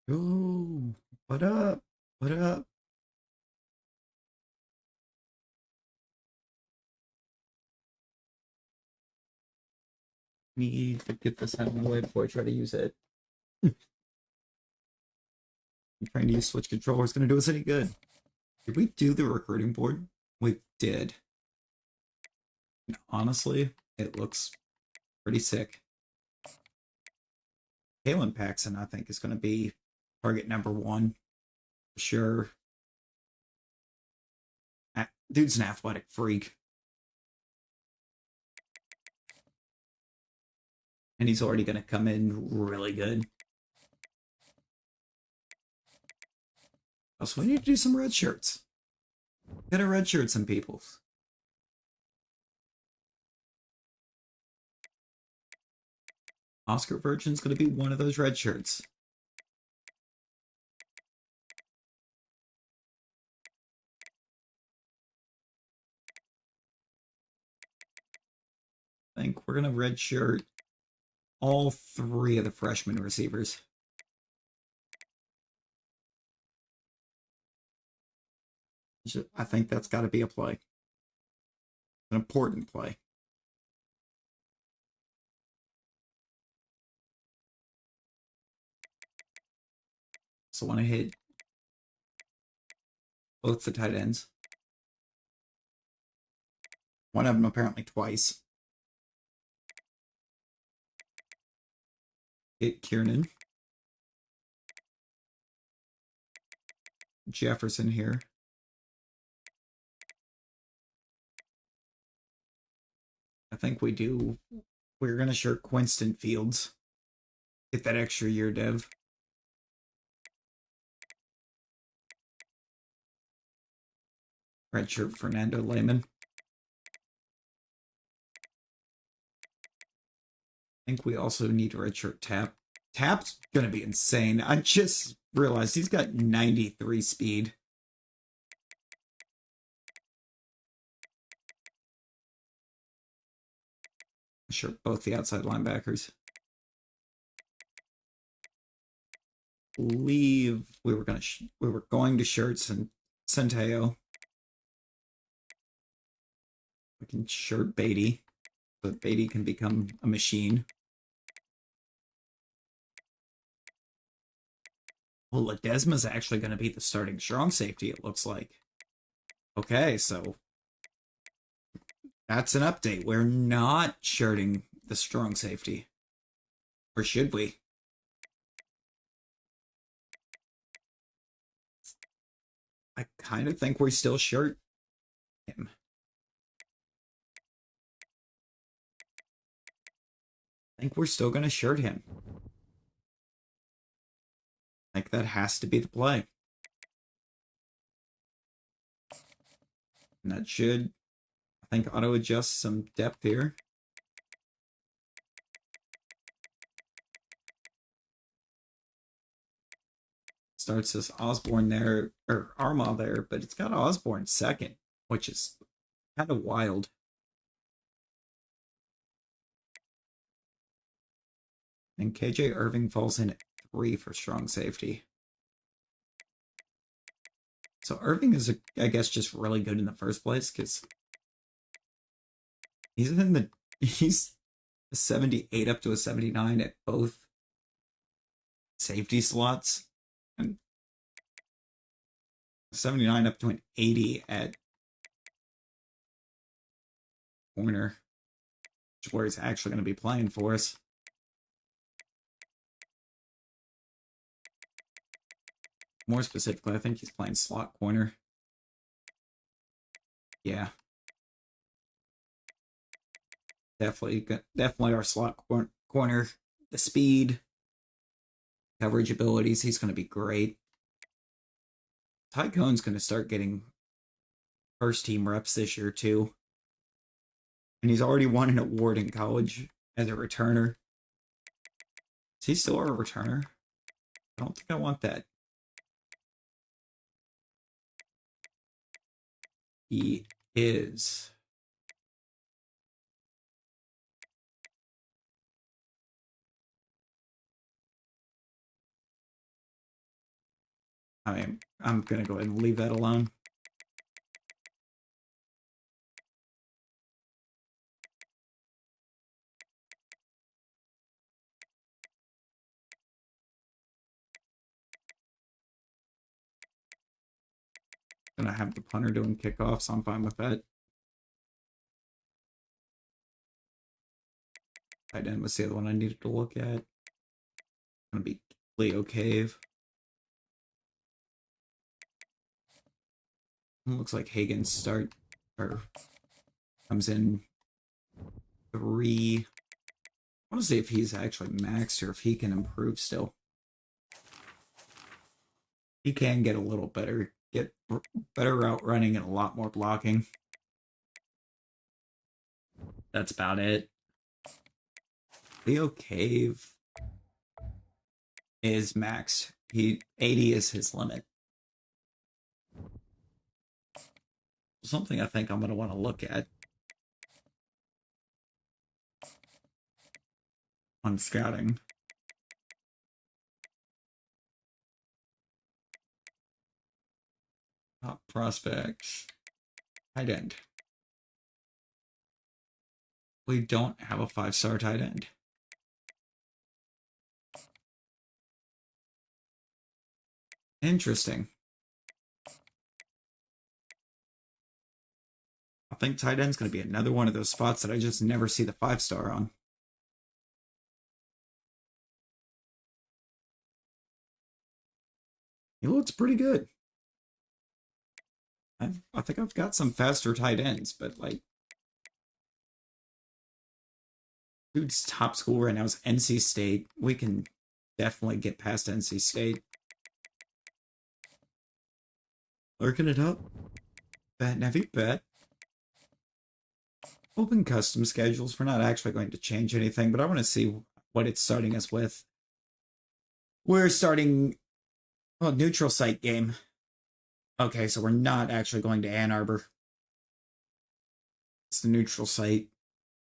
Oh, what up? What up? Need to get this out of the way before I try to use it. I'm trying to use Switch controller is going to do us any good. Did we do the recruiting board? We did. And honestly, it looks pretty sick. Kalen Paxson, I think, is going to be target number one for sure. Dude's an athletic freak, and he's already going to come in really good. Also, we need to do some red shirts. Get a red shirt some people. Oscar Virgin's going to be one of those red shirts. I think we're going to red shirt all three of the freshman receivers. I think that's got to be a play, an important play. So when I hit both the tight ends, one of them apparently twice, hit Kiernan, Jefferson here. I think we do. We're going to shirt Quinston Fields. Get that extra year, Dev. Redshirt Fernando Lehman. I think we also need redshirt Tap. Tap's going to be insane. I just realized he's got 93 speed. Shirt both the outside linebackers. Believe we were going to shirts and Centeo. We can shirt Beatty, but Beatty can become a machine. Well, Ledesma's actually going to be the starting strong safety, it looks like. Okay, so that's an update. We're not shirting the strong safety. Or should we? I kind of think we still shirt him. I think we're still going to shirt him. I think that has to be the play. And that should, I think, auto-adjust some depth here. Starts this Osborne there, or Armagh there, but it's got Osborne second, which is kind of wild. And KJ Irving falls in at 3 for strong safety. So Irving is, I guess, just really good in the first place because he's a 78 up to a 79 at both safety slots, and 79 up to an 80 at corner, which is where he's actually going to be playing for us. More specifically, I think he's playing slot corner. Yeah. Definitely our slot corner. The speed, coverage abilities, he's going to be great. Ty Cohn's going to start getting first team reps this year too. And he's already won an award in college as a returner. Is he still a returner? I don't think I want that. He is. I mean, I'm going to go ahead and leave that alone. Gonna have the punter doing kickoffs. I'm fine with that. Tight end was the other one I needed to look at. Gonna be Leo Cave. It looks like Hagen's start or comes in 3. I want to see if he's actually maxed or if he can improve still. He can get a little better, get better route running and a lot more blocking. That's about it. Leo Cave is maxed. 80 is his limit. Something I think I'm going to want to look at on scouting. Top prospects. Tight end. We don't have a 5-star tight end. Interesting. I think tight end's going to be another one of those spots that I just never see the 5-star on. He looks pretty good. I think I've got some faster tight ends, but like, dude's top school right now is NC State. We can definitely get past NC State. Lurking it up. Bet Nevi, bet. Open custom schedules. We're not actually going to change anything, but I want to see what it's starting us with. We're starting a neutral site game. Okay, so we're not actually going to Ann Arbor. It's the neutral site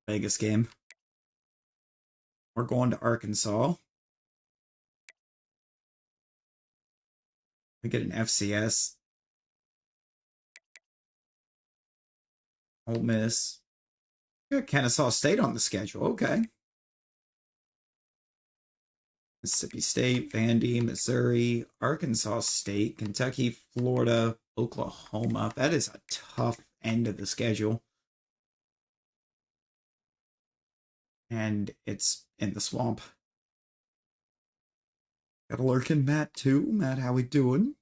Vegas game. We're going to Arkansas. We get an FCS. Ole Miss. We got Kennesaw State on the schedule. Okay. Mississippi State, Vandy, Missouri, Arkansas State, Kentucky, Florida, Oklahoma. That is a tough end of the schedule. And it's in the swamp. Got a lurking Matt too. Matt, how we doing?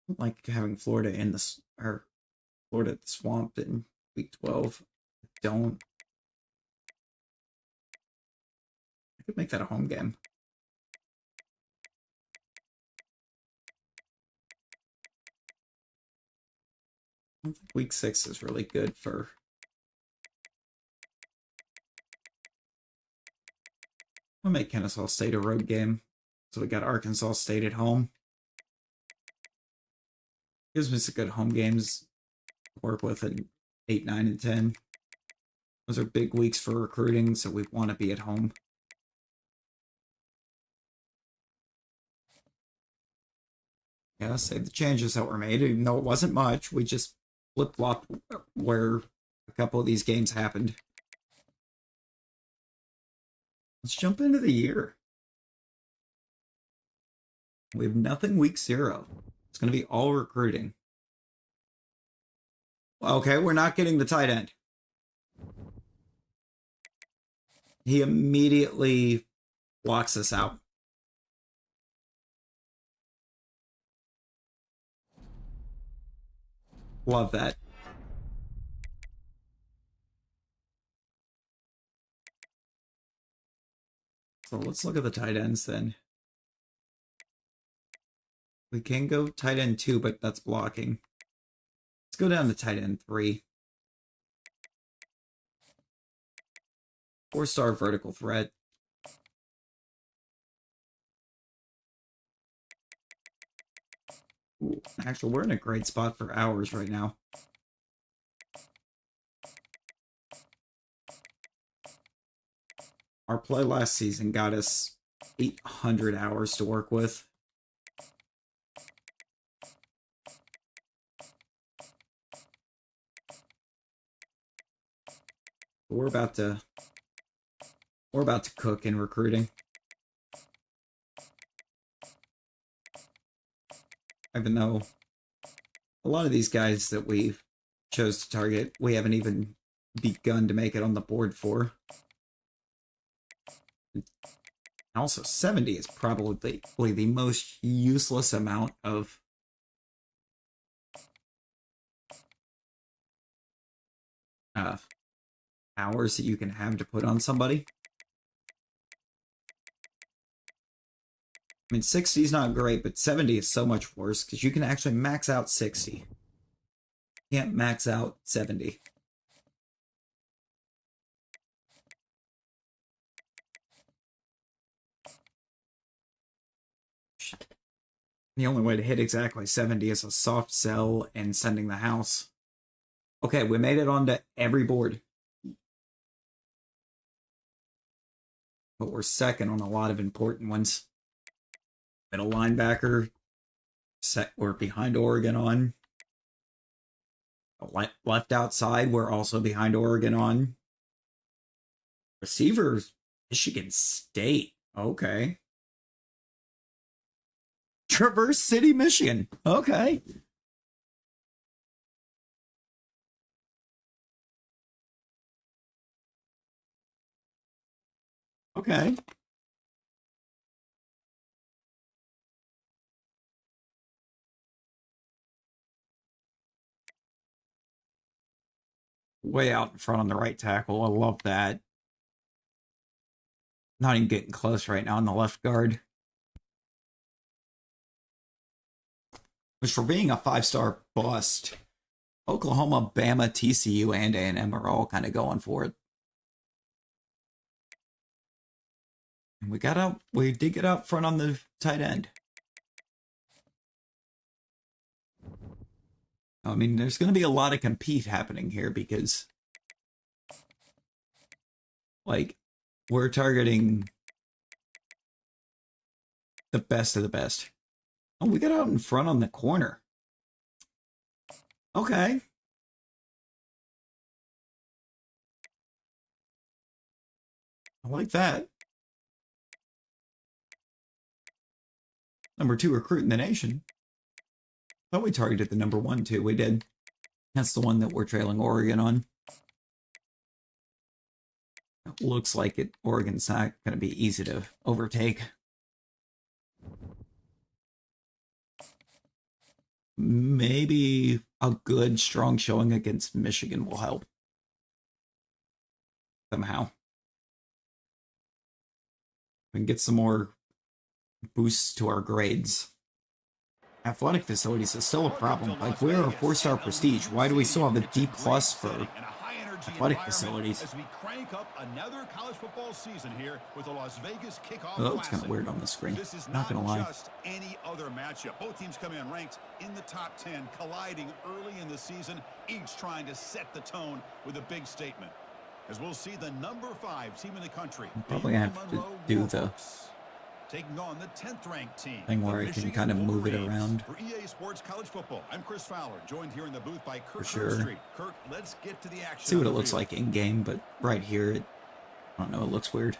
I don't like having Florida in the Florida at the swamp in week 12. I don't. I could make that a home game. I don't think week 6 is really good for. I'll make Kennesaw State a road game. So we got Arkansas State at home. Gives me some good home games to work with at 8, 9, and 10. Those are big weeks for recruiting, so we want to be at home. Yeah, save the changes that were made, even though it wasn't much. We just flip-flopped where a couple of these games happened. Let's jump into the year. We have nothing week 0. It's going to be all recruiting. Okay, we're not getting the tight end. He immediately blocks us out. Love that. So let's look at the tight ends then. We can go tight end 2, but that's blocking. Let's go down to tight end 3. 4-star vertical threat. Ooh, actually, we're in a great spot for hours right now. Our play last season got us 800 hours to work with. We're about to cook in recruiting. Even though a lot of these guys that we chose to target, we haven't even begun to make it on the board for. Also, 70 is probably the most useless amount of hours that you can have to put on somebody. I mean, 60 is not great, but 70 is so much worse because you can actually max out 60. You can't max out 70. The only way to hit exactly 70 is a soft sell and sending the house. Okay, we made it onto every board. But we're second on a lot of important ones. Middle linebacker, we're behind Oregon on. Left outside, we're also behind Oregon on. Receivers, Michigan State. Okay. Traverse City, Michigan. Okay. Okay. Way out in front on the right tackle. I love that. Not even getting close right now on the left guard. Which, for being a 5-star bust, Oklahoma, Bama, TCU, and A&M are all kind of going for it. And we did get out front on the tight end. I mean, there's going to be a lot of compete happening here because, like, we're targeting the best of the best. Oh, we got out in front on the corner. Okay. I like that. Number 2 recruit in the nation. Thought we targeted the number 1 too. We did. That's the one that we're trailing Oregon on. It looks like it. Oregon's not going to be easy to overtake. Maybe a good, strong showing against Michigan will help. Somehow. We can get some more boosts to our grades. Athletic facilities is still a problem. Like, we're a 4-star prestige. Why do we still have a D+ for athletic facilities? As we crank up another college football season here with the Las Vegas Kickoff Oh, that looks kind of weird on the screen. This is not gonna lie. Just any other matchup. Both teams coming in ranked in the top 10, colliding early in the season, each trying to set the tone with a big statement. As we'll see the number 5 team in the country. I'm probably gonna have to do the taking on the 10th ranked team thing where I can kind of move it around. For EA Sports College Football, I'm Chris Fowler, joined here in the booth by Kirk sure. Street. Kirk, let's get to the action. See what it looks like in game, but right here, I don't know, it looks weird.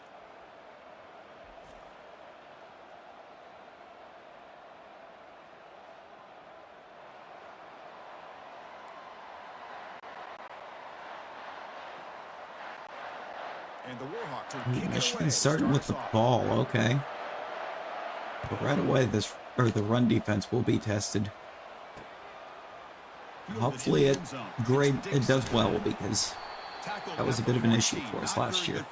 And the Warhawks are kicking Michigan's starting with the ball, okay. But right away, the run defense will be tested. Hopefully it does well, because that was a bit of an issue for us last year.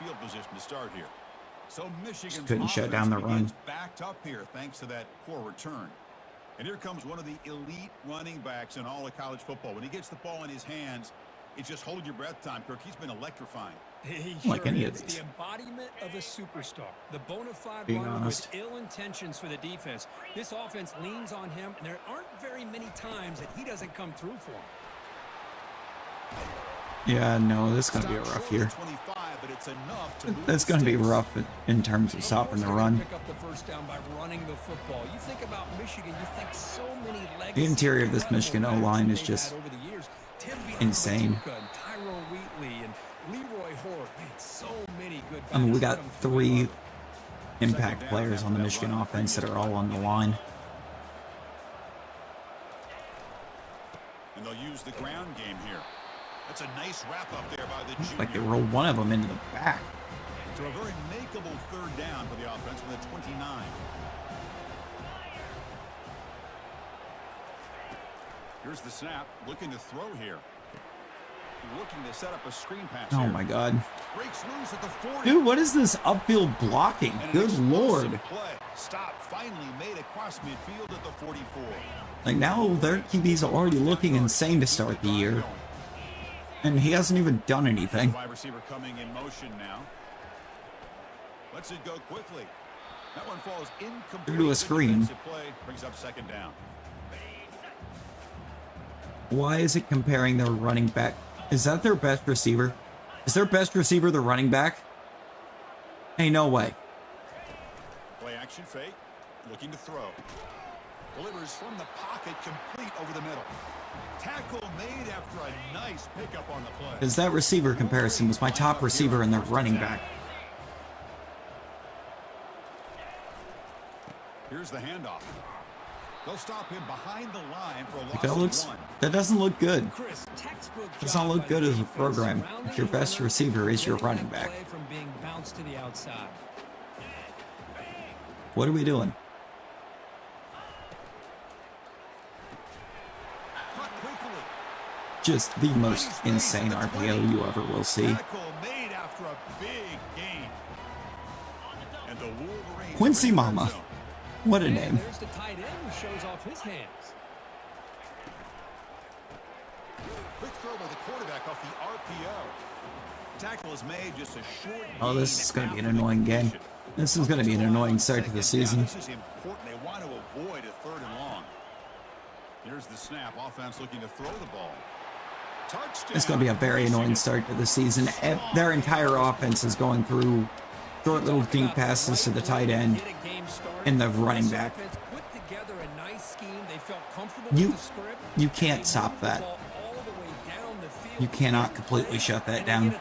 Just couldn't shut down the run. Backed up here thanks to that poor return. And here comes one of the elite running backs in all of college football. When he gets the ball in his hands, it's just hold your breath time, Kirk. He's been electrifying. Like any of these. The embodiment of a superstar. The bona fide Being runner honest. with ill intentions for the defense. This offense leans on him, and there aren't very many times that he doesn't come through for him. Yeah, no, this is going to be a rough year. That's going to be rough in terms of stopping the run. Pick up the first down by running the football. You think about Michigan, you think so many The interior of this Michigan O-line is just insane. I mean, we got 3 impact players on the Michigan offense that are all on the line. And they'll use the ground game here. That's a nice wrap up there by the junior. Like they roll one of them into the back. So a very makeable third down for the offense with a 29. Here's the snap, looking to throw here. Looking to set up a screen pass. Oh here. my God. Breaks loose at the 40. Dude, what is this upfield blocking? Good Lord. Play. Stop finally made across midfield at the 44. Like now their QB's already looking insane to start the year. And he hasn't even done anything. Wide receiver coming in motion now. Lets it go quickly. That one falls incomplete. Due to a screen. Play brings up second down. Why is it comparing their running back? Is that their best receiver? Is their best receiver the running back? Hey, no way. Play action fake. Looking to throw. Delivers from the pocket, complete over the middle. Tackle made after a nice pickup on the play. Because that receiver comparison was my top receiver and their running back. Here's the handoff. They'll stop him behind the line for a loss of 1. That doesn't look good. Does not look good as a program if your best receiver is your running back. What are we doing? Just the most insane RPO you ever will see. Quincy Mama. What a name. There's the tight end who shows off his hands. Quick throw by the quarterback off the RPO. Tackle is made just a short. Oh, this is going to be an annoying game. This is going to be an annoying start to the season. This is important. They want to avoid a 3rd and long. Here's the snap. Offense looking to throw the ball. Touchdown. It's going to be a very annoying start to the season. Their entire offense is going through short little deep passes to the tight end and the running back. You can't stop that. You cannot completely shut that down. You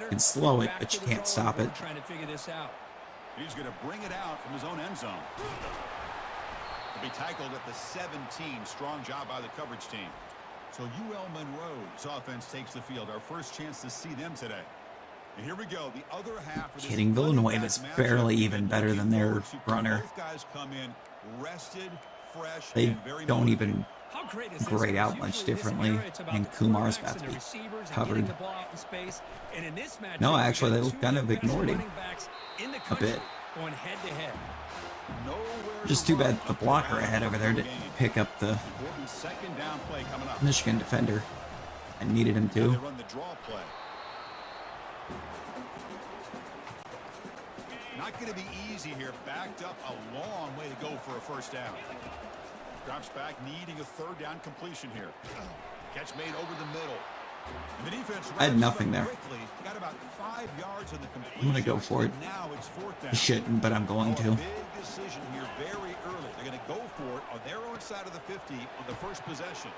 can slow it, but you can't stop it. He's going to bring it out from his own end zone. To be tackled at the 17. Strong job by the coverage team. So UL Monroe's offense takes the field. Our first chance to see them today. And here we go. The other half of Kidding, Villanova is barely even better than their runner. Both guys come in rested, fresh, They and very don't motivated. even grade out much differently, and Kumar's about to be covered. No, actually, they look kind of ignored him a bit. Just too bad the blocker ahead over there didn't pick up the Michigan defender. I needed him to. Not going to be easy here. Backed up a long way to go for a first down. Drops back, needing a 3rd down completion here. Catch made over the middle. And the defense I had nothing there. quickly. Got about 5 yards in the completion. I'm going to go for it. Now it's 4th down. I shouldn't, but I'm going to. Big decision here very early. They're going to go for it on their own side of the 50 on the first possession.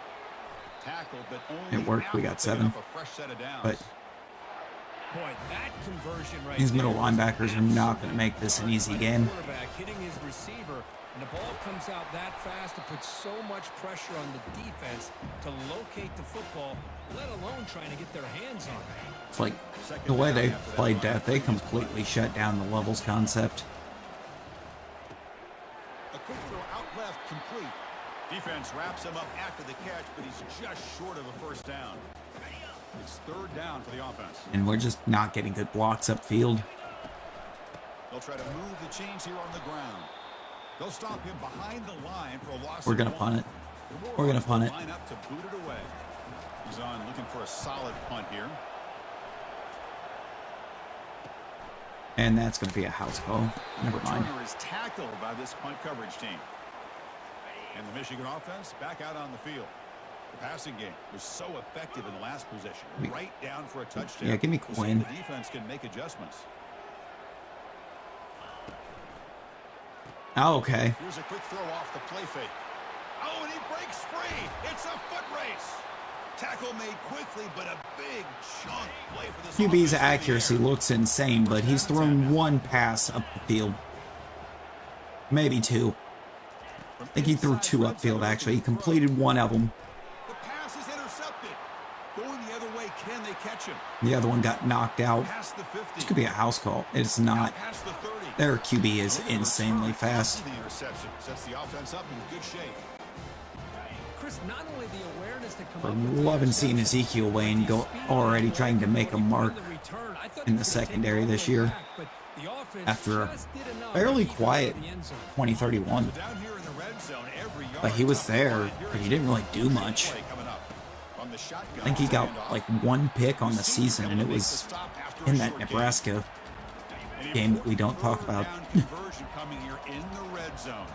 Tackled, but only It worked. We got 7. But Boy, that conversion right these middle there. linebackers are not going to make this an easy game. Quarterback hitting his receiver, and the ball comes out that fast to put so much pressure on the defense to locate the football, let alone trying to get their hands on it. It's like the way they played that, they completely shut down the levels concept. A quick throw out left, complete. Defense wraps him up after the catch, but he's just short of a first down. It's 3rd down for the offense. And we're just not getting good blocks upfield. They'll try to move the chains here on the ground. They'll stop him behind the line for a loss. We're going to punt it. We're going to punt it. Line up to boot it away. He's on looking for a solid punt here. And that's going to be a house call. Never mind. Returner is tackled by this punt coverage team. And the Michigan offense back out on the field. The passing game was so effective in the last possession. Right down for a touchdown. Yeah, give me We'll see if Quinn. the defense can make adjustments. Oh, okay. Here's a quick throw off the play fake. Oh, and he breaks free. It's a foot race. Tackle made quickly, but a big chunk play for this QB's offense in the accuracy air. looks insane, but he's thrown one pass up the field. Maybe two. I think he threw two upfield, actually. He completed one of them. The pass is intercepted. Going the other way, can they catch him? The other one got knocked out. Past the 50. This could be a house call. It's not. Past the 30. Their QB is insanely fast. The interception sets the offense up in good shape. Chris, not only the awareness to come I'm up with loving the seeing Ezekiel Wayne go already trying to make a mark in the secondary this year after a fairly quiet 2031. Down here in the red zone, every yard Like, he was there, but he didn't really do much. I think he got like one pick on the season, and it was in that Nebraska game that we don't talk about. Conversion coming here in the red zone.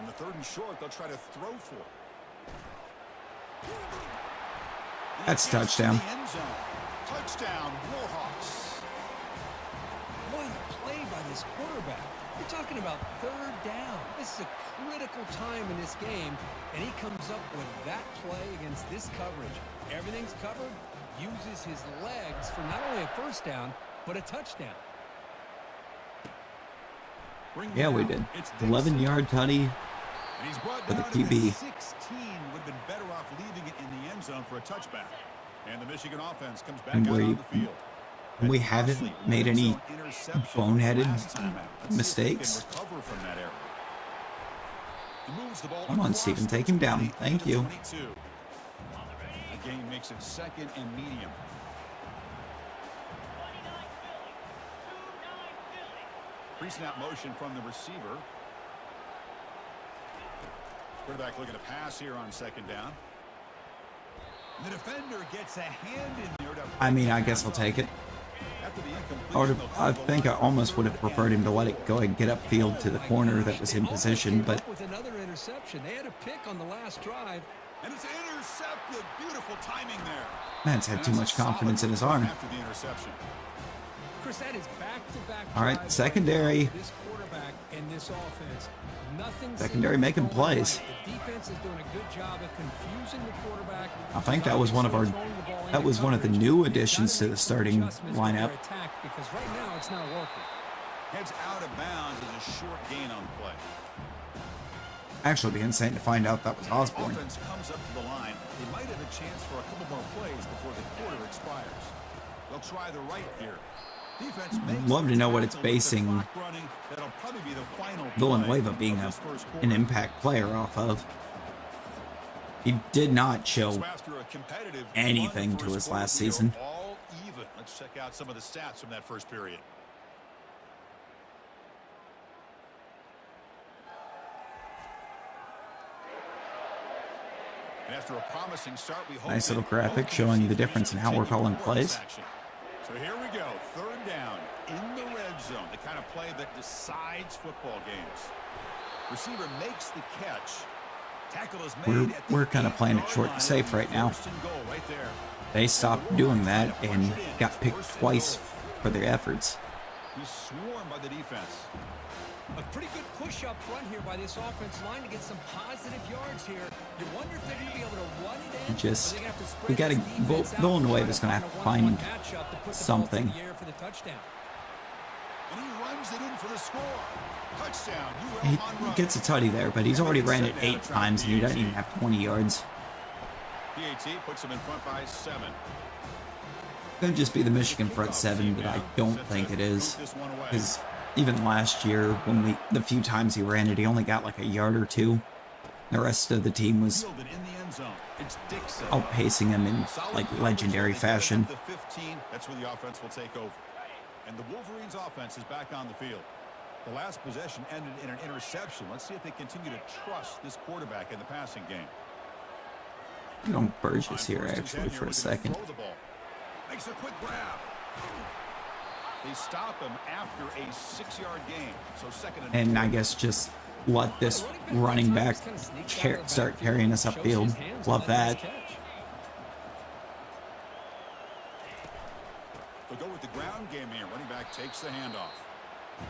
In the 3rd and short, they'll try to throw for it. That's a touchdown. Touchdown, Warhawks. What a play by this quarterback. You're talking about 3rd down. This is a critical time in this game, and he comes up with that play against this coverage. Everything's covered, uses his legs for not only a 1st down, but a touchdown. Yeah, we did. 11-yard tutty for the QB. 16 would have been better off leaving it in the end zone for a touchback. And the Michigan offense comes back out on the field. We haven't made any boneheaded mistakes. Come on, Steven, take him down. Thank you. The game makes it 2nd and medium. Pre-snap motion from the receiver. Quarterback looking to pass here on 2nd down. And the defender gets a hand in there to... I mean, I guess I'll take it. I think I almost would have preferred him to let it go and get upfield to the corner that was in position, but With another interception. They had a pick on the last drive. And it's intercepted. Beautiful timing there. man's had too much confidence in his arm. After the interception. Chris, that is back-to-back All right, drives secondary. by This quarterback and this offense. Nothing Secondary seems making to go right. plays. The defense is doing a good job of confusing the quarterback. I think that was one of the new additions to the starting lineup. Because right now it's not working. Heads out of bounds is a short gain on the play. Actually, it'd be insane to find out that was Osborne. Offense comes up to the line. They might have a chance for a couple more plays before the quarter expires. They'll try the right here. Defense I'd love to know what it's basing Villanueva being an impact player off of. He did not show anything to his last season. All even. Let's check out some of the stats from that first period. After a promising start, we hope Nice little graphic showing the difference in how we're calling plays. So here we go, 3rd down in the red zone, the kind of play that decides football games. Receiver makes the catch. Tackle is made We're kind of playing it short and safe right now. They stopped doing that and got picked twice for their efforts. He's swarmed by the defense. A pretty good push up front here by this offense line to get some positive yards here. You wonder if they're going to be able to run it in. Just, Or they're gonna have to spread we got to, this defense out Villanueva's going to and have to try find one-on-one matchup to put the ball something. through the air for the touchdown. And he runs it in for the score. Touchdown. He gets a tutty there, but he's already ran it 8 times and he doesn't even have 20 yards. PAT puts him in front by 7. Could just be the Michigan front 7, but I don't think it is. Because even last year, when the few times he ran it, he only got like a yard or 2. The rest of the team was outpacing him in like legendary fashion. That's where the offense will take over. And the Wolverines offense is back on the field. The last possession ended in an interception. Let's see if they continue to trust this quarterback in the passing game. Get on Burgess here actually for a second. Makes a quick grab. They stop him after a 6-yard gain. So 2nd and I guess just let this running back start carrying us upfield. Love that. They'll go with the ground game here. Running back takes the handoff.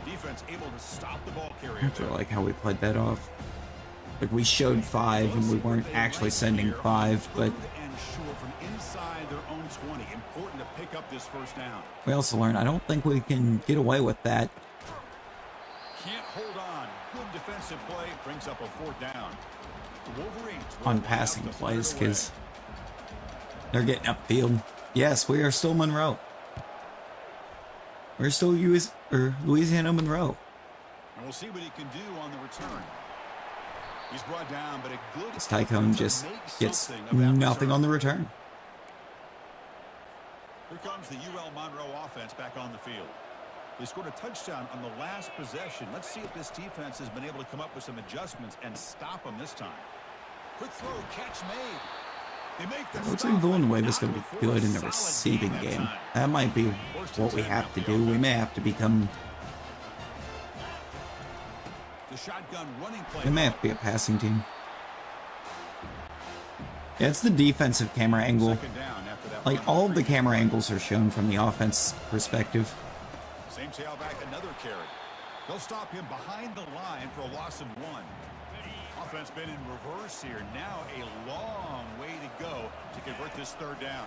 Defense able to stop the ball carrier. I actually like how we played that off. Like, we showed 5 and we weren't actually sending 5, but from inside their own 20. Important to pick up this first down. we also learned I don't think we can get away with that Can't hold on. Good defensive play brings up a 4th down. The Wolverines on passing plays because they're getting upfield. Yes, we are still Monroe. We're still Louisiana Monroe. And we'll see what he can do on the return. He's brought down, but a good This Tycoon just gets nothing on the return. Here comes the UL Monroe offense back on the field. They scored a touchdown on the last possession. Let's see if this defense has been able to come up with some adjustments and stop them this time. Quick throw, catch made. They make the Looks like Villanova is going to be good in the receiving game. That might be what we have to do. We may have to become... The shotgun running play. It may have to be a passing team. Yeah, it's the defensive camera angle. Like, all of the camera angles are shown from the offense perspective. Same tailback, another carry. They'll stop him behind the line for a loss of 1. Offense been in reverse here. Now a long way to go to convert this 3rd down.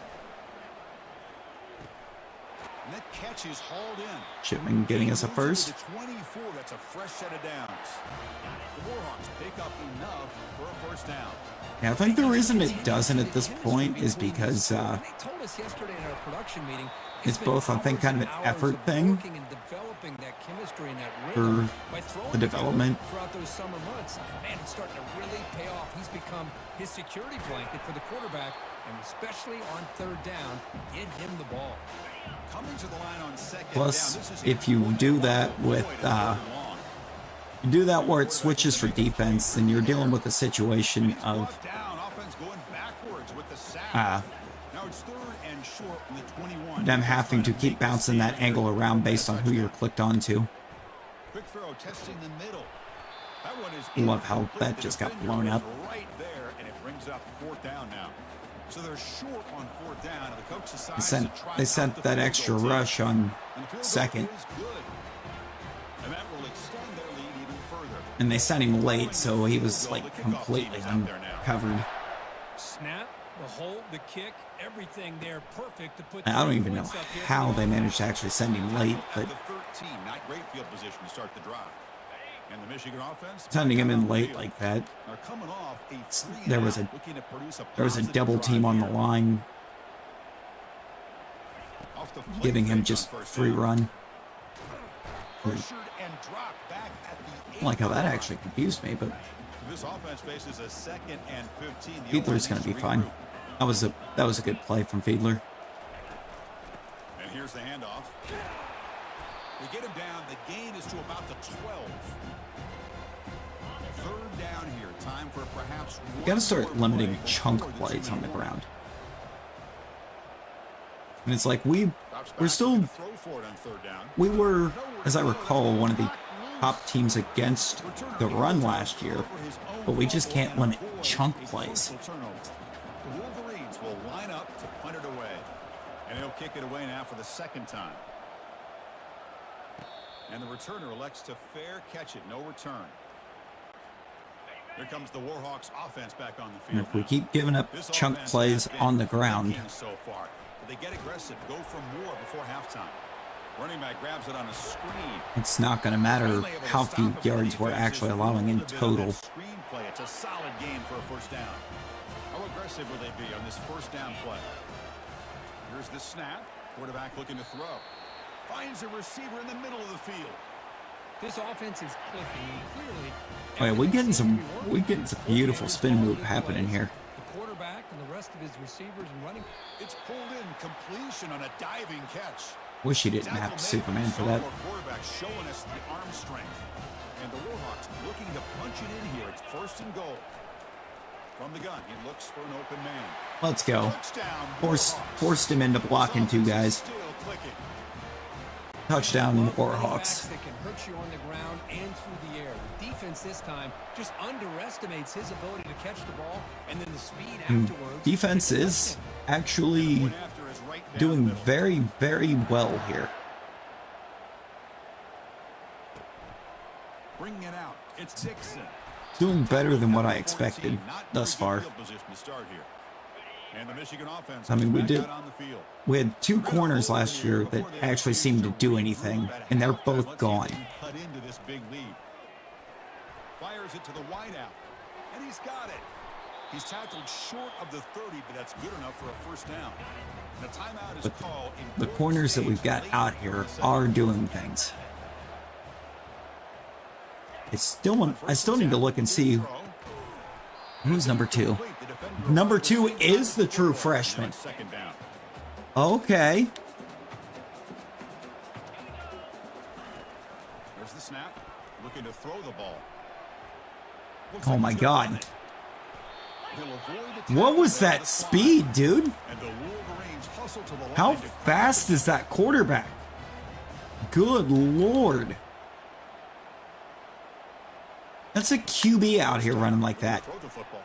And that catch is hauled in. Shipman getting us a first. To 24, that's a fresh set of downs. The Warhawks pick up enough for a first down. Yeah, I think the reason it doesn't at this point is because it's both, I think, kind of an effort thing for the development. Throughout those summer months, man, it's starting to really pay off. He's become his security blanket for the quarterback, and especially on 3rd down, get him the ball. Coming to the line on 2nd Plus, down, if you do that with you do that where it switches for defense, then you're dealing with a situation of them having to keep bouncing that angle around based on who you're clicked onto. Quick throw, testing the middle. That one is Love how that just got blown up. Right there, and it brings up 4th down now. So they're short on 4th down, and the coach decides They sent that extra rush on 2nd. And that will extend their lead even further. And they sent him late, so he was like completely uncovered. Snap, the hold, the kick, everything there perfect to put. I don't even know how they managed to actually send him late, but The 13, not great field position to start the drive. And the Michigan offense sending him in late like that, are coming off a there was a double team on the line, giving him just free run. I like how that actually confused me, but this offense faces a 2nd and 15. Fiedler's going to be fine. That was a good play from Fiedler. And here's the handoff. We get him down. The gain is to about the 12. 3rd down here. Time for perhaps. We got to start limiting chunk plays on the ground. And it's like we were, as I recall, one of the top teams against the run last year, but we just can't limit chunk plays. The Wolverines will line up to punt it away, and he'll kick it away now for the 2nd time. And the returner elects to fair catch it. No return. Here comes the Warhawks offense back on the field. And if we keep giving up chunk plays on the ground, so far, but they get aggressive, go for more before halftime. Running back grabs it on a screen. It's not going to matter how few yards we're actually allowing in total. Screenplay. It's a solid game for a first down. How aggressive will they be on this first down play? Here's the snap. Quarterback looking to throw. Finds a receiver in the middle of the field. This offense is clicking clearly. Oh yeah, we're getting some beautiful spin move happening here. The quarterback and the rest of his receivers and running. It's pulled in, completion on a diving catch. Wish he didn't have Superman for that. Quarterback showing us the arm strength. And the Warhawks looking to punch it in here. It's 1st and goal. From the gun, he looks for an open man. Let's go. Forced him into blocking 2 guys. Still clicking. Touchdown, Love Warhawks. quarterbacks that can hurt you on the ground and through the air. The defense this time just underestimates his ability to catch the ball, and then the speed afterwards. Defense is actually Going after is right down the doing middle. very, very well here. Bringing it out. It's Dixon. Doing better than what I expected thus far. And the Michigan offense I mean, we back did. out on the field. We had 2 corners last year that actually seemed to do anything, and they're both gone. Cut into this big lead. Fires it to the wideout, and he's got it. He's tackled short of the 30, but that's good enough for a first down. And a timeout is called. The corners that we've got out here are doing things. I still need to look and see who's number 2. Number 2 is the true freshman. Second down. Okay. There's the snap. Looking to throw the ball. Oh my God. He'll avoid the What was tackle that at the spot. speed, dude? And the Wolverines hustle to the line How to crack fast is that quarterback? Good Lord. That's a QB out here running like that. Throw the football.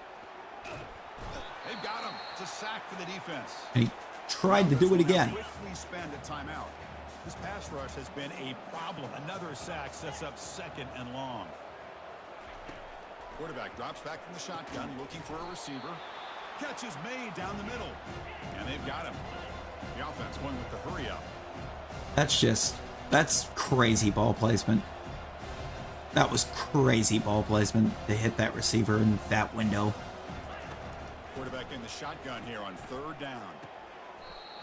They've got him. It's a sack for the defense. And he tried to do it again. Quickly spend a timeout. This pass rush has been a problem. Another sack sets up second and long. Quarterback drops back from the shotgun, looking for a receiver. Catch is made down the middle. And they've got him. The offense going with the hurry up. That's crazy ball placement. That was crazy ball placement to hit that receiver in that window. Quarterback in the shotgun here on third down.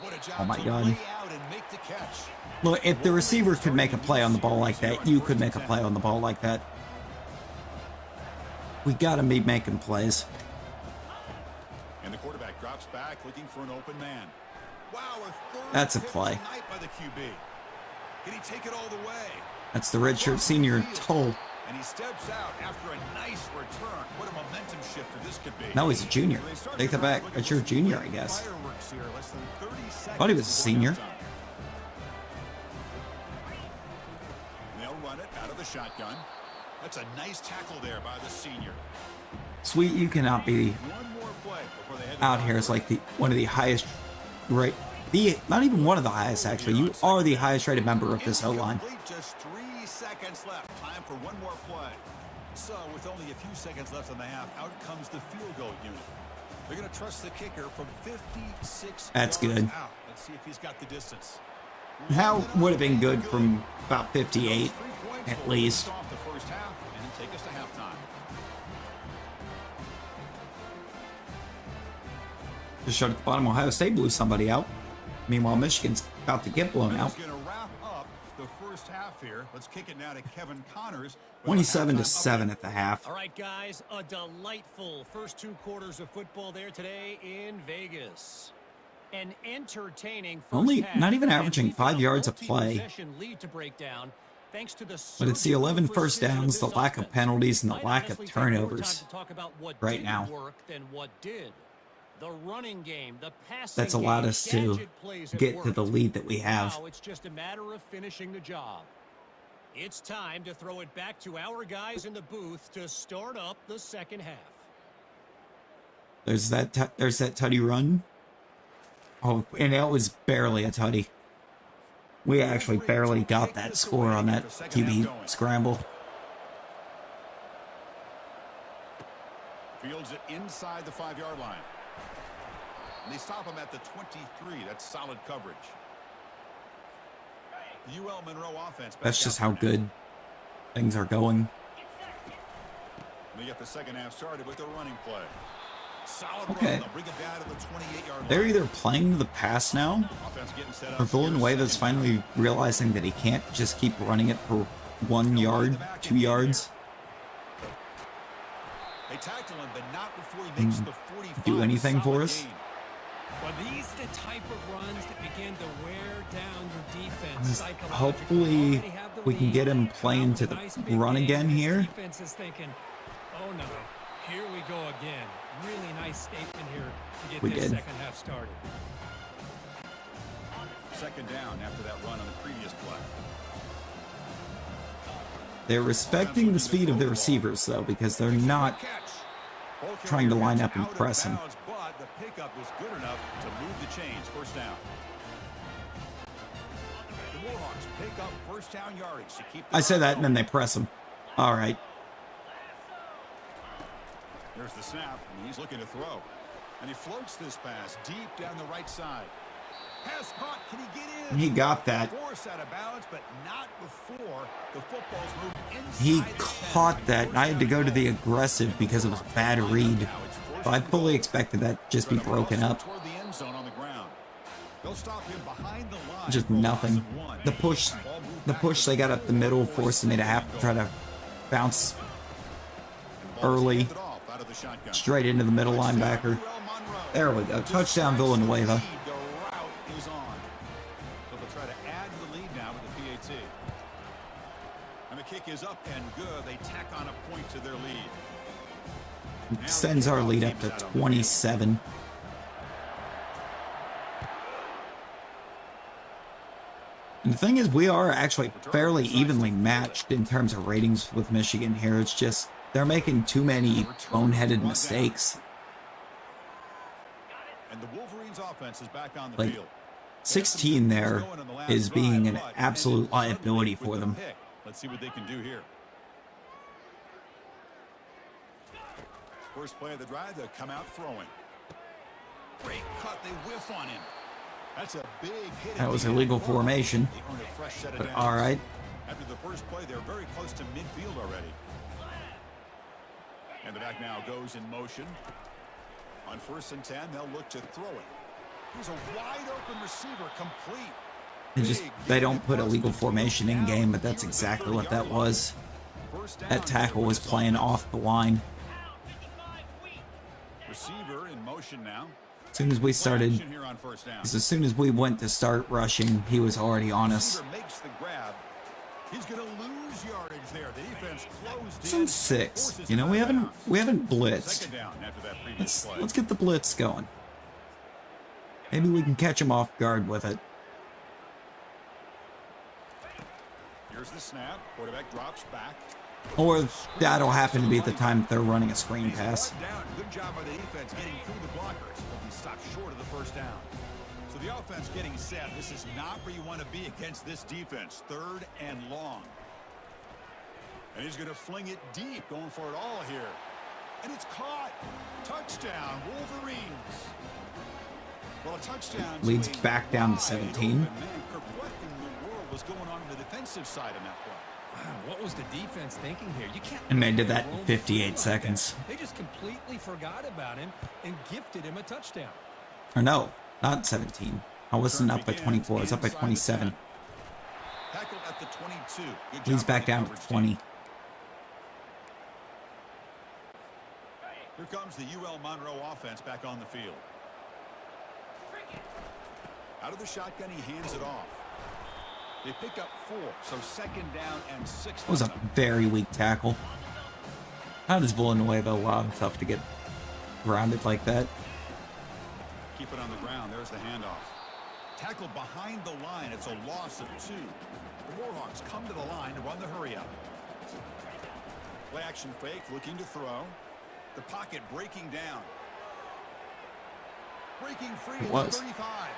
What a job Oh my to God. lay out and make the catch. Look, if the receiver could make a play on the ball like that, you could make a play on the ball like that. We gotta be making plays. And the quarterback drops back, looking for an open man. Wow, a third That's a pick play. tonight by the QB. Can he take it all the way? That's the redshirt senior toll. And he steps out after a nice return. What a momentum shifter this could be. No, he's a junior. Take that back. That's your junior, I guess. Fireworks here, less than 30 seconds Thought he was a before senior. halftime. They'll run it out of the shotgun. That's a nice tackle there by the senior. Sweet, you cannot be One more play before they head to out here as like one of the highest rate. Not even one of the highest, actually. You are the highest rated member of this O-line. Incomplete, just 3 seconds left. Time for one more play. So, with only a few seconds left in the half, out comes the field goal unit. They're going to trust the kicker from 56 That's yards good. out. Let's see if he's got the distance. How would have been good from about 58 at least. Off the first half and take us to halftime. Just showed at the bottom, Ohio State blew somebody out. Meanwhile, Michigan's about to get blown out. He's going to wrap up the first half here. Let's kick it now to Kevin Connors. 27-7 at the half. All right, guys, a delightful first 2 quarters of football there today in Vegas. An entertaining first Only half, not even and averaging we've got 5 yards a play. multi-possession lead to break down, thanks to the But it's the surgical 11 first precision of downs, the this lack of offense. penalties, and the Might lack honestly of take more time turnovers to talk about what right didn't now. work than what did. The running game, the passing That's allowed game, us to gadget plays have get to the worked. lead that we have. Now it's just a matter of finishing the job. It's time to throw it back to our guys in the booth to start up the second half. There's that tutty run. Oh, and that was barely a tutty. We actually barely got that score on that QB scramble. Fields it inside the 5-yard line. And they stop him at the 23. That's solid coverage. The UL Monroe offense. That's just how good things are going. They get the second half started with the running play. Solid Okay. run. They'll bring it down to the 28-yard line. They're either playing the pass now, Offense getting set up or for the Villanueva's second half. finally realizing that he can't just keep running it for 1 yard, 2 yards. They tackle him, but not before he makes the 45. Do anything for Solid us? gain. Well, these are the type of runs that begin to wear down your defense psychologically. Hopefully Already have the we can lead. get him playing to the Nice big run game, again and his here. Defense is thinking, oh no, here we go again. Really nice statement here to get We this did. second half started. Second down after that run on the previous play. They're respecting the speed of the receivers, though, because they're not trying to line up and press him. But the pickup was good enough to move the chains. First down. The Warhawks pick up first down yardage to keep. I say that, and then they press him. All right. There's the snap, and he's looking to throw. And he floats this pass deep down the right side. Pass caught. Can he get in? He got that. Force out of bounds, but not before the football's moved inside. He caught that, and I had to go to the aggressive because it was a bad read. So I fully expected that to just be broken up. Just nothing. The push they got up the middle forced me to have to try to bounce early straight into the middle linebacker. There we go. Touchdown Villanueva. Kick is up and good. They tack on a point to their lead. Sends our lead up to 27. And the thing is, we are actually fairly evenly matched in terms of ratings with Michigan here. It's just they're making too many boneheaded mistakes. And the Wolverines offense is back on the like field. 16 there is being an absolute liability for them. Let's see what they can do here. First play of the drive, they'll come out throwing. Great cut, they whiff on him. That's a big hit. That was illegal formation. But all right. After the first play, they're very close to midfield already. And the back now goes in motion. On 1st and 10, they'll look to throw it. Here's a wide open receiver, complete. They don't put illegal formation in game, but that's exactly what that was. That tackle was playing off the line. Receiver in motion now. As soon as we started, as soon as we went to start rushing, he was already on us. Makes the grab. He's going to lose yardage there. The defense closed It's on 6. You know, we haven't blitzed. Let's get the blitz going. Maybe we can catch him off guard with it. Here's the snap. Quarterback drops back. Or that'll happen to be at the time that they're running a screen pass. Good job by the defense getting through the blockers. But he stopped short of the first down. So the offense getting set. This is not where you want to be against this defense. 3rd and long. And he's going to fling it deep, going for it all here. And it's caught. Touchdown, Wolverines. Well, a touchdown Leads back down to 17. Man, what in the world was going on the defensive side in that play? Wow, what was the defense thinking here? You can't. And they did that in 58 seconds. They just completely forgot about him and gifted him a touchdown. Or no, not 17. I wasn't up by 24. I was up by 27. Tackled at the 22. Leads back down to 20. Here comes the UL Monroe offense back on the field. Out of the shotgun, he hands it off. They pick up 4, so 2nd down and 6. That was a very weak tackle. How does Villanueva allow himself to get grounded like that? Keep it on the ground. There's the handoff. Tackled behind the line. It's a loss of 2. The Warhawks come to the line to run the hurry up. Play action fake, looking to throw. The pocket breaking down. Breaking free at 35.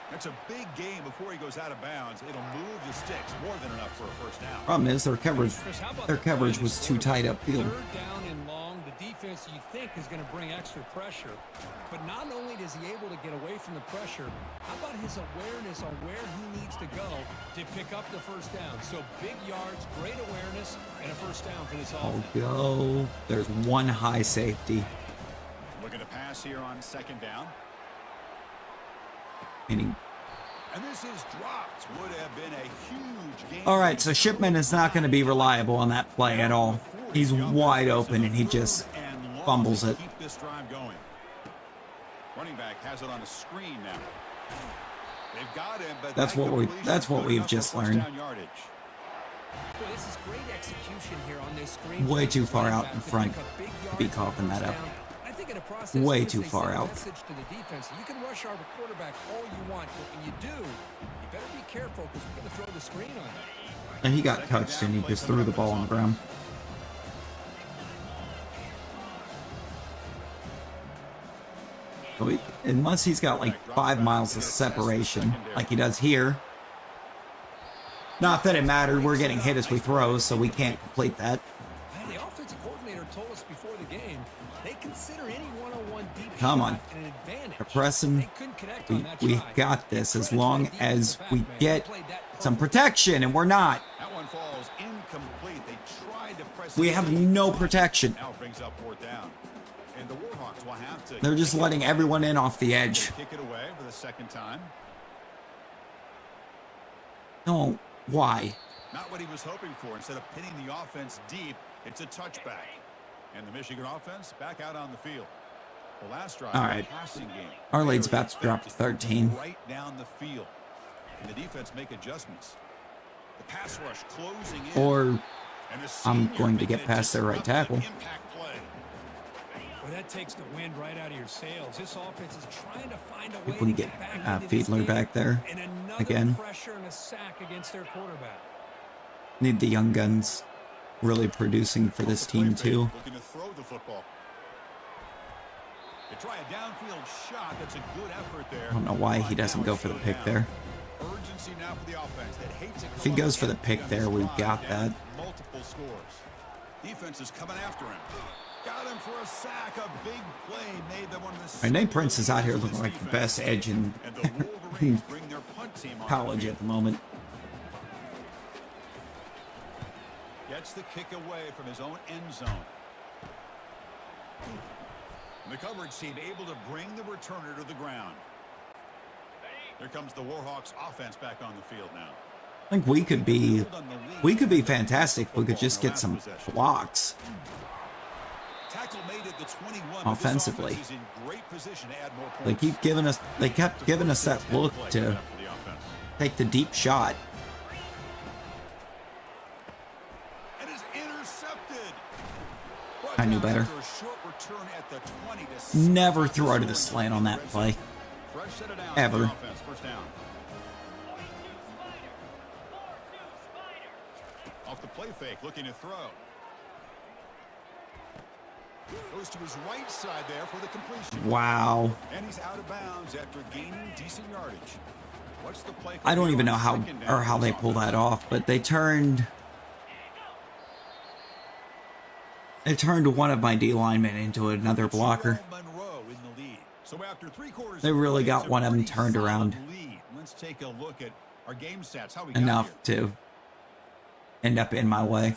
That's a big game before he goes out of bounds. It'll move the sticks more than enough for a first down. Problem is their coverage was too tight upfield. 3rd down and long. The defense you think is going to bring extra pressure, but not only is he able to get away from the pressure, how about his awareness on where he needs to go to pick up the first down? So big yards, great awareness, and a first down for this offense. Go. There's one high safety. Looking to pass here on 2nd down. Meaning. And this is dropped. Would have been a huge game. All right, so Shipman is not going to be reliable on that play at all. He's wide open and he just fumbles it. Keep this drive going. Running back has it on a screen now. They've got him, but that's what we've just learned. Boy, this is great execution here on this screen. Way too far out in front to be coughing that up. Way too far out. To the defense. You can rush our quarterback all you want, but when you do, you better be careful because we're going to throw the screen on you. And he got touched and he just threw the ball on the ground. So unless he's got like 5 miles of separation, like he does here. Not that it mattered, we're getting hit as we throw, so we can't complete that. And the offensive coordinator told us before the game, they consider any one-on-one deep Come shot on. an advantage. We're pressing. They couldn't connect on that We try. got this as Crunch long that as defensive we back, man. get They played that some perfectly. protection, and we're not. That one falls incomplete. They tried to press We it have in. no protection. Now brings up 4th down. And the Warhawks will have to They're just letting everyone in off the edge. kick it away for the 2nd time. No, why? Not what he was hoping for. Instead of pinning the offense deep, it's a touchback. And the Michigan offense back out on the field. The last drive, All right. passing game. Our lead's Very about to drop to effective. 13. Right down the field. And the defense make adjustments. The pass rush closing in. Or And the I'm senior going to making get a past their right tackle. disruptive impact play. Well, that takes the wind right out of your sails. This offense is trying to find a If way we to can get get back into this Fiedler game. back there And another again. pressure and a sack against their quarterback. Need the young guns really producing for this team too. Looking to throw the football. They try a downfield shot. That's a good effort there. I don't know why he doesn't go for the pick there. Urgency now for the offense that hates it. If he goes for the pick there, we've got that. Multiple scores. Defense is coming after him. Got him for a sack. A big play made them one of the. And Nate Prince is out here looking like the best edge in And the Wolverines bring their punt team on. college at the moment. Gets the kick away from his own end zone. The coverage team able to bring the returner to the ground. Here comes the Warhawks offense back on the field now. I think we could be fantastic if we could just get some blocks Tackle made at the 21, but this offensively. offense is in great position to add more They points. kept giving us that look to take the deep shot. And is intercepted. I knew better. After a short return at the 20 to Never throw to the slant on that play. fresh set it down Ever. for the offense. First down. Off the play fake, looking to throw. Goes to his right side there for the completion. Wow. And he's out of bounds after gaining decent yardage. What's the play? I don't even know how Second down or how for they this pull offense. that off, but they turned one of my D linemen into another blocker. Monroe in the lead. So after 3/4 They really of play, got it's a one of them pretty turned solid around. lead. Let's take a look at our game stats. How we got Enough here. to end up in my way.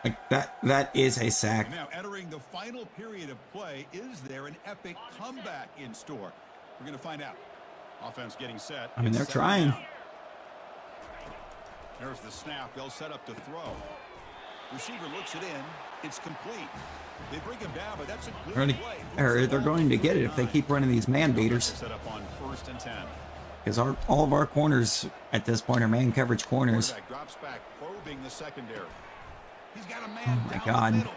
Like that is a sack. Now entering the final period of play, is there an epic comeback in store? We're going to find out. Offense getting set. I mean, they're It's trying. down. There's the snap. They'll set up to throw. Receiver looks it in. It's complete. They bring him down, but that's a good play. They're going to get it if they keep running these man beaters. Set up on 1st and 10. Because all of our corners at this point are man coverage corners. Quarterback drops back, probing the secondary. He's got a man Oh my down God. the middle.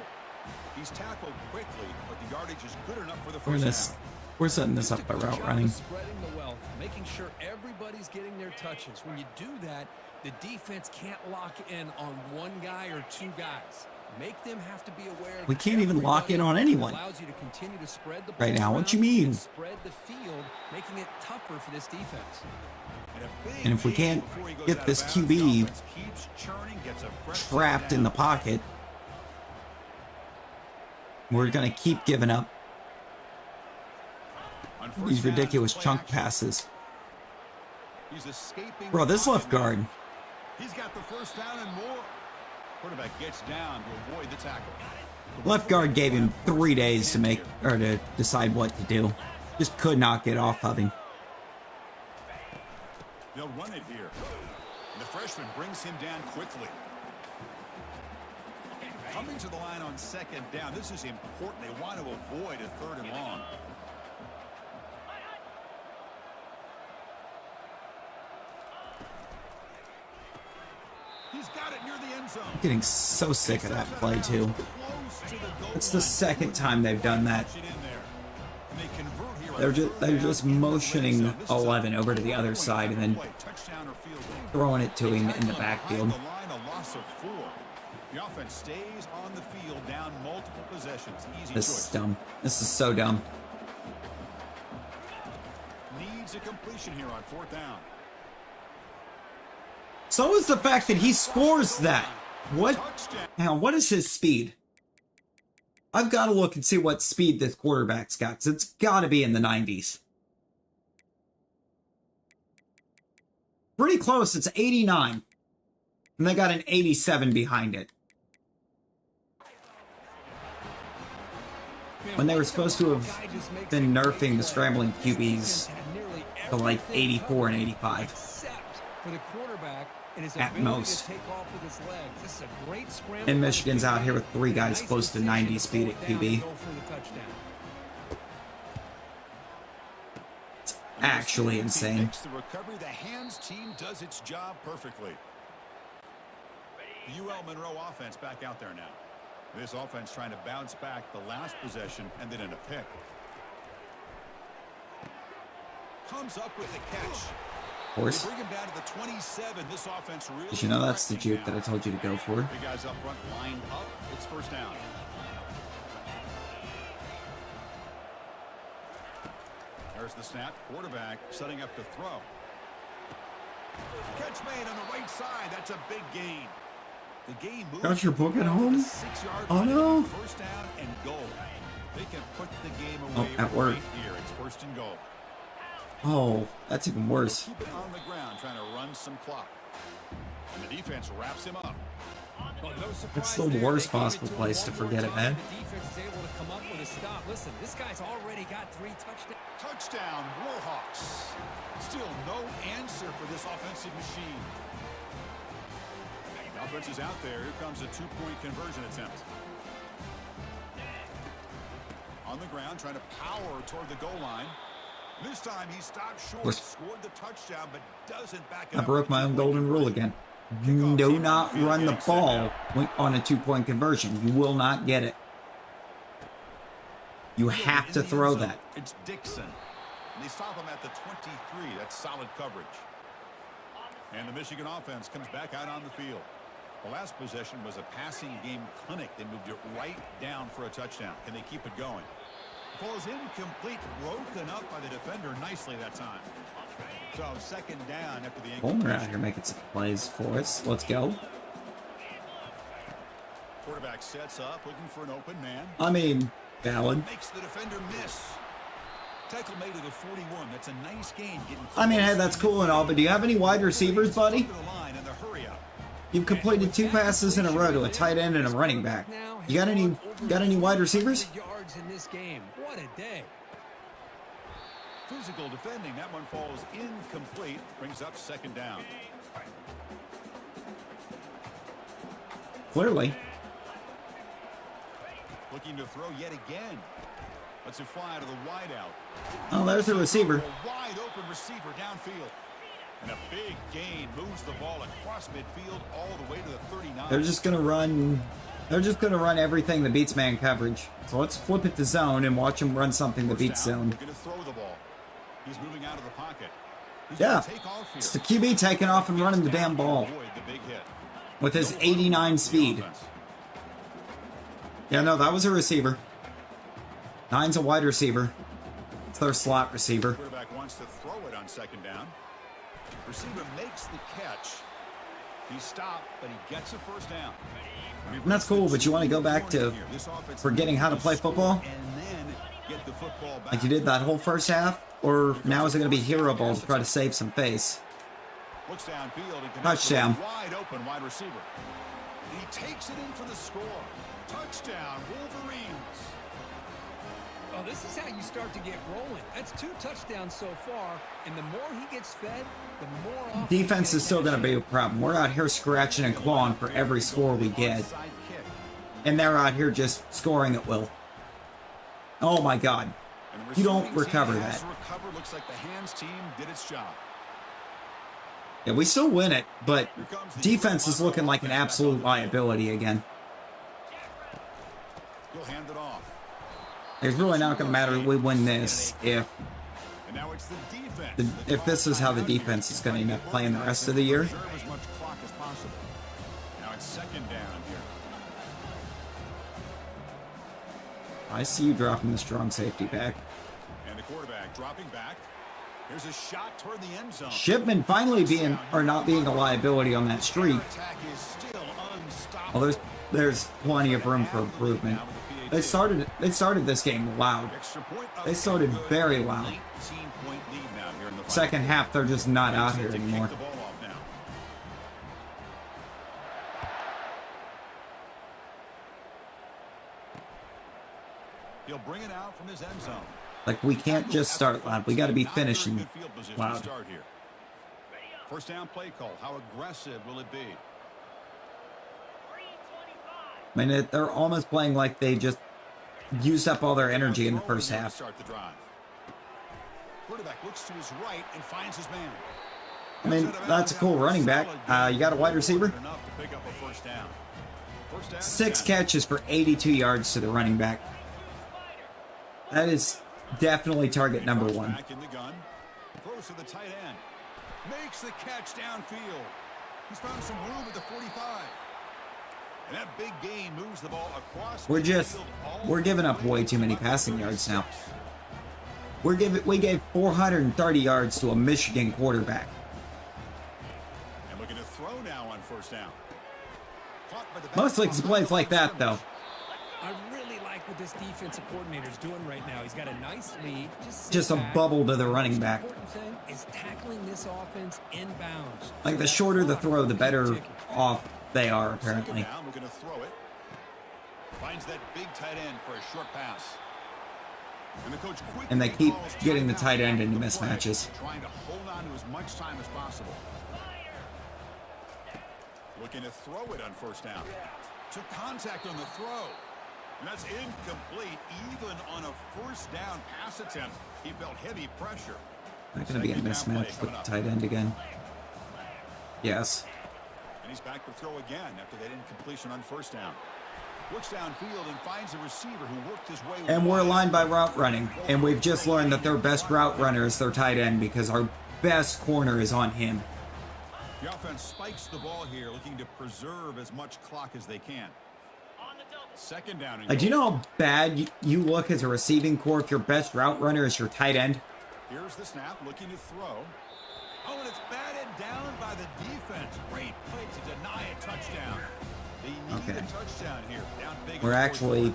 He's tackled quickly, but the yardage is good enough for the We're first down. we're setting this up by Good route job running. of spreading the wealth, making sure everybody's getting their touches. When you do that, the defense can't lock in on one guy or two guys. Make them have to be aware of We can't even lock in on anyone allows you to continue to spread the right ball now. What you around mean? and spread the field, making it tougher for this defense. And if we can't get this QB trapped in the pocket, we're going to keep giving up these ridiculous chunk passes. Bro, this left guard. He's got the first down and more. Quarterback gets down to avoid the tackle. Left guard gave him 3 days to make or to decide what to do. Just could not get off of him. They'll run it here. And the freshman brings him down quickly. Coming to the line on 2nd down. This is important. They want to avoid a 3rd and long. He's got it near the end zone. Getting so sick of that play too. It's the second time they've done that. They're just motioning 11 over to the other side and then throwing it to him in the Tackling backfield. behind the line, a loss of 4. The offense stays on the field, down multiple possessions. Easy This choice. is dumb. This is so dumb. Needs a completion here on 4th down. So is the fact that he scores that. What? Touchdown. Now, what is his speed? I've got to look and see what speed this quarterback's got, because it's got to be in the 90s. Pretty close. It's 89. And they got an 87 behind it. When they were supposed to have been nerfing the scrambling QBs to like 84 and 85. For the quarterback and his At ability most. to take off with his legs. This is a great scramble. And Michigan's out here with 3 guys Nice close to decision 90 to speed slow at it down and QB. go for the touchdown. Actually insane. Makes the recovery. The hands team does its job perfectly. The UL Monroe offense back out there now. This offense trying to bounce back the last possession and then in a pick. Comes up with the catch. Of course. They bring him down to the 27. This offense really. Did you know that's the cracking juke that I down. told you to go for? Big guys up front lined up. It's 1st down. There's the snap. Quarterback setting up to throw. Catch made on the right side. That's a big gain. The game moves. Got your book at to home? the 6-yard Oh, line. no. 1st down and goal. They can put the game Oh, away at work. right here. It's 1st and goal. Oh, that's even worse. Keep it on the ground, trying to run some clock. And the defense wraps him up. Well, no surprise That's the there. worst They gave possible it to him place to one more forget it, time. man. The defense is able to come up with a stop. Listen, this guy's already got 3 touchdowns. Touchdown, Warhawks. Still no answer for this offensive machine. The offense is out there. Here comes a 2-point conversion attempt. On the ground, trying to power toward the goal line. This time he stopped short, scored the touchdown, but doesn't back it I up. broke my own golden rule again. Do not run the ball on a 2-point conversion. You will not get it. You have to throw that. It's Dixon. And they stop him at the 23. That's solid coverage. And the Michigan offense comes back out on the field. The last possession was a passing game clinic. They moved it right down for a touchdown. Can they keep it going? Falls incomplete, broken up by the defender nicely that time. So 2nd down after the Bowler out incompletion. here making some plays for us. Let's go. Quarterback sets up, looking for an open man. I mean, valid. Makes the defender miss. Tackle made at the 41. That's a nice gain. Getting I mean, hey, that's cool and all, but do you have any wide receivers, buddy? Up to the line and the hurry up. You've completed 2 passes in a row to a tight end and a running back. You got any wide receivers? Yards in this game. What a day. Physical defending. That one falls incomplete. Brings up 2nd down. Clearly. Looking to throw yet again. Lets it fly to the wideout. Oh, there's the receiver. A wide open receiver downfield. And a big gain moves the ball across midfield all the way to the 39. They're just gonna run everything that beats man coverage. So let's flip it to zone and watch them run something that beats zone. Looking to throw the ball. He's moving out of the pocket. He's Yeah. gonna take off here. It's the QB taking off and running the damn ball Avoid the big hit. with his 89 speed. Yeah, no, that was a receiver. 9's a wide receiver. It's their slot receiver. Quarterback wants to throw it on 2nd down. Receiver makes the catch. He stopped, but he gets a 1st down. And that's cool, but you want to go back to forgetting how to play football? And then get the football back. Like you did that whole first half? Or now is it going to be hero ball to try to save some face? Looks downfield and connects Touchdown. with a wide open wide receiver. And he takes it in for the score. Touchdown, Wolverines. Well, this is how you start to get rolling. That's 2 touchdowns so far, and the more he gets fed, the more offense Defense is still going to be a problem. We're out here scratching and clawing for every score we get. Onside kick. And they're out here just scoring at will. Oh my god. And the You don't receiving team recover has that. to recover. Looks like the hands team did its job. Yeah, we still win it, but defense is looking like an absolute liability again. He'll hand it off. It's really not going to matter if we win this if And now it's the defense. If this is how the defense is going to end up playing the rest of the year. Preserve as much clock as possible. Now it's second down here. I see you dropping the strong safety back. And the quarterback dropping back. Here's a shot toward the end zone. Shipman finally not being a liability on that streak. Attack is still unstoppable. Well, there's plenty of room for improvement. They started this game loud. They started very loud. 19-point lead now here in the Second half, they're just not out here anymore. the ball off now. He'll bring it out from his end zone. Like, we can't just start loud. We got to be finishing loud. First down play call. How aggressive will it be? I mean, they're almost playing like they just used up all their energy in the first half. Start the drive. Quarterback looks to his right and finds his man. I mean, that's a cool running back. You got a wide receiver? Enough to pick up a first down. 6 catches for 82 yards to the running back. That is definitely target number 1. Back in the gun. Throws to the tight end. Makes the catch downfield. He's found some room at the 45. And that big gain moves the ball across. We're giving up way too many passing yards now. We gave 430 yards to a Michigan quarterback. And looking to throw now on first down. Mostly it's plays like that, though. I really like what this defensive coordinator's doing right now. He's got a nice lead. Just a bubble to the running back. The important thing is tackling this offense inbounds. Like, the shorter the throw, the better off they are, apparently. Down, we're going to throw it. Finds that big tight end for a short pass. And the coach quickly And they keep calls getting the tight end into the play, mismatches. Trying to hold on to as much time as possible. Looking to throw it on first down. Took contact on the throw. And that's incomplete. Even on a first down pass attempt, he felt heavy pressure. Not going to be a mismatch with the tight end again. Yes. And he's back to throw again after that incompletion on first down. Looks downfield and finds a receiver who worked his way. And we're aligned by route running. And we've just learned that their best route runner is their tight end because our best corner is on him. The offense spikes the ball here, looking to preserve as much clock as they can. Second down. Do you know how bad you look as a receiving core if your best route runner is your tight end? Here's the snap, looking to throw. Oh, and it's batted down by the defense. Great play to deny a touchdown. They need a touchdown here. Down big. We're actually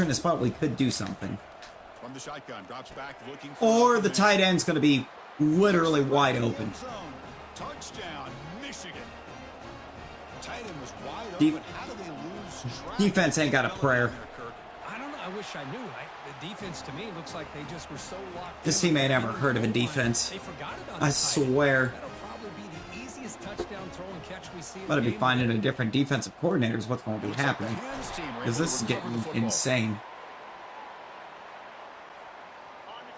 in a spot we could do something. From the shotgun, drops back, looking for Or the tight end's going to be literally wide open. Touchdown, Michigan. Tight end was wide open. How do they lose track? Defense ain't got a prayer. I don't know. I wish I knew. The defense, to me, looks like they just were so locked This in. team ain't ever heard of a defense. They forgot about I the tight end. swear. That'll probably be the easiest touchdown throw and catch we see. Better be finding a different defensive coordinator is what's going to be happening. Because this is getting insane.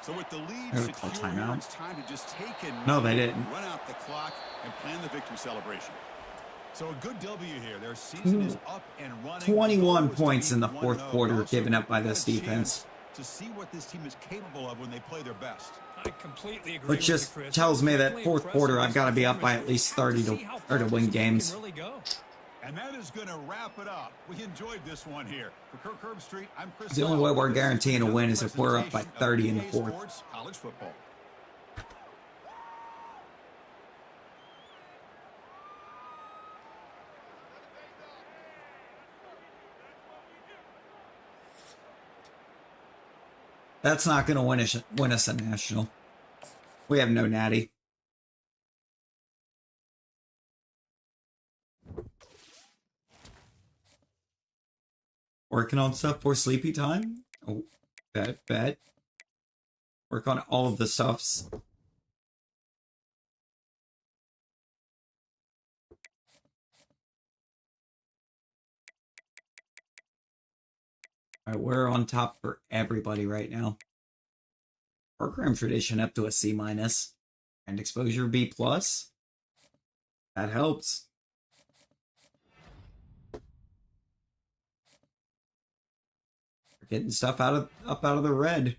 So with the lead They would call secure, timeout. it's time to just take it. No, they didn't. Run out the clock and plan the victory celebration. So a good W here. Their season is up and running. 21 Goal is to points be in the 1-0. fourth quarter Also, given up by we've this got a defense. chance to see what this team is capable of when they play their best. I completely agree Which with just you, Chris. tells me that Definitely fourth impressive quarter I've got to be up by performance. at least 30 See how to far win this team games. can really go. And that is going to wrap it up. We enjoyed this one here. For Kirk Herbstreit, I'm Chris. The only way we're This is guaranteeing a win is if we're up by presentation of 30 in the EA fourth. Sports College football. That's not going to win us a national. We have no natty. Working on stuff for sleepy time? Oh, bet. Work on all of the stuffs. Alright, we're on top for everybody right now. Program tradition up to a C-, and exposure B+. That helps. We're getting stuff up out of the red.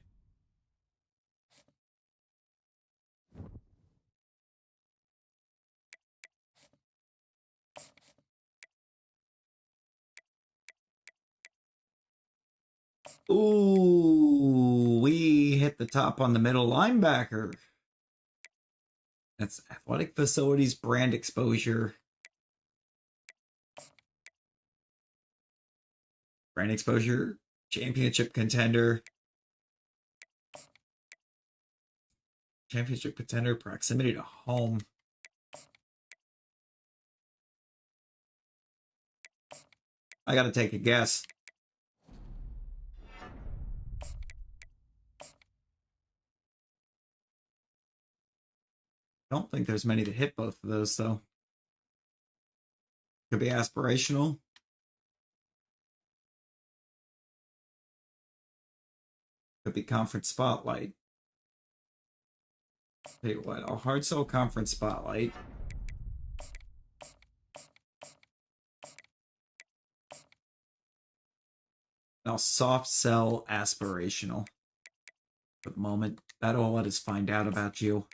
Ooh, we hit the top on the middle linebacker. That's athletic facilities brand exposure. Brand exposure, championship contender. Championship contender, proximity to home. I gotta take a guess. I don't think there's many that hit both of those, though. Could be aspirational. Could be conference spotlight. Tell you what, a hard sell conference spotlight. And I'll soft sell aspirational. For the moment, that'll let us find out about you.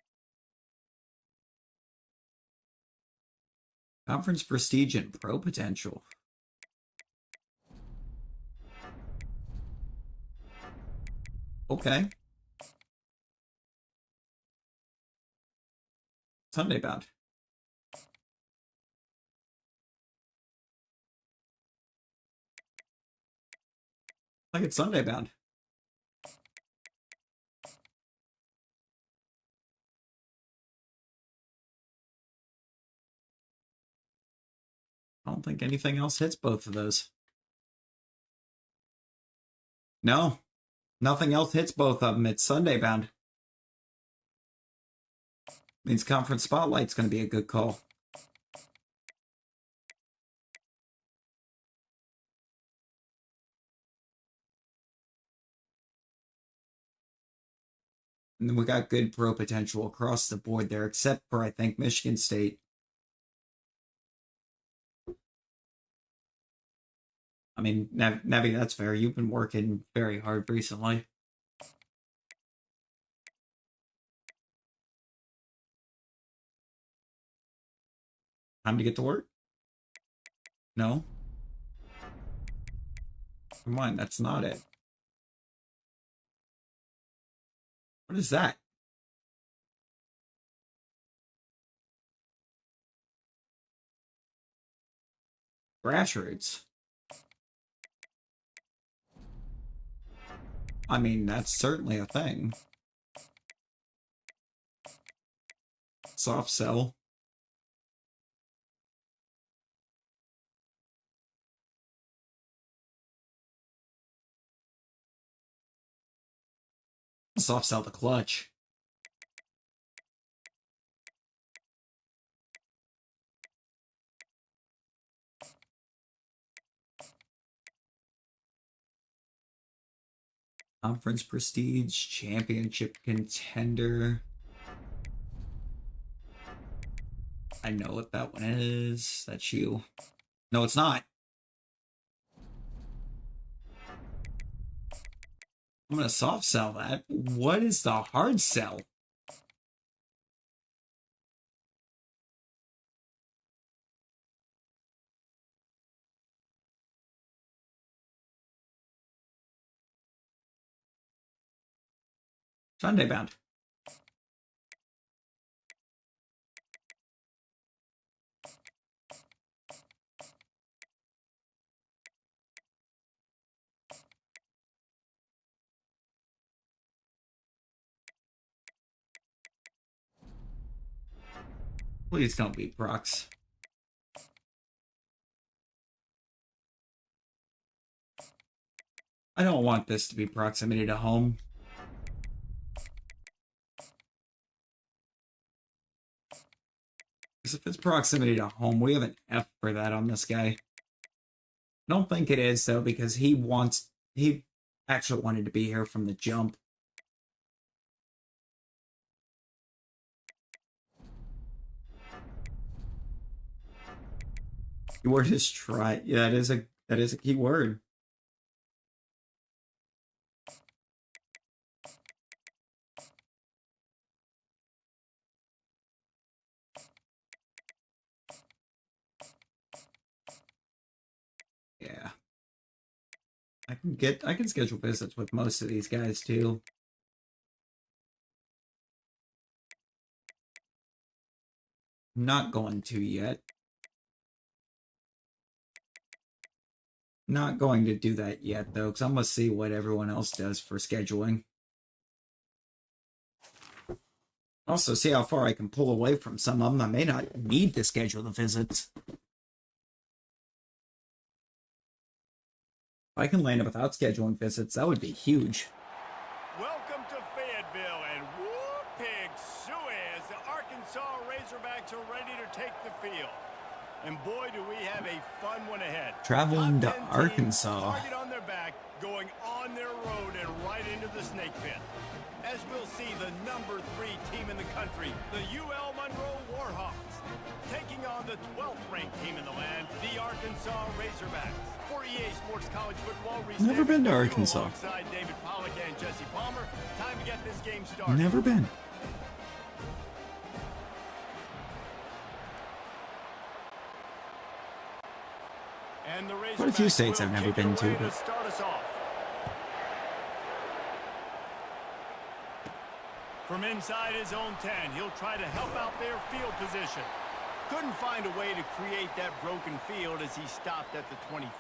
Conference prestige and pro potential. Okay. Sunday bound. Like it's Sunday bound. I don't think anything else hits both of those. No, nothing else hits both of them. It's Sunday bound. Means conference spotlight's going to be a good call. And then we got good pro potential across the board there, except for, I think, Michigan State. I mean, Navi, that's fair. You've been working very hard recently. Time to get to work? No? Come on, that's not it. What is that? Grassroots. I mean, that's certainly a thing. Soft sell. Soft sell the clutch. Conference prestige, championship contender. I know what that one is. That's you. No, it's not. I'm going to soft sell that. What is the hard sell? Sunday bound. Please don't be procs. I don't want this to be proximity to home. Because if it's proximity to home, we have an F for that on this guy. I don't think it is, though, because he actually wanted to be here from the jump. Keyword is try. Yeah, that is a key word. Yeah. I can schedule visits with most of these guys too. Not going to yet. Not going to do that yet though, because I'm gonna see what everyone else does for scheduling. Also, see how far I can pull away from some of them. I may not need to schedule the visits. If I can land it without scheduling visits, that would be huge. Welcome to Fayetteville, and whoop pig suey, the Arkansas Razorbacks are ready to take the field. And boy, do we have a fun one ahead. Traveling to Arkansas. Target on their back, going on their road and right into the snake pit. As we'll see, the number 3 team in the country, the UL Monroe Warhawks, taking on the 12th ranked team in the land, the Arkansas Razorbacks. For EA Sports College Football, never been to Arkansas. Alongside David Pollack and Jesse Palmer, time to get this game started. Never been. And the Quite a few states I've never been to, but start us off. From inside his own 10, he'll try to help out their field position. Couldn't find a way to create that broken field as he stopped at the 25.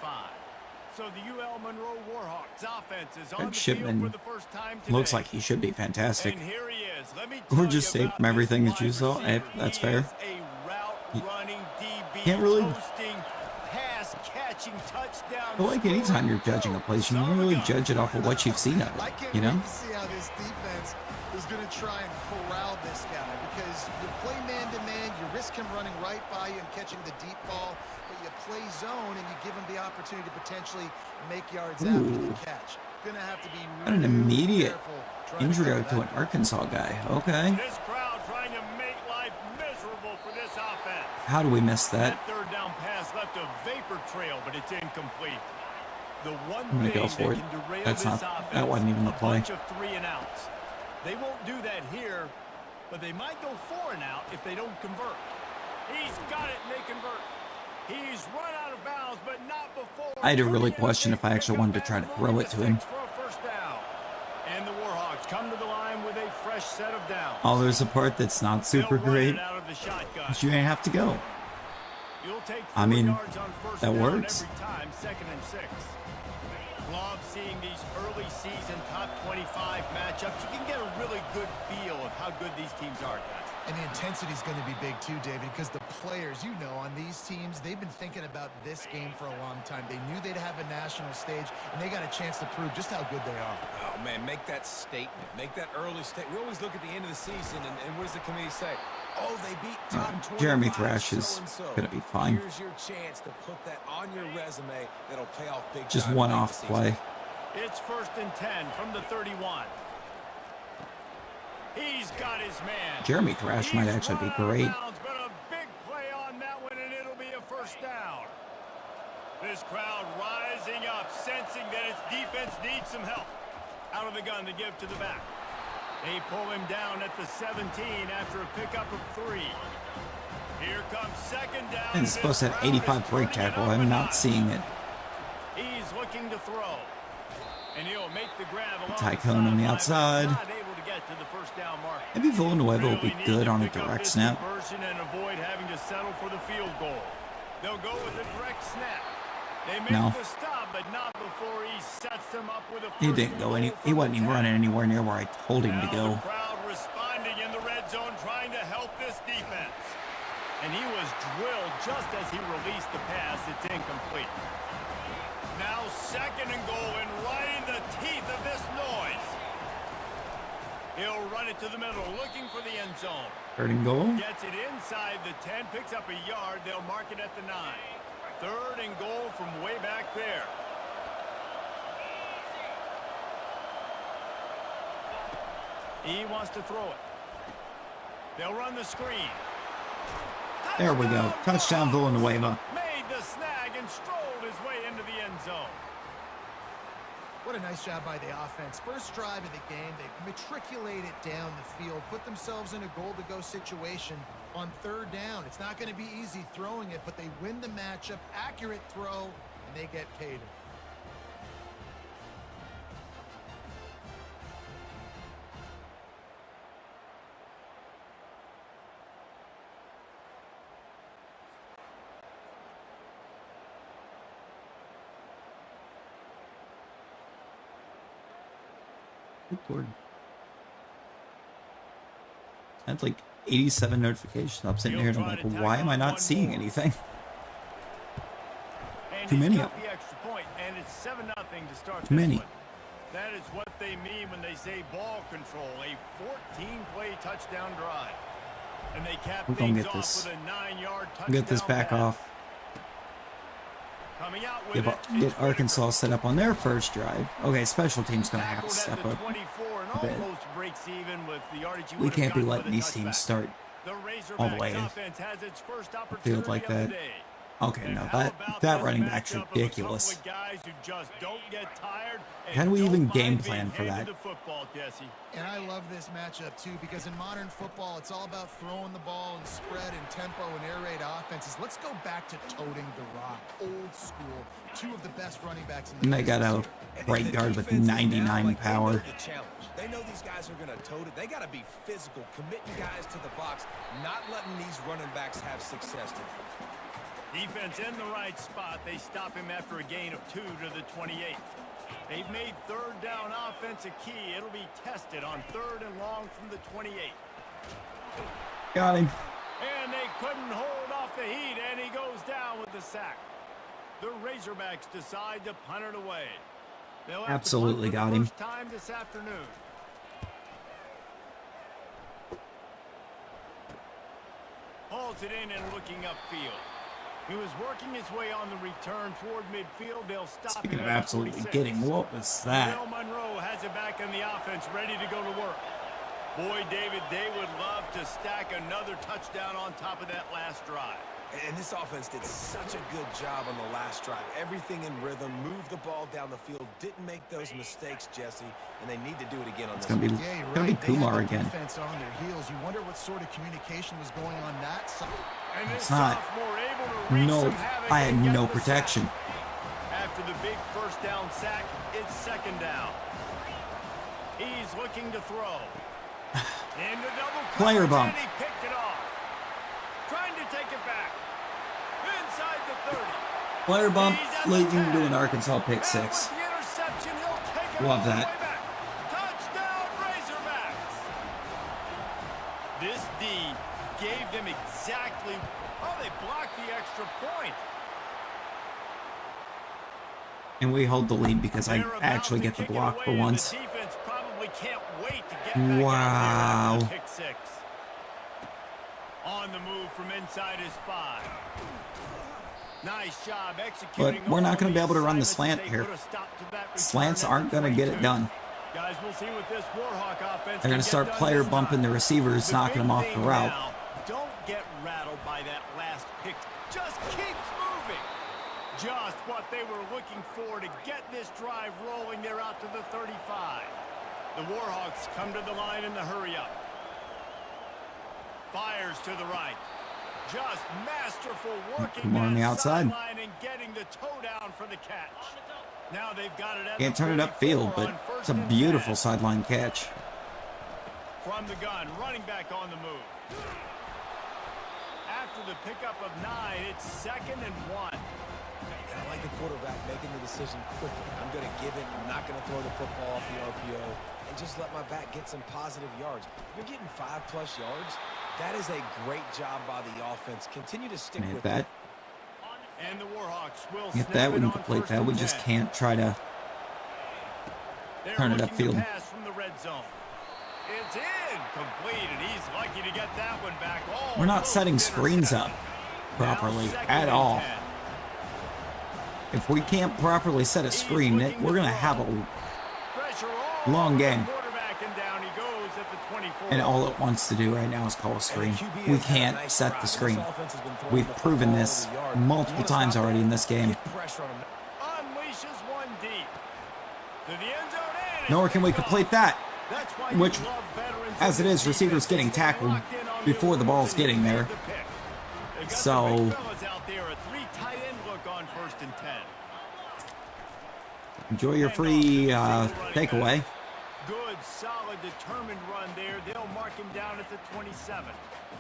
So the UL Monroe Warhawks offense is on the field for the first time today. looks like he should be fantastic. And here he is. Let me Or tell just you say about from everything this that you saw, wide receiver. that's He fair. is a route-running DB, Can't really- toasting, pass-catching touchdown. But like anytime you're judging a place, you don't really judge it off of what you've seen of I it, can't you know? wait to see how this defense is going to try and corral this guy, because you play man-to-man, you risk him running right by you and catching the deep ball, but you play zone and you give him the opportunity to potentially make yards after the catch. Going to have to be Got an immediate careful trying intro cover to that. an Arkansas guy. Okay. This crowd trying to make life miserable for this offense. How do we miss that? That third down pass left a vapor trail, but it's incomplete. The one I'm gonna thing go for it. that can derail That's this not- offense, that wasn't even the a play. bunch of 3 and outs. They won't do that here, but they might go 4 and out if they don't convert. He's got it, and they convert. He's run out of bounds, but not before. I had to really question if I actually wanted to try to throw it to him. For a first down. And the Warhawks come to the line with a fresh set of downs. Oh, there's a part that's not super They'll run great, it out of the shotgun. but you ain't have to go. You'll take I mean, 4 yards on first that down works. every time, 2nd and 6. Love seeing these early season top 25 matchups. You can get a really good feel of how good these teams are, guys. And the intensity is going to be big too, David, because the players, on these teams, they've been thinking about this game for a long time. They knew they'd have a national stage, and they got a chance to prove just how good they are. Oh, man, make that statement. Make that early statement. We always look at the end of the season, and what does the committee say? Oh, they beat top 25, Jeremy Thrash is so-and-so. gonna be fine. Here's your chance to put that on your resume that'll pay off big Just time one late in the off season. play. It's 1st and 10 from the 31. He's got his man. Jeremy Thrash might He's actually be run out of great. bounds, but a big play on that one, and it'll be a first down. This crowd rising up, sensing that its defense needs some help. Out of the gun to give to the back. They pull him down at the 17 after a pickup of 3. Here comes 2nd down. And it's supposed to have 85 break tackle. I'm not seeing it. He's looking to throw. And he'll make the grab along Tycoon on the outside. Not able to get to the first down mark. Maybe Villanueva will be Really need good to on a pick up direct this snap. conversion and avoid having to settle for the field goal. They'll go with a direct snap. They make No. the stop, but not before he sets them up with a He first didn't go and any. goal He from wasn't the even 10. running anywhere near where I told him to Now go. the crowd responding in the red zone, trying to help this defense. And he was drilled just as he released the pass. It's incomplete. Now 2nd and goal, and right in the teeth of this noise. He'll run it to the middle, looking for the end zone. 3rd and goal. Gets it inside the 10, picks up a yard. They'll mark it at the 9. 3rd and goal from way back there. He wants to throw it. They'll run the screen. There we go. Touchdown Villanueva. Made the snag and strolled his way into the end zone. What a nice job by the offense. First drive of the game, they matriculate it down the field, put themselves in a goal-to-go situation on 3rd down. It's not going to be easy throwing it, but they win the matchup, accurate throw, and they get paid. Good Lord. I had like 87 notifications. I'm sitting here and I'm like, why am I not seeing anything? And Too he's many got of them. the extra point, and it's 7-0 to start Too this many. one. That is what they mean when they say ball control, a 14-play touchdown drive. And they cap We're gonna things get off this. with a 9-yard touchdown Get this back pass. off. Coming out with Get Arkansas set up on their first drive. Okay, special team's gonna have to Tackled step at up. the 24 and a bit. almost breaks even with the yardage he We would have can't be gotten letting with a these teams touchback. start The all the Razorbacks way offense has its first field opportunity like of the that. day. Okay, And no, how that about that this running back's matchup of a ridiculous. couple of guys who just don't get tired and How do we don't even mind game being plan for handed that? the football, Jesse? And I love this matchup, too, because in modern football, it's all about throwing the ball and spread and tempo and air raid offenses. Let's go back to toting the rock. Old school. Two of the best running backs in the And they got a And right the guard with defense is now, 99 like, they know power. the challenge. They know these guys are going to tote it. They got to be physical, committing guys to the box, not letting these running backs have success today. Defense in the right spot. They stop him after a gain of 2 to the 28. They've made third down offense a key. It'll be tested on 3rd and long from the 28. Got him. And they couldn't hold off the heat, and he goes down with the sack. The Razorbacks decide to punt it away. They'll have Absolutely to punt got for the him. first time this afternoon. Hauls it in and looking upfield. He was working his way on the return toward midfield. They'll stop Speaking him of at absolutely 46. getting, what was that? Will Monroe has it back in the offense, ready to go to work. Boy, David, they would love to stack another touchdown on top of that last drive. And this offense did such a good job on the last drive. Everything in rhythm, moved the ball down the field, didn't make those mistakes, Jesse, and they need to do it again on It's this gonna be one. Yeah, you're gonna right. be They had Kumar the again. defense on their heels. You wonder what sort of communication was going on that side. And this It's not. sophomore able to wreak No, some havoc I had and get no the protection. sack. After the big first down sack, it's 2nd down. He's looking to throw. Into double Player coverage, bump. and he picked it off. Trying to take it back. Inside the 30. Player bump He's at the leading 10. to an Arkansas pick And 6. with the interception, he'll take it Love all the that. way back. Touchdown, Razorbacks. This D gave them exactly. Oh, they blocked the extra point. And we hold the lead because I They're about actually to get the kick it block away, for and once. The defense probably can't wait to get back Wow. out there after the pick 6. On the move from inside his 5. Nice job executing. But we're not going to be able to run the assignment slant they here. put a stop to that return Slants at aren't the going to get it 22. done. Guys, we'll see what this Warhawk offense They're going to start player bumping the receivers, knocking them off the route. Now, don't get rattled by that last pick. Just keeps moving. Just what they were looking for to get this drive rolling. They're out to the 35. The Warhawks come to the line in the hurry-up. Fires to the right. Just masterful working Kumar on the that outside. sideline and getting the toe down for the catch. Now they've got it at Can't the turn it 44 upfield, but on it's a 1st and beautiful 10. sideline catch. From the gun, running back on the move. After the pickup of 9, it's 2nd and 1. And I like the quarterback making the decision quickly. I'm going to give it. I'm not going to throw the football off the RPO and just let my back get some positive yards. You're getting 5+ yards. That is a great job by the offense. Continue to stick Hit with that. it. And the Warhawks will Get snap that, it we can on complete 1st that. and We just 10. can't try to They're turn it looking to upfield. pass from the red zone. It's incomplete, and he's lucky to get that one back. We're not Almost setting screens intercepted. up properly Now 2nd at and all. 10. If we can't properly set a screen, we're going to have a Pressure all long over the game. quarterback, and down he goes at the 24. And all it wants to do right now is call a And screen. the QB We has had a can't nice set drive. the This screen. offense has been throwing We've the proven football this over the yard. multiple You wanna times stop already that? in this game. Get pressure on him. Unleashes one deep. To the end zone, and Nor it's can we picked complete off. that. That's why you Which, love veterans as in it this is, receivers defense. getting They stay tackled locked in on before the ball's and getting they there. made the pick. They've got So- the big fellas out there, a 3 tight end look on 1st and 10. Enjoy your free takeaway. Good, solid, determined run there. They'll mark him down at the 27.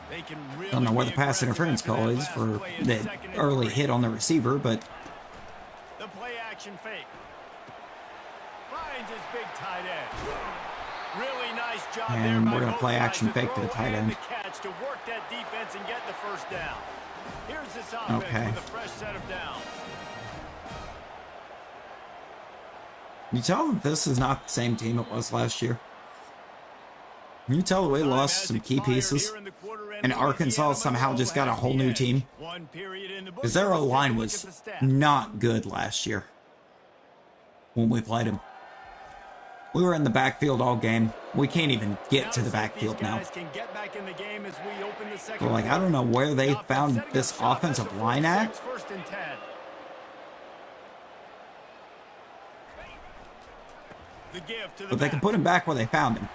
They can really Don't know what be the pass aggressive interference after call that is last for play in the 2nd and early 3. hit on the receiver, but The play action fake. Finds his big tight end. Really nice job And there by we're gonna both play guys action to fake to throw the tight and end. the catch to work that defense and get the first down. Here's this offense Okay. with a fresh set of downs. You tell that this is not the same team it was last year. You tell that we Time lost has some key expired pieces, here in the quarter, and Arkansas Louisiana somehow Monroe just got a has whole the new edge. team. One period in the book. Because their Let's take a O-line look was at the stats. not good last year when we played them. We were in the backfield all game. We can't even get to the backfield now. So, like, I don't know where they found this offensive line at. But they can put him back where they found him.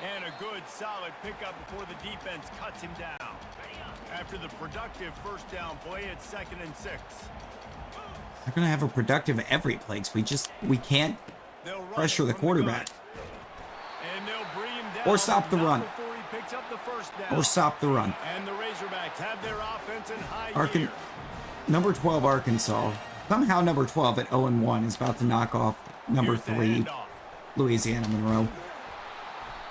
And a good solid pickup before the defense cuts him down. After the productive first down play, it's 2nd and 6. They're going to have a productive every play. We can't They'll run pressure it the from quarterback. gun. And they'll bring him down, Or stop the not run. before he picks up the first down. Or stop the run. And the Razorbacks have their offense in high gear. Number 12 Arkansas. Somehow number 12 at 0-1 is about to knock off number Here's the 3 handoff. Louisiana Monroe.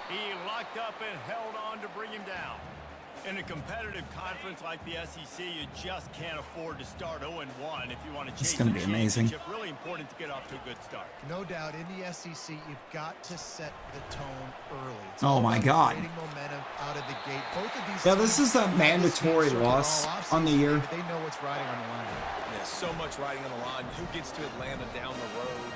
He locked up and held on to bring him down. In a competitive conference like the SEC, you just can't afford to start 0-1 if you want to chase It's gonna a be amazing. championship. Really important to get off to a good start. No doubt, in the SEC, you've got to set the tone early. It's Oh all my about God. creating momentum out of the gate. Both of these Yeah, this teams is a have mandatory this game circled loss all on the offseason, year. but they know what's riding on the line. Yeah, so much riding on the line. Who gets to Atlanta down the road?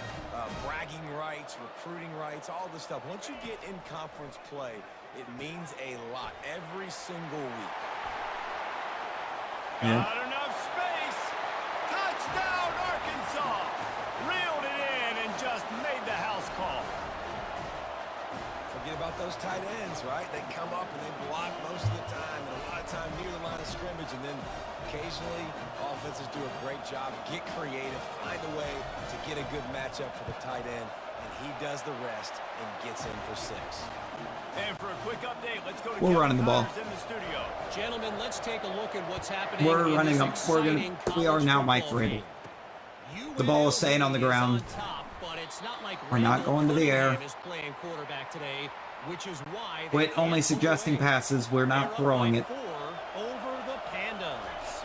Bragging rights, recruiting rights, all this stuff. Once you get in conference play, it means a lot every single week. Yeah. Not enough space. Touchdown, Arkansas. Reeled it in and just made the house call. Forget about those tight ends, right? They come up and they block most of the time, and a lot of time near the line of scrimmage, and then occasionally offenses do a great job, get creative, find a way to get a good matchup for the tight end, and he does the rest and gets in for 6. And for a quick update, let's go to We're Kevin running the ball. Connors in the studio. Gentlemen, let's take a look at what's happening. We're in running this up. exciting We are college now football Mike Vrabel. game. The ball is staying on the ground. Top, but it's not like We're not Randall going to the air. Cunningham is playing quarterback today, which is why they Quit can't only move suggesting away. passes. We're They're not up throwing by it. 4 over the Pandas.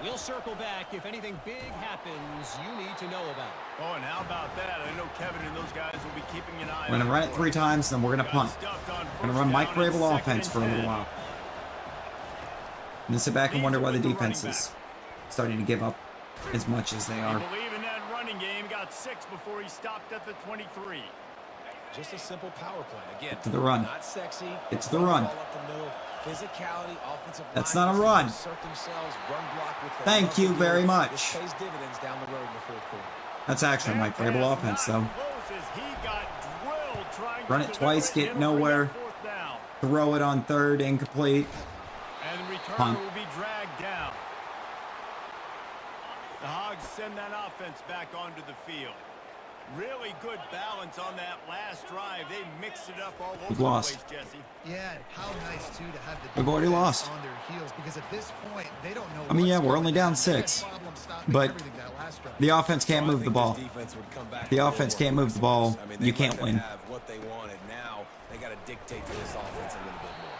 We'll circle back if anything big happens you need to know about. Oh, and how about that? I know Kevin and those guys will be keeping an eye We're going on to run it for 3 times, then we're going to Got punt. stuffed on We're going to first run Mike down and Vrabel 2nd offense and for a little 10. while. And then sit back and wonder why the Leads it with the defense running is starting to give up as much as they They are. believe in that running game. Got 6 before he stopped at the 23. Just a simple power play. Again, To the run. not sexy. It's the run. Ball up the middle. Physicality, offensive That's line not a needs to run. assert themselves, run block with the Thank love you to do. very This much. pays dividends down the road in the 4th quarter. That's actually Mike Vrabel offense, though. Close as he got drilled trying Run to it deliver twice, it get in nowhere. for 4th down. Throw it on 3rd, incomplete. And the returner Punt. will be dragged down. The Hogs send that offense back onto the field. Really good balance on that last drive. They mixed it up all over We've the lost. place, Jesse. Yeah, and how nice, too, to have the We've already defense lost. on their heels, because at this point, they don't know I mean, yeah, what's we're going only down on. They had 6, problems stopping but everything that last drive. the offense can't So I move the think ball. this defense would come back The a little offense more can't move the ball. aggressive. I mean, they You let can't them win. have what they wanted. Now they got to dictate to this offense a little bit more.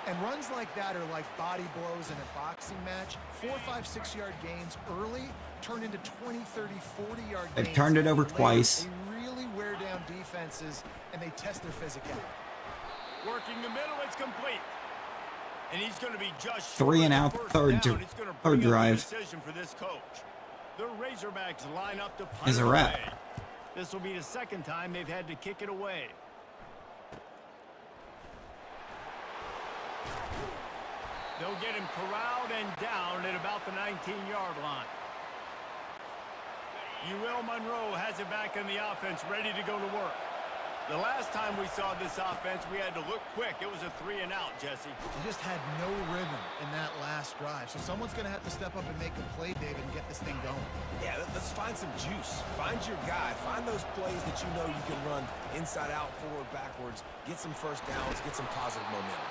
And runs like that are like body blows in a boxing match. 4, 5, 6-yard gains early turn into 20, 30, 40-yard gains. They've turned it over later. twice. They really wear down defenses, and they test their physicality. Working the middle, it's complete. And he's going to be just 3 and short out, of the first third down. It's gonna third bring up a drive. decision for this coach. The Razorbacks line up to punt Is a it wrap. away. This will be the 2nd time they've had to kick it away. They'll get him corralled and down at about the 19-yard line. UL Monroe has it back in the offense, ready to go to work. The last time we saw this offense, we had to look quick. It was a 3 and out, Jesse. They just had no rhythm in that last drive. So someone's going to have to step up and make a play, David, and get this thing going. Yeah, let's find some juice. Find your guy. Find those plays that you know you can run inside out, forward, backwards. Get some first downs. Get some positive momentum.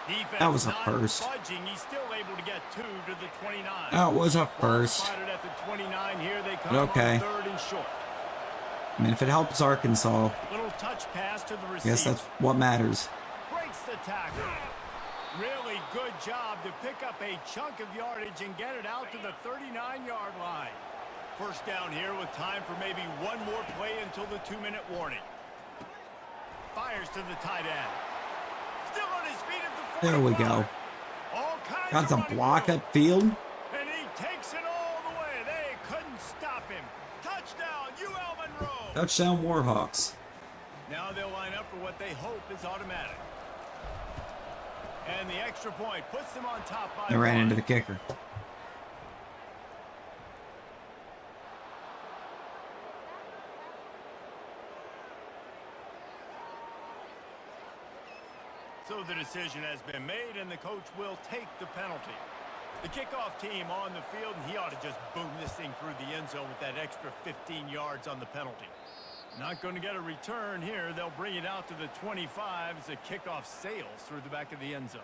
Defense That was a not first. Budging. He's still able to get 2 to the 29. That was a first. Spotted at the 29. Here they come Okay. on 3rd and short. I mean, if it helps Arkansas, Little touch pass to the receiver. Guess that's what matters. Breaks the tackle. Really good job to pick up a chunk of yardage and get it out to the 39-yard line. First down here with time for maybe one more play until the 2-minute warning. Fires to the tight end. Still on his feet at the 45. There we go. All kinds Got of the running block room. upfield. And he takes it all the way. They couldn't stop him. Touchdown, UL Monroe. Touchdown Warhawks. Now they'll line up for what they hope is automatic. And the extra point puts them on top by They ran one. into the kicker. So the decision has been made, and the coach will take the penalty. The kickoff team on the field, and he ought to just boom this thing through the end zone with that extra 15 yards on the penalty. Not going to get a return here. They'll bring it out to the 25 as the kickoff sails through the back of the end zone.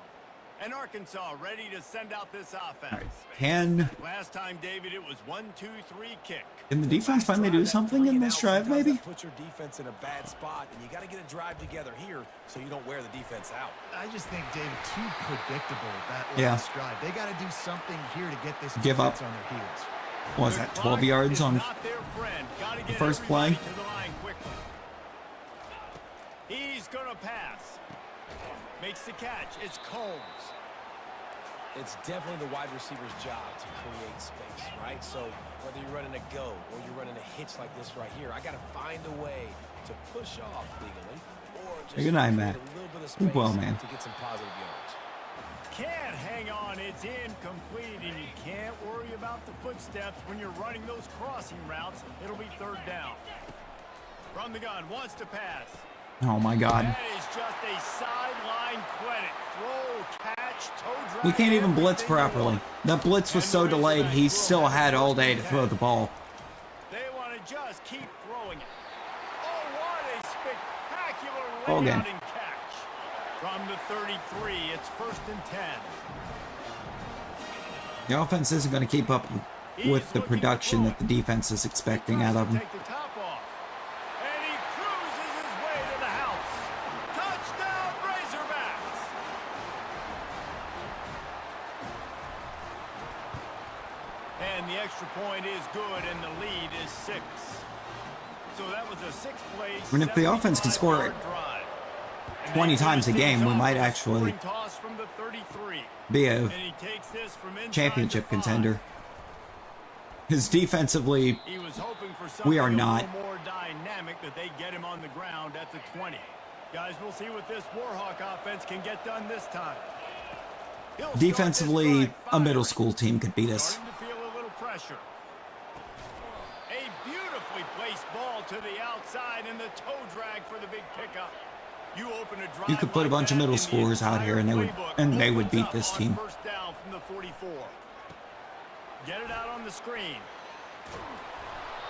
And Arkansas ready to send out this offense. Can Last time, David, it was 1-2-3 kick. the defense finally do something in this drive, maybe? Put your defense in a bad spot, and you got to get a drive together here so you don't wear the defense out. I just think, David, too predictable that Yeah. last drive. They got to do something here to get this Give up. defense on their heels. What was that, 12 yards on the first play? To the line quickly. He's going to pass. Makes the catch. It's Combs. It's definitely the wide receiver's job to create space, right? So whether you're running a go or you're running a hitch like this right here, I got to find a way to push off legally or just Good night, create Matt. a little bit of Sleep space well, man. to get some positive yards. Can't hang on. It's incomplete, and you can't worry about the footsteps when you're running those crossing routes. It'll be third down. From the gun, wants to pass. Oh my God. That is just a sideline credit. Throw, catch, toe drag. We can't even blitz everything you properly. want. That blitz was so delayed, he still had all day to throw the ball. They want to just keep throwing it. Oh, what a spectacular Ball game. layout and catch. From the 33, it's 1st and 10. The offense isn't going to keep up with the production that the defense is expecting out of them. Take the top off. And he cruises his way to the house. Touchdown, Razorbacks. And the extra point is good, and the lead is 6. So that was a 6-play. I mean, if the offense can score it 20 times a game, we might actually be a championship contender. Because defensively, we are not. More dynamic that they get him on the ground at the 20. Guys, we'll see what this Warhawk offense can get done this time. Defensively, a middle school team could beat us. Starting to feel a little pressure. A beautifully placed ball to the outside and the toe drag for the big pickup. You open a drive You could put a bunch of middle schoolers out here and they would beat this team. First down from the 44. Get it out on the screen.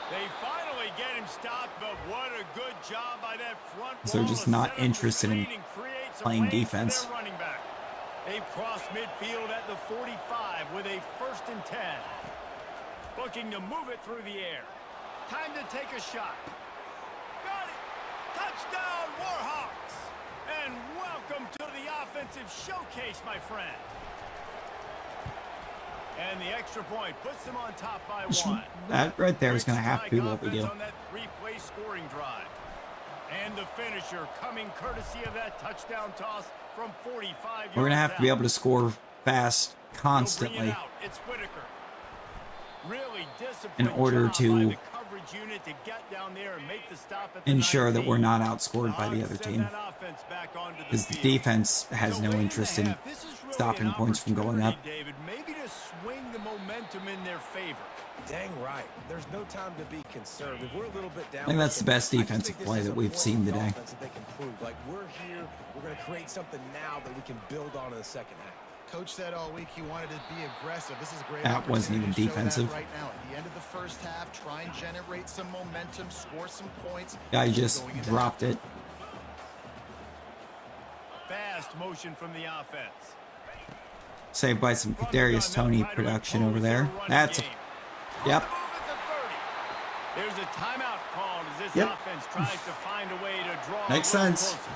They finally get him stopped, but what a good job by that front. They're just not interested in playing defense. Running back. They've crossed midfield at the 45 with a 1st and 10. Looking to move it through the air. Time to take a shot. Got it. Touchdown, Warhawks. And welcome to the offensive showcase, my friend. And the extra point puts them on top by 1. That right there is going to have to be what we do. On that 3-play scoring drive. And the finisher coming courtesy of that touchdown toss from 45 yards. We're going to have to be able to score fast He'll bring it constantly out. It's Whitaker. Really in order job by to the coverage unit to get down there and make the stop at the ensure that 19. we're not outscored by the other Send team. that offense back onto the Because the field. defense has So no 8 and a interest in half. This is really stopping an points from going up. opportunity, David, maybe to swing the momentum in their favor. Dang right. There's no time to be concerned. If we're a little bit down, I think that's the best I just defensive think this play is that a we've point seen of today. offense that they can prove. Like, we're here, we're going to create something now that we can build on in the second half. Coach said all week he wanted to be aggressive. This is a great That wasn't even opportunity to show that defensive. right now. At the end of the first half, try and generate some momentum, score some points. Guy just Going into dropped it. Fast motion from the offense. Saved by some Kadarius Toney production over there. That's a, yep. There's a timeout called as this Yep. offense tries to find a way to draw Makes a little sense. closer.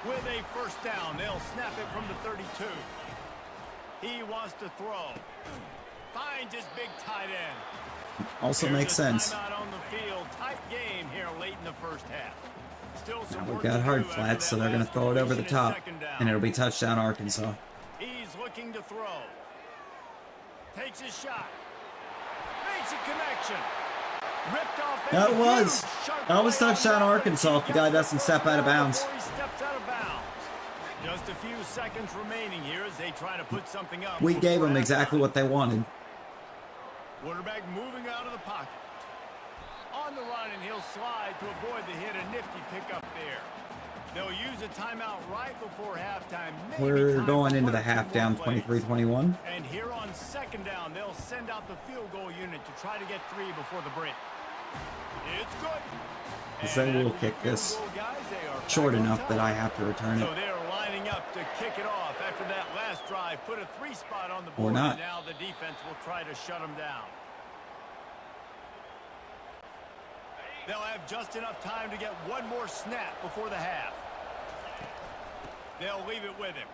With a first down, they'll snap it from the 32. He wants to throw. Finds his big tight end. Also There's makes a sense. timeout on the field. Tight game here late in the first half. Still some Now we've work got to hard do after flats, so that they're going to last throw it over the completion and top, second down. and it'll be touchdown Arkansas. He's looking to throw. Takes his shot. Makes a connection. Ripped off. That a was. huge sharp That was play on touchdown that, but Arkansas he if the guy gets doesn't step out of bounds. before he steps out of bounds. Just a few seconds remaining here as they try to put something up. We gave before them exactly halftime. what they wanted. Quarterback moving out of the pocket. On the run, and he'll slide to avoid the hit. A nifty pickup there. They'll use a timeout right before halftime. Maybe We're time going for into one the or two half more down plays. 23-21. And here on second down, they'll send out the field goal unit to try to get 3 before the break. It's good. They And will after kick the this field goal, guys, they are short back on enough top. that I have to return So it. they're lining up to kick it off after that last drive. Put a 3 spot on the board. Or not. And now the defense will try to shut them down. They'll have just enough time to get one more snap before the half. They'll leave it with him.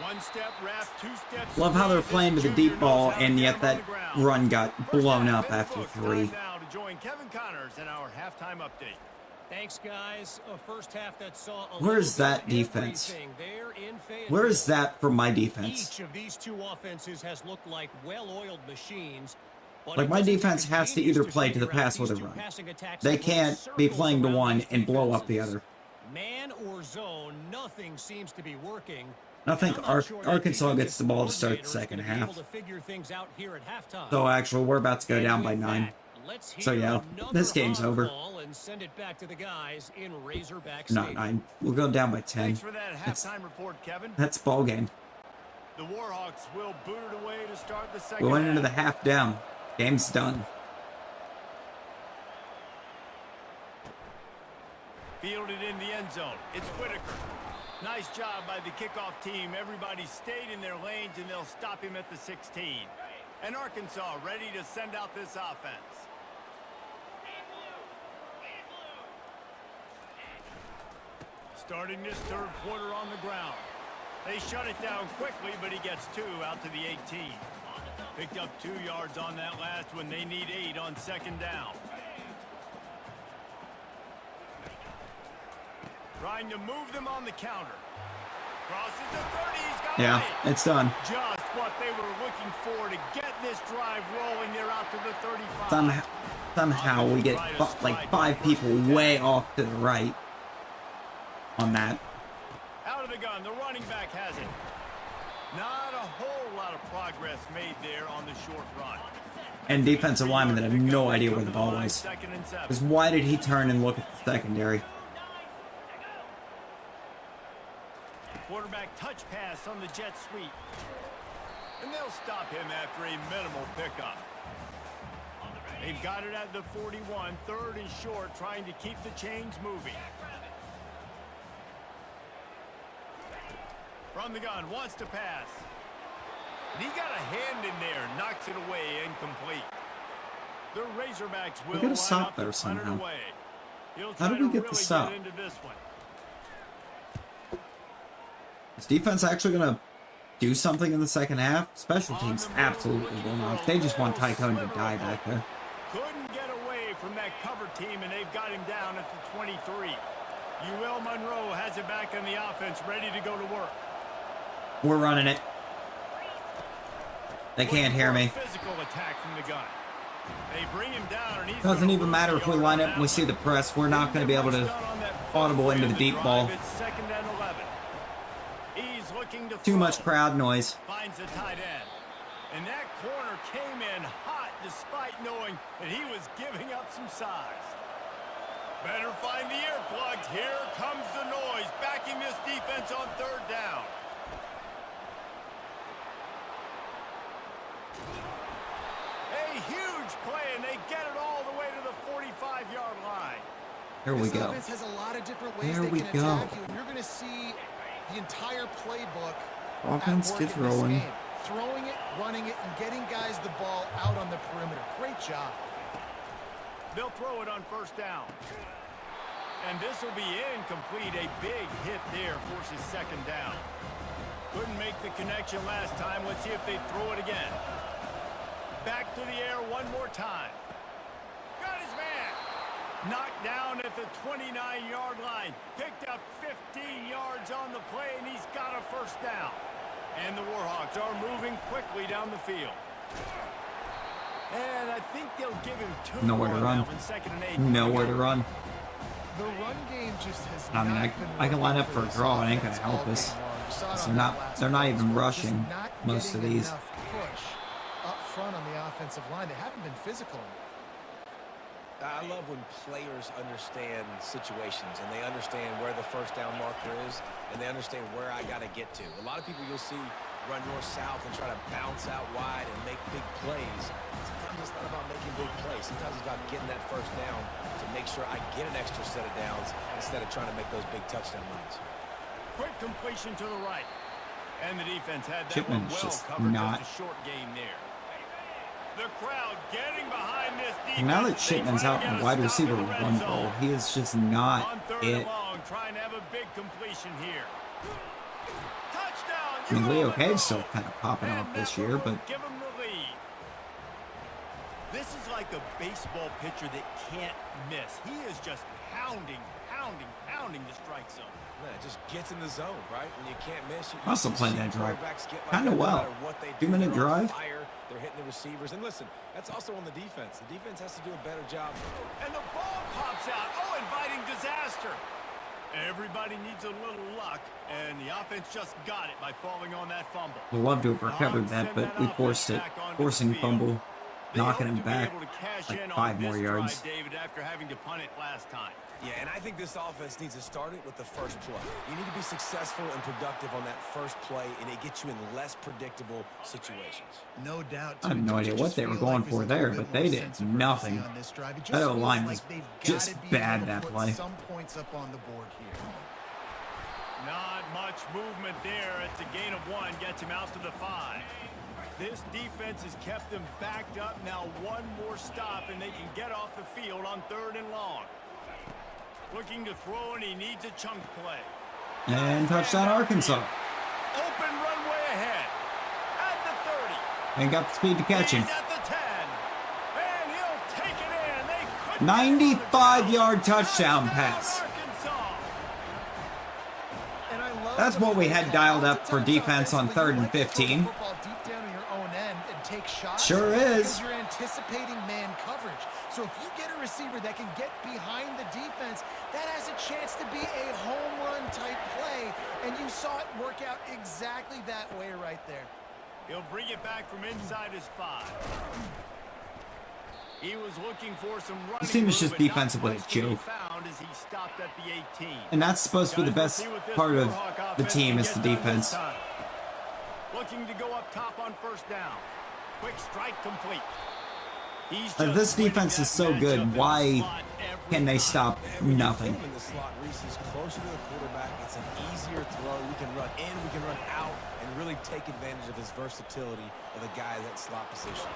One step wrap, 2 steps. Love how they're squeeze. playing with the Junior deep ball, knows how to and get yet him that on the ground. run got First blown half up in the after books. 3. Time now to join Kevin Connors in our halftime update. Thanks, guys. A first half that saw a Where's little that bit of defense? everything there in Fayetteville. Where is that from my defense? Each of these two offenses has looked like well-oiled machines. But Like, it my doesn't defense take a has to genius either play to the figure out pass or these the two run. passing attacks They that run can't be circles playing to around one these and blow up the defenses. other. Man or zone, nothing seems to be working. I think I'm not sure that Arkansas defensive gets the ball to start the coordinator is second gonna be able half. to figure things out here at halftime. So actually, we're about to go And down by with 9. that, let's So hear yeah, another this game's hog over. call and send it back to the guys in Razorback Not Stadium. 9. We'll go down by 10. Thanks for that That's- halftime report, Kevin. That's ball game. The Warhawks will boot it away to start the second We went half. into the half down. Game's done. Fielded in the end zone. It's Whitaker. Nice job by the kickoff team. Everybody stayed in their lanes, and they'll stop him at the 16. And Arkansas ready to send out this offense. Starting this third quarter on the ground. They shut it down quickly, but he gets 2 out to the 18. Picked up 2 yards on that last one. They need 8 on second down. Trying to move them on the counter. Crosses the 30. He's got Yeah, it. it's done. Just what they were looking for to get this drive rolling. They're out to the 35. Somehow we get like 5 people way off to the right on that. Out of the gun. The running back has it. Not a whole lot of progress made there on the short run. And defensive linemen that have no idea where the ball was. Second and 7. Because why did he turn and look at the secondary? Quarterback touch pass on the jet sweep. And they'll stop him after a minimal pickup. They've got it at the 41. Third and short, trying to keep the chains moving. From the gun, wants to pass. And he got a hand in there, knocks it away, incomplete. The Razorbacks will We got a line stop up to there punt it somehow. away. He'll How try did we to get the really stop? into this one. Is defense actually going to do something in the second half? Special teams absolutely will not. They just want Tycoon to die back there. Couldn't get away from that cover team, and they've got him down at the 23. UL Monroe has it back on the offense, ready to go to work. We're running it. They can't hear me. Physical attack from the gun. They bring him down, and he's Doesn't gonna even lose matter the if we yard line on up and we that see the one. press. We're not going to be able to audible into the deep ball. It's second and 11. He's looking to Too throw. much crowd noise. Finds the tight end. And that corner came in hot despite knowing that he was giving up some size. Better find the earplugs. Here comes the noise, backing this defense on third down. A huge play, and they get it all the way to the 45-yard line. Here we This go. offense has a lot of different ways There they we can go. attack you, and you're going to see the entire playbook Offense at work gets in this rolling. game. Throwing it, running it, and getting guys the ball out on the perimeter. Great job. They'll throw it on first down. And this will be incomplete. A big hit there forces second down. Couldn't make the connection last time. Let's see if they throw it again. Back to the air one more time. Got his man. Knocked down at the 29-yard line. Picked up 15 yards on the play, and he's got a first down. And the Warhawks are moving quickly down the field. And I think they'll give him two. Nowhere to run. Nowhere to run. The run game just has I mean, I can line up for a draw. It ain't gonna help us. So they're not even rushing most of these. Push up front on the offensive line. They haven't been physical. I love when players understand situations and they understand where the first down marker is and they understand where I got to get to. A lot of people you'll see run north-south and try to bounce out wide and make big plays. Sometimes it's not about making big plays. Sometimes it's about getting that first down to make sure I get an extra set of downs instead of trying to make those big touchdown runs. Quick completion to the right. And the defense had that Chipman's one well just covered. not. Just a short game there. The crowd getting behind this defense. Now that Chipman's out in the wide receiver one role, he is just not on third it. and long, trying to have a big completion here. Touchdown. I mean, Leo ULM. Cave's still kind of popping And off this that year, will but give him the lead. This is like a baseball pitcher that can't miss. He is just pounding the strike zone. Man, it just gets in the zone, right? When you can't miss. You also see playing that drive quarterbacks get like kind of that no well. matter what they do. 2-minute They're on drive. fire. They're hitting the receivers. And listen, that's also on the defense. The defense has to do a better job. And the ball pops out. Oh, inviting disaster. Everybody needs a little luck, and the offense just got it by falling on that fumble. We'd love to have recovered that, but we forced it. Forcing fumble, knocking him back like 5 more yards. David, after having to punt it last time. Yeah, and I think this offense needs to start it with the first play. You need to be successful and productive on that first play, and it gets you in less predictable situations. No doubt. I have no idea what they were going for there, but they did nothing. That O-line was just bad that play. Some points up on the board here. Not much movement there. It's a gain of 1. Gets him out to the 5. This defense has kept them backed up. Now one more stop, and they can get off the field on 3rd and long. Looking to throw, and he needs a chunk play. And touchdown Arkansas. Open runway ahead. At the 30. And got the speed to catch him. He's at the 10. And he'll take it in. They couldn't 95-yard touchdown pass. Arkansas. And I love That's what we had dialed up for defense on 3rd and 15. Football deep down in your own end and take shots. Sure is. Because you're anticipating man coverage. So if you get a receiver that can get behind the defense, that has a chance to be a home run type play. And you saw it work out exactly that way right there. He'll bring it back from inside his 5. He was looking for some running. This team is just room, but not defensively a much to be joke. found as he stopped at the 18. And that's supposed to be the best part of the team is the defense. Looking to go up top on first down. Quick strike complete. If this defense is so good, why can they stop nothing? In the slot, Reese is closer to the quarterback. It's an easier throw. We can run in, we can run out, and really take advantage of his versatility of the guy at that slot position.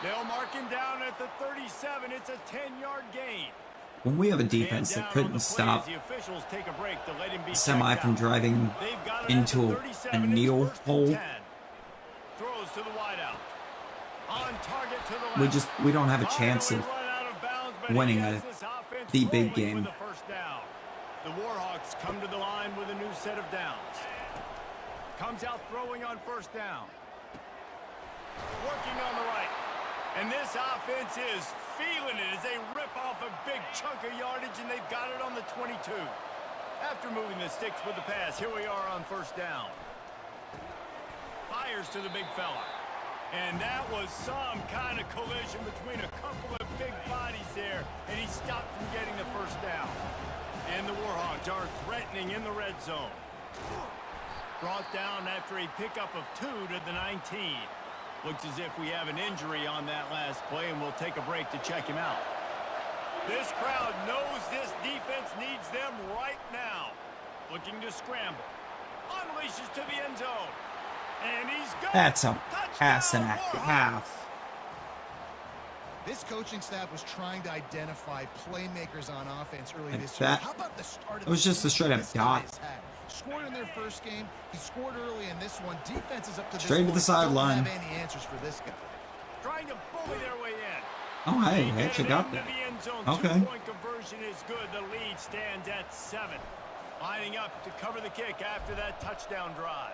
They'll mark him down at the 37. It's a 10-yard gain. When we have a defense that couldn't stop a semi from driving into a needle hole, Throws to the wideout. On target to the left. we don't have a chance of winning the big game. The Warhawks come to the line with a new set of downs. Comes out throwing on first down. Working on the right. And this offense is feeling it as they rip off a big chunk of yardage, and they've got it on the 22. After moving the sticks with the pass, here we are on first down. Fires to the big fella. And that was some kind of collision between a couple of big bodies there, and he stopped from getting the first down. And the Warhawks are threatening in the red zone. Brought down after a pickup of 2 to the 19. Looks as if we have an injury on that last play, and we'll take a break to check him out. This crowd knows this defense needs them right now. Looking to scramble. Unleashes to the end zone. And he's got That's a pass and a half. This coaching staff was trying to identify playmakers on offense early Like this year. that. How about the start of It was the just a season straight up this guy dot. has had? Scored in their first game. He scored early in this one. Defense is up to this Straight to the point. sideline. Don't have any answers for this guy. Trying to bully their way in. Oh, hey, They I get actually it got into that. the end zone. Okay. 2-point conversion is good. The lead stands at 7. Lining up to cover the kick after that touchdown drive.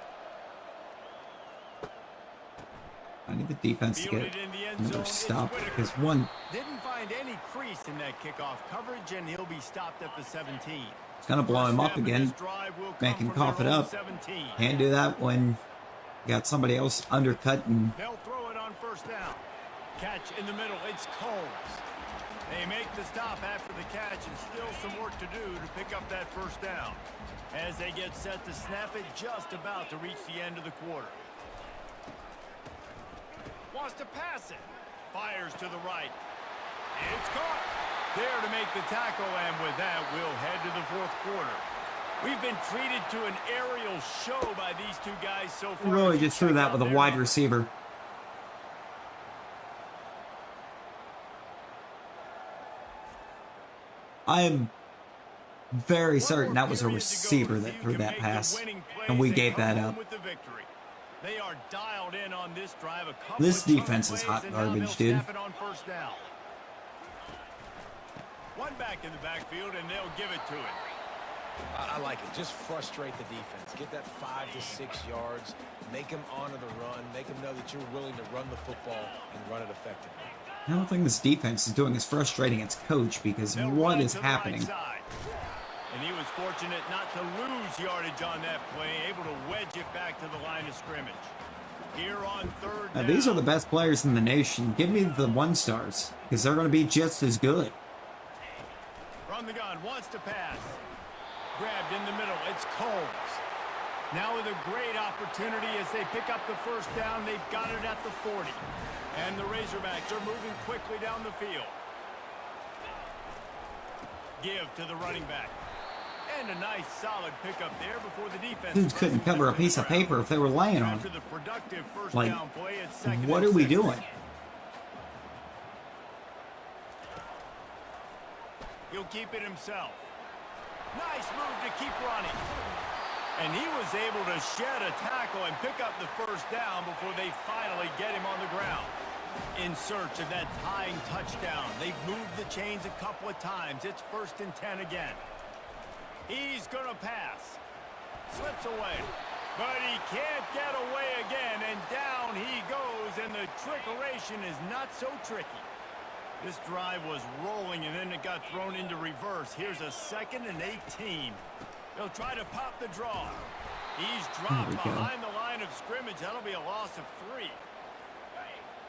I need the defense to Fielded get in the end another zone. It's stop Whitaker. because one, Didn't find any crease in that kickoff coverage, and he'll be stopped at the 17. it's going to blow him up First again, half of this drive will make come him from cough their it own up. 17. Can't do that when you got somebody else undercut and They'll throw it on first down. Catch in the middle. It's Coles. They make the stop after the catch, and still some work to do to pick up that first down. As they get set to snap it, just about to reach the end of the quarter. Wants to pass it. Fires to the right. It's caught. There to make the tackle, and with that, we'll head to the fourth quarter. We've been treated to an aerial show by these two guys so far. really just threw that with a wide receiver. I am very certain that was a receiver that threw that pass, and we gave that up. They are dialed in on this drive. A couple This of chunk defense is plays, hot and now garbage, they'll dude. snap it on first down. One back in the backfield, and they'll give it to it. I like it. Just frustrate the defense. Get that 5 to 6 yards. Make them honor the run. Make them know that you're willing to run the football and run it effectively. The only thing this defense is doing is frustrating its coach because They'll what run is to the happening? right side. And he was fortunate not to lose yardage on that play, able to wedge it back to the line of scrimmage. Here on third Now, down. these are the best players in the nation. Give me the 1-stars because they're going to be just as good. From the gun, wants to pass. Grabbed in the middle, it's Coles. Now with a great opportunity as they pick up the first down, they've got it at the 40. And the Razorbacks are moving quickly down the field. Give to the running back. And a nice solid pickup there before the defense. Dudes couldn't cover a piece of paper if they were laying on After it. the productive first Like, down play, it's second what and are we 6. doing? He'll keep it himself. Nice move to keep running. And he was able to shed a tackle and pick up the first down before they finally get him on the ground. In search of that tying touchdown. They've moved the chains a couple of times. It's 1st and 10 again. He's going to pass. Slips away. But he can't get away again. And down he goes. And the trickeration is not so tricky. This drive was rolling, and then it got thrown into reverse. Here's a 2nd and 18. They'll try to pop the draw. He's dropped behind the line of scrimmage. That'll be a loss of 3.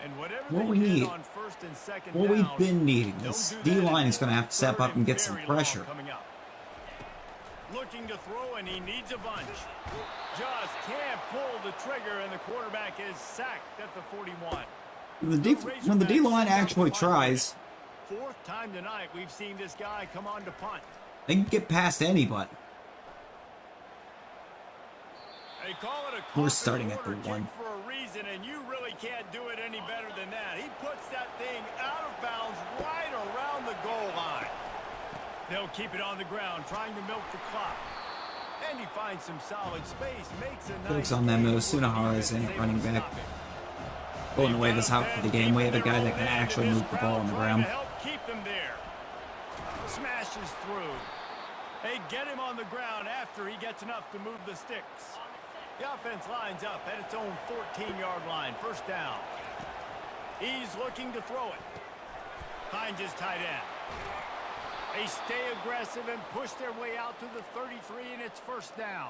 And whatever What they we did need, on 1st and 2nd what down, we've been needing, don't this do that D-line is until going to have to step 3rd up and get some very long pressure. coming up. Looking to throw, and he needs a bunch. Just can't pull the trigger, and the quarterback is sacked at the 41. When the D-line actually tries, 4th time tonight we've seen this guy come on to punt. they can get past anybody. They call it a We're coffin starting at the corner 1. kick for a reason, and you really can't do it any better than that. He puts that thing out of bounds right around the goal line. They'll keep it on the ground, trying to milk the clock. And he finds some solid space, makes a nice Jokes on them, though. play for Sunahara defense, is in at able running to back. stop it. Going to wave us out for the game. We have a guy that can actually move the ball on the ground. Help keep them there. Smashes through. They get him on the ground after he gets enough to move the sticks. The offense lines up at its own 14-yard line. 1st down. He's looking to throw it. Finds his tight end. They stay aggressive and push their way out to the 33, and it's 1st down.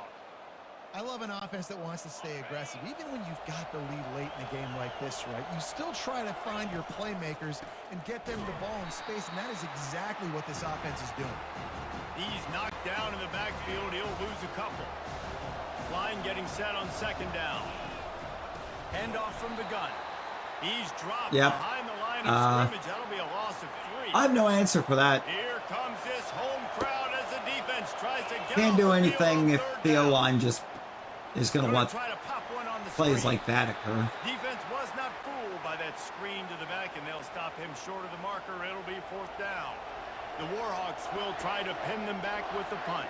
I love an offense that wants to stay aggressive. Even when you've got the lead late in a game like this, right, you still try to find your playmakers and get them the ball in space, and that is exactly what this offense is doing. He's knocked down in the backfield. He'll lose a couple. Line getting set on 2nd down. Handoff from the gun. He's dropped behind the line of scrimmage. That'll be a loss of 3. I have no answer for that. Here comes this home crowd as the defense tries to get Can't off do the anything field if on 3rd the down. O-line just is going to let Try to pop one on the plays screen. like that occur. Defense was not fooled by that screen to the back, and they'll stop stop him short of the marker. It'll be 4th down. The Warhawks will try to pin them back with the punt.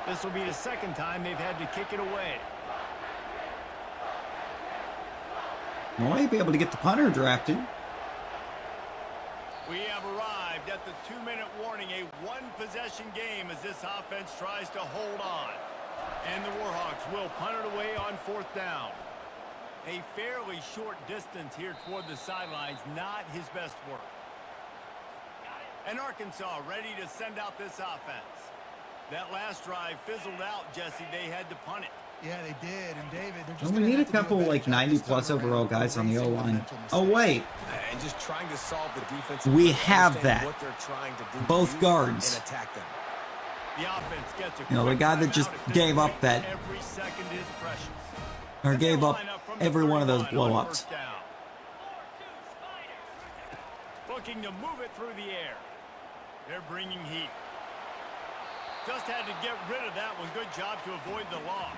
This will be the 2nd time they've had to kick it away. Well, he'd be able to get the punter drafted. We have arrived at the 2-minute warning, a one-possession game as this offense tries to hold on. And the Warhawks will punt it away on 4th down. A fairly short distance here toward the sidelines, not his best work. And Arkansas ready to send out this offense. That last drive fizzled out, Jesse. They had to punt it. Yeah, they did. And David, they're just Well, we need a couple like 90-plus overall guys on the O-line. Oh, wait. And just trying to solve the defense. We have that. What they're trying to do Both guards. and attack them. The offense gets a You know, the guy that just gave up that, every second is precious. or gave up every one of those blow-ups. Looking to move it through the air. They're bringing heat. Just had to get rid of that one. Good job to avoid the loss.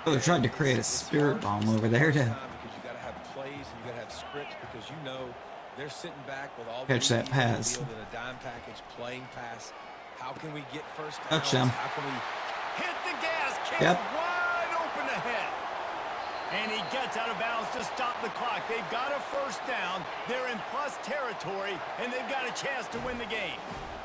Oh, they're trying to create a spirit bomb over there to Because you got to have plays and you got to have scripts because you know they're sitting back with all catch the that pass. in a dime package, playing pass. How can we get first downs? Touch them. How can we Hit the gas. Kid Yep. wide open ahead. And he gets out of bounds to stop the clock. They've got a 1st down. They're in plus territory, and they've got a chance to win the game.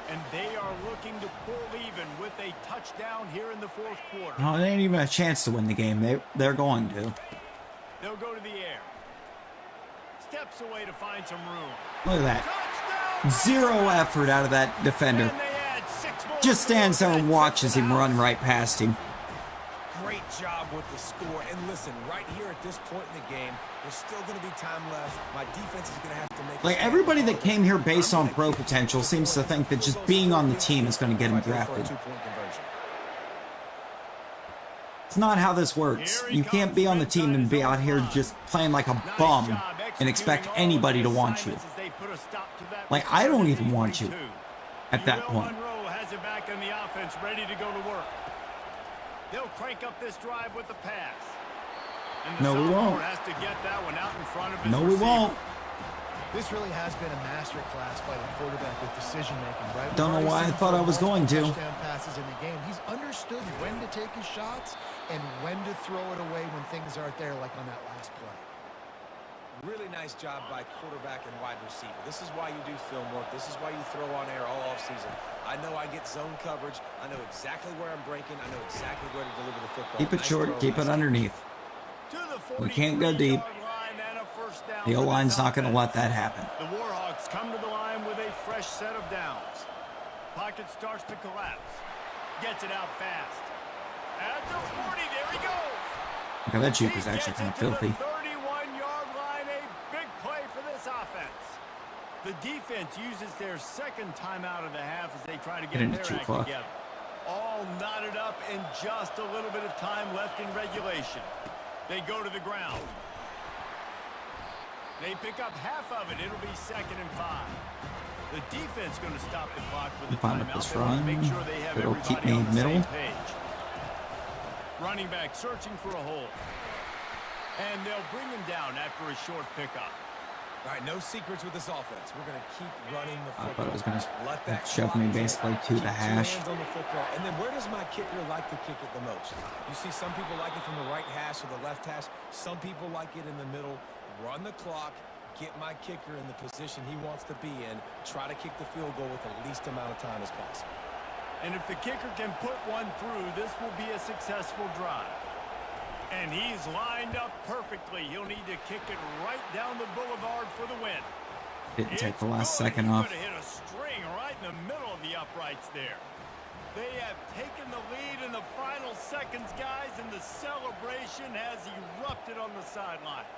And they are looking to pull even with a touchdown here in the 4th quarter. No, they ain't even a chance to win the game. They're going to. They'll go to the air. Steps away to find some room. Look at that. Touchdown! Zero effort out of that defender. And they add 6 more Just stands there and to watches the him house. run right past him. Great job with the score. And listen, right here at this point in the game, there's still going to be time left. My defense is going to have to make... Like, everybody that came here based on pro potential seems to think that just being on the team is going to get him drafted. It's not how this works. You can't be on the team and be out here just playing like a bum and expect anybody to want you. Like, I don't even want you at that point. Monroe has it back in the offense, ready to go to work. They'll crank up this drive with the pass. And the No, we sophomore won't. has to get that one out in front of his No, we receiver. won't. This really has been a master class by the quarterback with decision-making, right? Don't know We've why I already thought seen I was going to. touchdown passes in the game. He's understood when to take his shots and when to throw it away when things aren't there, like on that last play. Really nice job by quarterback and wide receiver. This is why you do film work. This is why you throw on air all offseason. I know I get zone coverage. I know exactly where I'm breaking. I know exactly where to deliver the football. Keep it Nice short, throw, keep it nice underneath. To the We can't go deep. 43-yard line and a 1st down The for O-line's this not going to let offense. that happen. The Warhawks come to the line with a fresh set of downs. Pocket starts to collapse. Gets it out fast. At the 40, there he goes. Look at that juke is actually kind of filthy. 31-yard line, a big play for this offense. The defense uses their 2nd timeout of the half as they try to get into their 2 act o'clock. together. All knotted up and just a little bit of time left in regulation. They go to the ground. They pick up half of it. It'll be 2nd and 5. The defense going to stop the clock with the Find up timeout. this They want to make run. sure they have It'll everybody keep me on the middle. same page. Running back searching for a hole. And they'll bring him down after a short pickup. All right, no secrets with this offense. We're going to keep running the I football. thought it was going Let to that shove clock me tick. basically to Keep the 2 hash. hands on the football. And then where does my kicker like to kick it the most? You see some people like it from the right hash or the left hash. Some people like it in the middle. Run the clock. Get my kicker in the position he wants to be in. Try to kick the field goal with the least amount of time as possible. And if the kicker can put one through, this will be a successful drive. And he's lined up perfectly. He'll need to kick it right down the boulevard for the win. Didn't take It's the last good. second He's off. gonna hit a string right in the middle of the uprights there. They have taken the lead in the final seconds, guys, and the celebration has erupted on the sideline.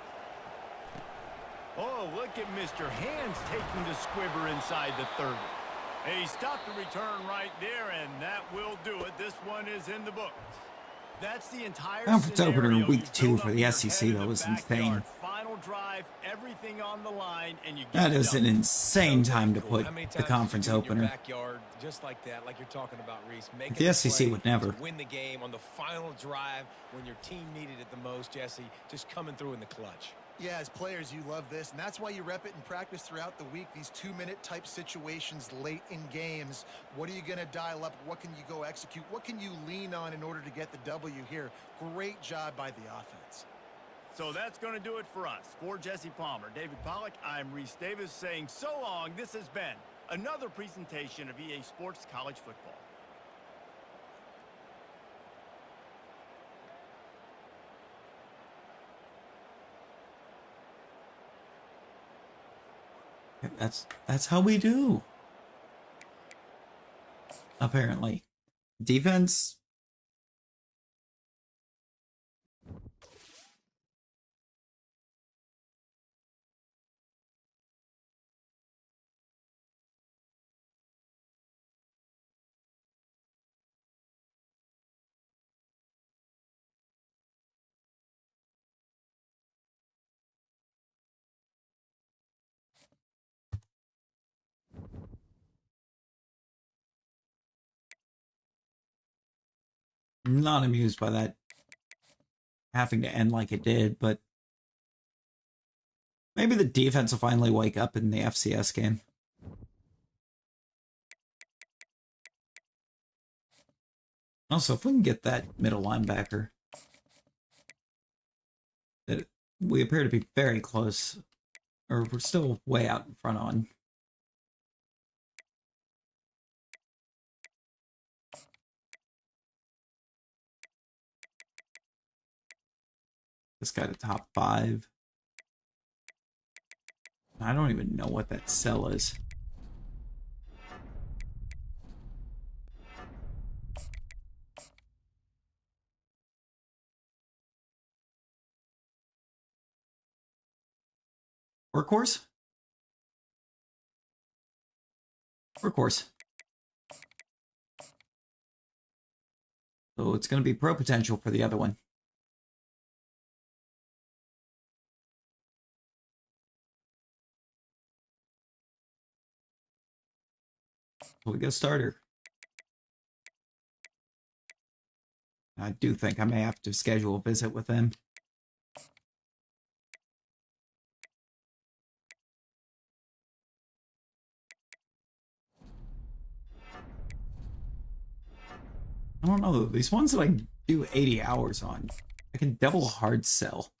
Oh, look at Mr. Hands taking the squibber inside the 30. He stopped the return right there, and that will do it. This one is in the books. That's the entire Conference opener scenario. week You 2 build for up the your SEC, head in though, the was backyard. insane. Final drive, everything on the line, and you get That it is done. an insane time to Cool. put How many the times conference did you do it in your opener. backyard, just like that, like you're talking about, Reese. Make The it a SEC play would never. to win the game on the final drive when your team needed it the most, Jesse. Just coming through in the clutch. Yeah, as players, you love this, and that's why you rep it in practice throughout the week, these 2-minute type situations late in games. What are you going to dial up? What can you go execute? What can you lean on in order to get the W here? Great job by the offense. So that's going to do it for us. For Jesse Palmer, David Pollack, I'm Reese Davis saying so long. This has been another presentation of EA Sports College Football. That's how we do. Apparently. Defense. Not amused by that having to end like it did, but maybe the defense will finally wake up in the FCS game. Also, if we can get that middle linebacker that we appear to be very close, or we're still way out in front on. This guy to top 5. I don't even know what that cell is. Workhorse? Workhorse. So it's going to be pro potential for the other one. So we get a starter. I do think I may have to schedule a visit with them. I don't know, these ones that I do 80 hours on, I can double hard sell.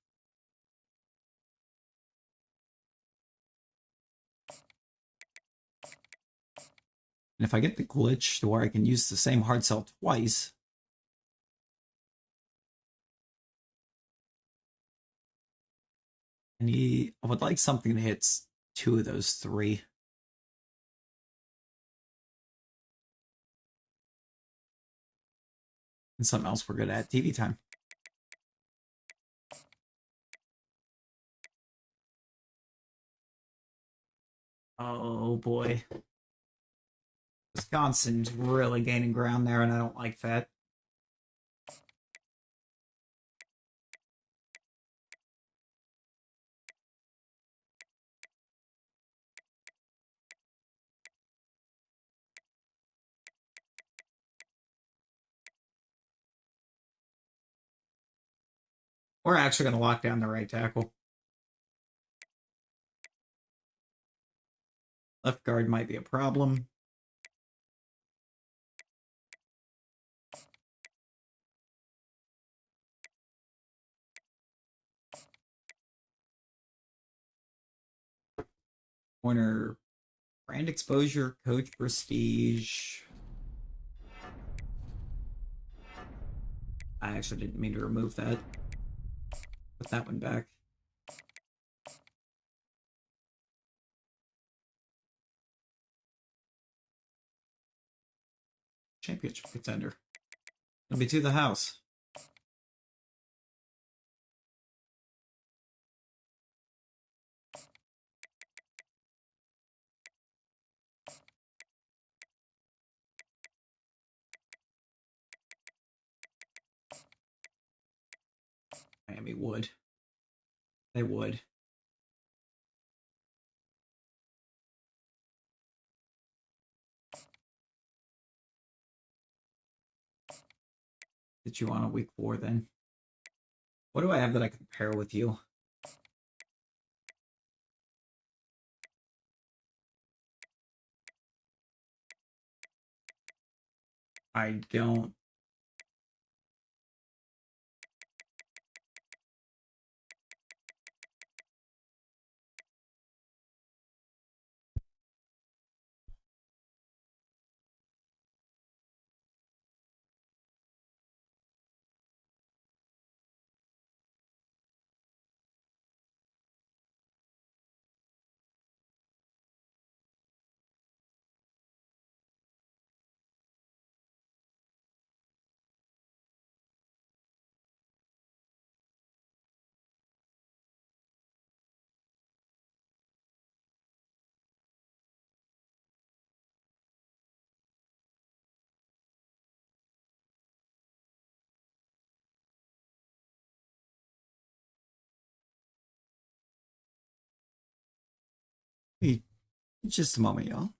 And if I get the glitch to where I can use the same hard sell twice, I would like something that hits 2 of those 3. And something else we're good at, TV time. Oh boy. Wisconsin's really gaining ground there, and I don't like that. We're actually going to lock down the right tackle. Left guard might be a problem. Corner, brand exposure, coach prestige. I actually didn't mean to remove that. Put that one back. Championship contender. Gonna be to the house. Miami would. They would. Get you on a week 4 then. What do I have that I compare with you? I don't. Hey, just a moment, y'all.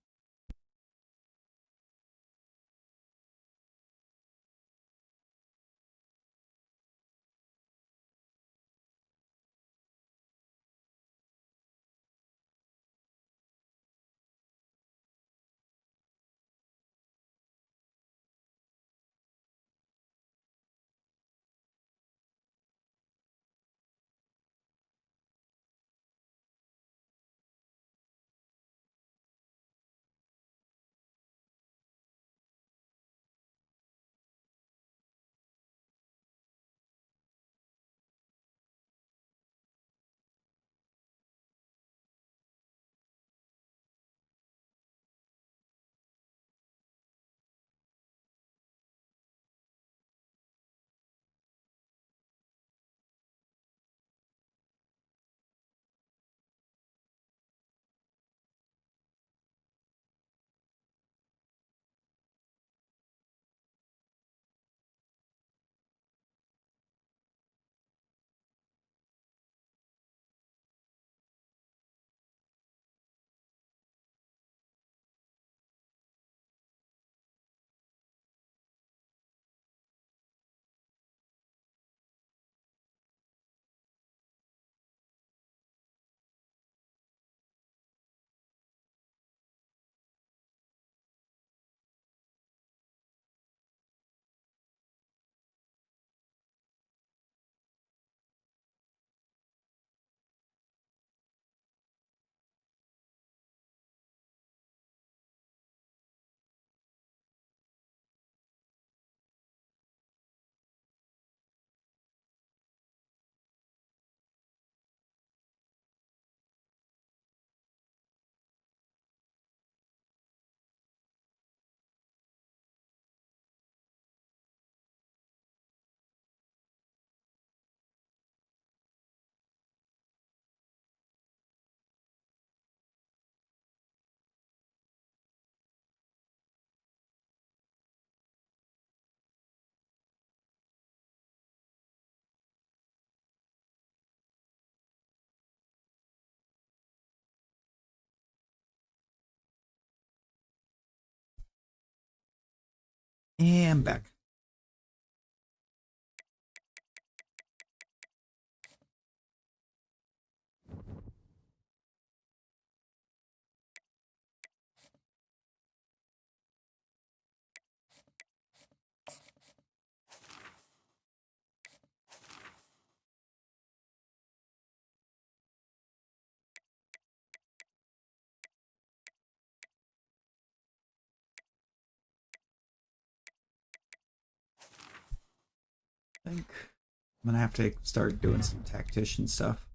And back. I think I'm gonna have to start doing some tactician stuff.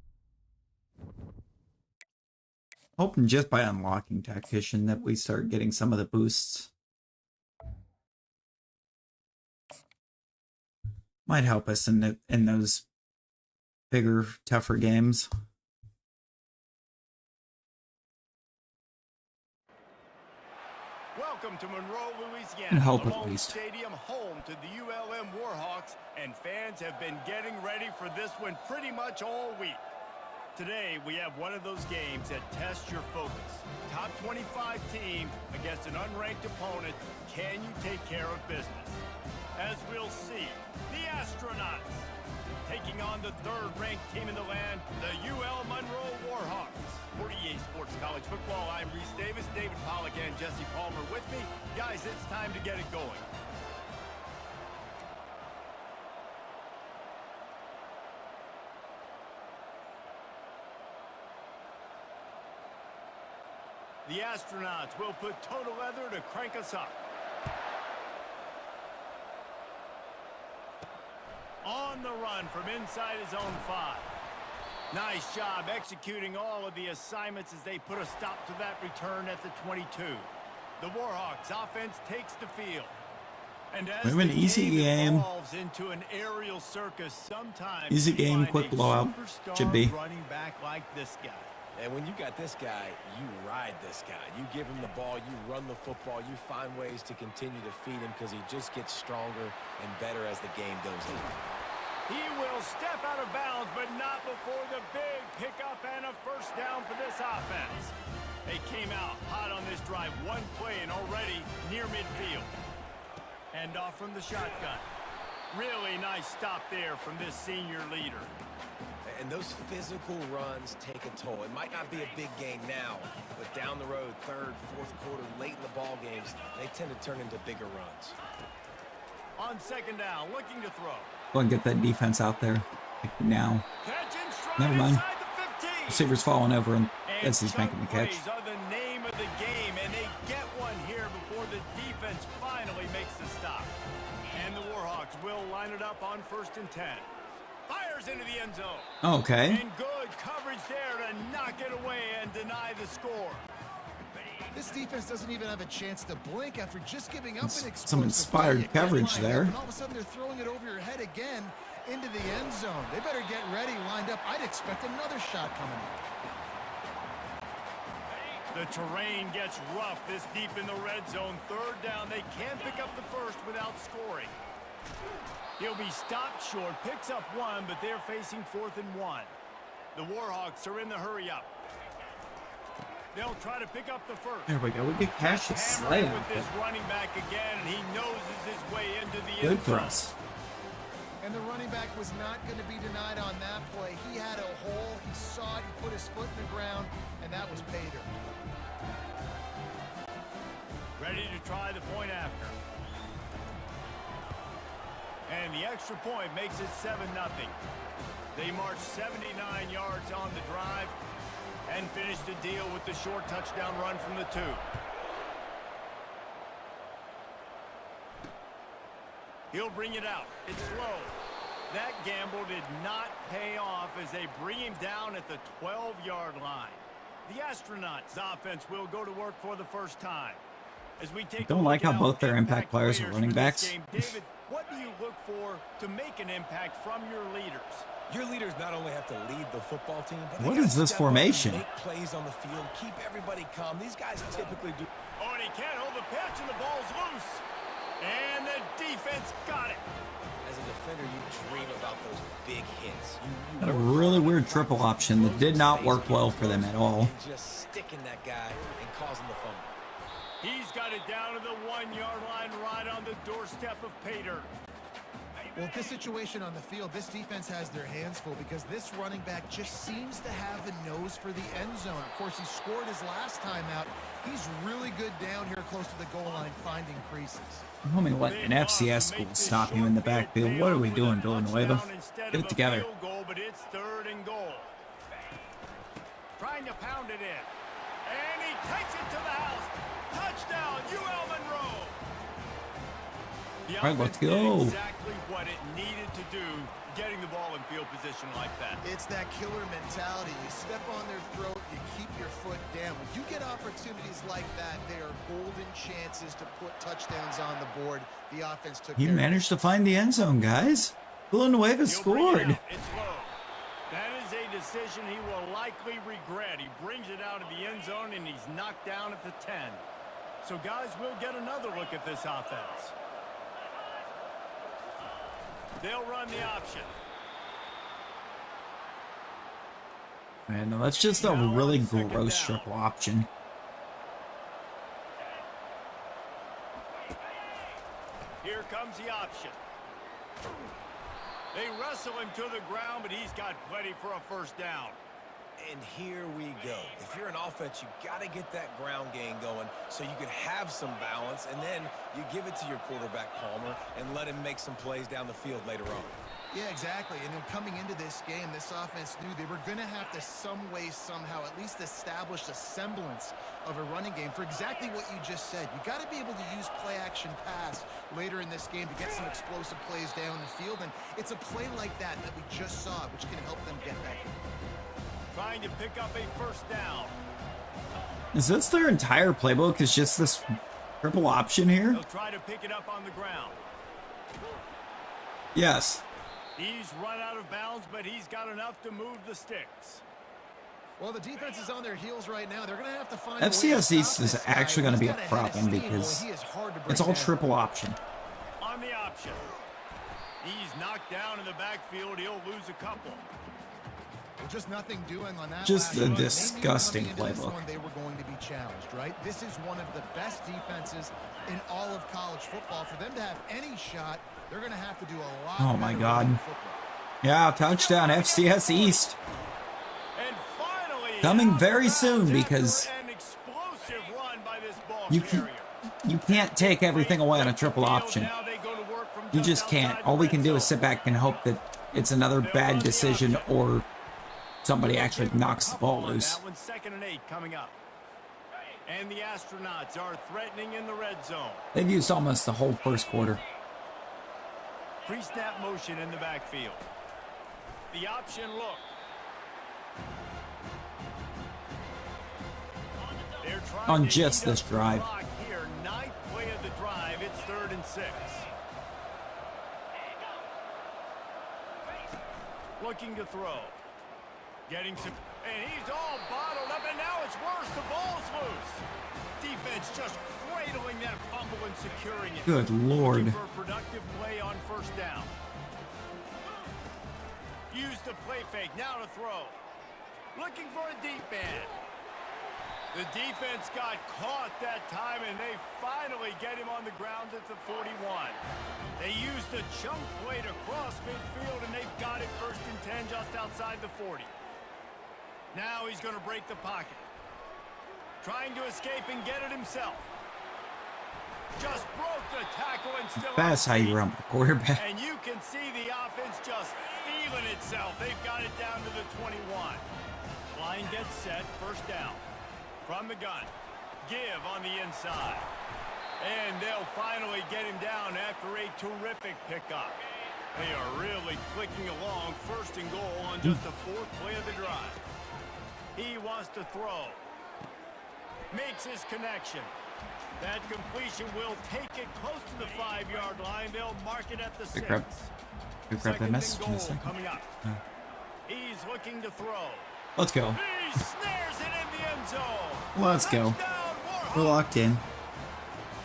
Hoping just by unlocking tactician that we start getting some of the boosts. Might help us in those bigger, tougher games. Welcome to Monroe, Louisiana. And help the at Lone least. Stadium, home to the ULM Warhawks, and fans have been getting ready for this one pretty much all week. Today, we have one of those games that tests your focus. Top 25 team against an unranked opponent. Can you take care of business? As we'll see, the Astronauts taking on the third-ranked team in the land, the UL Monroe Warhawks. 48 Sports College Football, I'm Reese Davis, David Pollack, and Jesse Palmer with me. Guys, it's time to get it going. The astronauts will put total leather to crank us up. On the run from inside his own 5. Nice job executing all of the assignments as they put a stop to that return at the 22. The Warhawks offense takes the field. And as An easy game. Into an aerial circus, sometimes Easy game, quick blowout. Should be. Running back like this guy. And when you got this guy, you ride this guy. You give him the ball, you run the football, you find ways to continue to feed him because he just gets stronger and better as the game goes on. He will step out of bounds, but not before the big pickup and a first down for this offense. They came out hot on this drive. One play and already near midfield. Hand off from the shotgun. Really nice stop there from this senior leader. And those physical runs take a toll. It might not be a big game now, but down the road, third, fourth quarter, late in the ball games, they tend to turn into bigger runs. On second down, looking to throw. Go and get that defense out there now. Catching stride Never mind. inside the 15. Receiver's falling over and as he's chunk making the catch. plays are the name of the game, and they get one here before the defense finally makes the stop. And the Warhawks will line it up on 1st and 10. Fires into the end zone. Okay. And good coverage there to knock it away and deny the score. This defense doesn't even have a chance to blink after just giving up an Some inspired play. coverage there. And all of a sudden they're throwing it over your head again into the end zone. They better get ready, lined up. I'd expect another shot coming up. The terrain gets rough this deep in the red zone. 3rd down, they can't pick up the first without scoring. He'll be stopped short, picks up 1, but they're facing 4th and 1. The Warhawks are in the hurry up. They'll try to pick up the first. There we go. We get Cassius Slay Hammering out with there. this running back again, and he noses his way into the Good end for zone. us. And the running back was not going to be denied on that play. He had a hole. He saw it. He put his foot in the ground, and that was pay dirt. Ready to try the point after. And the extra point makes it 7-0. They march 79 yards on the drive and finish the deal with the short touchdown run from the 2. He'll bring it out. It's slow. That gamble did not pay off as they bring him down at the 12-yard line. The Astronauts offense will go to work for the first time. As we take Don't like how both their impact players are running for this backs. game. David, what do you look for to make an impact from your leaders? Your leaders not only have to lead the football team, but they What gotta is this step up and formation? make plays on the field, keep everybody calm. These guys typically do. Oh, and he can't hold the pitch, and the ball's loose. And the defense got it. As a defender, you dream about those big hits. You Had a work really hard, weird triple option that did not work well for them at all. and just sticking that guy and causing the fumble. He's got it down to the 1-yard line right on the doorstep of Pater. Well, this situation on the field, this defense has their hands full because this running back just seems to have a nose for the end zone. Of course, he scored his last time out. He's really good down here close to the goal line, finding creases. I'm hoping to let an FCS school stop him in the backfield. What are we doing, Villanueva? Get it together. Goal, but it's 3rd and goal. Trying to pound it in. And he takes it to the house. Touchdown, UL Monroe. The All right, let's offense did go. exactly what it needed to do, getting the ball in field position like that. It's that killer mentality. You step on their throat, you keep your foot down. When you get opportunities like that, they are golden chances to put touchdowns on the board. The offense took He care of it. managed to find the end zone, guys. Villanueva He'll bring it scored. out. It's low. That is a decision he will likely regret. He brings it out of the end zone, and he's knocked down at the 10. So, guys, we'll get another look at this offense. They'll run the option. Man, no, that's just a really gross triple option. Here comes the option. They wrestle him to the ground, but he's got plenty for a first down. And here we go. If you're an offense, you got to get that ground game going so you can have some balance, and then you give it to your quarterback, Palmer, and let him make some plays down the field later on. Yeah, exactly. And then coming into this game, this offense knew they were going to have to some way, somehow, at least establish a semblance of a running game for exactly what you just said. You got to be able to use play-action pass later in this game to get some explosive plays down the field. And it's a play like that we just saw, which can help them get back. Trying to pick up a first down. Is this their entire playbook? Is just this triple option here? They'll try to pick it up on the ground. Yes. He's run out of bounds, but he's got enough to move the sticks. Well, the defense is on their heels right now. They're going to have to find FCS East is actually going to be a problem because it's all triple option. On the option. He's knocked down in the backfield. He'll lose a couple. Well, just nothing doing on that. Just a disgusting playbook. They were going to be challenged, right? This is one of the best defenses in all of college football. For them to have any shot, they're going to have to do a lot. Oh my God. Yeah, touchdown FCS East. And finally, coming very soon because an explosive run by this ball you can't take everything away on a triple option. You just can't. All we can do is sit back and hope that it's another bad decision or somebody actually knocks the ball loose. That one's 2nd and 8 coming up. And the Astronauts are threatening in the red zone. They've used almost the whole first quarter. Pre-snap motion in the backfield. The option look. They're trying On to just eat up this drive. the clock here. 9th play of the drive. It's 3rd and 6. Looking to throw. Getting some, and he's all bottled up, and now it's worse. The ball's loose. Defense just cradling that fumble and securing it. Good Lord. Looking for a productive play on first down. Use the play fake, now to throw. Looking for a deep man. The defense got caught that time, and they finally get him on the ground at the 41. They used the chunk play to cross midfield, and they've got it 1st and 10 just outside the 40. Now he's going to break the pocket. Trying to escape and get it himself. Just broke the tackle and still. That's how you run the quarterback. And you can see the offense just feeling itself. They've got it down to the 21. Line gets set, first down. From the gun. Give on the inside. And they'll finally get him down after a terrific pickup. They are really clicking along. 1st and goal on just the 4th play of the drive. He wants to throw. Makes his connection. That completion will take it close to the 5-yard line. They'll mark it at the 6. We grabbed that message in a second. Coming up. He's looking to throw. Let's go. He snares it in the end zone. Let's go. We're locked in.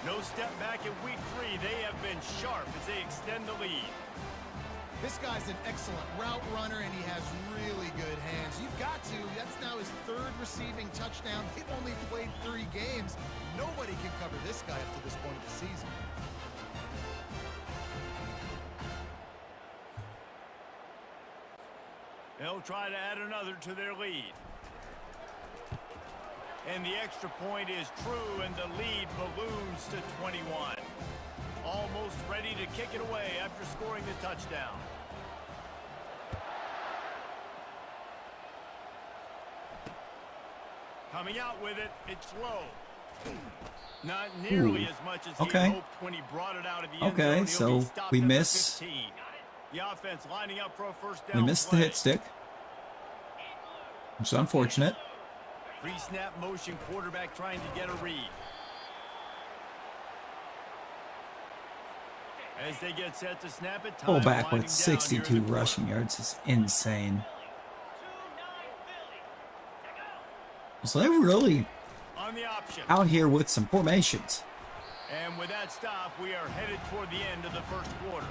No step back in week 3. They have been sharp as they extend the lead. This guy's an excellent route runner, and he has really good hands. You've got to. That's now his 3rd receiving touchdown. They've only played 3 games. Nobody can cover this guy up to this point of the season. They'll try to add another to their lead. And the extra point is true, and the lead balloons to 21. Almost ready to kick it away after scoring the touchdown. Coming out with it, it's low. Not nearly as much as he hoped when he brought it out of the end zone. So we miss. The offense lining up for a first down. We missed the hit stick, which is unfortunate. Pre-snap motion, quarterback trying to get a read. As they get set to snap it, Fullback with 62 rushing yards is insane. So they're really on the option out here with some formations. And with that stop, we are headed toward the end of the first quarter.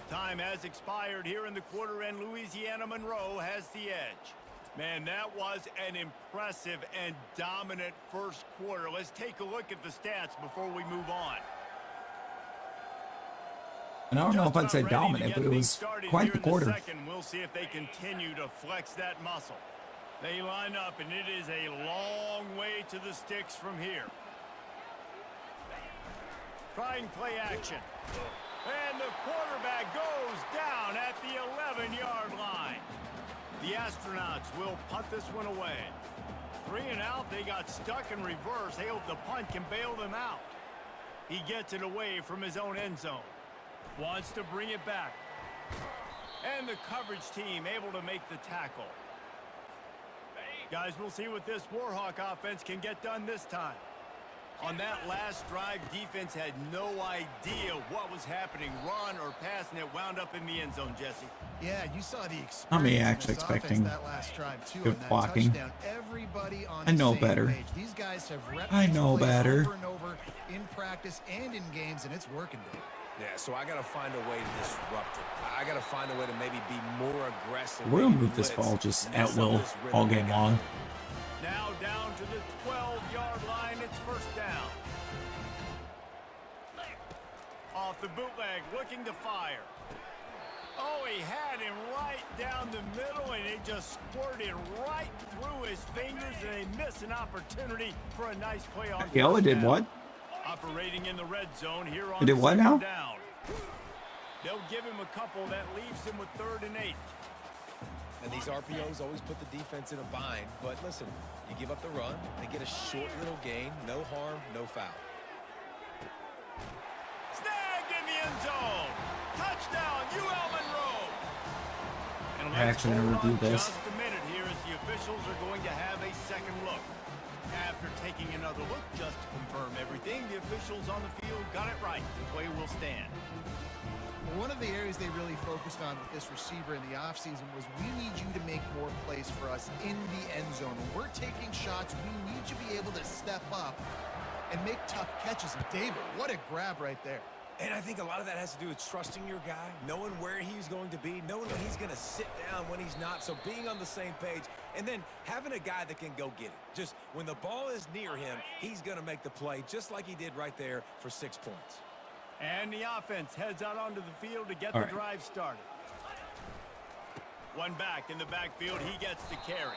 Time has expired here in the quarter, and Louisiana Monroe has the edge. Man, that was an impressive and dominant first quarter. Let's take a look at the stats before we move on. And I don't know if I'd say dominant, but it was quite the quarter. We'll see if they continue to flex that muscle. They line up, and it is a long way to the sticks from here. Trying play action. And the quarterback goes down at the 11-yard line. The Astronauts will punt this one away. 3 and out, they got stuck in reverse. They hope the punt can bail them out. He gets it away from his own end zone. Wants to bring it back. And the coverage team able to make the tackle. Guys, we'll see what this Warhawk offense can get done this time. On that last drive, defense had no idea what was happening. Run or pass, and it wound up in the end zone, Jesse. Yeah, you saw the experience. I'm actually expecting that last drive too, good on that blocking. touchdown. Everybody on I the know same better. page. These guys have repped I these know plays better. over and over in practice and in games, and it's working, Dave. Yeah, so I got to find a way to disrupt it. I got to find a way to maybe be more aggressive. We'll maybe move this blitz, ball just and at mess up will this rhythm all they game got. long. Now down to the 12-yard line. It's first down. Off the bootleg, looking to fire. Oh, he had him right down the middle, and it just squirted right through his fingers, and they miss an opportunity for a nice play on Yella first did down. what? Operating in the red zone here on He did what second now? down. They'll give him a couple that leaves him with 3rd and 8. And these RPOs always put the defense in a bind. But listen, you give up the run, they get a short little gain, no harm, no foul. Snagged in the end zone. Touchdown, ULM Monroe. And I actually never hold on do this. just a minute here as the officials are going to have a second look. After taking another look just to confirm everything, the officials on the field got it right. The play will stand. One of the areas they really focused on with this receiver in the offseason was we need you to make more plays for us in the end zone. When we're taking shots, we need you to be able to step up and make tough catches. And David, what a grab right there. And I think a lot of that has to do with trusting your guy, knowing where he's going to be, knowing when he's going to sit down, when he's not. So being on the same page, and then having a guy that can go get it. Just when the ball is near him, he's going to make the play, just like he did right there for 6 points. And the offense heads out onto the field to get All the right. drive started. One back in the backfield, he gets the carry.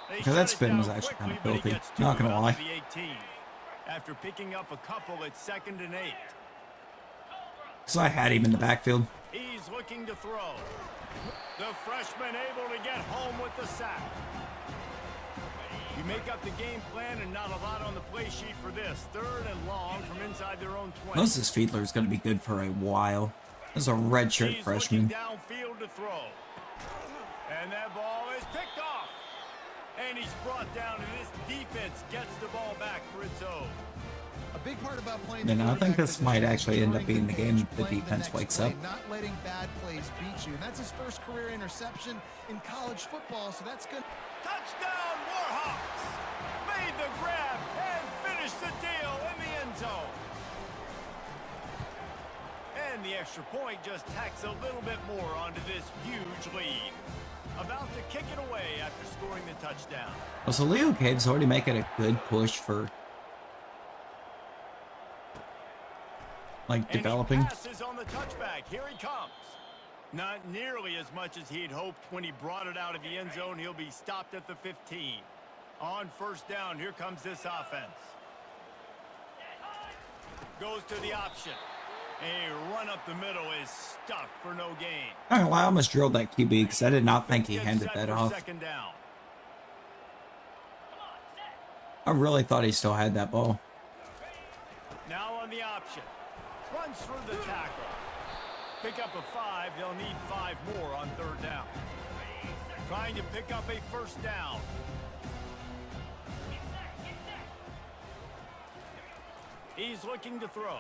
They Okay, shut that it spin down was actually quickly, kinda but he filthy. gets two Not gonna out lie. of the 18. After picking up a couple, it's 2nd and 8. So I had him in the backfield. He's looking to throw. The freshman able to get home with the sack. You make up the game plan and not a lot on the play sheet for this. 3rd and long from inside their own 20. Moses Fiedler is going to be good for a while. This is a redshirt He's freshman. looking downfield to throw. And that ball is picked off. And he's brought down, and this defense gets the ball back for its own. A big part about playing Then the I think quarterback this might position is actually end up turning being the game page, the playing defense next wakes play, up. Not letting bad plays beat you. And that's his first career interception in college football, so that's good. Touchdown, Warhawks! Made the grab and finished the deal in the end zone. And the extra point just tacks a little bit more onto this huge lead. About to kick it away after scoring the touchdown. Well, so Leo Cave's already making a good push for like And developing. he passes on the touchback. Here he comes. Not nearly as much as he had hoped when he brought it out of the end zone. He'll be stopped at the 15. On first down, here comes this offense. Goes to the option. A run up the middle is stuffed for no gain. I don't know why I almost drilled that QB because I did not think he Gets handed set that for off. 2nd down. I really thought he still had that ball. Now on the option. Runs through the tackle. Pick up a 5. They'll need 5 more on 3rd down. Trying to pick up a first down. He's looking to throw.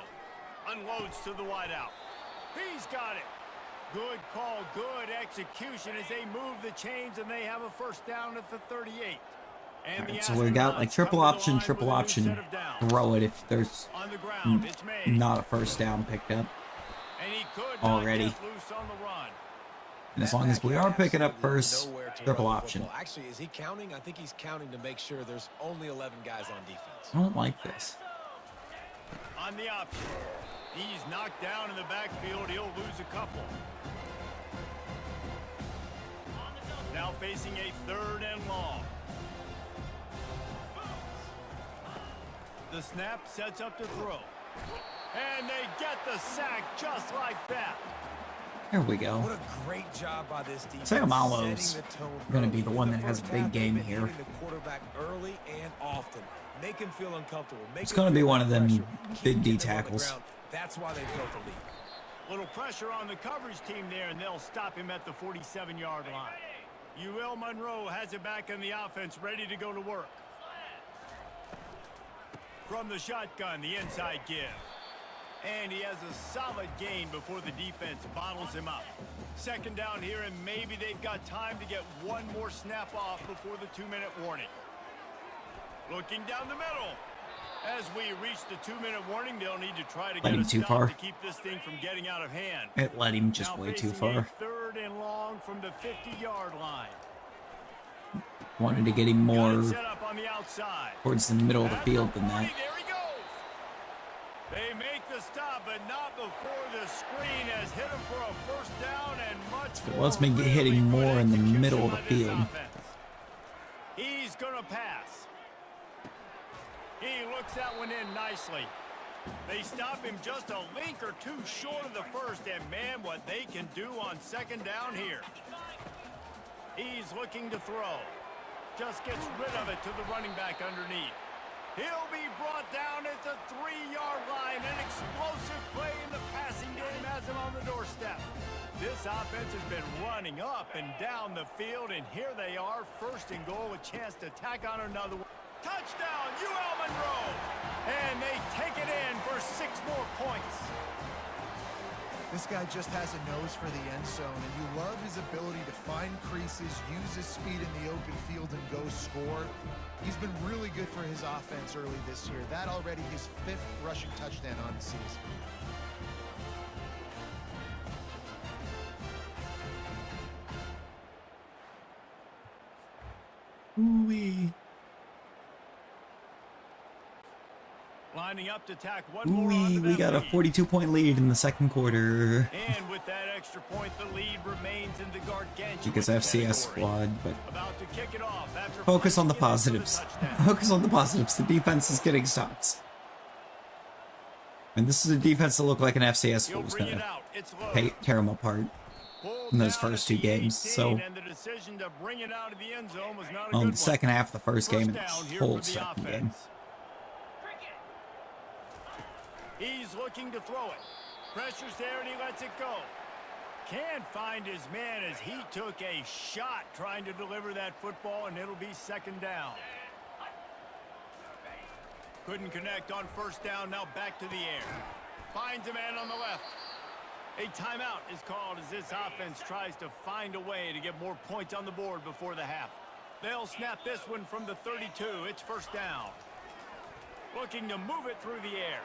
Unloads to the wideout. He's got it. Good call, good execution as they move the chains and they have a first down at the 38. And Alright, the so we got like Astronauts triple come to the option, line triple with a new option. set of downs. Throw it if there's On the ground, it's made. not a first down picked up. And he could already. not get loose on the run. And as long as we are picking up first, Nowhere to triple run the option. football. Actually, is he counting? I think he's counting to make sure there's only 11 guys on defense. I don't like this. On the option. He's knocked down in the backfield. He'll lose a couple. Now facing a 3rd and long. The snap sets up to throw. And they get the sack just like that. There we go. What a great job by this defense. Sayamalo's setting the tone gonna be early. the one In that has a first big half, game they've been here. hitting the quarterback early and often. Make him feel uncomfortable. It's gonna be one of them big D Keep getting him on the tackles. ground. That's why they built the lead. Little pressure on the coverage team there, and they'll stop him at the 47-yard line. UL Monroe has it back in the offense, ready to go to work. From the shotgun, the inside give. And he has a solid gain before the defense bottles him up. Second down here, and maybe they've got time to get one more snap off before the 2-minute warning. Looking down the middle. As we reach the 2-minute warning, they'll need to try to Let get him a too stop far. to keep this thing from getting out of hand. It led him just Now way too facing a far. 3rd and long from the 50-yard line. Wanted to get him Got more it set up on the outside. towards the middle of the At field than 40, that. there he goes. They make the stop, but not before the screen has hit him for a first down and much It more. lets me get Really hitting good more in the execution middle of by the this field. offense. He's going to pass. He looks that one in nicely. They stop him just a link or two short of the first, and man, what they can do on second down here. He's looking to throw. Just gets rid of it to the running back underneath. He'll be brought down at the 3-yard line. An explosive play in the passing game has him on the doorstep. This offense has been running up and down the field, and here they are, 1st and goal, a chance to tack on another one. Touchdown, UL Monroe! And they take it in for 6 more points. This guy just has a nose for the end zone, and you love his ability to find creases, use his speed in the open field, and go score. He's been really good for his offense early this year. That already his 5th rushing touchdown on the season. Ooh-wee. Lining up to tack one more Ooh-wee. onto We that got a lead. 42-point lead in the second quarter. And with that extra point, the lead remains in the gargantuan Because FCS category. squad, but About to kick it off after focus on the flanking it for positives. touchdown. Focus on the positives. The defense is getting stops. And this is a defense that looked like an FCS school He'll was bring going it to out. It's low. tear them apart. Pulled in those down first at 2 the games, 18, so- and the decision to bring it out of the end zone was not a Well, in good the one. second half of the first game and down the here whole for the second game. offense. He's looking to throw it. Pressure's there and he lets it go. Can't find his man as he took a shot trying to deliver that football, and it'll be second down. Couldn't connect on first down, now back to the air. Finds a man on the left. A timeout is called as this offense tries to find a way to get more points on the board before the half. They'll snap this one from the 32. It's first down. Looking to move it through the air.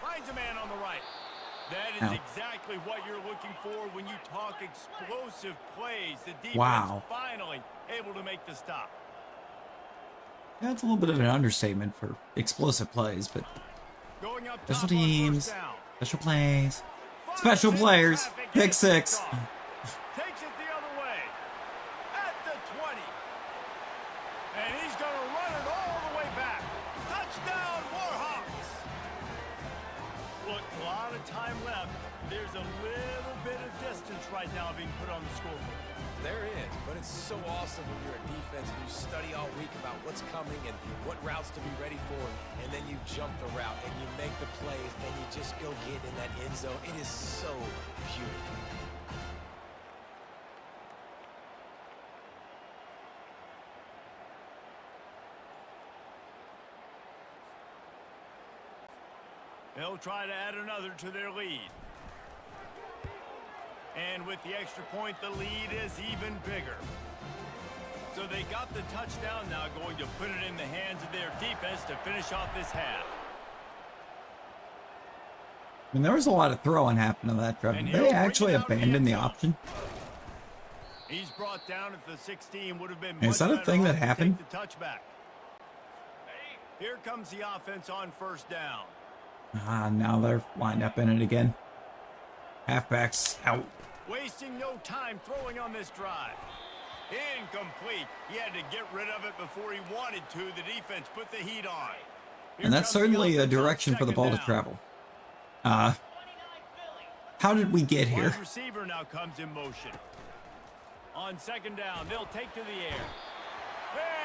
Finds a man on the right. That is Ow. exactly what you're looking for when you talk explosive plays. The defense Wow. finally able to make the stop. That's a little bit of an understatement for explosive plays, but Going up special top on first teams, down. special plays, Finds special in players, traffic, pick gets six. picked off. Takes it the other way. At the 20. And he's going to run it all the way back. Touchdown, Warhawks. Look, a lot of time left. There's a little bit of distance right now being put on the scoreboard. There is, but it's so awesome when you're a defense and you study all week about what's coming and what routes to be ready for, and then you jump the route and you make the plays and you just go get in that end zone. It is so beautiful. They'll try to add another to their lead. And with the extra point, the lead is even bigger. So they got the touchdown now, going to put it in the hands of their defense to finish off this half. I mean, there was a lot of throwing happening to that drive. And Did he'll they bring actually it out of the abandon end the zone. option? He's brought down at the 16. Would have been Is much that a better thing that off to take happened? the touchback. Here comes the offense on first down. Ah, now they're lined up in it again. Halfbacks out. Wasting no time throwing on this drive. Incomplete. He had to get rid of it before he wanted to. The defense put the heat on. And that's certainly a direction for the ball to travel. How did we get here? Wide receiver now comes in motion. On second down, they'll take to the air.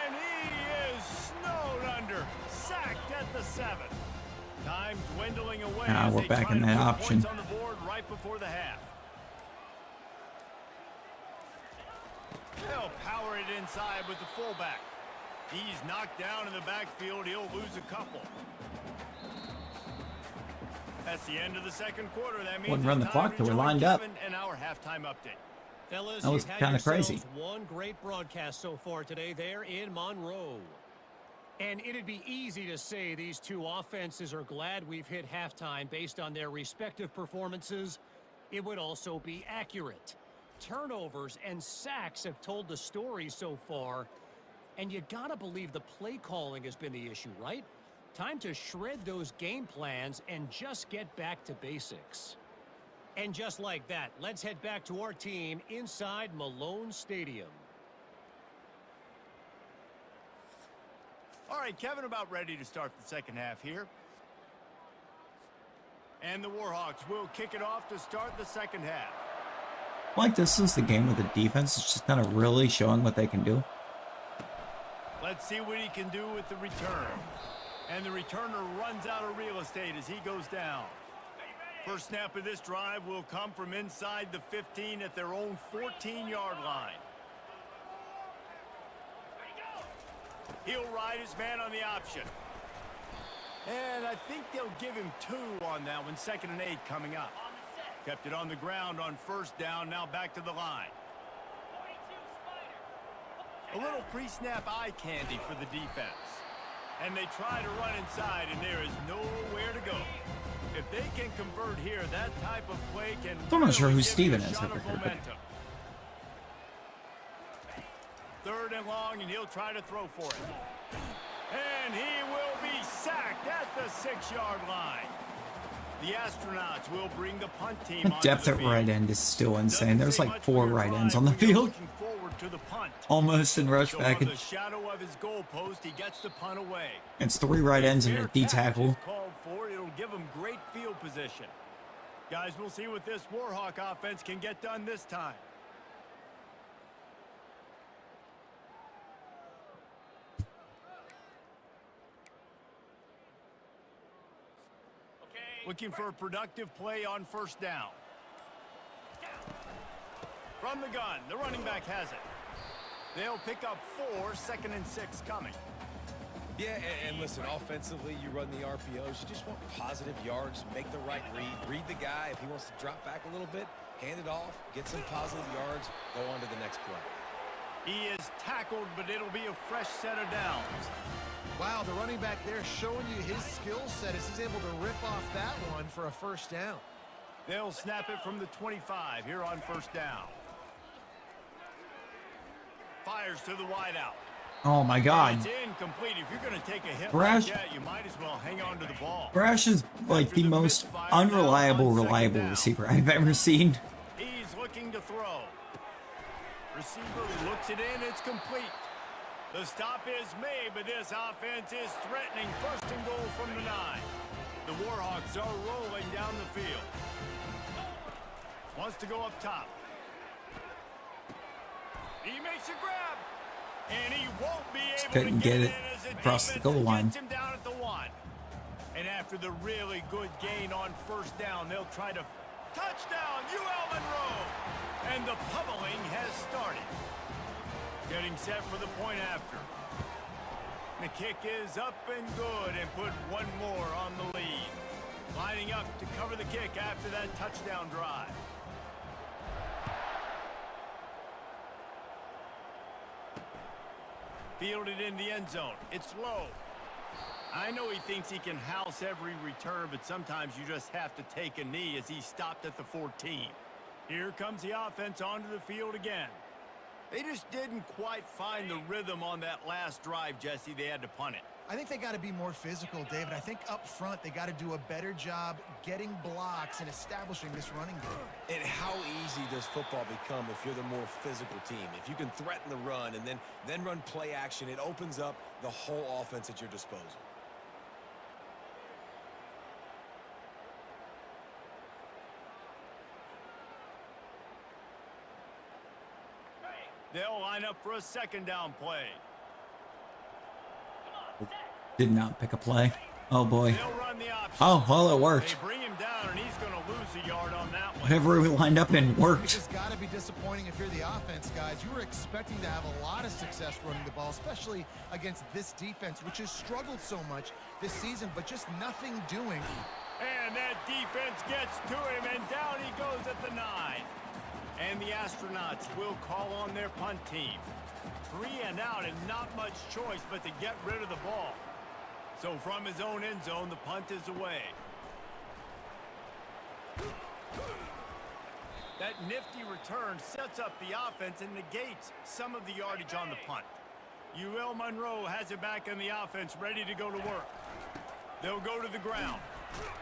And he is snowed under. Sacked at the 7. Time dwindling away. We're back in that option. Points on the board right before the half. They'll power it inside with the fullback. He's knocked down in the backfield. He'll lose a couple. That's the end of the second quarter. That means Wouldn't run the clock till we're lined up. And our halftime update. Fellas, That was you've had kind of crazy. yourselves one great broadcast so far today there in Monroe. And it'd be easy to say these two offenses are glad we've hit halftime based on their respective performances. It would also be accurate. Turnovers and sacks have told the story so far. And you gotta believe the play calling has been the issue, right? Time to shred those game plans and just get back to basics. And just like that, let's head back to our team inside Malone Stadium. All right, Kevin, about ready to start the second half here. And the Warhawks will kick it off to start the second half. Like, this is the game where the defense is just kind of really showing what they can do. Let's see what he can do with the return. And the returner runs out of real estate as he goes down. First snap of this drive will come from inside the 15 at their own 14-yard line. He'll ride his man on the option. And I think they'll give him 2 on that one. 2nd and 8 coming up. Kept it on the ground on first down. Now back to the line. A little pre-snap eye candy for the defense. And they try to run inside, and there is nowhere to go. If they can convert here, that type of play can I'm not sure who give Steven you a is shot over of here, but- momentum. 3rd and long, and he'll try to throw for it. And he will be sacked at the 6-yard line. The Astronauts will bring the punt team The onto depth the at field. right end is still insane. There's Doesn't like say 4 much for right your ends on the drive when you're field. looking forward to the punt. Almost in rush So from the package. shadow of his goalpost, he gets the punt away. It's 3 right ends and a D tackle. Called for. It'll give him great field position. Guys, we'll see what this Warhawk offense can get done this time. Looking for a productive play on first down. From the gun, the running back has it. They'll pick up 4, 2nd and 6 coming. Yeah, and listen, offensively, you run the RPOs. You just want positive yards, make the right read the guy. If he wants to drop back a little bit, hand it off, get some positive yards, go on to the next play. He is tackled, but it'll be a fresh set of downs. Wow, the running back there showing you his skill set as he's able to rip off that one for a first down. They'll snap it from the 25 here on first down. Fires to the wideout. Oh my god. It's incomplete. If you're going to take a hit Brash- like that, you might as well hang on to the ball. Brash is like the most unreliable, reliable receiver I've ever seen. He's looking to throw. Receiver looks it in. It's complete. The stop is made, but this offense is threatening. 1st and goal from the 9. The Warhawks are rolling down the field. Wants to go up top. He makes a grab. And he won't be able couldn't to get it in as a across the defense goal line. gets him down at the 1. And after the really good gain on first down, they'll try to touchdown UL Monroe. And the pummeling has started. Getting set for the point after. The kick is up and good and put 1 more on the lead. Lining up to cover the kick after that touchdown drive. Fielded in the end zone. It's low. I know he thinks he can house every return, but sometimes you just have to take a knee as he stopped at the 14. Here comes the offense onto the field again. They just didn't quite find the rhythm on that last drive, Jesse. They had to punt it. I think they got to be more physical, David. I think up front they got to do a better job getting blocks and establishing this running game. And how easy does football become if you're the more physical team? If you can threaten the run and then run play action, it opens up the whole offense at your disposal. They'll line up for a second down play. Did not pick a play. Oh boy. They'll run the option. Oh, well, it They worked. bring him down, and he's going to lose a yard on that one. Whatever we lined up in Which worked. has got to be disappointing if you're the offense, guys. You were expecting to have a lot of success running the ball, especially against this defense, which has struggled so much this season, but just nothing doing. And that defense gets to him, and down he goes at the 9. And the Astronauts will call on their punt team. 3 and out, and not much choice but to get rid of the ball. So from his own end zone, the punt is away. That nifty return sets up the offense and negates some of the yardage on the punt. UL Monroe has it back in the offense, ready to go to work. They'll go to the ground.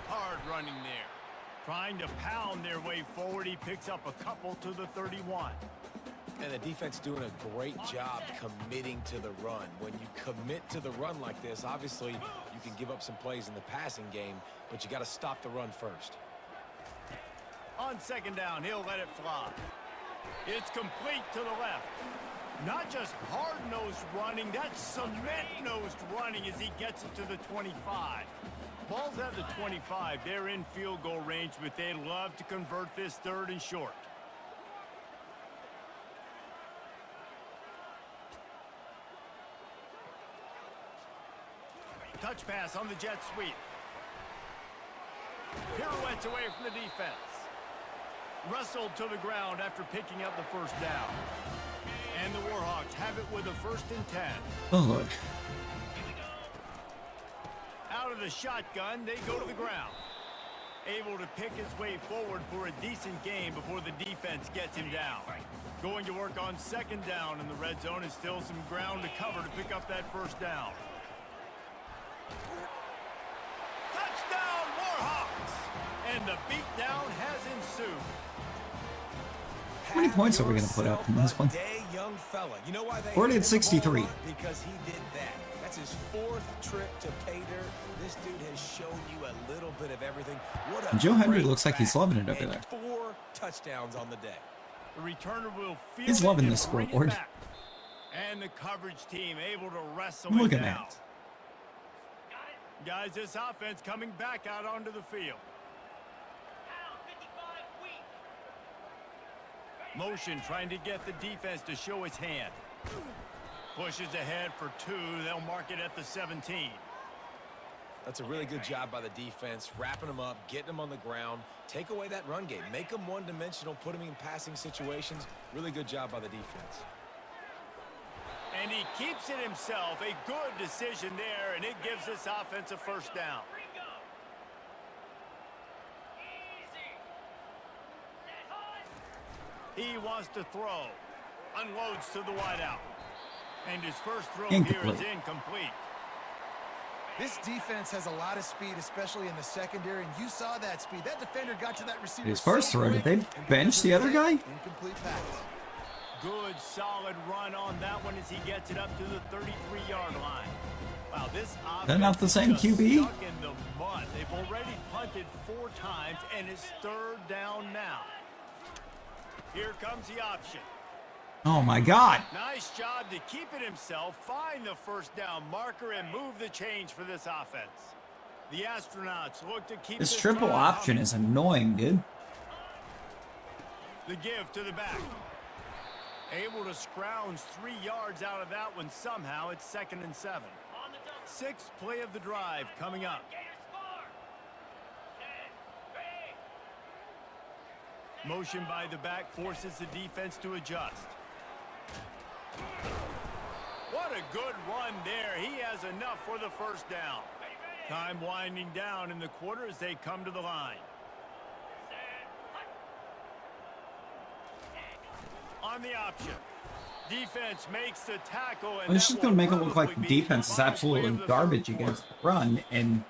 Hard running there. Trying to pound their way forward. He picks up a couple to the 31. And the defense doing a great job committing to the run. When you commit to the run like this, obviously you can give up some plays in the passing game, but you got to stop the run first. On second down, he'll let it fly. It's complete to the left. Not just hard-nosed running, that's cement-nosed running as he gets it to the 25. Ball's at the 25. They're in field goal range, but they'd love to convert this 3rd and short. Touch pass on the jet sweep. Pirouettes away from the defense. Wrestled to the ground after picking up the first down. And the Warhawks have it with a 1st and 10. Oh, Lord. Out of the shotgun, they go to the ground. Able to pick his way forward for a decent game before the defense gets him down. Going to work on second down in the red zone, and still some ground to cover to pick up that first down. Touchdown, Warhawks! And the beatdown has ensued. How many points are we going to put up in this one? Young fella. You know why they Already at 63. Because he did that. That's his 4th trip to pay dirt. This dude has shown you a little bit of everything. What a Joe Henry great looks like he's back. loving it over And there. 4 touchdowns on the day. The returner will field He's loving it this and bring it scoreboard. back. And the coverage team able to wrestle Look it at down. that. Guys, this offense coming back out onto the field. Motion trying to get the defense to show his hand. Pushes ahead for 2. They'll mark it at the 17. That's a really good job by the defense, wrapping them up, getting them on the ground, take away that run game, make them one-dimensional, put them in passing situations. Really good job by the defense. And he keeps it himself. A good decision there, and it gives this offense a first down. He wants to throw. Unloads to the wideout. And his first throw here is incomplete. This defense has a lot of speed, especially in the secondary, and you saw that speed. That defender got to that receiver. His first so throw, did quick, they and bench the other guy? Incomplete pass. Good, solid run on that one as he gets it up to the 33-yard line. Wow, this offense They're not the same is just QB? stuck in the mud. They've already punted 4 times, and it's 3rd down now. Here comes the option. Oh, my God. Nice job to keep it himself, find the first down marker, and move the change for this offense. The Astronauts look to keep This triple drive option up. is annoying, dude. The give to the back. Able to scrounge 3 yards out of that one somehow. It's 2nd and 7. 6th play of the drive coming up. Motion by the back forces the defense to adjust. What a good run there. He has enough for the first down. Time winding down in the quarter as they come to the line. On the option. Defense makes the tackle. And It's that just going to make it will look like the probably be defense is the final play absolutely of the garbage third against quarter. the run, and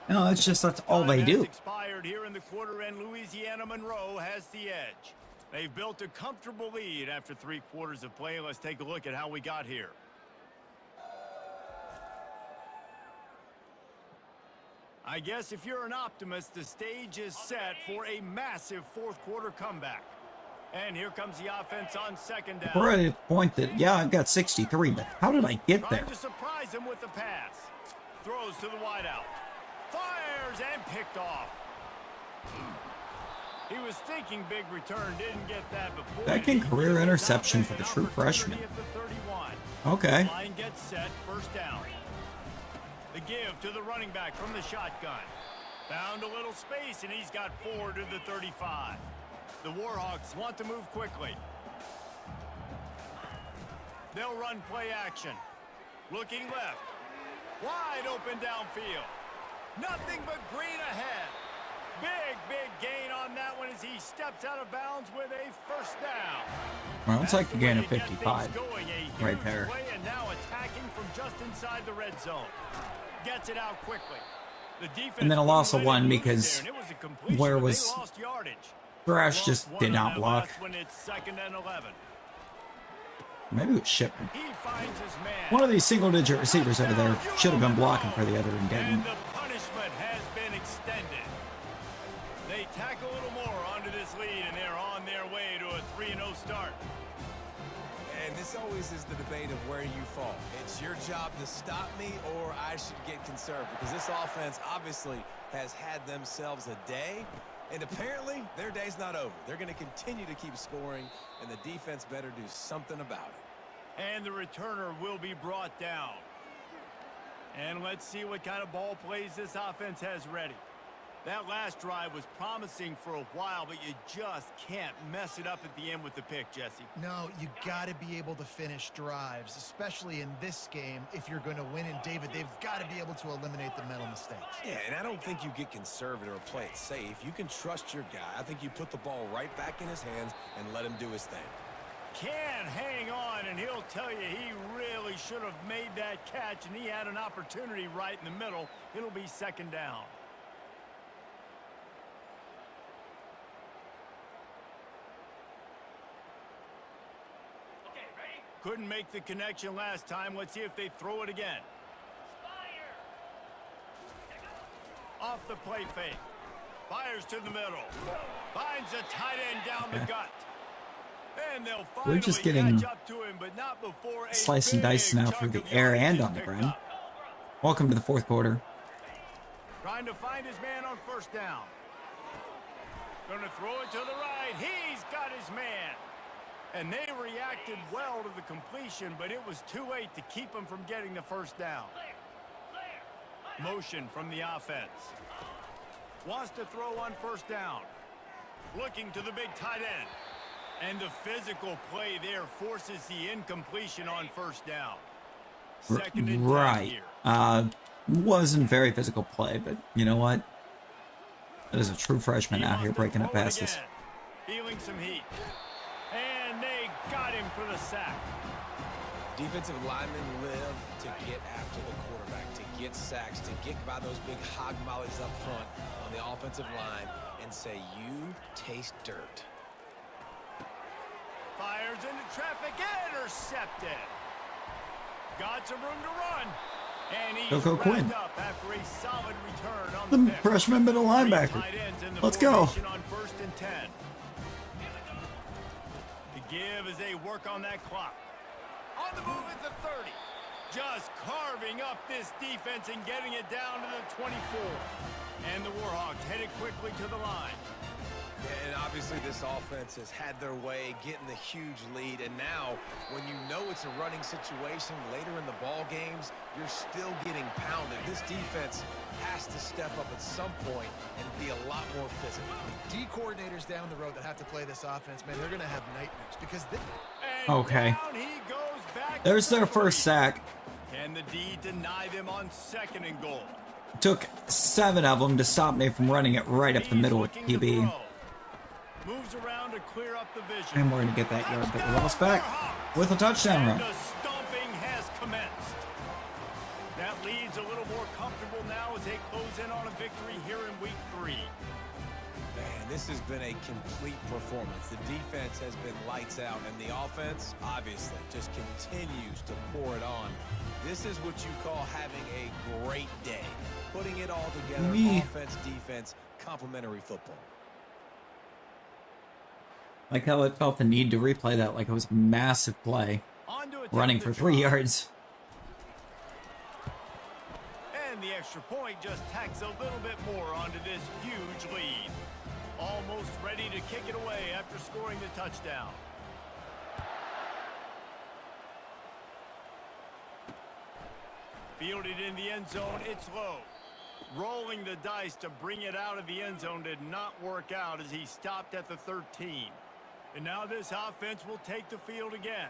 no, it's just that's all they Time has do. expired here in the quarter, and Louisiana Monroe has the edge. They've built a comfortable lead after 3 quarters of play. Let's take a look at how we got here. I guess if you're an optimist, the stage is set for a massive 4th quarter comeback. And here comes the offense on second down. We're at a point that, yeah, I've got 63, but how did I get there? Trying to surprise him with the pass. Throws to the wideout. Fires and picked off. He was thinking big return, didn't get that before. Second career interception for the true freshman. Okay. Line gets set, first down. The give to the running back from the shotgun. Found a little space, and he's got 4 to the 35. The Warhawks want to move quickly. They'll run play action. Looking left. Wide open downfield. Nothing but green ahead. Big gain on that one as he steps out of bounds with a first down. Well, it's like a gain of 55 right there. Play and now attacking from just inside the red zone. Gets it out quickly. The defense And then a loss of 1 because where was Thrash just did not block. When it's 2nd and 11. Maybe it was Shipman. He finds his man. One of these single-digit receivers over there should have been blocking for the other and And didn't. the punishment has been extended. They tack a little more onto this lead, and they're on their way to a 3-0 start. And this always is the debate of where you fall. It's your job to stop me, or I should get conservative, because this offense obviously has had themselves a day, and apparently their day's not over. They're going to continue to keep scoring, and the defense better do something about it. And the returner will be brought down. And let's see what kind of ball plays this offense has ready. That last drive was promising for a while, but you just can't mess it up at the end with the pick, Jesse. No, you got to be able to finish drives, especially in this game. If you're going to win, and David, they've got to be able to eliminate the mental mistakes. Yeah, and I don't think you get conservative or play it safe. You can trust your guy. I think you put the ball right back in his hands and let him do his thing. Can hang on, and he'll tell you he really should have made that catch, and he had an opportunity right in the middle. It'll be 2nd down. Couldn't make the connection last time. Let's see if they throw it again. Off the play fake. Fires to the middle. Finds a tight end down the gut. And they'll We're just getting catch up to him, but not before a slice and dice big now chunk through the of air yardage and is on the picked ground. up. Welcome to the 4th quarter. Trying to find his man on first down. Going to throw it to the right. He's got his man. And they reacted well to the completion, but it was too late to keep him from getting the first down. Motion from the offense. Wants to throw on first down. Looking to the big tight end. And the physical play there forces the incompletion on first down. 2nd and 10 Right. here. Wasn't very physical play, but you know what? That is a true freshman out here breaking up passes. Feeling some heat. And they got him for the sack. Defensive linemen live to get after the quarterback, to get sacks, to get by those big hog mollies up front on the offensive line and say, you taste dirt. Fires into traffic, intercepted. Got some room to run. And he's Go Quinn. wrapped up after a solid return on The pick. freshman middle linebacker. Tight ends in the Let's go. formation on 1st and 10. The give as they work on that clock. On the move at the 30. Just carving up this defense and getting it down to the 24. And the Warhawks headed quickly to the line. And obviously this offense has had their way, getting the huge lead. And now, when you know it's a running situation later in the ball games, you're still getting pounded. This defense has to step up at some point and be a lot more physical. D coordinators down the road that have to play this offense, man, they're going to have nightmares because And Okay. down he goes back There's to their the first sack. Can the D deny them on 2nd and goal? Took 7 of them to stop me from running it right up the middle with He's looking to QB. throw. Moves around to clear up the vision. And we're going to get that yard that we lost back with a touchdown And run. the stomping has commenced. That lead's a little more comfortable now as they close in on a victory here in week 3. Man, this has been a complete performance. The defense has been lights out, and the offense, obviously, just continues to pour it on. This is what you call having a great day. Putting it all together, offense, defense, complementary football. Like how it felt the need to replay that like it was a massive play. On to Running attempt for the 3 try. yards. And the extra point just tacks a little bit more onto this huge lead. Almost ready to kick it away after scoring the touchdown. Fielded in the end zone, it's low. Rolling the dice to bring it out of the end zone did not work out as he stopped at the 13. And now this offense will take the field again.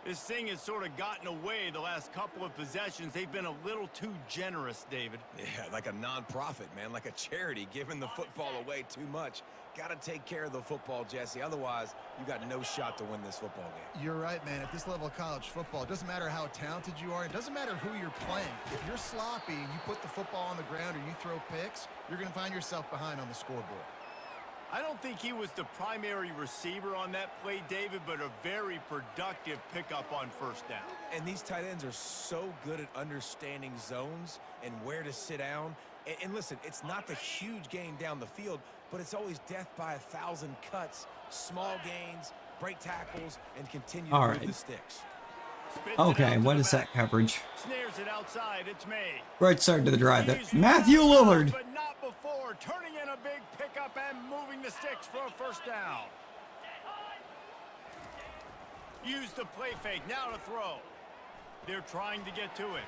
This thing has sort of gotten away the last couple of possessions. They've been a little too generous, David. Yeah, like a non-profit, man, like a charity, giving the football away too much. Got to take care of the football, Jesse. Otherwise, you got no shot to win this football game. You're right, man. At this level of college football, it doesn't matter how talented you are. It doesn't matter who you're playing. If you're sloppy and you put the football on the ground or you throw picks, you're going to find yourself behind on the scoreboard. I don't think he was the primary receiver on that play, David, but a very productive pickup on first down. And these tight ends are so good at understanding zones and where to sit down. And listen, it's not the huge gain down the field, but it's always death by 1,000 cuts, small gains, break tackles, and continue to move the sticks. Okay, what is that coverage? Snares it outside, it's May. Right start to the drive. That Matthew Lillard. But not before, turning in a big pickup and moving the sticks for a first down. Use the play fake, now to throw. They're trying to get to it.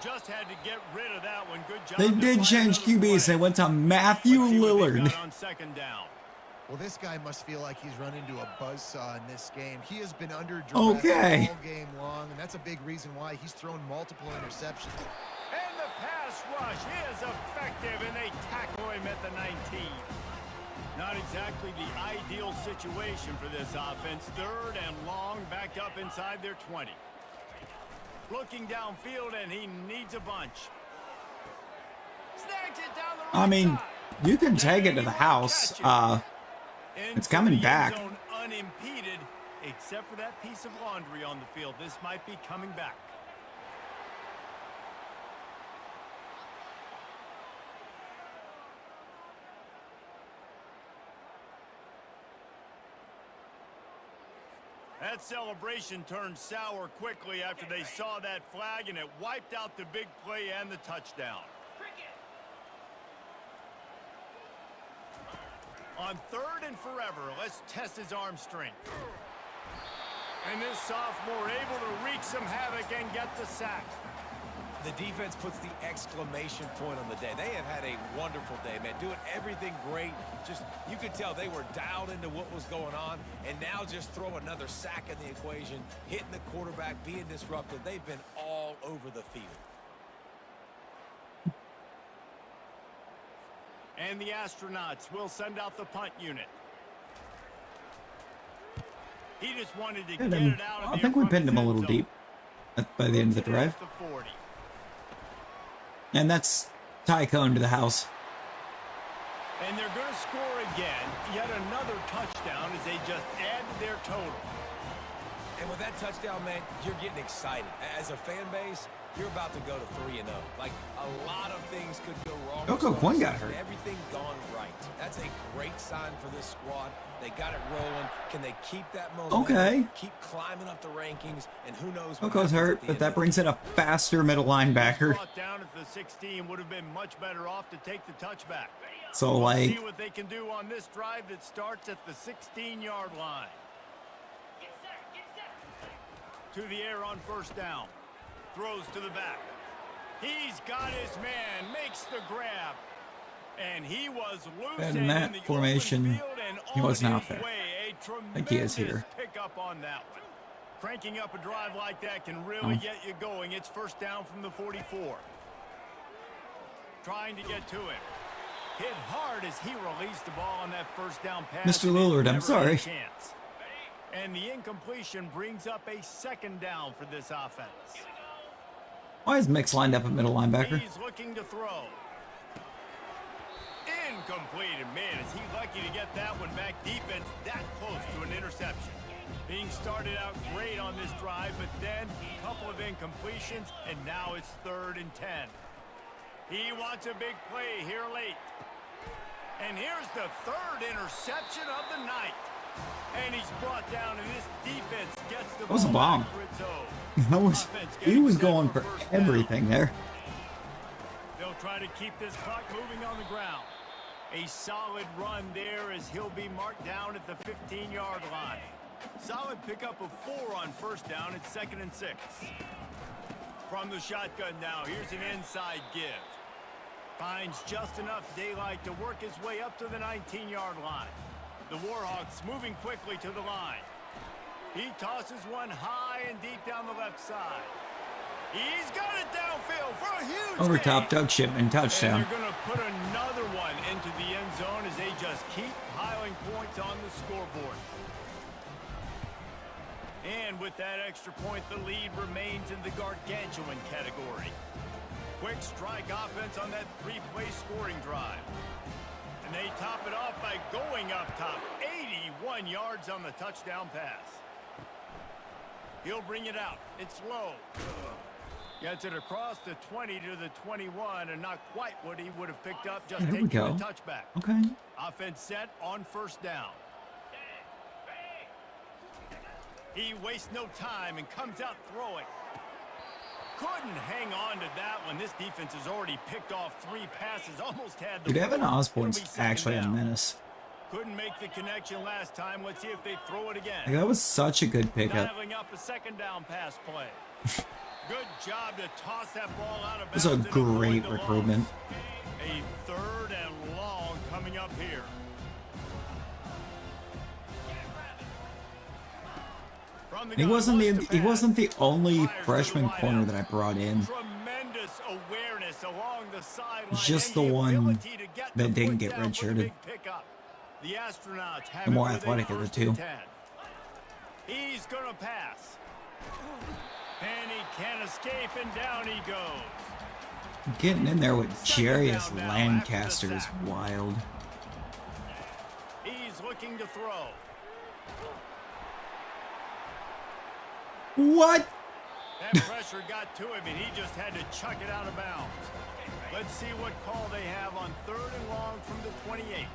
Just had to get rid of that one. Good job. They did change QBs. They went to Matthew Lillard. On second down. Well, this guy must feel like he's run into a buzzsaw in this game. He has been under duress all game long, and that's a big reason why he's thrown multiple interceptions. And the pass rush is effective, and they tackle him at the 19. Not exactly the ideal situation for this offense. Third and long, back up inside their 20. Looking downfield, and he needs a bunch. Snags it down the right I mean, side. you can take it to the house. It's coming back. Unimpeded, except for that piece of laundry on the field. This might be coming back. That celebration turned sour quickly after they saw that flag, and it wiped out the big play and the touchdown. On third and forever, let's test his arm strength. And this sophomore able to wreak some havoc and get the sack. The defense puts the exclamation point on the day. They have had a wonderful day, man. Doing everything great. Just, you could tell they were dialed into what was going on. And now just throw another sack in the equation, hitting the quarterback, being disruptive. They've been all over the field. And the astronauts will send out the punt unit. He just wanted to get it out of I think we pinned him a little deep by the end of the drive. And that's Ty Cohn to the house. And they're going to score again. Yet another touchdown as they just add to their total. And with that touchdown, man, you're getting excited. As a fan base, you're about to go to 3-0. Like, a lot of things could go wrong. Coco Quinn got hurt. Everything gone right. That's a great sign for this squad. They got it rolling. Can they keep that momentum? Okay. Keep climbing up the rankings, and who knows what Coco's hurt, but that brings in a faster middle linebacker. Brought down at the 16 would have been much better off to take the touchback. So, We'll like, see what they can do on this drive that starts at the 16-yard line. To the air on first down. Throws to the back. He's got his man. Makes the grab. And he was loose in that the formation, he was not there. Way, I think he is here. Pick up on that one. Cranking up a drive like that can really get you going. It's first down from the 44. Trying to get to it. Hit hard as he released the ball on that first down pass. Mr. Lillard, I'm sorry. And the incompletion brings up a second down for this offense. Why is Mix lined up at middle linebacker? He's looking to throw. Incomplete. And man, is he lucky to get that one back. Defense that close to an interception. Being started out great on this drive, but then a couple of incompletions, and now it's 3rd and 10. He wants a big play here late. And here's the 3rd interception of the night. And he's brought down, and this defense gets the That was a ball bomb. back for its own. That was, Offense he getting was set going for for first down. everything there. They'll try to keep this clock moving on the ground. A solid run there as he'll be marked down at the 15-yard line. Solid pickup of 4 on first down at 2nd and 6. From the shotgun now, here's an inside give. Finds just enough daylight to work his way up to the 19-yard line. The Warhawks moving quickly to the line. He tosses one high and deep down the left side. He's got it downfield for a huge Over gain. top, Doug Shipman, touchdown. And they're going to put another one into the end zone as they just keep piling points on the scoreboard. And with that extra point, the lead remains in the gargantuan category. Quick strike offense on that 3-play scoring drive. And they top it off by going up top. 81 yards on the touchdown pass. He'll bring it out. It's low. Gets it across the 20 to the 21, and not quite what he would have picked up just There we taking go. a touchback. Okay. Offense set on first down. He wastes no time and comes out throwing. Couldn't hang on to that one. This defense has already picked off 3 passes. Almost had the Dude, Evan fourth. Osborne's It'll be second actually a down. menace. Couldn't make the connection last time. Let's see if they throw it again. Like, that was such a good pickup. Dialing up a 2nd down pass play. Good job to toss that ball out of This bounds. is a and avoid great the loss. recruitment. A 3rd and long coming up here. From the He gun, wasn't wants to he pass. wasn't the only Fires to the freshman wideout. corner that I brought in. Tremendous awareness along the sideline. Just and the one ability to get that the didn't foot get down for the redshirted. big pickup. The Astronauts have The more it with a athletic of the 1st two. and 10. He's going to pass. And he can't escape, and down he goes. Getting in there with Second Jarius down now Lancaster after the is sack. wild. He's looking to throw. What? That pressure got to him, and he just had to chuck it out of bounds. Let's see what call they have on 3rd and long from the 28.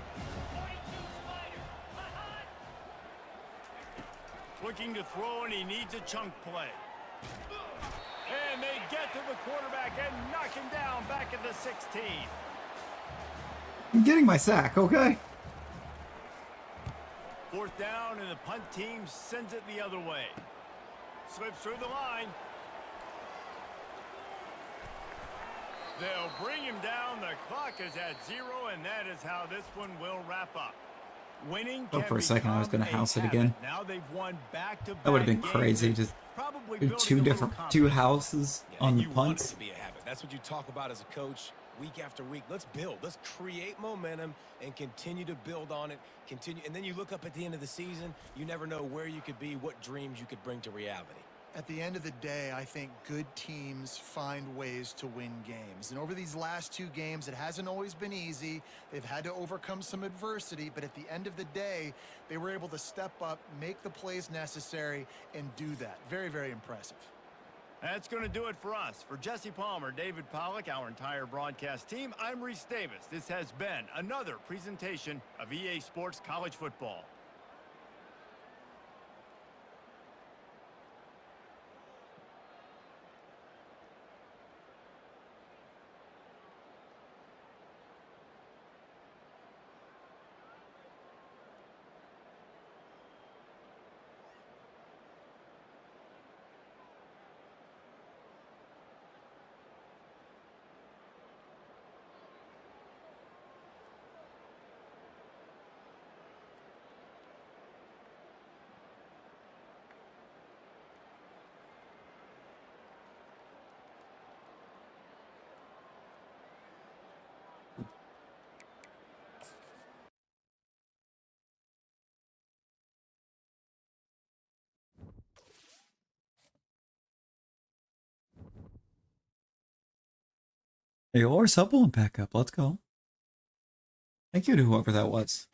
Looking to throw, and he needs a chunk play. And they get to the quarterback and knock him down back at the 16. I'm getting my sack, okay? 4th down, and the punt team sends it the other way. Slips through the line. They'll bring him down. The clock is at 0, and that is how this one will wrap up. Winning Oh, can for a second, I was become gonna a house it habit. again. Now they've won back-to-back That would have been games crazy. and Just probably do building two a little different confidence. houses Yeah, on the you want it punts. to be a habit. That's what you talk about as a coach week after week. Let's build. Let's create momentum and continue to build on it. Continue, and then you look up at the end of the season. You never know where you could be, what dreams you could bring to reality. At the end of the day, I think good teams find ways to win games. And over these last 2 games, it hasn't always been easy. They've had to overcome some adversity, but at the end of the day, they were able to step up, make the plays necessary, and do that. Very, very impressive. That's going to do it for us. For Jesse Palmer, David Pollack, our entire broadcast team, I'm Reese Davis. This has been another presentation of EA Sports College Football. Your supplement back up. Let's go. Thank you to whoever that was.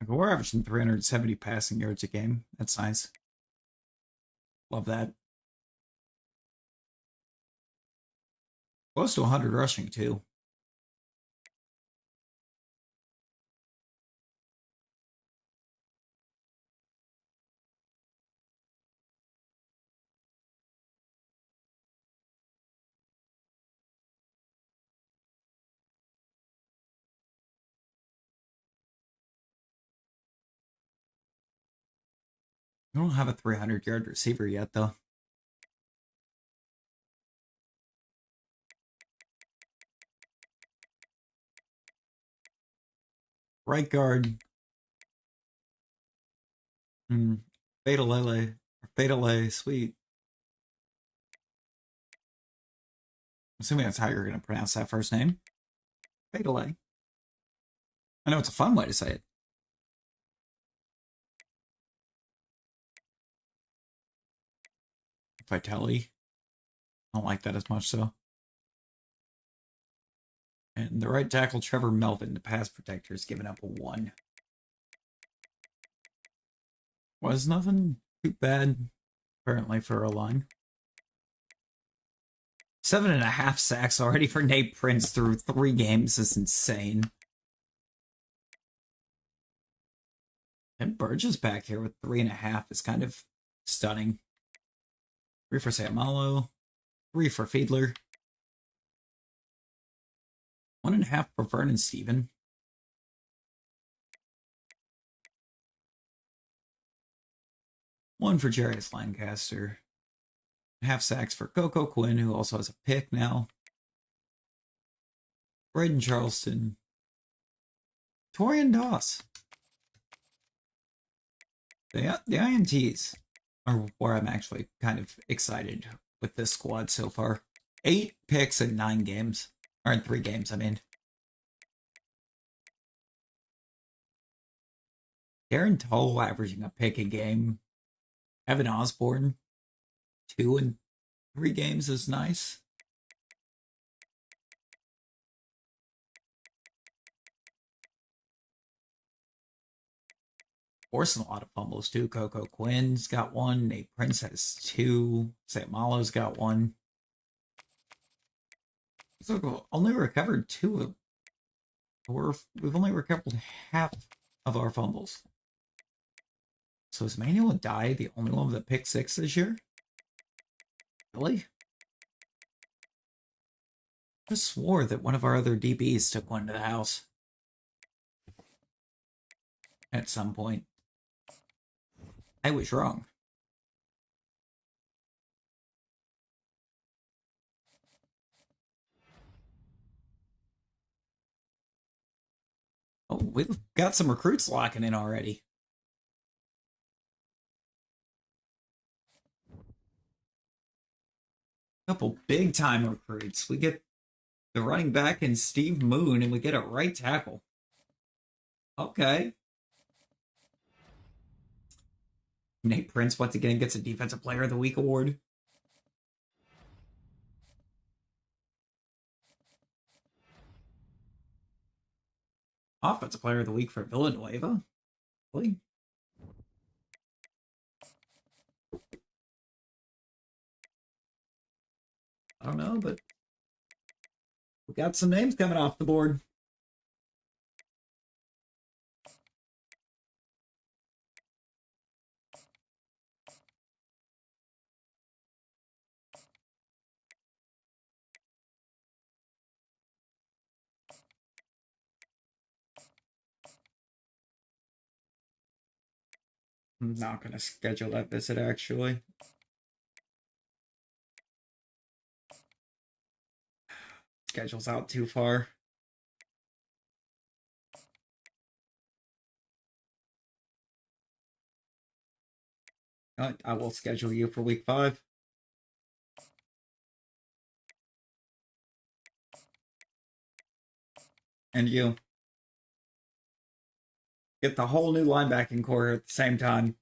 We're averaging 370 passing yards a game. That's nice. Love that. Close to 100 rushing, too. We don't have a 300-yard receiver yet, though. Right guard. Fatalele. Fatale, sweet. Assuming that's how you're going to pronounce that first name. Fatale. I know it's a fun way to say it. Vitali. I don't like that as much, so. And the right tackle, Trevor Melvin, the pass protector, is giving up a 1. Was nothing too bad, apparently, for a line. 7.5 sacks already for Nate Prince through 3 games is insane. And Burgess back here with 3.5 is kind of stunning. 3 for Samalo, 3 for Fiedler. 1.5 for Vernon Steven. One for Jarius Lancaster. Half sacks for Coco Quinn, who also has a pick now. Braden Charleston. Torian Doss. The INTs are where I'm actually kind of excited with this squad so far. 8 picks in 9 games. Or in 3 games, I mean. Darren Tull averaging a pick a game. Evan Osborne, 2 in 3 games is nice. Forcing a lot of fumbles too. Coco Quinn's got 1. Nate Prince has 2. Sam Malo's got 1. So we've only recovered 2 of. We've only recovered half of our fumbles. So is Manuel Dye the only one with a pick 6 this year? Really? I just swore that one of our other DBs took one to the house. At some point. I was wrong. Oh, we've got some recruits locking in already. Couple big time recruits. We get the running back and Steve Moon, and we get a right tackle. Okay. Nate Prince once again gets a Defensive Player of the Week award. Offensive Player of the Week for Villanueva. Really? I don't know, but we got some names coming off the board. I'm not going to schedule that visit, actually. Schedule's out too far. I will schedule you for week 5. And you. Get the whole new linebacking core at the same time.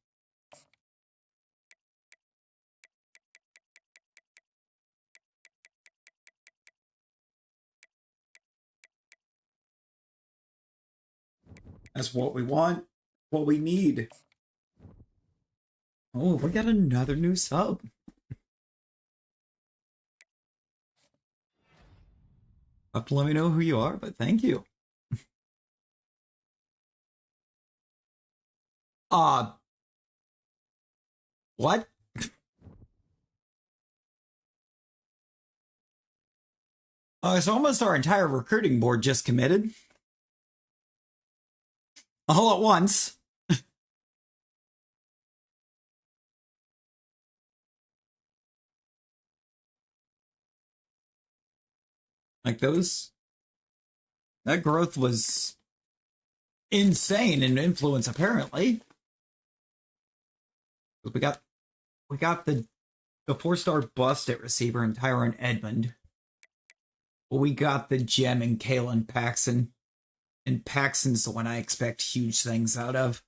That's what we want. what we need. Oh, we got another new sub. Have to let me know who you are, but thank you. What? It's almost our entire recruiting board just committed. All at once. Like that growth was insane in influence, apparently. We got the 4-star bust at receiver in Tyron Edmond. We got the gem in Kalen Paxson. And Paxson's the one I expect huge things out of.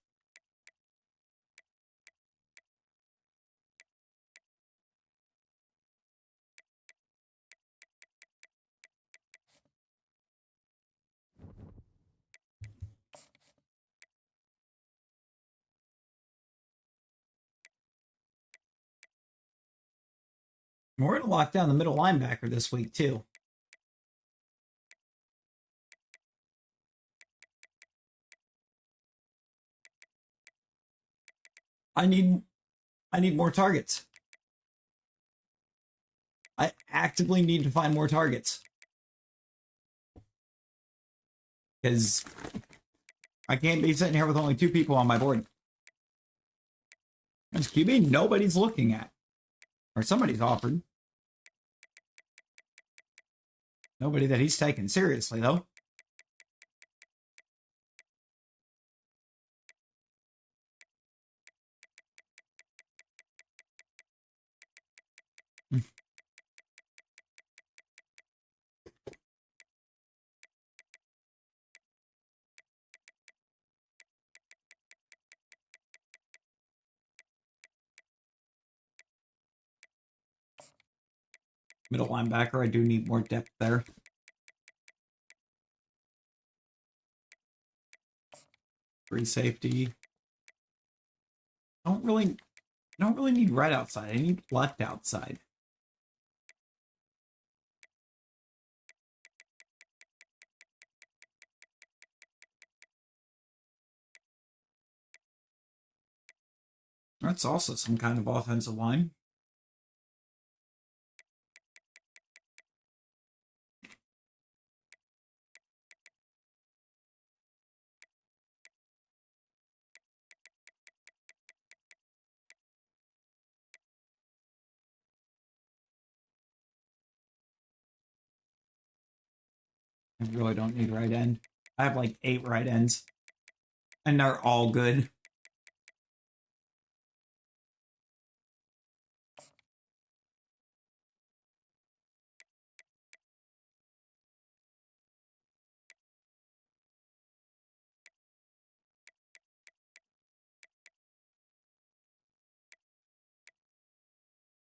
We're going to lock down the middle linebacker this week, too. I need more targets. I actively need to find more targets. Because I can't be sitting here with only 2 people on my board. As QB, nobody's looking at. Or somebody's offered. Nobody that he's taken seriously, though. Middle linebacker, I do need more depth there. Free safety. I don't really need right outside. I need left outside. That's also some kind of offensive line. I really don't need right end. I have like 8 right ends. And they're all good.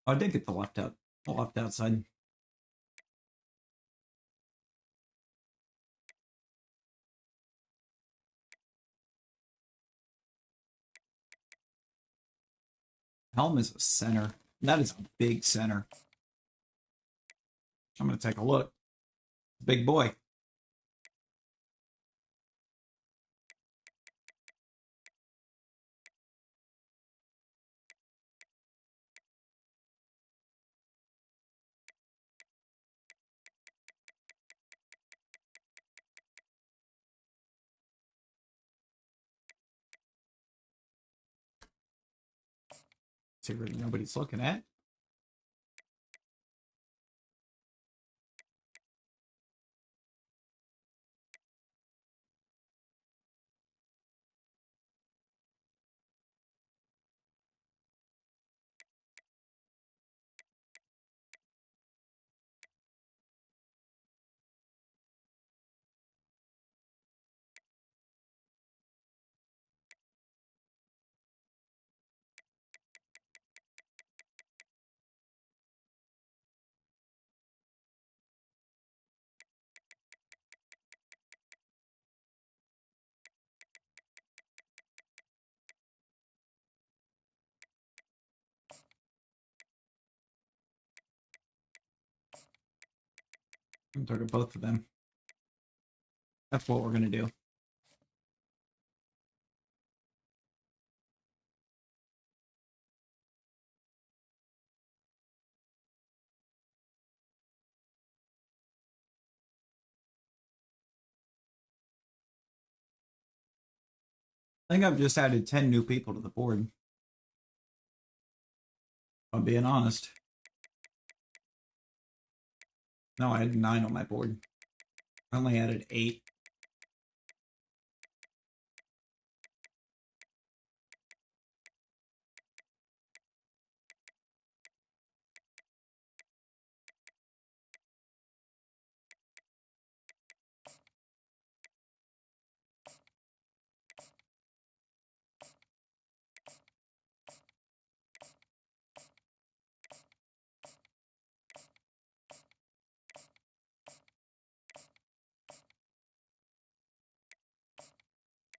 Oh, I did get the left outside. Helm is a center. That is a big center. I'm going to take a look. Big boy. See, really nobody's looking at. I'm target both of them. That's what we're gonna do. I think I've just added 10 new people to the board. If I'm being honest. No, I had 9 on my board. I only added 8.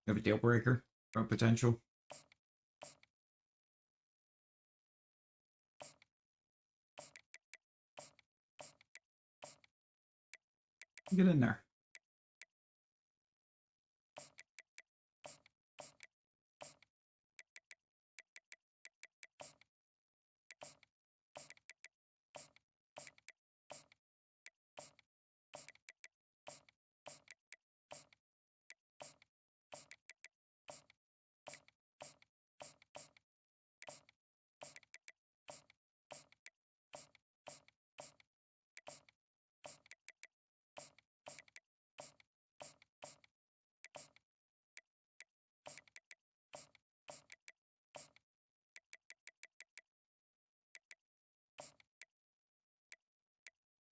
You have a deal breaker or potential. Get in there.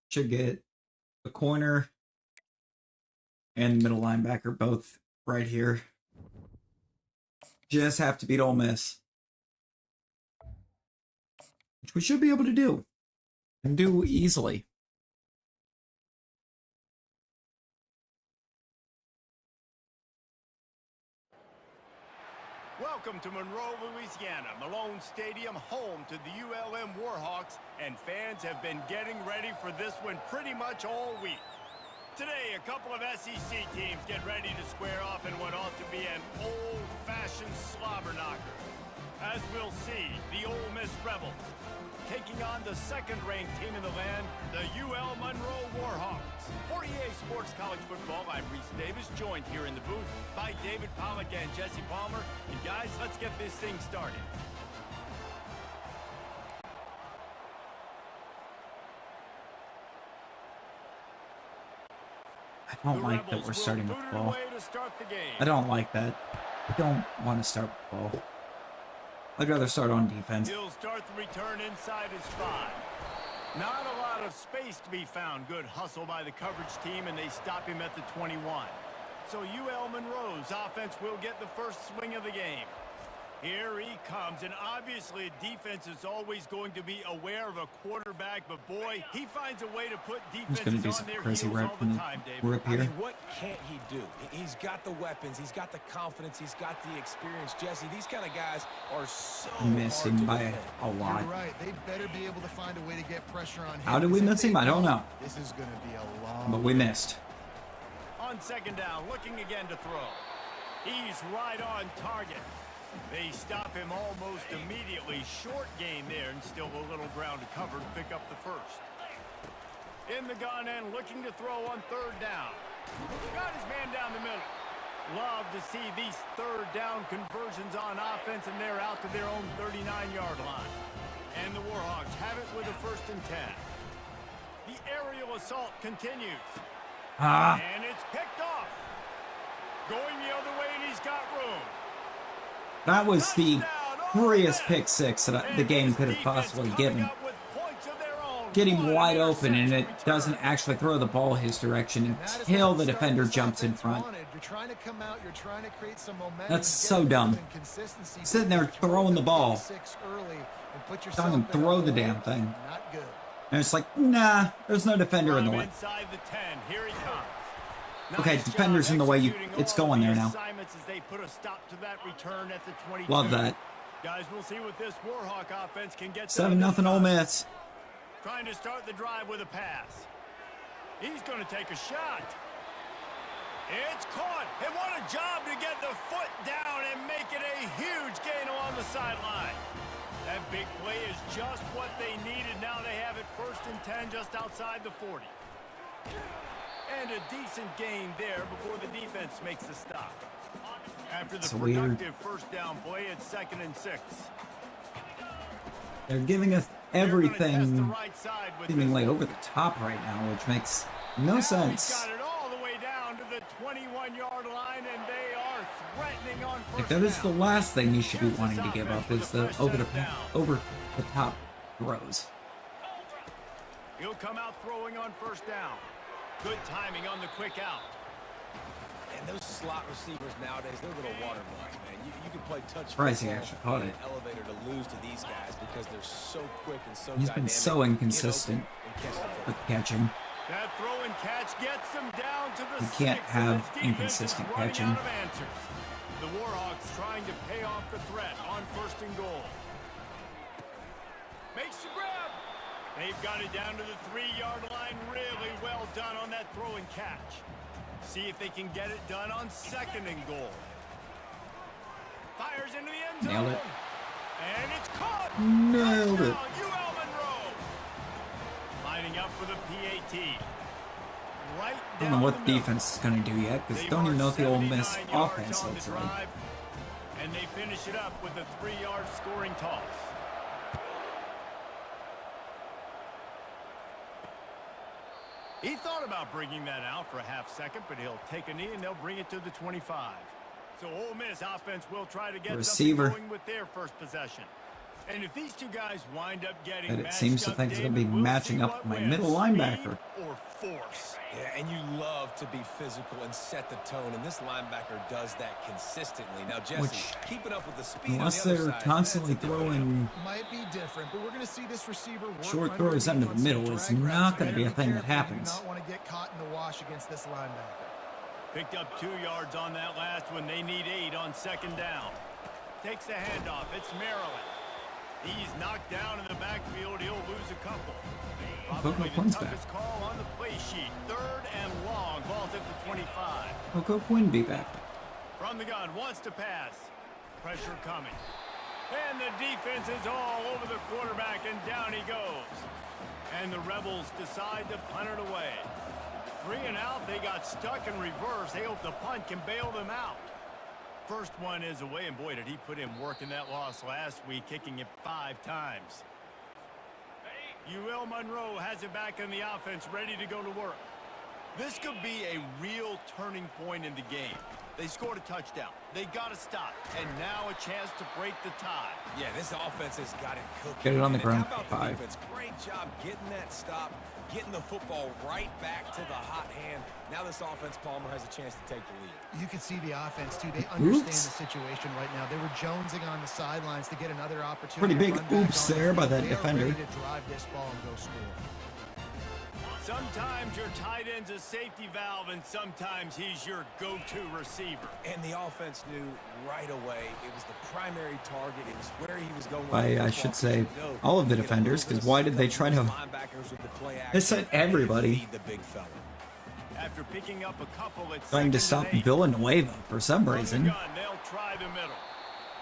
Should get the corner and middle linebacker both right here. Just have to beat Ole Miss. Which we should be able to do. And do easily. Welcome to Monroe, Louisiana, Malone Stadium, home to the ULM Warhawks, and fans have been getting ready for this one pretty much all week. Today, a couple of SEC teams get ready to square off in what ought to be an old-fashioned slobber knocker. As we'll see, the Ole Miss Rebels taking on the second-ranked team in the land, the UL Monroe Warhawks. For EA Sports College Football, I'm Reese Davis, joined here in the booth by David Pollack and Jesse Palmer. And guys, let's get this thing started. I don't like that we're starting with the ball. I don't like that. I don't want to start with the ball. I'd rather start on defense. He'll start the return inside his 5. Not a lot of space to be found. Good hustle by the coverage team, and they stop him at the 21. So UL Monroe's offense will get the first swing of the game. Here he comes, and obviously defense is always going to be aware of a quarterback, but boy, he finds a way to put defenses on their heels all the time, David. I mean, what can't he do? He's got the weapons, he's got the confidence, he's got the experience. Jesse, these kind of guys are so missing by a lot. You're right. They better be able to find a way to get pressure on him. How did we miss him? I don't know. This is going to be a long But we missed. On second down, looking again to throw. He's right on target. They stop him almost immediately. Short gain there, and still a little ground to cover to pick up the first. In the gun and looking to throw on third down. Got his man down the middle. Love to see these third down conversions on offense, and they're out to their own 39-yard line. And the Warhawks have it with a 1st and 10. The aerial assault continues. And it's picked off. Going the other way, and he's got room. That was the freest pick 6 that the game could have possibly given. Get him wide open, and it doesn't actually throw the ball his direction until the defender jumps in front. That's so dumb. Sitting there throwing the ball. Don't even throw the damn thing. And it's like, nah, there's no defender in the way. Okay, defender's in the way. It's going there now. Love that. Guys, we'll see what this Warhawk offense can get. 7-0 Ole Miss. Trying to start the drive with a pass. He's going to take a shot. It's caught. And what a job to get the foot down and make it a huge gain along the sideline. That big play is just what they needed. Now they have it 1st and 10 just outside the 40. And a decent gain there before the defense makes the stop. After the productive first down play, it's 2nd and 6. They're giving us everything seemingly over the top right now, which makes no sense. Got it all the way down to the 21-yard line, and they are threatening on first Like, that is the down. last thing you should be wanting to give up, is the over the top throws. He'll come out throwing on first down. Good timing on the quick out. And those slot receivers nowadays, they're little watermelons, man. You can play touch Surprised he football actually caught in it. an elevator to lose to these guys because they're so quick and so He's dynamic. been so inconsistent Get open and catch the football. with catching. That throw and catch gets them down to the You can't 6, have and this defense inconsistent is running catching. out of answers. The Warhawks trying to pay off the threat on 1st and goal. Makes the grab. They've got it down to the 3-yard line. Really well done on that throw and catch. See if they can get it done on 2nd and goal. Fires into the end zone. Nailed it. And it's caught. Nailed it. Touchdown, UL Monroe. Lining up for the PAT. Right I don't know what down the the defense is going to do yet, because They don't even know march what the Ole Miss 79 yards offense on the looks like. drive, and they finish it up with a 3-yard scoring toss. He thought about bringing that out for a half second, but he'll take a knee and they'll bring it to the 25. So Ole Miss offense will try to get Receiver. something going with their first possession. And if these two guys wind up getting And it matched seems to up, think it's going to be David, we'll matching see up what with my wins, middle speed linebacker. or force. Yeah, and you love to be physical and set the tone, and this linebacker does that consistently. Now, Jesse, Which, keeping up with the speed unless on the other they're side, constantly that's a different throwing Might be different, but we're going to see this receiver work short under throws into the defense middle and is drag routes. not going to be a Better thing that careful. You happens. do not want to get caught in the wash against this linebacker. Picked up 2 yards on that last one. They need 8 on 2nd down. Takes the handoff. It's Maryland. He's knocked down in the backfield. He'll lose a couple. Probably the Quinn's back. toughest call on the play sheet. 3rd and long. Ball's at the 25. Coco Quinn be back. From the gun. Wants to pass. Pressure coming. And the defense is all over the quarterback, and down he goes. And the Rebels decide to punt it away. 3 and out. They got stuck in reverse. They hope the punt can bail them out. First one is away, and boy, did he put in work in that loss last week, kicking it 5 times. UL Monroe has it back in the offense, ready to go to work. This could be a real turning point in the game. They scored a touchdown. They got to stop, and now a chance to break the tie. Yeah, this offense has got it cooking. Get it on the And ground how about for the 5. defense? Great job getting that stop, getting the football right back to the hot hand. Now this offense, Palmer, has a chance to take the lead. You can see the offense, too. They understand Oops. the situation right now. They were jonesing on the sidelines to get another opportunity. Pretty to big run back oops on the there by field. that They defender. are ready to drive this ball and go score. Sometimes your tight end's a safety valve, and sometimes he's your go-to receiver. And the offense knew right away it was the primary target. It was where he was going. By, I should say, all of the defenders, because why did they try to... They said everybody. Feed the big fella. After picking up a couple, it's Trying to 2nd stop and 8. Villanueva for some From the reason. gun, they'll try the middle.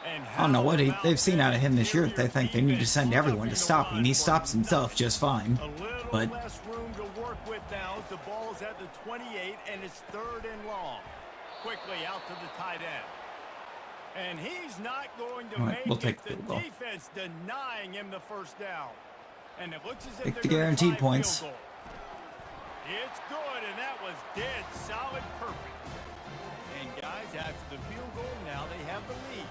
And I don't know what how about they've seen out of him this year that they interior think they need to defense send everyone to stopping stop the him. He run stops for himself nothing. just fine. A little But less room to work with now as the ball's at the 28, and it's 3rd and long. Quickly out to the tight end. And he's not going to All right, make we'll it. take The the field goal. defense denying him the first down. And it looks as if Take they're the gonna guaranteed try points. field goal. It's good, and that was dead solid perfect. And guys, after the field goal, now they have the lead.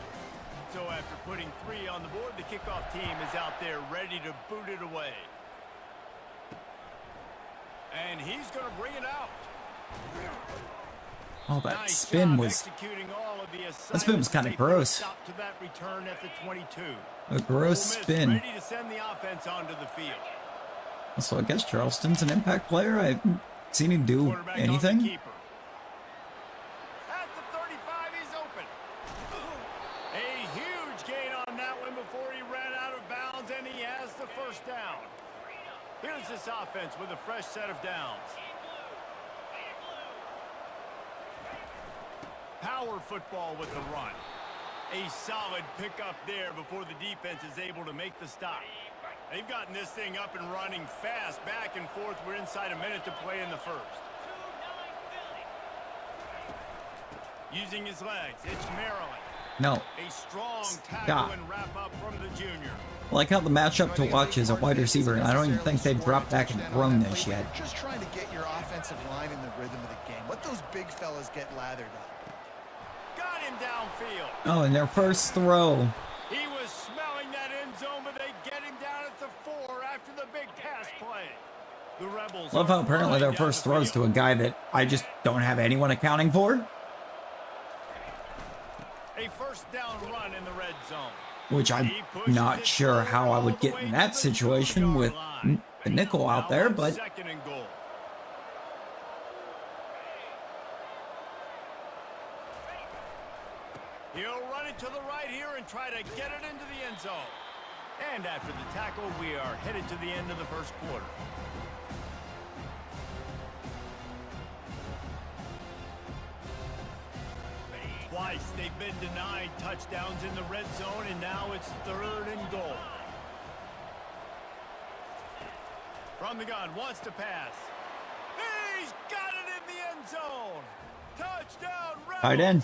So after putting 3 on the board, the kickoff team is out there ready to boot it away. And he's going to bring it out. oh, that Nice spin job was executing all of the that spin was kind of assignments. They put a gross. stop to that return at the 22. A gross Ole Miss spin. ready to send the offense onto the field. So I guess Charleston's an impact player. I haven't seen him do Quarterback on the anything. keeper. At the 35, he's open. A huge gain on that one before he ran out of bounds, and he has the first down. Here's this offense with a fresh set of downs. Power football with the run. A solid pickup there before the defense is able to make the stop. They've gotten this thing up and running fast, back and forth. We're inside a minute to play in the first. Using his legs, it's Maryland. No. A strong tackle and wrap up from the junior. I like how the matchup to watch is a wide receiver, and I don't even think they've dropped back and thrown this yet. Just trying to get your offensive line in the rhythm of the game. Let those big fellas get lathered up. Got him downfield. Oh, and their first throw. He was smelling that end zone, but they get him down at the 4 after the big pass play. The Rebels. Love how apparently their first throws to a guy that I just don't have anyone accounting for. A first down run in the red zone. Which I'm not sure how I would get in that situation with the nickel out there, but Second and goal. He'll run it to the right here and try to get it into the end zone. And after the tackle, we are headed to the end of the first quarter. Twice they've been denied touchdowns in the red zone, and now it's 3rd and goal. From the gun, wants to pass. He's got it in the end zone. Touchdown, Rebels. tight end.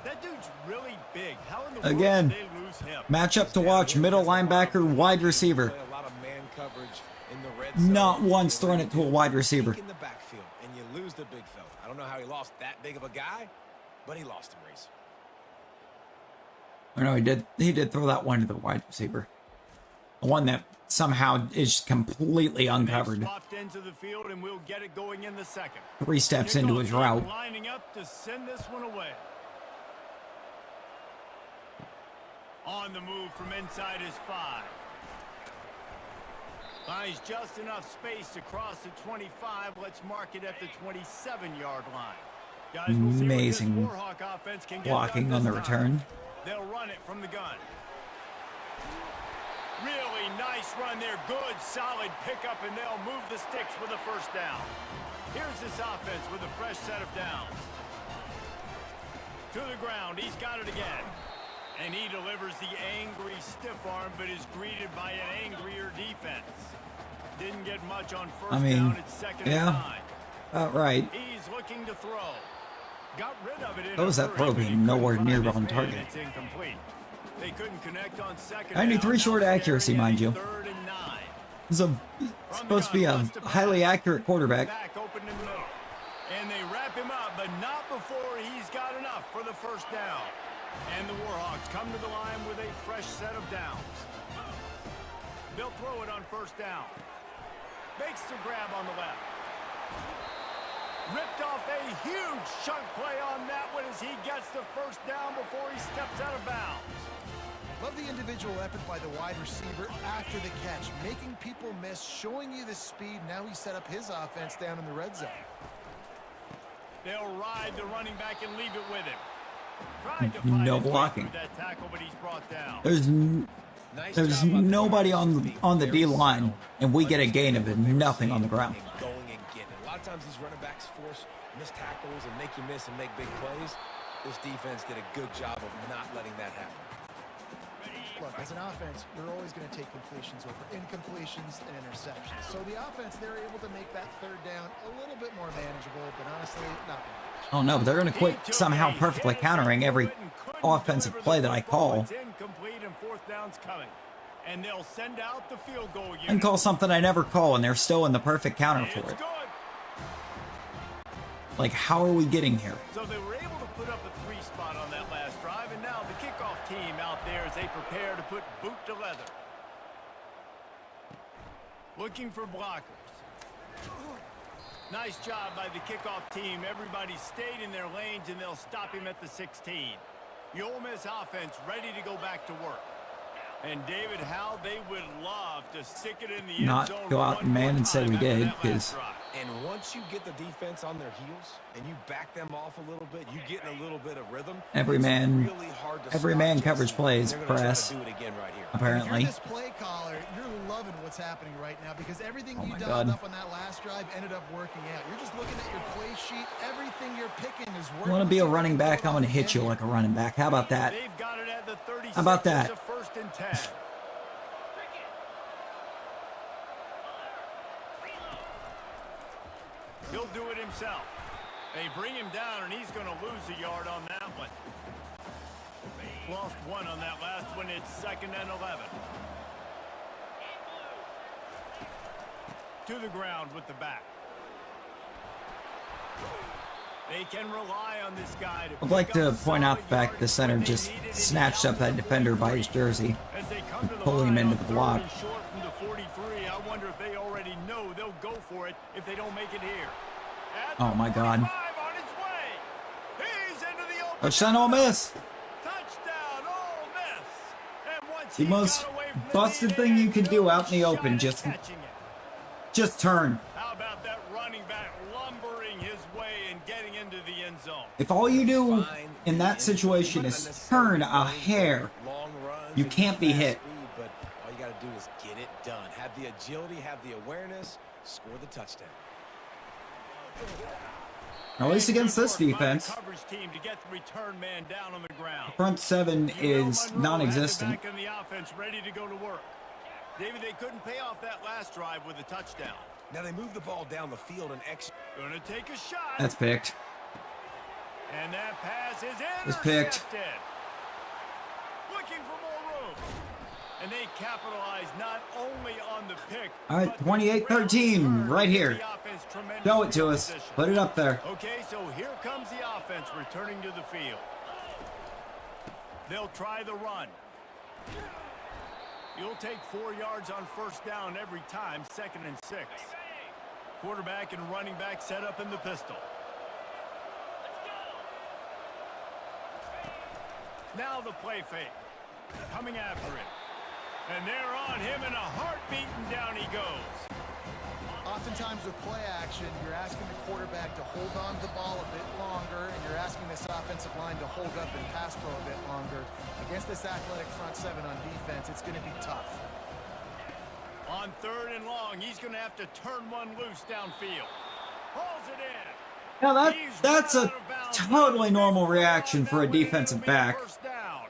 That dude's really big. How in the Again, world did they lose him? matchup to watch, middle linebacker, wide receiver. Play a lot of man coverage in the red zone. Not once thrown it to a wide receiver. In the backfield, and you lose the big fella. I don't know how he lost that big of a guy, but he lost him, Reese. Or no, he did throw that one to the wide receiver. The one that somehow is completely uncovered. Swapped into the field, and we'll get it going in the second. 3 steps into his route. Lining up to send this one away. On the move from inside his 5. Finds just enough space to cross the 25. Let's mark it at the 27-yard line. Guys, we'll see Amazing what this Warhawk offense can get blocking done on the this time. return. They'll run it from the gun. Really nice run there. Good, solid pickup, and they'll move the sticks with a first down. Here's this offense with a fresh set of downs. To the ground. He's got it again. And he delivers the angry stiff arm, but is greeted by an angrier defense. Didn't get much on first down. It's 2nd and 9. About right. He's looking to throw. Got rid of it in How was that throw being nowhere near on target? It's incomplete. They couldn't connect on 2nd 93 short accuracy, mind you. 3rd and 9. This is supposed to be a highly accurate quarterback. Back open in the middle. And they wrap him up, but not before he's got enough for the first down. And the Warhawks come to the line with a fresh set of downs. They'll throw it on first down. Makes the grab on the left. Ripped off a huge chunk play on that one as he gets the first down before he steps out of bounds. Love the individual effort by the wide receiver after the catch, making people miss, showing you the speed. Now he set up his offense down in the red zone. They'll ride the running back and leave it with him. No blocking. That tackle, but he's brought down. There's nobody on the D line, and we get a gain of nothing on the ground. Going and getting it. A lot of times these running backs force missed tackles and make you miss and make big plays. This defense did a good job of not letting that happen. Look, as an offense, you're always going to take completions over incompletions and interceptions. So the offense, they're able to make that 3rd down a little bit more manageable, but honestly, not very much. Oh no, but they're going to quit somehow perfectly countering every offensive play that I call. And they'll send out the field goal unit. And call something I never call, and they're still in the perfect counter for it. Like, how are we getting here? So they were able to put up a 3 spot on that last drive, and now the kickoff team out there as they prepare to put boot to leather. Looking for blockers. Nice job by the kickoff team. Everybody stayed in their lanes, and they'll stop him at the 16. The Ole Miss offense ready to go back to work. And David, how they would love to stick it in the end Not zone go out one and man more and say time we after did, that last because drive. And once you get the defense on their heels and you back them off a little bit, you get in a little bit of rhythm. every it's man really hard to every stop man Jason, coverage plays and they're gonna try press, to do it again right here. If apparently. you're this play caller, you're loving what's happening right now because everything Oh you my dialed God. up on that last drive ended up working out. You're just looking at your play sheet. Everything you're picking is working. You want to be a running back? I'm going to hit you like a running back. How about that? They've got it at the 36. How about that? It's a 1st and 10. He'll do it himself. They bring him down, and he's going to lose a yard on that one. Lost 1 on that last one. It's 2nd and 11. To the ground with the back. They can rely on this guy to I'd like pick to up point out solid the fact yards the center when they just need it in snatched the up that defender by his jersey. As they come to the pulling him line into on the block. 3rd and short from the 43, I wonder if they already know they'll go for it if they don't make it here. At Oh the my God. 45 on his way. He's into the open Touchdown, Ole Miss. Touchdown, Ole Miss. And once The he most got away from the busted lead, thing you can do out in the shot open, at just catching it. turn. How about that running back lumbering his way and getting into the end zone? If all you do in that situation is turn a hair, Long runs you and can't be fast hit. speed, but all you got to do is get it done. Have the agility, have the awareness, score the touchdown. At least against this Good work by the defense, coverage team to get the return man down on the ground. front seven is Monroe non-existent. has it back in the offense, ready to go to work. David, they couldn't pay off that last drive with a touchdown. Now they move the ball down the field and Gonna take a shot. That's picked. And that pass is It's intercepted. picked. Looking for more room. And they capitalize not only on the pick. All right, but the 28-13, return right gives here. the offense tremendous Show it to field us. position. Put it up there. Okay, so here comes the offense returning to the field. They'll try the run. You'll take 4 yards on 1st down every time, 2nd and 6. Quarterback and running back set up in the pistol. Now the play fake. Coming after it. And they're on him in a heartbeat, and down he goes. Oftentimes with play action, you're asking the quarterback to hold on to the ball a bit longer, and you're asking this offensive line to hold up and pass pro a bit longer. Against this athletic front seven on defense, it's going to be tough. On 3rd and long, he's going to have to turn one loose downfield. Hauls it in. Now He's that's run a out of bounds. totally normal reaction for a That way defensive it'll be back. 1st down.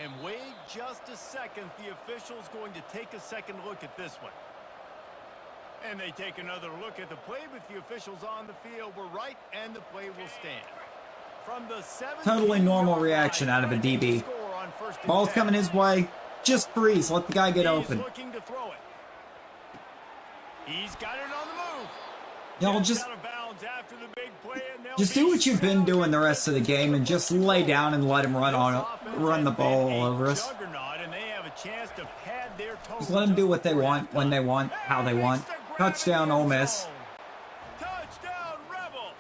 And wait just a second. The official's going to take a second look at this one. And they take another look at the play, but the officials on the field were right, and the play will stand. From the 17 Totally normal yard reaction line, out of a trying to DB. score on 1st and Ball's 10. coming his way. Just freeze. Let the guy get He's open. looking to throw it. He's got it on the move. Y'all Gets just out of bounds after the big play, and they'll Just be do what you've been shelled doing the at rest of the game and just lay down and let him run the ball all over us. Juggernaut, and they have a chance to pad their total Just let them do what they before want, when they want, how they want. Touchdown, Ole Miss. Touchdown, Rebels.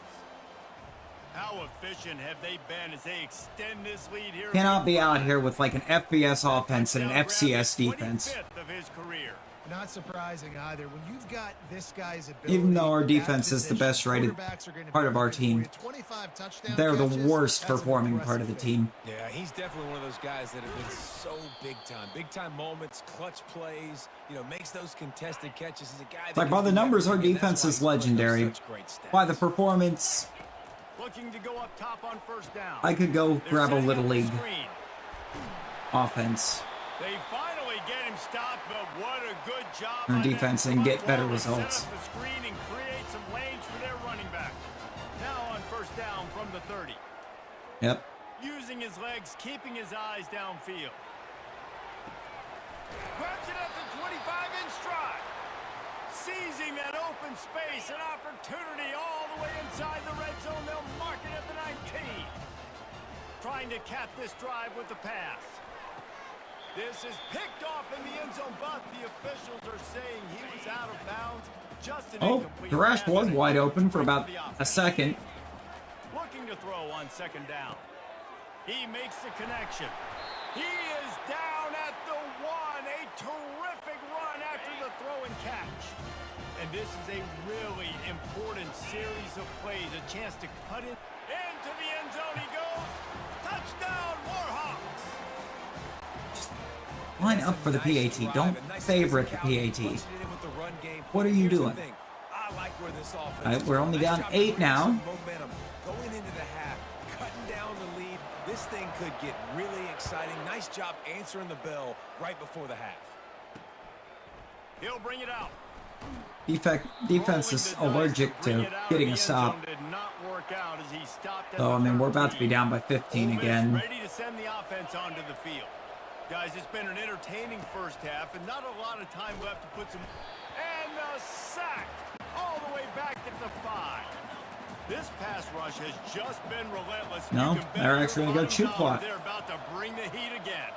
How efficient have they been as they extend this lead here? Cannot be out here with like an FBS offense and an FCS defense. 25th of his career. Not surprising either. When you've got this guy's ability, Even though our at defense is the position, best rated quarterbacks are gonna be part of our looking for team, you. 25 touchdown they're the catches, worst that's an performing part of the impressive team. Yeah, he's definitely one of those guys that have been so big time. Big time moments, clutch plays, makes those contested catches. He's a guy that Like, by can the do numbers, our everything, and defense that's is why he's putting up legendary. such great stats. By the performance, Looking to go up top on 1st down. I could go They're grab a setting Little up the League screen. offense. They finally get him stopped, but what a good job Our by defense that and get front better wall to set results. up the screen and create some lanes for their running back. Now on 1st down from the 30. Yep. Using his legs, keeping his eyes downfield. Grabs it at the 25 in stride. Seizing that open space, an opportunity all the way inside the red zone. They'll mark it at the 19. Trying to cap this drive with the pass. This is picked off in the end zone, but the officials are saying he was out of bounds. Just an Oh, incomplete the rash pass. was wide open for about Straight to the a offense. second. Looking to throw on 2nd down. He makes the connection. He is down at the 1. A terrific run after the throw and catch. And this is a really important series of plays. A chance to cut it into the end zone. He goes. Touchdown, Warhawks. Line up for the PAT. Don't favorite the PAT. What are you doing? All right, we're only down 8 now. Momentum going into the half, cutting down the lead. This thing could get really exciting. Nice job answering the bell right before the half. He'll bring it out. Defense is allergic to getting a stop. So, I mean, we're about to be down by 15 again. Ready to send the offense onto the field. Guys, it's been an entertaining first half and not a lot of time left to put some... And the sack all the way back at the 5. This pass rush has just been relentless. No, they're actually going to go chew clock. They're about to bring the heat again.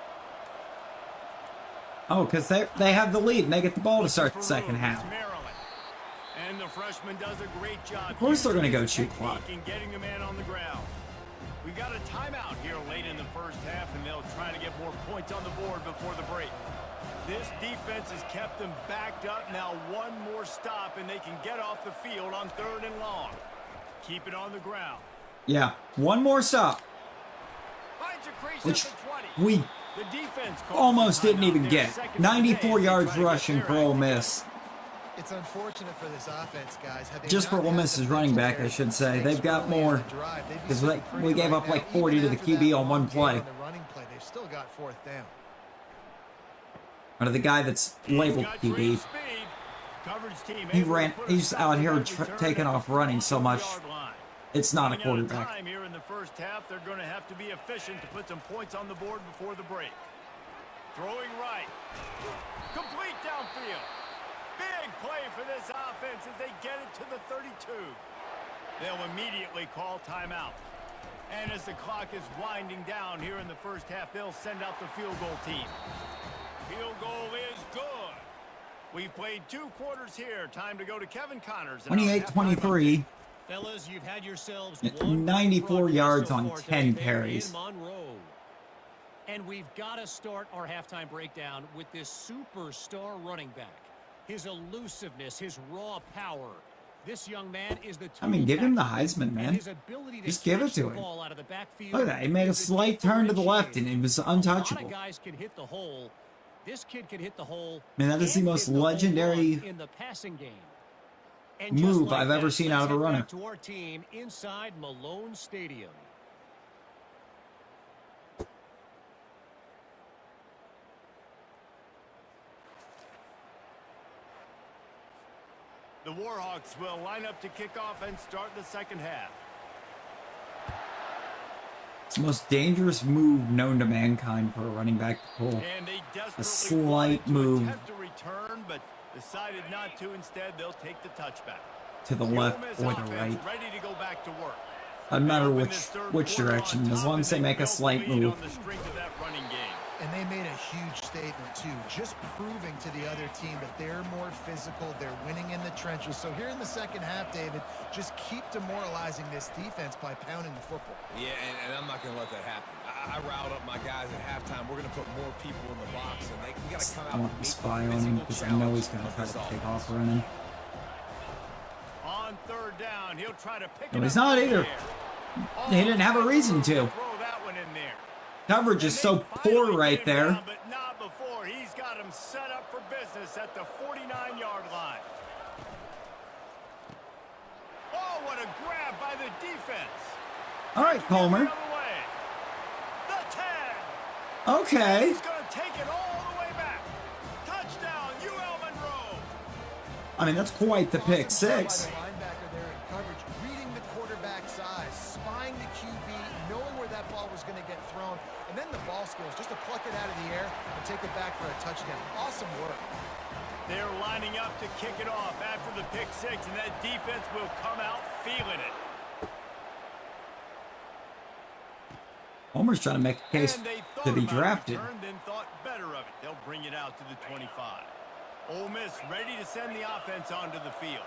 Oh, because they have the lead and they get the ball to start the second half. And the freshman does a great job. Of course they're going to go chew clock. Getting the man on the ground. We got a timeout here late in the first half, and they'll try to get more points on the board before the break. This defense has kept them backed up. Now one more stop, and they can get off the field on 3rd and long. Keep it on the ground. Yeah, one more stop. Which we almost didn't even get. 94 yards rushing for Ole Miss. It's unfortunate for this offense, guys. Just for Ole Miss's running back, I should say. They've got more. Because we gave up like 40 to the QB on one play. They've still got 4th down. Or the guy that's labeled QB. He's out here taking off running so much. It's not a quarterback. Here in the first half, they're going to have to be efficient to put some points on the board before the break. Throwing right. Complete downfield. Big play for this offense as they get it to the 32. They'll immediately call timeout. And as the clock is winding down here in the first half, they'll send out the field goal team. Field goal is good. We've played 2 quarters here. Time to go to Kevin Connors. 28-23. Fellas, you've had yourselves 94 yards on 10 carries. And we've got to start our halftime breakdown with this superstar running back. His elusiveness, his raw power. This young man is the I mean, give him the Heisman, man. Just give it to him. Look at that. He made a slight turn to the left, and he was untouchable. A lot of guys can hit the hole. This kid can hit the hole. Man, that is the most legendary in the passing game. move I've ever seen out of a runner. To our team inside Malone Stadium. The Warhawks will line up to kick off and start the second half. It's the most dangerous move known to mankind for a running back to pull. A slight move to return, but decided not to. Instead, they'll take the touchback. To the left or the right. Ready to go back to work. Doesn't matter which direction, as long as they make a slight move. And they made a huge statement, too, just proving to the other team that they're more physical, they're winning in the trenches. So here in the second half, David, just keep demoralizing this defense by pounding the football. Yeah, and I'm not going to let that happen. I riled up my guys at halftime. We're going to put more people in the box, and we got to come out. I want to spy on him because I know he's going to try to take off running. On 3rd down, he'll try to pick No, he's not either. He didn't have a reason to. Coverage is so poor right there. But not before. He's got him set up for business at the 49-yard line. Oh, what a grab by the defense. All right, Palmer. The 10. Okay. He's going to take it all the way back. Touchdown, UL Monroe. I mean, that's quite the pick six. Linebacker there in coverage, reading the quarterback's eyes, spying the QB, knowing where that ball was going to get thrown. And then the ball skills, just to pluck it out of the air and take it back for a touchdown. Awesome work. They're lining up to kick it off after the pick six, and that defense will come out feeling it. Homer's trying to make a case to be drafted. Then thought better of it. They'll bring it out to the 25. Ole Miss ready to send the offense onto the field.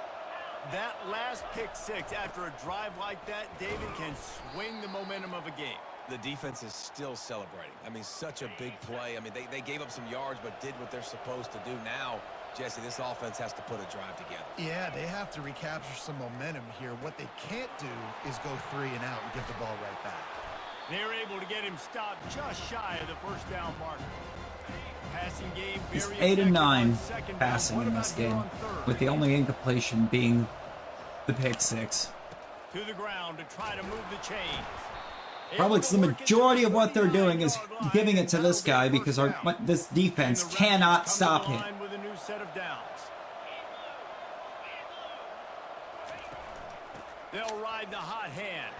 That last pick six after a drive like that, David, can swing the momentum of a game. The defense is still celebrating. I mean, such a big play. I mean, they gave up some yards but did what they're supposed to do. Now, Jesse, this offense has to put a drive together. Yeah, they have to recapture some momentum here. What they can't do is go 3 and out and give the ball right back. They're able to get him stopped just shy of the first down marker. Passing game He's very 8 and 9 effective on second down. passing What in about this here game, on third? with the only incompletion being the pick six. To the ground to try to move the chains. Probably because the majority of what they're doing is giving it to this guy because this defense cannot stop him. With a new set of downs. They'll ride the hot hand.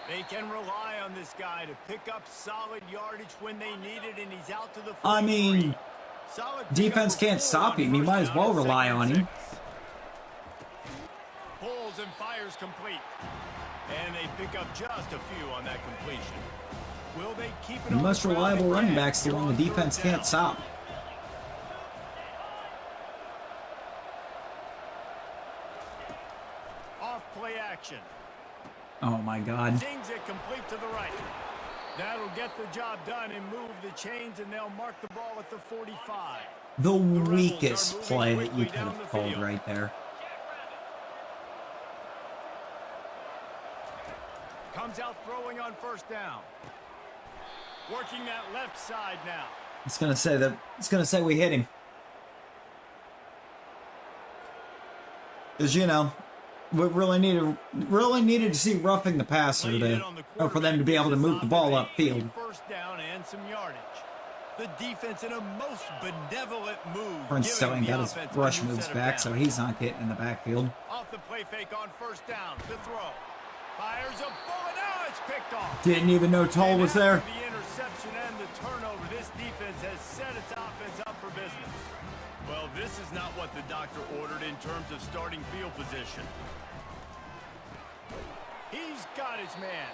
They can rely on this guy to pick up solid yardage when they need it, and he's out to the 43. I mean, Solid defense pickup can't of stop 4 him. You on might as first well down, rely second on and him. 6. Pulls and fires complete. And they pick up just a few on that completion. Will they keep it The on most the ground reliable and running grab back's the here one on the third defense down? can't stop. Off play action. Oh my God. Zings it complete to the right. That'll get the job done and move the chains, and they'll mark the ball at the 45. The Rebels are weakest moving play that quickly you could down have the called field. right there. Comes out throwing on first down. Working that left side now. It's gonna say we hit him. Because, you know, we really needed to see roughing the passer or for them to be able to move the ball upfield. First down and some yardage. The defense in a most benevolent move. Prince giving Stelling the got his offense a rush new moves set of back, so downs. he's not getting in the backfield. Off the play fake on first down to throw. Fires a bullet. Now it's picked off. Didn't even know Toll was And there. after the interception and the turnover, this defense has set its offense up for business. Well, this is not what the doctor ordered in terms of starting field position. He's got his man.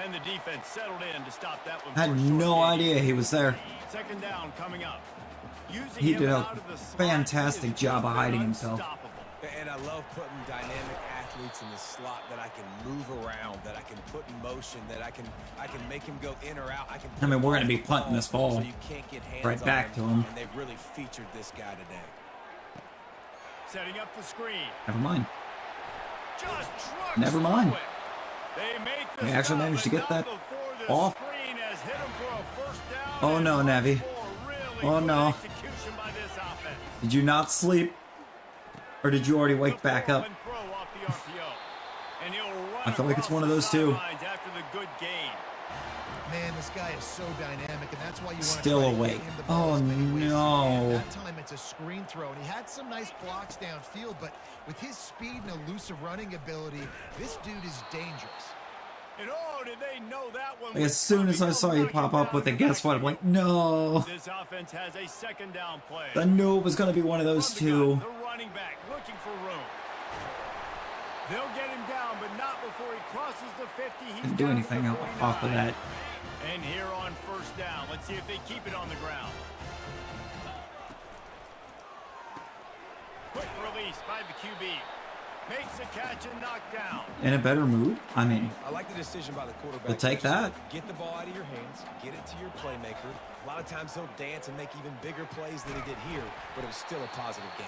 And the defense settled in to stop that one. I had for a short no gain. idea he was there. Second down coming up. Using He him did a out of the slot fantastic is job of just hiding himself. unstoppable. And I love putting dynamic athletes in the slot that I can move around, that I can put in motion, that I can make him go in or out. I mean, we're going to be punting this ball so you can't get hands right on back to him. And they've really featured this guy today. Setting up the screen. Never mind. Just trucks Never mind. through it. They make the They actually stop, managed to but get not that before the off. screen has hit him for a first down. Oh, and no, look Navi. for really Oh, good no. execution by this offense. Did you not sleep? Or did you already wake back up? And throw off the RPO. And he'll run I feel like it's across one of the those two. sidelines after the good gain. Man, this guy is so dynamic, and that's why you want Still to try to awake. get him the ball Oh, as many ways as you no. can. That time it's a screen throw, and he had some nice blocks downfield, but with his speed and elusive running ability, this dude is dangerous. And oh, did they know that one Like, was as soon as I coming. saw They'll you knock pop him up down with it, in the guess what? I'm backfield. like, no. This offense has a second down play. I knew it was going to be one of those From the two. gun, the running back looking for room. They'll get him down, but not before he crosses the 50. He's Didn't do down to anything the off of 49. that. And here on first down, let's see if they keep it on the ground. Quick release by the QB. Makes a catch and knocked down. In a better mood? I mean, I like the decision by the quarterback. We'll take that. Get the ball out of your hands, get it to your playmaker. A lot of times he'll dance and make even bigger plays than he did here, but it was still a positive game.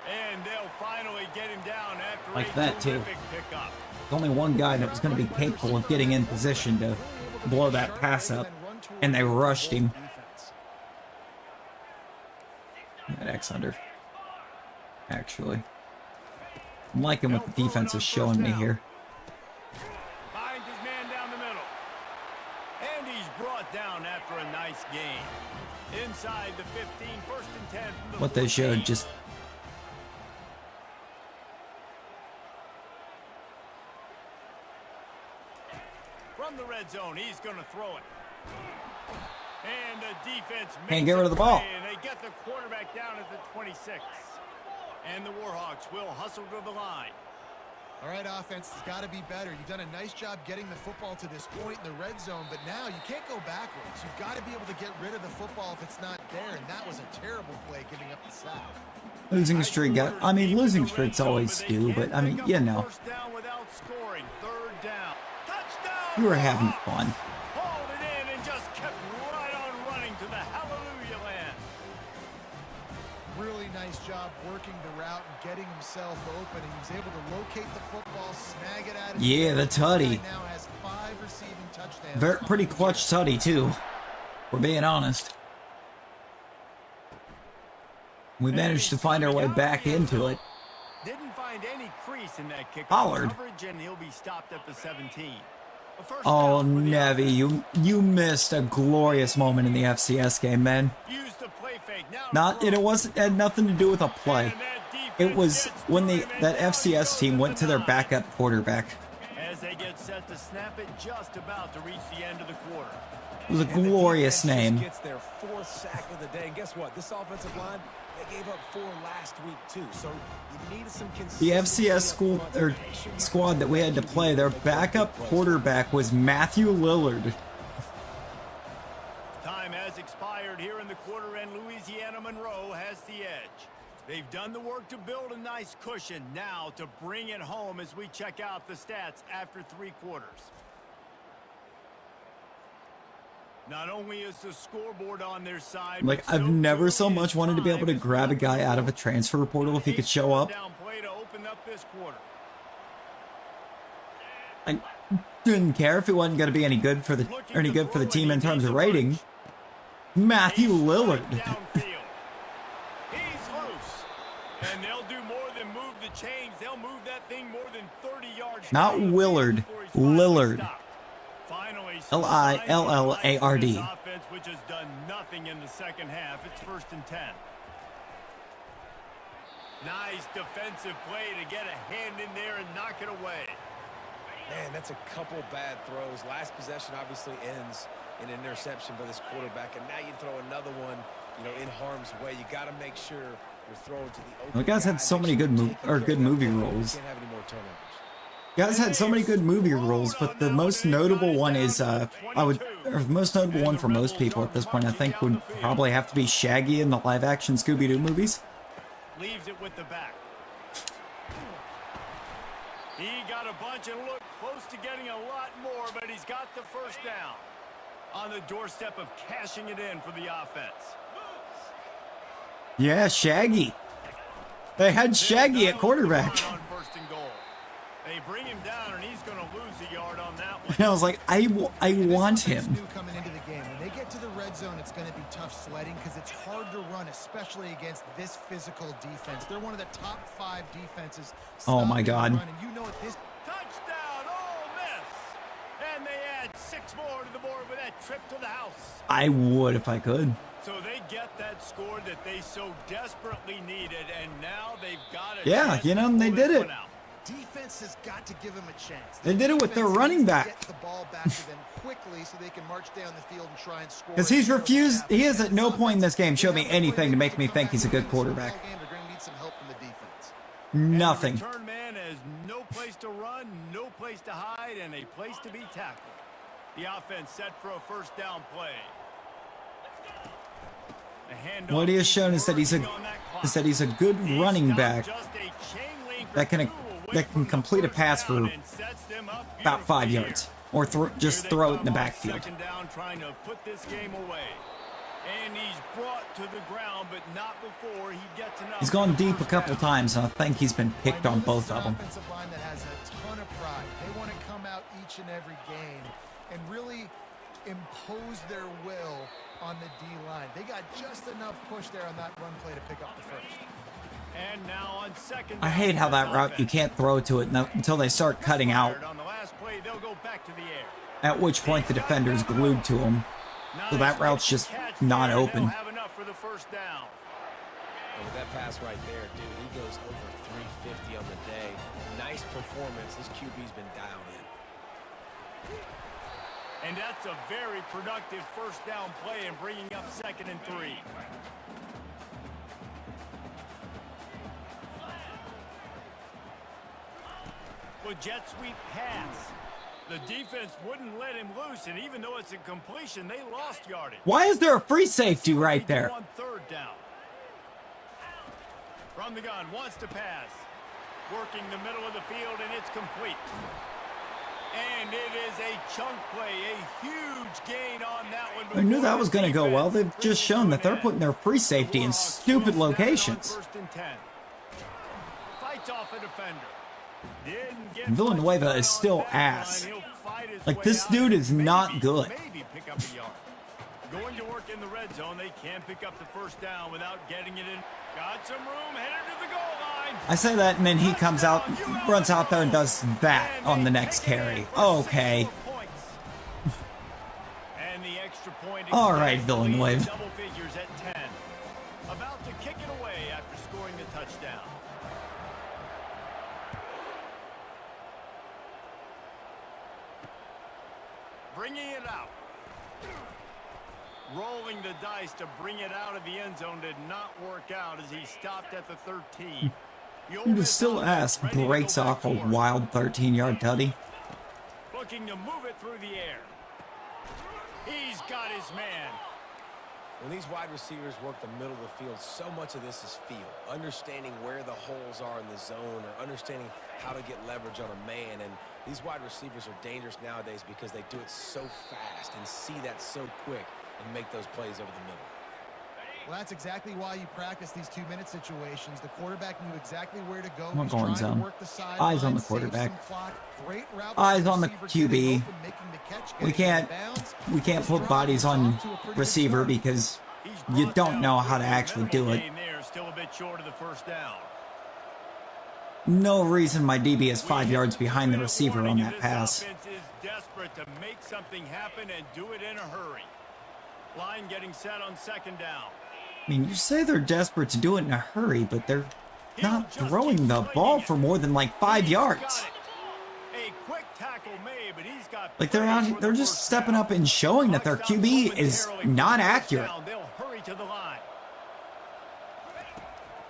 And they'll finally get him down after Like a that, too. terrific pickup. there's only one guy that was going to be capable of getting in position to blow that pass up, and they rushed him. That X under. Actually, I'm liking what the defense is showing me here. Finds his man down the middle. And he's brought down after a nice gain. Inside the 15, first and 10 from the What they 14. showed just From the red zone, he's going to throw it. And the defense Can't makes get rid of a the ball. play, and they get the quarterback down at the 26. And the Warhawks will hustle to the line. All right, offense, it's got to be better. You've done a nice job getting the football to this point in the red zone, but now you can't go backwards. You've got to be able to get rid of the football if it's not there, and that was a terrible play giving up the sack. Losing streak, I mean, losing streaks always do, but I mean, you know. First down without scoring. Third down. Touchdown! We were having fun. Hauled it in and just kept right on running to the hallelujah land. Really nice job working the route and getting himself open. He was able to locate the football, snag it out of Yeah, the tutty. now has 5 receiving touchdowns. Pretty clutch tutty, too. We're being honest. We managed to find our way back into it. Didn't find any crease in that kick Pollard. coverage, and he'll be stopped at the 17. A first Oh, down for the Nevy, offense. you missed a glorious moment in the FCS game, man. Used the play fake. Now Not, and it had nothing to do with a play. And that defense It was gets when to him that and FCS team went to their backup quarterback. as they get set to snap it, just about to reach the end of the quarter. It was a And the glorious defense just name. gets their 4th sack of the day. And guess what? This offensive line, they gave up 4 last week too. So you needed some The consistency FCS up front. squad that we had to play, their backup quarterback was Matthew Lillard. Time has expired here in the quarter, and Louisiana Monroe has the edge. They've done the work to build a nice cushion. Now to bring it home as we check out the stats after 3 quarters. Not only is the scoreboard on their side, Like, but I've never too so is much wanted to be able to time as grab a we guy out of a transfer portal if he could show up. Down play to open up this quarter. I didn't care if it wasn't going to be any good for the team in terms of rating. Matthew Lillard. Downfield. He's loose. And they'll do more than move the chains. They'll move that thing more than 30 yards. Not down the field Willard, before he's finally Lillard. stopped. Finally, Lillard. offense, which has done nothing in the second half. It's 1st and 10. Nice defensive play to get a hand in there and knock it away. Man, that's a couple bad throws. Last possession obviously ends in an interception by this quarterback, and now you throw another one, in harm's way. You got to make sure you're throwing to the open. The guys had guy. so Make many sure good you're taking care of good that movie football. roles. You can't have any more turnovers. Guys had so many good movie roles, but the most notable one is the most notable one for most people at this point, I think, would probably have to be Shaggy in the live-action Scooby-Doo movies. Leaves it with the back. He got a bunch and looked close to getting a lot more, but he's got the first down. On the doorstep of cashing it in for the offense. Yeah, Shaggy. They had Shaggy at quarterback. On 1st and goal. They bring him down, and he's going to lose a yard on that one. And I was like, I want This is him. new coming into the game. When they get to the red zone, it's going to be tough sledding because it's hard to run, especially against this physical defense. They're one of the top 5 defenses. Oh, my stopping the God. run, and you know what this Touchdown, Ole Miss! And they add 6 more to the board with that trip to the house. I would if I could. So they get that score that they so desperately needed, and now they've got it. Yeah, they did it. defense has got to give them a chance. They did it with their running back. Get the ball back to them quickly so they can march down the field and try and score. Because he's refused. He has at no point in this game showed me anything to make me think he's a good quarterback. They're going to need some help from the defense. Nothing. The return man has no place to run, no place to hide, and a place to be tackled. The offense set for a 1st down play. What he has shown is that he's a good running back that can complete a pass for about 5 yards or just throw it in the backfield. Second down, trying to put this game away. And he's brought to the ground, but not before he gets enough. He's gone deep a couple times, and I think he's been picked on both of them. Offensive line that has a ton of pride. They want to come out each and every game and really impose their will on the D-line. They got just enough push there on that run play to pick up the first. And now on second I hate how that route you can't throw to it until they start cutting out, on the last play, they'll go back to the air. at which point the defender's glued to him. So that route's just not open. They'll have enough for the first down. And with that pass right there, dude, he goes over 350 on the day. Nice performance. This QB's been dialed in. And that's a very productive first down play and bringing up 2nd and 3. Well, jet sweep pass. The defense wouldn't let him loose, and even though it's a completion, they lost yardage. Why is there a free safety right there? On 3rd down. From the gun, wants to pass. Working the middle of the field, and it's complete. And it is a chunk play, a huge gain on that one. I knew that was going to go well. They've just shown that they're putting their free safety in stupid locations. First and 10. Fights off a defender. Didn't get Villanueva is still ass. Like, this dude is not good. Maybe pick up a yard. Going to work in the red zone. They can't pick up the first down without getting it in. Got some room, headed to the goal line. I say that, and then he comes out, runs out there, and does that on the next carry. Okay. And the extra point. All right, Villanueva. Double figures at 10. About to kick it away after scoring the touchdown. Bringing it out. Rolling the dice to bring it out of the end zone did not work out as he stopped at the 13. You still ask, breaks off a wild 13-yard tutty. Looking to move it through the air. He's got his man. When these wide receivers work the middle of the field, so much of this is feel. Understanding where the holes are in the zone or understanding how to get leverage on a man. And these wide receivers are dangerous nowadays because they do it so fast and see that so quick and make those plays over the middle. Well, that's exactly why you practice these 2-minute situations. The quarterback knew exactly where to go. I'm He's going trying to zone. work the sideline, Eyes on the save quarterback. some clock. Great route Eyes by on the receiver, getting QB. open, making the catch, We getting can't out of bounds. we can't put bodies on receiver because you don't know how to actually do it. Still a bit short of the first down. No reason my DB is 5 yards behind the receiver on that pass. This offense is desperate to make something happen and do it in a hurry. Line getting set on second down. I mean, you say they're desperate to do it in a hurry, but they're not throwing the ball for more than like 5 yards. A quick tackle made, but he's got Like they're just stepping up and showing that their QB is not accurate. They'll hurry to the line.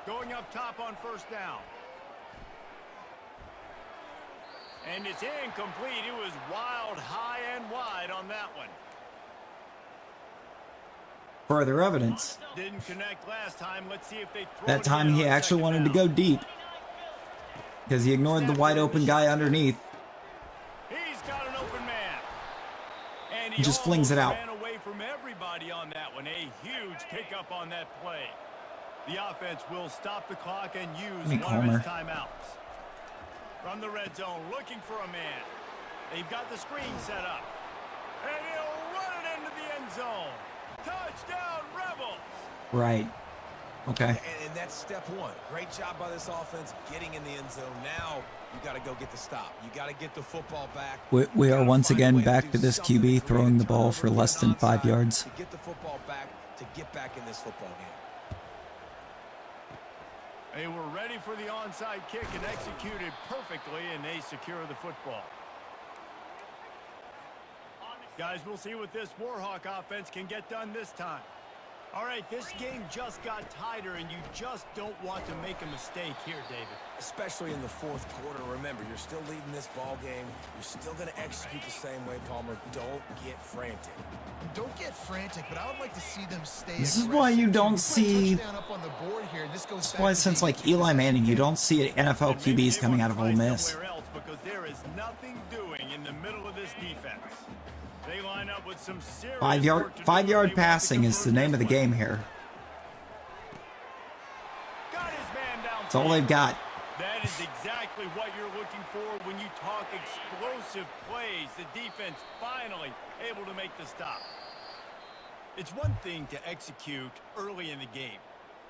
Going up top on first down. And it's incomplete. It was wild, high and wide on that one. Further evidence. Didn't connect last time. Let's see if they throw That it time again he on actually second wanted to down. go deep because he ignored the wide open guy underneath. He's got an open man. And He just flings it out. ran away from everybody on that one. A huge pickup on that play. The offense will stop the clock and use one Calmer. of its timeouts. From the red zone, looking for a man. They've got the screen set up. And he'll run it into the end zone. Touchdown, Rebels! Right. Okay. And that's step one. Great job by this offense getting in the end zone. Now you got to go get the stop. You got to get the football back. We are once again back to this QB throwing the ball for less than 5 yards. To get the football back, to get back in this football game. They were ready for the onside kick and executed perfectly, and they secure the football. Guys, we'll see what this Warhawk offense can get done this time. All right, this game just got tighter, and you just don't want to make a mistake here, David. Especially in the fourth quarter. Remember, you're still leading this ball game. You're still going to execute the same way, Palmer. Don't get frantic. Don't get frantic, but I would like to see them stay This is aggressive. why you don't put a see. touchdown up on the board here, and this goes That's back why to since being like Eli Manning, you don't see NFL And maybe QBs they coming want out to of Ole try Miss. somewhere else because there is nothing doing in the middle of this defense. They line up with some serious 5 yard work to do 5 yard if they want to passing is the convert name of the this one. game here. Got his man down. That's all they've got. That is exactly what you're looking for when you talk explosive plays. The defense finally able to make the stop. It's one thing to execute early in the game.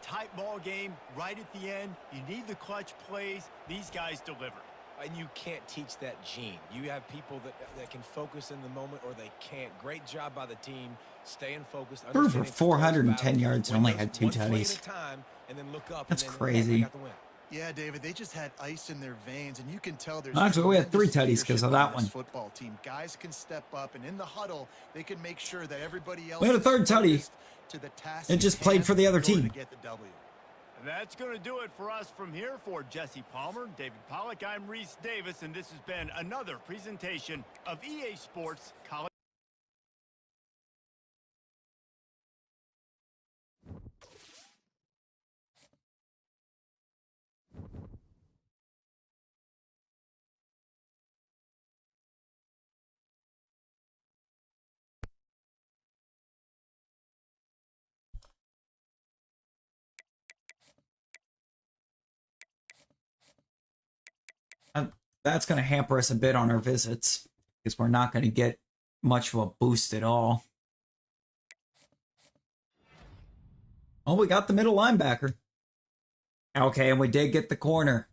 Tight ball game, right at the end. You need the clutch plays. These guys deliver. And you can't teach that gene. You have people that can focus in the moment or they can't. Great job by the team, staying focused. Threw for understanding 410 yards and only had 2 one play at a tutties. time, and then look up That's and then, crazy. they got the win. Yeah, David, they just had ice in their veins, and you can tell there's Actually, we had 3 tremendous tutties 'cause of leadership that on this one. football team. Guys can step up, and in the huddle, they can make sure that everybody else We had a is third tutty. focused to the task It at just played hand for the other in order team. to get the W. That's going to do it for us from here. For Jesse Palmer, David Pollack, I'm Reese Davis, and this has been another presentation of EA Sports College. That's going to hamper us a bit on our visits because we're not going to get much of a boost at all. Oh, we got the middle linebacker. Okay, and we did get the corner.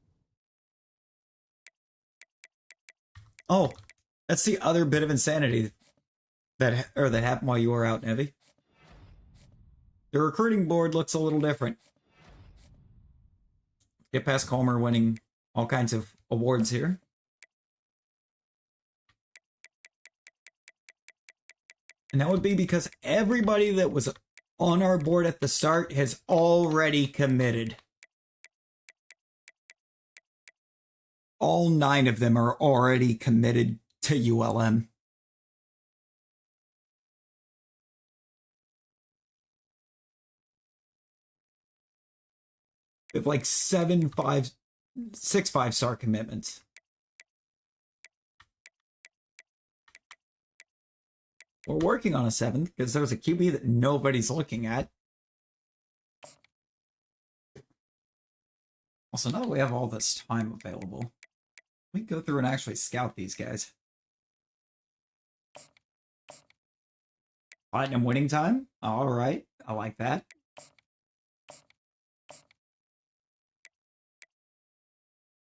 Oh, that's the other bit of insanity that happened while you were out, Nevy. The recruiting board looks a little different. Get past Comer winning all kinds of awards here. And that would be because everybody that was on our board at the start has already committed. All 9 of them are already committed to ULM. We have like 6 5-star commitments. We're working on a 7th because there's a QB that nobody's looking at. Also, now that we have all this time available, we can go through and actually scout these guys. Platinum winning time? All right. I like that.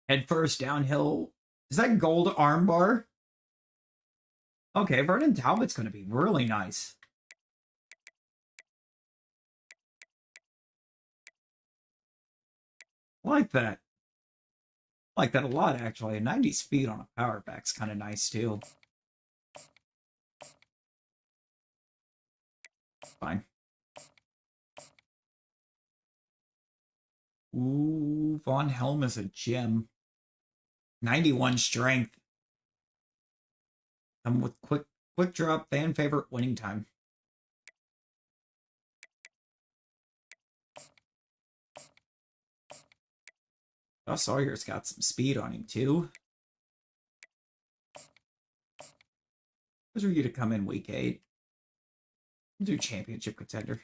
Head first downhill. Is that gold armbar? Okay, Vernon Talbot's going to be really nice. Like that. Like that a lot, actually. A 90 speed on a power back's kind of nice, too. Fine. Ooh, Von Helm is a gem. 91 strength. Come with quick drop, fan favorite, winning time. Sawyer's got some speed on him, too. Those are you to come in week 8. We'll do championship contender.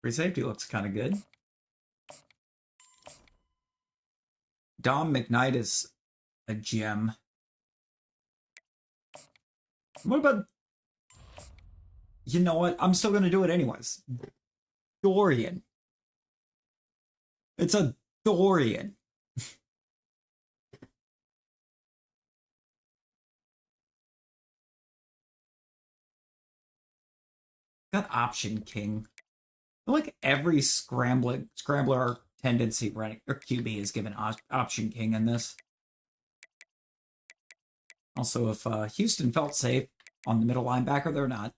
Free safety looks kind of good. Dom McKnight is a gem. What about... You know what? I'm still going to do it anyways. Dorian. It's a Dorian. Got Option King. I feel like every scrambler tendency running or QB is given Option King in this. Also, if Houston felt safe on the middle linebacker, they're not.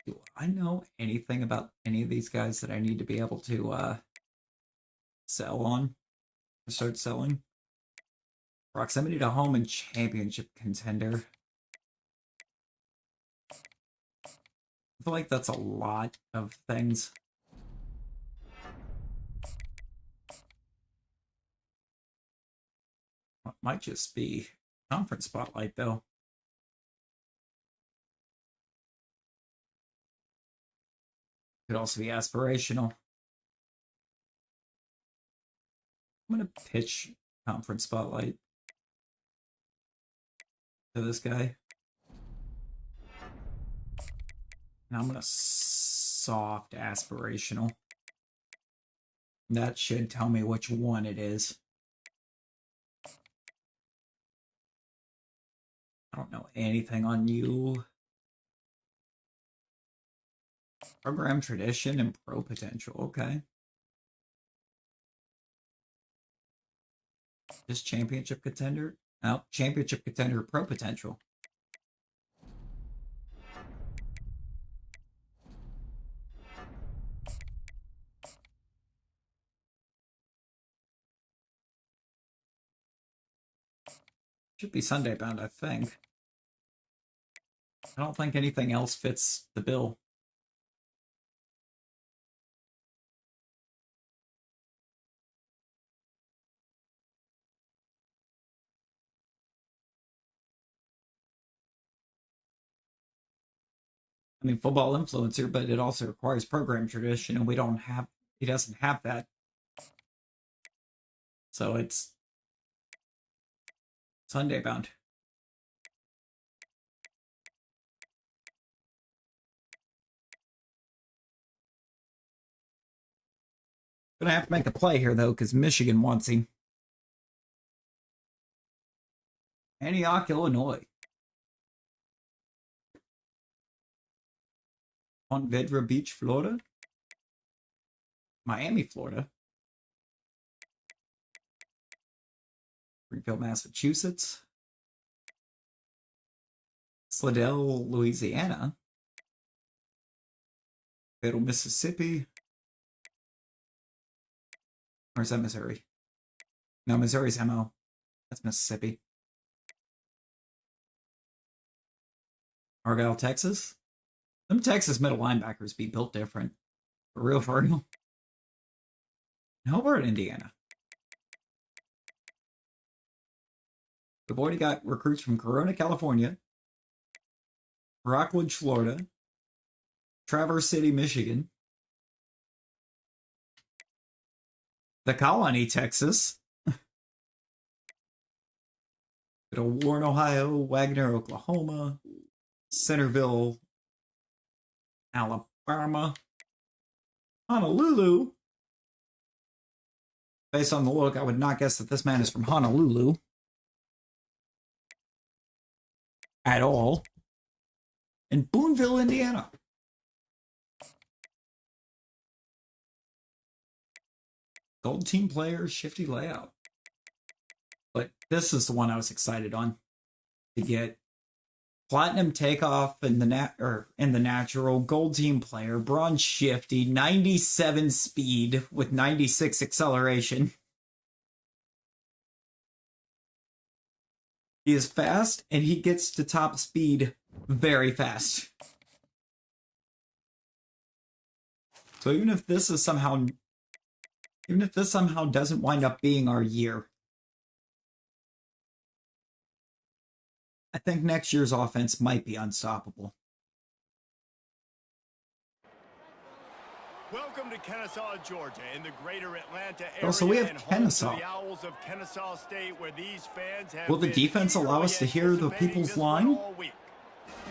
Do I know anything about any of these guys that I need to be able to sell on? Start selling? Proximity to home and championship contender. I feel like that's a lot of things. It might just be conference spotlight, though. Could also be aspirational. I'm going to pitch conference spotlight to this guy. And I'm going to soft aspirational. That should tell me which one it is. I don't know anything on you. Program tradition and pro potential. Okay. This championship contender? No, championship contender pro potential. Should be Sunday bound, I think. I don't think anything else fits the bill. I mean, football influencer, but it also requires program tradition, and he doesn't have that. So it's Sunday bound. Gonna have to make a play here, though, because Michigan wants him. Antioch, Illinois. On Vedra Beach, Florida. Miami, Florida. Springfield, Massachusetts. Slidell, Louisiana. Fayetteville, Mississippi. Or is that Missouri? No, Missouri's MO. That's Mississippi. Argyle, Texas. Them Texas middle linebackers be built different. For real, for real. Hobart, Indiana. We've already got recruits from Corona, California. Rockwood, Florida. Traverse City, Michigan. The Colony, Texas. Warren, Ohio. Wagner, Oklahoma. Centerville, Alabama. Honolulu. Based on the look, I would not guess that this man is from Honolulu. At all. And Boonville, Indiana. Gold team player, shifty layout. But this is the one I was excited on to get. Platinum takeoff in the natural, gold team player, bronze shifty, 97 speed with 96 acceleration. He is fast, and he gets to top speed very fast. So even if this somehow doesn't wind up being our year, I think next year's offense might be unstoppable. Welcome to Kennesaw, Georgia, in the greater Atlanta area. Oh, so we have and home Kennesaw. to the Owls of Kennesaw State, where these fans have Will the been defense allow us to hear the anticipating people's this one line? all week.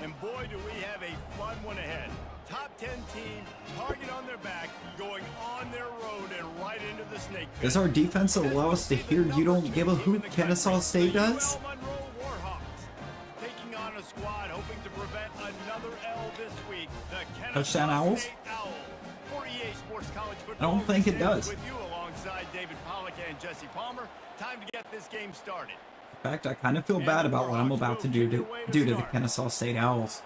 And boy, do we have a fun one ahead. Top 10 team, target on their back, going on their road and right into the snake pit. Does our defense allow us to hear you don't give a hoot Kennesaw State does? Taking on a squad hoping to prevent another L this week. The Touchdown Owls? I don't think it does. With you alongside David Pollock and Jesse Palmer. Time to get this game started. In fact, I kind of feel bad about what I'm about to do to the Kennesaw State Owls.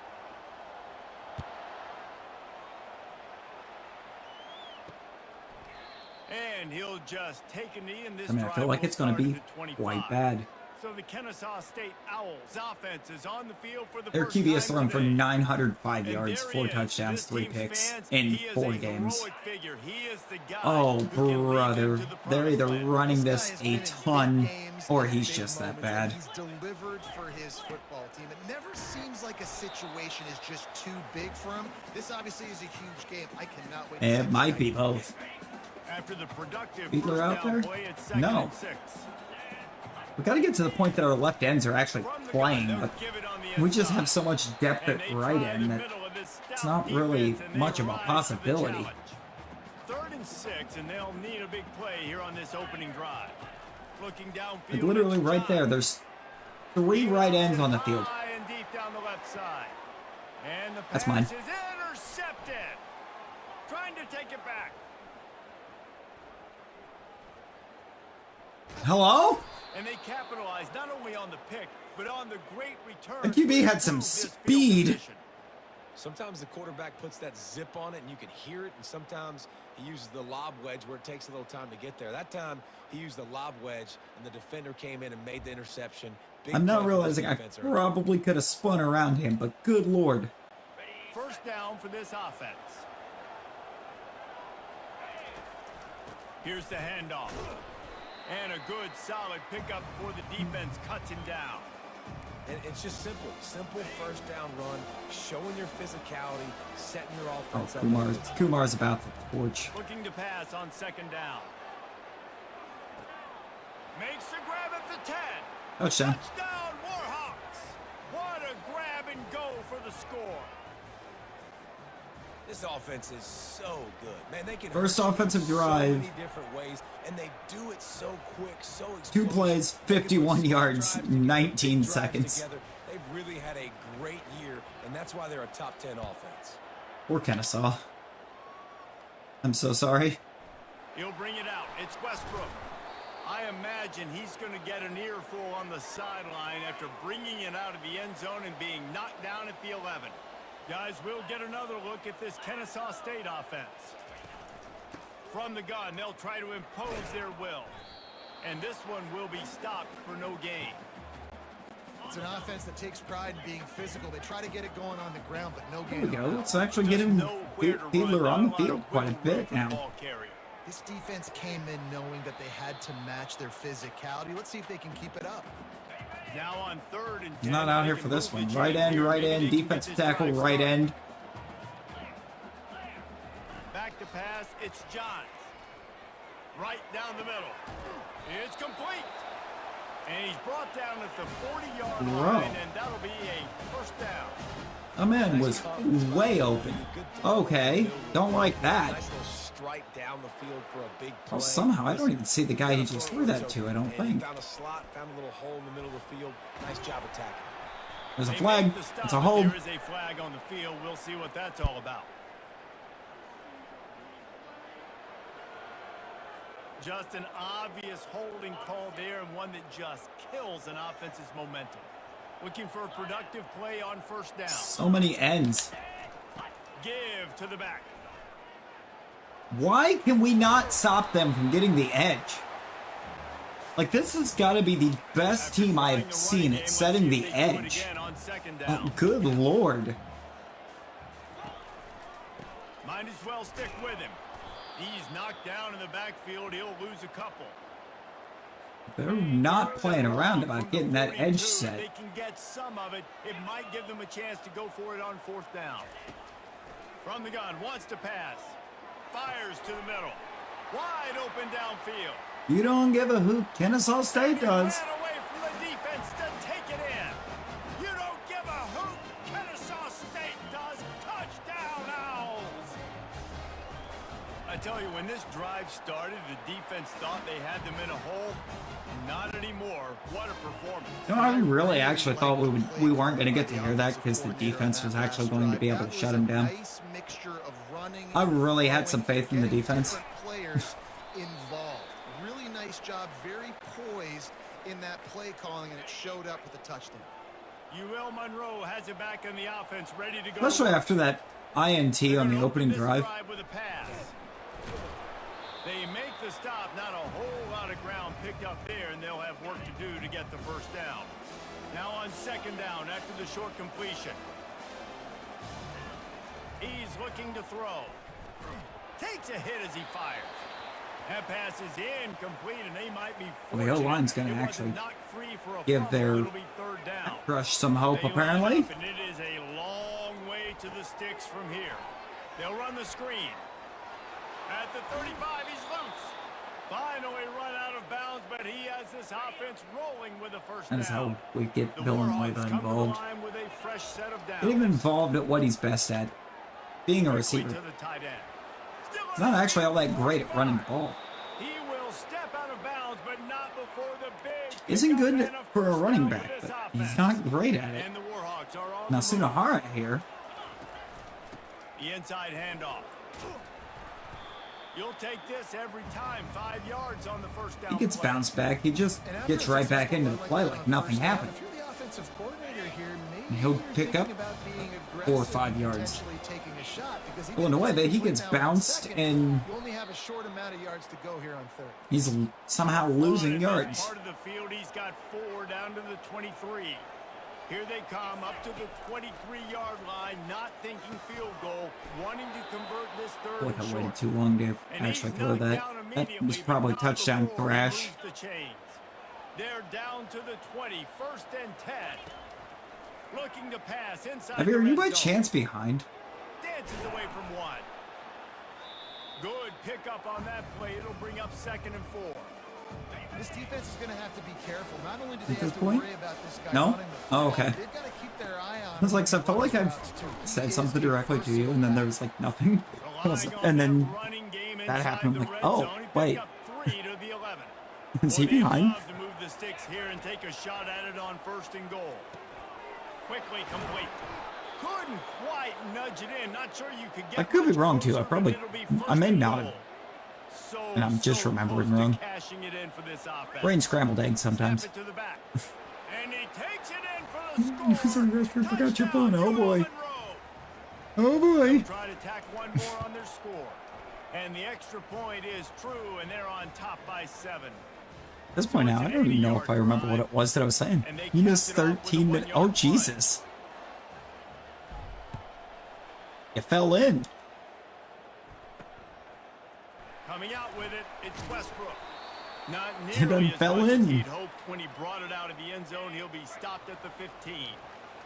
And he'll just take a knee in this I mean, I feel like it's going to be quite bad. So the Kennesaw State Owls offense is on the field for the Their first QB has time thrown for today. 905 And yards, there 4 he is. touchdowns, This 3 team's picks fans, in he is 4 a games. heroic figure. He is the guy Oh, who can lead them brother. to the They're either promised land. running This this guy has been a in ton, big games or and he's big just that moments, bad. and he's delivered for his football team. It never seems like a situation is just too big for him. This obviously is a huge game. I cannot wait to see It might be this both. After the productive Fiedler first out down there? play, it's second No. and 6. We got to get to the point that our left ends are actually From the playing, gun, but they'll give it on the we inside. just have so much depth And at they right try end the that middle of this stout it's not really defense, and they much of a rise to the possibility. challenge. 3rd and 6, and they'll need a big play here on this opening drive. Looking downfield, Like literally it's right there, John. there's 3 right ends on the field. High and deep down the left side. And the That's pass mine. is intercepted. Trying to take it back. Hello? And they capitalized not only on the pick, but on the great return. The QB had some speed. Sometimes the quarterback puts that zip on it and you can hear it, and sometimes he uses the lob wedge where it takes a little time to get there. That time he used the lob wedge and the defender came in and made the interception. Big I'm now play for the realizing I defense early. probably could have spun around him, but good lord. First down for this offense. Here's the handoff. And a good, solid pickup before the defense cuts him down. And it's just simple first down run, showing your physicality, setting your offense up. Kumar's about to torch. Looking to pass on second down. Makes the grab at the 10. Touchdown. Touchdown, Warhawks. What a grab and go for the score. This offense is so good. Man, they can First hurt you offensive in drive. so many different ways, and they do it so quick, so 2 explosive. plays, 51 yards, 19 seconds. Together. They've really had a great year, and that's why they're a top 10 offense. Poor Kennesaw. I'm so sorry. He'll bring it out. It's Westbrook. I imagine he's going to get an earful on the sideline after bringing it out of the end zone and being knocked down at the 11. Guys, we'll get another look at this Kennesaw State offense. From the gun, they'll try to impose their will. And this one will be stopped for no gain. It's an offense that takes pride in being physical. They try to get it going on the ground, but no There gain. we go. Let's actually get him Fiedler on the field quite a bit now. This defense came in knowing that they had to match their physicality. Let's see if they can keep it up. Now on 3rd and 10. He's not out here for this one. Right end, defensive tackle, right end. Back to pass, it's Johns. Right down the middle. It's complete. And he's brought down at the 40-yard line, and that'll be a first down. The man was way open. Okay, don't like that. Nice little strike down the field for a big play. Well, somehow, I don't even see the guy he just threw that to, I don't think. Found a slot, found a little hole in the middle of the field. Nice job attacking. There's a flag. It's a hold. There is a flag on the field. We'll see what that's all about. Just an obvious holding call there, and one that just kills an offense's momentum. Looking for a productive play on first down. So many ends. Give to the back. Why can we not stop them from getting the edge? Like, this has got to be the best team I've seen at setting the edge. Oh, good lord. Might as well stick with him. He's knocked down in the backfield. He'll lose a couple. They're not playing around about getting that edge set. They can get some of it. It might give them a chance to go for it on 4th down. From the gun, wants to pass. Fires to the middle. Wide open downfield. You don't give a hoot. Kennesaw State does. Ran away from the defense to take it in. You don't give a hoot. Kennesaw State does. Touchdown, Owls. I tell you, when this drive started, the defense thought they had them in a hole. Not anymore. What a performance. No, I really actually thought we weren't going to get to hear that because the defense was actually going to be able to shut him down. I really had some faith in the defense. Players involved. Really nice job, very poised in that play calling, and it showed up with a touchdown. UL Monroe has it back in the offense, ready to go. Especially after that INT on the opening drive. With a pass. They make the stop, not a whole lot of ground picked up there, and they'll have work to do to get the first down. Now on 2nd down after the short completion. He's looking to throw. Takes a hit as he fires. That pass is incomplete, and they might be Well, the O-line's going to actually give their rush some hope, apparently. And it is a long way to the sticks from here. They'll run the screen. At the 35, he's loose. Finally run out of bounds, but he has this offense rolling with a first down. That is how we get Bill and Lloyd involved. With a fresh set of downs. Get him involved at what he's best at, being a receiver. He's not actually all that great at running the ball. He will step out of bounds, but not before the big. Isn't good for a running back, but he's not great at it. And the Warhawks are on Now Sunahara here. The inside handoff. You'll take this every time. 5 yards on the first down. He gets play. bounced back. He just gets right back into the play like nothing happened. And he'll pick up 4 or 5 yards. Well, in a way that he gets bounced and he's somehow losing yards. Part of the field, he's got 4 down to the 23. Here they come up to the 23-yard line, not thinking field goal, wanting to convert this third. Boy, I waited too long to actually throw that. That was probably touchdown thrash. They're down to the 20, 1st and 10. Looking to pass inside Javier, the are you red by zone. chance behind? Dances away from one. Good pickup on that play. It'll bring up 2nd and 4. This defense is going to have to be careful. Not only do they At this have to point? worry about this guy No? running the Oh, football, okay. they've got to keep their eye on I was like, so I felt like I've said something directly to you, and then there was like nothing. And then that happened. I'm like, oh, wait. Is he behind? To move the sticks here and take a shot at it on 1st and goal. Quickly complete. Couldn't quite nudge it in. Not sure you could get. I could be much wrong too. closer, I probably, but it'll be I 1st may and not goal. and I'm just remembering close to wrong. cashing it in for this offense. Brain scrambled eggs sometimes. Snap it to the back. And he takes it in for the score. You forgot your phone. Oh boy. Touchdown, Oh boy. try to tack one more on their score. And the extra point is true, and they're on top by 7. At this point now, I don't even know if I remember what it was that I was saying. You missed 13 minutes. Oh, Jesus. You fell in. Coming out with it, it's Westbrook. Not He done nearly as fell much as in. he'd hoped when he brought it out of the end zone. He'll be stopped at the 15.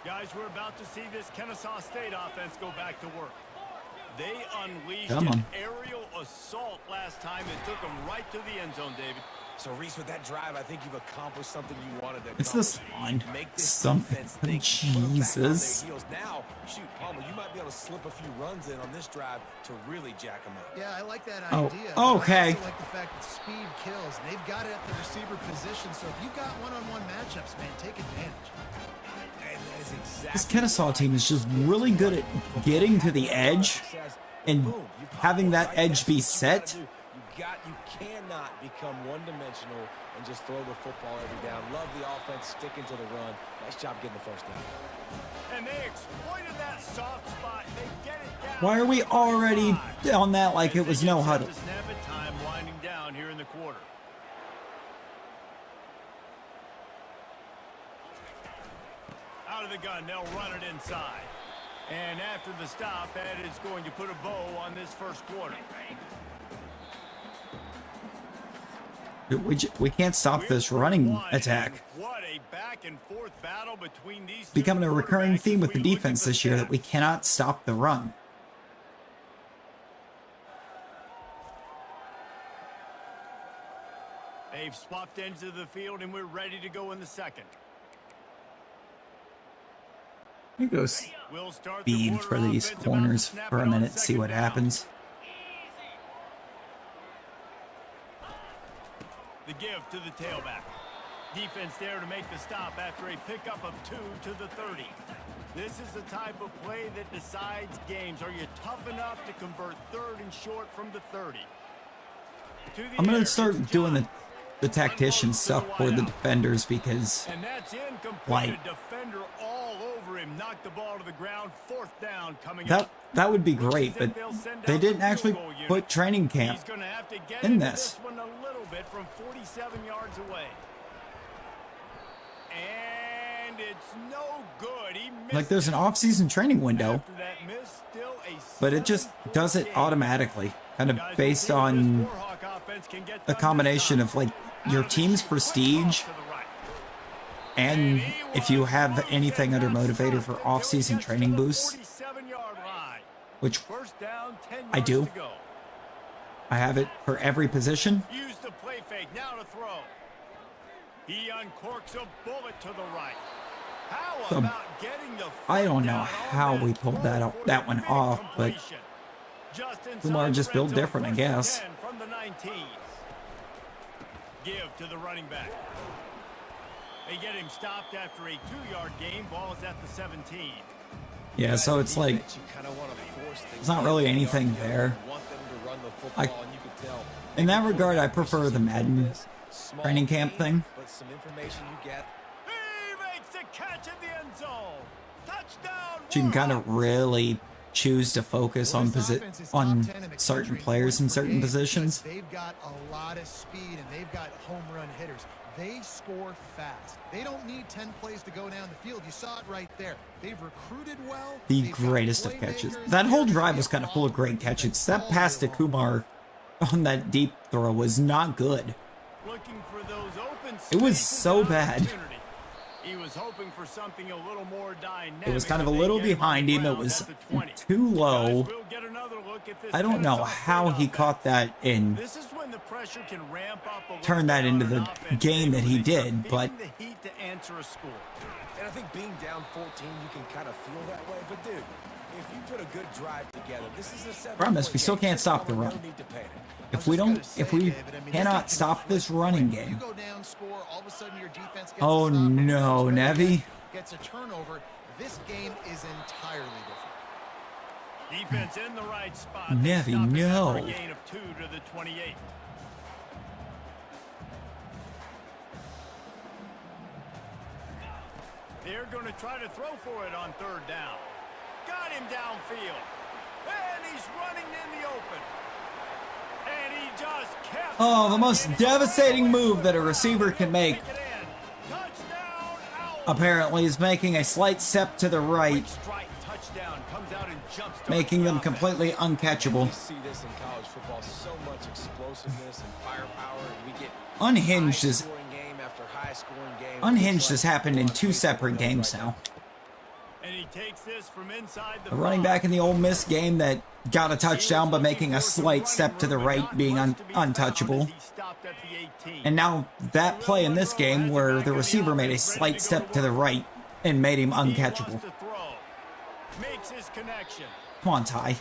Guys, we're about to see this Kennesaw State offense go back to work. They unleashed an aerial assault last time and took them right to the end zone, David. So, Reese, with that drive, I think you've accomplished something you wanted to It's accomplish. this line. Make this Something. defense think, put 'em back on their Jesus. heels. Now, shoot, Palmer, you might be able to slip a few runs in on this drive to really jack them up. Yeah, I like that Oh, idea. okay. I also like the fact that speed kills. And they've got it at the receiver position, so if you've got one-on-one matchups, man, take advantage. And that is exactly This Kennesaw team is just really good at getting to the edge and having that edge be set. You cannot become one-dimensional and just throw the football every down. Love the offense, sticking to the run. Nice job getting the first down. And they exploited that soft spot. They get it down. Why are we already on that like it was no huddle? Snap it time winding down here in the quarter. Out of the gun, they'll run it inside. And after the stop, that is going to put a bow on this first quarter. We can't stop this running attack. What a back and forth battle between these two Becoming a recurring quarterbacks theme as with the we look at defense this year that we stats. cannot stop the run. They've swapped ends of the field, and we're ready to go in the second. Let me go We'll start the speed quarter for these offense about to corners snap for it a on minute, see second what down. happens. The give to the tailback. Defense there to make the stop after a pickup of 2 to the 30. This is the type of play that decides games. Are you tough enough to convert 3rd and short from the 30? I'm going to start doing the tactician stuff for the defenders because, And that's incomplete. like, A defender all over him. Knocked the ball to the ground. 4th down coming up. that would be great, but they didn't actually put training camp He's going to have to get in into this. one a little bit from 47 yards away. And it's no good. He missed Like, there's an it. off-season training window, After that miss, still a but it just 7-point does it game. automatically, kind of Guys, we'll based see what this on Warhawk offense can get a done combination this of, like, time. your Out of the team's quick prestige toss to the right. and if you have anything under motivator for off-season training boosts, 47-yard line. which First down, 10 I yards do. to go. I have it for every position. Use the play fake. Now to throw. He uncorks a bullet to the right. How about getting the I don't foot know down how on we that pulled throw for that the one big off, but completion. Just inside Kumar the just red built zone, different, I 1st and guess. 10 from the 19. Give to the running back. They get him stopped after a 2-yard gain. Ball is at the 17. Yeah, so it's like, it's not really anything there. I- in that regard, I prefer the Madden training camp thing. But some information you get. He makes the catch in the end zone. Touchdown. You can kind of really choose to focus on certain players in certain positions. They've got a lot of speed and they've got home run hitters. They score fast. They don't need 10 plays to go down the field. You saw it right there. They've recruited well. The They've got greatest of catches. playmakers. That whole They're drive gonna was get kind of full of great all catches. That pass to day long. Kumar on that deep throw was not good. Looking for those open It was spaces so and bad. opportunity. He was hoping for something a little more dynamic. It was kind of a little behind him. It was too low. I don't know how he caught that and This is when the pressure can ramp up a turned that into the game that he did, but the heat to answer a score. And I think being down 14, you can kind of feel that way. But, dude, if you put a good drive together, this is a 7 promise we still can't stop the run. If we cannot stop this running game. Oh no, Nevi. Gets a turnover. This game is entirely different. Defense in the right spot. Nevi, Stop it no. for a gain of 2 to the 28. They're going to try to throw for it on 3rd down. Got him downfield. And he's running in the open. And he just kept... Oh, the most devastating move that a receiver can make, apparently, is making a slight step to the right, making them completely uncatchable. We see this in college football, so much explosiveness and firepower, and we get Unhinged Unhinged has happened in 2 separate games now. And he takes this from inside the The running back in the Ole Miss game that got a touchdown but making a slight step to the right, being untouchable. And now that play in this game where the receiver made a slight step to the right and made him uncatchable. Makes his connection. Come on, Ty.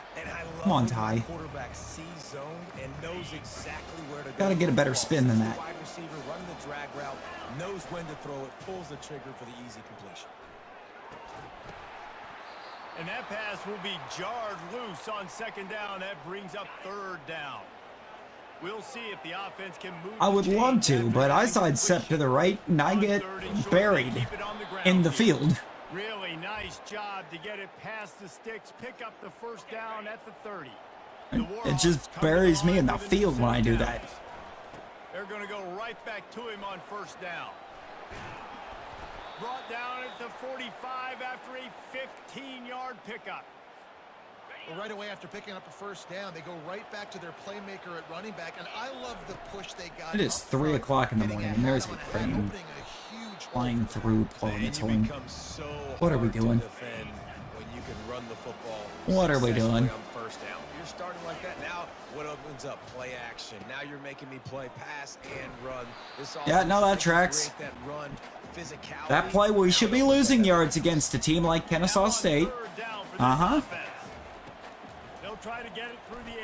Come on, Ty. Quarterback sees zone and knows exactly where to go. Gotta get a better spin than that. Wide receiver running the drag route, knows when to throw it, pulls the trigger for the easy completion. And that pass will be jarred loose on 2nd down. That brings up 3rd down. We'll see if the offense can move. I would love to, but I sidestep to the right and I get buried in the field. Really nice job to get it past the sticks, pick up the 1st down at the 30. It just buries me in the field when I do that. They're going to go right back to him on 1st down. Brought down at the 45 after a 15-yard pickup. Well, right away after picking up a 1st down, they go right back to their playmaker at running back, and I love the push they got. It is 3 o'clock in the morning, and there's a train flying through blowing its horn. What are we doing? What are we doing? You're starting like that. Now what opens up? Play action. Now you're making me play pass and run. Yeah, no, that tracks. That play, we should be losing yards against a team like Kennesaw State. Uh-huh. They'll try to get it through the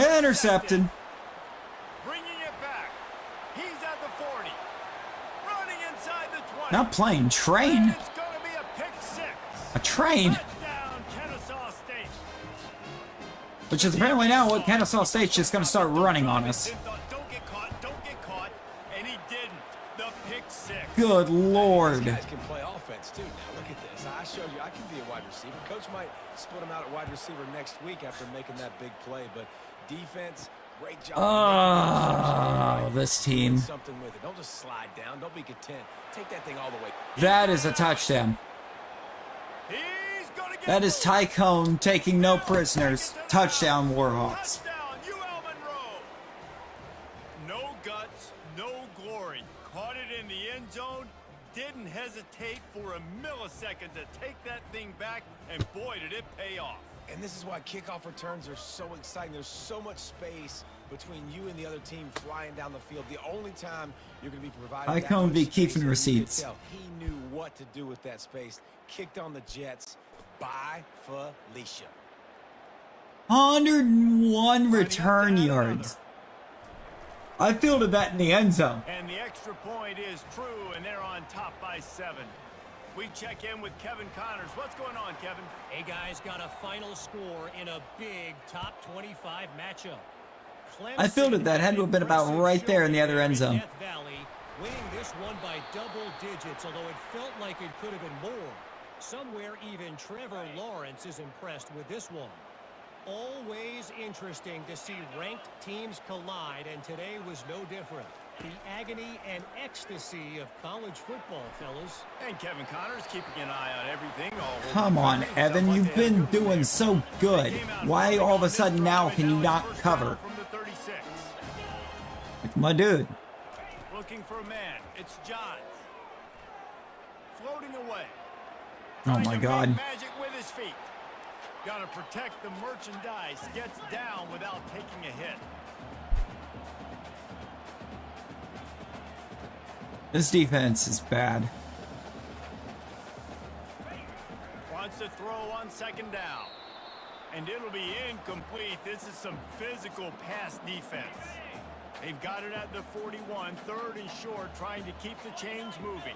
air. Intercepted. Bringing it back. He's at the 40. Running inside the 20. Not playing train. It's going to be a pick 6. A train. Touchdown, Kennesaw State. Which is apparently now what Kennesaw State's just going to start running on us. Don't get caught. Don't get caught. And he didn't. The pick 6. Good Lord. These guys can play offense too. Now look at this. I showed you I can be a wide receiver. Coach might split him out at wide receiver next week after making that big play, but defense, great job. Oh, this team. Something with it. Don't just slide down. Don't be content. Take that thing all the way. That is a touchdown. He's gonna get That is Ty Cone taking no prisoners. Touchdown, Warhawks. Touchdown, UL Monroe. No guts, no glory. Caught it in the end zone. Didn't hesitate for a millisecond to take that thing back, and boy, did it pay off. And this is why kickoff returns are so exciting. There's so much space between you and the other team flying down the field. The only time you're going to be providing I that can't much be space, keeping and you receipts. could tell He knew what to do with that space. Kicked on the Jets by Felicia. 101 return yards. I fielded that in the end zone. And the extra point is true, and they're on top by 7. We check in with Kevin Connors. What's going on, Kevin? Hey, guys, got a final score in a big top 25 matchup. I fielded that. Had to have been about right there in the other end zone. Death Valley, winning this one by double digits, although it felt like it could have been more. Somewhere even Trevor Lawrence is impressed with this one. Always interesting to see ranked teams collide, and today was no different. The agony and ecstasy of college football, fellas. And Kevin Connors keeping an eye on everything. Come on, Evan. You've been doing so good. Why all of a sudden now can you not cover? From the 36. My dude. Looking for a man. It's Johns. floating away. Oh Trying my to God. make magic with his feet. Got to protect the merchandise. Gets down without taking a hit. This defense is bad. Wants to throw on second down. And it'll be incomplete. This is some physical pass defense. They've got it at the 41, third and short, trying to keep the chains moving.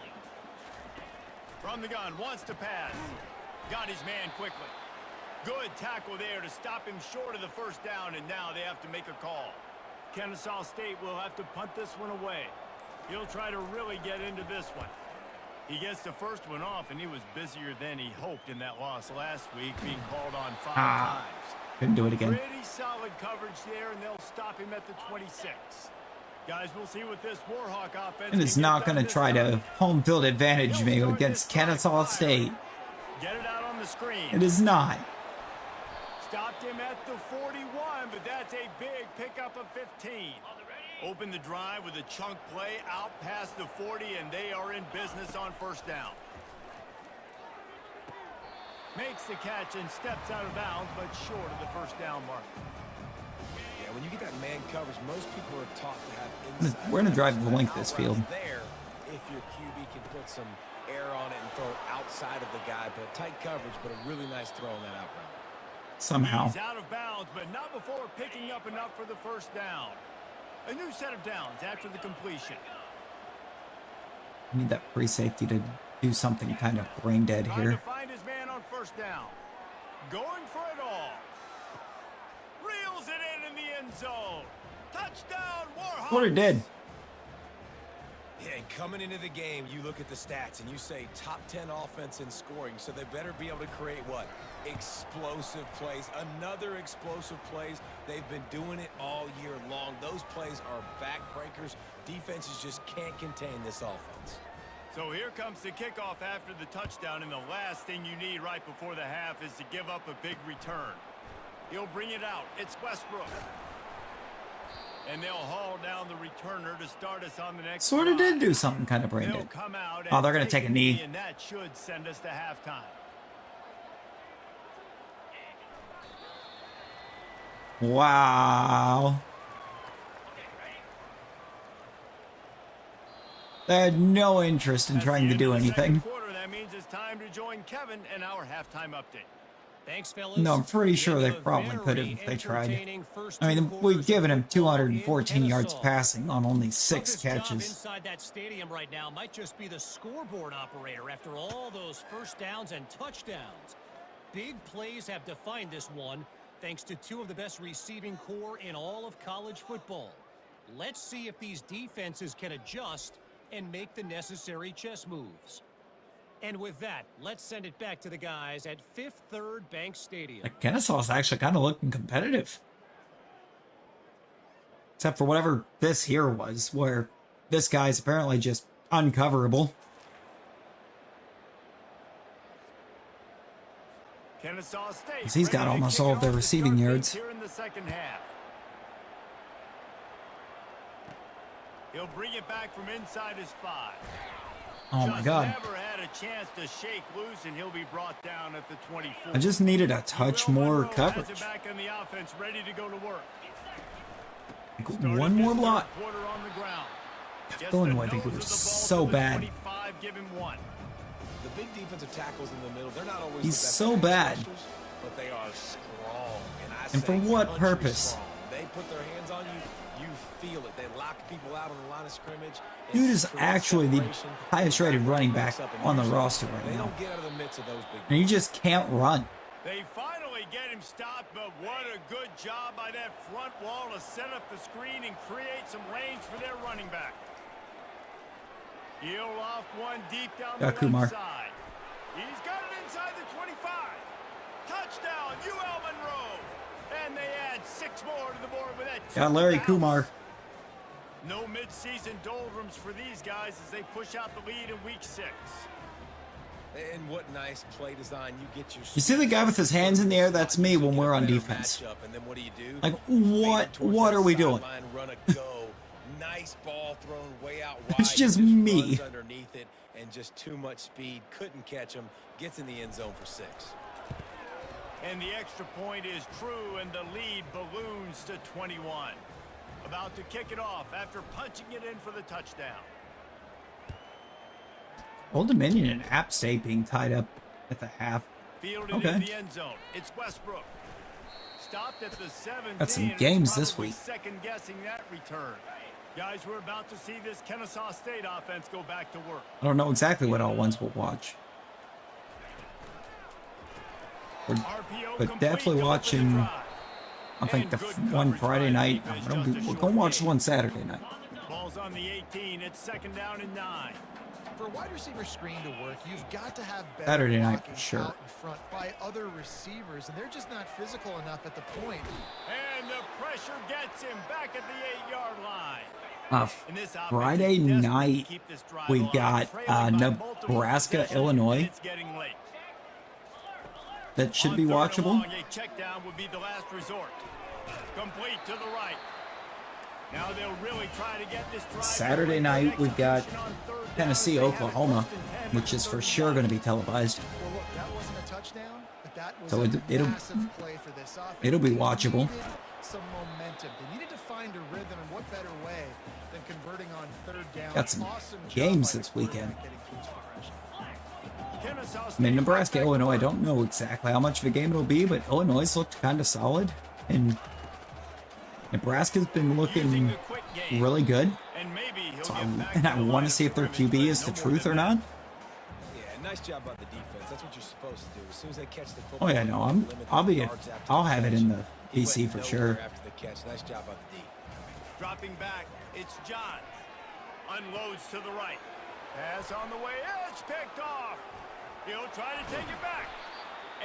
From the gun, wants to pass. Got his man quickly. Good tackle there to stop him short of the first down, and now they have to make a call. Kennesaw State will have to punt this one away. He'll try to really get into this one. He gets the first one off, and he was busier than he hoped in that loss last week, being called on 5 times. Couldn't do it again. Pretty solid coverage there, and they'll stop him at the 26. Guys, we'll see what this Warhawk offense And it's not going to try to home field advantage me against Kennesaw State. Get it out on the screen. It is not. Stopped him at the 41, but that's a big pickup of 15. Open the drive with a chunk play out past the 40, and they are in business on first down. Makes the catch and steps out of bounds, but short of the first down mark. Yeah, when you get that man coverage, most people are taught to have inside. We're going to drive the length of this field. There, if your QB can put some air on it and throw outside of the guy, but tight coverage, but a really nice throw on that out route. Somehow. He's out of bounds, but not before picking up enough for the first down. A new set of downs after the completion. I need that free safety to do something kind of brain dead Trying here. to find his man on first down. Going for it all. Reels it in the end zone. Touchdown, Warhawks. What it did. Yeah, and coming into the game, you look at the stats and you say top 10 offense in scoring, so they better be able to create what? Explosive plays. Another explosive plays. They've been doing it all year long. Those plays are backbreakers. Defenses just can't contain this offense. So here comes the kickoff after the touchdown, and the last thing you need right before the half is to give up a big return. He'll bring it out. It's Westbrook. And they'll haul down the returner to start us on the next Sort of drive. did do something kind of brain They'll dead. come out Oh, and they're going to take a knee. And that should send us to halftime. Wow. They had no interest in That's trying the to do end of the second anything. quarter. That means it's time to join Kevin in our halftime update. Thanks, fellas. No, I'm pretty sure they Been a probably could have very if they tried. entertaining first I mean, two we've quarters given of him football in 214 yards Kennesaw. passing on only 6 Toughest job catches. inside that stadium right now might just be the scoreboard operator after all those first downs and touchdowns. Big plays have defined this one thanks to two of the best receiving core in all of college football. Let's see if these defenses can adjust and make the necessary chess moves. And with that, let's send it back to the guys at Fifth Third Bank Stadium. Like, Kennesaw's actually kind of looking competitive. Except for whatever this here was, where this guy's apparently just uncoverable. Kennesaw State. 'Cause he's got ready to almost kick all it of their off to receiving start yards. things Here in the second half. He'll bring it back from inside his 5. Oh my Just god. never had a chance to shake loose, and he'll be brought down at the 24. I just needed a touch ULM more has it coverage. back on the offense, ready to go to work. One more block. Quarter on the ground. Gets Illinois, the I think, nose we were of the ball so to the bad. 25, give him 1. The big defensive tackles in the middle, they're not always He's the best so pass bad. rushers, but they are strong. And for say what country purpose? strong. They put their hands on you, you feel it. They lock people out on the line of scrimmage. Dude and is create actually the separation. highest rated running back Up and on the usually roster right They now. don't get out of the midst of those big And he just can't run. They finally get him stopped, but what a good job by that front wall to set up the screen and create some range for their running back. He'll off one deep down the Kumar. left side. He's got it inside the 25. Touchdown, UL Monroe. And they add 6 more to the board with that. Got Larry touchdown. Kumar. No midseason doldrums for these guys as they push out the lead in week 6. And what nice play design. You get your. You see the guy with his hands in the air? That's me when we're on defense. And then what do you do? Like, what are we doing? Run a go. nice ball thrown way out wide. It's just He me. runs underneath it and just too much speed. Couldn't catch him. Gets in the end zone for 6. And the extra point is true, and the lead balloons to 21. About to kick it off after punching it in for the touchdown. Old Dominion and App State being tied up at the half. Fielded Okay. in the end zone. It's Westbrook. Stopped at the 17. Got some and games is this probably week. Second guessing that return. Guys, we're about to see this Kennesaw State offense go back to work. I don't know exactly what all ones we'll watch. RPO But complete, definitely going for the watching, drive. I think, And the good one coverage Friday by night. the defense, We're just a going to short watch gain. one Saturday night. Ball's on the 18. It's second down and 9. For a wide receiver screen to work, you've got to have better Saturday night, blocking for sure. out in front by other receivers, and they're just not physical enough at the point. And the pressure gets him back at the 8-yard line. And this offense Friday is desperate to night, keep this drive we alive, got trailing by multiple Nebraska, possessions, Illinois. and it's getting late. That should On be third and watchable. long, a check down would be the last resort. Complete to the right. Now they'll really try to get this drive. Saturday going. night, we've got Execution on third down. Tennessee, They have Oklahoma, first and 10 which is from for 31. sure going to be televised. Well, look, that wasn't a touchdown, but that was So a it'll- massive play for this offense. it'll be They watchable. needed some momentum. They needed to find a rhythm, and what better way than converting on third down. Got some Awesome job games by the this weekend. quarterback getting through some pressure. Kennesaw I State mean, right Nebraska, back to Illinois, I work. don't know exactly how much of a game it'll be, but Illinois looked kind of solid. And Nebraska's been Using looking the quick game. really good. And maybe he'll So get back and to I the want line to of see if their scrimmage, QB but is the no more truth or than not. Yeah, nice job by the defense. That's what you're supposed to do. As soon as they catch the Oh football, yeah, no, I'll have it in the He PC went for nowhere sure. After the catch, nice job by the D. Dropping back, it's John. Unloads to the right. Pass on the way. It's picked off. He'll try to take it back.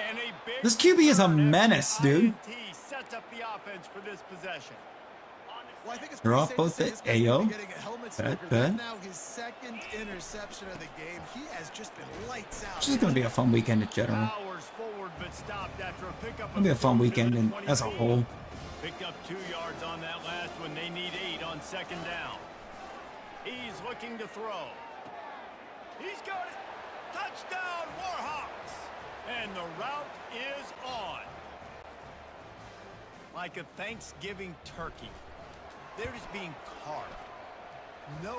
And a big This QB is a return menace, after dude. INT sets up the offense for this possession. Well, I think it's They're pretty off safe both to say the this guy's gonna AO. be getting a helmet Bet, sticker. bet. That's now his second interception of the game. He has just been lights out. It's just going to be a fun weekend in general. Powers forward but stopped after a pickup. It'll be a fun weekend and as a whole. Picked up 2 yards on that last one. They need 8 on second down. He's looking to throw. He's got it. Touchdown, Warhawks. And the route is on. Like a Thanksgiving turkey. They're just being carved. No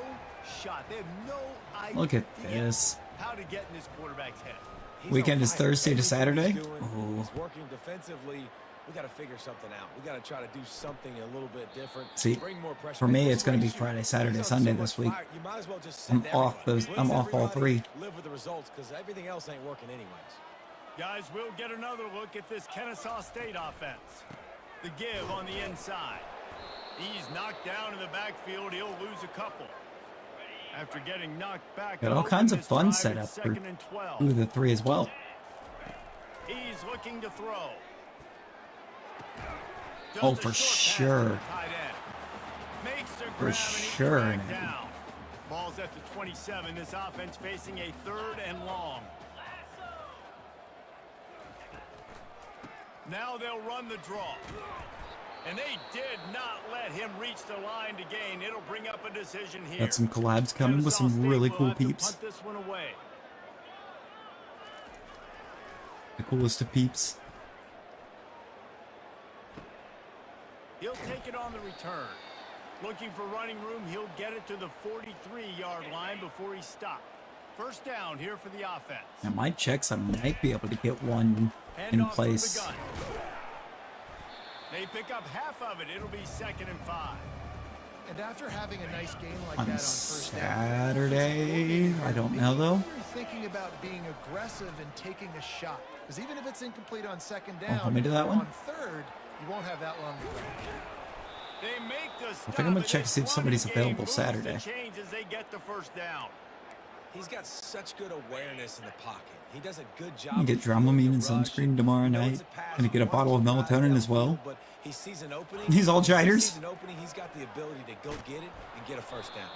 shot. They have no idea Look at this. how to get in this quarterback's head. He's Weekend on is fire. Thursday to Everything Saturday? he's doing, Ooh. He's working defensively. We got to figure something out. We got to try to do something a little bit different. See, Bring more pressure. for me, Make it's gonna be great Friday, shoot. Saturday, He's on Sunday so this much week. fire, you might as well just I'm send off everybody. those. I'm Please, off all everybody, 3. Live with the results because everything else ain't working anyways. Guys, we'll get another look at this Kennesaw State offense. The give on the inside. He's knocked down in the backfield. He'll lose a couple. After getting knocked back, Got all open kinds of this fun drive, set it's up for second and 12. 2 of the 3 as well. He's looking to throw. Oh, Just a for short pass to sure. the tight end. Makes the For grab and he's sure, dragged man. down. Ball's at the 27. This offense facing a third and long. Now they'll run the draw. And they did not let him reach the line to gain. It'll bring up a decision here. Got some collabs coming with Kennesaw some State really will cool have to peeps. punt this one away. The coolest of peeps. He'll take it on the return. Looking for running room, he'll get it to the 43-yard line before he stopped. First down here for the offense. Now my checks, I might be able to get one in Handoff from the place. gun. They pick up half of it. It'll be second and 5. And after having a nice game like On that on first down, Saturday, I don't know though. You're thinking about being aggressive and taking a shot. Because even if it's incomplete on second down, hold me to that one. on third, you won't have that long to go. They make the stop. I think I'm gonna and check to this see if somebody's running game available moves the Saturday. chains as they get the first down. He's got such good awareness in the pocket. He does a good job. I'm gonna get of feeling Dramamine the and rush. sunscreen tomorrow He knows night. it's a pass. Gonna get a He bottle of wants to drive melatonin as well. downfield, but he sees an opening. He's all If he jiters. sees an opening, he's got the ability to go get it and get a first down.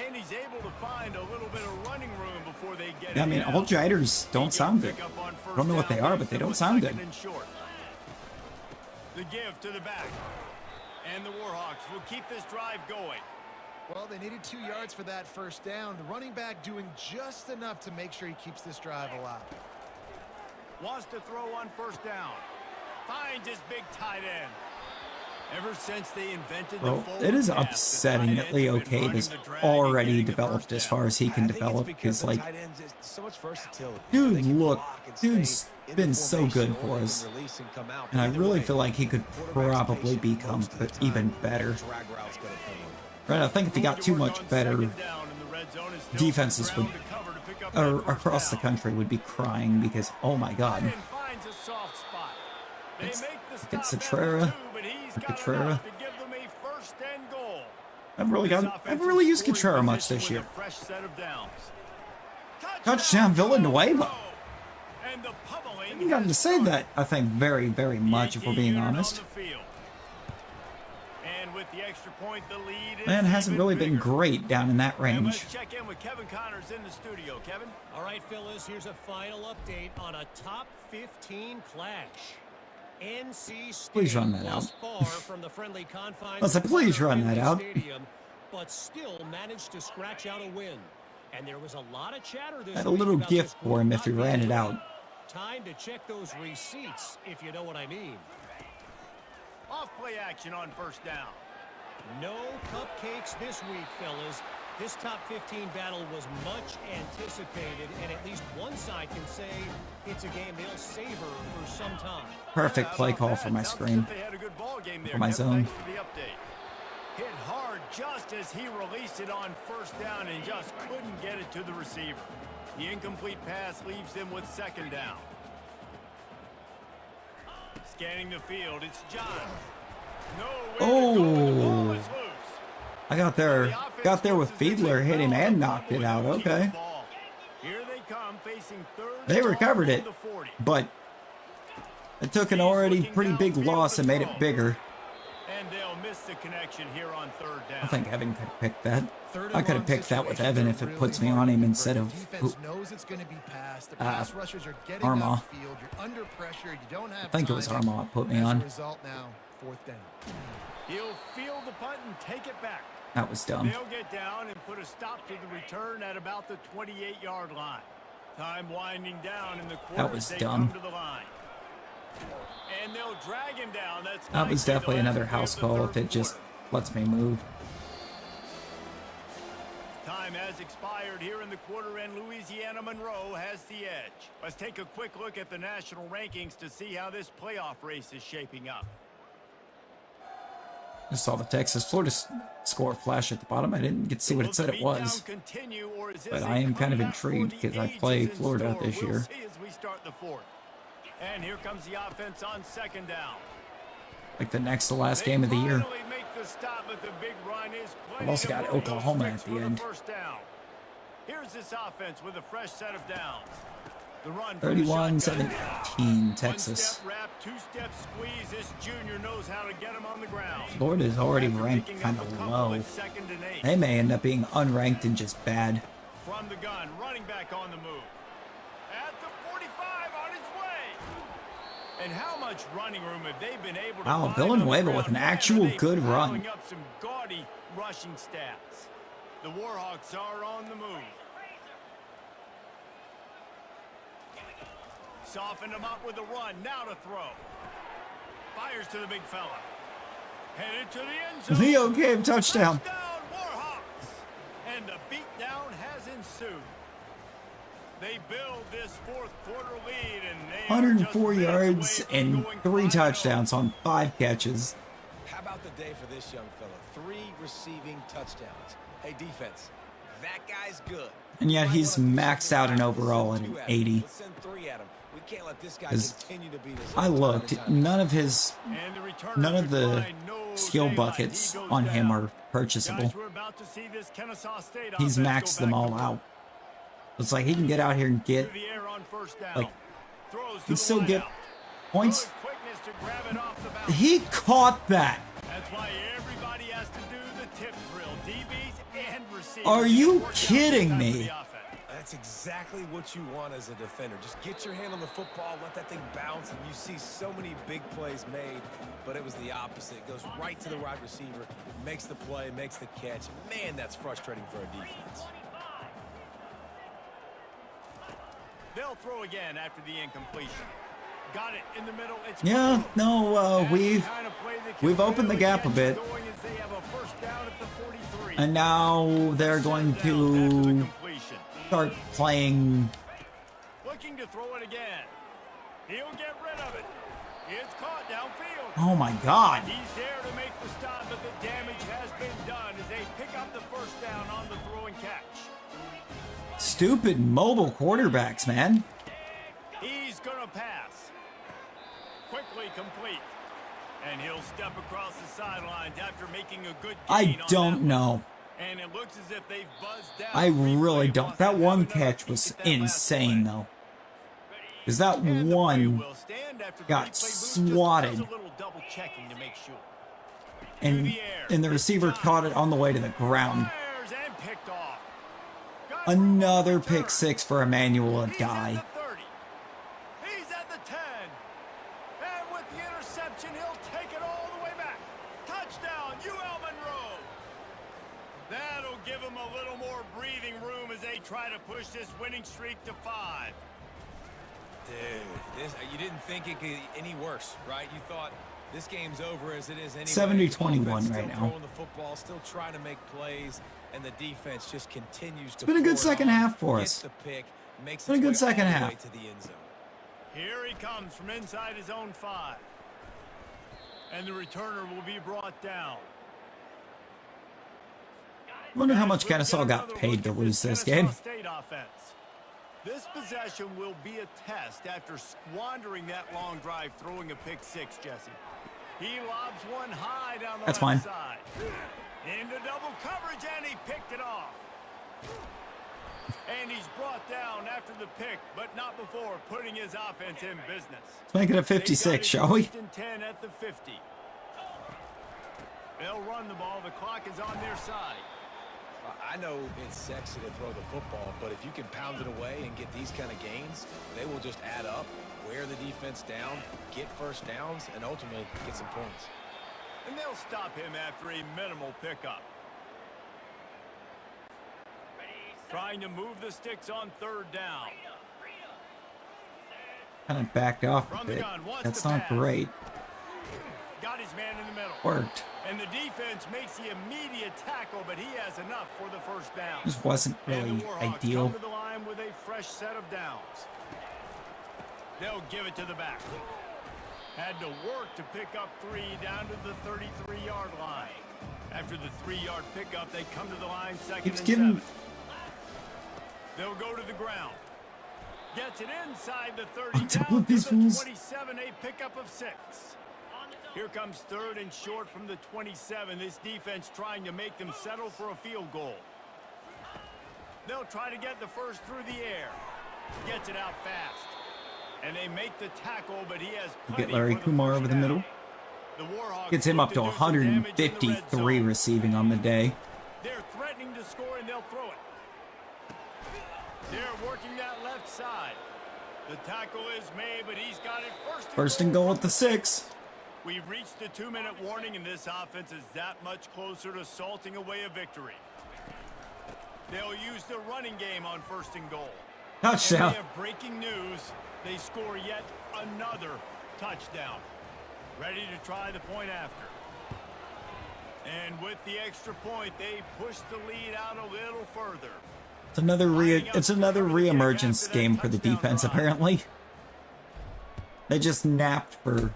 And he's able to find a little bit of running room before they get Yeah, I mean, it all out. jiters don't sound good. Pick up on first I don't know what they down, are, but they leaves them don't with sound second good. and short. The give to the back. And the Warhawks will keep this drive going. Well, they needed 2 yards for that first down. The running back doing just enough to make sure he keeps this drive alive. Wants to throw on first down. Finds his big tight end. Ever since they invented the forward it is pass, the upsetting tight that ends Leo have been Cave running is the drag already and getting the developed first as down. far as he can I think it's develop. because Because, the like, tight ends, it's so much versatility. dude, They can look, block and stay dude's in been the so formation, good or for they can us. release and come out. And I Either really way, feel like he could quarterback's probably patient become most of the time. even better. Drag route's gonna come up. Right, I think if he got too much better, defenses would across the country would be crying because, oh my god. Finds a soft spot. They It's- make the it's stop Citrera. after 2, but he's got Citrera. enough to give them a first and goal. I haven't really used Citrera much this year. Fresh set of downs. Touchdown Villanueva. And the pummeling I haven't gotten to say that, I think, very, very much, if we're being honest. And with the extra point, the lead is Man, hasn't even really been bigger. great down in that And range. let's check in with Kevin Connors in the studio. Kevin? All right, Phyllis, here's a final update on a top 15 clash. NC State Please run that was out. far from the friendly confines I said, of please run Finley that out. Stadium, but still managed to scratch out a win. And there was a lot of chatter this I had a week little about gift this for him group if he not ran being it out. good. Time to check those receipts, if you know what I mean. Off play action on first down. No cupcakes this week, fellas. This top 15 battle was much anticipated, and at least one side can say it's a game they'll savor for some time. Perfect play call for my screen. For my zone. Thanks for the update. Hit hard just as he released it on first down and just couldn't get it to the receiver. The incomplete pass leaves him with second down. Scanning the field, it's John. Nowhere to go, and the ball is loose. I got there with Fiedler, hit him and knocked it out. Okay. Here they come, facing third They recovered it, from the 40. but it took an already pretty big loss and made it bigger. And they'll miss the connection here on third down. I think Evan could have picked that. I could have picked that with Evan if it puts me on him instead of Defense knows it's going to be passed. The pass rushers are getting Armagh. upfield. You're under pressure. You don't have I think it was time. Armagh put me As a on. result now, fourth down. He'll field the punt and take it back. That was dumb. They'll get down and put a stop to the return at about the 28-yard line. Time winding down in the quarter. That was they dumb. come to the line. And they'll drag him down. That's That was likely the definitely last another play of house the call third if it just quarter. lets me move. Time has expired here in the quarter, and Louisiana Monroe has the edge. Let's take a quick look at the national rankings to see how this playoff race is shaping up. I saw the Texas Florida score flash at the bottom. I didn't get to see what it said it was. But I am kind of intrigued because I play Florida this year. See as we start the fourth. And here comes the offense on second down. Like the next to last game of the year. Finally make the stop, but the big run is I've also got plenty of Oklahoma room. at the Sticks for end. first down. Here's this offense with a fresh set of downs. The run 31-17 Texas. One-step wrap, two-step squeeze. This junior knows how to get him on the ground. Florida is already After ranked picking kind up a of couple low. at 2nd and 8. They may end up being unranked and just bad. From the gun, running back on the move. At the 45 on his way. And how much running room have they been able to Wow, find Villanueva on the with an ground? Man, actual are they good run. piling up some gaudy rushing stats. The Warhawks are on the move. Soften him up with a run. Now to throw. Fires to the big fella. Headed to the end zone. Leo gave touchdown. Touchdown, Warhawks. And the beatdown has ensued. They build this fourth quarter lead, and they 104 are just yards minutes away from and going 3 5-0. touchdowns on 5 catches. How about the day for this young fella? 3 receiving touchdowns. Hey, defense, that guy's good. And yet he's maxed out in overall at an 80. Let's send 3 at him. We can't let this guy 'Cause continue to beat us. I looked, none of And the returner none of could the find no skill daylight. buckets He goes on him down. are purchasable. Guys, we're about to see this Kennesaw State He's offense maxed go them back all to work. out. It's like he can get out here and get, Through the air on first down. like, Throws to he the still get wideout. points. Good quickness to grab it off the bounce. He caught that. That's why everybody has to do the tip drill. DBs and receivers. Are you Work out kidding the time me? for the offense. That's exactly what you want as a defender. Just get your hand on the football, let that thing bounce, and you see so many big plays made, but it was the opposite. It goes right to the wide receiver, makes the play, makes the catch. Man, that's frustrating for a defense. They'll throw again after the incompletion. Got it in the middle. It's Yeah, no, we've opened the gap a bit. And now they're going to start playing. Looking to throw it again. He'll get rid of it. It's caught downfield. Oh my God. He's there to make the stop, but the damage has been done as they pick up the first down on the throw and catch. Stupid mobile quarterbacks, man. He's gonna pass. Quickly complete. And he'll step across the sidelines after making a good gain. I don't know. And it looks as if they've buzzed down. I really don't. That one catch was insane, though. Because that one got swatted. And the receiver caught it on the way to the ground. Another pick six for Emmanuel Adai. He's at the 10. And with the interception, he'll take it all the way back. Touchdown, UL Monroe. That'll give him a little more breathing room as they try to push this winning streak to 5. Dude, you didn't think it could get any worse, right? You thought this game's over as it is anyway. 70-21 right now. Throwing the football, still trying to make plays, and the defense just continues to. It's been a good second half for us. It's been a good second half. To the end zone. Here he comes from inside his own 5. And the returner will be brought down. I wonder how much Kennesaw got paid to lose this game. State offense. This possession will be a test after squandering that long drive, throwing a pick 6, Jesse. He lobs one high down the left side. Into double coverage, and he picked it off. And he's brought down after the pick, but not before putting his offense in business. Let's make it a 56, shall we? 10 at the 50. They'll run the ball. The clock is on their side. I know it's sexy to throw the football, but if you can pound it away and get these kind of gains, they will just add up, wear the defense down, get first downs, and ultimately get some points. And they'll stop him after a minimal pickup. Trying to move the sticks on 3rd down. Kind of backed off a bit. That's not great. Got his man in the middle. Worked. And the defense makes the immediate tackle, but he has enough for the first down. This wasn't really ideal. Come to the line with a fresh set of downs. They'll give it to the back. Had to work to pick up 3 down to the 33-yard line. After the 3-yard pickup, they come to the line 2nd and 7. They'll go to the ground. Gets it inside the 30 down to the 27, a pickup of 6. Here comes 3rd and short from the 27. This defense trying to make them settle for a field goal. They'll try to get the first through the air. Gets it out fast. And they make the tackle, but he has plenty. Get Larry Kumar over the middle. Gets him up to 153 receiving on the day. They're threatening to score, and they'll throw it. They're working that left side. The tackle is made, but he's got it first and goal at the 6. We've reached the 2-minute warning, and this offense is that much closer to salting away a victory. They'll use the running game on 1st and goal. Touchdown. And we have breaking news. They score yet another touchdown. Ready to try the point after. And with the extra point, they push the lead out a little further. It's another re-emergence game for the defense, apparently. They just napped for,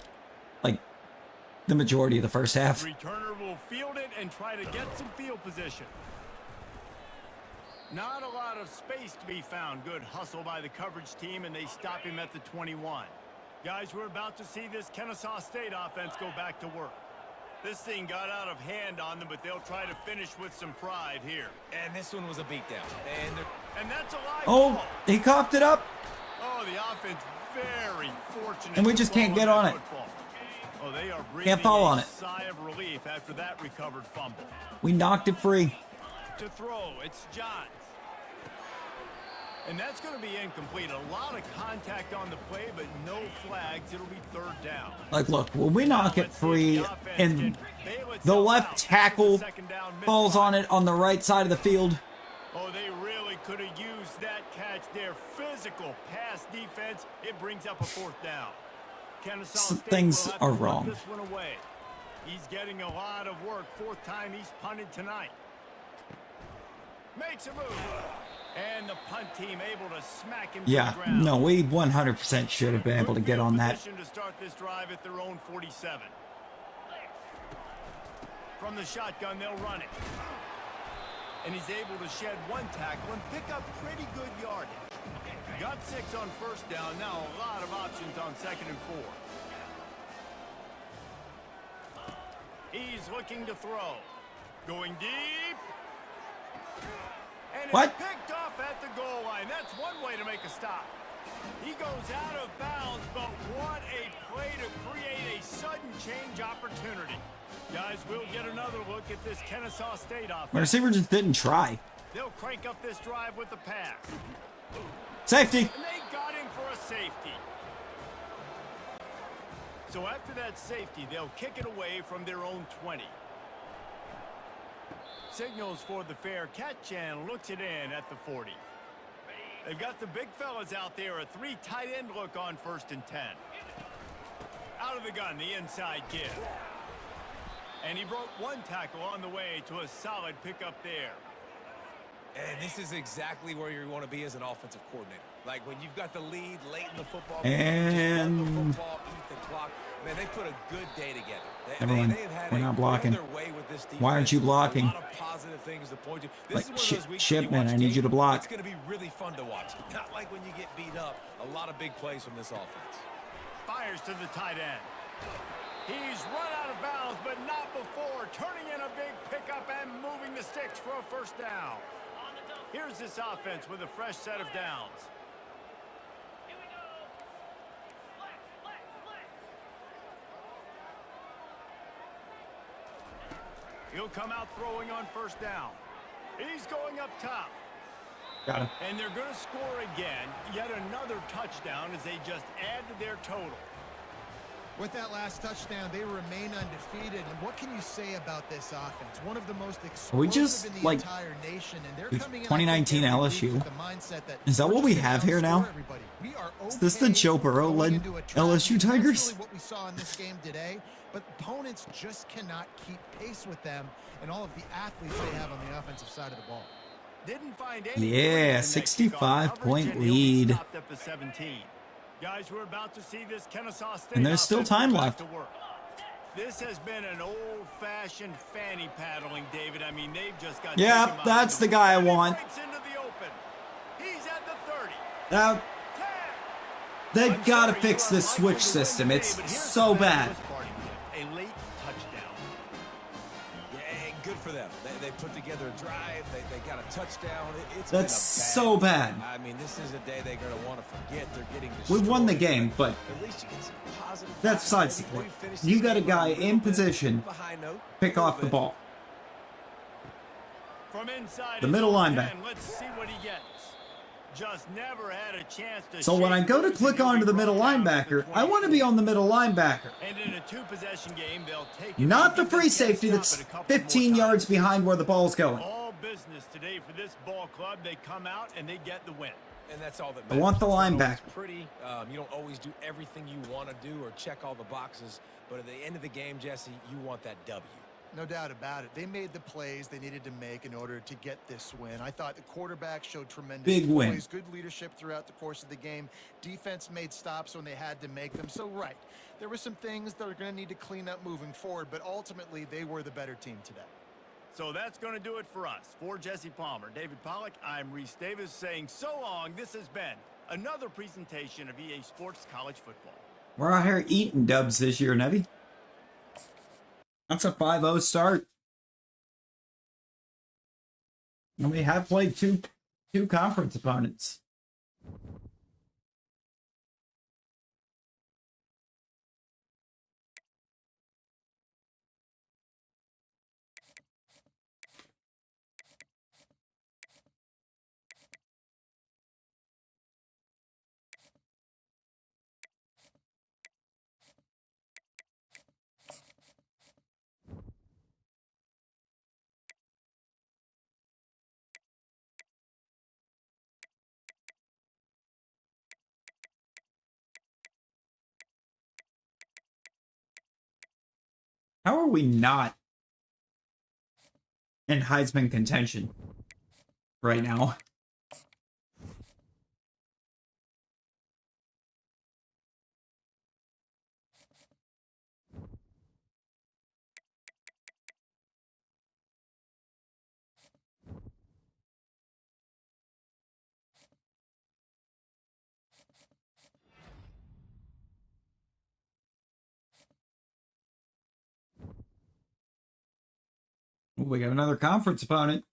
like, the majority of the first half. Returner will field it and try to get some field position. Not a lot of space to be found. Good hustle by the coverage team, and they stop him at the 21. Guys, we're about to see this Kennesaw State offense go back to work. This thing got out of hand on them, but they'll try to finish with some pride here. And this one was a beatdown. And that's a live ball. He coughed it up. Oh, the offense very fortunate. And we just can't get on it. Oh, they are can't fall on it. Sigh of relief after that recovered fumble. We knocked it free. To throw, it's Johns. And that's going to be incomplete. A lot of contact on the play, but no flags. It'll be third down. Like, look, when we knock it Let's see if free the offense and can bail the itself left out. tackle Second down, falls on misfire. it on the right side of the field, Oh, they really could have used that catch there. Physical pass defense. It brings up a fourth down. Kennesaw Some State things will have to are put wrong. This one away. He's getting a lot of work. Fourth time he's punted tonight. Makes a move. And the punt team able to smack him to yeah, the ground. no, we 100% should have been able to get on that. Position to start this drive at their own 47. From the shotgun, they'll run it. And he's able to shed one tackle and pick up pretty good yardage. Got 6 on first down. Now a lot of options on second and 4. He's looking to throw. Going deep. And What? it's picked off at the goal line. That's one way to make a stop. He goes out of bounds, but what a play to create a sudden change opportunity. Guys, we'll get another look at this Kennesaw State offense. My receiver just didn't try. They'll crank up this drive with the pass. Safety. And they got him for a safety. So after that safety, they'll kick it away from their own 20. Signals for the fair catch and looks it in at the 40. They've got the big fellas out there. A 3 tight end look on 1st and 10. Out of the gun, the inside give. And he broke one tackle on the way to a solid pickup there. And this is exactly where you want to be as an offensive coordinator. Like when you've got the lead late in the football game, And- just run the football, eat the clock. Man, they put a good day together. Everyone, they've had we're not blocking. their way with this defense. Why aren't you blocking? A lot of positive things to point to. This Like, is one of those weeks Shipman, when you watch I need you to tape, block. It's going to be really fun to watch. Not like when you get beat up. A lot of big plays from this offense. Fires to the tight end. He's run out of bounds, but not before. Turning in a big pickup and moving the sticks for a first down. Here's this offense with a fresh set of downs. He'll come out throwing on first down. He's going up top. Got him. And they're going to score again. Yet another touchdown as they just add to their total. With that last touchdown, they remain undefeated. And what can you say about this offense? One of the most we explosive just, in the like, entire nation, and they're it's coming in 2019 I think, every week LSU. with the mindset that Is that what we're we just gonna have here now? outscore everybody. We are Is this the okay Joe Burrow-led going into a trap. LSU That's Tigers? really what we saw in this game today, but opponents just cannot keep pace with them and all of the athletes they have on the offensive side of the ball. Didn't find any Yeah, points in that 65-point kickoff coverage, and he'll be lead. stopped at the 17. Guys, we're about to see this Kennesaw State And there's still offense time get back left. to work. This has been an old-fashioned fanny paddling, David. I mean, they've just got. Yeah, taken by that's the storm. guy I And he want. breaks into the open. He's at the 30. Now, 10. they've I'm got to sorry, fix you are this likely switch to win system. today, It's but here's so the bad. best part of it. A late touchdown. Yeah, and good for them. They put together a drive. They got a touchdown. It's That's been a so bad. I mean, this is a day they're going to want to forget. They're getting We won the destroyed, game, but at least you get some positive. that's besides the point. You got a guy in position, pick off the ball. From inside The his middle own linebacker. 10, let's see what he gets. Just never had a chance to. So when I shake go to loose, click and he'll onto be the middle brought down at the linebacker, I want to 24. be on the middle linebacker. And in a two-possession game, they'll take it. Not the Give free this safety guy that's stop it a couple more 15 yards times. behind where the ball's going. All business today for this ball club. They come out and they get the win. And that's all that I matters. want the It's not always linebacker. Pretty. You don't always do everything you want to do or check all the boxes. But at the end of the game, Jesse, you want that W. No doubt about it. They made the plays they needed to make in order to get this win. I thought the quarterback showed tremendous Big win. poise, good leadership throughout the course of the game. Defense made stops when they had to make them. So, right, there were some things that are going to need to clean up moving forward, but ultimately they were the better team today. So that's going to do it for us. For Jesse Palmer, David Pollack, I'm Reese Davis saying so long. This has been another presentation of EA Sports College Football. We're out here eating dubs this year, Nevy. That's a 5-0 start. And we have played two conference opponents. we not in Heisman contention right now? Ooh, we got another conference opponent.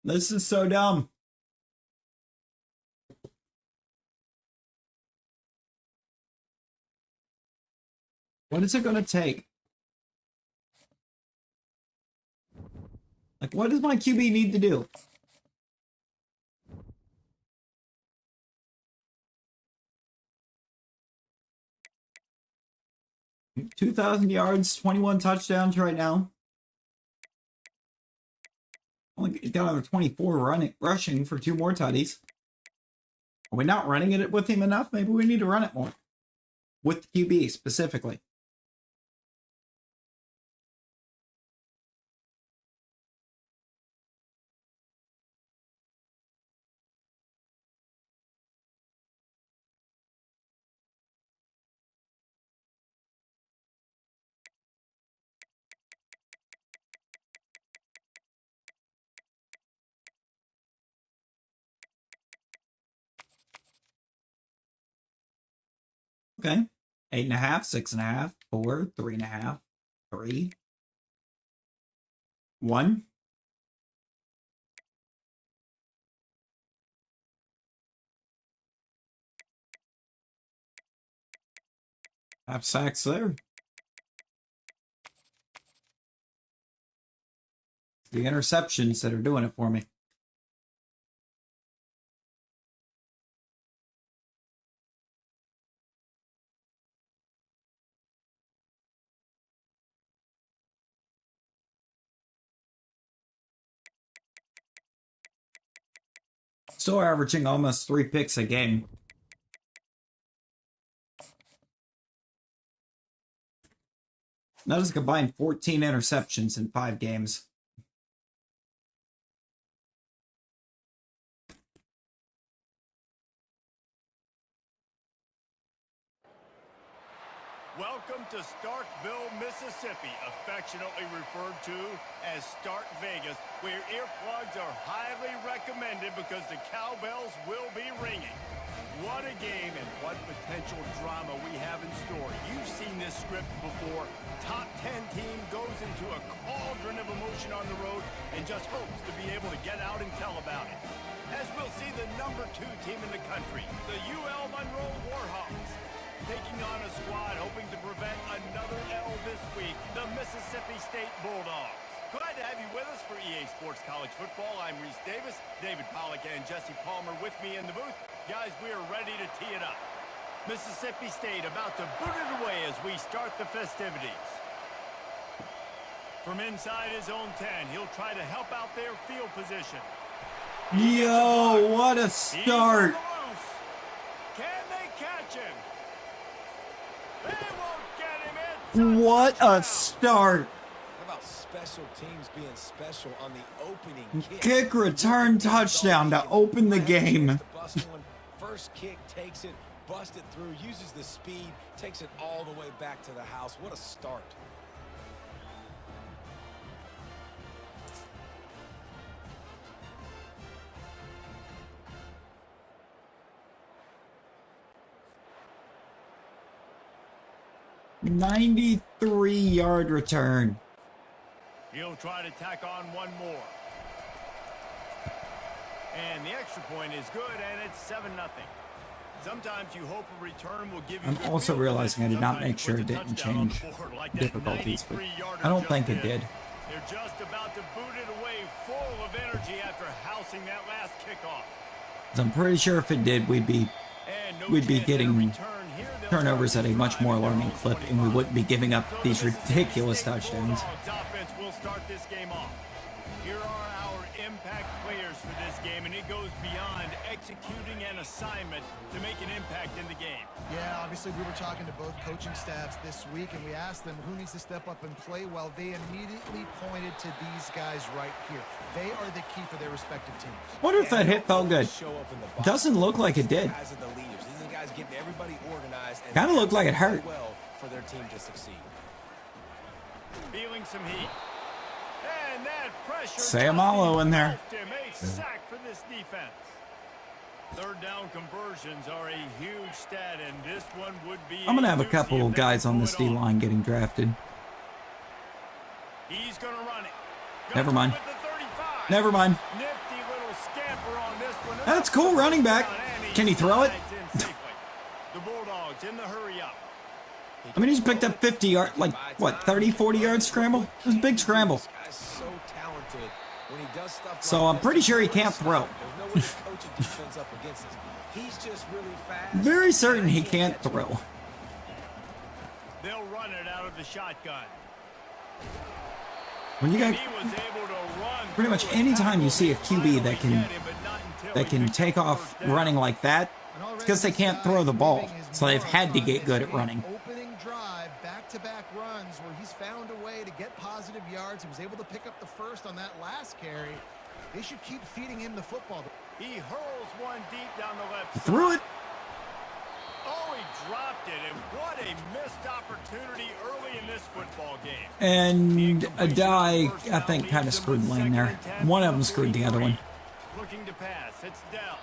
This is so dumb. What is it going to take? Like, what does my QB need to do? $2,000 yards, 21 touchdowns right now. Only got another 24 rushing for 2 more tutties. Are we not running it with him enough? Maybe we need to run it more. With the QB specifically. Okay. 8.5, 6.5, 4, 3.5, 3, 1. Half sacks there. The interceptions that are doing it for me. Still averaging almost 3 picks a game. That is a combined 14 interceptions in 5 games. Welcome to Starkville, Mississippi, affectionately referred to as Stark Vegas, where earplugs are highly recommended because the cowbells will be ringing. What a game and what potential drama we have in store. You've seen this script before. Top 10 team goes into a cauldron of emotion on the road and just hopes to be able to get out and tell about it. As we'll see the number 2 team in the country, the UL Monroe Warhawks, taking on a squad hoping to prevent another L this week, the Mississippi State Bulldogs. Glad to have you with us for EA Sports College Football. I'm Reese Davis, David Pollack and Jesse Palmer with me in the booth. Guys, we are ready to tee it up. Mississippi State about to boot it away as we start the festivities. From inside his own 10, he'll try to help out their field position. Yo, what a start. Can they catch him? They won't get him in. What a start. How about special teams being special on the opening kick? Kick return touchdown to open the game. First kick takes it, busts it through, uses the speed, takes it all the way back to the house. What a start. $93-yard return. He'll try to tack on one more. And the extra point is good, and it's 7-0. Sometimes you hope a return will give you. I'm also realizing I did not make sure it didn't change difficulties, but I don't think it did. They're just about to boot it away full of energy after housing that last kickoff. I'm pretty sure if it did, we'd be getting turnovers at a much more alarming clip, and we wouldn't be giving up these ridiculous touchdowns. Offense will start this game off. Here are our impact players for this game, and it goes beyond executing an assignment to make an impact in the game. Yeah, obviously we were talking to both coaching staffs this week, and we asked them who needs to step up and play well. They immediately pointed to these guys right here. They are the key for their respective teams. Wonder if that hit felt good. Doesn't look like it did. Guys are the leaders. These are the guys getting everybody organized. And Kind of looked like it hurt. well for their team to succeed. Feeling some heat. And that pressure. Sayamalo in there. A sack for this defense. Third down conversions are a huge stat, and this one would be. I'm going to have a doozy couple if of they guys can on pull this it D off. line getting drafted. He's going to run it. Never mind. With the 35. Never mind. Nifty little scamper on this one. That's cool running back. Can he throw it? Slides in safely. The Bulldogs in the hurry up. I mean, he's picked up 50 yards, like, what, 30, 40 yard scramble? It was a big scramble. This guy's so talented when he does stuff So like I'm pretty this, sure he he's can't really throw. stopped. There's no way to coach a defense up against this. He's just really fast. Very certain he can't throw. They'll run it out of the shotgun. When you got He was able to run pretty much through it. any time you see a Finally QB that can get him, but not until he picked take up the off first down. running like that, it's because they can't throw the ball. So they've had to get good at running. Opening drive, back-to-back runs where he's found a way to get positive yards. He was able to pick up the first on that last carry. They should keep feeding him the football. He hurls one deep down the left He side. threw it. Oh, he dropped it, and what a missed opportunity early in this football game. And a die, I think, kind of screwed Lane there. One of them screwed the other one. Looking to pass, it's Dell.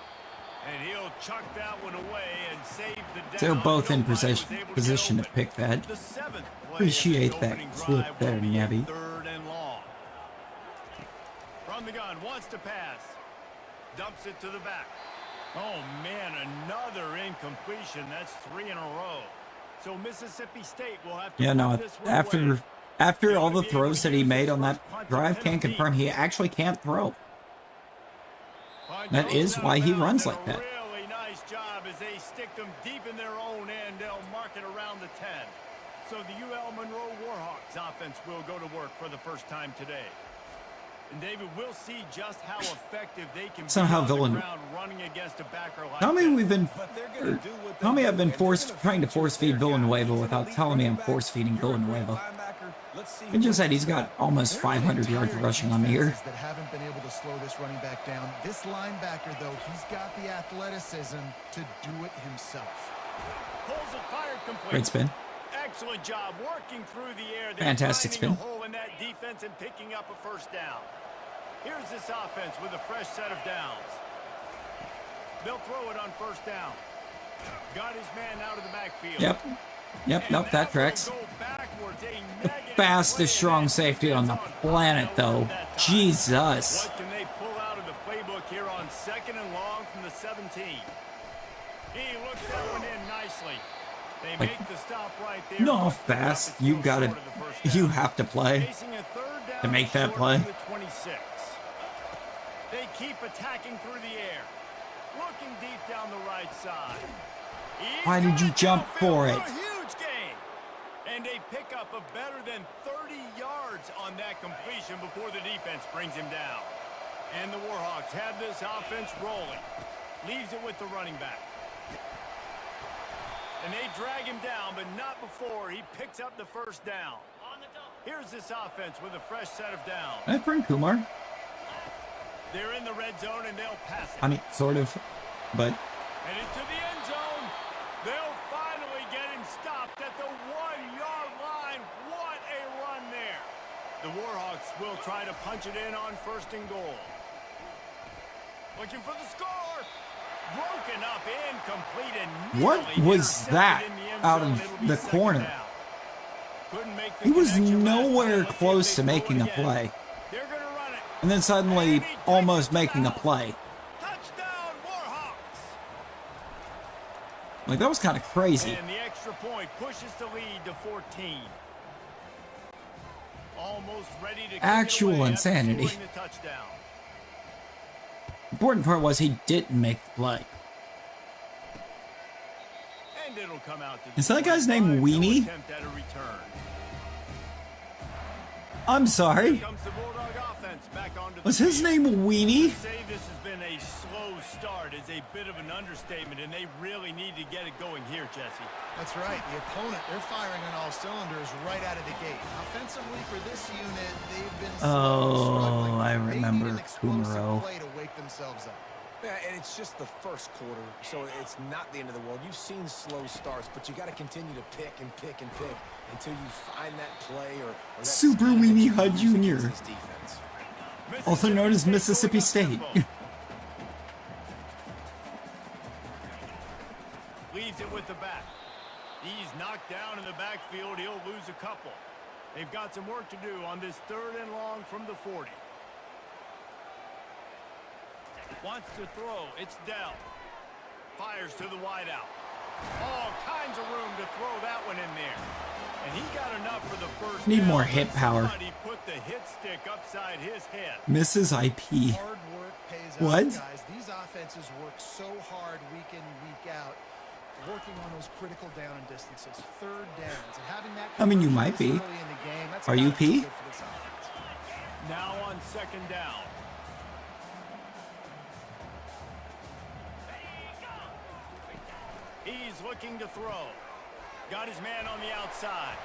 And he'll chuck that one away and save the down. They're both in Nobody was position able to position get to open. pick that. The seventh play Appreciate of the that opening clip drive there, will be a Nebby. third and long. From the gun, wants to pass. Dumps it to the back. Oh, man, another incompletion. That's 3 in a row. So Mississippi State will have to Yeah, put no, this one away. after all the throws that he made on that drive, can't confirm he actually can't throw. That is why he runs like that. Really nice job as they stick them deep in their own end. They'll mark it around the 10. So the UL Monroe Warhawks offense will go to work for the first time today. And David, we'll see just how effective they can Somehow be on the Villan- ground running against a backer like Tell me this. we've been, But they're gonna do what tell me they I've do, been and they're gonna trying to feature force feed their Villanueva guys. without He's an telling me I'm elite force feeding running back. Villanueva. You're a great linebacker. Let's see He just who said he's got almost 500 yards rushing on the year. That haven't been able to slow this running back down. This linebacker, though, he's got the athleticism to do it himself. Pulls it, fired complete. Great spin. Excellent job working through the air. They're Fantastic finding spin. a hole in that defense and picking up a first down. Here's this offense with a fresh set of downs. They'll throw it on first down. Got his man out of the backfield. Yep, nope, that tracks. will go backwards, a The negative fastest play, strong and safety on the defense planet, fire though. that time. Jesus. What can they pull out of the playbook here on 2nd and long from the 17? He looks that one in nicely. They Like, make the stop right there. You know how but pick up fast a you few gotta, short of the first you down. have to play. Facing a third down to make that short play. of the 26. They keep attacking through the air. Looking deep down the right side. He's Why did you got jump downfield for it? A huge gain. And they pick up a better than 30 yards on that completion before the defense brings him down. And the Warhawks have this offense rolling. Leaves it with the running back. And they drag him down, but not before he picks up the first down. Here's this offense with a fresh set of downs. That's bring Kumar. They're in the red zone, and they'll pass it. I mean, sort of, but And into the end zone. They'll finally get him stopped at the 1-yard line. What a run there. The Warhawks will try to punch it in on 1st and goal. Looking for the score. Broken up, incomplete, and What nearly was intercepted that in the end out zone. of It'll be the 2nd corner? down. Couldn't make the he was connection last time. nowhere Let's see if close they to throw it making a again. play. They're gonna run it. And then suddenly almost making a play. Touchdown, Warhawks. Like, that was kind of crazy. And the extra point pushes the lead to 14. Almost ready to kick it Actual away after insanity. scoring the touchdown. Important part was he didn't make the play. And it'll come out to Is that guy's name 25, Weenie? no attempt at a return. I'm sorry. Here comes the Bulldog offense back down to Was the his field. name Weenie? To say this has been a slow start is a bit of an understatement, and they really need to get it going here, Jesse. That's right. The opponent, they're firing on all cylinders right out of the gate. Offensively for this unit, they've been struggling. I They need remember an explosive Kumaro. play to wake themselves up. Yeah, and it's just the first quarter, so it's not the end of the world. You've seen slow starts, but you got to continue to pick and pick and pick until you find that play or that Super scheme that Weenie you Hud use Jr., against this defense. also known as Mississippi State. Leaves it with the back. He's knocked down in the backfield. He'll lose a couple. They've got some work to do on this 3rd and long from the 40. Wants to throw. It's Dell. Fires to the wideout. All kinds of room to throw that one in there. And he got enough for the first Need down, more but hit power. somebody put the hit stick upside his head. Mrs. IP. Hard work pays What? out, guys. These offenses work so hard week in, week out, working on those critical down and distances, 3rd downs, and having that. I mean, you conversion might this be. early in the game, that's Are you gotta feel P? good for this offense. Now on 2nd down. He's looking to throw. Got his man on the outside.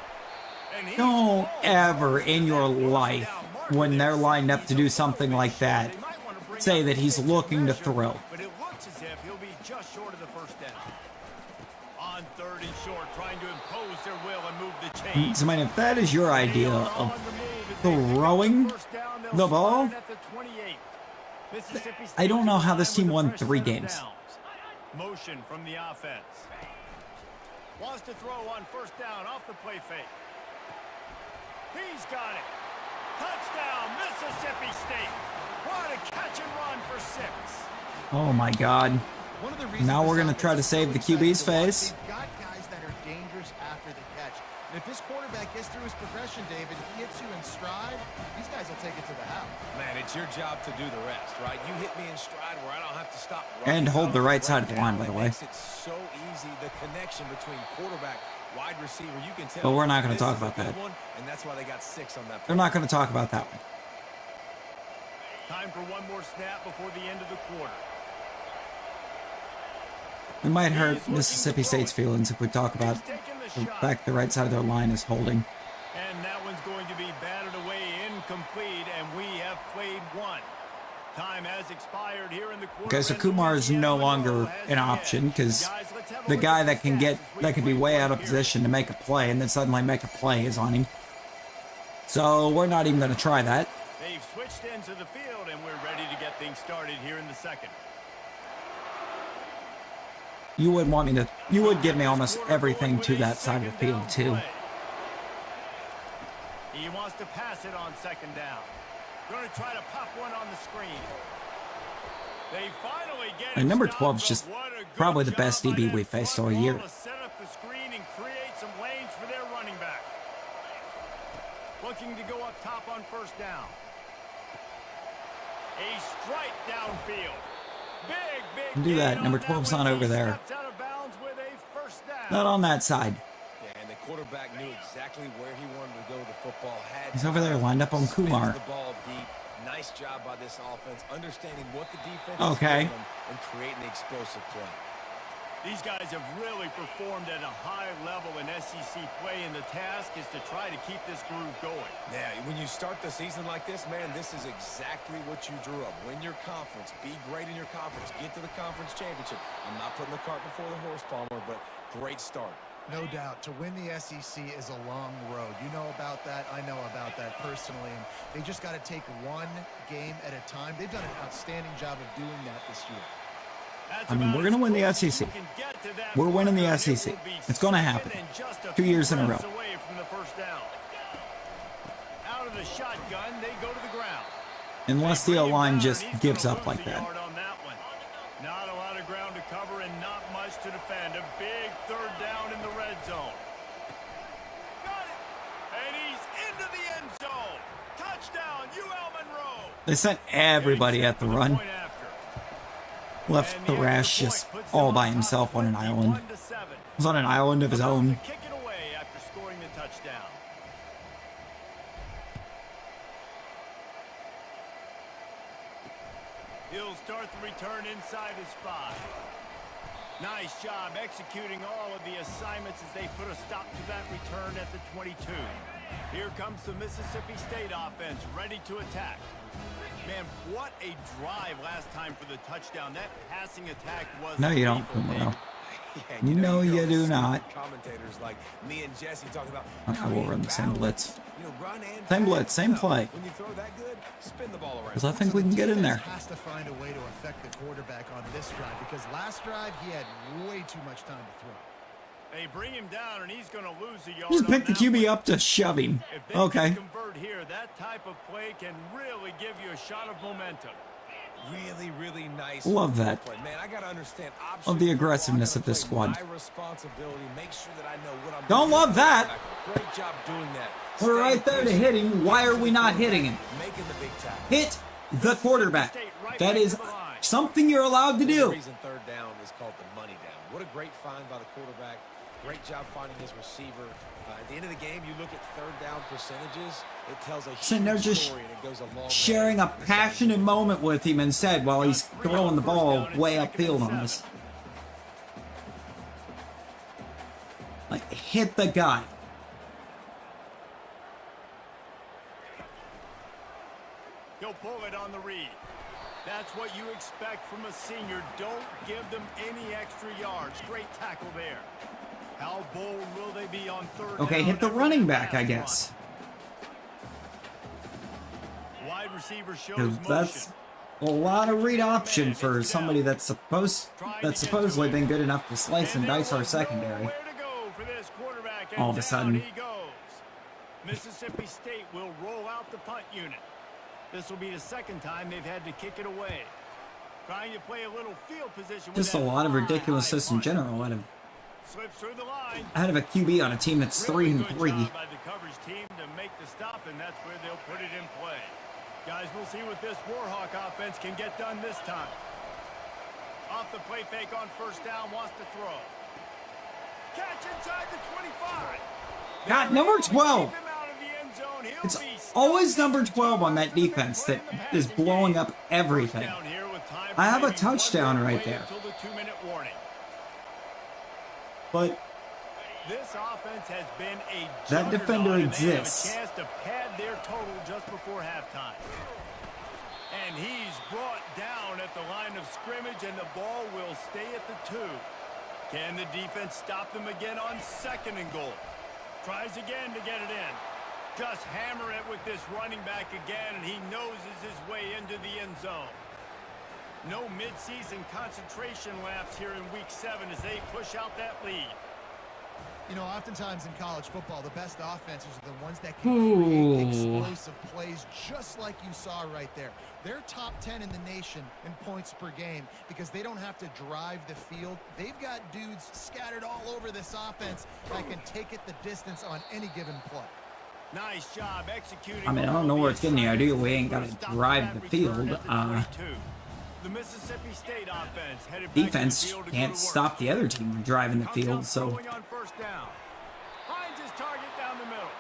And he's Don't home. ever in your life, when they're lined up to do something like that, They might want to bring say out that he's the looking to pressure, throw. But it looks as if he'll be just short of the first down. On 3rd and short, trying to impose their will and move the chains. So, man, if that is your idea They are of on the move as they pick up the throwing first down, they'll the ball, start at the 28. Mississippi I don't know how this State team with a won fresh 3 set of games. downs. Motion from the offense. Wants to throw on 1st down off the play fake. He's got it. Touchdown, Mississippi State. What a catch and run for 6. Oh my God. One of the reasons Now we're this gonna try to offense is save so the QB's exciting to watch, face. They've got guys that are dangerous after the catch. And if this quarterback gets through his progression, David, he hits you in stride, these guys will take it to the house. Man, it's your job to do the rest, right? You hit me in stride where I don't have to stop. And running hold out the of right side of the line, breakdown. by the It way. makes it so easy, the connection between quarterback, wide receiver. You can tell. But we're not gonna this talk is a about good that. one, and that's why they got 6 on that. They're not going to talk about that one. Time for one more snap before the end of the quarter. We might hurt Mississippi State's feelings if we talk about He's taking the the shot. fact the right side of their line is holding. And that one's going to be batted away incomplete, and we have played one. Time has expired here in the quarter. Okay, so and Kumar is no Louisiana longer Monroe has an the option edge. because Guys, let's have a the look guy at that can stats get as we that could be play way one out of here. position to make a play and then suddenly make a play is on him. So we're not even going to try that. They've switched into the field, and we're ready to get things started here in the 2nd. You would want me to. You would give me almost everything to that side of the field too. He wants to pass it on 2nd down. Going to try to pop one on the screen. They finally get And it number stopped, 12 is but just what a good probably the job best by DB that we faced front all year. wall to set up the screen and create some lanes for their running back. Looking to go up top on 1st down. A strike downfield. Big Do that. gain Number on 12's one. not He over there. steps out of bounds with a 1st down. Not on that side. Yeah, and the quarterback knew exactly where he wanted to go with the football. He's over there lined up on Spins Kumar. the ball deep. Nice job by this offense, understanding what the defense Okay. is doing and creating the explosive play. These guys have really performed at a high level in SEC play, and the task is to try to keep this groove going. Yeah, when you start the season like this, man, this is exactly what you drew up. Win your conference. Be great in your conference. Get to the conference championship. I'm not putting the cart before the horse, Palmer, but great start. No doubt. To win the SEC is a long road. You know about that. I know about that personally. And they just got to take one game at a time. They've done an outstanding job of doing that this year. I mean, we're going to win the SEC. We're winning the SEC. It's going to happen. 2 years in a row. Away from the 1st down. Out of the shotgun, they go to the ground. Unless the O-line just gives up like that. Not a lot of ground to cover and not much to defend. A big 3rd down in the red zone. Got it. And he's into the end zone. Touchdown, UL Monroe. They sent everybody at the run. Left the Rash just all by himself on an island. He was on an island of his own. Kick it away after scoring the touchdown. He'll start the return inside his 5. Nice job executing all of the assignments as they put a stop to that return at the 22. Here comes the Mississippi State offense, ready to attack. Man, what a drive last time for the touchdown. That passing attack was... No, you don't, Kumaro. Yeah, No, you do not. Commentators like me and Jesse talk about I will run the same blitz. You know, run and Same blitz, same play. When you throw that good, spin the ball around. Because I think we can get in there. Has to find a way to affect the quarterback on this drive because last drive he had way too much time to throw. They bring him down, and he's going to lose a yard. Just pick the on that QB one. up to shove him. If they Okay. can convert here, that type of play can really give you a shot of momentum. Really nice. Love that. Play. Man, I gotta understand Love the aggressiveness of this squad. My responsibility, make sure that I know what I'm Don't doing. love that. Great job doing that. We're right there to hit him. Why are we not hitting him? Making the big tackle. Hit the quarterback. That is something you're allowed to The do. reason third down is called the money down. What a great find by the quarterback. Great job finding his receiver. At the end of the game, you look at third down percentages. It tells a So they're huge just story, and it goes a long way. sharing a passionate moment with him instead while he's throwing the ball way upfield on us. Like, hit the guy. He'll pull it on the read. That's what you expect from a senior. Don't give them any extra yards. Great tackle there. How bold will they be on third Okay, down hit the after running that back, I pass guess. run? Wide receiver shows Because motion. that's a lot of read option for somebody that's supposedly been good enough to slice and dice our secondary. Nowhere to go for this quarterback, and All of a down sudden. he goes. Mississippi State will roll out the punt unit. This will be the second time they've had to kick it away. Trying to play a little field position. Just a with that lot of high ridiculousness in punt. general Slips through the line. out of a QB on a team that's Really 3-3. good job by the coverage team to make the stop, and that's where they'll put it in play. Guys, we'll see what this Warhawk offense can get done this time. Off the play fake on first down, wants to throw. Catch inside the 25. God, number 12. Keep him out of the end zone. He'll It's be stuck always in number the 12 on that turnover. defense that They're playing is the passing blowing game. up everything. First down here with time I have a remaining. touchdown One right minute there. Until the 2-minute warning. But This offense has been a that defender juggernaut, and exists. They have a chance to pad their total just before halftime. And he's brought down at the line of scrimmage, and the ball will stay at the 2. Can the defense stop them again on 2nd and goal? Tries again to get it in. Just hammer it with this running back again, and he noses his way into the end zone. No midseason concentration laps here in Week 7 as they push out that lead. You know, oftentimes in college football, the best offenses are the ones that can create explosive plays just like you saw right there. They're top 10 in the nation in points per game because they don't have to drive the field. They've got dudes scattered all over this offense that can take it the distance on any given play. Nice job executing. I mean, I don't know where it's getting the idea we ain't got to drive the field. The Mississippi State offense headed back to the Defense field to go can't to work. stop the other team from driving the Comes field, up so throwing on first down. Finds his target down the middle.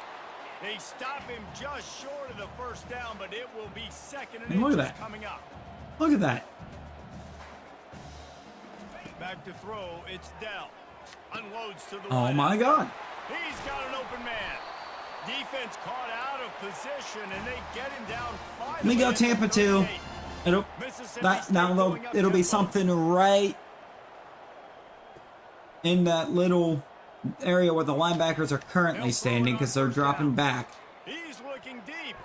They stop him just short of the first down, but it will be 2nd and And look at inches that. coming up. look at that. Back to throw, it's Dell. Unloads to the Oh right. my God. He's got an open man. Defense caught out of position, and they get him down 5. Let me go Tampa 2. It'll be something right in that little area where the linebackers are currently standing because they're dropping back. He's looking deep.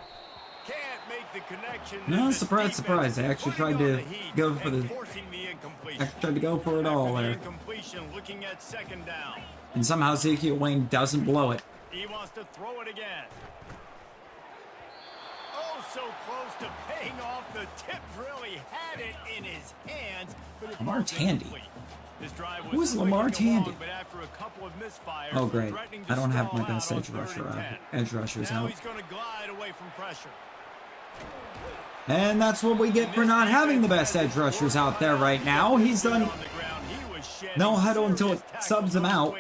Can't make the connection. No, And surprise, this surprise. They defense actually putting tried on to the heat go for and the- forcing the incompletion. Actually tried to go for it all After the there. incompletion, looking at 2nd down. And somehow Ezekiel Wayne doesn't blow it. He wants to throw it again. Oh, so close to paying off. The tip drill. He had it in his hands. But it Lamar was Tandy. incomplete. This drive was Who is quick Lamar and Tandy? long, but after a couple of misfires, Oh, great. threatening to I don't have stall my out best on edge 3rd rusher and out. 10. Edge rushers Now out. he's going to glide away from pressure. And that's what we get for not having the best edge rushers out there right now. He's done no huddle until it subs him out.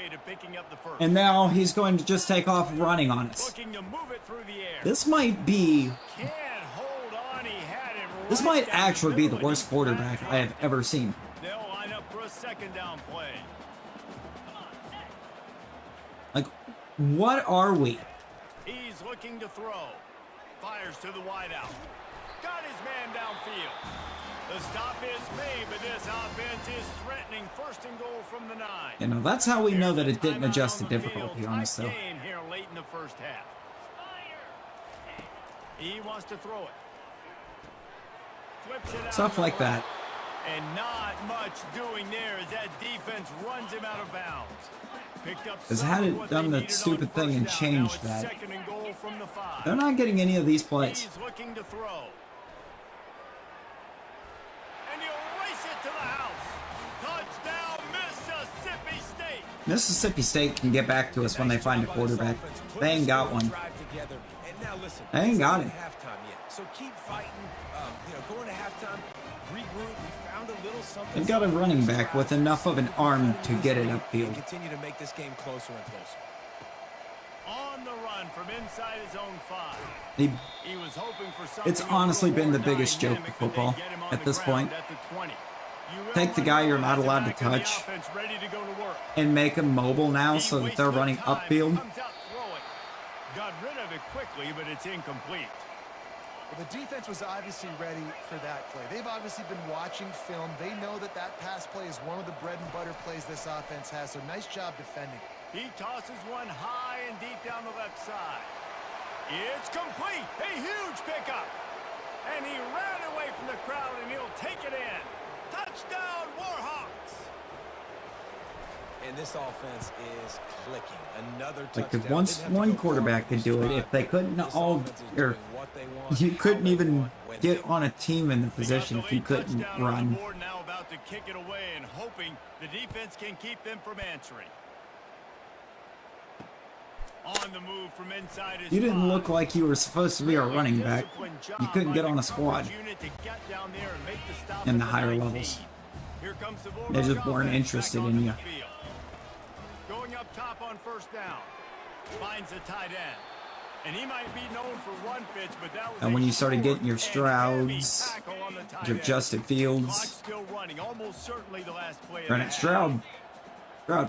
And now he's going to just take off running on us. Looking to move it through the air. This might be Can't hold on. He had him This might actually be the worst quarterback I have ever seen. They'll line up for a second down play. Like, what are we? He's looking to throw. Fires to the wideout. Got his man downfield. The stop is made, but this offense is threatening first and goal from the 9. You know, that's how we know that it didn't adjust the difficulty on us, though. Here late in the first half. He wants to throw it. Flips it out Stuff like that. And not much doing there as that defense runs him out of bounds. Picked up Has had it done the stupid thing and changed that. Second and goal from the 5. They're not getting any of these plays. He's looking to throw. And he'll race it to the house. Touchdown, Mississippi State. Mississippi State can get back to us when they find a quarterback. They ain't got one. They ain't got him. So keep fighting. Going to halftime, regroup. We found a little something. They've got a running back with enough of an arm to get it upfield. Continue to make this game closer and closer. On the run from inside his own 5. He He was hoping for something. It's honestly been the biggest joke of football at this point. Take the guy you're not allowed to touch and make him mobile now so that they're running upfield. Got rid of it quickly, but it's incomplete. Well, the defense was obviously ready for that play. They've obviously been watching film. They know that that pass play is one of the bread and butter plays this offense has, so nice job defending. He tosses one high and deep down the left side. It's complete. A huge pickup. And he ran away from the crowd, and he'll take it in. Touchdown, Warhawks. And this offense is clicking. Another Like, touchdown. if once one quarterback could do it, if they couldn't all, or you couldn't even get on a team in the position if you couldn't run. Now about to kick it away and hoping the defense can keep them from answering. On the move from inside his You didn't 5. look like you were supposed to be a running back. You couldn't get on a squad in the higher levels. They just weren't interested in you. Going up top on first down. Finds a tight end. And he might be known for run fits, but that was And when you started getting your heavy Strouds, tackle on the tight your end. Justin Clock Fields, still running, almost certainly the last play of granted the Stroud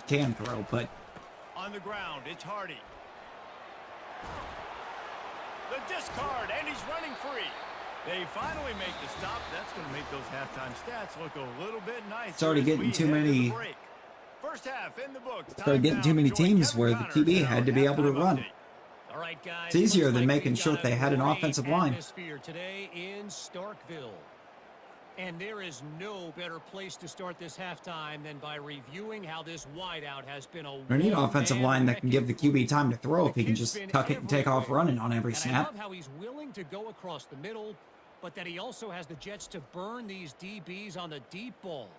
can throw, but on the ground, it's Hardy. The discard, and he's running free. They finally make the stop. That's going to make those halftime stats look a little bit nicer. Started getting too many. First half in the books. Started getting too many teams where the QB had to be able to run. All right, guys, It's easier looks than like making we've sure got they a had an great offensive line. atmosphere today in Starkville. And there is no better place to start this halftime than by reviewing how this wideout has been a They need an offensive line that can give the QB time to throw if he can kid's just been tuck it and take off everywhere. running on every And I snap. love how he's willing to go across the middle, but that he also has the Jets to burn these DBs on the deep ball.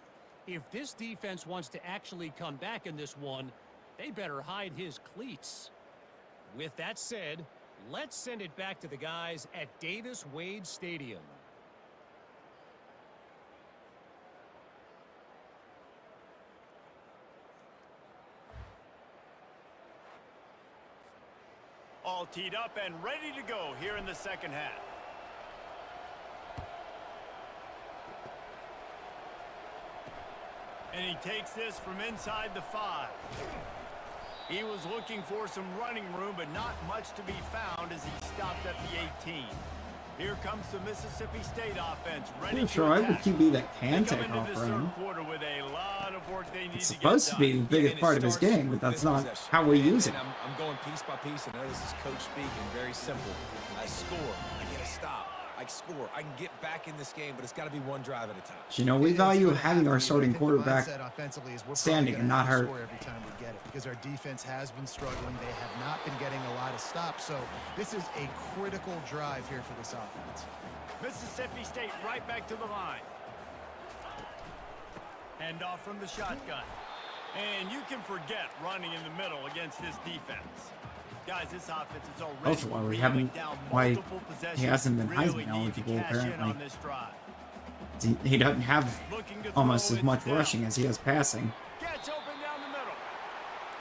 If this defense wants to actually come back in this one, they better hide his cleats. With that said, let's send it back to the guys at Davis Wade Stadium. All teed up and ready to go here in the second half. And he takes this from inside the 5. He was looking for some running room, but not much to be found as he stopped at the 18. Here comes the Mississippi State offense ready I'm sure I to would attack. QB that They can come take into off this running. third quarter with a lot of work they need It's to get supposed to be the done. biggest And it part of his starts game, but with that's good not possession. how we use it. And I'm going piece by piece, and I know this is coach speak and very simple. I score, I get a stop, I score, I can get back in this game, but it's got to be one drive at a time. You know, we value having our starting quarterback standing and not hurt. Every time we get it, because our defense has been struggling. They have not been getting a lot of stops. So this is a critical drive here for this offense. Mississippi State right back to the line. Hand off from the shotgun. And you can forget running in the middle against this defense. Guys, this offense is already That's why we haven't. Why he hasn't been Heisman eligible apparently. He doesn't have almost as much rushing as he has passing. Gets open down the middle.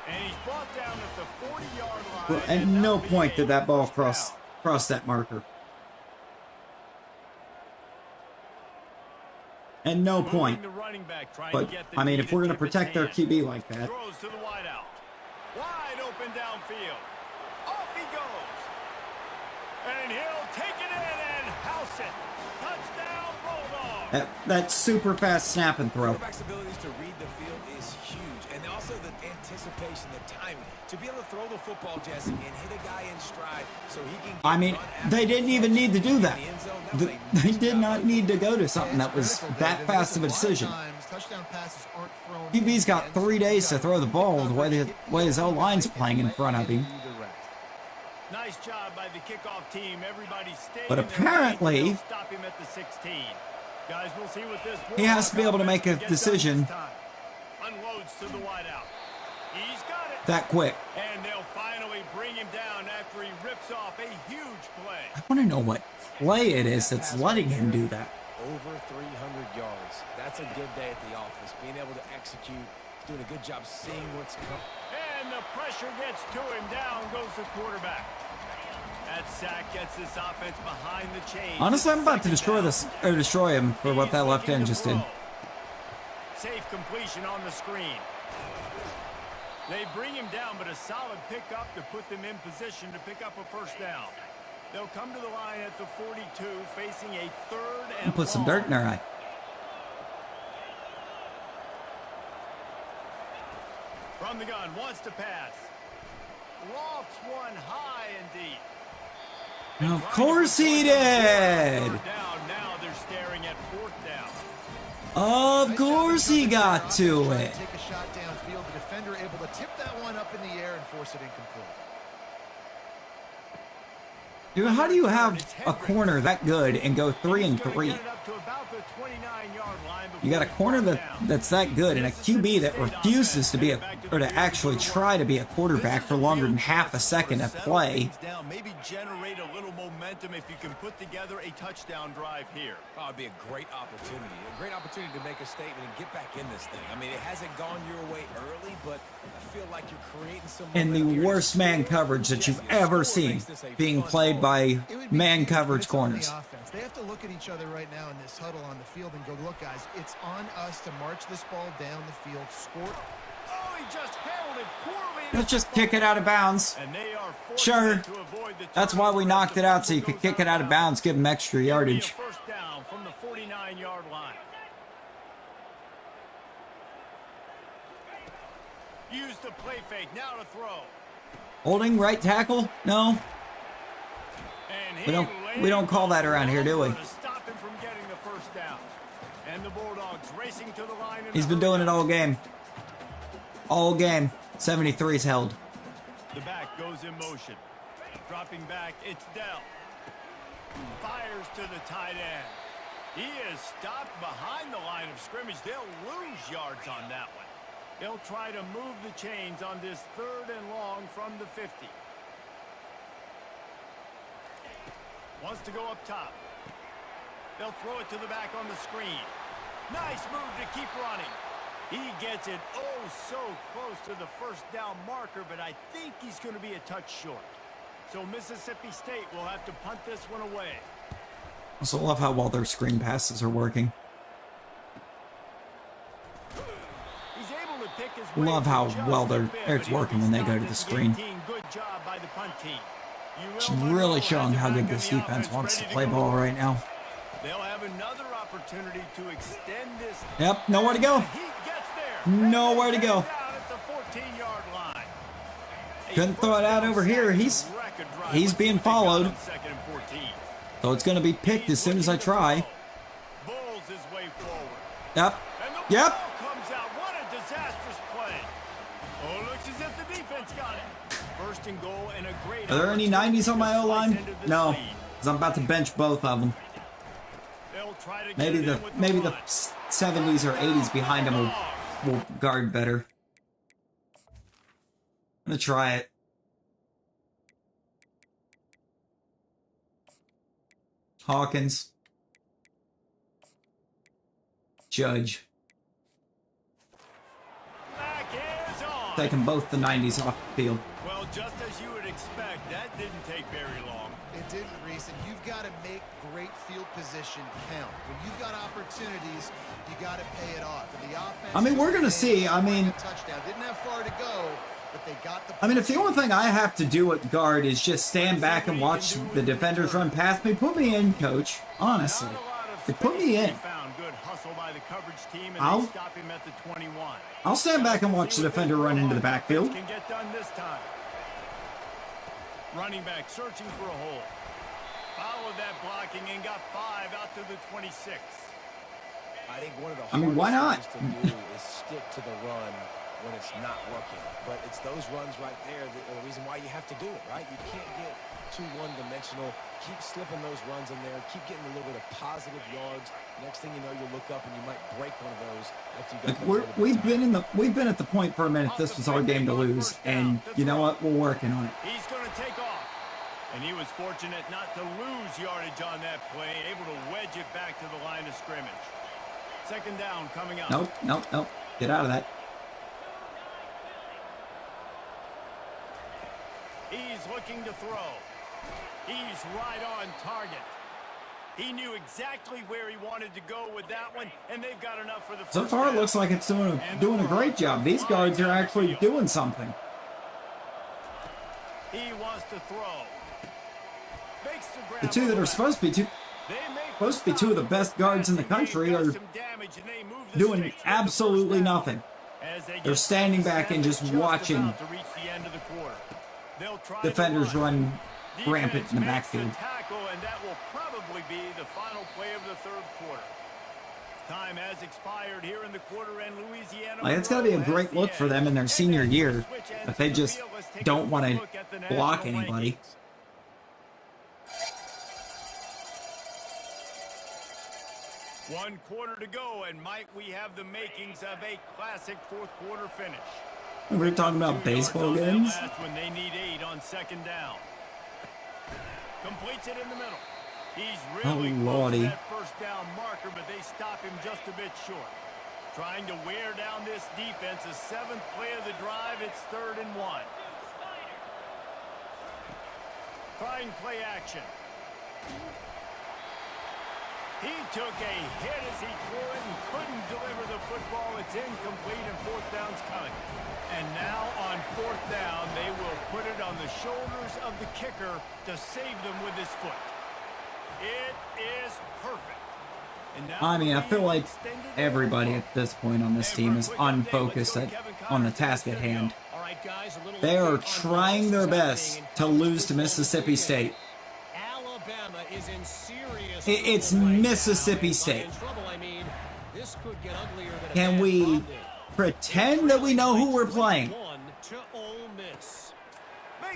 And he's brought down at the 40-yard line. Well, at no point did that ball cross that marker. And no Moving point. the running back, trying But, to get the I mean, knee if we're going to tip his protect their hand. QB like that. Throws to the wide out. Wide open downfield. Off he goes. And he'll take it in and house it. Touchdown, Bulldogs. That super fast snap and throw. Quarterback's abilities to read the field is huge, and also the anticipation, the timing. To be able to throw the football, Jesse, and hit a guy in stride so he can get I mean, run after they didn't even need to do that. in the end zone. That was a They nice did job not by need to go to something that was that fast of a decision. Touchdown passes aren't thrown. QB's got 3 days to throw the ball the way his O-line's playing in front of him. Nice job by the kickoff team. Everybody stayed But in their apparently- lane. They'll stop him at the 16. Guys, we'll see what this He has to be able to make a gets done decision this time. Unloads to the wide out. He's got it. that quick. And they'll finally bring him down after he rips off a huge play. I want to know what play it is that's letting him do that. Over 300 yards. That's a good day at the office. Being able to execute, doing a good job seeing what's coming. And the pressure gets to him. Down goes the quarterback. That sack gets this offense behind the chains. Honestly, I'm about to destroy Second this or destroy him for what He's that left looking end to just did. throw. Safe completion on the screen. They bring him down, but a solid pickup to put them in position to pick up a first down. They'll come to the line at the 42, facing a third and Put some long. dirt in their eye. From the gun, wants to pass. Lofts one high and deep. Of course he did. Third down. Now they're staring at fourth down. Of course he got to it. Take a shot downfield. The defender able to tip that one up in the air and force it incomplete. Dude, how do you have a corner that good and go 3 and He's gonna 3? get it up to about the 29-yard line You got a before corner he falls down. that's that good and a QB that refuses to be or to actually try to be a quarterback for longer than half a second of play. Down, maybe generate a little momentum if you can put together a touchdown drive here. Oh, it'd be a great opportunity to make a statement and get back in this thing. I mean, it hasn't gone your way early, but I feel like you're creating some In the momentum here. worst man coverage that you've ever seen being played by It would be man easy, but coverage it's on the corners. offense. They have to look at each other right now in this huddle on the field and go, look, guys, it's on us to march this ball down the field, score. Oh, he just held it poorly. Let's just kick it out of bounds. And they are Sure. fortunate to avoid the That's why we turnover knocked as it the out so you fumble could goes kick it out of bounds, give him extra It'll be a yardage. first down from the 49-yard line. Use the play fake. Now to throw. Holding right tackle? No. And We don't call that around here, do we? To stop him from getting the first down. And the Bulldogs racing to the line. He's been doing it all game. All game. 73's held. The back goes in motion. Dropping back, it's Dell. Fires to the tight end. He is stopped behind the line of scrimmage. They'll lose yards on that one. They'll try to move the chains on this third and long from the 50. Wants to go up top. They'll throw it to the back on the screen. Nice move to keep running. He gets it so close to the first down marker, but I think he's going to be a touch short. So Mississippi State will have to punt this one away. I also love how well their screen passes are working. He's able to pick his way Love how just well a bit, it's but he'll working be when they go stopped to the at screen. 18. Good job by the punt team. It's ULM really has showing it how back good in this the defense offense, wants to ready play go. ball right now. They'll have another opportunity to extend this. Yep, nowhere to go. He gets there. Nowhere to go. Down at the 14-yard line. A Couldn't throw it out over here. He's record drive. he's Let's see being what they got followed. on second and 14. So it's going to be picked as soon as I try. Bowls his way forward. Yep. And the Yep. ball comes out. What a disastrous play. Oh, looks as if the defense got it. First and goal and a great. Are there any opportunity 90s on my to O-line? slice into this No. lead. Because I'm about to bench both of them. They'll try to get Maybe it the in with maybe the run. 70s or 80s behind him will guard better. I'm going to try it. Hawkins. Judge. Back is on. Taking both the 90s off the field. Well, just as you would expect, that didn't take very long. It didn't, Reese, and you've got to make great field position count. When you've got opportunities, you got to pay it off. And the offense, I mean, we're going to see. I mean, touchdown. Didn't have far to go, but they got the. I mean, if the only thing I have to do at guard is just stand back and watch the defenders run past me, put me in, coach. Honestly, put me in. Good hustle by the coverage team, and I'll they stop him at the 21. I'll stand back and watch the defender run into the backfield. Can get done this time. Running back searching for a hole. Followed that blocking and got 5 out to the 26. I think one of the why not? hardest things to do is stick to the run when it's not working. But it's those runs right there that are the reason why you have to do it, right? You can't get too one-dimensional. Keep slipping those runs in there. Keep getting a little bit of positive yards. Next thing you know, you'll look up and you might break one of those after you got We've been at the point for a minute. This was our game to lose, and you know what? We're working on it. He's going to take off. And he was fortunate not to lose yardage on that play, able to wedge it back to the line of scrimmage. Second down coming up. Nope. Get out of that. He's looking to throw. He's right on target. He knew exactly where he wanted to go with that one, and they've got enough for the first So far, it down. looks like it's doing a great job. These guards are actually doing something. He wants to throw. Makes the grab The two that are supposed to be two of the best guards in the country are doing absolutely nothing. They're standing back and just watching defenders run rampant in the backfield. And that will probably be the final play of the third quarter. Time has expired here in the quarter, and Louisiana. Like, it's got to be a great look for them in their senior year if they just don't want to block anybody. One quarter to go, and Mike, we have the makings of a classic fourth quarter finish. We were talking about baseball games. When they need 8 on second down. Completes it in the middle. He's really close to that first down marker, but they stop him just a bit short. Trying to wear down this defense. The 7th play of the drive. It's 3rd and 1. Trying play action. He took a hit as he threw it and couldn't deliver the football. It's incomplete, and 4th down's coming. And now on 4th down, they will put it on the shoulders of the kicker to save them with his foot. It is perfect. And now I mean, I feel like everybody at this point on this team is unfocused on the task at hand. They are trying their best to lose to Mississippi State. Alabama is in serious It's trouble right Mississippi now. State. In trouble, I mean, this could get uglier than a Can bad we bondage. pretend that we know who we're playing? 1 to Ole Miss.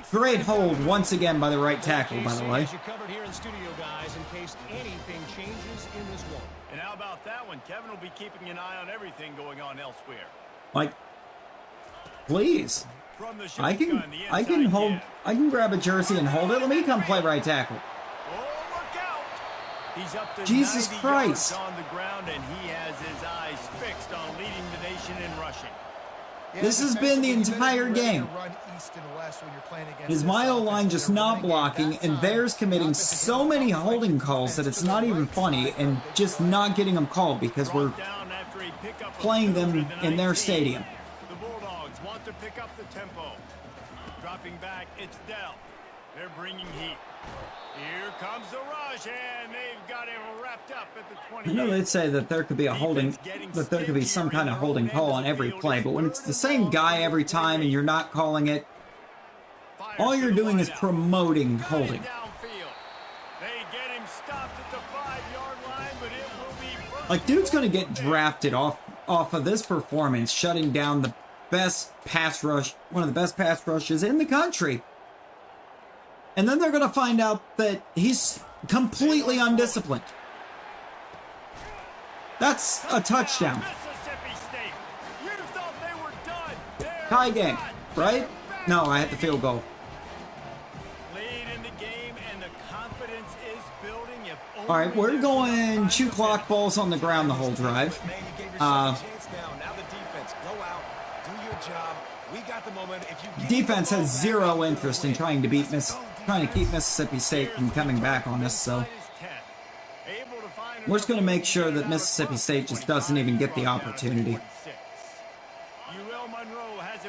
Great hold once again by the right tackle, by the way. As you covered here in studio, guys, in case anything changes in this one. And how about that one? Kevin will be keeping an eye on everything going on elsewhere. Like, please. From the I shotgun, the can inside hold. jab. I can grab a jersey and hold it. Let me come play right tackle. Oh, look out! He's up to Jesus 90 Christ. yards on the ground, and he has his eyes fixed on leading the nation in rushing. This has been the entire game. Is my O-line just not blocking, and theirs committing so many holding calls that it's not even funny, and just not getting them called because we're Brought down after a pickup of playing them 2 to the in their 19. stadium. The Bulldogs want to pick up the tempo. Dropping back, it's Dell. They're bringing heat. Here comes the rush, and they've got him wrapped up at the 20. I know they'd say that there could be some kind of holding call on every play, but when it's the same guy every time and you're not calling it, all you're doing is promoting holding. They get him stopped at the 5-yard line, but it will be first. Like, dude's gonna get drafted off of this performance, shutting down the best pass rush, one of the best pass rushes in the country. And then they're gonna find out that he's completely undisciplined. That's a touchdown. Mississippi State. You thought they were done. They're Tie game, not. right? No, I had the field goal. Lead in the game, and the confidence is building. If All right, we're going 2 clock balls on the ground the whole drive. Man, you gave yourself a chance now. Now the defense, go out, do your job, We got the moment. If you give Defense the ball has back, zero you're gonna interest in win. trying to keep Mississippi State from coming back on us, so we're just going to make sure that Mississippi State just doesn't even get the opportunity.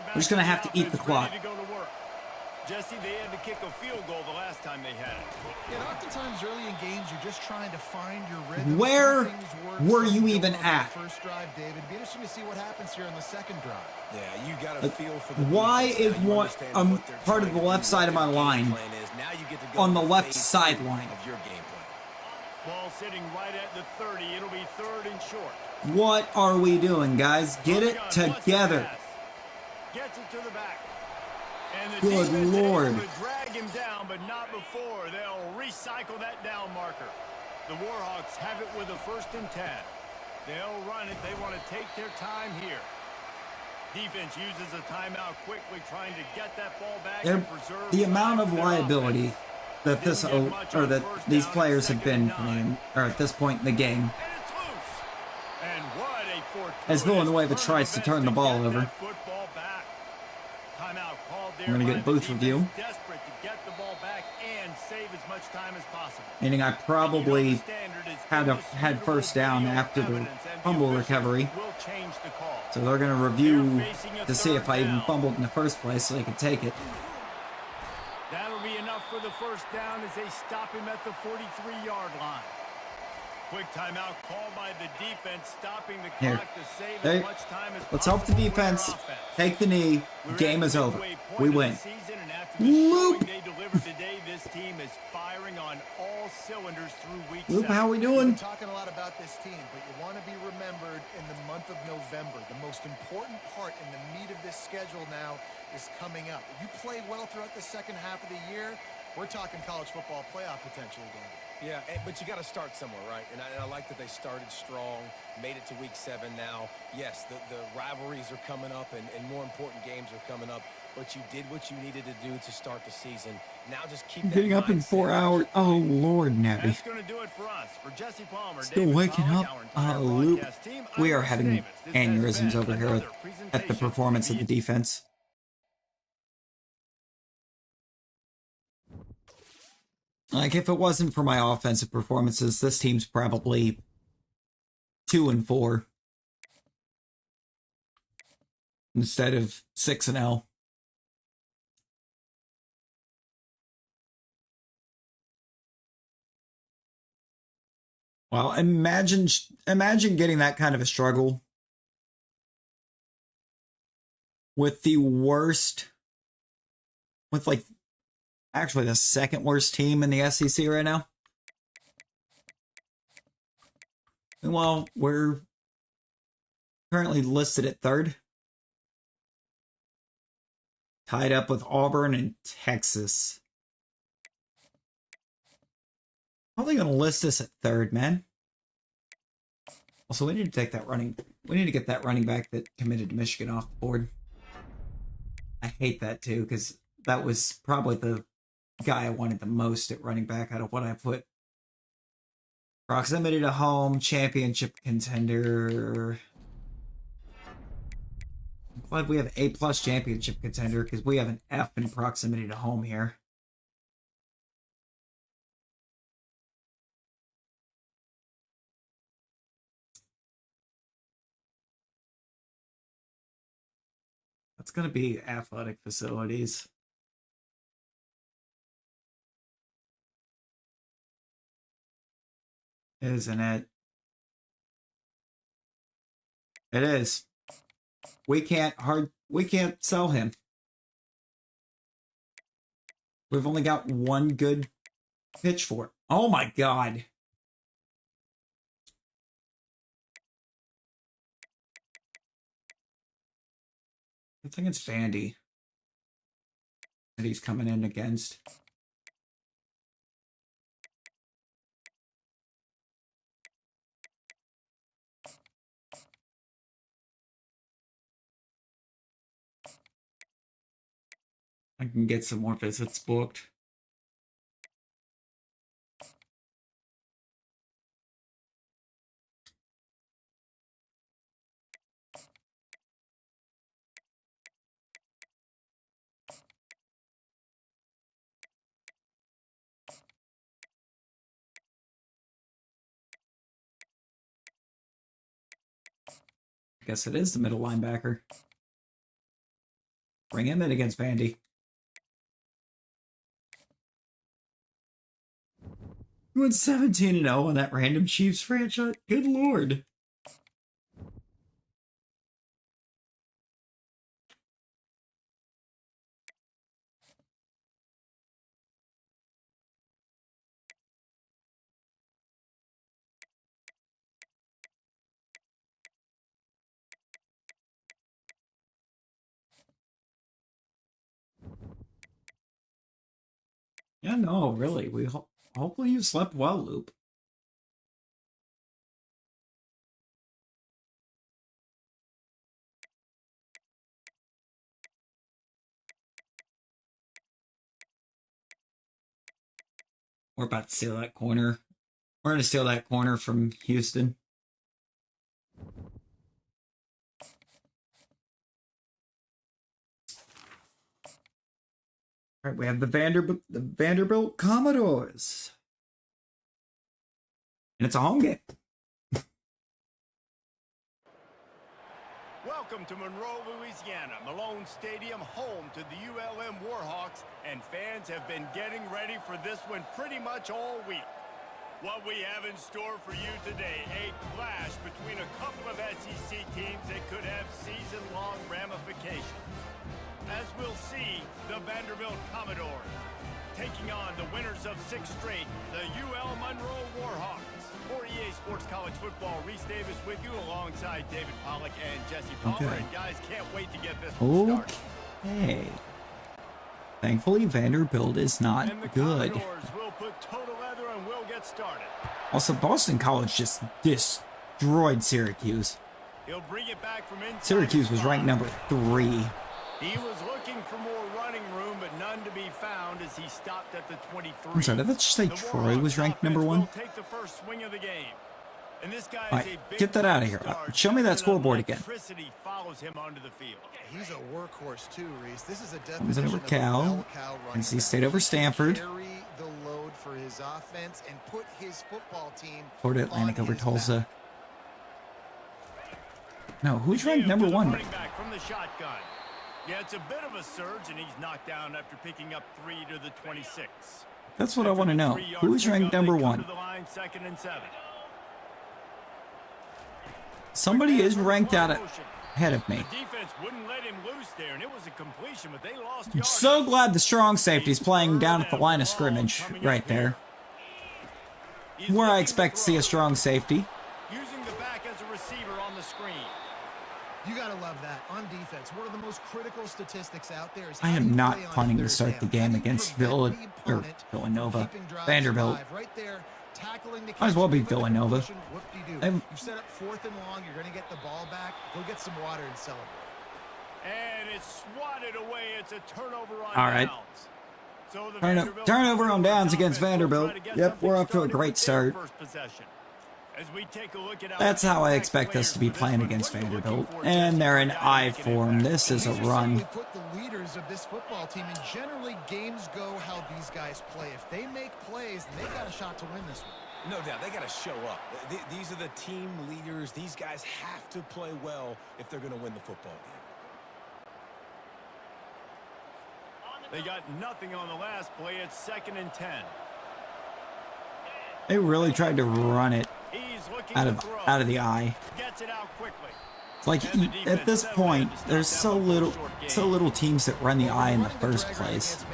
We're just going to have to eat the clock. Jesse, they had to kick a field goal the last time they had it. Yeah, oftentimes early in games, you're just trying to find your rhythm. Where Some things work, were some you don't even on the at? First drive, David. It'd be interesting to see what happens here on the second drive. Yeah, you got to feel for the Why defense. is Now you one understand what they're part of trying the to left do, side of what my their game line plan is. Now you get to go on the to left phase sideline? of your game plan. Ball sitting right at the 30. It'll be 3rd and short. What are we doing, guys? Get it together. Gets it to the back. And the Good defense Lord. able to drag him down, but not before. They'll recycle that down marker. The Warhawks have it with a 1st and 10. They'll run it. They want to take their time here. Defense uses a timeout quickly, trying to get that ball back and preserve The amount of their liability offense. that these players have been playing, or at this point in the game, And it's loose. And what a fortuitous as Villanueva turn tries of to events turn the ball get over. that football back. Timeout called there I'm gonna by get the booth defense, review. desperate to get the ball back and save as much time as possible. meaning I probably had first down after the fumble recovery. So they're going to review to see if I even fumbled in the first place so they can take it. That'll be enough for the 1st down as they stop him at the 43-yard line. Quick timeout called by the defense, stopping the Here. clock to save Hey, as much time as let's hope the possible for their defense offense. take the knee. We're Game at is the over. midway point We of the win. season, and after the Whoop. showing they delivered today, this team is firing on all cylinders through week Whoop, 7. how we We've doing? been talking a lot about this team, but you want to be remembered in the month of November. The most important part in the meat of this schedule now is coming up. If you play well throughout the second half of the year, we're talking college football playoff potentially, Dan. Yeah, but you got to start somewhere, right? And I like that they started strong, made it to week 7 now. Yes, the rivalries are coming up, and more important games are coming up. But you did what you needed to do to start the season. Now just keep that Getting up in mindset. 4 hours. Oh, Lord, Nabby. That's going to do it for us. For Jesse Palmer, Still David waking Pollack, up. our entire Loop. broadcast team, We I'm are Chris having Davis. This has aneurysms been over here another at the presentation performance of the of defense. Like, if it wasn't for my offensive performances, this team's probably 2-4 instead of 6-0. Well, imagine getting that kind of a struggle with the worst, with like actually the second worst team in the SEC right now. Well, we're currently listed at 3rd. Tied up with Auburn and Texas. How are they going to list us at 3rd, man? Also, we need to take that running. We need to get that running back that committed to Michigan off the board. I hate that too, because that was probably the guy I wanted the most at running back out of what I put. Proximity to home, championship contender. I'm glad we have A+ championship contender because we have an F in proximity to home here. That's going to be athletic facilities. Isn't it? It is. We can't sell him. We've only got one good pitch for it. Oh my god. I think it's Vandy that he's coming in against. I can get some more visits booked. I guess it is the middle linebacker. Bring him in against Vandy. We went 17-0 on that random Chiefs franchise. Good lord. Yeah, no, really. Hopefully you slept well, Loop. We're about to steal that corner. We're going to steal that corner from Houston. All right, we have the Vanderbilt Commodores. And it's a home game. Welcome to Monroe, Louisiana, Malone Stadium, home to the ULM Warhawks, and fans have been getting ready for this one pretty much all week. What we have in store for you today, a clash between a couple of SEC teams that could have season-long ramifications. As we'll see, the Vanderbilt Commodores taking on the winners of 6 straight, the UL Monroe Warhawks. For EA Sports College Football, Reese Davis with you alongside David Pollack and Jesse Palmer. Okay. And guys, can't wait to get this one started. Okay. Thankfully, Vanderbilt is not And the good. Commodores will put total leather and we'll get started. Also, Boston College just destroyed Syracuse. He'll bring it back from inside. Syracuse was ranked number 3. He was looking for more running room, but none to be found as he stopped at the 23. I'm sorry, did that just say The Troy was Warhawks ranked number 1? offense will take the first swing of the game. And this guy All is right, a big get that out of here. start. Show me that And scoreboard again. electricity follows him onto the field. He's a workhorse too, Reese. This is a He's definition over of a Cal. bell cow running NC back. State over Stanford. Carry the load for his offense and put his football team Florida Atlantic on over his Tulsa. back. No, who's ranked Give number to the 1? running back from the shotgun. Yeah, it's a bit of a surge, and he's knocked down after picking up 3 to the 26. That's what I want to know. 3-yard Who's ranked pickup, number they come 1? to the line, 2nd and 7. Somebody is ranked out ahead of me. The defense wouldn't let him loose there, and it was a completion, but they lost I'm yardage. so glad the strong safety's playing down at the line of scrimmage right there. He's Where I looking expect to see a throw. strong safety. Using the back as a receiver on the screen. You gotta love that on defense. One of the most critical statistics out there is I how am you not play on punting to third start the down. game How you against prevent the opponent Villanova. from keeping drives Vanderbilt. alive. Right there, tackling the Might as well be catch, giving the Villanova. completion. What do you do? They've- You've set up 4th and long. You're gonna get the ball back. Go get some water and celebrate. And it's swatted away. It's a turnover on All right. downs. So the Turnover on downs against offense will Vanderbilt. try to get Yep, we're something off to a started great with their start. first possession. As we take a look at That's how I our expect us to be players for this playing one, against what are you looking Vanderbilt. for, And Jesse, they're in for a guy I making an form. impact? This is a These are run. simply put the leaders of this football team, and generally games go how these guys play. If they make plays, then they got a shot to win this one. No doubt, they got to show up. These are the team leaders. These guys have to play well if they're going to win the football game. They got nothing on the last play. It's 2nd and 10. They really tried to run it He's looking out to of throw. the eye. Gets it out quickly. It's like at this point, there's so little teams that run the eye in the first place.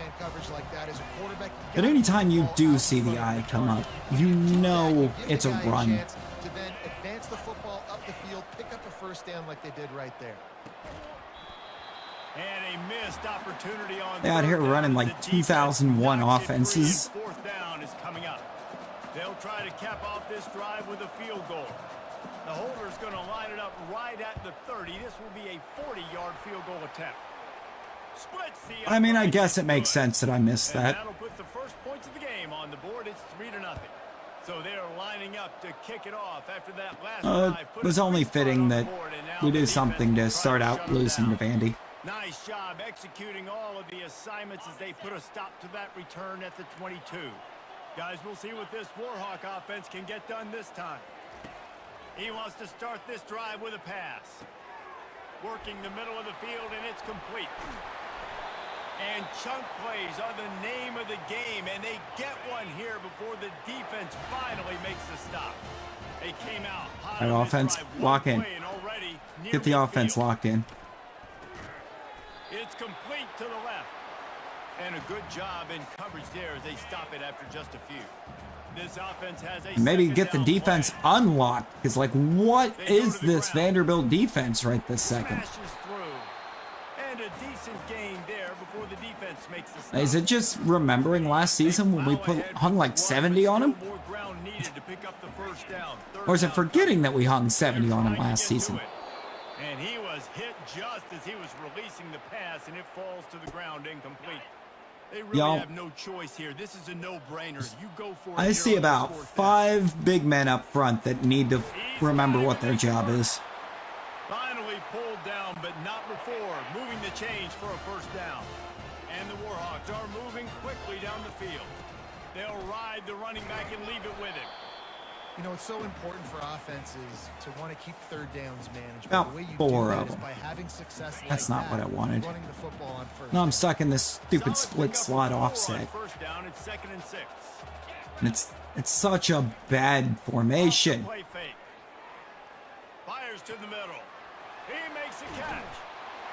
But anytime you do see the eye come up, you know it's a run. To then advance the football up the field, pick up a first down like they did right there. And a missed opportunity on They out here third down. running like The defense 2001 knocks it free, offenses. and 4th down is coming up. They'll try to cap off this drive with a field goal. The holder's going to line it up right at the 30. This will be a 40-yard field goal attempt. Splits the I mean, I upright guess it good. makes sense that I missed And that. that'll put the first points of the game on the board. It's 3-0. So they're lining up to kick it off after that last drive. It Put was a only free start fitting on the that board, and now we the do defense something to will try start out shut 'em losing to down. Vandy. Nice job executing all of the assignments as they put a stop to that return at the 22. Guys, we'll see what this Warhawk offense can get done this time. He wants to start this drive with a pass. Working the middle of the field, and it's complete. And chunk plays are the name of the game, and they get one here before the defense finally makes the stop. They came out hot Our on this offense, drive, lock one in. play and already near Get the offense midfield. locked in. It's complete to the left. And a good job in coverage there as they stop it after just a few. This offense has a Maybe second get the down defense play. unlocked. Because, like, what They go is to the this ground. Vanderbilt defense right this second? Smashes through. And a decent gain there before the defense makes the stop. Is it just remembering last season when we hung like 70 on him? More ground needed to pick up the first down. Or is it Third down forgetting that we hung coming. 70 on him They're trying to last get to season? it. And he was hit just as he was releasing the pass, and it falls to the ground incomplete. They really Y'all, have no choice here. This is a no-brainer. You go for it I here see on the about fourth down. 5 big men up front that need to remember what their job is. Finally pulled down, but not before. Moving the change for a first down. And the Warhawks are moving quickly down the field. They'll ride the running back and leave it with him. You know, it's so important for offenses to want to keep third downs manageable. About The way you 4 do that of is them. by having success like That's not that, what I wanted. running the football on first. No, I'm stuck in this stupid Solid split pickup slot of 4 on offset. First down, it's 2nd and 6. And it's such a bad formation. Play fake. Fires to the middle. He makes a catch.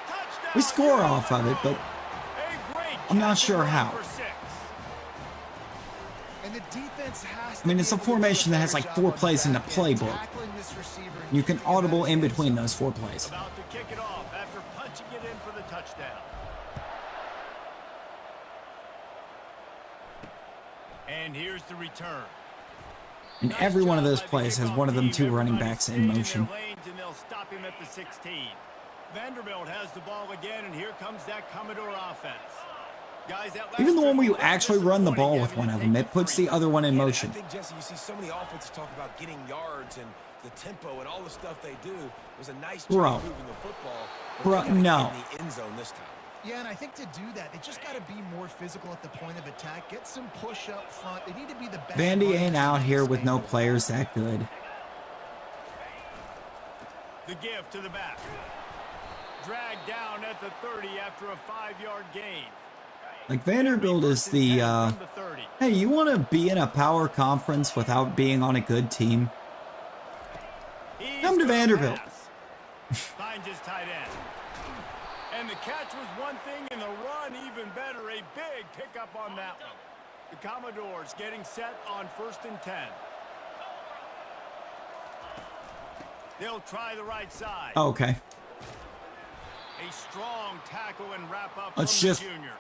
Touchdown. We score off of it, but A great I'm not catch sure and run how. for 6. And the defense has I mean, to it's be a able to do formation that better has like job 4 on plays in the back end, playbook. tackling this receiver and You can keeping him audible out of in the between end those 4 plays. About to kick it off after punching it in for the touchdown. And here's the return. And Nice every one of job those by the plays has kickoff one of them team. 2 running Everybody backs in stayed their motion. lanes, and they'll stop him at the 16. Vanderbilt has the ball again, and here comes that Commodore offense. Guys, that last Even the one where you drive was actually run the ball disappointing, with having one to of them, take it puts three. the other one in And motion. I think, Jesse, you see so many offenses talk about getting yards and the tempo and all the stuff they do. It was a nice Bro. job moving the football. but Bro, they gotta get no. in the end zone this time. Yeah, and I think to do that, they just got to be more physical at the point of attack. Get some push up front. They need to be the best. Vandy runners ain't out in here this with no game. players that good. The give to the back. Dragged down at the 30 after a 5-yard gain. Like, Vanderbilt is the, From the 30. hey, you want to be in a power conference without being on a good team? He's Come to gonna Vanderbilt. pass. Finds his tight end. And the catch was one thing, and the run even better. A big pickup on that one. The Commodores getting set on 1st and 10. They'll try the right side. Oh, okay. A strong tackle and wrap up Let's from just- the junior.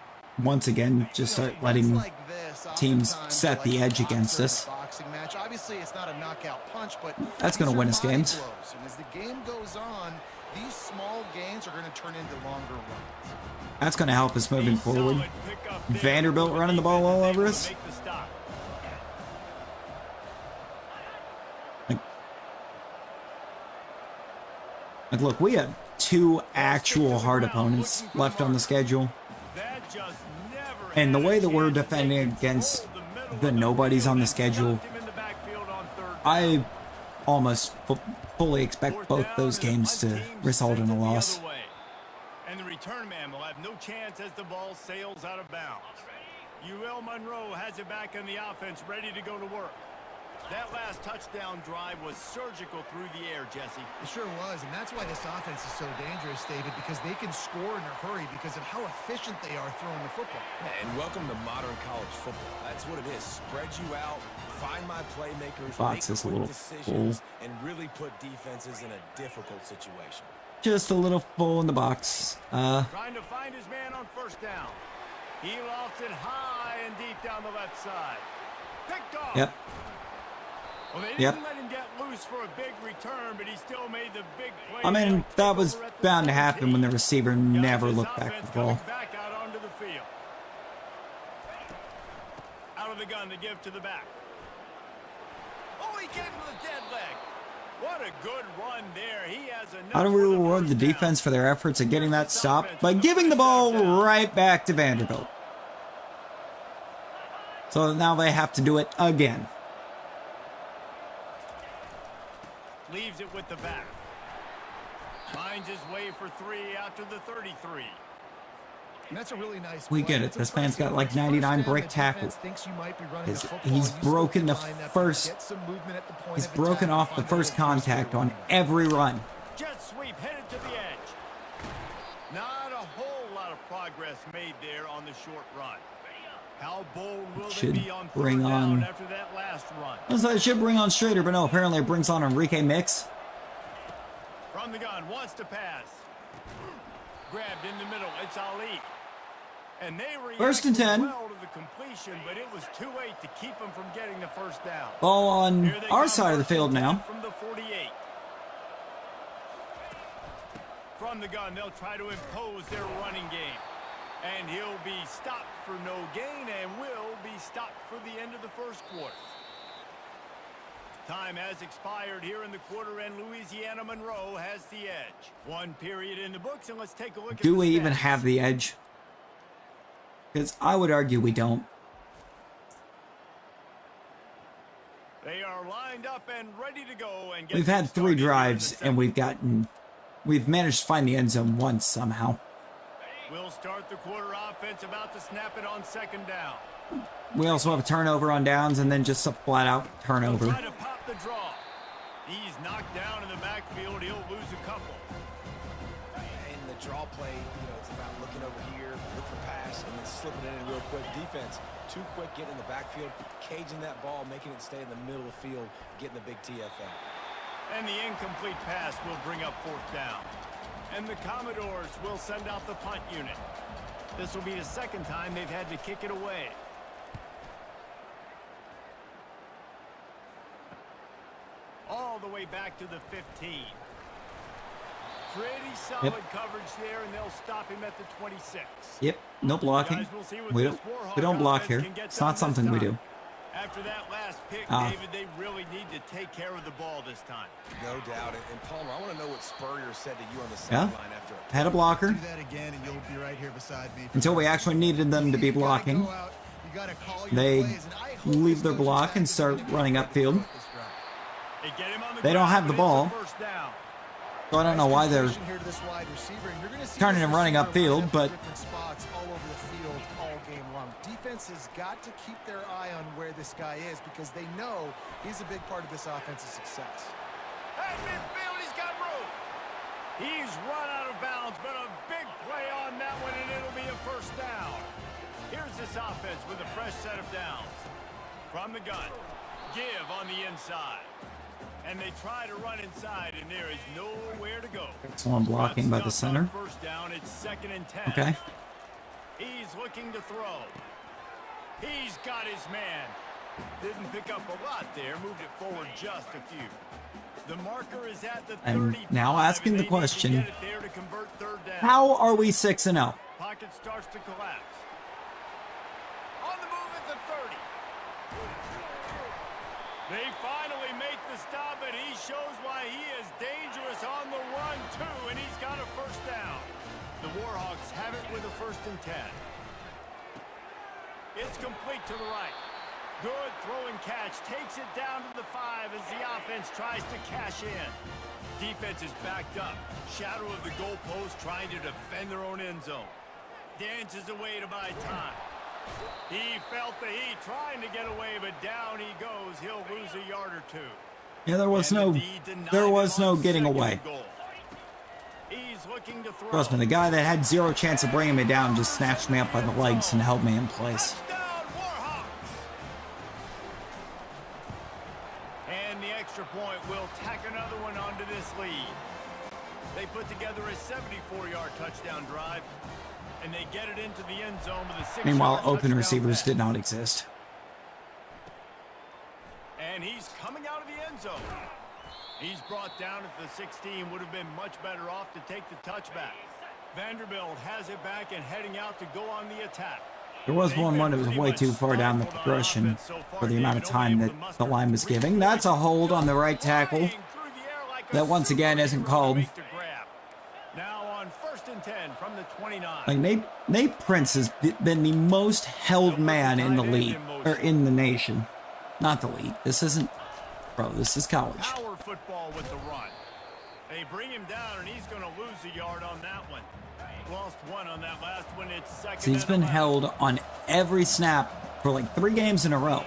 Once again, just start Games letting like this, teams oftentimes set the like edge a against boxer in a us. boxing match. Obviously, it's not a knockout punch, but That's these gonna are win us body games. blows. And as the game goes on, these small gains are going to turn into longer runs. That's going to help us moving A forward. solid pickup there. Vanderbilt running the ball all over us. Make the stop. Like, look, we have 2 actual hard opponents left on the schedule. That just never And the had a way that we're chance to defending take against control of middle the of nobodies field on the and schedule, stopped him in the backfield on 3rd down. I almost fully expect 4th both down, those and games both to teams result in sent a it the loss. other way. And the return man will have no chance as the ball sails out of bounds. UL Monroe has it back in the offense, ready to go to work. That last touchdown drive was surgical through the air, Jesse. It sure was, and that's why this offense is so dangerous, David, because they can score in a hurry because of how efficient they are throwing the football. And welcome to modern college football. That's what it is. Spread you out, find my playmakers, Box make is a quick little decisions, and really put defenses in a difficult situation. Just a little full in the box. Trying to find his man on 1st down. He lofts it high and deep down the left side. Picked off. Yep. Well, they Yep. didn't let him get loose for a big return, but he still made the big play. I mean, Take that was over at the bound to happen when the 17. receiver Got never this looked back offense at the ball. coming back out onto the field. Out of the gun to give to the back. Oh, he gave him the dead leg. What a good run there. He has enough. How do we reward the defense for their efforts at getting that stop? By giving the ball right back to Vanderbilt. So now they have to do it again. Leaves it with the back. Finds his way for 3 after the 33. And that's a really nice We play. get it. It's This man's got impressive. like It's 99 first down, break the tackle. defense thinks you might be running the football. He's You still broken can the line up, first. get some movement at the point He's of broken attack, off the find a first little juice contact for on running back. every run. Jet sweep headed to the edge. Not a whole lot of progress made there on the short run. How bold will they Should be on bring third on- down after that last run? I was like, it should bring on Schrader, but no, apparently it brings on Enrique Mix. From the gun, wants to pass. Grabbed in the middle, it's Ali. And they First and 10. well to the completion, but it was too late to keep them from getting the first down. Ball on Here they our come, side of the first and field 10 now. From the 48. From the gun, they'll try to impose their running game. And he'll be stopped for no gain and will be stopped for the end of the first quarter. Time has expired here in the quarter, and Louisiana Monroe has the edge. 1 period in the books, and let's take a look at Do the we even stats. have the edge? Because I would argue we don't. They are lined up and ready to go. And get We've had things 3 started here in drives, the and we've managed to find the end zone once somehow. We'll start the quarter offense, about to snap it on second down. We also have a turnover on downs, and then just a flat-out turnover. Try to pop the draw. He's knocked down in the backfield. He'll lose a couple. And the draw play, it's about looking over here, look for pass, and then slipping it in real quick. Defense, too quick getting in the backfield, caging that ball, making it stay in the middle of the field, getting the big TFL. And the incomplete pass will bring up 4th down. And the Commodores will send out the punt unit. This will be the second time they've had to kick it away. All the way back to the 15. Pretty solid coverage there, and they'll stop him at the 26. Yep, no blocking. Guys, we'll see what We this don't, Warhawk we don't block offense here. can get It's done not this something we time. do. After that last pick, Ah. David, they really need to take care of the ball this time. No doubt. And Palmer, I want to know what Spurrier said to you on the Yeah. sideline after a Had a blocker Do that again, and you'll be right here beside me. until we actually needed them to be blocking. They leave their block and start running upfield. They get him on the They don't ground, have the but ball. it's a first down. So I don't know why they're turning and running upfield, but different spots all over the field all game long. Defense has got to keep their eye on where this guy is because they know he's a big part of this offense's success. At midfield, he's got room. He's run out of bounds, but a big play on that one, and it'll be a first down. Here's this offense with a fresh set of downs. From the gun, give on the inside. And they try to run inside, and there is nowhere to go. someone blocking by the center. First down, it's 2nd and 10. Okay. He's looking to throw. He's got his man. Didn't pick up a lot there, moved it forward just a few. The marker is at the 35. I'm now asking and the they need to question, get it there to convert 3rd down. how are we 6-0? Pocket starts to collapse. On the move at the 30. They finally make the stop, and he shows why he is dangerous on the run, too, and he's got a first down. The Warhawks have it with a 1st and 10. It's complete to the right. Good throwing catch. Takes it down to the 5 as the offense tries to cash in. Defense is backed up. Shadow of the goalpost trying to defend their own end zone. Dances away to buy time. He felt the heat trying to get away, but down he goes. He'll lose a yard or 2. Yeah, there was no getting away. He's looking to throw. Trust me, the guy that had 0 chance of bringing me down just snatched me up by the legs and held me in place. Touchdown, Warhawks! And the extra point will tack another one onto this lead. They put together a 74-yard touchdown drive, and they get it into the end zone with a 6-yard Meanwhile, open touchdown receivers pass. did not exist. And he's coming out of the end zone. He's brought down at the 16. Would have been much better off to take the touchback. Vanderbilt has it back and heading out to go on the attack. There was one that was way too far down the progression for the amount of time that the line was giving. That's a hold on the right tackle. That once again isn't called. Now on 1st and 10 from the 29. Like Nate Prince has been the most held man in the league, or in the nation. Not the league. This isn't pro. This is college. Power football with the run. They bring him down, and he's going to lose a yard on that one. Lost one on that last one. It's second. So he's been held on every snap for like 3 games in a row.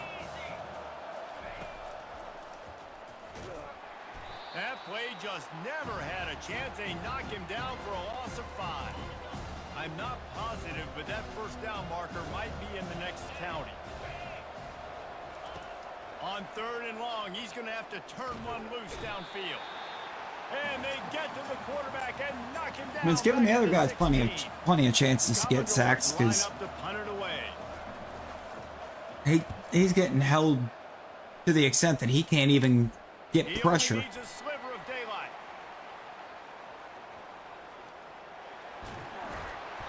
That play just never had a chance. They knock him down for a loss of 5. I'm not positive, but that first down marker might be in the next county. On 3rd and long, he's going to have to turn one loose downfield. And they get to the quarterback and knock him down. I mean, it's giving the other guys plenty of chances to get sacks because he's getting held to the extent that he can't even get pressure.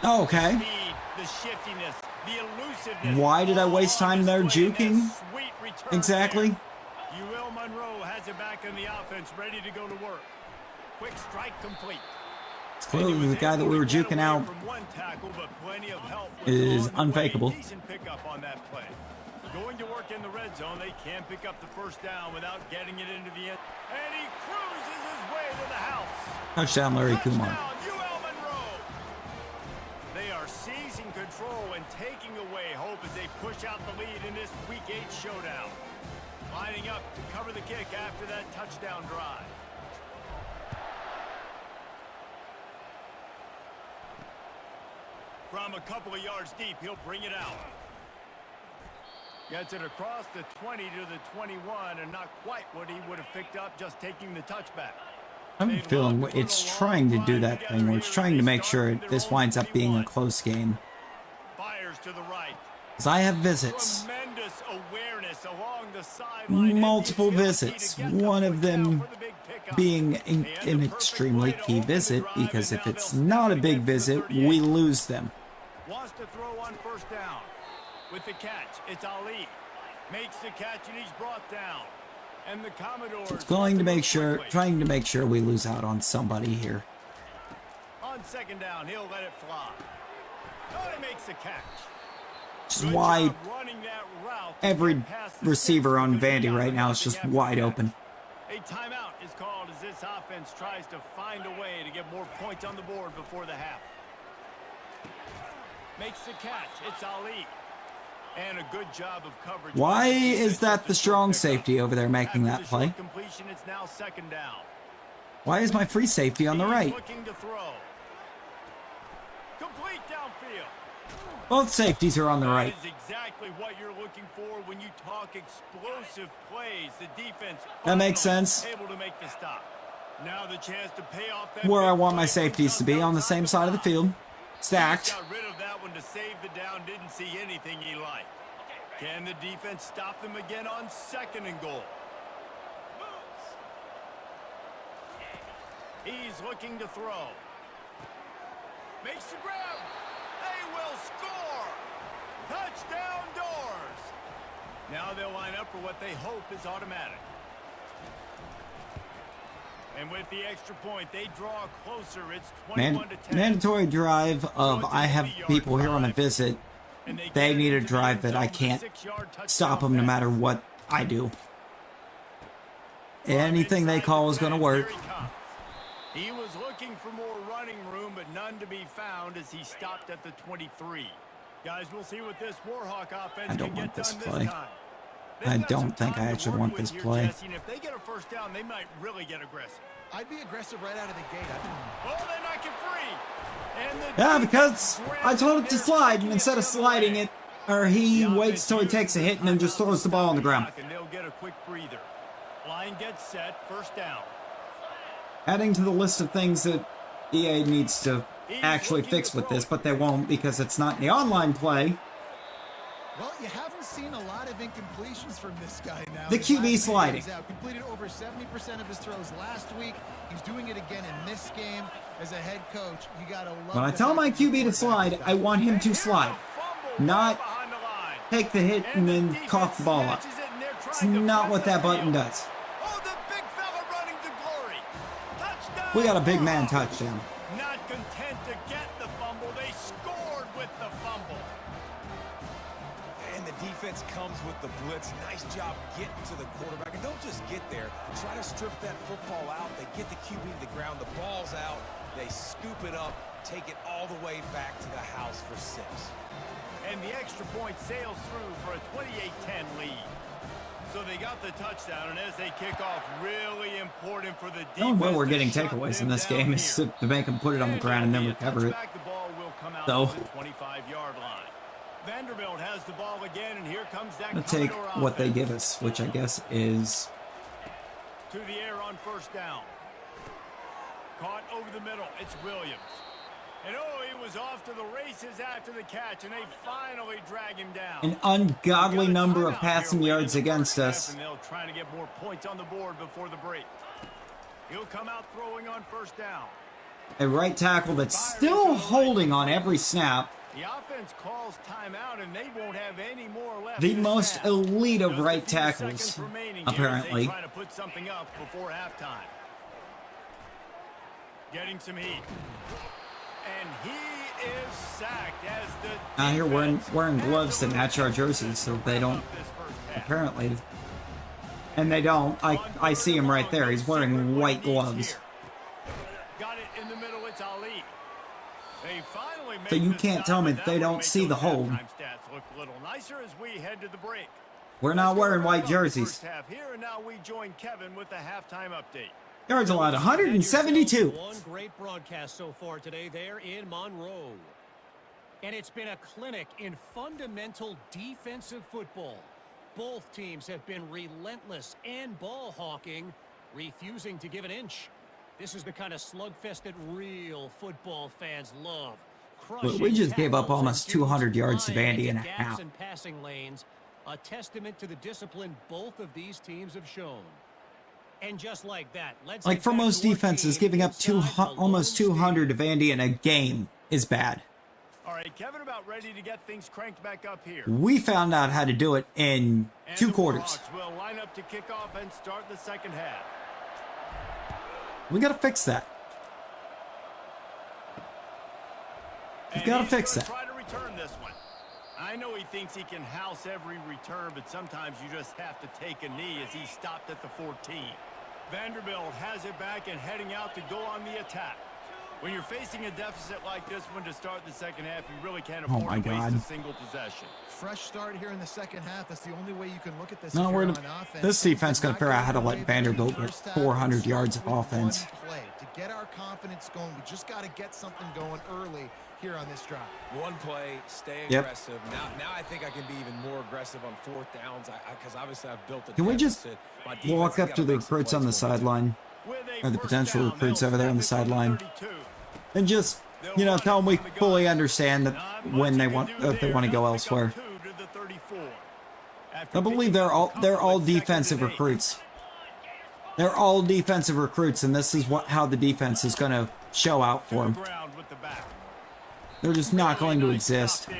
Oh, okay. Why did I waste time there juking? Exactly. ULM has it back in the offense, ready to go to work. Quick strike complete. It's clearly the guy that we were juking out is unfakeable. Going to work in the red zone, they can't pick up the first down without getting it into the end. And he cruises his way to the house. Touchdown, Larry Kumar. They are seizing control and taking away hope as they push out the lead in this Week 8 showdown. Lining up to cover the kick after that touchdown drive. From a couple of yards deep, he'll bring it out. Gets it across the 20 to the 21, and not quite what he would have picked up just taking the touchback. I'm feeling it's trying to do that thing where it's trying to make sure this winds up being a close game. Fires to the right. Because I have visits. Tremendous awareness along the sideline. Multiple visits. One of them being an extremely key visit, because if it's not a big visit, we lose them. Wants to throw on first down. With the catch, it's Ali. Makes the catch and he's brought down. And the Commodores It's going to make sure, trying to make sure we lose out on somebody here. On second down, he'll let it fly. Oh, he makes the catch. Which is why every receiver on Vandy right now is just wide open. A timeout is called as this offense tries to find a way to get more points on the board before the half. Makes the catch. It's Ali. And a good job of coverage. Why is that the strong safety over there making that play? Completion, it's now second down. Why is my free safety on the right? Looking to throw. Complete downfield. Both safeties are on the right. That is exactly what you're looking for when you talk explosive plays. The defense That makes sense. able to make the stop. Now the chance to pay off that Where I want my safeties to be, on the same side of the field. Stacked. Got rid of that one to save the down. Didn't see anything he liked. Can the defense stop them again on second and goal? He's looking to throw. Makes the grab. They will score. Touchdown Doors. Now they'll line up for what they hope is automatic. And with the extra point, they draw closer. It's 21 to 10. Mandatory drive of I have people here on a visit. They need a drive that I can't stop them no matter what I do. Anything they call is going to work. He was looking for more running room, but none to be found as he stopped at the 23. Guys, we'll see what this Warhawk offense I don't can want get this done play. this time. I don't think I actually want this play. If they get a first down, they might really get aggressive. I'd be aggressive right out of the gate. Oh, they knock it free. And the Yeah, because I told him to slide, and instead of sliding it, or he waits till he takes a hit and then just throws the ball on the ground. And they'll get a quick breather. Line gets set, first down. Adding to the list of things that EA needs to actually fix with this, but they won't because it's not in the online play. Well, you haven't seen a lot of incompletions from this guy now. The QB sliding. Completed over 70% of his throws last week. He's doing it again in this game. As a head coach, you gotta love. When I tell my QB to slide, I want him to slide, not take the hit and then cough the ball up. It's not what that button does. Oh, the big fella running to glory. Touchdown. We got a big man touchdown. Not content to get the fumble, they scored with the fumble. And the defense comes with the blitz. Nice job getting to the quarterback. And don't just get there. Try to strip that football out. They get the QB to the ground. The ball's out. They scoop it up, take it all the way back to the house for 6. And the extra point sails through for a 28-10 lead. So they got the touchdown, and as they kick off, really important for the defense. The only way we're getting takeaways in this game is to make them put it on the ground and then recover it. The ball will come out So, to the 25-yard line. Vanderbilt has the ball again, and here comes that I'm going to take Commodore what they offense. give us, which I guess is... To the air on first down. Caught over the middle. It's Williams. And oh, he was off to the races after the catch, and they finally drag him down. an ungodly number of passing yards against us. And they'll try to get more points on the board before the break. He'll come out throwing on first down. A right tackle that's still holding on every snap. The offense calls timeout, and they won't have any more left. The in most half. elite of Just a right few tackles, seconds remaining here as apparently. They try to put something up before halftime. Getting some heat. And he is sacked as the Out here wearing defense gloves to has match our jerseys, so they don't, this first half. apparently. And they don't. I see him right there. He's wearing white gloves. Got it in the middle. It's Ali. They finally So make you the can't stop, tell me and that that they would don't make see the those hold. halftime stats look a little nicer as we head to the break. We're not wearing white Let's go jerseys. first half here, and now we join Kevin with the halftime update. Yards allowed 172. One great broadcast so far today there in Monroe. And it's been a clinic in fundamental defensive football. Both teams have been relentless and ball hawking, refusing to give an inch. This is the kind of slugfest that real football fans love. We just gave up Crushing almost tackles 200 yards to flying Vandy into and a gaps half. and passing lanes, a testament to the discipline both of these teams have shown. And just like that, let's Like for most defenses, giving up almost 200 to Vandy in a game is bad. All right, Kevin, about ready to get things cranked back up here. We found out how to do it in And 2 the quarters. Warhawks will line up to kick off and start the second half. We got to fix that. We've got to fix that. Try to return this one. I know he thinks he can house every return, but sometimes you just have to take a knee as he stopped at the 14. Vanderbilt has it back and heading out to go on the attack. When you're facing a deficit like this one to start the second half, you really can't afford my to waste God. a single possession. Fresh start here in the second half. That's the only way you can look at this. No, if we're you're gonna- on offense. this defense got to Not figure out how to going let away Vanderbilt from the get first half. 400 yards of Start with one offense. play to get our confidence going. We just got to get something going early here on this drive. One play, stay Yep. aggressive. Now I think I can be even more aggressive on 4th downs because obviously I've built a Can we just deficit. My defense walk has up gotta to the make some recruits on the plays for me. sideline With a or the first potential down, recruits they'll over there on the snap it from sideline 32. and just, you know, tell them we fully understand that when they want, if they want to go elsewhere. I believe they're all defensive recruits. They're all defensive recruits, and this is how the defense is going to show out for them. They're just not going to exist. And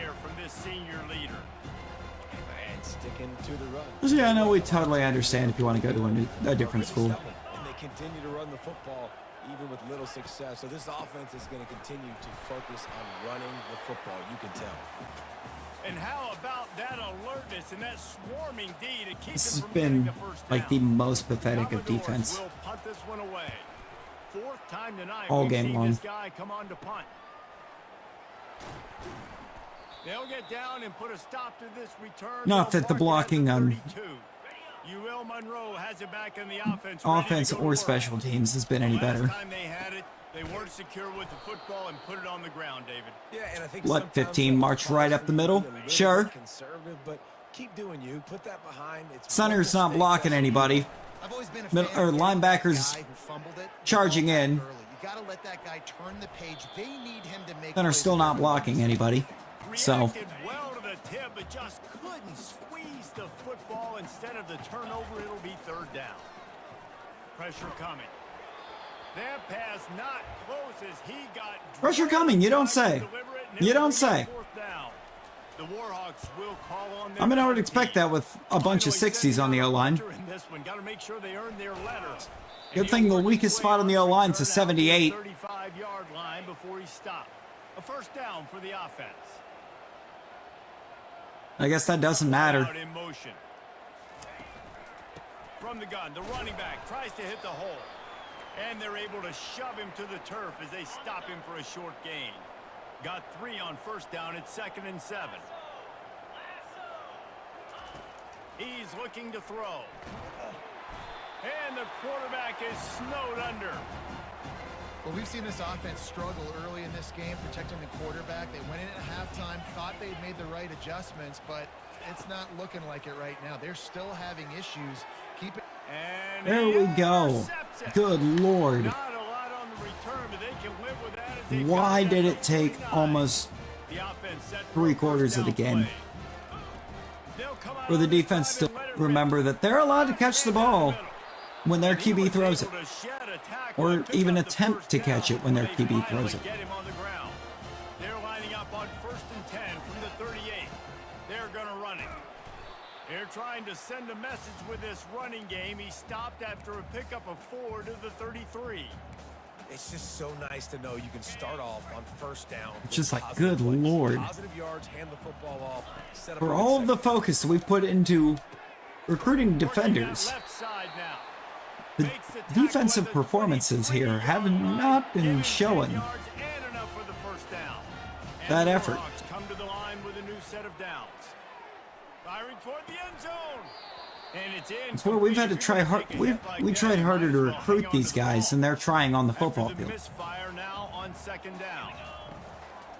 sticking to the run. Yeah, I know we totally understand if you want to go to a different school. And they continue to run the football even with little success. So this offense is going to continue to focus on running the football. You can tell. And how about that alertness and that swarming D to keep This it has from getting been a first like the down. most pathetic of Commodores defense will punt this one away. 4th time tonight all we've game seen long. this guy come on to punt. They'll get down and put a stop to this return. Not They'll that the mark it blocking at the on 32. UL Monroe has it back in the offense. offense or special teams has been any better. Last time they had it, they weren't secure with the football and put it on the ground, David. Yeah, and I think What, sometimes 15 that march right up the middle? policy is a little Sure. bit conservative, but keep doing you. Put that behind. It's Center's one not mistake blocking doesn't anybody. I've always been a Middle- fan or of getting linebackers that guy who fumbled it, charging the ball in. back early. You got to let that guy turn the page. They need him to make. Center's plays still not early. blocking anybody. So, Reacted well to the tip, but just couldn't squeeze the football. Instead of the turnover, it'll be 3rd down. Pressure coming. That pass not close as he got. Pressure coming, you don't say. You don't say. 4th down. The Warhawks will call on I mean, I would expect that with a bunch of 60s on the O-line. Gotta make sure they earn their letter. Good thing the weakest spot on the O-line is a 78. 35-yard line before he stopped. A first down for the offense. I guess that doesn't matter. Out in motion. From the gun, the running back tries to hit the hole. And they're able to shove him to the turf as they stop him for a short gain. Got 3 on first down at 2nd and 7. He's looking to throw. And the quarterback is snowed under. Well, we've seen this offense struggle early in this game, protecting the quarterback. They went in at halftime, thought they'd made the right adjustments, but it's not looking like it right now. They're still having issues. Keep it. And There we go. Good Lord. Not a lot on the return, but they can live with that as they Why got did that it take 29. almost The offense set for 3/4 a of the first game down play. They'll come out for the on this defense drive to and let it remember rip. that they're allowed to catch the ball when their And he QB was throws it, able to shed a tackle or and pick even up the attempt first to catch down it when their they QB finally throws it. get him on the ground. They're lining up on 1st and 10 from the 38. They're going to run it. They're trying to send a message with this running game. He stopped after a pickup of 4 to the 33. It's just so nice to know you can start off on first down. It's just with like, positive good plays. Lord. Positive yards, hand the football off, set up For a all of the second. focus that we put into recruiting Working that defenders, left side now. the Makes the tackle defensive at the performances 23 here have line. not Give been him 10 showing yards and enough for the first down. And that the effort. Warhawks come to the line with a new set of downs. Firing toward the end zone. And it's in. It's where we've had to try hard. We tried harder to recruit these guys than they're trying on the football After the field. misfire now on 2nd down.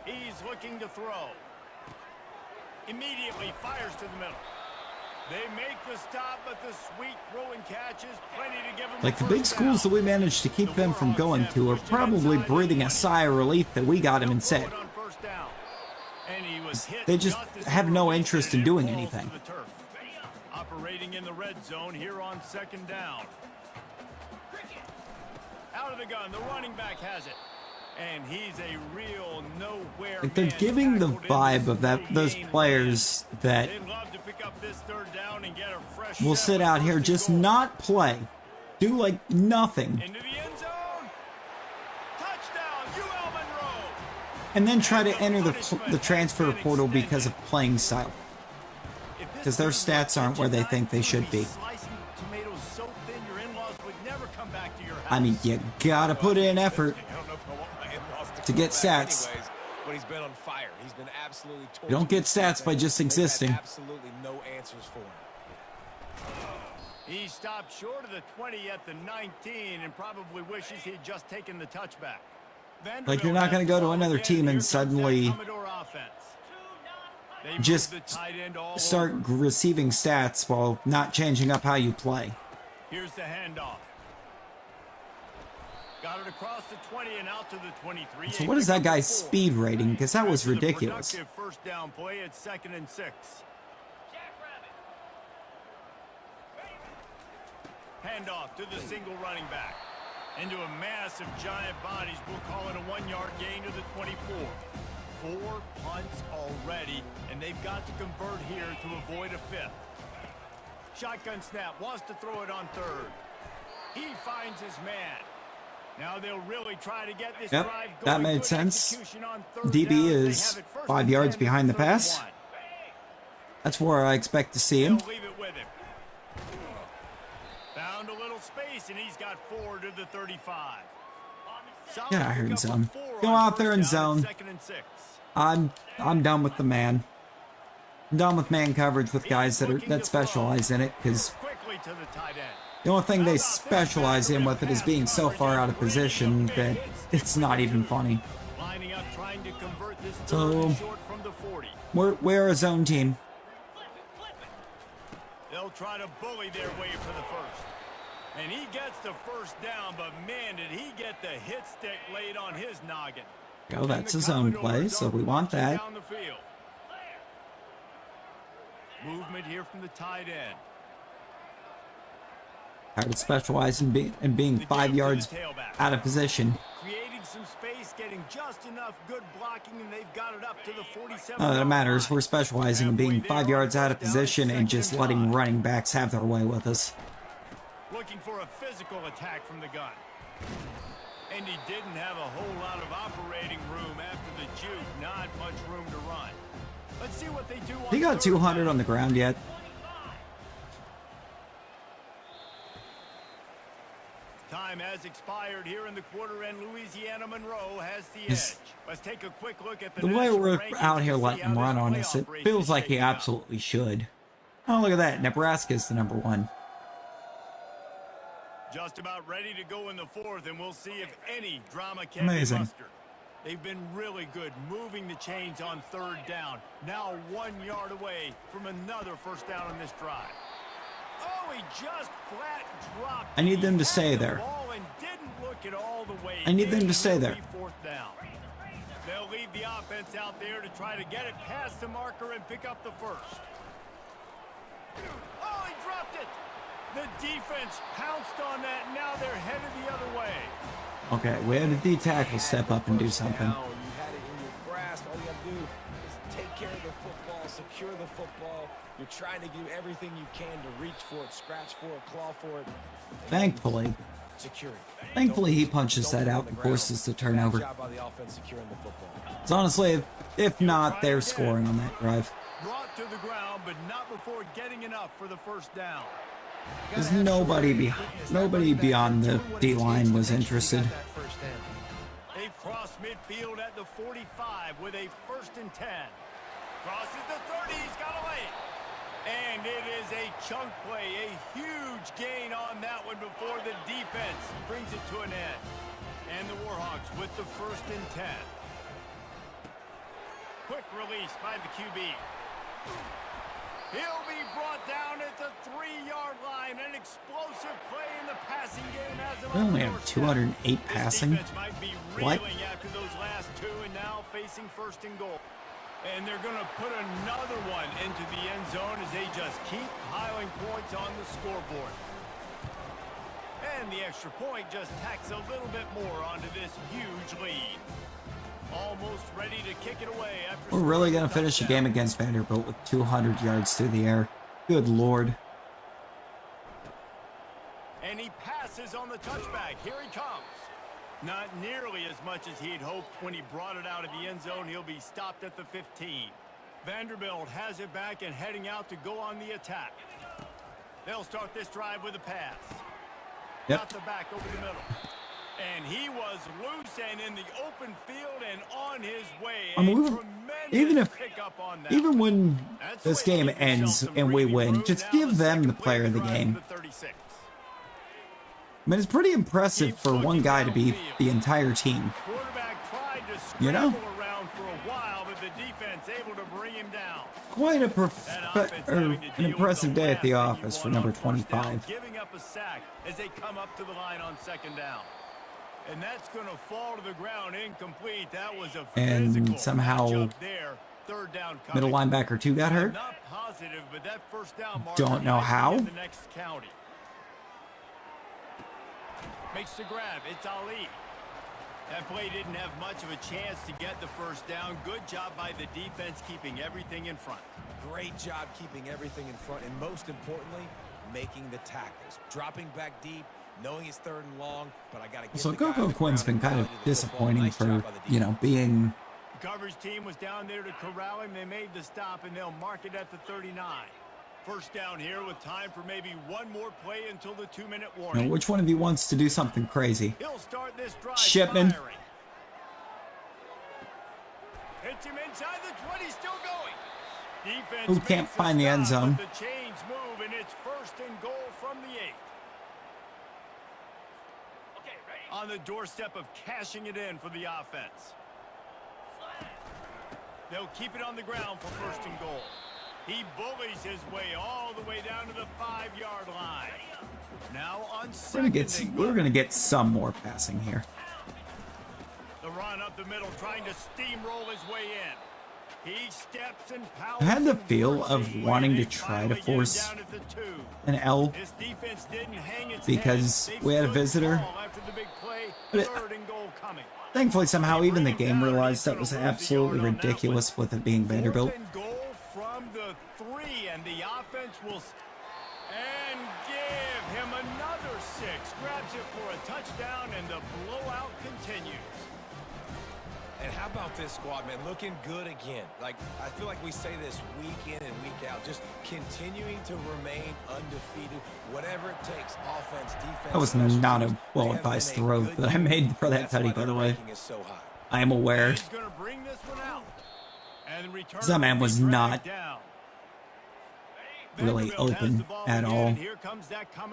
He's looking to throw. Immediately fires to the middle. They make the stop, but the sweet throw and catch is plenty to give them Like the big first schools that down. we managed to keep them from going to are probably breathing a sigh of relief that we got him They'll throw instead. it on first down. And he was hit They just as he have no released interest it, in and it doing falls anything. to the turf. Operating in the red zone here on 2nd down. Out of the gun, the running back has it. And he's a real nowhere Like they're man giving the tackled in vibe this of that those three-game players that They'd love to pick up this 3rd down and get a fresh will set sit with out here, 1st and just goal. not play, do like nothing, Into the end zone. Touchdown, UL Monroe. and then try to enter the transfer portal because of playing style. Because their stats aren't where they think they should be. Slicing tomatoes so thin your in-laws would never come back to your house. I mean, you gotta put in effort I don't know if I want my in-laws to get come back stats. anyways, but he's been on fire. He's been absolutely tortured. You don't get stats by just They've had existing. absolutely no answers for him. He stopped short of the 20 at the 19 and probably wishes he'd just taken the touchback. Like, you're not gonna go to another team and suddenly just start receiving stats while not changing up how you play. Here's the handoff. Got it across the 20 and out to the 23. So what is that guy's speed rating? Because that was After the ridiculous. productive first down play at 2nd and 6. Handoff to the single running back. Into a mass of giant bodies. We'll call it a 1-yard gain to the 24. 4 punts already, and they've got to convert here to avoid a 5th. Shotgun snap, wants to throw it on 3rd. He finds his man. Now they'll really try to get this Yep, drive going. that made Good sense. execution on 3rd DB down as they is have it 1st 5 and yards 10 behind the from pass. 31. That's where I expect to see him. They'll leave it with him. Found a little space, and he's got 4 to the 35. Solid Get out here and pickup of zone. 4 Go on out there first and down at zone. 2nd and 6. I'm done with the man. I'm done with man coverage with guys that specialize in it, because Quickly to the tight end. the only thing they specialize in with it is being so far out of position that it's not even funny. Lining up, trying to convert this So- 3rd and short from the 40. We're a zone team. They'll try to bully their way for the first. And he gets the first down, but man, did he get the hit stick laid on his noggin. Go, that's a zone play, so we want that. Down the field. Movement here from the tight end. I would specialize in being 5 yards out of position. Creating some space, getting just enough good blocking, and they've got it up to the 47. None of that matters. We're specializing in being 5 yards out of position and just letting running backs have their way with us. Looking for a physical attack from the gun. And he didn't have a whole lot of operating room after the juke. Not much room to run. Let's see what they do on He got third 200 down. on the ground yet? Time has expired here in the quarter, and Louisiana Monroe has the His- edge. Let's take a quick look at The way national we're rankings out here to see letting him how run this on us, it playoff race feels is like he shaping up. absolutely should. Oh, look at that. Nebraska's the number 1. Just about ready to go in the fourth, and we'll see if any drama can Amazing. be mustered. They've been really good moving the chains on third down. Now 1 yard away from another first down on this drive. Oh, he just flat dropped. I need them to He stay had the there. ball and didn't look it all the way. I need them to in. stay It'll there. be fourth down. They'll leave the offense out there to try to get it past the marker and pick up the first. Oh, he dropped it. The defense pounced on that. Now they're headed the other way. Okay, we had a D tackle step up and do First something. down, you had it in your grasp. All you got to do is take care of the football, secure the football. You're trying to do everything you can to reach for it, scratch for it, claw for it. Thankfully, Secure it. Thankfully, he Don't- punches don't that put it out on the and ground. forces the turnover. Bad job by the offense securing the football. it's honestly, if not, they're scoring on that drive. Brought to the ground, but not before getting enough for the first down. Because nobody beyond the D line was interested. They've crossed midfield at the 45 with a 1st and 10. Crosses the 30, he's got a lane. And it is a chunk play, a huge gain on that one before the defense brings it to an end. And the Warhawks with the 1st and 10. Quick release by the QB. He'll be brought down at the 3-yard line. An explosive play in the passing game as an We only have doorstep. 208 This passing. defense might be What? reeling after those last two and now facing 1st and goal. And they're going to put another one into the end zone as they just keep piling points on the scoreboard. And the extra point just tacks a little bit more onto this huge lead. Almost ready to kick it away after We're really scoring going a to finish a touchdown. game against Vanderbilt with 200 yards through the air. Good Lord. And he passes on the touchback. Here he comes. Not nearly as much as he'd hoped when he brought it out of the end zone. He'll be stopped at the 15. Vanderbilt has it back and heading out to go on the attack. They'll start this drive with a pass. Yep. Got the back over the middle. And he was loose and in the open field and on his way. I mean, A we- tremendous even if- pickup on that. Even when That's the this way to game give yourself ends some and we breathing win, room. just Now give the them the second player of the drive game. to the 36. I mean, it's pretty impressive for one guy to be the entire team. Quarterback tried to You know? scramble around for a while, but the defense able to bring him down. Quite a That offense having to an deal impressive with the day at the last thing office you for want number on first down, 25. Giving up a sack as they come up to the line on 2nd down. And that's going to fall to the ground incomplete. That was a And physical somehow matchup there. 3rd down coming. Middle linebacker 2 got hurt. Not positive, but that first down mark Don't know might be how. in the next county. Makes the grab. It's Ali. That play didn't have much of a chance to get the first down. Good job by the defense keeping everything in front. Great job keeping everything in front, and most importantly, making the tackles. Dropping back deep, knowing it's 3rd and long, but I got to give So the guy on Coco the Quinn's ground been kind of quality to the football. disappointing Nice for, job by the you know, being The coverage team was down there to corral him. They made the stop, and they'll mark it at the 39. First down here with time for maybe one more play until the 2-minute you warning. know, which one of you wants to do something crazy? He'll start this drive Shipman. firing. Hits him inside the 20, still going. Defense Who can't makes find the end stop, zone. but the chains move, and it's 1st and goal from the 8. On the doorstep of cashing it in for the offense. They'll keep it on the ground for 1st and goal. He bullies his way all the way down to the 5-yard line. Now on We're gonna get some more passing here. The run up the middle, trying to steamroll his way in. He steps and powers I had the and feel works of his way. wanting to They try finally to get him force down at the 2. an L, This defense didn't hang its because head. They we had a stood visitor. tall after the big play. But it- 3rd and goal coming. Thankfully, somehow even the game realized that was absolutely ridiculous with it being Vanderbilt. 4th and goal from the 3, and the offense will and give him another 6. Grabs it for a touchdown, and the blowout continues. And how about this squad, man? Looking good again. Like, I feel like we say this week in and week out. Just continuing to remain undefeated, whatever it takes. Offense, defense. That was not a well-advised throw that I made for that tutty, by the way. I am aware. He's gonna bring this one out. And return That man was not down. really open at all.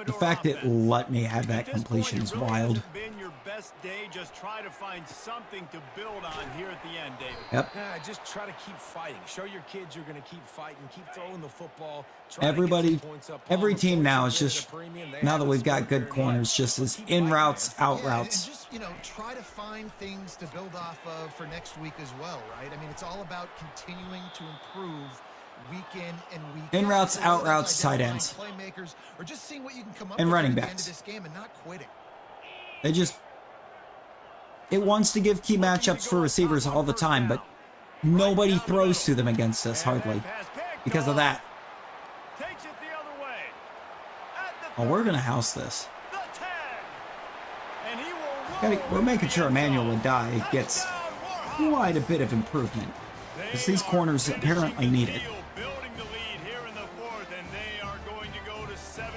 The fact that Lutney had that completion is wild. Been your best day. Just try to find something to build on here at the end, David. Yep. Yeah, just try to keep fighting. Show your kids you're going to keep fighting. Keep throwing the football. Everybody, every team now is just, now that we've got good corners, just as in routes, out routes. And just, you know, try to find things to build off of for next week as well, right? I mean, it's all about continuing to improve week in and week out. In routes, out routes, tight ends. Playmakers, or just seeing what you can come up and with running at the end backs. of this game and not quitting. They just, it wants to give key matchups for receivers all the time, but nobody throws to them against us, hardly, because of that. Takes it the other way. Oh, we're going to house this. The 10. And he will roll We're making sure Emmanuel Adai gets Touchdown, quite a bit of improvement, because these corners apparently need it. Building the lead here in the fourth, and they are going to go to 7-0.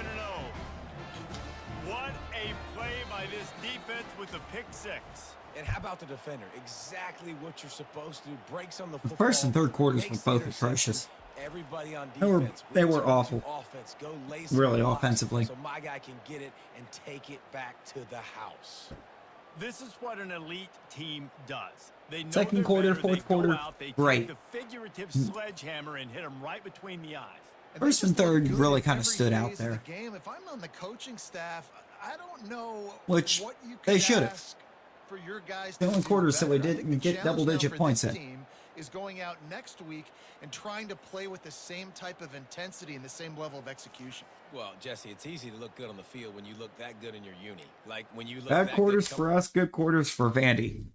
What a play by this defense with the pick six. And how about the defender? Exactly what you're supposed to do. Breaks on the football. The first and third quarters were makes both the atrocious. Everybody on They were- defense. they we were just want awful. you offense. Go lace Really the box offensively. So my guy can get it and take it back to the house. This is what an elite team does. They know Second they're quarter, better. fourth They go quarter, out, they great. take the figurative sledgehammer and hit them right between the eyes. First and third really kind of stood out Every there. phase of the game, if I'm on the coaching staff, I don't know Which what you they could should have. ask for your guys The to only do quarters that we better. I didn't think the get challenge double-digit now for points this in. team is going out next week and trying to play with the same type of intensity and the same level of execution. Well, Jesse, it's easy to look good on the field when you look that good in your uni. Like when you look Bad that quarters good for us, good quarters for Vandy.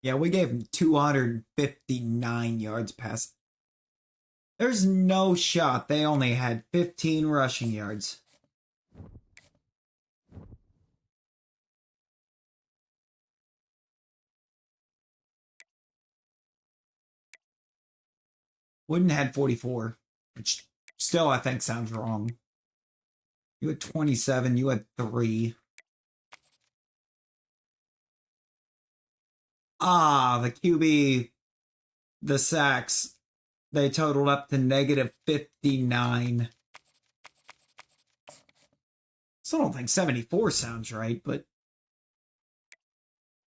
Yeah, we gave him 259 yards pass. There's no shot they only had 15 rushing yards. Wooden had 44, which still I think sounds wrong. You had 27, you had 3. The QB, the sacks, they totaled up to negative 59. Still don't think 74 sounds right, but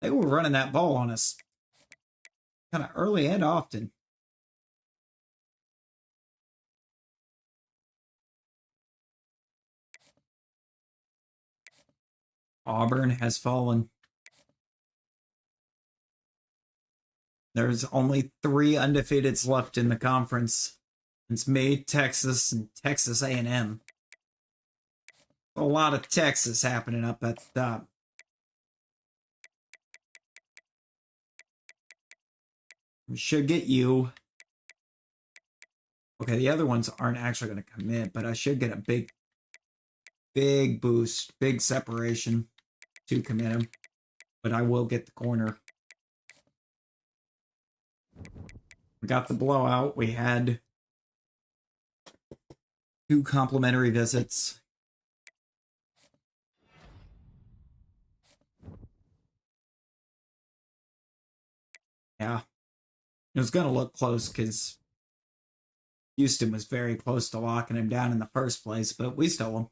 they were running that ball on us kind of early and often. Auburn has fallen. There's only 3 undefeateds left in the conference. It's me, Texas, and Texas A&M. A lot of Texas happening up at the top. We should get you. Okay, the other ones aren't actually going to commit, but I should get a big boost, big separation to commit him. But I will get the corner. We got the blowout. We had 2 complimentary visits. Yeah. It was going to look close because Houston was very close to locking him down in the first place, but we stole him.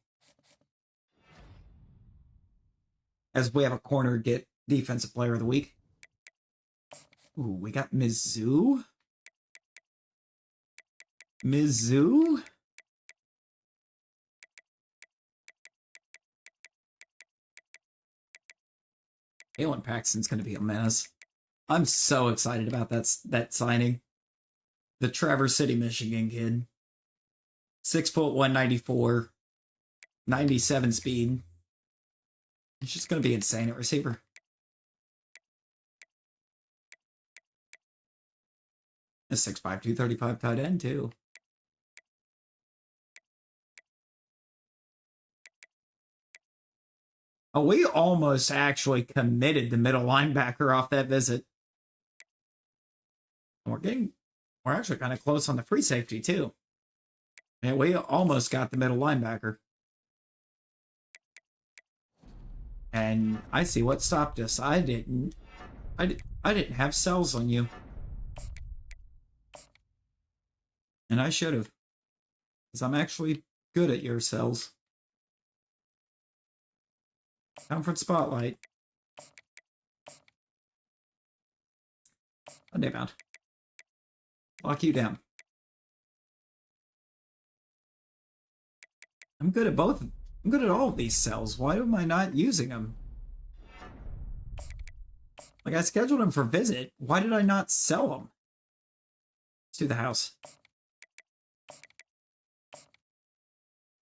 As we have a corner get Defensive Player of the Week. Ooh, we got Mizzou. Mizzou? Kalen Paxton's going to be a menace. I'm so excited about that signing. The Traverse City, Michigan kid. 6 foot 194. 97 speed. He's just going to be insane at receiver. A 6'5", 235 tight end, too. Oh, we almost actually committed the middle linebacker off that visit. And we're actually kind of close on the free safety, too. Yeah, we almost got the middle linebacker. And I see what stopped us. I didn't have cells on you. And I should have. Because I'm actually good at your cells. Conference spotlight. Sunday bound. Lock you down. I'm good at both. I'm good at all of these cells. Why am I not using them? Like, I scheduled them for visit. Why did I not sell them? Let's do the house.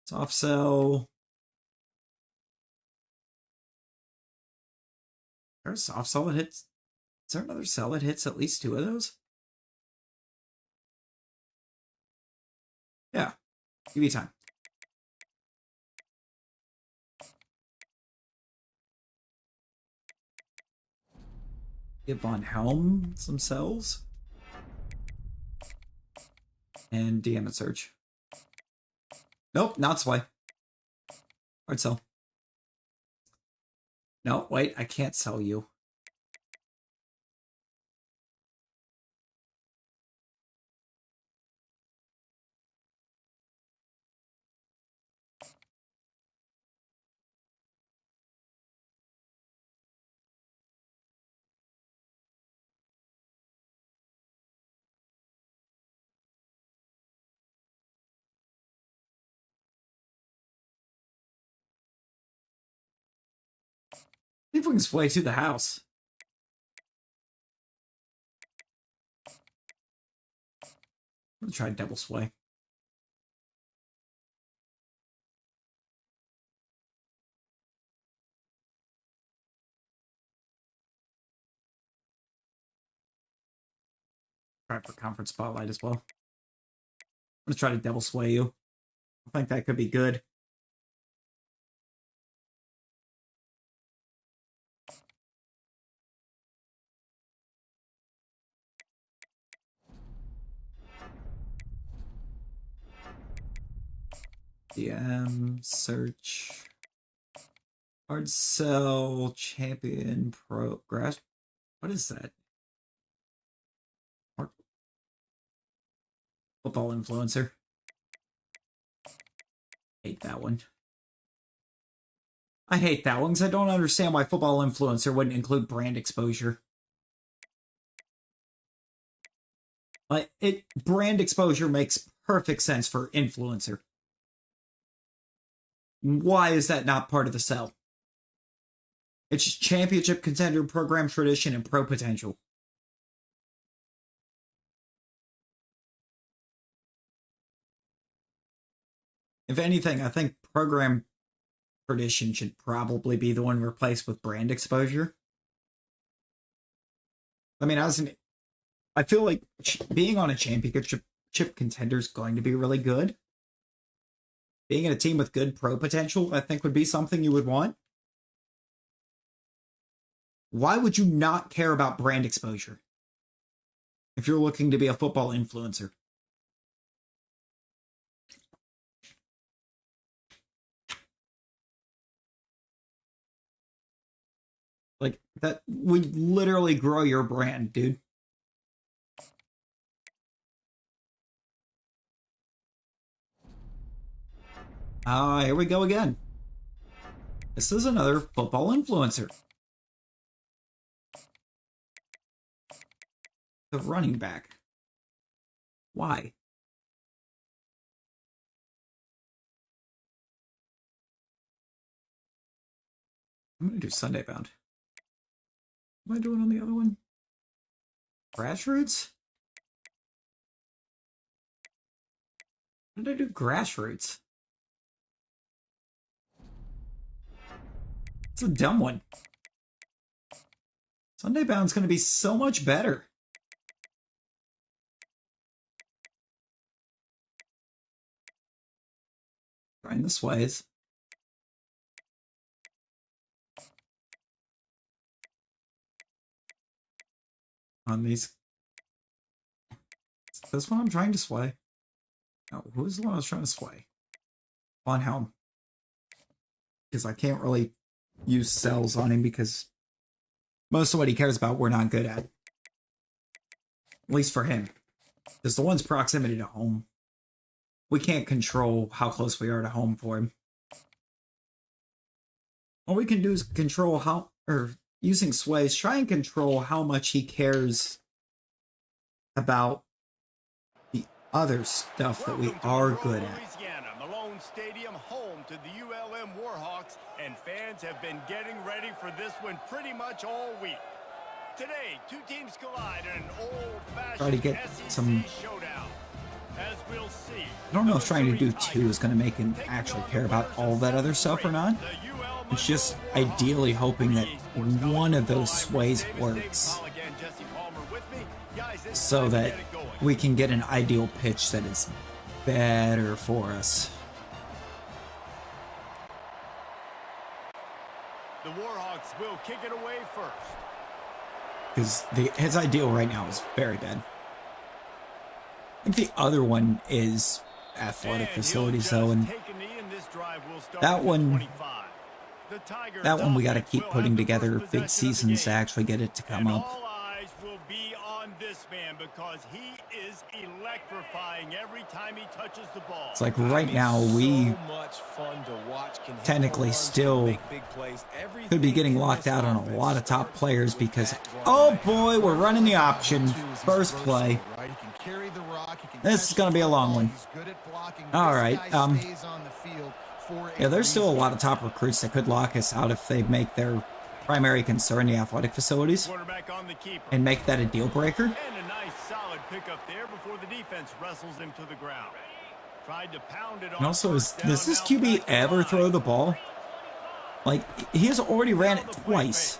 Soft sell. There's a soft sell that hits. Is there another cell that hits at least 2 of those? Yeah. Give me time. Give Von Helm some cells. And DM and search. Nope, not Sway. Hard sell. No, wait, I can't sell you. See if we can sway to the house. I'm gonna try double sway. Try for conference spotlight as well. I'm gonna try to double sway you. I think that could be good. DM, search, hard sell, champion, pro, grass. What is that? Football influencer. Hate that one. I hate that one because I don't understand why football influencer wouldn't include brand exposure. Like, brand exposure makes perfect sense for influencer. Why is that not part of the sell? It's just championship contender, program tradition, and pro potential. If anything, I think program tradition should probably be the one replaced with brand exposure. I mean, I feel like being on a championship contender is going to be really good. Being in a team with good pro potential, I think, would be something you would want. Why would you not care about brand exposure if you're looking to be a football influencer? Like, that would literally grow your brand, dude. Here we go again. This is another football influencer. The running back. Why? I'm going to do Sunday bound. What am I doing on the other one? Grassroots? What did I do grassroots? It's a dumb one. Sunday bound's going to be so much better. Trying the sways. On these. Is this one I'm trying to sway? No, who's the one I was trying to sway? Von Helm. Because I can't really use cells on him because most of what he cares about we're not good at. At least for him. Because the one's proximity to home. We can't control how close we are to home for him. All we can do is control how, or using sways, try and control how much he cares about the other stuff that we are good at. Louisiana, Malone Stadium, home to the ULM Warhawks, and fans have been getting ready for this one pretty much all week. Today, two teams collide in an old-fashioned Try to get SEC some showdown. As we'll see, I don't know if trying to do two is going to make him actually care about all that other stuff or not. It's just ideally hoping that one of those sways works so that we can get an ideal pitch that is better for us. The Warhawks will kick it away first. Because his ideal right now is very bad. I think the other one is athletic facilities though, and that one we got to keep putting together big seasons to actually get it to come up. All eyes will be on this man because he is electrifying every time he touches the ball. It's like right now we technically still could be getting locked out on a lot of top players because, oh boy, we're running the option. First play. This is going to be a long one. All right. Yeah, there's still a lot of top recruits that could lock us out if they make their primary concern the athletic facilities and make that a deal breaker. And a nice solid pickup there before the defense wrestles him to the ground. Tried to pound it on. And also, does this QB ever throw the ball? Like, he has already ran it twice.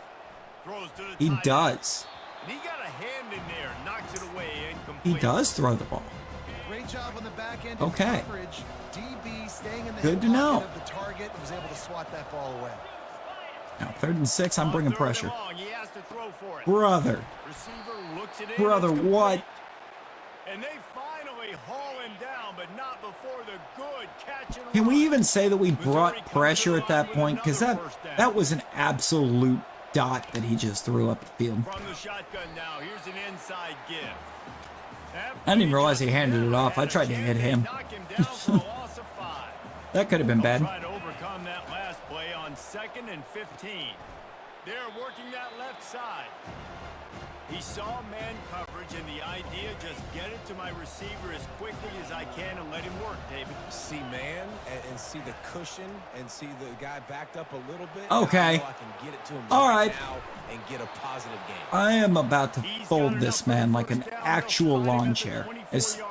He does. He got a hand in there, knocks it away He does throw the ball. Great job on the back end. Okay. DB staying in the Good to know. of the target and was able to swat that ball away. Now, 3rd and 6, I'm bringing pressure. He has to throw for it. Brother. Receiver looks it in. Brother, what? And they finally haul him down, but not before the good catch and Can we run. even say that we brought pressure at that point? Because that was an absolute dot that he just threw up the field. From the shotgun now, here's an inside give. I didn't even realize he handed it off. I tried to hit him. Knock him down for a loss of 5. That could have been bad. Try to overcome that last play on 2nd and 15. They're working that left side. He saw man coverage, and the idea, just get it to my receiver as quickly as I can and let him work, David. See man and see the cushion and see the guy backed up a little bit. Okay. Now I can get it to him All right. now and get a positive game. I am about to fold this man like an actual lawn chair as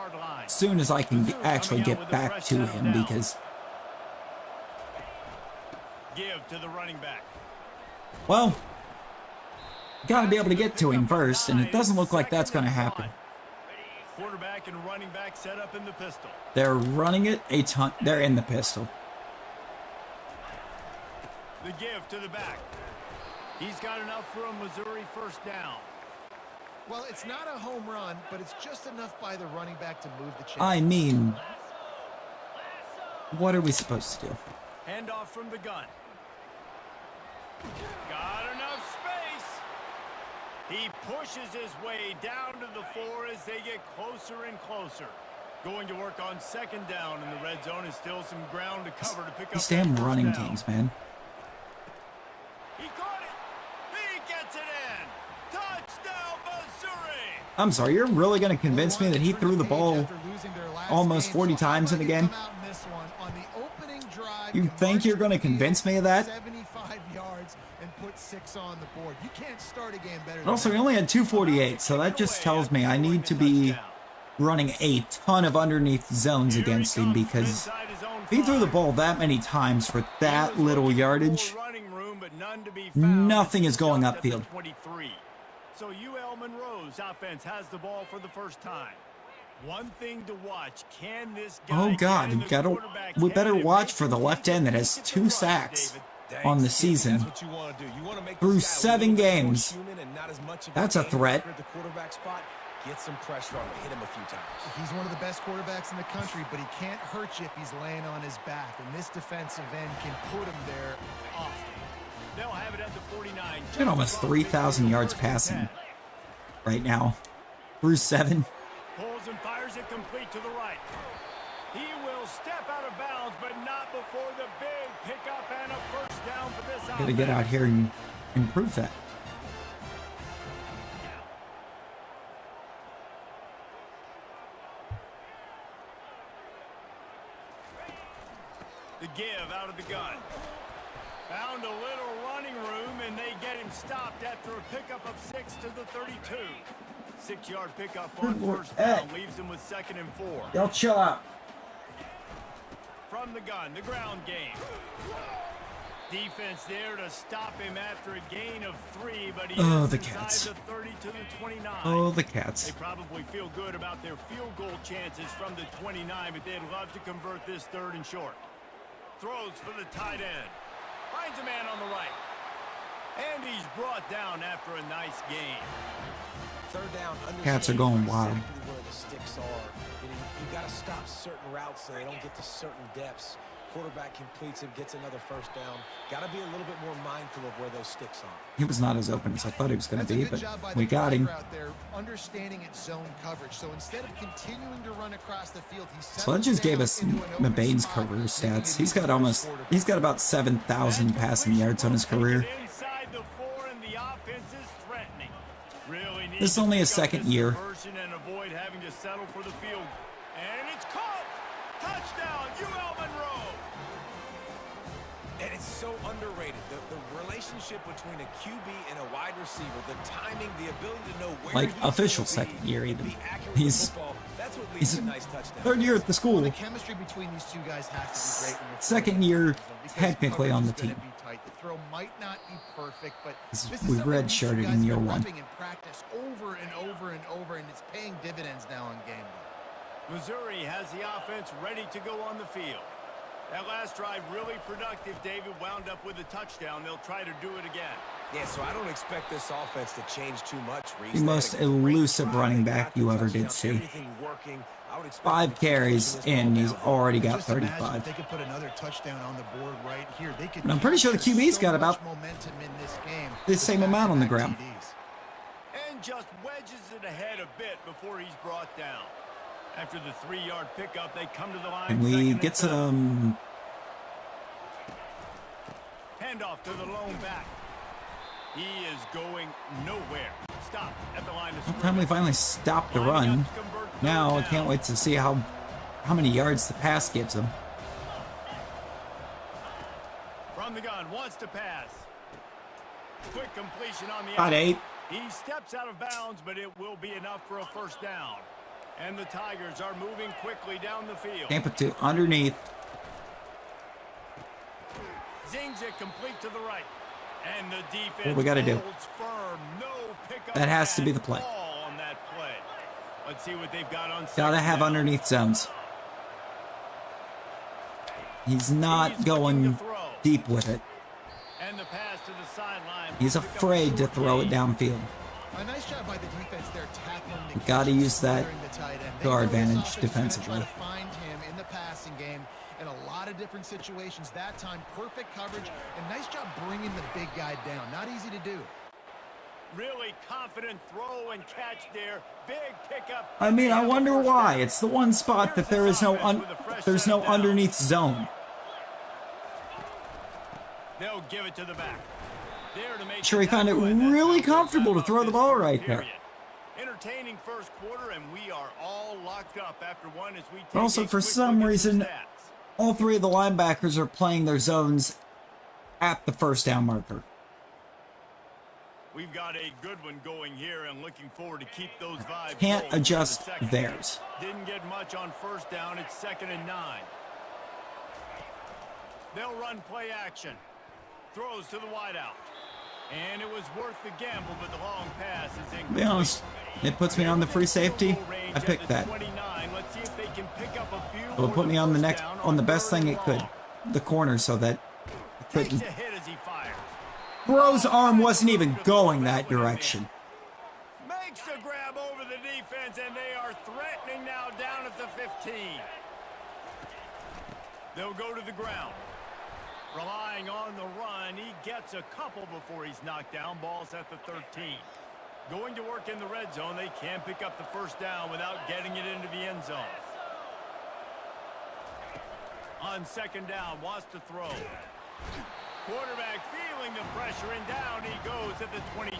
soon as I can actually get back to him because, Give to the running back. well, got to be able to get to him first, and it doesn't look like that's going to happen. Quarterback and running back set up in the pistol. They're running it a ton. They're in the pistol. The give to the back. He's got enough for a Missouri first down. Well, it's not a home run, but it's just enough by the running back to move the chain. I mean, what are we supposed to do? Handoff from the gun. Got enough space. He pushes his way down to the 4 as they get closer and closer. Going to work on 2nd down in the red zone is still some ground to cover to pick up. These damn that first running down. teams, man. He caught it. He gets it in. Touchdown, Missouri. I'm sorry, you're really going to convince me that he threw the ball almost 40 times in the game? You think you're going to convince me of that? 75 yards and put 6 on the board. You can't start a game better than Also, he that. only had 248, so that just tells me I need to be running a ton of underneath zones against him because if he threw the ball that many times for that little yardage, nothing is going upfield. 23. So UL Monroe's offense has the ball for the first time. One thing to watch, can this Oh guy God, get in the quarterback's we better head and watch make for him the left take end a that has peek at 2 the sacks David? on the Thanks, Jimmy. season. That's what you want to do. You want to make Through this guy a 7 little bit more games. human and not as much of That's a game threat. breaker at the quarterback spot. Get some pressure on him. Hit him a few times. He's one of the best quarterbacks in the country, but he can't hurt you if he's laying on his back. And this defensive end can put him there often. They'll have it at the 49. Got almost 3,000 yards passing right now. Through 7. Pulls and fires it complete to the right. He will step out of bounds, but not before the big pickup and a first down for this Gotta get out here and improve that. The give out of the gun. Found a little running room, and they get him stopped after a pickup of 6 to the 32. 6-yard pickup on first down leaves him with 2nd and 4. Y'all chill out. From the gun, the ground game. Defense there to stop him after a gain of 3, but he is the inside Cats. the 30 to the 29. Oh, the Cats. They probably feel good about their field goal chances from the 29, but they'd love to convert this 3rd and short. Throws for the tight end. Finds a man on the right. And he's brought down after a nice gain. 3rd down. Cats are going wild. Exactly where the sticks are. You got to stop certain routes so they don't get to certain depths. Quarterback completes it, gets another first down. Got to be a little bit more mindful of where those sticks are. He was not as open as I thought he was going to be, but we got him. Out there, understanding its zone coverage. So instead of continuing to run across the field, he Sledges gave us Mabane's career stats. He's got about 7,000 passing yards on his career. Inside the 4, and the offense is threatening. Really This is only his needs to pick up 2nd this year. conversion and avoid having to settle for the field. And it's caught. Touchdown, UL Monroe. And it's so underrated. The relationship between a QB and a wide receiver, the timing, the ability to know where Like he's official gonna 2nd be, year even. be accurate with He's football. That's what leads he's to nice touchdowns. 3rd year at the school. The chemistry between these two guys has to be great. When you're 2nd year because technically on the coverage is team. gonna be tight. The throw might not be perfect, but This is- this we is something redshirted these two in guys year have been 1. repping in practice over and over and over, and it's paying dividends now on game day. Missouri has the offense ready to go on the field. That last drive really productive. David wound up with a touchdown. They'll try to do it again. Yeah, so I don't expect this offense to change too much, Reese. The They most had a great elusive drive. running They back got the you ever touchdown, did see. everything working. I would expect 5 them to keep carries pushing this in, ball he's down. already got Just imagine if 35. they could put another touchdown on the board right here. They could And I'm pretty sure the capture QB's so got much about momentum in this game. the same amount on the back-to-back ground. TDs. And just wedges it ahead a bit before he's brought down. After the 3-yard pickup, they come to the line. And we 2nd and get 7. some. Handoff to the lone back. He is going nowhere. Stop at the line of scrimmage. Time we finally stopped the Lining run. up to convert 3rd Now I down. can't wait to see how many yards the pass gives him. From the gun, wants to pass. Quick completion on the About 8. He steps out of bounds, but it will be enough for a first down. And the Tigers are moving quickly down the field. Tampa 2 underneath. Zings it complete to the right. And the defense What we gotta do? holds firm. No pickup That has to be the at play. all on that play. Let's see what they've got on Gotta second have down. underneath zones. He's not He's looking going to throw. deep with it. And the pass to the sideline. He's Pick up a afraid to short throw it gain. downfield. A nice job by the defense there tackling the We gotta catch, use that securing the tight end. They to our know this advantage offense is gonna defensively. Try to find him in the passing game in a lot of different situations. That time, perfect coverage and nice job bringing the big guy down. Not easy to do. Really confident throw and catch there. Big pickup. I mean, I And a wonder first why. down. It's the one spot that there is no there's no underneath zone. They'll give it to the back. There to make Sure, he the found it tackle, and that's really how we'll comfortable to wrap throw up the this ball third right there. period. Entertaining first quarter, and we are all locked up after one as we take But also, a for quick some look at reason, stats. all 3 of the linebackers are playing their zones at the first down marker. We've got a good one going here and looking forward to keep those vibes Can't rolling for the adjust second. theirs. Didn't get much on first down. It's 2nd and 9. They'll run play action. Throws to the wideout. And it was worth the gamble, but the long pass is incomplete. To be honest, it puts me on the free safety. I picked that. It'll put me on the best thing it could, the corner, so that I couldn't. Bro's arm wasn't even going that direction. Makes a grab over the defense, and they are threatening now down at the 15. They'll go to the ground. Relying on the run, he gets a couple before he's knocked down. Ball's at the 13. Going to work in the red zone. They can't pick up the first down without getting it into the end zone. On second down, wants to throw. Quarterback feeling the pressure, and down he goes at the 22.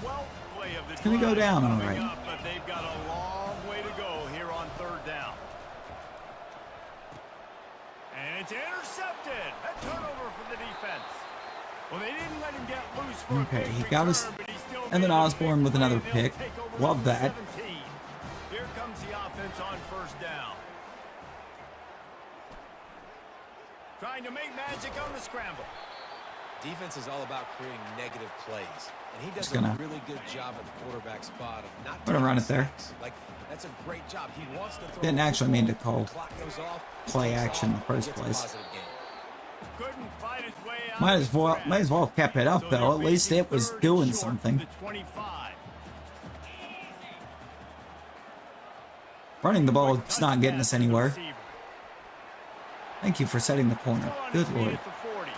12th play of the It's going to go down all right. up, but they've got a long way to go here on third down. And it's intercepted. A turnover for the defense. Well, they didn't let him get loose for Okay, a he big got us. return, but he still And then made a Osborne big with play. another They'll pick. take over Love on that. 17. Here comes the offense on first down. Trying to make magic on the scramble. Defense is all about creating negative plays, and he does Just gonna- a really good job at the quarterback spot of not Gonna run it there. sacks. Like, that's a great job. He wants to throw. Didn't the actually mean to football. call Clock goes off, play takes action in off, the first gets a place. positive gain. Couldn't fight his way out Might of as the well trap. kept it up So though. they're At least facing it was third and doing short something. from the 25. Running the ball, it's Touch not getting pass us to the anywhere. receiver. Thank you for setting the corner. Still on Good his feet lord. at the 40.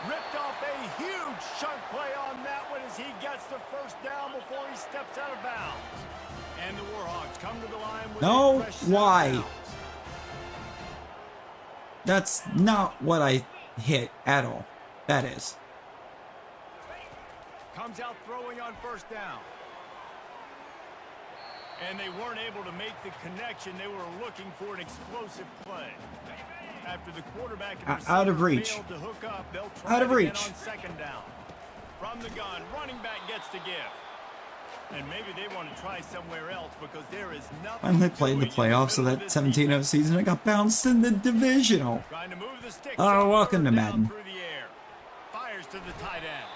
Ripped off a huge chunk play on that one as he gets the first down before he steps out of bounds. And the Warhawks come to the line with No, a fresh set of why? downs. That's not what I hit at all. That is. Comes out throwing on first down. And they weren't able to make the connection. They were looking for an explosive play. After the quarterback and Out of receiver reach. failed to hook up, they'll try Out of it again reach. on second down. From the gun, running back gets to give. And maybe they want to try somewhere else because there is nothing. Finally played the doing playoffs of in the middle that this 17-0 season. I got bounced in the divisional. Trying to move the sticks Oh, on welcome third to down Madden. through the air. Fires to the tight end.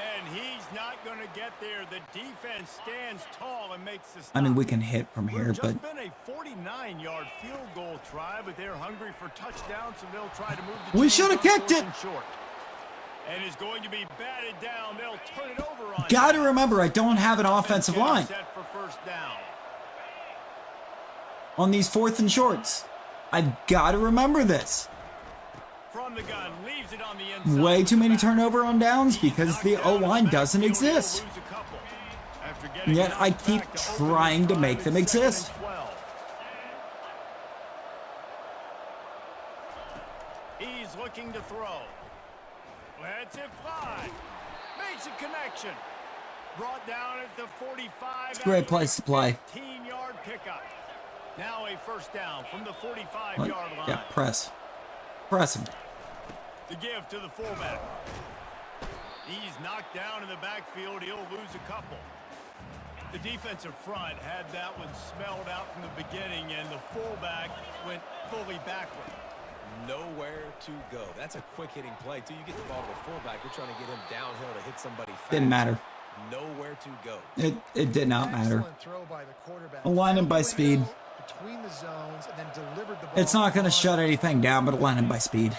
And he's not going to get there. The defense stands tall and makes the stop. I mean, we can hit from We've here, just but been a 49-yard field goal try, but they're hungry for touchdowns, so they'll try to move the We chains shoulda on kicked fourth it. and short. And is going to be batted down. They'll turn it over on gotta downs. remember, I don't have an offensive Get line set for first down. on these fourth and shorts. I've got to remember this. From the gun, leaves it on the inside. Way too many turnover on downs He's because knocked the down in O-line the doesn't backfield. He'll exist. lose a couple. After getting And yet I knocked keep back to open trying the to make drive, them it's second and exist. 12. He's looking to throw. Lets it fly. Makes a connection. Brought down at the 45. It's a great place to play. 15-yard pickup. Now a first down from the 45-yard Like, line. yeah, press him. The give to the fullback. He's knocked down in the backfield. He'll lose a couple. The defensive front had that one smelled out from the beginning, and the fullback went fully backward. Nowhere to go. That's a quick-hitting play, too. You get the ball to the fullback. You're trying to get him downhill to hit somebody fast. Didn't matter. Nowhere to go. It did not matter. Excellent throw by the quarterback. Align him by speed. Between the zones and then delivered the ball. It's not going to on shut anything down, but align him by speed.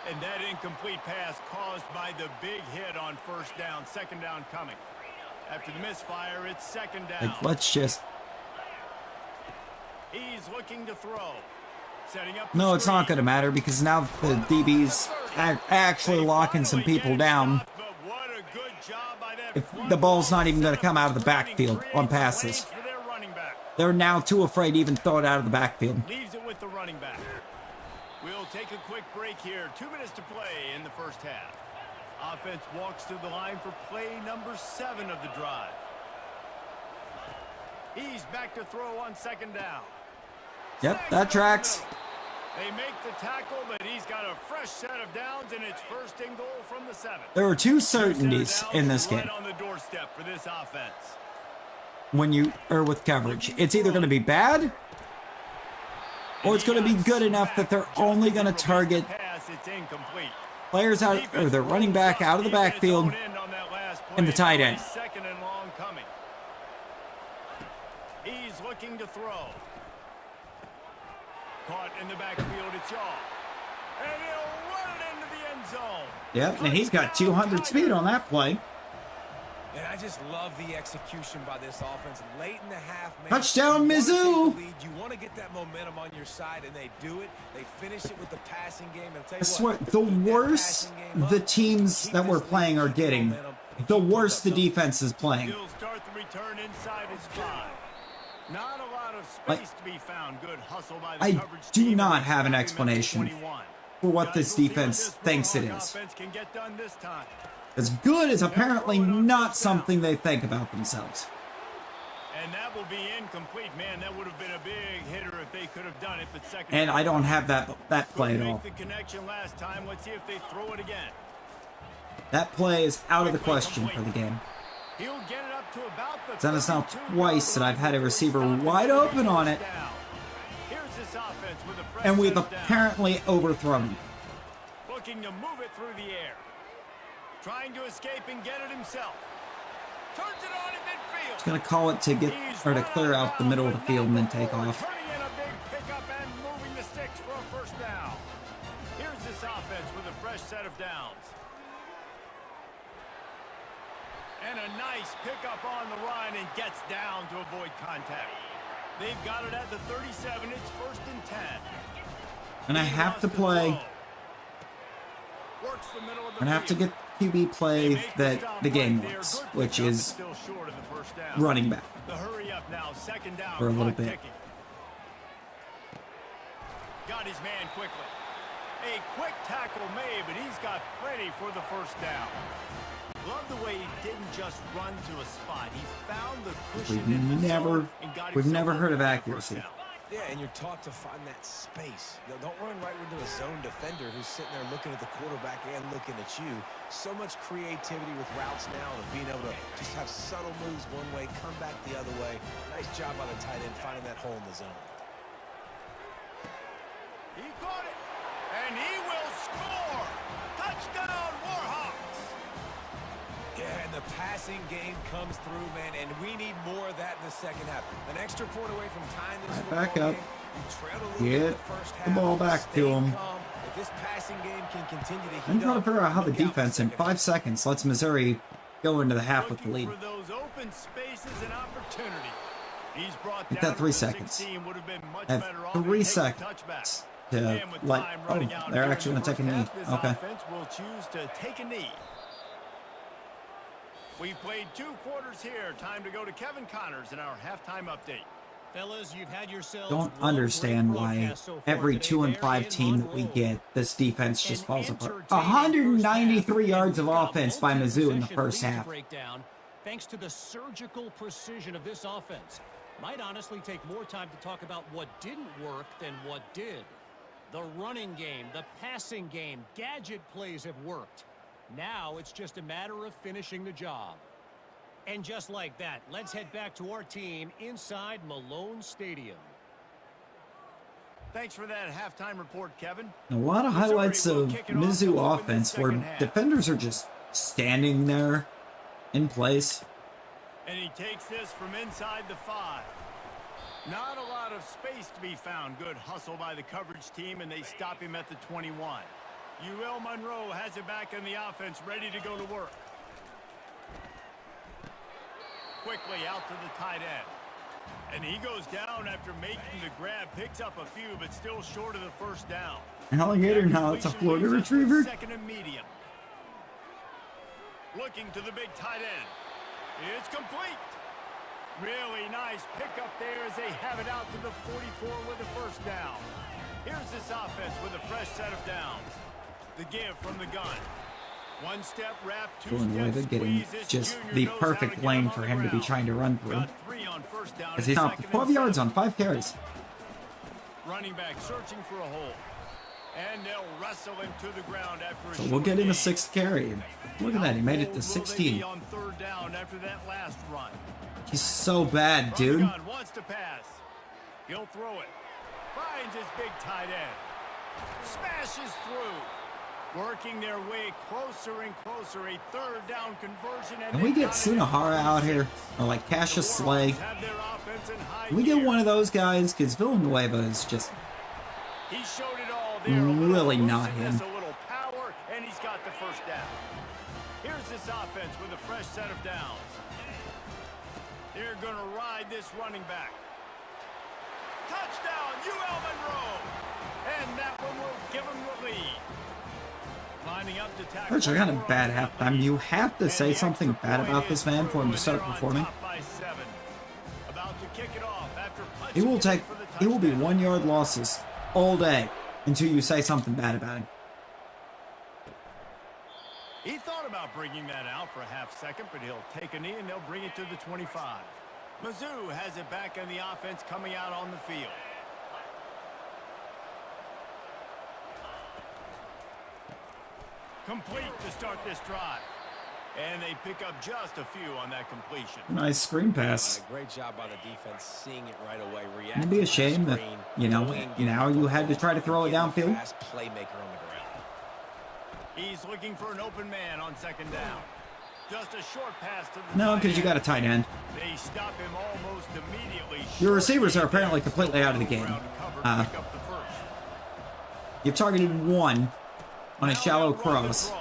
And that incomplete pass caused by the big hit on first down. Second down coming. After the misfire, it's second down. Like, let's just... He's looking to throw. Setting up the No, it's not screen. going to matter because now the DB's actually locking some people down. But what a good job by that If front the ball's not line. even gonna Set come up out of the a screen, backfield on creates passes. lanes for their running back. They're now too afraid to even throw it out of the backfield. Leaves it with the running back. We'll take a quick break here. 2 minutes to play in the first half. Offense walks to the line for play number 7 of the drive. He's back to throw on second down. Yep, that tracks. They make the tackle, but he's got a fresh set of downs, and it's first and goal from the 7. There are two certainties in this game Right on the doorstep for this offense. when you are with coverage. It's either going to be bad or it's going to be good enough that they're only going to target Pass, it's incomplete. players out, or their running back out of the backfield and the tight end. Second and long coming. to throw. Caught in the backfield, it's Yaw. And he'll run it into the end zone. Yep, and he's got 200 speed on that play. And I just love the execution by this offense. Late in the half, man. Touchdown, Mizzou! You want to get that momentum on your side, and they do it. They finish it with the passing game. And I swear, the worse the teams that we're playing are getting, the worse the defense is playing. He'll start the return inside his 5. Not a lot of space to be found. Good hustle by the I coverage do team, not and have an stop him at the explanation 21. for what this Guys, we'll see defense this thinks it Mohawk is. offense can get done this time. As good is apparently not something they think about themselves. And that will be incomplete. Man, that would have been a big hitter if they could have done it, but second. And I don't have that play at Couldn't all. make the connection last time. Let's see if they throw it again. That play is out of the question for the game. He'll get it up to about the Then it's now 32 twice that I've had a before receiver stopping wide for a open on it, first down. Here's this offense with a fresh and we've set down. apparently overthrown him. Looking to move it through the air. Trying to escape and get it himself. Turns it on in midfield. Just gonna call it to get or to clear out the middle of the field and then take off. Turning in a big pickup and moving the sticks for a first down. Here's this offense with a fresh set of downs. And a nice pickup on the run and gets down to avoid contact. They've got it at the 37. It's 1st and 10. And I have to play. Works the middle of the I'm gonna have to field. get QB play that the game wants, which is Still short of the first down. running back The hurry up now, 2nd down. for a little clock bit. ticking. Got his man quickly. A quick tackle made, but he's got plenty for the first down. Love the way he didn't just run to a spot. He found the cushion in the zone and got We've himself never heard of open for a accuracy. first down. Yeah, and you're taught to find that space. You know, don't run right into a zone defender who's sitting there looking at the quarterback and looking at you. So much creativity with routes now and being able to just have subtle moves one way, come back the other way. Nice job by the tight end finding that hole in the zone. He caught it, and he will score. Touchdown, Warhawks. Yeah, and the passing game comes through, man, and we need more of that in the second half. An extra point away from tying this football Back up. game. You trailed a little bit Get in the first half. the ball back to Stay him. calm. If this passing game can continue to heat I'm trying to up, figure out how the look out for defense in second 5 seconds lets Missouri go into the half with the Looking lead. for those open spaces and opportunity. He's brought Get down that 3 to the seconds. 16, would have been much I have better off 3 to take the seconds touchback. to And with let. time Oh, running out they're during actually the gonna take a first knee. half, this Okay. offense will choose to take a knee. We've played 2 quarters here. Time to go to Kevin Connors in our halftime update. Fellas, you've had yourselves Don't one understand great why broadcast so far every today 2 and there 5 in team that we Monroe. get, this defense just An falls apart. entertaining 193 first half. yards of offense by Mizzou in the Multi-possession first lead to half. break down, thanks to the surgical precision of this offense. Might honestly take more time to talk about what didn't work than what did. The running game, the passing game, gadget plays have worked. Now it's just a matter of finishing the job. And just like that, let's head back to our team inside Malone Stadium. Thanks for that halftime report, Kevin. A lot of Missouri highlights will of kick it off to Mizzou open the offense where second half. defenders are just standing there in place. And he takes this from inside the 5. Not a lot of space to be found. Good hustle by the coverage team, and they stop him at the 21. UL Monroe has it back in the offense, ready to go to work. Quickly out to the tight end. And he goes down after making the grab. Picks up a few, but still short of the first down. Alligator now, it's a Completion Florida leaves us with retriever. 2nd and medium. Looking to the big tight end. It's complete. Really nice pickup there as they have it out to the 44 with a first down. Here's this offense with a fresh set of downs. The give from the gun. 1 step wrap, 2 Going away, steps they're getting squeeze. This just junior the knows how perfect to get lane him for on him the to be ground. trying to run through. Got 3 on first down. As he's and now 2nd and 12 yards 7. on 5 carries. Running back searching for a hole. And they'll wrestle him to the ground after a So short we'll get him a gain. 6th carry. Look at that, he made it to How bold will they 16. be on 3rd down after that last run? He's so bad, dude. Gun wants to pass. He'll throw it. Finds his big tight end. Smashes through. Working their way closer and closer. A 3rd down conversion. And Can we they get got it at Sunahara out here? Or like the Cassius Warhawks Slay? have their offense defense in high Can we get gear. one of those guys? Because Villanueva is just He showed it all there. really A little not him. looseness, a little power, and he's got the first down. Here's this offense with a fresh set of downs. They're going to ride this running back. Touchdown, UL Monroe. And that one will give him the lead. Lining up to tackle. Actually, kind of bad halftime. You have to say something bad about this man for him to start performing. About to kick it off after He will punching take. for the He will be touchdown. 1 yard losses all day until you say something bad about him. He thought about bringing that out for a half second, but he'll take a knee and they'll bring it to the 25. Mizzou has it back in the offense coming out on the field. Complete to start this drive. And they pick up just a few on that completion. Nice screen pass. Great job by the defense, seeing it right away. It'd be a shame that now you had to try to throw it downfield. Fast playmaker on the ground. He's looking for an open man on second down. Just a short pass to the No, tight because you got end. a tight end. They stop him almost immediately. Your receivers are Short apparently gain. completely out of the game. Ground cover, pick up the first. You've targeted one on a Now shallow they'll run the cross. draw.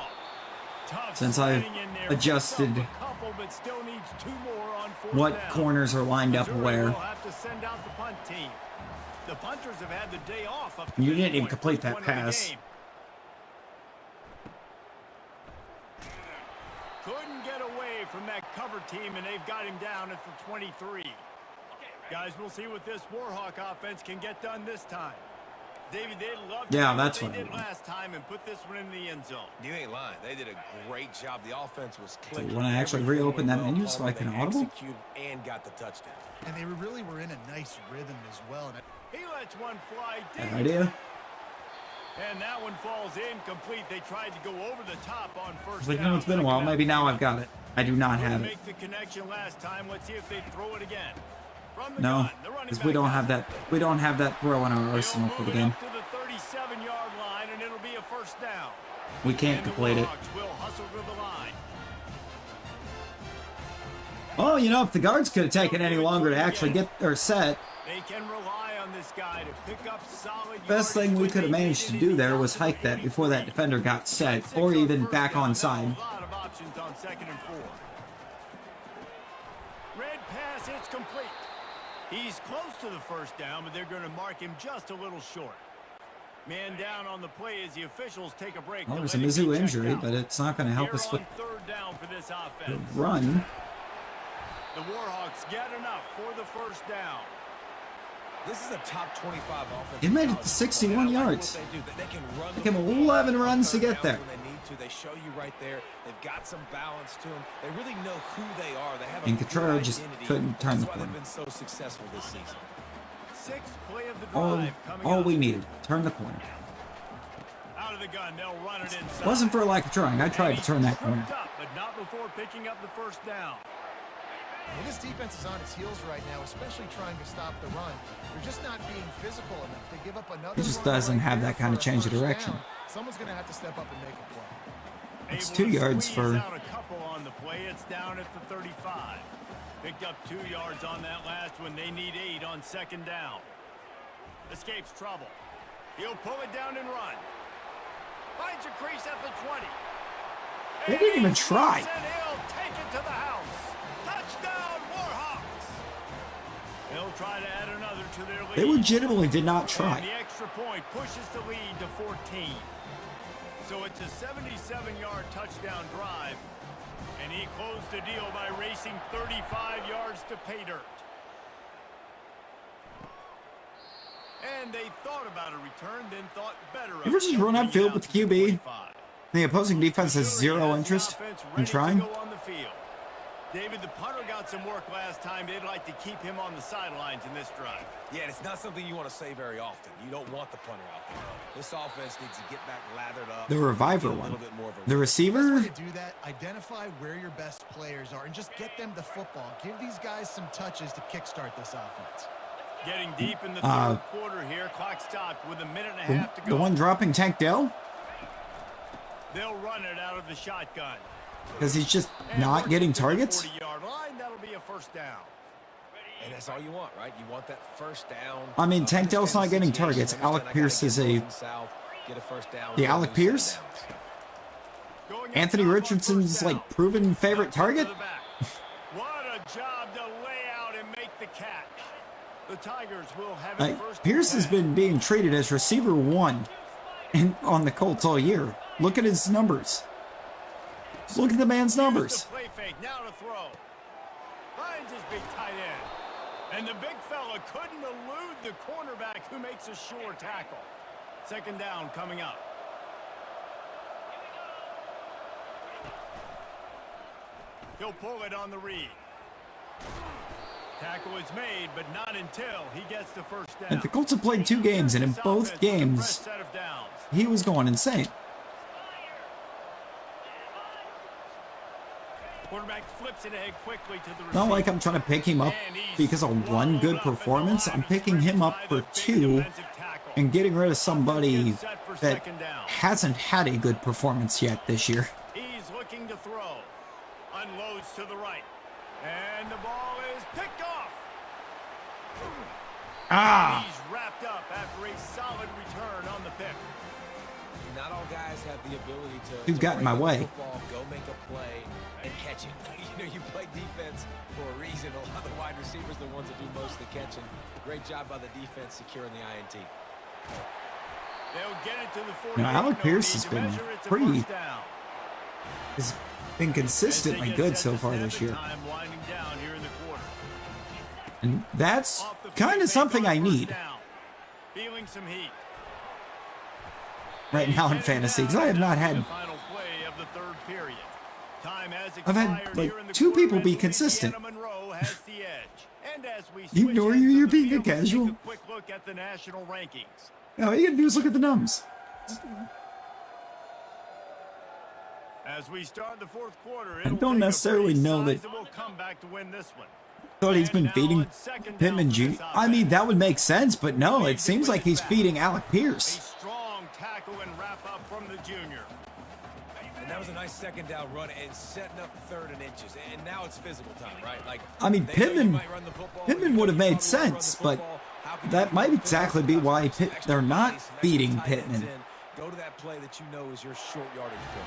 Tough Since I've sliding in there. adjusted Picks up a couple, but still needs two more on fourth what down. corners are lined up Missouri where. will have to send out the punt team. The punters have had the day off up to You this didn't even point. complete First that one of the pass. game. Couldn't get away from that cover team, and they've got him down at the 23. Guys, we'll see what this Warhawk offense can get done this time. David, they'd love to Yeah, do that's what what they I did want. last time and put this one in the end zone. You ain't lying. They did a great job. The offense was clicking. wanna actually Everything reopen went that well. menu so I can They audible? executed and got the touchdown. And they really were in a nice rhythm as well. He lets one fly deep. Bad idea. And that one falls incomplete. They tried to go over the top on first Like, down. no, it's been a while. Maybe now I've got it. I do not Couldn't have it. make the connection last time. Let's see if they throw it again. From the No, gun, the running because we back don't got have it. that. We don't have that throw in our He'll arsenal for move the it game. up to the 37-yard line, and it'll be a first down. We can't And the complete it. Warhawks will hustle to the line. Oh, if the guards could have taken any longer to actually get their set. They can rely on this guy to pick up solid Best yards thing we when could have they managed to need do it. there was hike that before that defender got set, or even back on side. A lot of options on 2nd and 4. Red pass, it's complete. He's close to the first down, but they're going to mark him just a little short. Man down on the play as the officials take a break. Well, to there's a let him Mizzou get checked injury, out. but it's not going to help Here us with on third down for this the offense. run. The Warhawks get enough for the first down. This is a top 25 offense. He made it to 61 yards. What they do, they can run. Took him the ball 11 on runs to third get downs there. when they need to. They show you right there. They've got some balance to them. They really know who they are. They have a And good Contreras just identity. couldn't turn the That's why corner. they've been so successful this season. Sixth play of the All, drive coming all up. we needed. Turn the corner. Out of the gun, they'll run it inside. Wasn't for a lack of trying. I tried to turn that corner. Tripped up, but not before picking up the first down. Well, this defense is on its heels right now, especially trying to stop the run. They're just not being physical enough. They give up another. He just run doesn't right have there that kind of for a change of first direction. down. Someone's going to have to step up and make a play. It's Able 2 to yards squeeze for. out a couple on the play. It's down at the 35. Picked up 2 yards on that last one. They need 8 on second down. Escapes trouble. He'll pull it down and run. Finds a crease at the 20. They didn't even try. And he'll take it to the house. Touchdown, Warhawks. He'll try to add another to their lead. They legitimately did not And try. the extra point pushes the lead to 14. So it's a 77-yard touchdown drive. And he closed the deal by racing 35 yards to pay dirt. And they thought about a return, then thought better of it. Ever just run Bring it upfield out with to the QB? 25. The opposing defense has Missouri zero has the interest offense in ready to trying. go on the field. David, the punter got some work last time. They'd like to keep him on the sidelines in this drive. Yeah, and it's not something you want to say very often. You don't want the punter out there. This offense needs to get back lathered up. The reviver get a one. little bit more of a The Best receiver. way to do that, identify where your best players are and just get them the football. Give these guys some touches to kickstart this offense. Getting deep in the third quarter here. Clock stopped with a minute and a half to go. The one dropping Tank Dell? They'll run it out of the shotgun. Because he's just And not working getting to the targets? 40-yard line, that'll be a first down. And that's all you want, right? You want that first down. I mean, Tank Dell's not getting targets. Alec Pierce is the Alec Pierce? Anthony Richardson's, like, proven favorite target? What a job to lay out and make the catch. The Tigers will have it first. Pierce has been being treated as receiver 1 on the Colts all year. Look at his numbers. Look at the man's numbers. Play fake, now to throw. Finds his big tight end. And the big fella couldn't elude the cornerback who makes a sure tackle. Second down coming up. He'll pull it on the read. Tackle is made, but not until he gets the first down. And the Colts have played 2 games, and in both games, he was going insane. Quarterback flips it ahead quickly to the receiver. Not like I'm trying to pick him up because of 1 good performance. I'm picking him up for 2 and getting rid of somebody that hasn't had a good performance yet this year. He's looking to throw. Unloads to the right. And the ball is picked off. He's wrapped up after a solid return on the pick. Not all guys have the ability to. Who got in my way? Football, go make a play and catch it. You play defense for a reason. A lot of the wide receivers are the ones that do most of the catching. Great job by the defense securing the INT. They'll get it to the 40. Alec Pierce has been consistently good so far this year. And that's kind of something I need Feeling some heat. right now in fantasy, because I have not had. I've had like 2 people be consistent. You know you're being a casual. Quick look at the national rankings. All you gotta do is look at the numbers. As we start the 4th quarter, I don't necessarily know that. Comeback to win this one. Thought he's been feeding Pittman Jr. I mean, that would make sense, but no, it seems like he's feeding Alec Pierce. A strong tackle and wrap up from the junior. And that was a nice second down run and setting up 3rd and inches. And now it's physical time, right? Like, I mean, Pittman would have made sense, but that might exactly be why they're not feeding Pittman. Go to that play that you know is your short yardage play.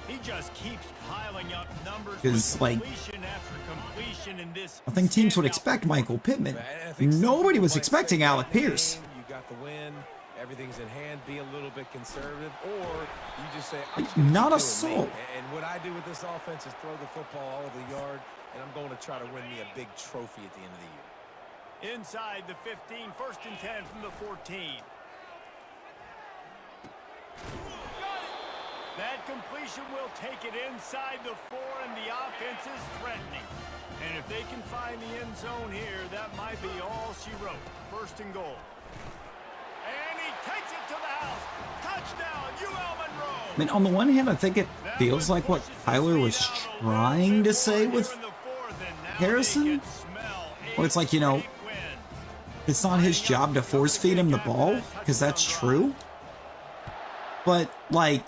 He just keeps piling up numbers. Because, like, completion after completion in this. I think teams would expect Michael Pittman. Nobody was expecting Alec Pierce. You got the win. Everything's in hand. Be a little bit conservative, or you just say, not a soul. And what I do with this offense is throw the football all over the yard, and I'm going to try to win me a big trophy at the end of the year. Inside the 15, 1st and 10 from the 14. That completion will take it inside the 4, and the offense is threatening. And if they can find the end zone here, that might be all she wrote. 1st and goal. And he takes it to the house. Touchdown, UL Monroe. I mean, on the one hand, I think it feels like what Tyler was trying to say with Harrison. Where it's like, you know, it's not his job to force feed him the ball, because that's true. But, like,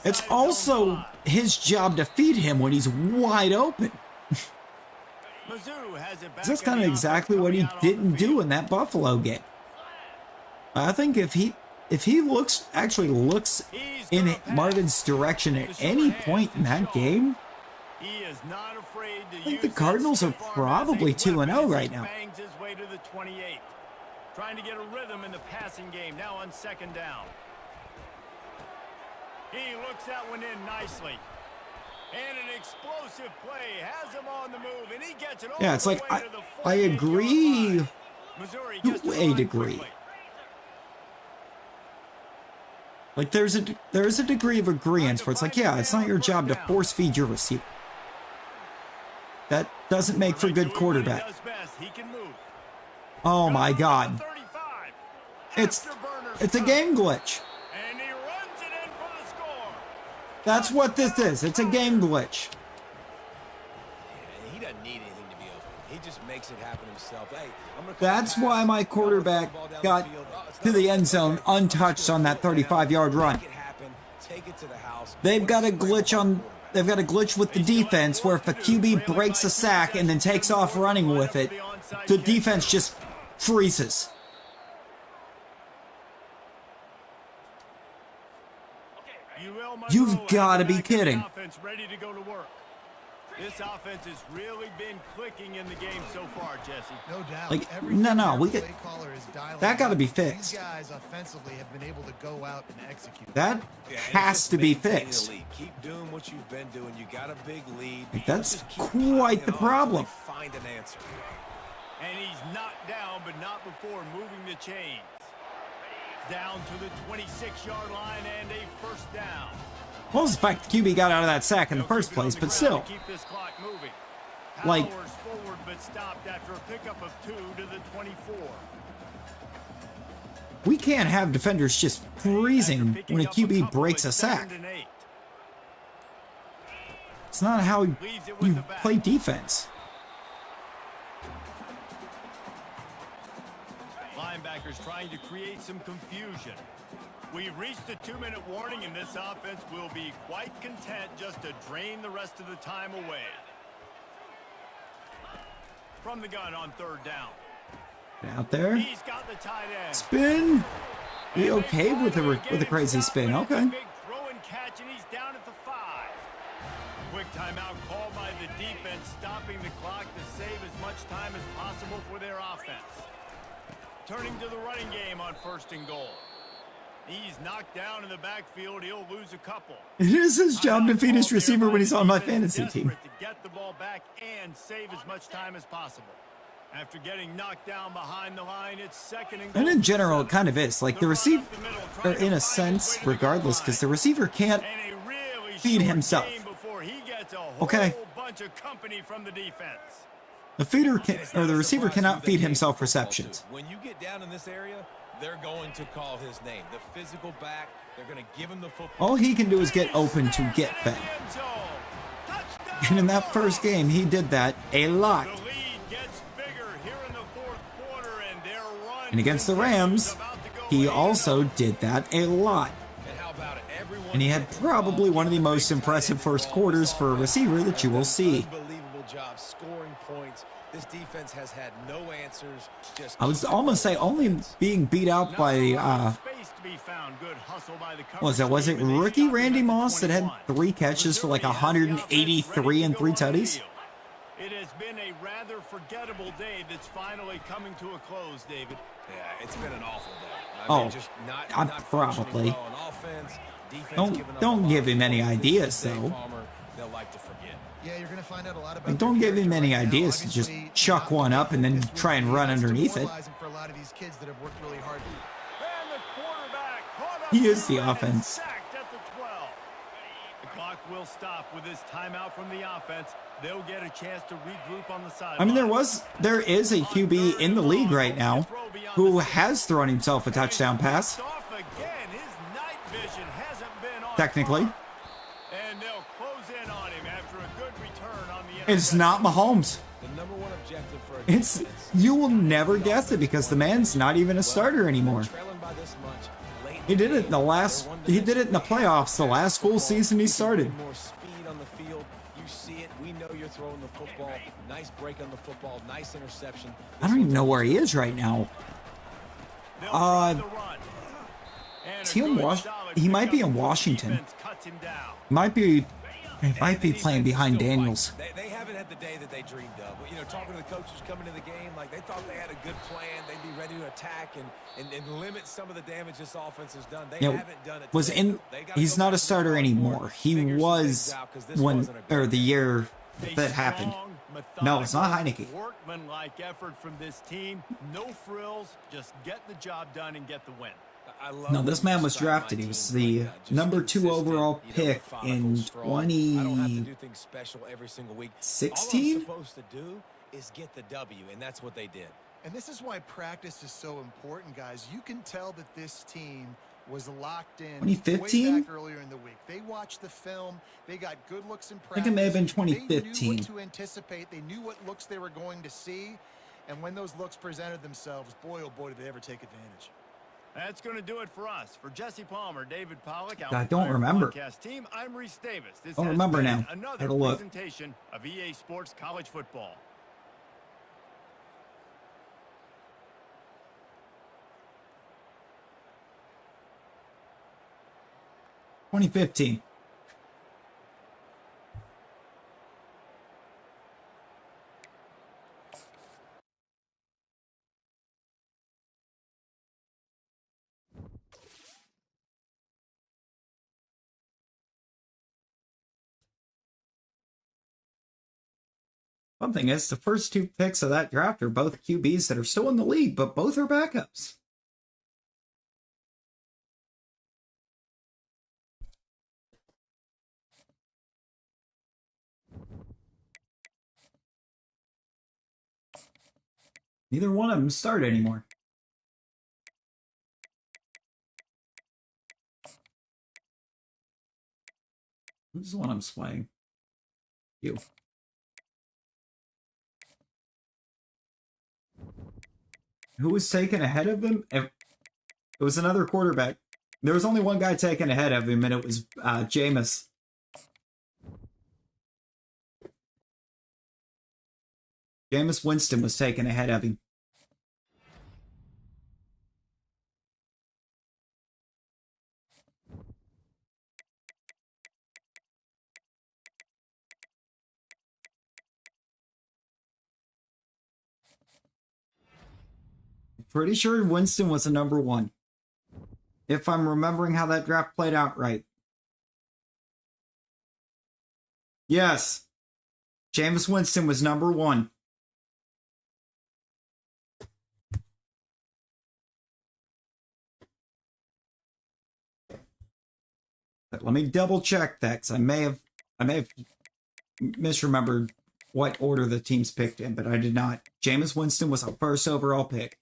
it's also his job to feed him when he's wide open. That's kind of exactly what he didn't do in that Buffalo game. I think if he actually looks in Marvin's direction at any point in that game, I think the Cardinals are probably 2-0 right now. Trying to get a rhythm in the passing game now on 2nd down. He looks that one in nicely. And an explosive play has him on the move, and he gets it all yeah, it's like the way to the I agree to a degree. Like there's a degree of agreement where it's like, yeah, it's not your job to force feed your receiver. That doesn't make for good quarterback. Oh my God. It's a game glitch. That's what this is. It's a game glitch. He doesn't need anything to be open. He just makes it happen himself. Hey, that's why my quarterback got to the end zone untouched on that 35-yard run. They've got a glitch they've got a glitch with the defense where if a QB breaks a sack and then takes off running with it, the defense just freezes. You've got to be kidding. Ready to go to work. This offense has really been clicking in the game so far, Jesse. No doubt. Like, no, we get that. Got to be fixed. These guys offensively have been able to go out and execute. That has to be fixed. Keep doing what you've been doing. You got a big lead. Like, that's quite the problem. Find an answer. And he's knocked down, but not before moving the chains. Down to the 26-yard line and a first down. Well, it's the fact the QB got out of that sack in the first place, but still. Keep this clock moving. Like, Powers forward, but stopped after a pickup of 2 to the 24. we can't have defenders just freezing when a QB breaks a sack. It's not how you play defense. Linebackers trying to create some confusion. We've reached the 2-minute warning, and this offense will be quite content just to drain the rest of the time away. From the gun on third down. Out there. He's got the tight end. Spin. Be okay with a crazy spin. Okay. Big throw and catch, and he's down at the 5. Quick timeout called by the defense, stopping the clock to save as much time as possible for their offense. Turning to the running game on first and goal. He's knocked down in the backfield. He'll lose a couple. It is his job to feed his receiver when he's on my fantasy team. To get the ball back and save as much time as possible. After getting knocked down behind the line, it's second and goal. And in general, it kind of is. Like, the receiver, or in a sense, regardless, because the receiver can't feed himself. Okay. Bunch of company from the defense. The receiver cannot feed himself receptions. When you get down in this area, they're going to call his name. The physical back, they're going to give him the football. All he can do is get open to get fed. And in that first game, he did that a lot. And against the Rams, he also did that a lot. And he had probably one of the most impressive first quarters for a receiver that you will see. Unbelievable job scoring points. This defense has had no answers. I would almost say only being beat out by, was it rookie Randy Moss that had 3 catches for like 183 and 3 tutties? It has been a rather forgettable day that's finally coming to a close, David. Yeah, it's been an awful day. I mean, just not probably. well on offense, defense Don't give him any ideas, though. They'll like to forget. Yeah, you're going to find out a lot about. And don't give him any ideas to just chuck one up and then try and run underneath it. For a lot of these kids that have worked really hard. And the quarterback caught up He is the and offense. sacked at the 12. The clock will stop with this timeout from the offense. They'll get a chance to regroup on the sideline. I mean, there is a QB in the league right now who has thrown himself a touchdown pass. Technically. And they'll close in on him after a good return on the It's not Mahomes. The number one objective for a It's you will never guess it because the man's not even a starter anymore. trailing by this much. Late He did it in the playoffs the last full season he started. More speed on the field. You see it. We know you're throwing the football. Nice break on the football. Nice interception. I don't even know where he is right now. Is he in he might be in Washington. He might be playing behind Daniels. They haven't had the day that they dreamed of. You know, talking to the coaches coming to the game, like they thought they had a good plan. They'd be ready to attack and limit some of the damage this offense has done. They haven't done it. He's not a starter anymore. He was the year that happened. No, it's not Heineke. Workmanlike effort from this team. No frills. Just get the job done and get the win. No, this man was drafted. He was the number 2 overall pick in 2016. All I'm supposed to do is get the W, and that's what they did. And this is why practice is so important, guys. You can tell that this team was locked in 2015? way back earlier in the week. They watched the film. They got good looks in practice. I think it may have been They 2015. knew what to anticipate. They knew what looks they were going to see. And when those looks presented themselves, boy, oh boy, did they ever take advantage. That's going to do it for us. For Jesse Palmer, David Pollack, I don't remember. Podcast team, I'm Reese Davis. This Don't has remember been now. another Had a look. presentation of EA Sports College Football. Twenty 2015. One thing is, the first 2 picks of that draft are both QBs that are still in the league, but both are backups. Neither one of them start anymore. Who's the one I'm swaying? You. Who was taken ahead of him? It was another quarterback. There was only one guy taken ahead of him, and it was Jameis. Jameis Winston was taken ahead of him. Pretty sure Winston was the number 1. If I'm remembering how that draft played out right. Yes. Jameis Winston was number 1. But let me double check that, because I may have misremembered what order the teams picked in, but I did not. Jameis Winston was our first overall pick.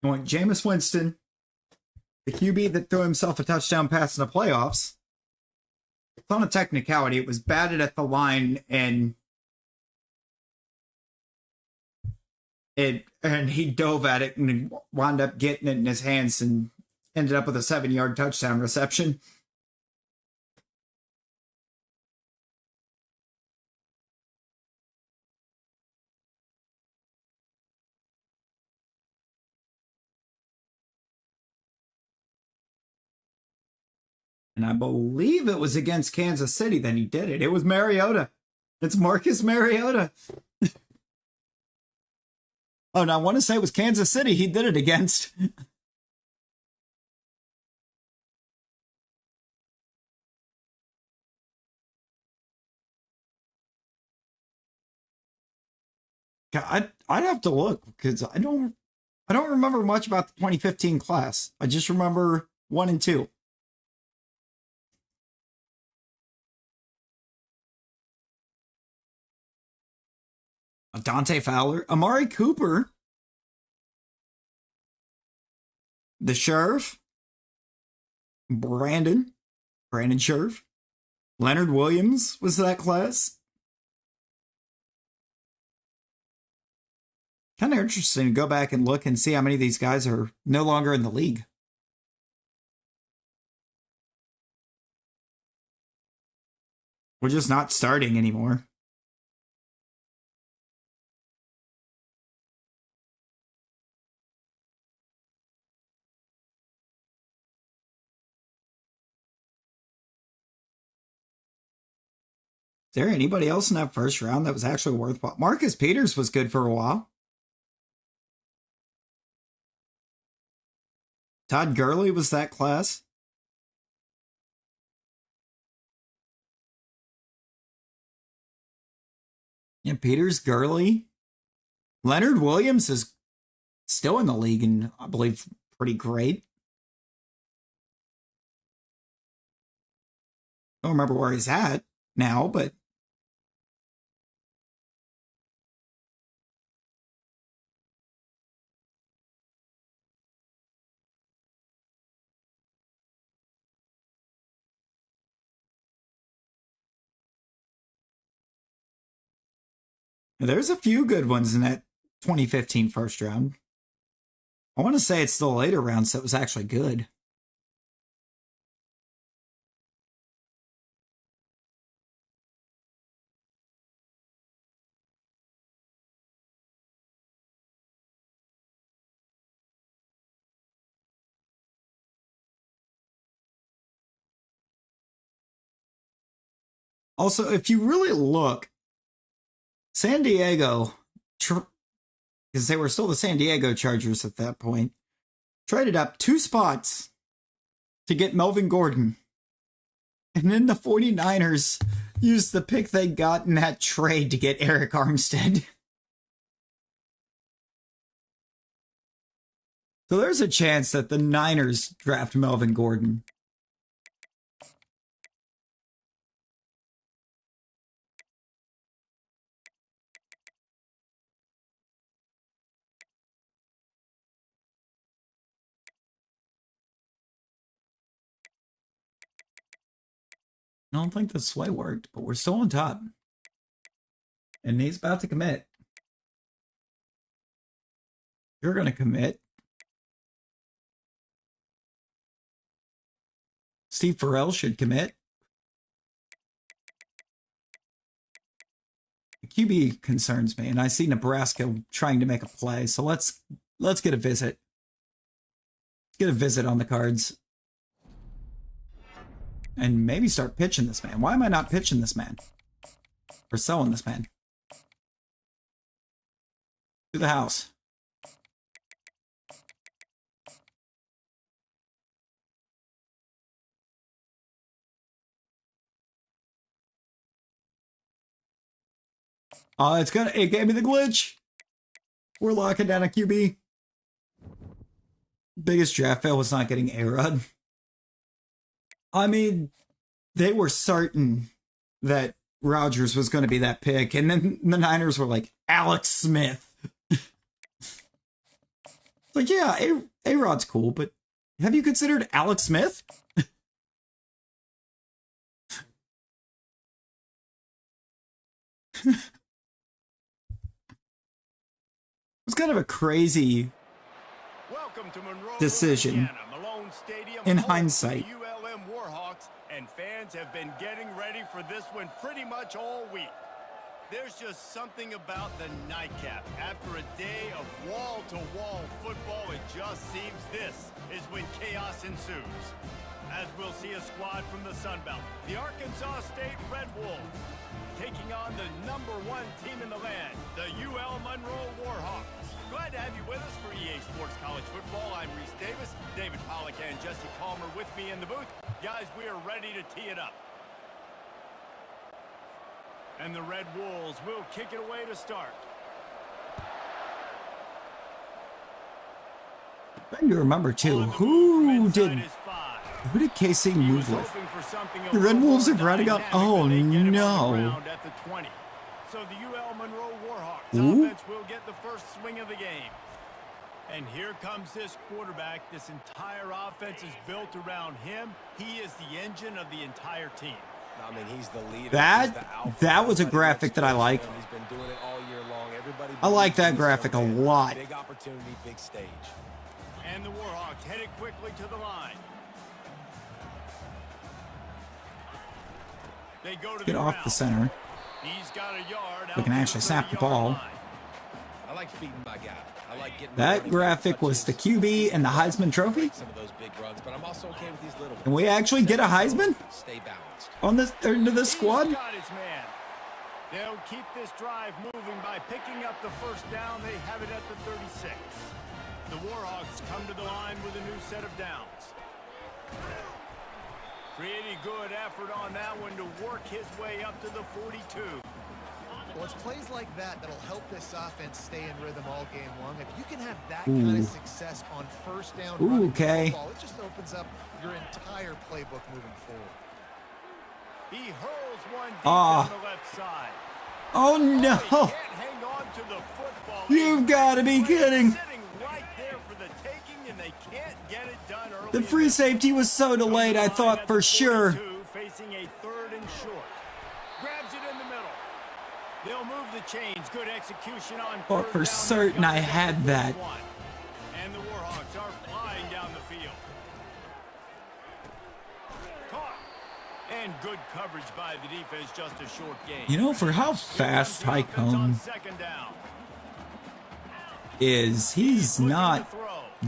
I want Jameis Winston, the QB that threw himself a touchdown pass in the playoffs. It's on a technicality. It was batted at the line, and he dove at it and wound up getting it in his hands and ended up with a 7-yard touchdown reception. And I believe it was against Kansas City that he did it. It was Mariota. It's Marcus Mariota. Oh, no, I want to say it was Kansas City he did it against. I'd have to look, because I don't remember much about the 2015 class. I just remember 1 and 2. Dante Fowler, Amari Cooper, the Sheriff, Brandon Sheriff, Leonard Williams was that class. Kind of interesting to go back and look and see how many of these guys are no longer in the league. We're just not starting anymore. Is there anybody else in that first round that was actually worthwhile? Marcus Peters was good for a while. Todd Gurley was that class. Yeah, Peters, Gurley. Leonard Williams is still in the league and I believe pretty great. I don't remember where he's at now, but There's a few good ones in that 2015 first round. I want to say it's the later rounds that was actually good. Also, if you really look, San Diego, because they were still the San Diego Chargers at that point, traded up 2 spots to get Melvin Gordon. And then the 49ers used the pick they got in that trade to get Eric Armstead. So there's a chance that the Niners draft Melvin Gordon. I don't think the sway worked, but we're still on top. And he's about to commit. You're going to commit. Steve Farrell should commit. The QB concerns me, and I see Nebraska trying to make a play, so let's get a visit. Let's get a visit on the cards. And maybe start pitching this man. Why am I not pitching this man? Or selling this man? To the house. It gave me the glitch. We're locking down a QB. Biggest draft fail was not getting A-Rod. I mean, they were certain that Rodgers was going to be that pick, and then the Niners were like, Alex Smith. Like, yeah, A-Rod's cool, but have you considered Alex Smith? It's kind of a crazy decision in hindsight. ULM Warhawks, and fans have been getting ready for this one pretty much all week. There's just something about the nightcap. After a day of wall-to-wall football, it just seems this is when chaos ensues. As we'll see a squad from the Sun Belt, the Arkansas State Red Wolves, taking on the #1 team in the land, the UL Monroe Warhawks. Glad to have you with us for EA Sports College Football. I'm Reese Davis, David Pollack and Jesse Palmer with me in the booth. Guys, we are ready to tee it up. And the Red Wolves will kick it away to start. And you remember too, who did KC move with? The Red Wolves are running up. Oh no. So the UL Monroe Warhawks offense will get the first swing of the game. And here comes this quarterback. This entire offense is built around him. He is the engine of the entire team. I mean, he's the leader. That was a graphic that I like. He's been doing it all year long. I like that graphic a lot. Big opportunity, big stage. And the Warhawks headed quickly to the line. They go to Get off the center. He's got a yard. We can actually snap the ball. I like feeding my guy. I like getting that graphic was the QB and the Heisman Trophy. Some of those big runs, but I'm also okay with these little ones. Can we actually get a Heisman? Stay balanced. On this into this squad? They'll keep this drive moving by picking up the first down. They have it at the 36. The Warhawks come to the line with a new set of downs. Pretty good effort on that one to work his way up to the 42. Well, it's plays like that that'll help this offense stay in rhythm all game long. If you can have that kind of success on first down running the football, it just opens up your entire playbook moving forward. He hurls one deep down the left side. Oh no! Can't hang on to the football. You've got to be kidding! Sitting right there for the taking, and they can't get it done early. The free safety was so delayed, I thought for sure. Facing a 3rd and short. Grabs it in the middle. They'll move the chains. Good execution on But third for down. certain, I had that. And the Warhawks are flying down the field. Caught. And good coverage by the defense, just a short gain. You know, for how fast Tycone Second down. is, he's not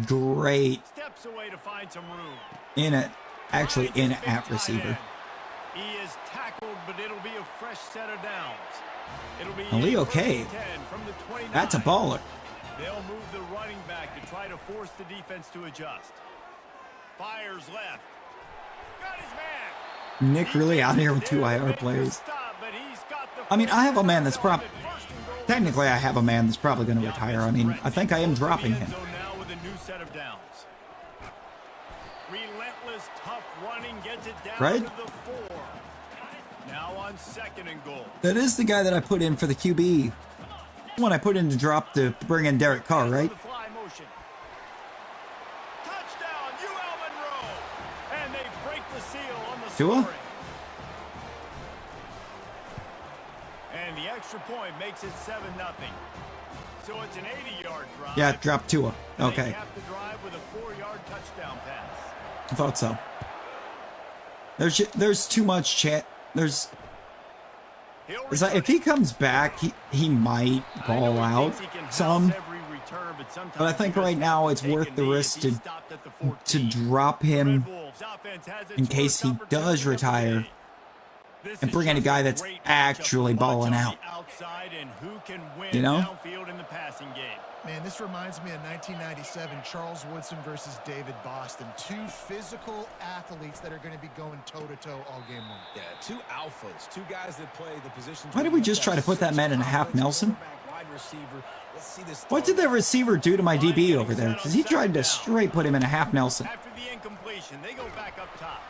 great Steps away to find some room. in it, actually in at receiver. He is tackled, but it'll be a fresh set of downs. It'll be Leo first K. and 10 from the 29. That's a baller. They'll move the running back to try to force the defense to adjust. Fires left. Got his man. Nick really out here with 2 IR players. Stop, but he's got the I mean, I have a man that's first and goal. technically I have a man that's probably going to retire. I mean, I think I am dropping him. Now with a new set of downs. Relentless, tough running gets it down Right? to the 4. Now on second and goal. That is the guy that I put in for the QB. One I put in to drop to bring in Derek Carr, right? The fly motion. Touchdown, ULM Monroe. And they break the seal on the Tua? scoring. And the extra point makes it 7-0. So it's an 80-yard drive. Yeah, drop Tua. Okay, They have to drive with a 4-yard touchdown pass. I thought so. There's too much chat. It's like if he comes back, he might ball out some. But I think right now it's worth the risk to drop him in case he does retire and bring in a guy that's actually balling out. You know? Man, this reminds me of 1997, Charles Woodson versus David Boston. 2 physical athletes that are going to be going toe-to-toe all game long. Yeah, 2 alphas, 2 guys that play the positions. Why did we just try to put that man in a half Nelson? What did that receiver do to my DB over there? Because he tried to straight put him in a half Nelson. After the incompletion, they go back up top.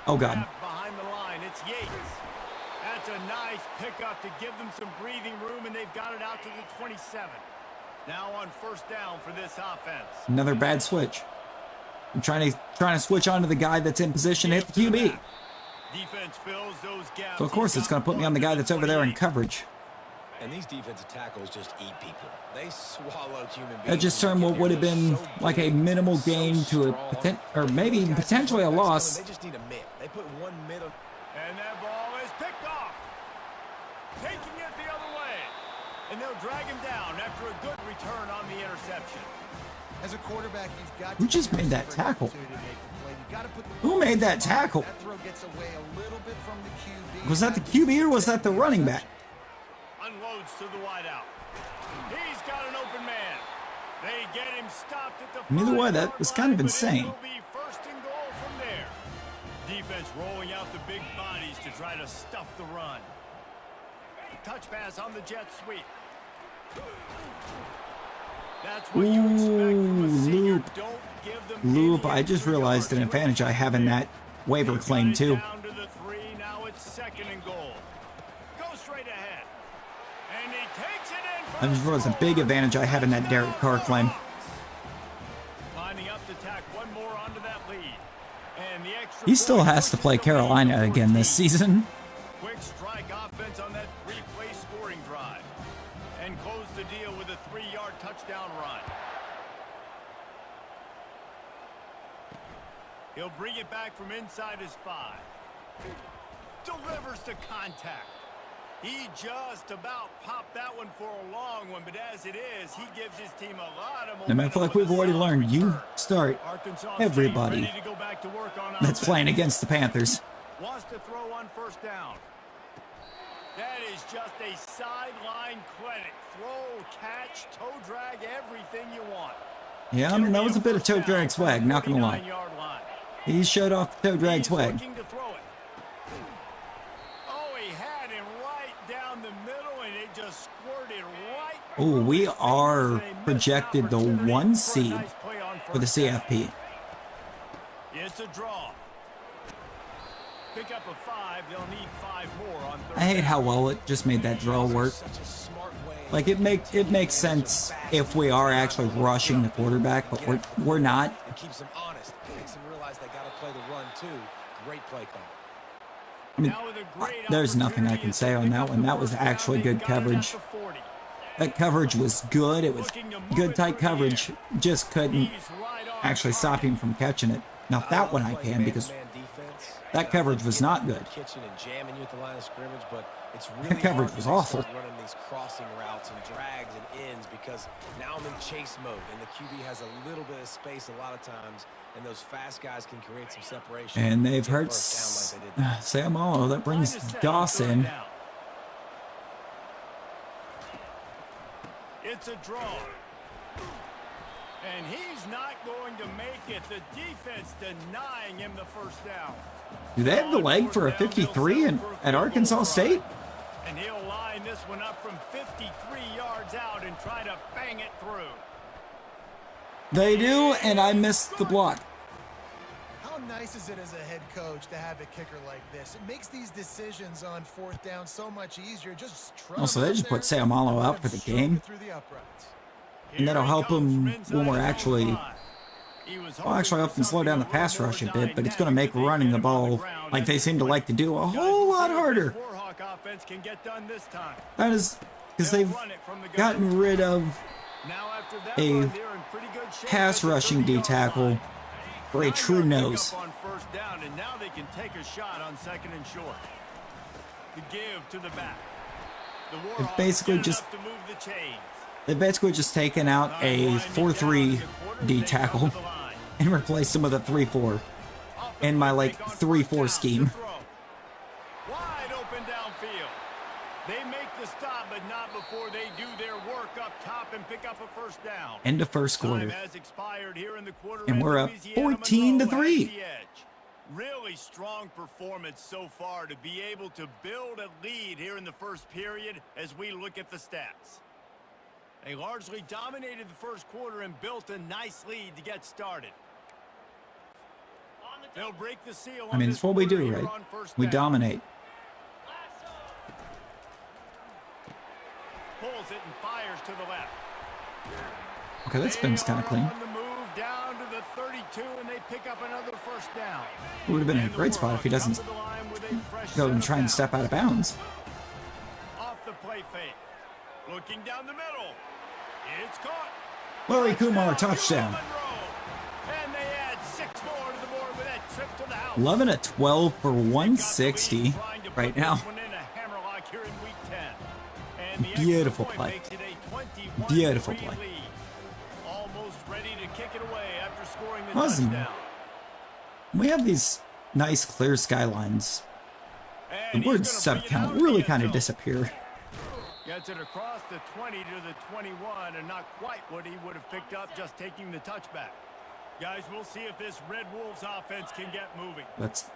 Oh, God. Behind the line, it's Yates. That's a nice pickup to give them some breathing room, and they've got it out to the 27. Now on first down for this offense. Another bad switch. I'm trying to switch onto the guy that's in position to hit the QB. Defense fills those gaps. So of course it's going to put me on the guy that's over there in coverage. And these defensive tackles just eat people. They swallow human beings. That just turned what would have been like a minimal gain to a or maybe even potentially a loss. They just need a mid. They put 1 mid on. And that ball is picked off. Taking it the other way. And they'll drag him down after a good return on the interception. As a quarterback, you've got Who just made that tackle? Who Who made that tackle? That throw gets away a little bit from the QB. Was that the QB or was that the running back? Unloads to the wideout. He's got an open man. They get him stopped at the Either way, 5-yard that was kind of line, but it insane. will be first and goal from there. Defense rolling out the big bodies to try to stuff the run. Touch pass on the jet sweep. That's what you expect from a senior. Loop. Don't give them Loop, any I just extra realized an yards. advantage I have in that waiver He's claim got it too. down to the 3. Now it's second and goal. Go straight ahead. And he takes it in for I just the realized a score. big advantage I have in that Derek Carr claim. Lining up to tack one more onto that lead. And the extra He still point has to pushes play the lead Carolina to again this 14. season. Quick strike offense on that 3-play scoring drive. And close the deal with a 3-yard touchdown run. He'll bring it back from inside his 5. Delivers to contact. He just about popped that one for a long one, but as it is, he gives his team a lot of And I momentum. feel like with we've a already solid learned you return. start Arkansas everybody State ready to go back to work on that's offense. playing against the Panthers. Wants to throw on first down. That is just a sideline clinic. Throw, catch, toe drag, everything you want. Yeah, I mean, that was a bit of toe drag swag, not gonna lie. 49-yard line. He showed off the toe drag He's swag. looking to throw it. Oh, he had him right down the middle, and it just squirted right. Oh, we through his are fingers, and a missed projected the opportunity 1 for a seed nice play on for the first down. CFP. It's a draw. Pick up a 5. They'll need 5 more on third I hate down. how well it just made that draw work. Such a smart way. Like it makes sense if we are actually rushing the quarterback, but we're not. It keeps them honest. It makes them realize they got to play the run too. Great play call. I mean, Now with a great there's nothing I can say on that one. That was actually good coverage. That coverage was good. It was good tight coverage. Just couldn't actually stop him from catching it. Now that one I can, because that coverage was not good. That coverage was awful. Running these crossing routes and drags and ends because now I'm in chase mode and the QB has a little bit of space a lot of times, and those fast guys can create some separation. And they've hurt Sam All. That brings Dawson. It's a draw. And he's not going to make it. The defense denying him the first down. Do they have the leg for a 53 at Arkansas State? And he'll line this one up from 53 yards out and try to bang it through. They do, and I missed the block. How nice is it as a head coach to have a kicker like this? It makes these decisions on fourth down so much easier. Just Also, they just put Sayamalo out for the game. And that'll help him when we're actually... Well, actually help them slow down the pass rush a bit, but it's going to make running the ball, like they seem to like to do, a whole lot harder. That is because they've gotten rid of a pass rushing D tackle for a true nose. And now they can take a shot on second and short. The give to the back. They've basically just taken out a 4-3 D tackle and replaced him with a 3-4 in my like 3-4 scheme. Wide open downfield. They make the stop, but not before they do their work up top and pick up a first down. End of first quarter. And And we're up 14-3. Really strong performance so far to be able to build a lead here in the first period as we look at the stats. They largely dominated the first quarter and built a nice lead to get started. They'll break the seal. I mean, it's what we do, right? We dominate. Pulls it and fires to the left. Okay, that spin's kind of clean. On the move down to the 32, and they pick up another first down. It would have been a great spot if he doesn't go and try and step out of bounds. Off the play fake. Looking down the middle. It's caught. Larry Kumar, touchdown. And they add 6 more to the board with that trip to the house. 11 of 12 for 160 right now. Beautiful play. Beautiful play. Almost ready to kick it away after scoring the Awesome. touchdown. We have these nice clear skylines. The word sub count really kind of disappeared. Gets it across the 20 to the 21, and not quite what he would have picked up just taking the touchback. Guys, we'll see if this Red Wolves offense can get moving. Let's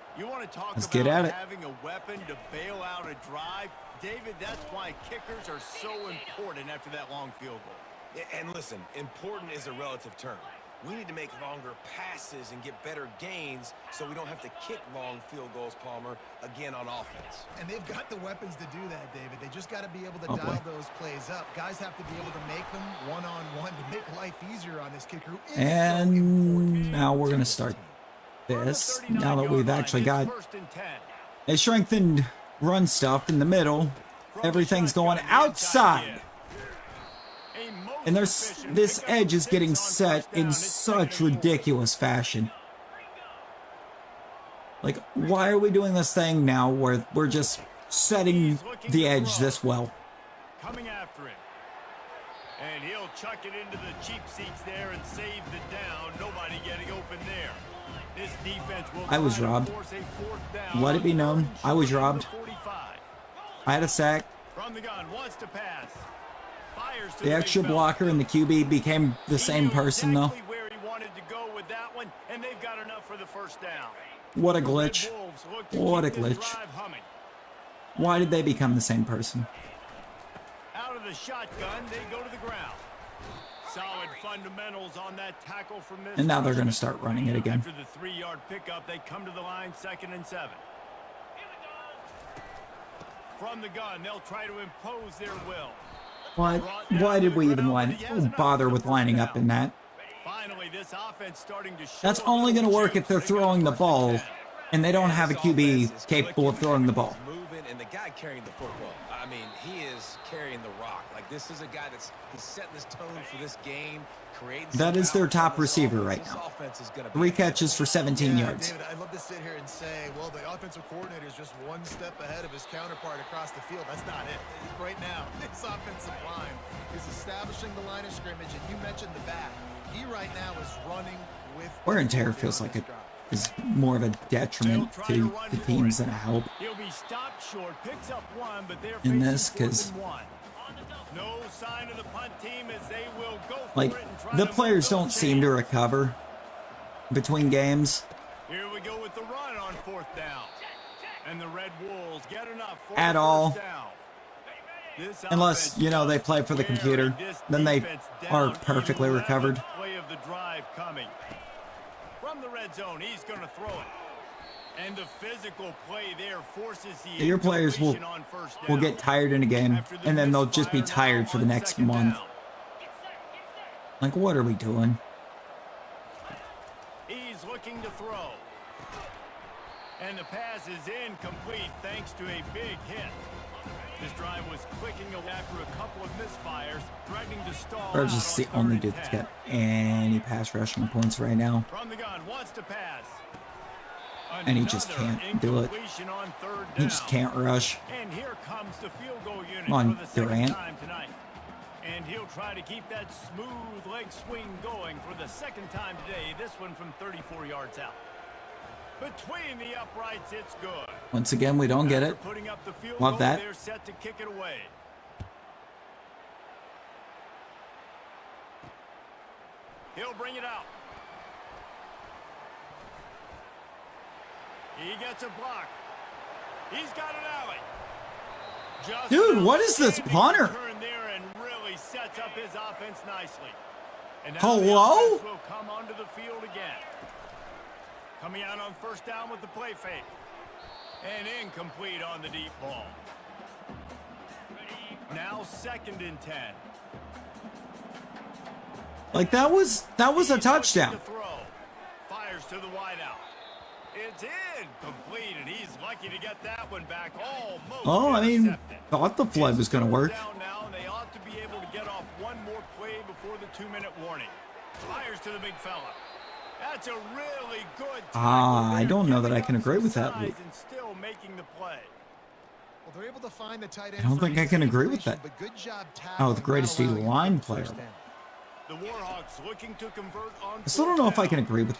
talk get about at it. having a weapon to bail out a drive. David, that's why kickers are so important after that long field goal. And listen, important is a relative term. We need to make longer passes and get better gains so we don't have to kick long field goals, Palmer, again on offense. And they've got the weapons to do that, David. They just got to be able to dial those plays up. Guys have to be able to make them one-on-one to make life easier on this kicker. And now we're going to start this. Now that we've actually got a strengthened run stuff in the middle, everything's going outside. And this edge is getting set in such ridiculous fashion. Like, why are we doing this thing now where we're just setting the edge this well? Coming after him. And he'll chuck it into the cheap seats there and save the down. Nobody getting open there. This defense will I was robbed. Let it be known, I was robbed. I had a sack. From the gun, wants to pass. The extra blocker and the QB became the same person, though. Where he wanted to go with that one, and they've got enough for the first down. What a glitch. What a glitch. Why did they become the same person? Out of the shotgun, they go to the ground. Solid fundamentals on that tackle from this. And now they're going to start running it again. After the 3-yard pickup, they come to the line, 2nd and 7. From the gun, they'll try to impose their will. Why did we even bother with lining up in that? Finally, this offense starting to show. That's only going to work if they're throwing the ball And they don't have a QB capable of throwing the ball. Moving, and the guy carrying the football, I mean, he is carrying the rock. Like, this is a guy he's setting this tone for this game, creating. That is their top receiver right now. 3 catches for 17 yards. David, I'd love to sit here and say, well, the offensive coordinator is just one step ahead of his counterpart across the field. That's not it. Right now, this offensive line is establishing the line of scrimmage, and you mentioned the back. He right now is running with. Wear and tear feels like it is more of a detriment to the teams than a help He'll be stopped short, picks up 1, but they're in facing this, 4th because and 1. No sign of the punt team as they will go for like it and try the to players move don't those seem to chains. recover between games Here we go with the run on 4th down. And the Red Wolves get enough for At the all. first down. This unless offense you know they just play for the wearing computer, this then they defense are down. perfectly 11th recovered. Play of the drive coming. From the red zone, he's going to throw it. And the physical play there forces the Your players will incompletion on first will down. get tired in a game, After the and then they'll just be misfire tired now for the on next 2nd month. down. Like, what are we doing? He's looking to throw. And the pass is incomplete thanks to a big hit. This drive was clicking after a couple of misfires, threatening to stall Or out just on the only 3rd dude and to 10. get any pass rushing points right now. From the gun, wants to pass. And he just Another can't do it. incompletion on 3rd He just down. can't rush. And here comes the field goal unit Come on, for the second Durant. time tonight. And he'll try to keep that smooth leg swing going for the second time today. This one from 34 yards out. Between the uprights, it's good. Once again, we don't get After it. putting up the field Love goal, that. They're set to kick it away. He'll bring it out. He gets a block. He's got an alley. Just Dude, what is this outstanding punter? return there and really sets up his offense nicely. And now Hello? the offense will come onto the field again. Coming out on 1st down with the play fake. And incomplete on the deep ball. Now 2nd and 10. Like, that was a touchdown. To throw. Fires to the wideout. It's incomplete, and he's lucky to get that one back. Almost Oh, I mean, intercepted. thought the flood was going to work. Down now, and they ought to be able to get off one more play before the 2-minute warning. Fires to the big fella. That's a really good tackle I there, don't know that giving I can up agree some with that. size and still making the play. Well, they're able to find the tight end. I don't for think I easy can agree with completion, that. but good job Oh, tackling, the greatest not allowing D-line him to get the player. first down. The Warhawks looking to convert on I still don't know if I can agree with,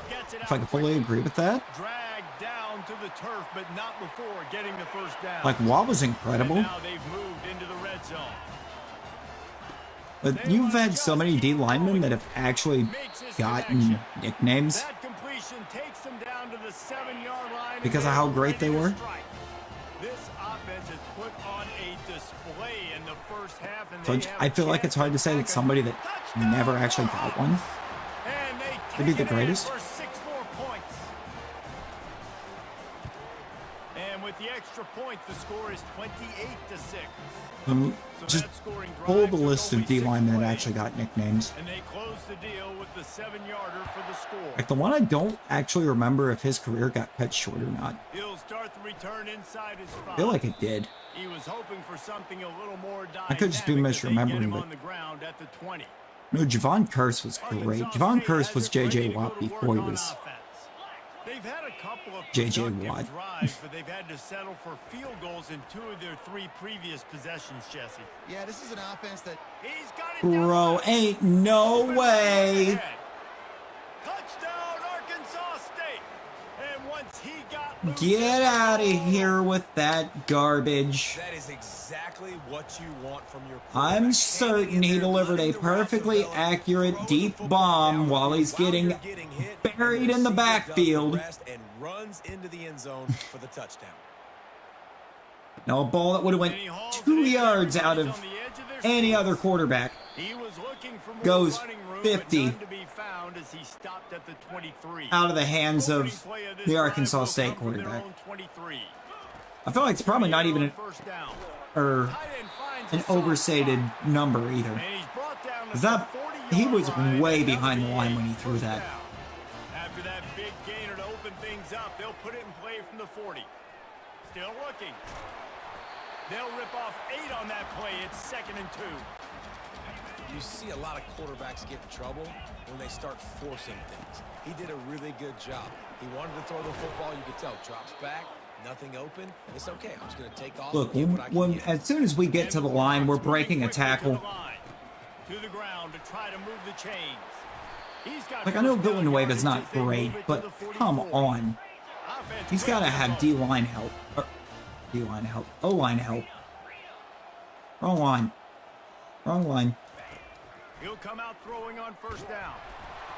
Gets it if I out can fully quickly. agree with that. Dragged down to the turf, but not before getting the first down. Like, Watt was And incredible, now they've moved into the red zone. but you've had so many D linemen that have actually Makes his gotten connection. nicknames That completion takes them down to the 7-yard line. because of and how they're great they ready to were. strike. This offense has put on a display in the first half, and So they have I a feel like chance it's hard to say to that somebody that touchdown. never actually got one. And they Maybe take the it in greatest. for 6 more points. And with the extra point, the score is 28-6. So Just that scoring drive pull the took list only of D 6 linemen that plays, actually got nicknames. and they close the deal with the 7-yarder for the score. Like, the one I don't actually remember if his career got cut short or not. He'll start the return inside his 5. I feel like it did. He was hoping for something a little more dynamic. I could just be as they get misremembering, him but- on the ground at the 20. No, Javon Curse was great. Arkansas Javon State Curse has was it ready J.J. to go Watt to before work he on was offense. They've had a couple of J.J. productive Watt. drives, but they've had to settle for field goals in 2 of their 3 previous possessions, Jesse. Yeah, this is an offense that He's got it down Bro, the middle. ain't no Open way. ahead. Touchdown, Arkansas State. And once he got loose, Get out of here with that garbage. That is exactly what you want from your I'm quarterback. certain he delivered a perfectly accurate deep bomb while he's getting buried in the backfield. And runs into the end zone for the touchdown. Now, a ball that would have went and he hauls 2 it in yards right out on of the edge of their any field. other quarterback. He was looking for more Goes running room, 50. but none to be found as he stopped at the 23. Out of the hands Opening of play of this the drive Arkansas will State come from their quarterback. own 23. I feel like it's probably not even First down. or Tight end finds an a soft overstated spot, number either. and he's brought down to Is the that 40-yard he was line, way and behind the that'll line be when he a threw first that. down. After that big gainer to open things up, they'll put it in the 40. Still looking. They'll rip off 8 on that play. It's 2nd and 2. You see a lot of quarterbacks get in trouble when they start forcing things. He did a really good job. He wanted to throw the football. You could tell. Drops back. Nothing open. It's okay. I'm just going to take off. Look, as soon as we get to the line, we're breaking a tackle. To the ground to try to move the chains. Like, I know Villanueva's not great, but come on. He's got to have D-line help. D-line help. O-line help. Wrong line. Wrong line. He'll come out throwing on 1st down.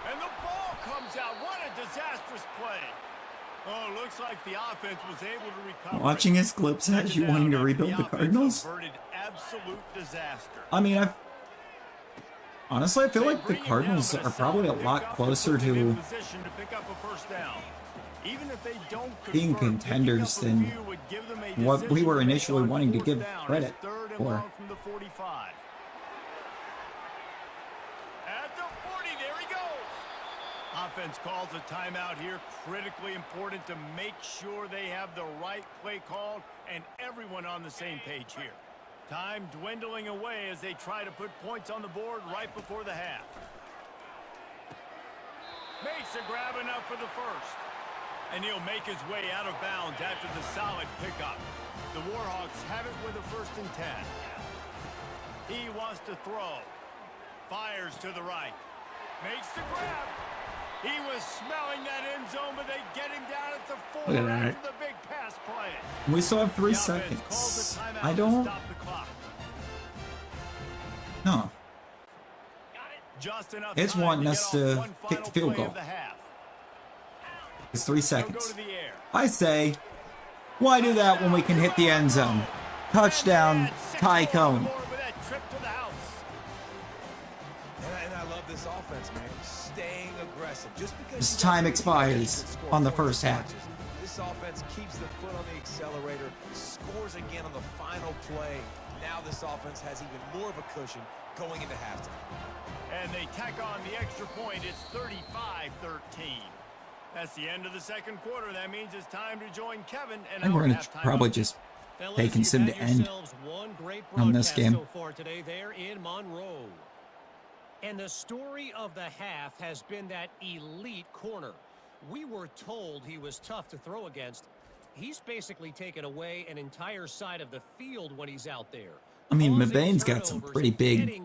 And the ball comes out. What a disastrous play. Oh, looks like the offense was able to recover. Watching his clips has you wanting to rebuild the Cardinals? Absolute disaster. I mean, honestly, I feel like the Cardinals are probably a lot closer to being contenders than what we were initially wanting to give credit for. At the 40, there he goes. Offense calls a timeout here. Critically important to make sure they have the right play called and everyone on the same page here. Time dwindling away as they try to put points on the board right before the half. Makes a grab enough for the 1st. And he'll make his way out of bounds after the solid pickup. The Warhawks have it with a 1st and 10. He wants to throw. Fires to the right. Makes the grab. He was smelling that end zone, but they get him down at the 4 after the big pass play. We still have 3 seconds. I don't... No. It's wanting us to kick the field goal. It's 3 seconds. I say, why do that when we can hit the end zone? Touchdown, Ty Cone. And I love this offense, man. Staying aggressive. Just because this time expires on the 1st half. This offense keeps the foot on the accelerator, scores again on the final play. Now this offense has even more of a cushion going into halftime. And they tack on the extra point. It's 35-13. That's the end of the 2nd quarter. That means it's time to join Kevin. And I think we're going to probably just take and sim to end on this game. So far today, they're in Monroe. And the story of the half has been that elite corner. We were told he was tough to throw against. He's basically taken away an entire side of the field when he's out there. I mean, Mabane's got some pretty big...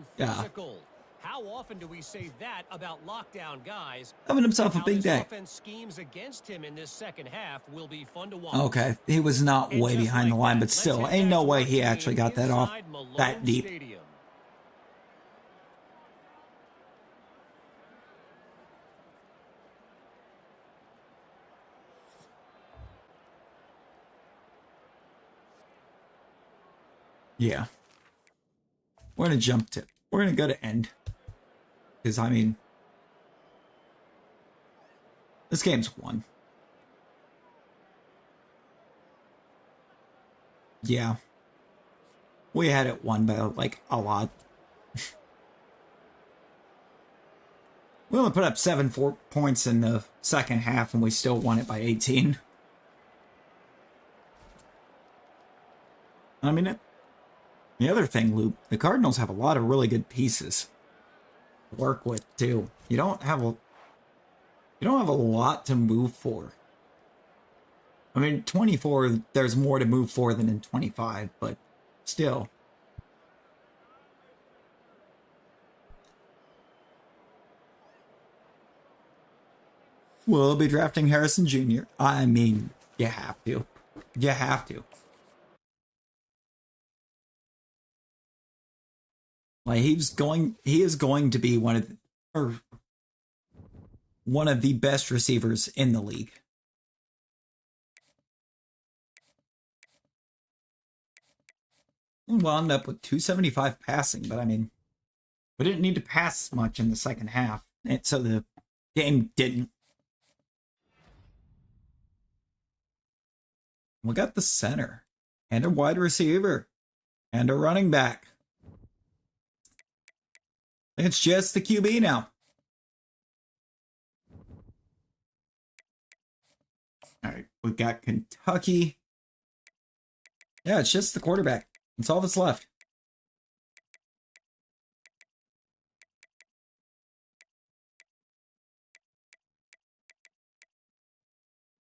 How often do we say that about lockdown guys? Having himself a big day. Offense schemes against him in this 2nd half will be fun to watch. Okay, he was not way behind the line, but still, ain't no way he actually got that off that deep. Stadium. Yeah. We're going to go to end. Because, I mean, this game's won. Yeah. We had it won by, like, a lot. We only put up 7 points in the 2nd half, and we still won it by 18. I mean, the other thing, Luke, the Cardinals have a lot of really good pieces to work with too. You don't have a lot to move for. I mean, 24, there's more to move for than in 25, but still. We'll be drafting Harrison Jr. I mean, you have to. You have to. Like, he is going to be one of the best receivers in the league. We wound up with 275 passing, but I mean, we didn't need to pass much in the 2nd half, and so the game didn't. We got the center, and a wide receiver, and a running back. It's just the QB now. All right. We've got Kentucky. Yeah, it's just the quarterback. That's all that's left.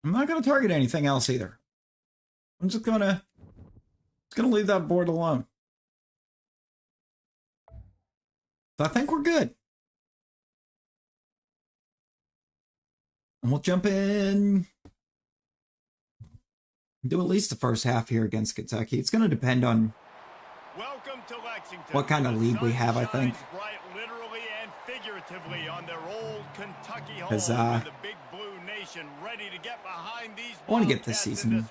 I'm not going to target anything else either. I'm just gonna leave that board alone. So I think we're good. And we'll jump in. Do at least the first half here against Kentucky. It's going to depend on what kind of lead we have, I think. Literally and figuratively on their old Kentucky home, Because the big blue nation ready to get behind these. I want to get this season,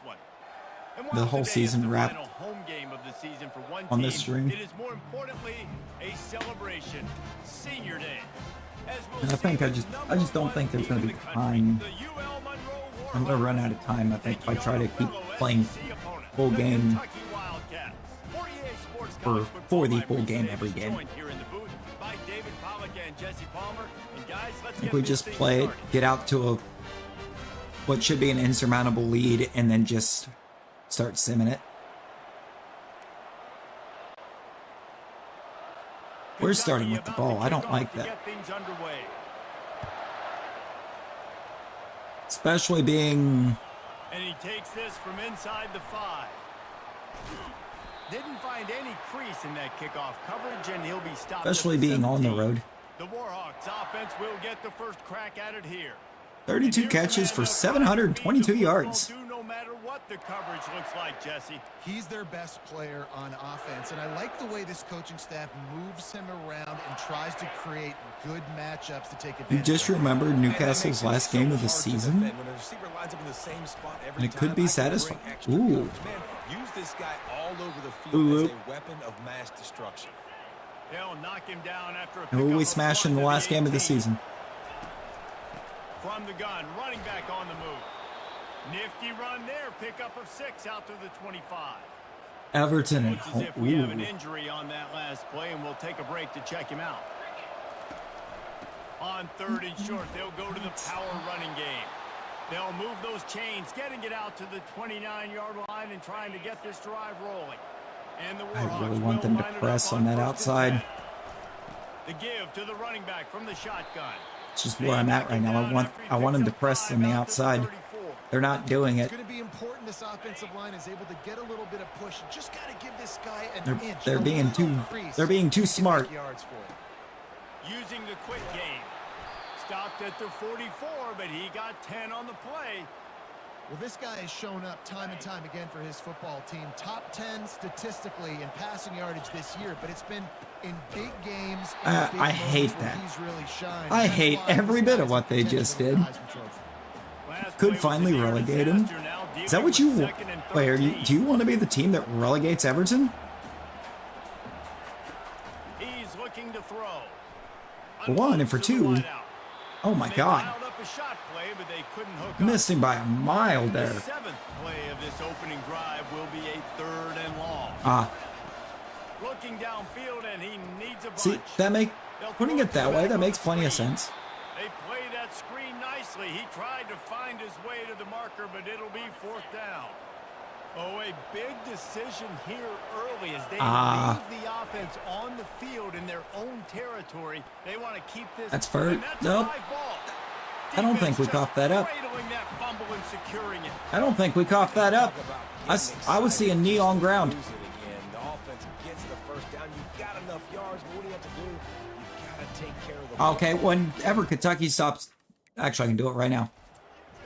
the whole season wrapped home game of the season for one on team, this stream. It is more importantly a celebration, Senior Day. And I think I just don't think there's going to be time. I'm going to run out of time, I think, if I try to keep playing full game for the full game every game. I think we just play it, get out to what should be an insurmountable lead, and then just start simming it. We're starting with the ball. I don't like that. Especially being... And he takes this from inside the 5. Didn't find any crease in that kickoff coverage, and he'll be stopped. Especially being on the road. The Warhawks offense will get the first crack at it here. 32 catches for 722 yards. No matter what the coverage looks like, Jesse. He's their best player on offense, and I like the way this coaching staff moves him around and tries to create good matchups to take advantage. You just remembered Newcastle's last game of the season, and it could be satisfying. Ooh. Use this guy all over the field as a weapon of mass destruction. They'll knock him down after a Who will we smash in the last game of the season? From the gun, running back on the move. Nifty run there, pickup of 6 out to the 25. Everton at Looks as home. if we have an Ooh. injury on that last play, and we'll take a break to check him out. On 3rd and short, they'll go to the power running game. They'll move those chains, getting it out to the 29-yard line and trying to get this drive rolling. And the I Warhawks really want them to line it press up on that 1st and outside. 10. The give to the running back from the shotgun. It's just where I'm at right now. I want them to press on the outside. They're not doing it. It's going to be important this offensive line is able to get a little bit of push. You just got to give this guy an inch. They're being too smart. Using the quick game. Stopped at the 44, but he got 10 on the play. Well, this guy has shown up time and time again for his football team. Top 10 statistically in passing yardage this year, but it's been in big games. I hate that. He's really shined. I hate every bit of what they just did. Could finally relegate him. Is that what you want? Do you want to be the team that relegates Everton? He's looking to throw. For one, and for two, oh my God. Missed him by a mile there. The 7th play of this opening drive will be a 3rd and long. Ah. Looking downfield, and he needs a bunch. See, putting it that way, that makes plenty of sense. They play that screen nicely. He tried to find his way to the marker, but it'll be 4th down. Oh, a big decision here early as they leave the offense on the field in their own territory. They want to keep this. That's fair. Nope. I don't think we coughed that up. I don't think we coughed that up. I would see a knee on ground. The offense gets the first down. You've got enough yards, but what do you have to do? You've got to take care of the ball. Okay, whenever Kentucky stops... Actually, I can do it right now.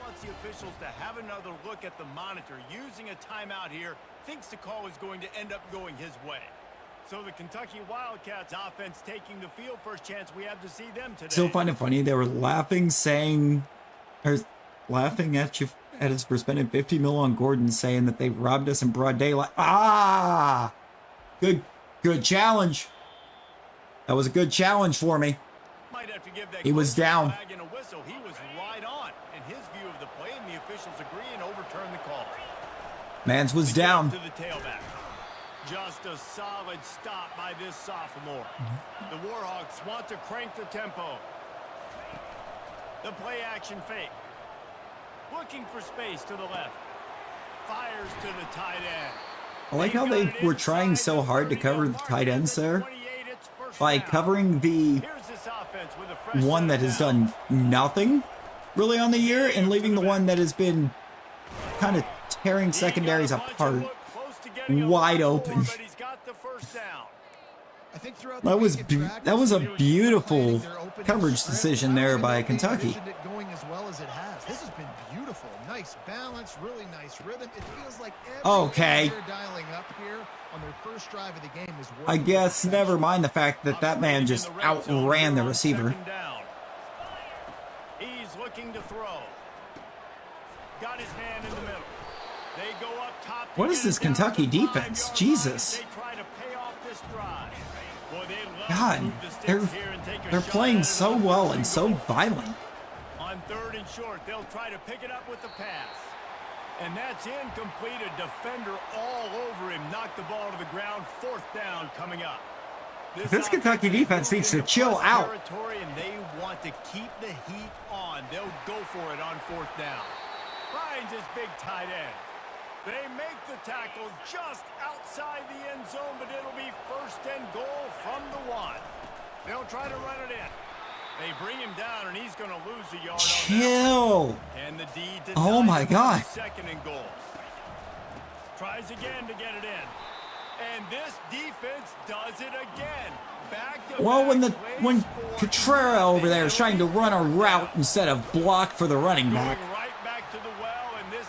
Wants the officials to have another look at the monitor. Using a timeout here, thinks the call is going to end up going his way. So the Kentucky Wildcats offense taking the field. First chance we have to see them today. Still find it funny. They were laughing, laughing at us for spending $50 million on Gordon, saying that they robbed us in broad daylight. Ah! Good challenge. That was a good challenge for me. Might have to give that he was down. And a whistle. He was right on in his view of the play, and the officials agree and overturn the call. Mans was down. To the tailback. Just a solid stop by this sophomore. The Warhawks want to crank the tempo. The play action fake. Looking for space to the left. Fires to the tight end. I like how they were trying so hard to cover the tight ends there by covering the one that has done nothing really on the year and leaving the one that has been kind of tearing secondaries apart wide open. I think throughout That was a beautiful coverage decision there by Kentucky. Going as well as it has. This has been beautiful. Nice balance, really nice rhythm. It feels like okay. they're dialing up here on their first drive of the game is working. I guess never mind the fact that that man just outran the receiver. He's looking to throw. Got his man in the middle. They go up top. What is this Kentucky defense? Jesus. God, they're playing so well and so violent. On 3rd and short, they'll try to pick it up with the pass. And that's incomplete. A defender all over him. Knocked the ball to the ground. 4th down coming up. This Kentucky defense needs to chill out. And they want to keep the heat on. They'll go for it on 4th down. Finds his big tight end. They make the tackle just outside the end zone, but it'll be 1st and goal from the 1. They'll try to run it in. They bring him down, and he's going to lose a yard. Chill. And the D oh my God. 2nd and goal. Tries again to get it in. And this defense does it again. Well, when Petrera over there is trying to run a route instead of block for the running back.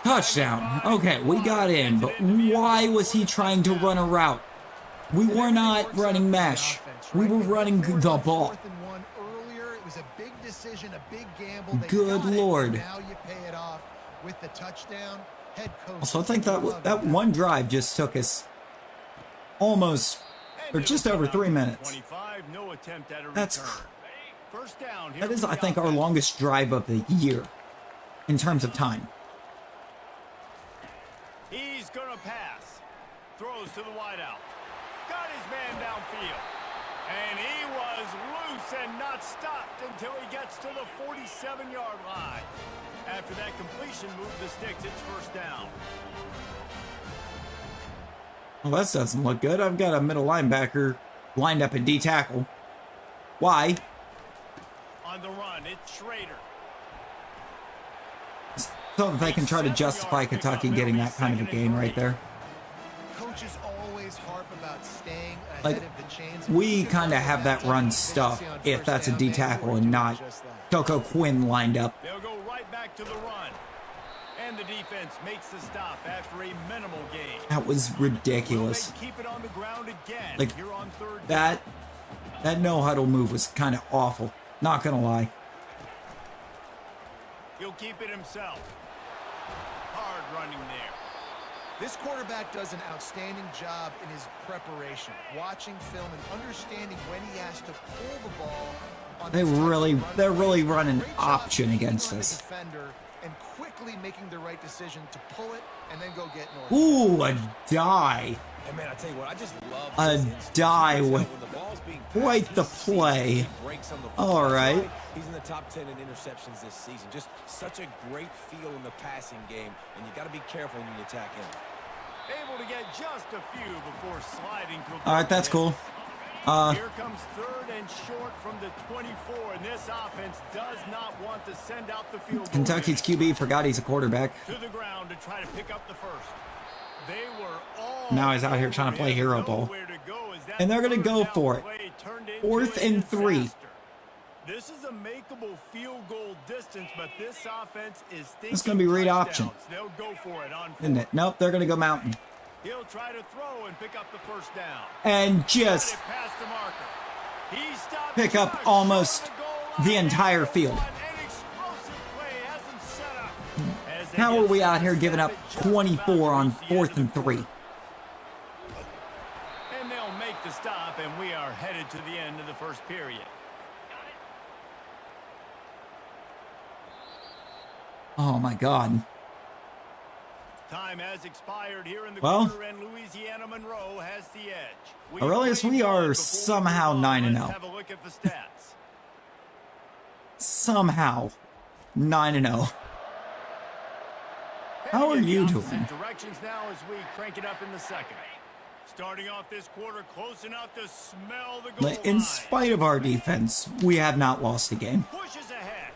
Touchdown. Okay, we got in, but why was he trying to run a route? We were not running mesh. We were running the ball. It was a big decision, a big gamble. Good Lord. Now you pay it off with the touchdown. Head coach. Also, I think that one drive just took us almost, or just over 3 minutes. That is, I think, our longest drive of the year in terms of time. He's going to pass. Throws to the wideout. Got his man downfield. And he was loose and not stopped until he gets to the 47-yard line. After that completion, move the sticks. It's 1st down. Well, that doesn't look good. I've got a middle linebacker lined up in D tackle. Why? On the run, it's Schrader. So that they can try to justify Kentucky getting that kind of a game right there. Coaches always harp about staying ahead Like, of the chains. we kind of have that run stuff if that's a D tackle and not Coco Quinn lined up. They'll go right back to the run. And the defense makes the stop after a minimal gain. That was ridiculous. Keep it on the ground again. Like, here on 3rd that no huddle move was kind of awful. Not gonna lie. He'll keep it himself. Hard running there. This quarterback does an outstanding job in his preparation, watching film and understanding when he has to pull the ball. They're really running option against us. And quickly making the right decision to pull it and then go get north. Ooh, a die. And man, I tell you what, I just love A die with quite the play. All right. He's in the top 10 in interceptions this season. Just such a great feel in the passing game, and you got to be careful when you attack him. Able to get just a few before sliding to a All right, that's cool. Here comes 3rd and short from the 24, and this offense does not want to send out the field. Kentucky's QB forgot he's a quarterback. To the ground to try to pick up the first. They were all Now he's out here trying to play hero ball. And they're going to go for it. 4th and 3. This is a makeable field goal distance, but this offense is thinking It's going to be read option. They'll go for it on 4th. Isn't it? Nope, they're going to go mountain. He'll try to throw and pick up the 1st down. And just pick up almost the entire field. How are we out here giving up 24 on 4th and 3? And they'll make the stop, and we are headed to the end of the 1st period. Oh my God. Time has expired here in the Well, quarter, and Louisiana Monroe has the edge. Aurelius, we are somehow 9-0. Have a look at the stats. Somehow 9-0. How are you doing? Directions now as we crank it up in the second. Starting off this quarter close enough to smell the goal In line. spite of our defense, we have not lost a game. Pushes ahead.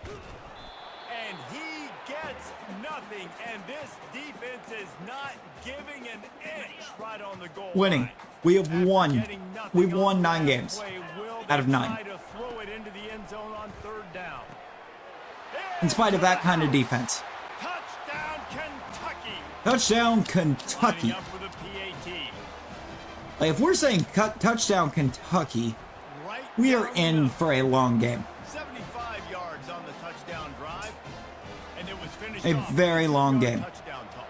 And he gets nothing. And this defense is not giving an inch right on the goal Winning. line. We have After won. getting nothing We've on won the 9 last games play, will out of they 9. try to throw it into the end zone on third down? In spite of that kind of defense. Touchdown, Kentucky. Touchdown, Kentucky. Lining up for the PAT. Like, if we're saying touchdown, Kentucky, Right we are down in the middle. for a long game. 75 yards on the touchdown drive, and it was finished A off very with a long 6-yard game. touchdown toss.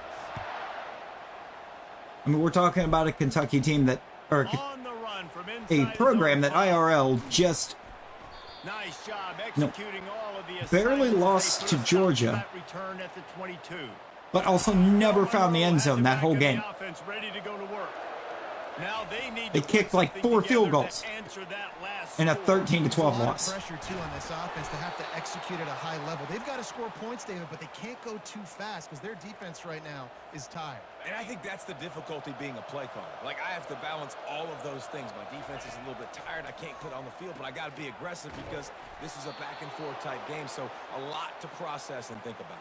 I mean, we're talking about a Kentucky team that, or On the run from a inside his program own that 5. IRL just Nice job executing all of the barely assignments. lost They to put a stop Georgia. that return at the 22. but also never found the end zone that whole Back in game. the offense, ready to go to work. Now they need They to put kicked like something 4 field together goals to answer that last and a score. 13-12 A lot of loss. pressure, too, on this offense to have to execute at a high level. They've got to score points, David, but they can't go too fast because their defense right now is tired. And I think that's the difficulty being a play caller. Like, I have to balance all of those things. My defense is a little bit tired. I can't put on the field, but I got to be aggressive because this is a back-and-forth type game, so a lot to process and think about.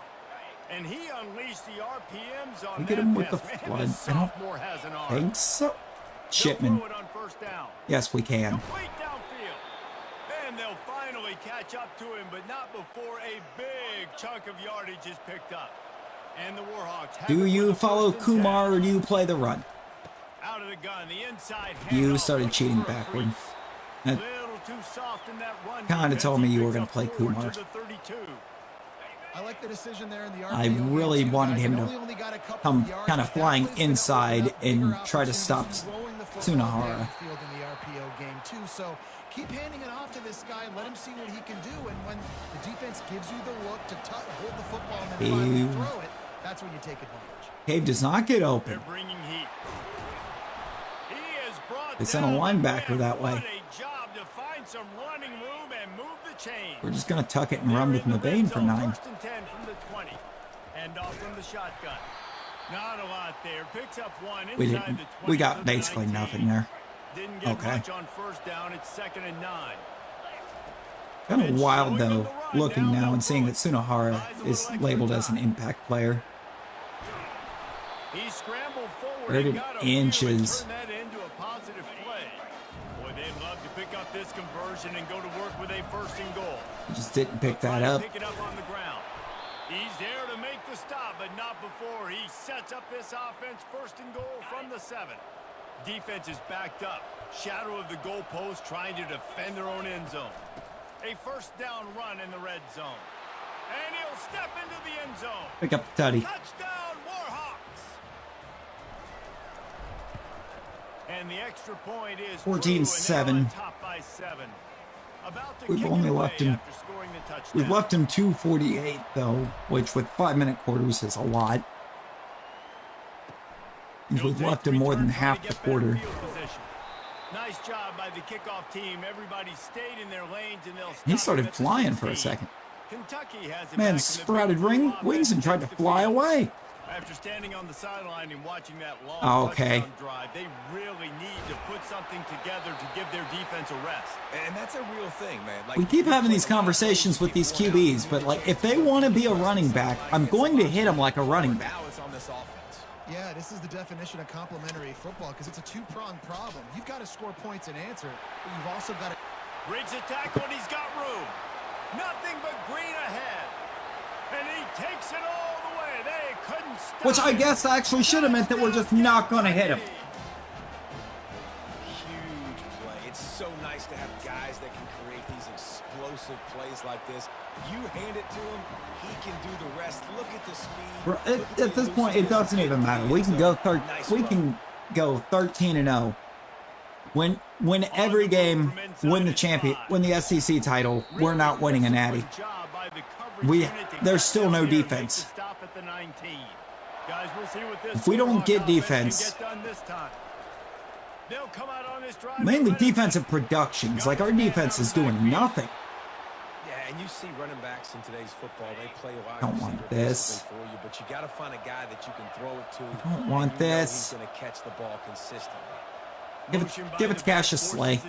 And he unleashed the RPMs on We get that him with the pass. Man, flood. this I don't sophomore has an arm. think so. They'll Shipman. throw it on first down. Yes, we can. Complete downfield. And they'll finally catch up to him, but not before a big chunk of yardage is picked up. And the Warhawks have Do it you with a follow first and 10. Kumar or do you play the run? Out of the gun, the inside You handoff, started looking cheating for a backward. crease. That Little too soft in that run kinda defense. told me He you were picks gonna up play 4 Kumar. to the 32. I like the decision there in the RPO I really game, too, wanted guys. him They to only got a couple come of yards, kind of but that flying play's gonna inside open up and bigger try to stop opportunities throwing the football Sunahara. downfield in the RPO game, too. So keep handing it off to this guy and let him see what he can do. And when the defense gives you the look to hold the football and then finally Ew. throw it, that's when you take advantage. Cave does not get They're open. bringing heat. He is brought They sent a down, linebacker man, that way. What a job to find some running room and move the chain. We're just going to tuck it and run with Mabane for 9. First and 10 from the 20. And off from the shotgun. Not a lot there. Picks up one inside We the didn't. 20 We to got the basically 19. nothing there. Didn't get Okay. much on first down. It's 2nd and 9. Kind of And wild showing though, them the run. looking Now now they'll and seeing that throw it. Sunahara Buys a is little extra labeled as an time. impact player. He scrambled forward. Third and and got a few and inches. turned that into a positive play. Boy, they'd love to pick up this conversion and go to work with a 1st and goal. He just didn't pick Try that to up. Pick it up on the ground. He's there to make the stop, but not before he sets up this offense 1st and goal from the 7. Defense is backed up. Shadow of the goalpost trying to defend their own end zone. A 1st down run in the red zone. And he'll step into the end zone. Pick up the tutty. Touchdown, Warhawks! And the extra point is 14-7. through, and they're on top by 7. About to We've kick only it left away him- after scoring the touchdown. We've left him 2:48 though, which with 5-minute quarters is a lot. He'll We've take left the him more return, than trying half to the get better quarter. field position. Nice job by the kickoff team. Everybody stayed in their lanes and they'll He stop started him at the flying for a 16. second. Kentucky has it back Man in the sprouted big blue wings and offense tried to against the fly field. away. After standing on the sideline and watching that long Oh, okay. touchdown drive, they really need to put something together to give their defense a rest. And that's a real thing, man. Like, We keep having these conversations with these QBs, but like if they want to be a running back, I'm going to hit them like a running back. Now it's on this offense. Yeah, this is the definition of complementary football because it's a two-pronged problem. You've got to score points and answer, but you've also got to... Breaks a tackle and he's got room. Nothing but green ahead. And he takes it all the way. They couldn't stop Which I him. guess actually should have meant that we're just not going to hit him. Huge play. It's so nice to have guys that can create these explosive plays like this. You hand it to him, he can do the rest. Look at the speed. Bro, Look at the at this point, it elusiveness doesn't of even the matter. end We can zone. go Nice we run. can go 13-0. Win every game, win the champion, win the SEC title. We're not winning a natty. There's still no defense. If we don't get defense, mainly defensive productions, like our defense is doing nothing. Yeah, And you see running backs in today's football, they play wide Don't receiver want this. basically for you, but you got to find a guy that you can throw it to. I don't want and you know this. he's going to catch the ball consistently. Give it to Cassius Slay.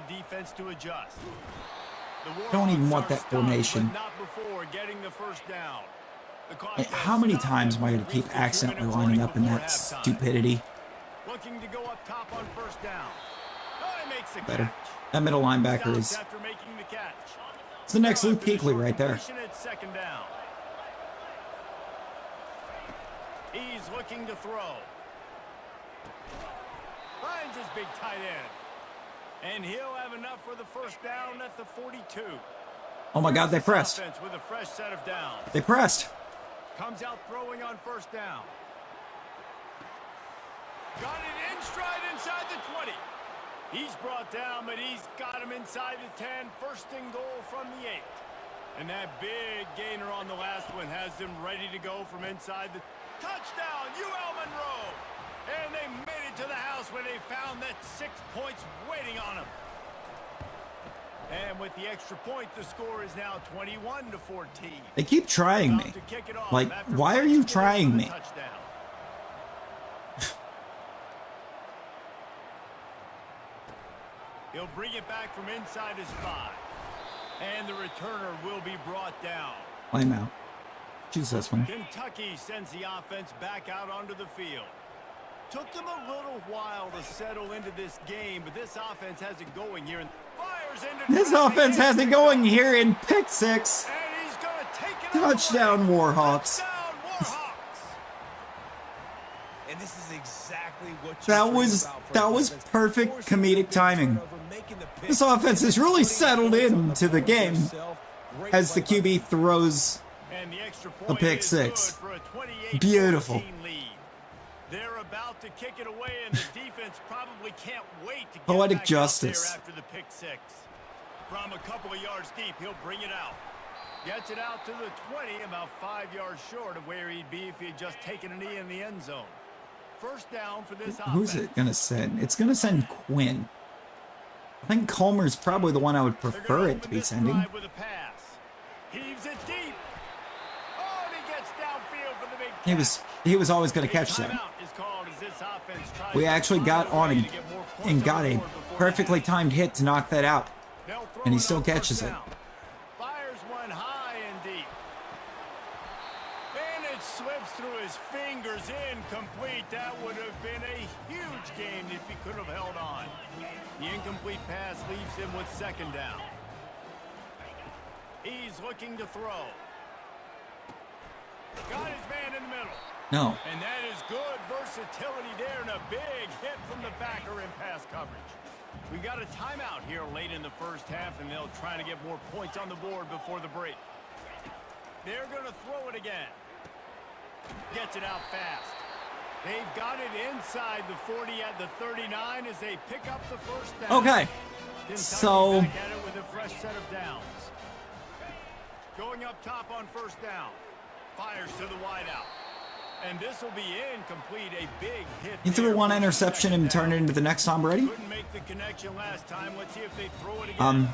Don't even want that formation. How many times am I going to keep accidentally lining up in that stupidity? Looking to go up top on first down. Oh, he makes the Better. catch. That middle linebacker is... After making the catch. It's the next Luke Kuechly right there. At second down. He's looking to throw. Finds his big tight end. And he'll have enough for the first down at the 42. Oh my God, they pressed. With a fresh set of downs. They pressed. Comes out throwing on first down. Got it in stride inside the 20. He's brought down, but he's got him inside the 10. First and goal from the 8. And that big gainer on the last one has them ready to go from inside the touchdown, UL Monroe. And they made it to the house where they found that 6 points waiting on them. And with the extra point, the score is now 21-14. They keep trying me. Like, why are you trying me? He'll bring it back from inside his 5. And the returner will be brought down. Line out. Choose this one. Kentucky sends the offense back out onto the field. Took them a little while to settle into this game, but this offense has it going here. And fires into This offense has it going here in pick 6. And he's gonna take it Touchdown, Warhawks. Touchdown, Warhawks. And this is exactly what That was perfect comedic timing. This offense has really settled into the game as the QB throws And the extra a point pick is 6. good for a 28-14 Beautiful. lead. They're about to kick it away, and the defense probably can't wait to get Poetic back justice. out there after the pick 6. From a couple of yards deep, he'll bring it out. Gets it out to the 20, about 5 yards short of where he'd be if he had just taken a knee in the end zone. First down for this offense. Who's it going to send? It's going to send Quinn. I think Comer's probably the one I would prefer it to be sending. With a pass. Heaves it deep. Oh, and he gets downfield for the big catch. He was always going to catch that. Timeout is called as this offense tries We to actually find got a on way and, to get more points and on got the a board before perfectly halftime. timed hit to knock that out. They'll throw And he it still on catches first it. down. Fires one high and deep. And it slips through his fingers, incomplete. That would have been a huge game if he could have held on. The incomplete pass leaves him with second down. He's looking to throw. Got his man in the middle. No. And that is good versatility there and a big hit from the backer in pass coverage. We got a timeout here late in the first half, and they'll try to get more points on the board before the break. They're going to throw it again. Gets it out fast. They've got it inside the 40 at the 39 as they pick up the first down. Okay. Kentucky So back at it with a fresh set of downs. Going up top on first down. Fires to the wideout. And this will be incomplete. A big hit. you threw there one for the interception and second turned it down. into the next Tom Brady? Couldn't make the connection last time. Let's see if they throw it again.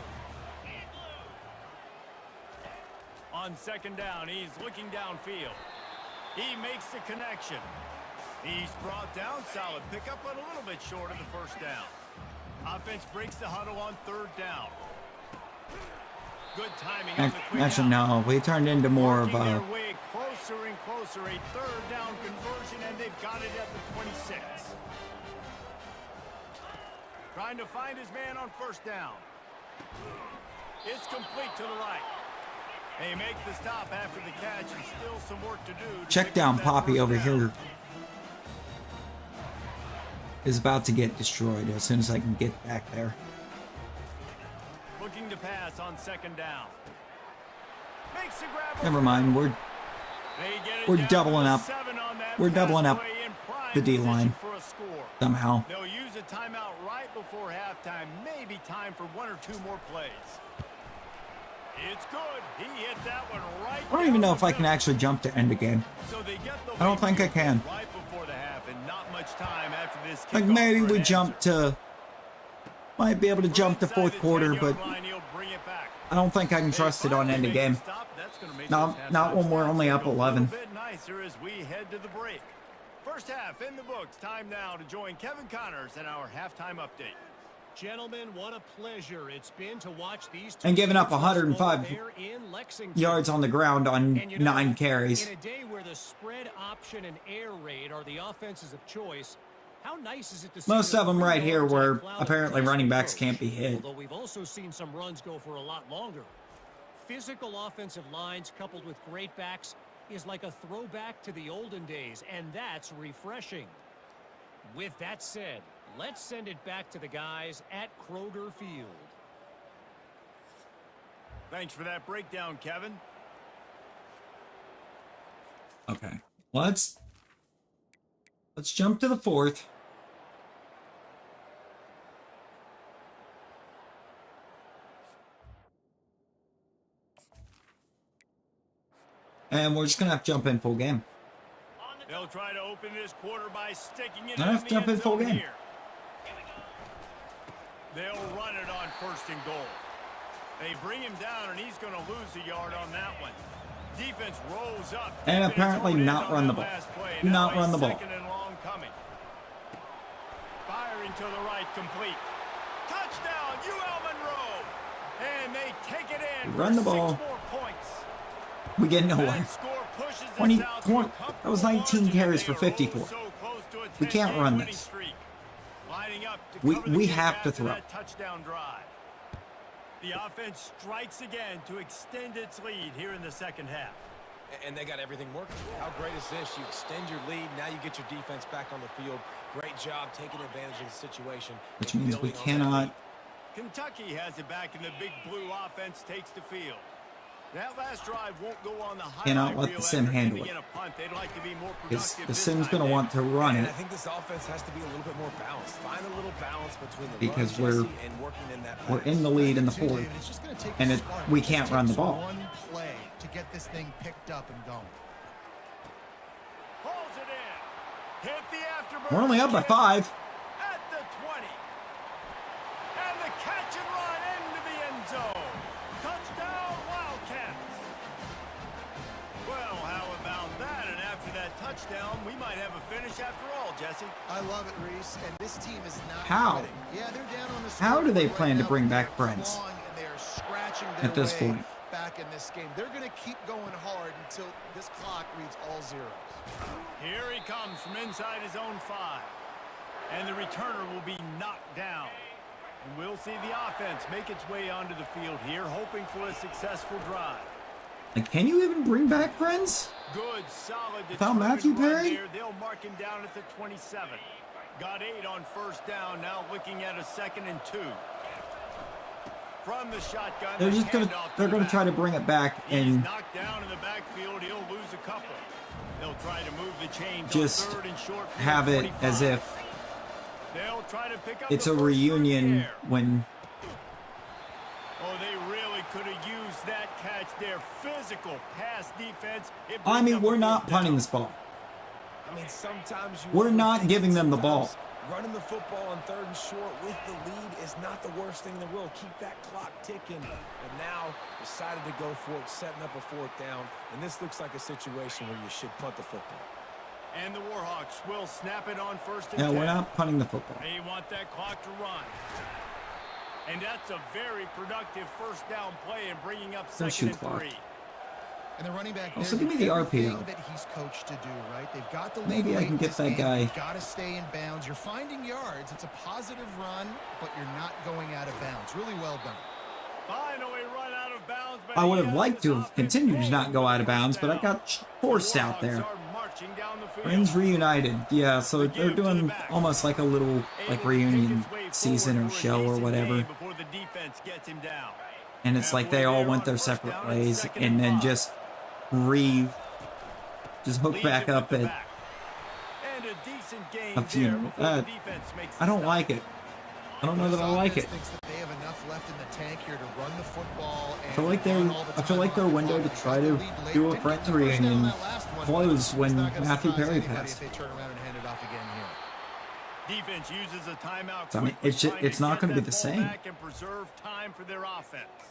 On second down, he's looking downfield. He makes the connection. He's brought down. Solid pickup, but a little bit short of the first down. Offense breaks the huddle on third down. Good timing on the quick Actually, no. We turned into more of Working a... their way closer and closer. A third down conversion, and they've got it at the 26. Trying to find his man on first down. It's complete to the right. They make the stop after the catch, and still some work to do. Check down Poppy over here is about to get destroyed as soon as I can get back there. Looking to pass on second down. Makes the grab. Never mind. We're doubling up. We're doubling up the D-line somehow. They'll use a timeout right before halftime. Maybe time for one or two more plays. It's good. He hit that one right. I don't even know if I can actually jump to end again. So they get the I don't think I can. right before the half, and not much time after this. Like kickoff maybe for we an jump to... Might be able to jump to Inside fourth the quarter, 10-yard but line, he'll bring it back. I don't think I can trust it on end of game. Not when we're only up 11. A bit nicer as we head to the break. First half in the books. Time now to join Kevin Connors in our halftime update. Gentlemen, what a pleasure it's been to watch these two. And giving up teams 105 there in Lexington. yards on the ground on And you know, 9 carries. In a day where the spread option and air raid are the offenses of choice, how nice is it to see Most the of them right here yards where and a cloud of apparently pressure running backs approach. can't be hit. Although we've also seen some runs go for a lot longer. Physical offensive lines coupled with great backs is like a throwback to the olden days, and that's refreshing. With that said, let's send it back to the guys at Kroger Field. Thanks for that breakdown, Kevin. Okay. Let's jump to the 4th. And we're just going to have to jump in full game. They'll try to open this quarter by sticking it I have to jump in full game. here. They'll run it on 1st and goal. They bring him down, and he's going to lose a yard on that one. Defense rolls up. And apparently not run the ball. Do not run the ball. 2nd and long coming. Firing to the right, complete. Touchdown, UL Monroe. And they take it in. Run the ball. 6 more points. We get nowhere. That score pushes us 20, out 20 to a that was comfortable 19 margin, carries and for they are 54. so close to a We can't 10-game run winning this. streak. Lining up to We cover the have kick to after throw. that touchdown drive. The offense strikes again to extend its lead here in the 2nd half. And they got everything working. How great is this? You extend your lead. Now you get your defense back on the field. Great job taking advantage of the situation. Which and means we building on that cannot. lead. Kentucky has it back, and the big blue offense takes the field. That last drive won't go on the Cannot highlight let reel the sim after handle ending it. in a punt. They'd like to be more Because productive the this sim's time, going to Dave. want to run And it I think this offense has to be a little bit more balanced. Find a little balance between the because run, we're Jesse, and working in that we're pass. in the lead in the Too, 4th. David, it's just gonna take And a it, spark. we It can't just run the takes ball. One play to get this thing picked up and going. Pulls it in. Hit the afterburner. We're only up by 5. At the 20. And the catch and run into the end zone. Touchdown, Wildcats. Well, how about that? And after that touchdown, we might have a finish after all, Jesse. I love it, Reese. And this team is not How? quitting. Yeah, they're down on the How do they scoreboard plan to now, bring but back they're Prince clawing and they are scratching their at this way point? back in this game. They're going to keep going hard until this clock reads all zeros. Here he comes from inside his own 5. And the returner will be knocked down. And we'll see the offense make its way onto the field here, hoping for a successful drive. Like, can you even bring back Prince? Good, solid. Without determined Matthew run Perry? there. They'll mark him down at the 27. Got 8 on 1st down. Now looking at a 2nd and 2. From the shotgun, They're just gonna handoff they're the gonna back. try to bring it back He's and knocked down in the backfield. He'll lose a couple. They'll try to move the chains just on 3rd and short from have the it as 25. if They'll try to pick up it's the a first through the reunion air. when Oh, they really could have used that catch there. Physical pass defense. It I brings mean up we're a not fourth punting down. this ball. I mean, sometimes you We're not overthink giving it. them the ball. Sometimes running the football on 3rd and short with the lead is not the worst thing in the world. Keep that clock ticking. But now decided to go for it, setting up a 4th down. And this looks like a situation where you should punt the football. And the Warhawks will snap it on 1st and No, 10. we're not punting the football. They want that clock to run. And that's a very productive 1st down play and bringing up Don't 2nd shoot and clock. 3. And the running back Also, there give me did the everything RPO. that he's coached to do, right? They've got the lead Maybe I late can in get this that game. guy. You've got to stay in bounds. You're finding yards. It's a positive run, but you're not going out of bounds. Really well done. Finally run out of bounds. But I would he have has liked to his have continued to not go out of bounds, but I down. got forced out The there. Warhawks are marching down the field. Friends reunited. Yeah, so they're doing almost like a little like reunion season or show or whatever. Before the defense gets him down. And it's like they all went their separate ways and then just hook back up at a few. I don't like it. I don't know that I like it. Thinks that they have enough left in the tank here to run the football and I feel like run all the I feel time like their off the window clock. to They try got the to lead late. do a Didn't Friends get the first down on reunion that last one, closed but when it's not gonna Matthew surprise Perry anybody passed. if they turn around and hand it off again here. Defense uses a timeout. So, I mean, quickly, it's just- trying it's to not get gonna be that the ball same. back and preserve time for their offense.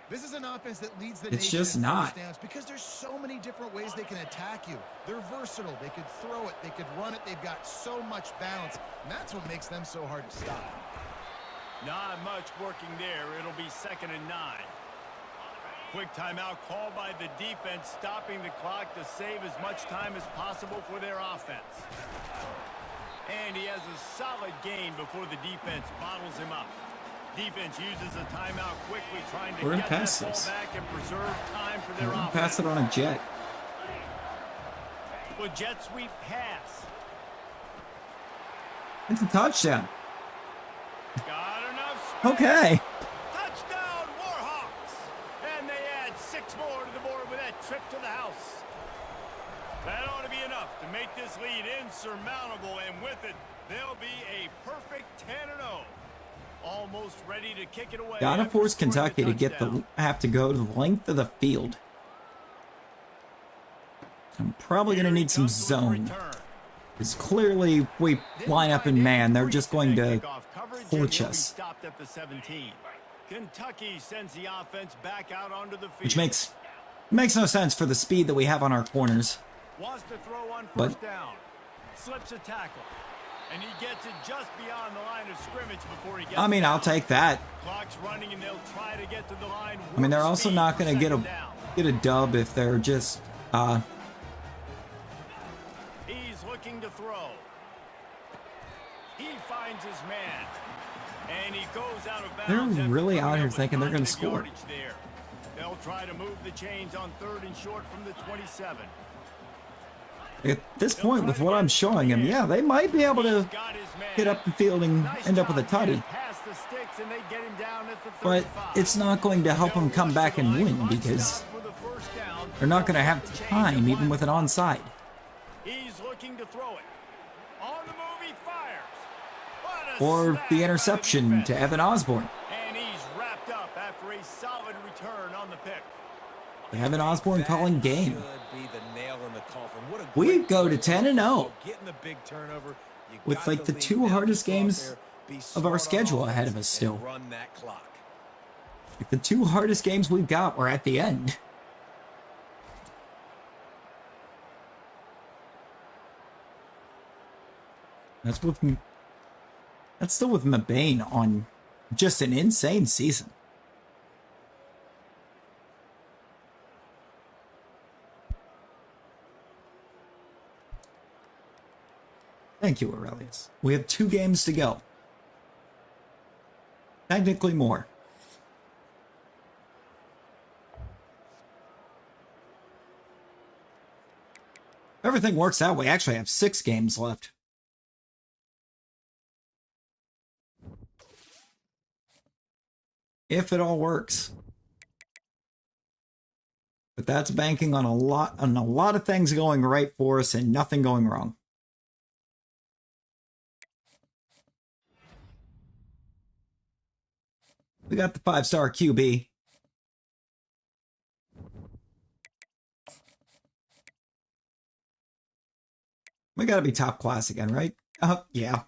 This is an offense that leads the It's nation just in not. first downs because there's so many different ways they can attack you. They're versatile. They could throw it. They could run it. They've got so much balance. And that's what makes them so hard to stop. Not much working there. It'll be 2nd and 9. Quick timeout called by the defense, stopping the clock to save as much time as possible for their offense. And he has a solid gain before the defense bottles him up. Defense uses a timeout quickly, trying to get that ball back and preserve time for their offense. Pass it on a jet. With jet sweep pass. It's a touchdown. Got enough space. Okay. Touchdown, Warhawks. And they add 6 more to the board with that trip to the house. That ought to be enough to make this lead insurmountable, and with it, they'll be a perfect 10-0. Almost ready to kick it away. Gotta force Kentucky to have to go to the length of the field. I'm probably gonna need some zone. Because clearly, we line up in man, they're just going to torch us. Kentucky sends the offense back out onto the field. Which makes no sense for the speed that we have on our corners. Wants to throw on first down. Slips a tackle. And he gets it just beyond the line of scrimmage before he gets I mean, I'll take that. Clock's running and they'll try to get to the line. I mean, they're also not going to get a dub if they're just He's looking to throw. He finds his man. And he goes out of bounds. They're really out here thinking they're going to score. They'll try to move the chains on 3rd and short from the 27. At this point, with what I'm showing him, yeah, they might be able to get up the field and end up with a tutty. But it's not going to help them come back and win because they're not going to have time, even with an onside. He's looking to throw it. On the move, he fires. Or the interception to Evan Osborne. And he's wrapped up after a solid return on the pick. Evan Osborne calling game. We go to 10-0 with like the 2 hardest games of our schedule ahead of us still. Like the 2 hardest games we've got were at the end. That's still with Mabane on just an insane season. Thank you, Aurelius. We have 2 games to go. Technically more. If everything works out, we actually have 6 games left. If it all works. But that's banking on a lot of things going right for us and nothing going wrong. We got the 5-star QB. We gotta be top class again, right? Yeah.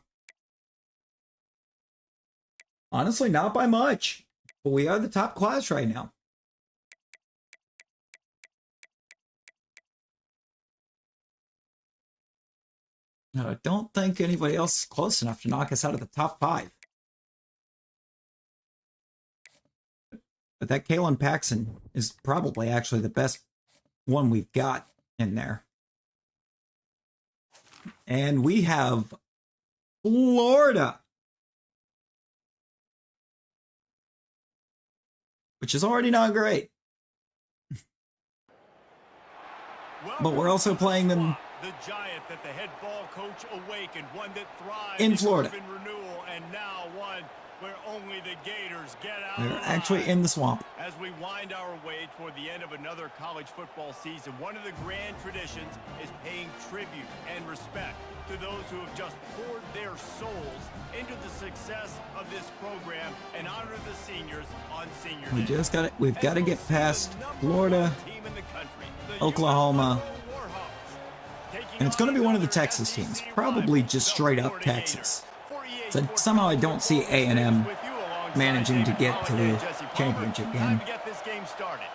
Honestly, not by much. But we are the top class right now. I don't think anybody else is close enough to knock us out of the top 5. But that Kalen Paxson is probably actually the best one we've got in there. And we have Florida, which is already not great. But we're also playing them the giant that the head ball coach awakened, one that thrived in Florida. Renewal, and now one where only the Gators get out. They're actually in the swamp. As we wind our way toward the end of another college football season, one of the grand traditions is paying tribute and respect to those who have just poured their souls into the success of this program and honor the seniors on Senior Day. We've got to get past Florida, Oklahoma, and it's going to be one of the Texas teams, probably just straight up Texas. So somehow I don't see A&M managing to get to the championship game. game started.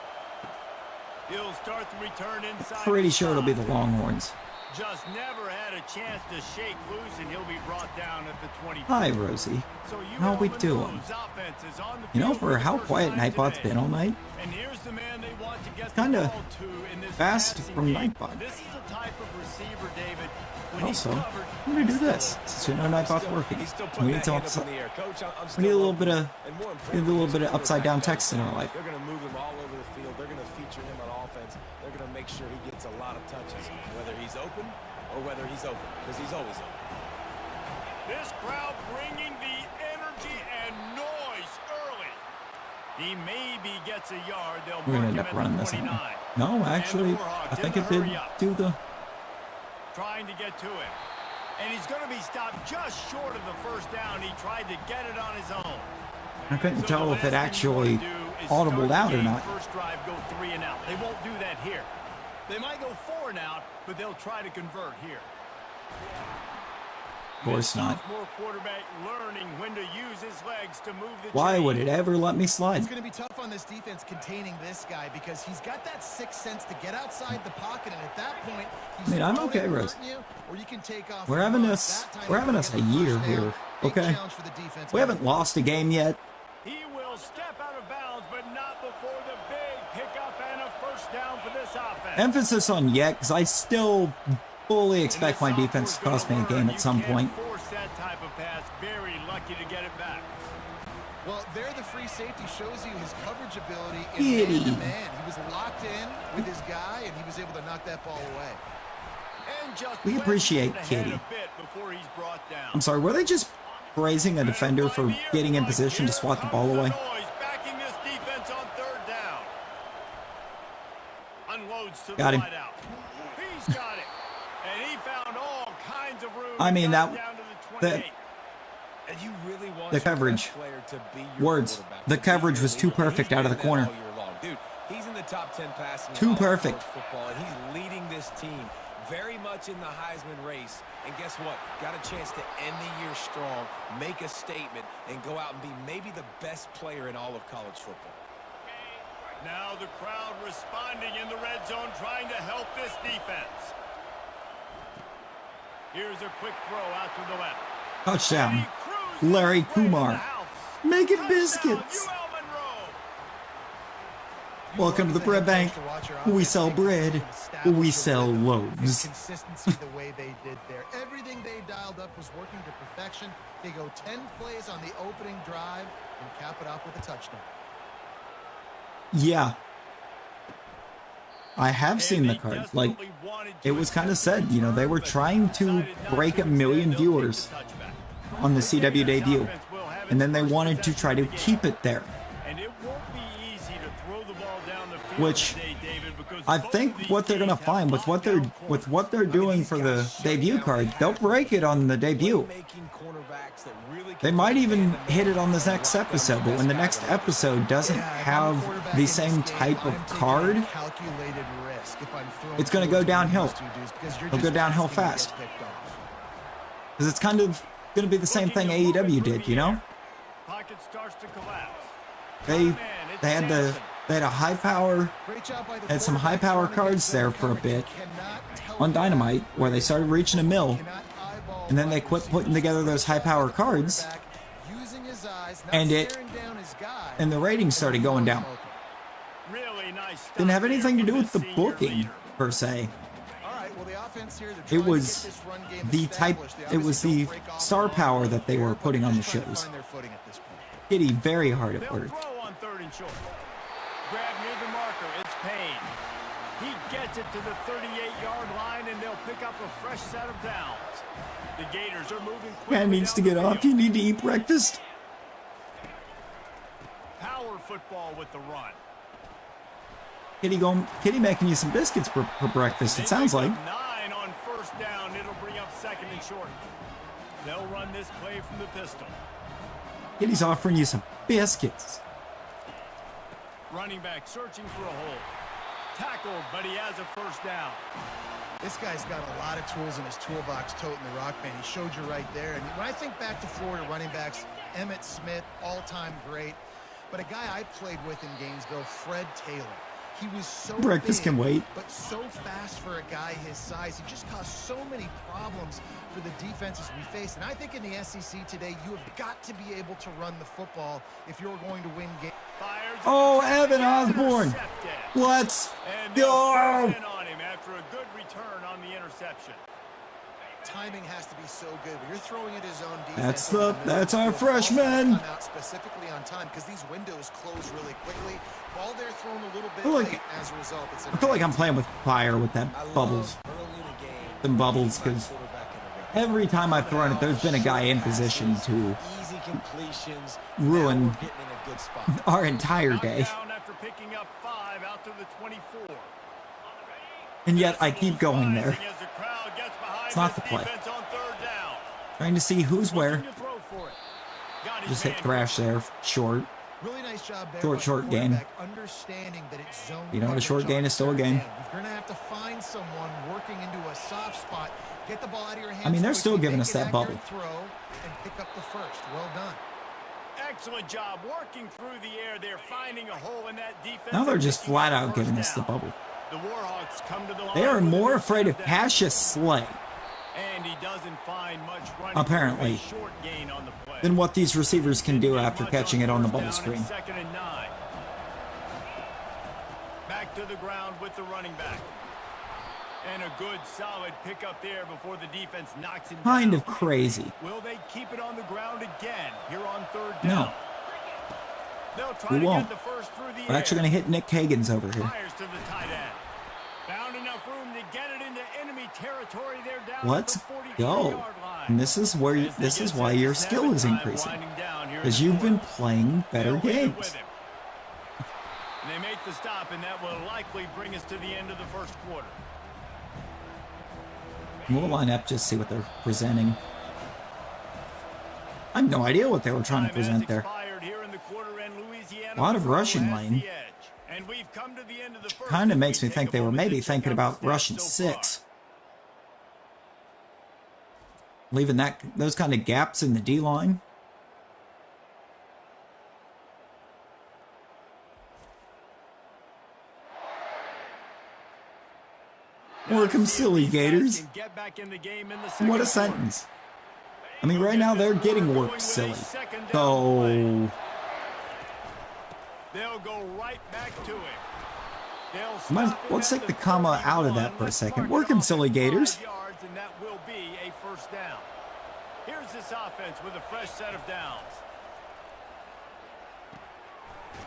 He'll start the return inside. Pretty sure it'll be the Longhorns. Just never had a chance to shake loose, and he'll be brought down at the 25. Hi, Rosie. So How we ULM doing? offense is on the You know, field for the how first quiet time Nightbot's today. been all night, And here's the man they want to get kinda the ball to in this fast passing from game. Nightbot. This is the type of receiver, David. When he's Also, covered, I'm gonna do this since we know Nightbot's working. He's still We putting need that to hand up in the air. Coach, I'm still we need a little bit open. of And more need a little bit of importantly, upside down quarterback text in our life. They're going to move him all over the field. They're going to feature him on offense. They're going to make sure he gets a lot of touches, whether he's open or whether he's open, because he's always open. this crowd bringing the energy and noise early. He maybe gets a yard. They'll We're gonna mark end him up at running the this 29. anyway. No, actually, I think it did do the. Trying to get to him. And he's going to be stopped just short of the first down. He tried to get it on his own. I couldn't So tell the if it last thing you actually wanna do is audibled start the out or game not. First drive, go 3 and out. They won't do that here. They might go 4 and out, but they'll try to convert here. Of course not. Sophomore quarterback learning when to use his legs to move the Why chain. would it ever let me slide? It's going to be tough on this defense containing this guy because he's got that sixth sense to get outside the pocket, and at that point, he's I mean, I'm throwing okay, and Rose. hurting you, or you can take off. We're and having run. us- That time we're you're having gonna us get a the year first here, down. Big okay? challenge for the defense. We haven't lost a game yet. He will step out of bounds, but not before the big pickup and a first down for this offense. Emphasis on yet, because I still fully expect my defense to cost me a game at some point. You can't force that type of pass. Very lucky to get it back. Well, there the free safety shows you his coverage ability in Kitty. man-to-man. He was locked in with his guy, and he was able to knock that ball away. And just We appreciate ahead Kitty. a bit before he's brought down. I'm sorry, were they just praising a defender for getting in position to swat the ball away? Backing this defense on 3rd down. Unloads to Got the him. wide out. He's got it. And he found all kinds of room. I mean, and got that- it down to the 28. And you really want The your coverage. best player to be your Words. quarterback, The to be coverage your was too leader, and perfect he's out of the doing that corner. all year long. Dude, he's in the top 10 passing. in Too all of perfect. college football, and he's leading this team very much in the Heisman race. And guess what? Got a chance to end the year strong, make a statement, and go out and be maybe the best player in all of college football. Now the crowd responding in the red zone, trying to help this defense. Here's a quick throw out to the left. Touchdown. He cruises Larry right in the Kumar. house. Making Touchdown, biscuits. UL Monroe. Welcome to the bread bank. We sell bread. We sell loaves. Consistency the way they did there. Everything they dialed up was working to perfection. They go 10 plays on the opening drive and cap it off with a touchdown. Yeah. I have seen And the they card. desperately Like, wanted to it was kind of attempt said, to you know, they were return, trying but to decided not break to. 1 million Instead, they'll take viewers the touchback. on the CW debut. Defense will have And then its they first wanted to try to possession of the keep game. it there. And it won't be easy to throw the ball down the field Which today, David, because I both think of these what they're gonna teams have find with what they're doing for the debut card, they'll break it on the debut. They might even hit it on this next episode, but when the next episode doesn't have the same type of card, Calculated risk if I'm throwing it's gonna go towards one of downhill. those two dudes, because you're It'll just go downhill asking to get fast. picked off. because it's kind of going to be the same thing AEW did, you know? Pocket starts to collapse. They had a high power, Great job by the had some high power quarterback cards there for a coverage. bit You cannot tell on Dynamite where they started reaching a mill, cannot eyeball and then they wide quit putting receivers. together those high power cards, Quarterback using his eyes, not and it staring down his guy, and the ratings started going down. Really nice stop Didn't have anything to there do from with the senior booking leader. per se. All right, well, the offense here, they're It trying to was get this run game the type, established. They it was obviously the don't break off star the ball power that they were here, but putting they're on the just trying to shows. find their footing at this point. Kitty very hard at They'll work. throw on 3rd and short. Grab near the marker. It's Payne. He gets it to the 38-yard line, and they'll pick up a fresh set of downs. The Gators are moving quickly. Man needs to down get the off. field. You need to eat breakfast. Power football with the run. Kitty making you some biscuits for breakfast, it sounds like. 9 on 1st down. It'll bring up 2nd and short. They'll run this play from the pistol. Kitty's offering you some biscuits. Running back searching for a hole. Tackled, but he has a 1st down. This guy's got a lot of tools in his toolbox toting the rock band. He showed you right there. And when I think back to Florida running backs, Emmitt Smith, all-time great. But a guy I played with in Gainesville, Fred Taylor. He was so Breakfast big, can wait. but so fast for a guy his size. He just caused so many problems for the defenses we face. And I think in the SEC today, you have got to be able to run the football if you're going to win games. Oh, Evan Osborne. Let's go. On him after a good return on the interception. Timing has to be so good. When you're throwing at his own defense. That's our freshman. Out specifically on time because these windows close really quickly. Ball they're thrown a little bit like, late as a result. I feel like I'm playing with fire with that bubbles. Them bubbles, because every time I've thrown it, there's been a guy in position to ruin our entire day. And yet I keep going there. It's not the play. Trying to see who's where. Just hit Thrash there, short. Really nice job there. Short gain. Understanding that it's zone. You know what? A short gain is still a gain. You're going to have to find someone working into a soft spot. Get the ball out of your hands. I mean, they're still giving us that bubble. Throw and pick up the first. Well done. Excellent job working through the air. They're finding a hole in that defense. Now they're just flat out giving us the bubble. The Warhawks come to the line. They are more afraid of Cassius Slay, and he doesn't find much running apparently, short gain on the play. Than what these receivers can do after catching it on the bubble screen. Second and 9. Back to the ground with the running back. And a good solid pickup there before the defense knocks it down. Kind of crazy. Will they keep it on the ground again here on third down? No. They'll try We to won't. get the first through the We're actually going to hit Nick Hagan's over here. Fires to the tight end. Found enough room to get it into enemy territory. They're down Let's at the 43-yard go. line. And this is where this is why your skill is increasing, because you've been playing better games. And they make the stop, and that will likely bring us to the end of the first quarter. We'll line up, just see what they're presenting. I have no idea what they were trying to present there. A lot of rushing lane. Kind of makes me think they were maybe thinking about rushing 6. Leaving those kind of gaps in the D-line. Work them silly, Gators. What a sentence. I mean, right now they're getting worked silly. So they'll go right back to it. Let's take the comma out of that for a second. Work them silly, Gators. And that will be a first down. Here's this offense with a fresh set of downs.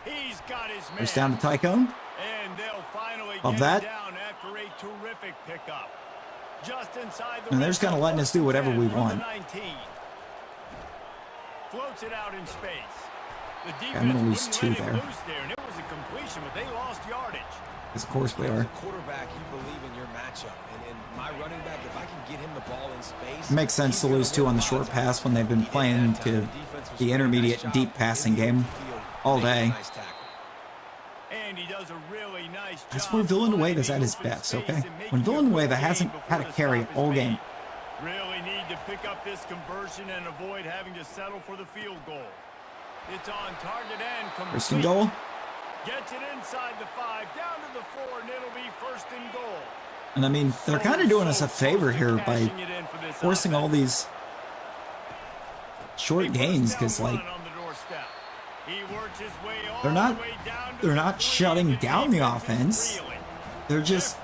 He's got his man. First down to Tycone. And they'll finally Of get that. down after a terrific pickup. Just inside the And they're just kind of letting us do whatever we want. 19. Floats it out in space. The defense I'm going to lose wouldn't 2 let him there. loose there, and it was a completion, but they lost yardage. Because of course we As are. a quarterback, you believe in your matchup. And my running back, if I can get him the ball in space... It makes sense to lose 2 on the short pass when they've been playing to the intermediate deep passing game all day. And he does a really nice job. That's where Villanueva's at his best, okay? When Villanueva hasn't had a carry all game. Really need to pick up this conversion and avoid having to settle for the field goal. It's on target and complete. First and goal. Gets it inside the 5, down to the 4, and it'll be first and goal. And I mean, they're kind of doing us a favor here by forcing all these short gains, because like they're not shutting down the offense. They're just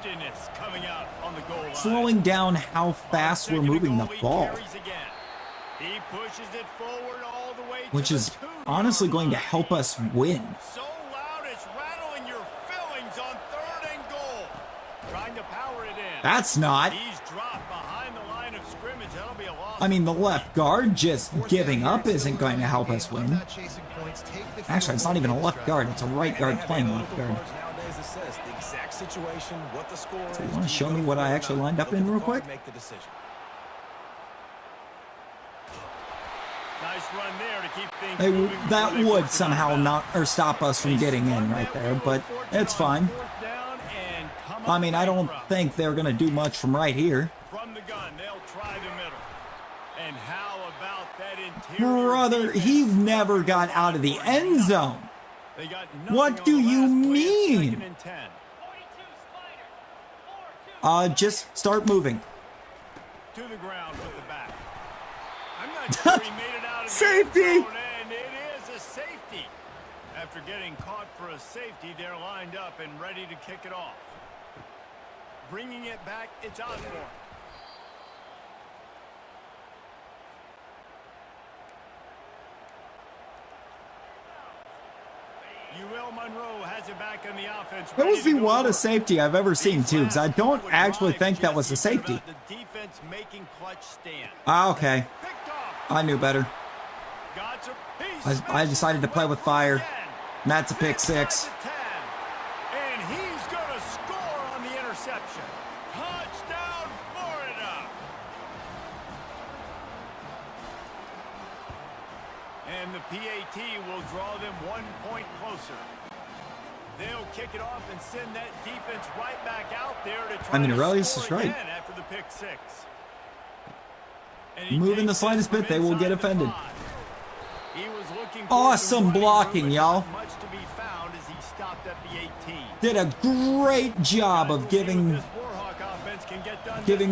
slowing down how fast we're moving the ball, which is honestly going to help us win. So loud it's rattling your fillings on third and goal. Trying to power it in. That's not. He's dropped behind the line of scrimmage. That'll be a loss. I mean, the left guard just giving up isn't going to help us win. Actually, it's not even a left guard. It's a right guard playing left guard. So you want to show me what I actually lined up in real quick? Nice run there to keep things moving. That would somehow not or stop us from getting in right there, but it's fine. I mean, I don't think they're going to do much from right here. From the gun, they'll try the middle. And how about that interior? Brother, he never got out of the end zone. They got nothing What on do the you last play. It's mean? 2nd and 10. Just start moving. To the ground with the back. I'm not sure he made it out of the Safety! end zone, and it is a safety. After getting caught for a safety, they're lined up and ready to kick it off. Bringing it back, it's Osborne. UL Monroe has it back on the offense. That was the wildest safety I've ever seen, too, because I don't actually think that was a safety. The defense making clutch stand. Okay. I knew better. I decided to play with fire. And that's a pick 6. And he's going to score on the interception. Touchdown, Florida. And the PAT will draw them 1 point closer. They'll kick it off and send that defense right back out there to try to score again after the pick 6. Moving the slightest bit, they will get offended. Awesome blocking, y'all. Did a great job of giving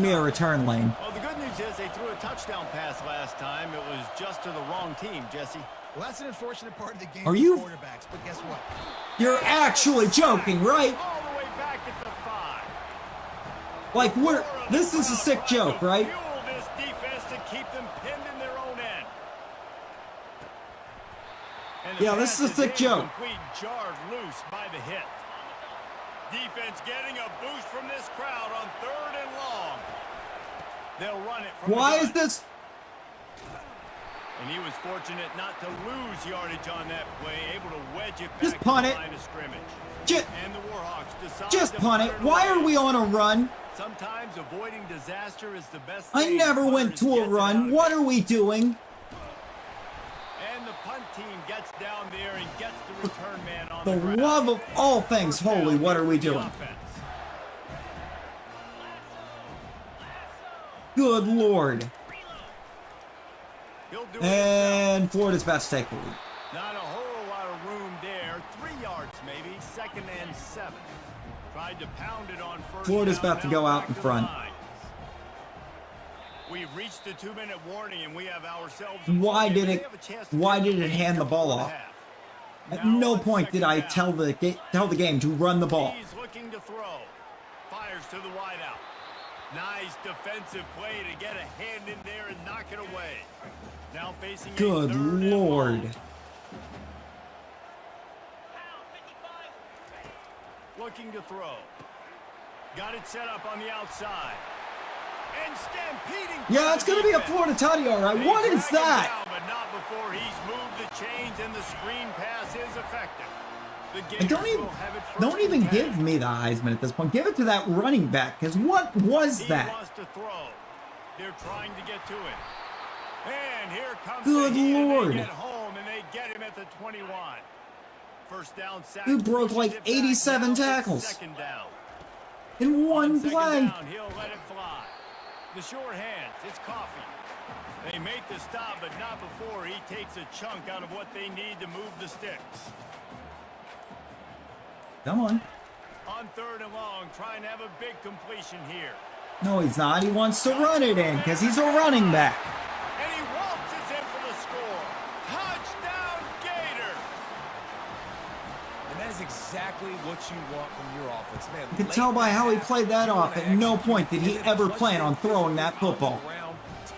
me a return lane. Well, the good news is they threw a touchdown pass last time. It was just to the wrong team, Jesse. Well, that's an unfortunate part of the game. Are you? Quarterbacks, but guess what? You're actually joking, right? All the way back at the 5. Like, this is a sick joke, right? Fuel this defense to keep them pinned in their own end. Yeah, this is a sick joke. Complete, jarred loose by the hit. Defense getting a boost from this crowd on 3rd and long. They'll run it from Why is this? And he was fortunate not to lose yardage on that play, able to wedge it back Just punt to the it. line of scrimmage. Just, And the Warhawks decide just to punt it. turn Why away. are we on a run? Sometimes avoiding disaster is the best I thing. never went Punters to a get it out run. of What it. are we doing? And the punt team gets down there and gets the return man on The the ground. love of all things holy, what are we The doing? offense. Good Lord. He'll do it And Florida's about to take the lead. himself. Not a whole lot of room there. 3 yards maybe. 2nd and 7. Tried to pound it on first Florida's down, about to now go back out in to the front. line. We've reached the 2-minute warning, and we have ourselves. Why did They it? have a chance to Why take did it hand the ball off? half. At Now no on point did I 2nd tell the game to run the ball. He's looking to throw. Fires to the wideout. Nice defensive play to get a hand in there and knock it away. Now facing a Good 3rd and Lord. long. Looking to throw. Got it set up on the outside. And stampeding. Yeah, it's going to be a Florida tutty, all right. What is that? But not before he's moved the chains and the screen pass is effective. The And Gators will have it first don't even and 10. give me the Heisman at this point. Give it to that running back, because what was He that? wants to throw. They're trying to get to it. And here comes Good the heat, and Lord. they get home and they get him at the 21. First down sack. He broke like pushes it back. 87 Now it's tackles. 2nd down. In one On 2nd play. down, he'll let it fly. The short hands, it's Coffee. They make the stop, but not before he takes a chunk out of what they need to move the sticks. Come on. On 3rd and long, trying to have a big completion here. No, he's not. He wants to run it in because he's a running back. And he waltzes in for the score. Touchdown, Gator! And that is exactly what you want from your offense, man. You can tell by how he played that off. At no point did he ever plan on throwing that football.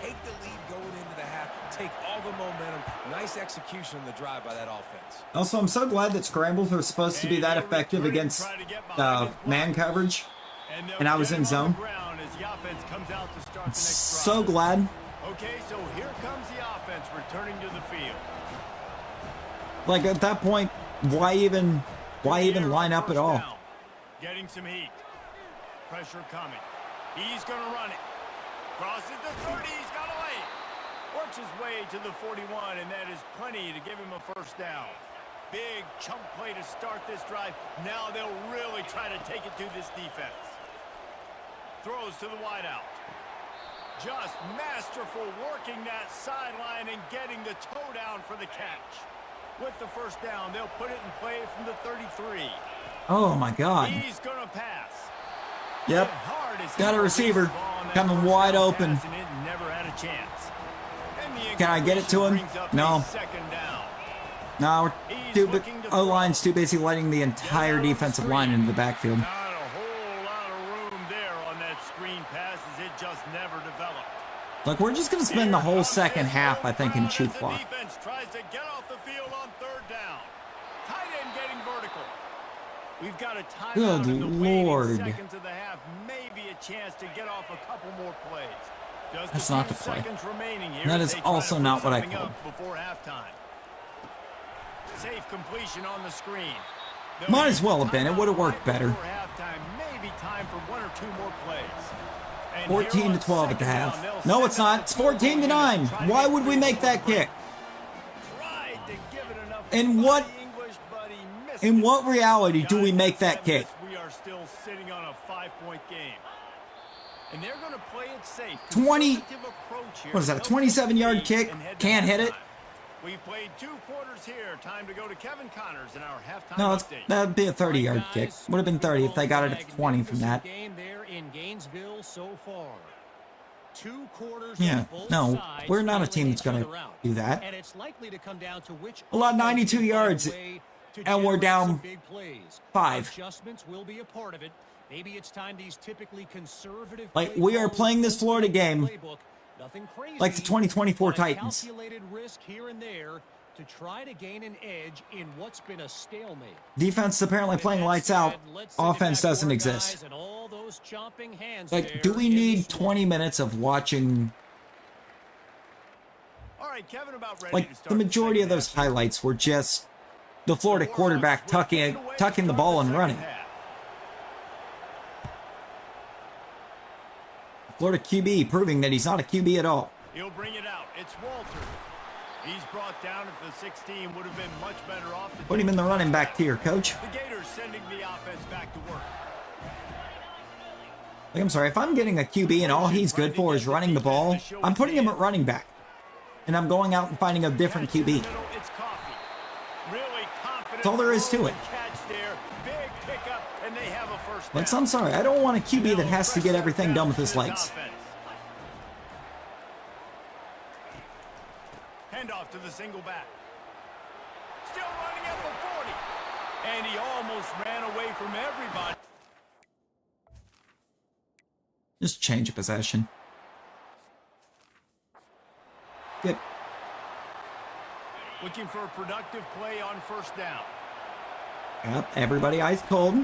Take the lead going into the half. Take all the momentum. Nice execution on the drive by that offense. Also, I'm so glad that scrambles are supposed to be that effective against man coverage. And I was in zone. So glad. Okay, so here comes the offense returning to the field. Like at that point, why even line up at all? Down. Getting some heat. Pressure coming. He's going to run it. Crosses the 30. He's got a lane. Works his way to the 41, and that is plenty to give him a first down. Big chunk play to start this drive. Now they'll really try to take it to this defense. Throws to the wideout. Just masterful working that sideline and getting the toe down for the catch. With the first down, they'll put it in play from the 33. Oh my God. He's going to pass. Yep. Got a receiver coming wide open. And it never had a chance. And Can I get it to him? brings up No. a second down. No, O-line's too busy letting the entire defensive line into the backfield. Not a whole lot of room there on that screen pass as it just never developed. Look, we're just going to spend the whole second half, I think, in shoot clock. The defense tries to get off the field on third down. Tight end getting vertical. We've got a timeout Good in the waning Lord. seconds of the half. Maybe a chance to get off a couple more plays. Just That's a not few the play. seconds remaining here That as is they try also to put not what I something called. up before halftime. Safe completion on the screen. Might as well have been. It would have worked better. Before halftime, maybe time for one or two more plays. And 14 here to on 12 at the second half. down, they'll No, set it's up not. It's 14 to 9. Why would we make that kick? Tried to give it enough In what- body English, but he missed In it. what reality do we make that kick? We are still sitting on a 5-point game. And they're going to play it safe. 20 Conservative approach here. What is that, a They'll take the 27-yard lead kick? and head to Can't hit it? halftime. We've played 2 quarters here. Time to go to Kevin Connors in our halftime No, update. that'd be a 30-yard kick. Would have been 30 if they got it at 20 from that. Game there in Gainesville so far. 2 quarters Yeah, on both no, sides we're not a team feeling that's going each to other out. do that. And it's likely to come down to which Allowed 92 offense can find a yards, way to and we're generate down some big plays. 5. Adjustments will be a part of it. Maybe it's time these typically conservative Like, play we are calls playing this Florida game playbook. Nothing crazy, like the 2024 but a Titans. calculated risk here and there to try to gain an edge in what's been a stalemate. Defense is apparently playing lights out. Offense doesn't exist. Like, do we need 20 minutes of watching? All right, Kevin, about ready to Like, start the majority of second those half. highlights were just the Florida quarterback tucking the ball and running. Florida QB proving that he's not a QB at all. He'll bring it out. It's Walters. He's brought down at the 16. Would have been much better off to Put him in the running back tier, coach. The Gators sending the offense back to work. Like, I'm sorry, if I'm getting a QB and all he's good for is running the ball, I'm putting him at running back. And I'm going out and finding a different QB. It's Coffee. Really confident. That's all there is to it. Catch there. Big pickup, and they have a first down. Like, I'm sorry, I don't want a QB that has to get everything done with his legs. Handoff to the single back. Still running at the 40. And he almost ran away from everybody. Just change of possession. Yep. Looking for a productive play on first down. Yep, everybody ice cold.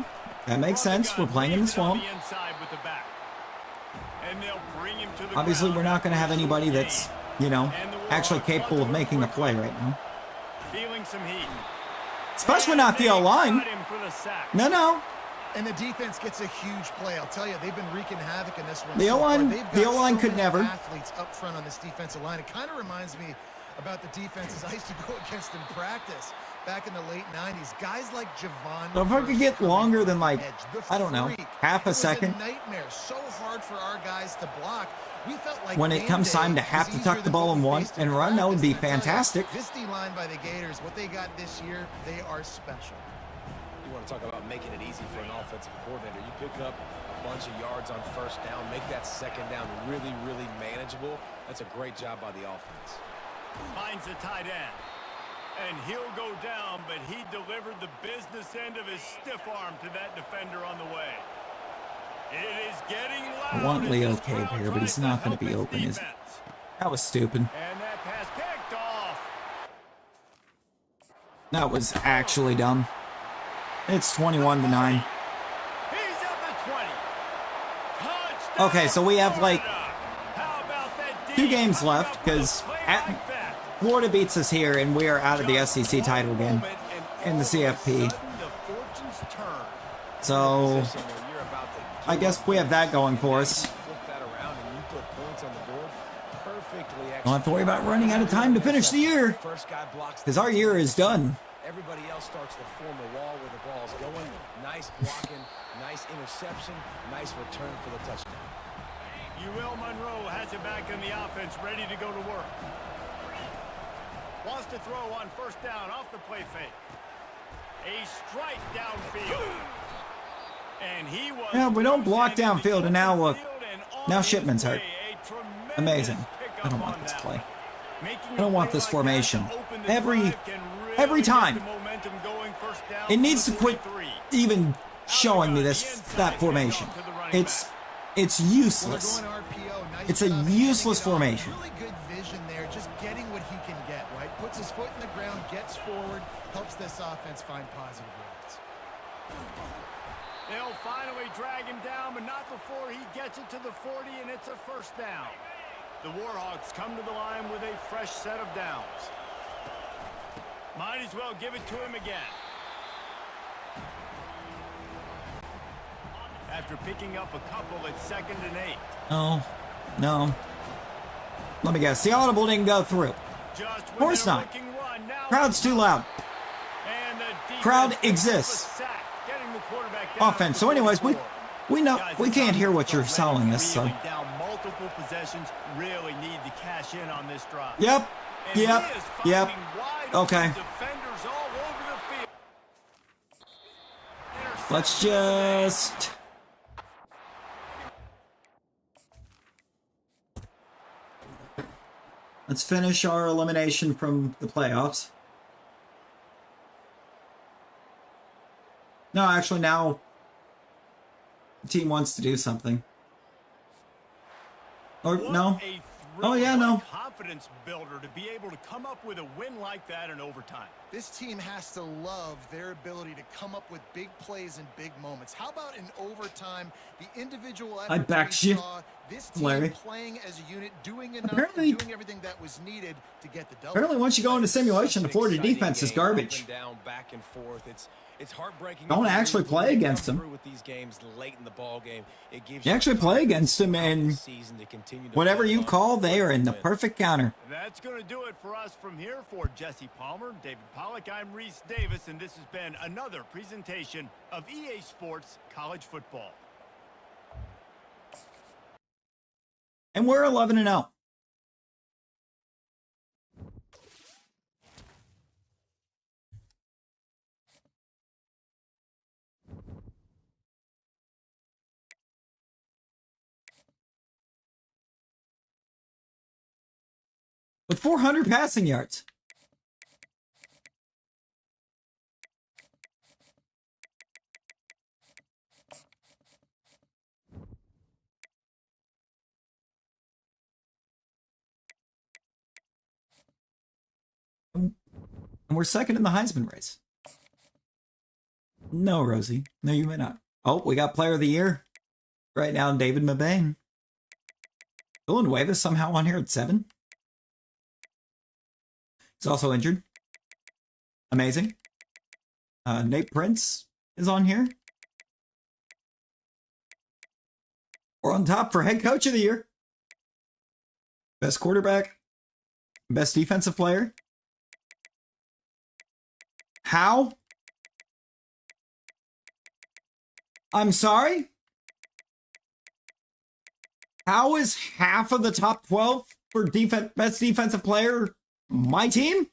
That makes sense. We're playing in the swamp. Obviously, we're not going to have anybody that's, you know, actually capable of making a play right now. Feeling some heat. Especially not the O-line. No. And the defense gets a huge play. I'll tell you, they've been wreaking havoc in this one. The so far. O-line, They've got the O-line so could many never. athletes up front on this defensive line. It kind of reminds me about the defenses I used to go against in practice back in the late 90s. Guys like Javon. So if I could get longer than, like, I don't know, half a second. It was a nightmare. So hard for our guys to block. We felt like When it comes time to have to tuck the ball and run, that would be fantastic. This D-line by the Gators, what they got this year, they are special. You want to talk about making it easy for an offensive coordinator. You pick up a bunch of yards on first down, make that second down really, really manageable. That's a great job by the offense. Finds the tight end. And he'll go down, but he delivered the business end of his stiff arm to that defender on the way. It is getting loud. I want Leo Cave here, but he's not going to be open, is he? That was stupid. And that pass picked off. That was actually dumb. It's 21 to 9. He's at the 20. Touchdown, Okay, so we have like How about that 2 D games coming left up with a because play like that? Florida beats us here and we are out of the SEC title game in the CFP. So I guess we have that going for us. Don't have to worry about running out of time to finish the year because our year is done. Everybody else starts to form a wall where the ball's going. Nice blocking, nice interception, nice return for the touchdown. UL Monroe has it back in the offense, ready to go to work. Wants to throw on first down off the play fake. A strike downfield. And he was... Yeah, we don't block downfield, and now look. Now Shipman's hurt. Amazing. I don't want this play. I don't want this formation. Every time. It needs to quit even showing me that formation. It's useless. It's a useless formation. Really good vision there, just getting what he can get, right? Puts his foot in the ground, gets forward, helps this offense find positive yards. They'll finally drag him down, but not before he gets it to the 40, and it's a first down. The Warhawks come to the line with a fresh set of downs. Might as well give it to him again. After picking up a couple at 2nd and 8. No. Let me guess. The audible didn't go through. Of course not. Crowd's too loud. Crowd exists. Offense. So anyways, we know we can't hear what you're telling us. So. Multiple possessions really need to cash in on this drive. Yep. Okay. Let's just... Let's finish our elimination from the playoffs. No, actually now the team wants to do something. Or no. Oh yeah, no. Confidence builder to be able to come up with a win like that in overtime. This team has to love their ability to come up with big plays and big moments. How about in overtime, the individual I backed you, this team Larry. playing as a unit, doing enough, Apparently, doing everything that was needed to get the double. Apparently, once you go into simulation, the Florida defense is garbage. Down, back and forth. It's heartbreaking. Don't actually play against them. You actually play against them, and whatever you call, they are in the perfect counter. That's going to do it for us from here. For Jesse Palmer, David Pollack, I'm Reese Davis, and this has been another presentation of EA Sports College Football. And we're 11-0. With 400 passing yards. And we're second in the Heisman race. No, Rosie. No, you may not. Oh, we got Player of the Year. Right now, David Mabane. Villanueva somehow on here at 7. He's also injured. Amazing. Nate Prince is on here. We're on top for head coach of the year. Best quarterback. Best defensive player. How? I'm sorry? How is half of the top 12 for best defensive player my team?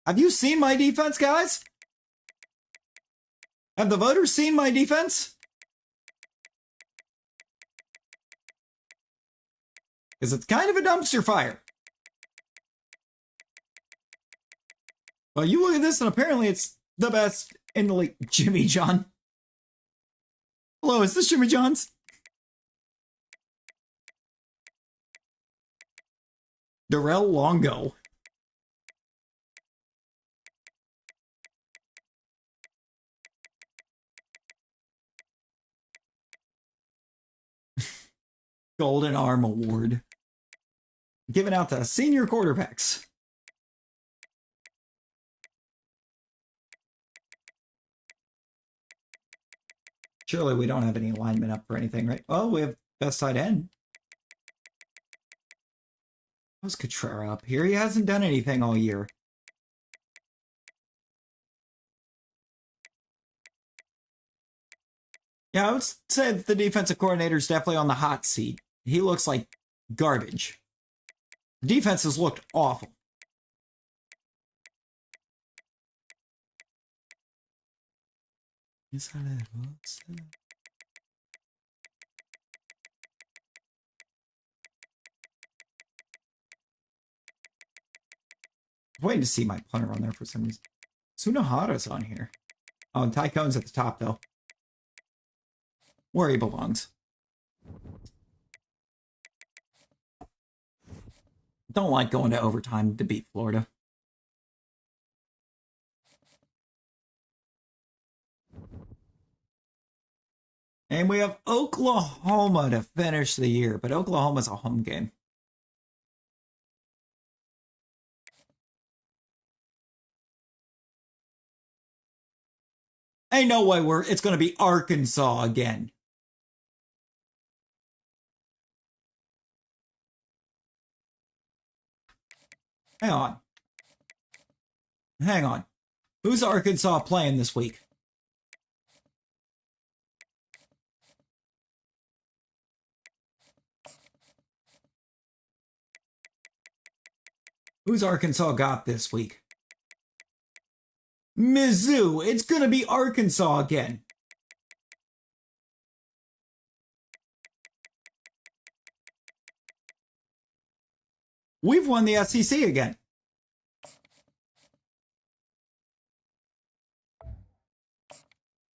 Have you seen my defense, guys? Have the voters seen my defense? Because it's kind of a dumpster fire. Well, you look at this and apparently it's the best in the league. Jimmy John. Hello, is this Jimmy John's? Darrell Longo. Golden Arm Award. Given out to senior quarterbacks. Surely we don't have any alignment up for anything, right? Oh, we have best tight end. How's Cotrera up here? He hasn't done anything all year. Yeah, I would say that the defensive coordinator is definitely on the hot seat. He looks like garbage. The defense has looked awful. Waiting to see my punter on there for some reason. Sunahara's on here. Oh, and Tycoon's at the top, though. Where he belongs. Don't like going to overtime to beat Florida. And we have Oklahoma to finish the year, but Oklahoma's a home game. Ain't no way it's going to be Arkansas again. Hang on. Hang on. Who's Arkansas playing this week? Who's Arkansas got this week? Mizzou. It's going to be Arkansas again. We've won the SEC again.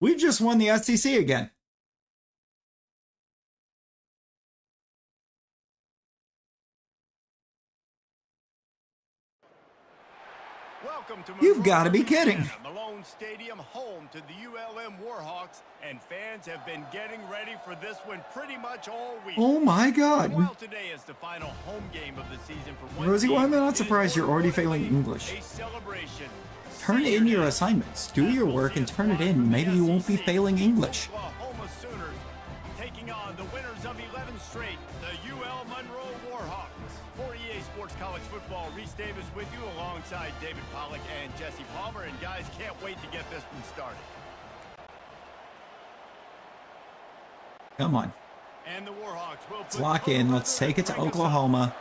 We just won the SEC again. Welcome to You've got to be kidding. Malone Stadium, home to the ULM Warhawks, and fans have been getting ready for this one pretty much all week. Oh my God. Well, today is the final home game of the season for one Rosie, team. why am I not surprised you're already failing English? A celebration. Turn in your assignments. Do your work and turn it in. Maybe you won't be failing English. Oklahoma Sooners taking on the winners of 11 straight, the UL Monroe Warhawks. For EA Sports College Football, Reese Davis with you alongside David Pollack and Jesse Palmer. And guys, can't wait to get this one started. Come on. And the Warhawks will Let's lock in. Let's take it to Oklahoma.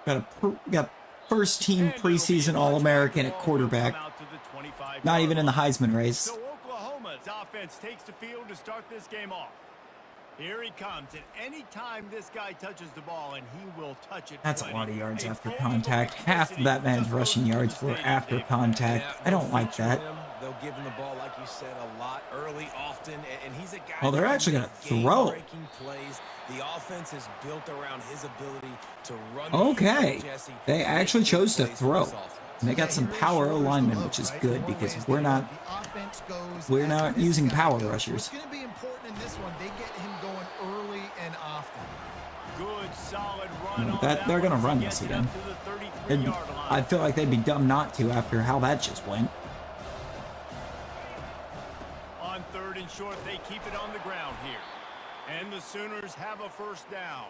Got first team preseason All-American at quarterback. Not even in the Heisman race. So Oklahoma's offense takes the field to start this game off. Here he comes, and any time this guy touches the ball, and he will touch it. That's a lot of yards after contact. Half of that man's rushing yards were after contact. I don't like that. They'll give him the ball, like you said, a lot early, often, and he's a guy. Well, they're actually going to throw. Plays. The offense is built around his ability to run. Okay, they actually chose to throw. And they got some power alignment, which is good because we're not using power rushers. It's going to be important in this one. They get him going early and often. Good, solid run. They're going to run this again. I feel like they'd be dumb not to after how that just went. On third and short, they keep it on the ground here. And the Sooners have a first down.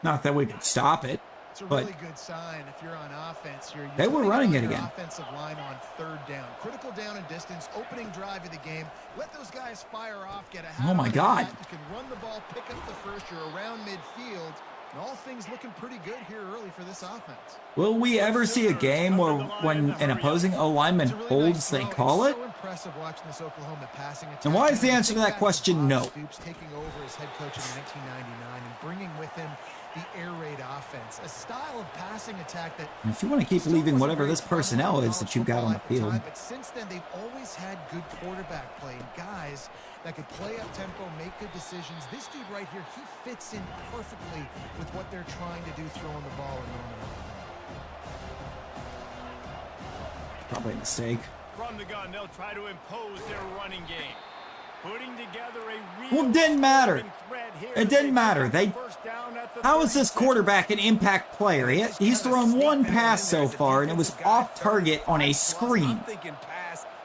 Not that we could stop it. It's a but really good sign if you're on offense. They were running it again. Offensive line on third down. Critical down and distance, opening drive of the game. Let those guys fire off, get a Oh my God. You can run the ball, pick up the first, you're around midfield. And all things looking pretty good here early for this offense. Will we ever see a game where when an opposing O-lineman holds, they call it? So impressive watching this Oklahoma passing attack. And why is the answer to that question no? Stoops taking over as head coach in 1999 and bringing with him the air raid offense, a style of passing attack that. And if you want to keep leaving whatever this personnel is that you've got on the field. But since then, they've always had good quarterback play and guys that could play up tempo, make good decisions. This dude right here, he fits in perfectly with what they're trying to do, throwing the ball and running it. Probably a mistake. From the gun, they'll try to impose their running game. Putting together a Well, it didn't matter. It didn't matter. How is this quarterback an impact player? He's thrown one pass so far, and it was off target on a screen.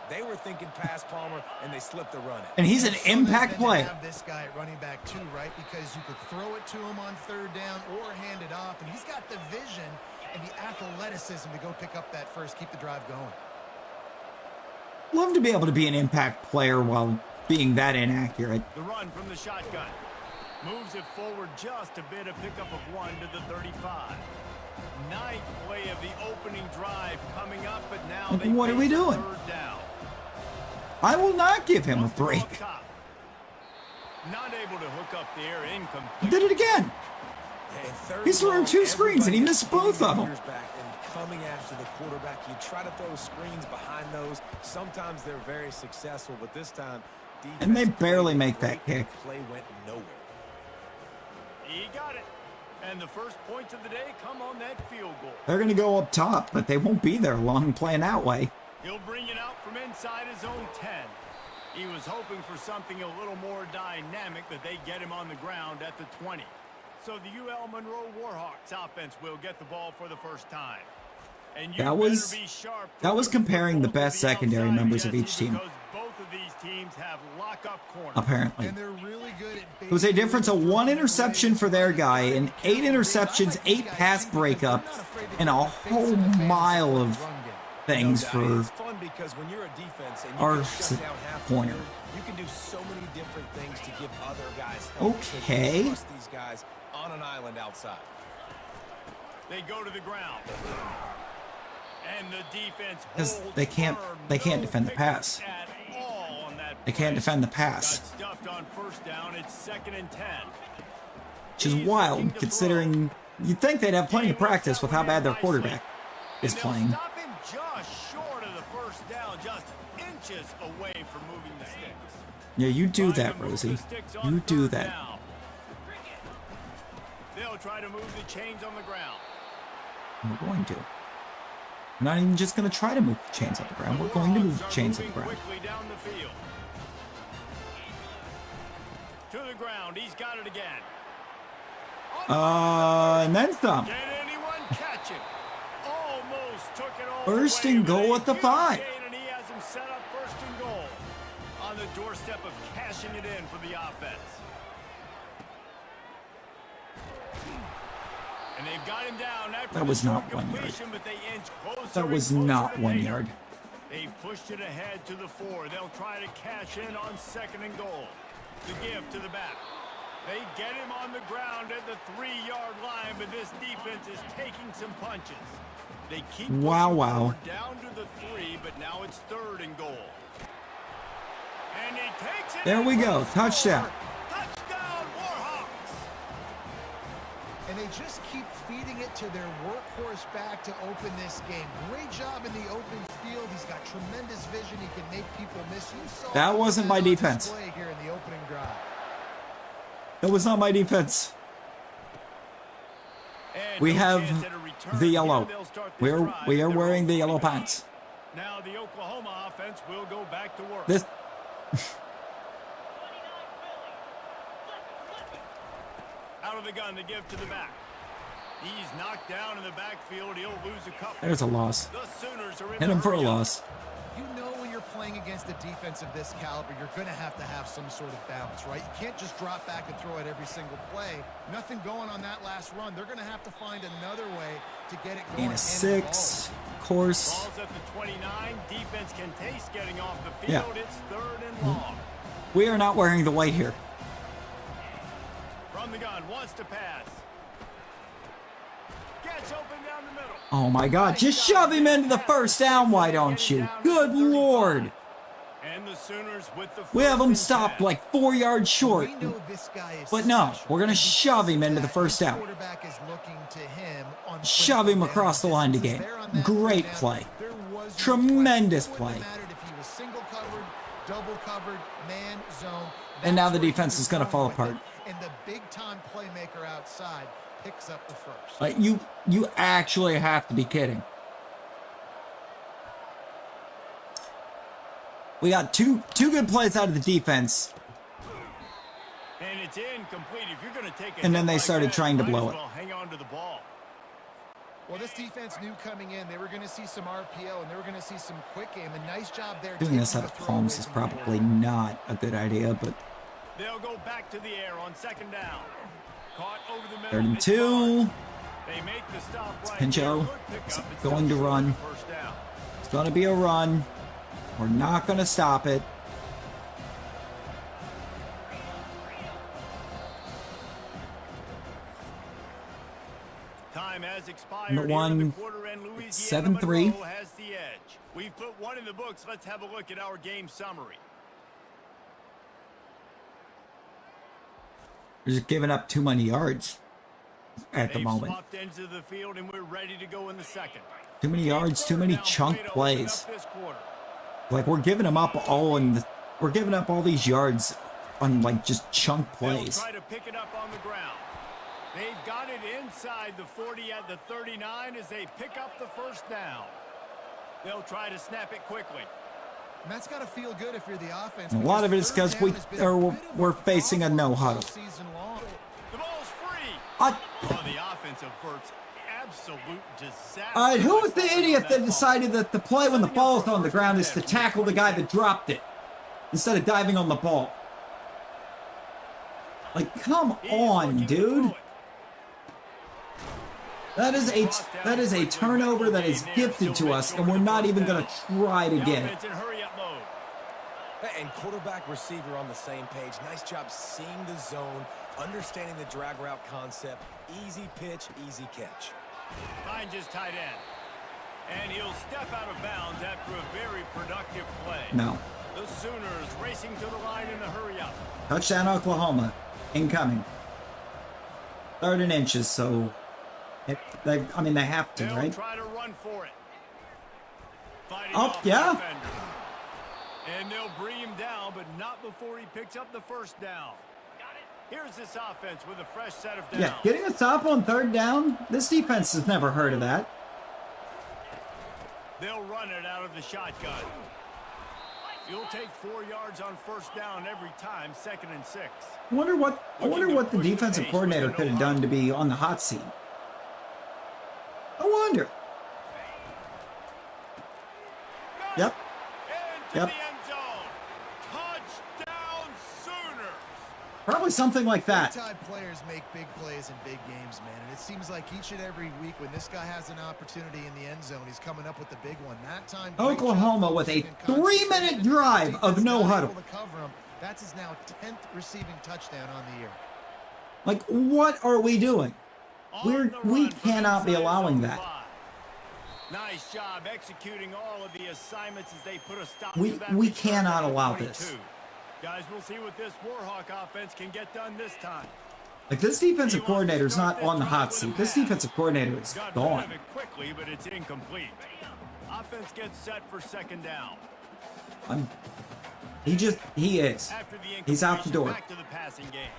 They were thinking pass, Palmer, and they slipped the run. And he's an impact player. Have this guy at running back too, right? Because you could throw it to him on third down or hand it off, and he's got the vision and the athleticism to go pick up that first, keep the drive going. Love to be able to be an impact player while being that inaccurate. The run from the shotgun moves it forward just a bit, a pickup of 1 to the 35. ninth play of the opening drive coming up, but now Like, they what are we face a doing? third down. I will not give him a Wants to go break. up top. Not able to hook up there, He incomplete. did it again. Hey, third He's and throwing long, 2 screens, and he everybody missed is both pulling of their them. ears back and coming after the quarterback. You try to throw screens behind those. Sometimes they're very successful, but this time, And they defense barely played make that great, kick. and play went nowhere. He got it. And the first points of the day come on that field goal. They're going to go up top, but they won't be there long playing that way. He'll bring it out from inside his own 10. He was hoping for something a little more dynamic, but they get him on the ground at the 20. So the UL Monroe Warhawks offense will get the ball for the first time. And you That was- better be sharp that was comparing the best secondary members of each team. Because both of these teams have lock-up corners. Apparently. And they're really good at It was a difference of 1 interception for their guy and 8 interceptions, 8 pass breakups, and a whole mile of things No doubt. for It's fun because when you're a defense and you our can shut down half the corner. field, you can do so many different things to give other guys help. because you Okay. trust these guys on an island outside. They go to the ground. And the defense Because holds they can't firm. defend the No pass. pickups at all on that They can't play. defend the Got pass, stuffed on first down. It's 2nd and 10. which is wild considering you'd think they'd have plenty of practice with how bad their quarterback is And they'll playing. Stop him just short of the first down, just inches away from moving the sticks. Yeah, you do Trying that, to move Rosie. the sticks on You do third that. down. They'll try to move the chains on the ground. We're going to. We're not even just going to try to move the chains on the ground. We're going to move the Warhawks are chains on the moving ground. quickly down the field. To the ground. He's got it again. And then some. Can anyone catch him? Almost took it all First away and with goal a at the huge 5. gain, and he has him set up 1st and goal. On the doorstep of cashing it in for the offense. And they've got him down after That the was short not 1 yard. completion, but they inch closer That and was closer not to 1 Nader. yard. They pushed it ahead to the 4. They'll try to cash in on 2nd and goal. The give to the back. They get him on the ground at the 3-yard line, but this defense is taking some punches. They keep Wow, pushing wow. forward down to the 3, but now it's 3rd and goal. And he takes it. There in we for go. the Touchdown. score. Touchdown, Warhawks. And they just keep feeding it to their workhorse back to open this game. Great job in the open field. He's got tremendous vision. He can make people miss. You saw That wasn't my on defense. display here in the opening drive. That was not my defense. And We no have chance at a return. the Here yellow. they'll start this We drive are at their wearing own the yellow 25. pants. Now the Oklahoma offense will go back to work. This Out of the gun to give to the back. He's knocked down in the backfield. He'll lose a couple. there's a loss. The Sooners are in Hit the him for a hurry up. loss. You know when you're playing against a defense of this caliber, you're going to have some sort of balance, right? You can't just drop back and throw it every single play. Nothing going on that last run. They're going to have to find another way to get it going. Gain a 6. Of course. Ball's at the 29. Defense can taste getting off the Yeah. field. It's 3rd and long. We are not wearing the white here. From the gun, wants to pass. Gets open down the middle. Oh my god, just shove him into the first down, why don't you? Good lord. And the Sooners with the We have first him and stopped 10. like 4 yards short. We know this guy is But no, special. we're gonna And shove him because into of the that, first his down. quarterback is looking to him on Shove him critical across the down line to decisions. gain. There on that Great third down, play. there was no Tremendous question. It wouldn't play. have mattered if he was single covered, double covered, man zone. And now That's the where he defense was is gonna going fall with apart. it. And the big time playmaker outside picks up the first. You actually have to be kidding. We got two good plays out of the defense, And it's incomplete. If you're going to take a and then hit they like started that, trying to might blow as it. well hang on to the ball. Well, this defense knew coming in they were going to see some RPO and they were going to see some quick game. A nice job there. Doing this taking out the of throw palms away is from the probably quarterback. not a good idea, but They'll go back to the air on 2nd down. Caught over the middle. 3rd and It's 2. Barnes. They make the stop right Pincho. there. Good pickup. It's Going still to short run. of the first down. It's gonna be a run. We're not gonna stop it. Time has has expired. And the one, it's 7-3. has the edge. We've put one in the books. Let's have a look at our game summary. They're just giving up too many yards at the moment. Swapped ends of the field, and we're ready to go in the second. Too many yards, too many chunk plays. Like we're giving them up all we're giving up all these yards on like just chunk plays. Try to pick it up on the ground. They've got it inside the 40 at the 39 as they pick up the first down. They'll try to snap it quickly. And that's got to feel good if you're the offense. A lot of it is because we're facing a no huddle. The ball's free. Oh, the offense averts absolute disaster. who was the idiot that decided that the play when the ball's on the ground is to tackle the guy that dropped it instead of diving on the ball? Like, come on, dude. That is a turnover that is gifted to us, and we're not even going to try to get it. And quarterback, receiver on the same page. Nice job seeing the zone, understanding the drag route concept. Easy pitch, easy catch. Finds his tight end. And he'll step out of bounds after a very productive play. No. The Sooners racing to the line in the hurry up. Touchdown, Oklahoma. Incoming. 3rd and inches, so... they have to, right? Try to run for it. Oh, yeah. And they'll bring him down, but not before he picks up the first down. Here's this offense with a fresh set of downs. Yeah, getting a stop on 3rd down. This defense has never heard of that. They'll run it out of the shotgun. You'll take 4 yards on first down every time, 2nd and 6. I wonder what the defensive coordinator could have done to be on the hot seat. I wonder. Yep. Into the end zone. Touchdown Sooners. Probably something like that. Big-time players make big plays in big games, man. And it seems like each and every week when this guy has an opportunity in the end zone, he's coming up with the big one. That time, Oklahoma with a 3-minute drive of no huddle. That's his now 10th receiving touchdown on the year. Like, what are we doing? We cannot be allowing that. Nice job executing all of the assignments as they put a stop We to that we return cannot at allow 22. this. Guys, we'll see what this Warhawk offense can get done this time. Like, this defensive coordinator is not on the hot seat. This defensive coordinator is Got rid gone. of it quickly, but it's incomplete. Offense gets set for 2nd down. He is. After the He's out the door. back to the passing game.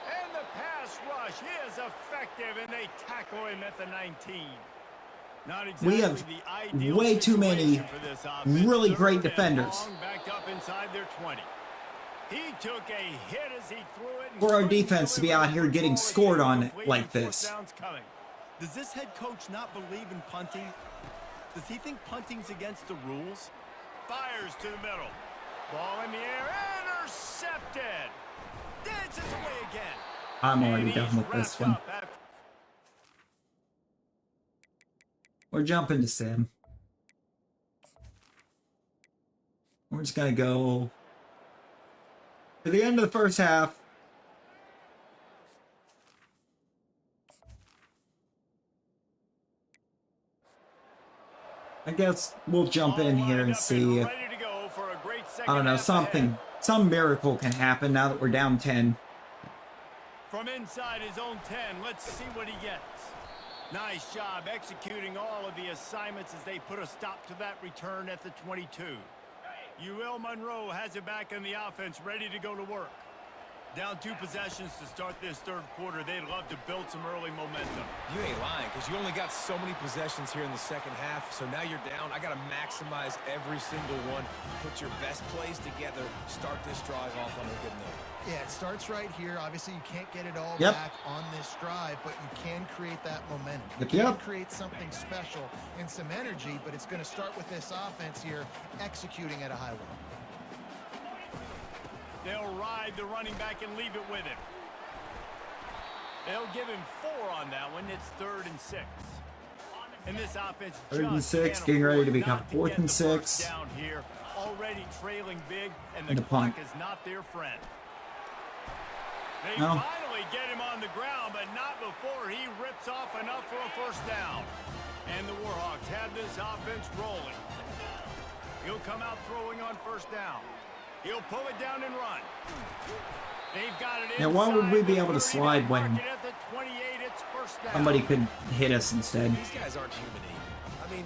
And the pass rush is effective, and they tackle him at the 19. Not exactly We have the ideal way too many situation for this offense. really 3rd great and defenders. long, backed up inside their 20. He took a hit as he threw it. For our defense to be out here getting scored on like this. Does this head coach not believe in punting? Does he think punting's against the rules? Fires to the middle. Ball in the air. Intercepted. Dances away again. I'm already done with this one. We're jumping to Sim. We're just going to go to the end of the first half. I guess we'll jump in here and see if, I don't know, some miracle can happen now that we're down 10. From inside his own 10, let's see what he gets. Nice job executing all of the assignments as they put a stop to that return at the 22. ULM has it back in the offense, ready to go to work. Down 2 possessions to start this 3rd quarter. They'd love to build some early momentum. You ain't lying, because you only got so many possessions here in the 2nd half, so now you're down. I got to maximize every single one. Put your best plays together. Start this drive off on a good note. Yeah, it starts right here. Obviously, you can't get it all Yep. back on this drive, but you can create that momentum. You Yep, can yep. create something special and some energy, but it's going to start with this offense here executing at a high level. They'll ride the running back and leave it with him. They'll give him 4 on that one. It's 3rd and 6. And this offense 3rd and just 6, can't getting ready to afford become not to 4th get and the 6. first down here, already trailing big, and And the the punt. clock is not their friend. They No. finally get him on the ground, but not before he rips off enough for a first down. And the Warhawks have this offense rolling. He'll come out throwing on first down. He'll pull it down and run. They've got it Now, why would we be able to inside the slide when 30 at the 28, it's first down. somebody could hit us instead? These guys aren't human. I mean,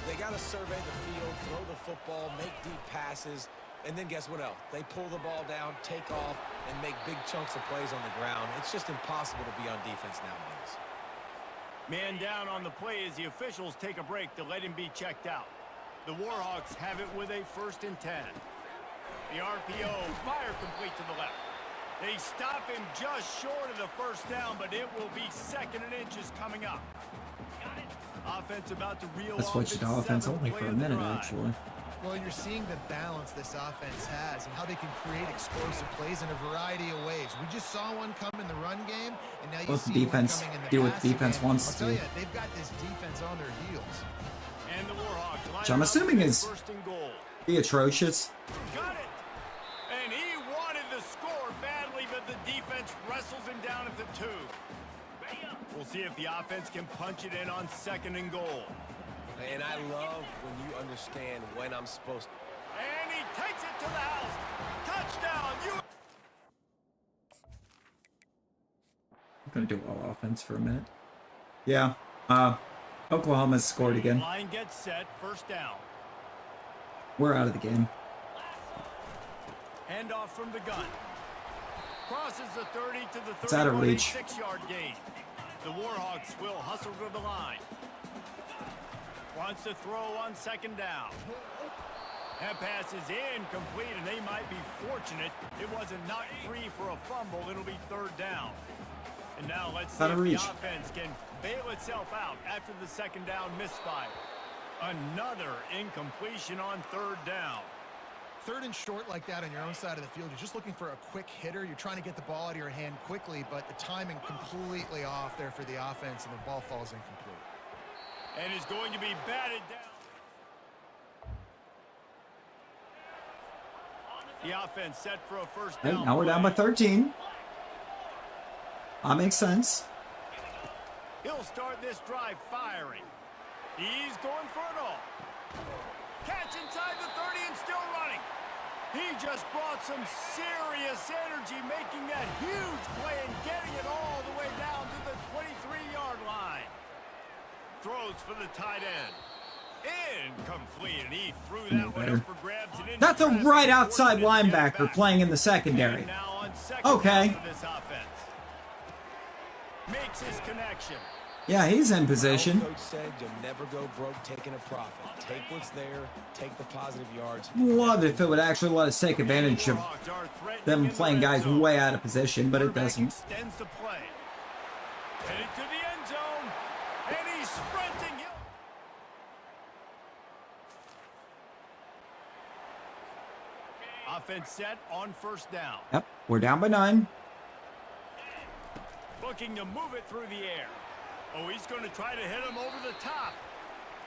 they got to survey the field, throw the football, make deep passes, and then guess what else? They pull the ball down, take off, and make big chunks of plays on the ground. It's just impossible to be on defense nowadays. Man down on the play as the officials take a break to let him be checked out. The Warhawks have it with a 1st and 10. The RPO fire complete to the left. They stop him just short of the first down, but it will be 2nd and inches coming up. Offense about to reel I switched to offense only for a minute, actually. Well, you're seeing the balance this offense has and how they can create explosive plays in a variety of ways. We just saw one come in the run game, and now you Let the see defense one coming in the do what passing defense game. wants I'll to tell do. you, they've got this defense on their heels. And the Warhawks line Which I'm up assuming for is 1st and goal. be atrocious. Got it. And he wanted to score badly, but the defense wrestles him down at the 2. We'll see if the offense can punch it in on 2nd and goal. And I love when you understand when I'm supposed to. And he takes it to the house. Touchdown. I'm gonna do all offense for a minute. Yeah. Oklahoma's scored again. Line gets set. First down. We're out of the game. Handoff from the gun. Crosses the 30 to the It's out of 31, reach. 6-yard gain. The Warhawks will hustle to the line. Wants to throw on 2nd down. That pass is incomplete, and they might be fortunate it wasn't knocked free for a fumble. It'll be 3rd down. And now let's see Out if of the reach. offense can bail itself out after the 2nd down misfire. Another incompletion on 3rd down. 3rd and short like that on your own side of the field, you're just looking for a quick hitter. You're trying to get the ball out of your hand quickly, but the timing completely off there for the offense, and the ball falls incomplete. And is going to be batted down. The offense set for a first Hey, down. now we're down by 13. That makes sense. He'll start this drive firing. He's going for it all. Catch inside the 30 and still running. He just brought some serious energy, making that huge play and getting it all the way down to the 23-yard line. Throws for the tight end. Incomplete, and he threw that one up for grabs. And That's a into right traffic, outside forcing it to get linebacker back. playing in the secondary. And now on 2nd Okay. down for this offense. Makes his connection. Yeah, he's in My position. old coach said you'll never go broke taking a profit. Take what's there, take the positive yards. Love if it would actually let us take advantage of Warhawks are threatening them in the playing red guys zone. way out of position, but it Quarterback doesn't. extends the play. Headed to the end zone, and he's sprinting. Offense set on 1st down. Yep, we're down by 9. Looking to move it through the air. Oh, he's going to try to hit him over the top.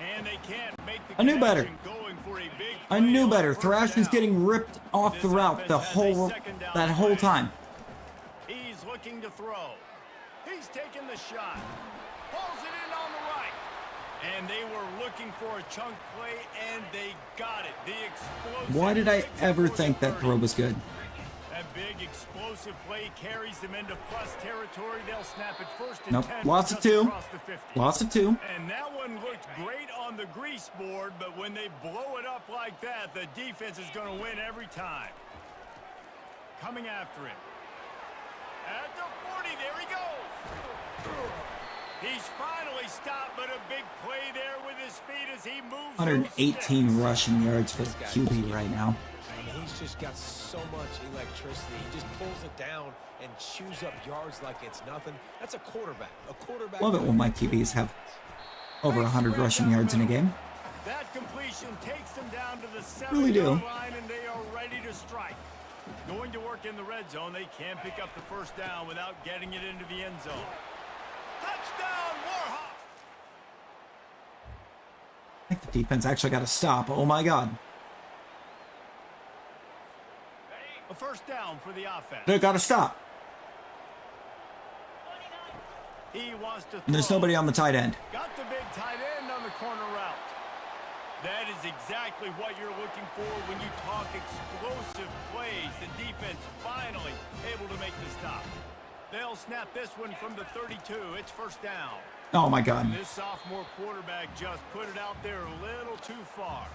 And they can't make the I knew better. connection, going for a big I play knew on better. 1st Thrash was down. getting ripped off the This route the offense has a whole 2nd down that whole play. time. He's looking to throw. He's taking the shot. Pulls it in on the right. And they were looking for a chunk play, and they got it. The explosive. Why did I takes it ever for think the that 30. throw was good? That big explosive play carries them into plus territory. They'll snap it 1st and Nope. 10. Lots of just 2. across the 50. Lots of 2. And that one looked great on the grease board, but when they blow it up like that, the defense is going to win every time. Coming after him. At the 40, there he goes. He's finally stopped, but a big play there with his speed as he moves. 118 rushing yards for the QB right now. I mean, he's just got so much electricity. He just pulls it down and chews up yards like it's nothing. That's a quarterback. A quarterback. Love it when my QBs have over 100 rushing yards in a game. That completion takes them down to the 7-yard Really do. line, and they are ready to strike. Going to work in the red zone, they can't pick up the first down without getting it into the end zone. Touchdown, Warhawks! I think the defense actually got to stop. Oh my god. A first down for the offense. They got to stop. He wants to And there's throw. nobody on the tight end. Got the big tight end on the corner route. That is exactly what you're looking for when you talk explosive plays. The defense finally able to make the stop. They'll snap this one from the 32. It's first down. Oh my God. This sophomore quarterback just put it out there a little too far.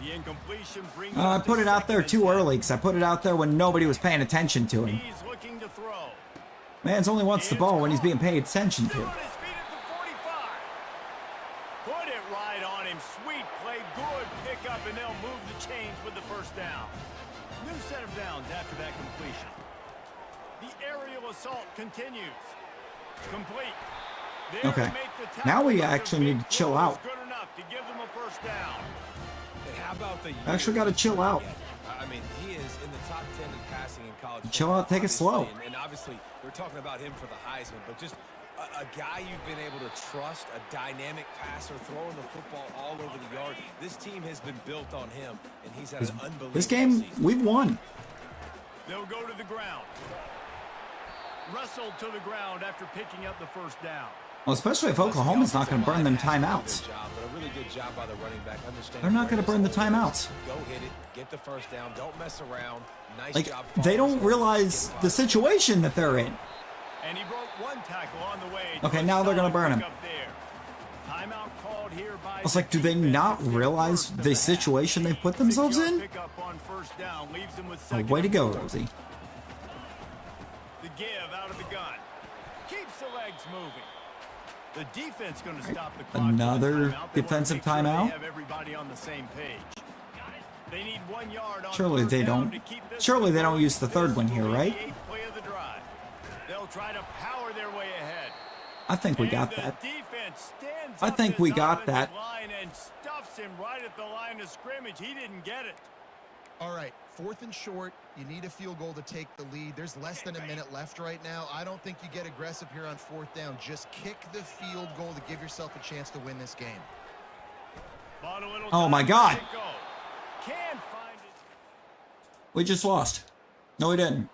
The incompletion brings I up put to it out there second too and 10. early because I put it out there when nobody was paying attention to him. He's looking to throw. Man's only wants the ball when he's being paid attention Still to. on his feet at the 45. Put it right on him. Sweet play. Good pickup, and they'll move the chains with the first down. New set of downs after that completion. The aerial assault continues. Complete. There Okay. to make the tackle. Now we Another actually big need to chill throw is out. Good enough to give them a first down. And how about the Actually gotta chill out. I mean, he is in the top 10 in passing in college. Chill out, take it slow. And obviously, we're talking about him for the Heisman, but just a guy you've been able to trust, a dynamic passer, throwing the football all over the yard. This team has been built on him, and he's had an unbelievable This game, season. we've won. They'll go to the ground. Wrestled to the ground after picking up the first down. Well, especially if Oklahoma's not going to burn them timeouts. But a really good job by the running back. They're not going to burn the timeouts. Go hit it, get the first down, don't mess around. Nice Like, job. they don't realize the situation that they're in. And he broke one tackle on the way. Okay, now they're gonna burn him. Timeout called here by I was like, do they not realize the situation they've put themselves in? Pickup on first down leaves them with Oh, second way to and go, 4. Rosie. The give out of the gun. Keeps the legs moving. The defense going to stop the clock. Another Timeout. They wanna defensive make sure timeout? They have everybody on the same page. They need 1 yard on Surely third they down don't. to keep this Surely they going. don't use the third one here, right? This is the 88th play of the drive. They'll try to power their way ahead. I think we And got the that. defense stands I up think this we got offensive that. line and stuffs him right at the line of scrimmage. He didn't get it. All right, 4th and short. You need a field goal to take the lead. There's less than a minute left right now. I don't think you get aggressive here on 4th down. Just kick the field goal to give yourself a chance to win this game. Oh my God. Can't find it. We just lost. No, we didn't.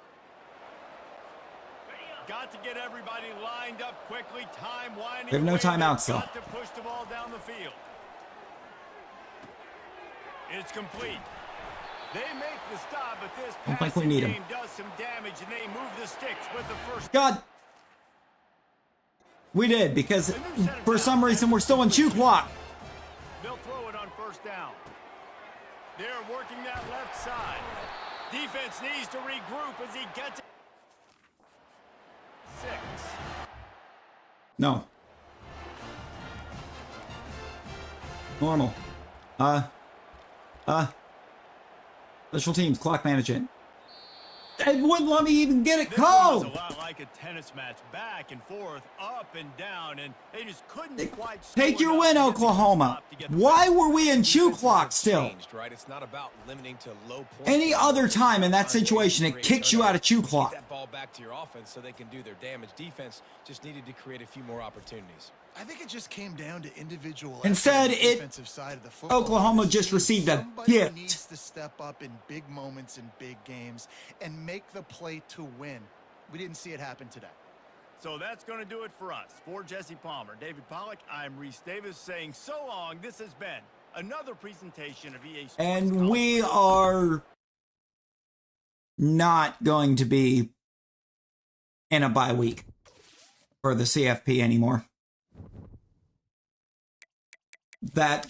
Got to get everybody lined up quickly. Time winding. We have no away. timeouts, though. Got to push the ball down the field. It's complete. They make the stop, but this Don't think we passing need 'em. game does some damage, and they move the sticks with the first. God. We did, because for some reason we're still in chew clock. They'll throw it on first down. They're working that left side. Defense needs to regroup as he gets it. 6. No. Normal. Special teams, clock management. It wouldn't let me even get it This one was called. a lot like a tennis match, back and forth, up and down, and they just couldn't quite Take score your enough win, to get the Oklahoma. stop to get the Why were we in chew Defenses clock have still? changed, right? It's not about limiting to low points. Any other time in that situation, it kicks you out of chew clock. Get that ball back to your offense so they can do their damage. Defense just needed to create a few more opportunities. I think it just came down to individual. Instead, effort on the it- defensive side of the football. Oklahoma just received a Somebody gift. needs to step up in big moments in big games and make the play to win. We didn't see it happen today. So that's going to do it for us. For Jesse Palmer, David Pollack, I'm Reese Davis saying so long. This has been another presentation of EA Sports. And we are not going to be in a bye week for the CFP anymore. That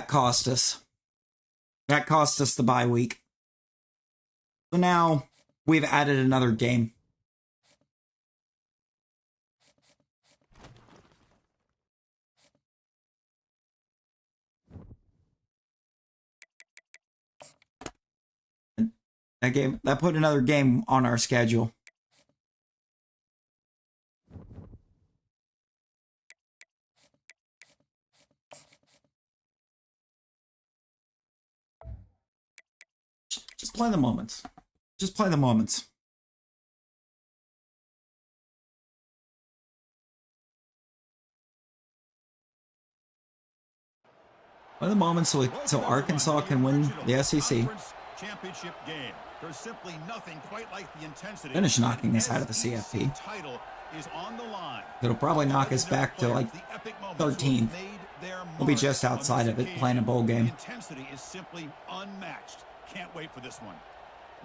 cost us. That cost us the bye week. So now we've added another game. That put another game on our schedule. Just play the moments. Just play the moments. Play the moments so Arkansas can win the SEC. championship game. There's simply nothing quite like the intensity. Finish knocking us out of the CFP. Title is on the line. It'll probably knock us back to like 13th. We'll be just outside of it, playing a bowl game. The intensity is simply unmatched. Can't wait for this one.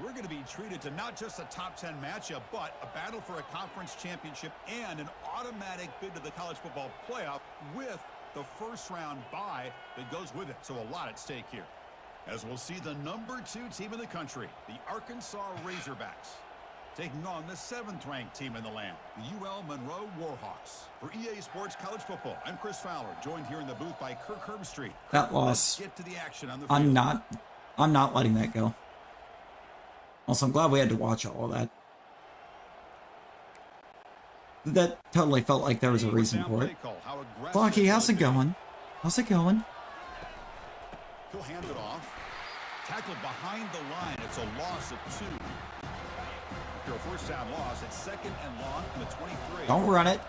We're going to be treated to not just a top 10 matchup, but a battle for a conference championship and an automatic bid to the college football playoff with the first round bye that goes with it. So a lot at stake here. As we'll see the number 2 team in the country, the Arkansas Razorbacks, taking on the 7th-ranked team in the land, the UL Monroe Warhawks. For EA Sports College Football, I'm Chris Fowler, joined here in the booth by Kirk Herbstreit. That loss, Get to the action on the I'm field. not letting that go. Also, I'm glad we had to watch all of that. That totally felt like there was a reason for it. Blocky, how's it going? How's it going? He'll hand it off. Tackled behind the line. It's a loss of 2. After a first down loss, it's 2nd and long from the 23. Don't run it.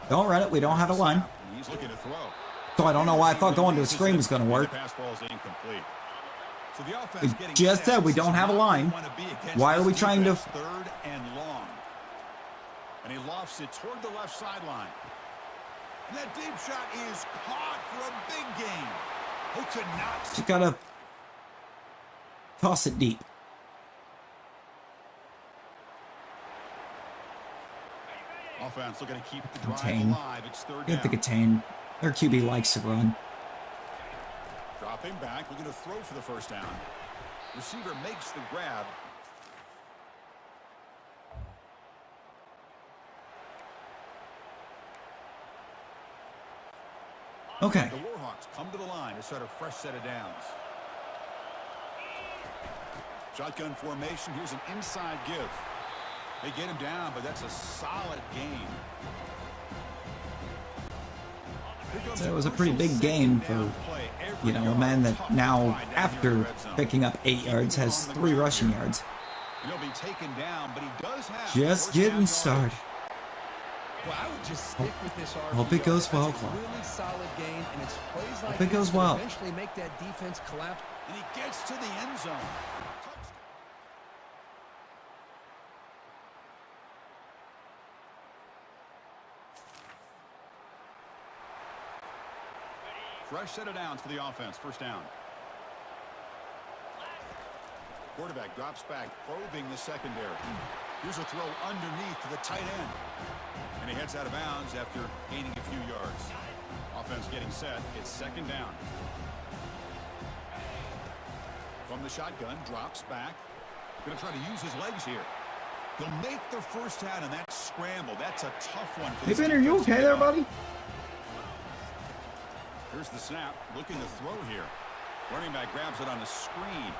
Don't run it. We don't have a line. He's looking to throw. So I don't know why I thought going to a screen was going to work. The pass ball is incomplete. So the We offense getting just set. said we don't have a line. Why are we trying to... 3rd and long. And he lofts it toward the left sideline. And that deep shot is caught for a big gain. Who could not... Just gotta toss it deep. Offense looking to keep the drive Contain. alive. It's 3rd Get the down. contain. Their QB likes to run. Dropping back, looking to throw for the first down. Receiver makes the grab. Okay. The Warhawks come to the line to start a fresh set of downs. Shotgun formation. Here's an inside give. They get him down, but that's a solid gain. So it was a pretty big gain for, you know, a man that now, after picking up 8 yards, has 3 rushing yards. He'll be taken down, but he does have Just getting started. Well, I would just stick with this RPO. Hope it goes well, That's a Clark. really solid game, and it's plays like Hope it goes this that well. eventually make that defense collapse. And he gets to the end zone. Fresh set of downs for the offense. First down. Quarterback drops back, probing the secondary. Here's a throw underneath to the tight end. And he heads out of bounds after gaining a few yards. Offense getting set. It's 2nd down. From the shotgun, drops back. Going to try to use his legs here. He'll make the first down in that scramble. That's a tough one. Hey, Ben, are you okay there, buddy? Here's the snap. Looking to throw here. Running back grabs it on the screen.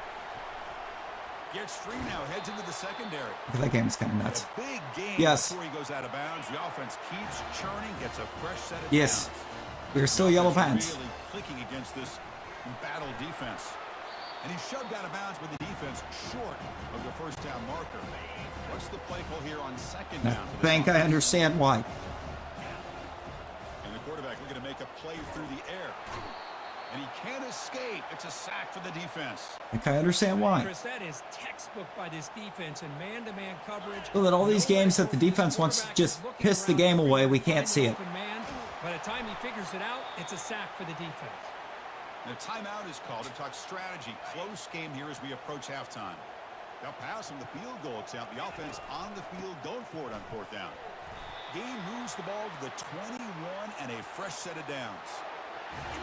Gets free now. Heads into the secondary. That game is kind of nuts. A big game Yes. before he goes out of bounds. The offense keeps churning. Gets a fresh set of Yes. downs. We're still yellow pants. Really clicking against this embattled defense. And he's shoved out of bounds with the defense short of the first down marker. What's the play call here on 2nd I down? For this think I offense? understand why. And the quarterback looking to make a play through the air. And he can't escape. It's a sack for the defense. I think I understand why. Chris, that is textbook by this defense and man-to-man coverage. So that all these games that the defense wants to just piss the game away, we can't see it. By the time he figures it out, it's a sack for the defense. And a timeout is called to talk strategy. Close game here as we approach halftime. Now pass from the field goal attempt. The offense on the field going for it on 4th down. Game moves the ball to the 21 and a fresh set of downs.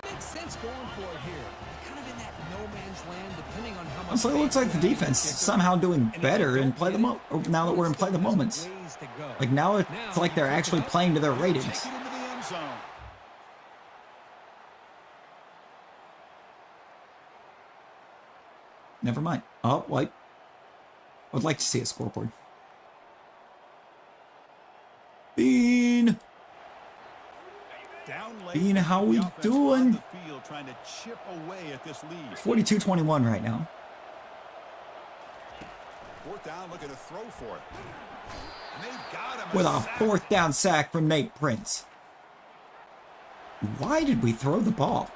It makes sense going for it here. They're kind of in that no man's land, depending on how much. So it looks like the defense is somehow doing better in play the now that we're in play the moments. Like now it's like they're actually playing to their ratings. Take it into the end zone. Never mind. Oh, wait. I would like to see a scoreboard. Bean! Down late. Bean, how we The offense doing? on the field trying to chip away at this lead. 42-21 right now. 4th down, looking to throw for it. And they've got him. With a sack. 4th down sack from Nate Prince. Why did we throw the ball?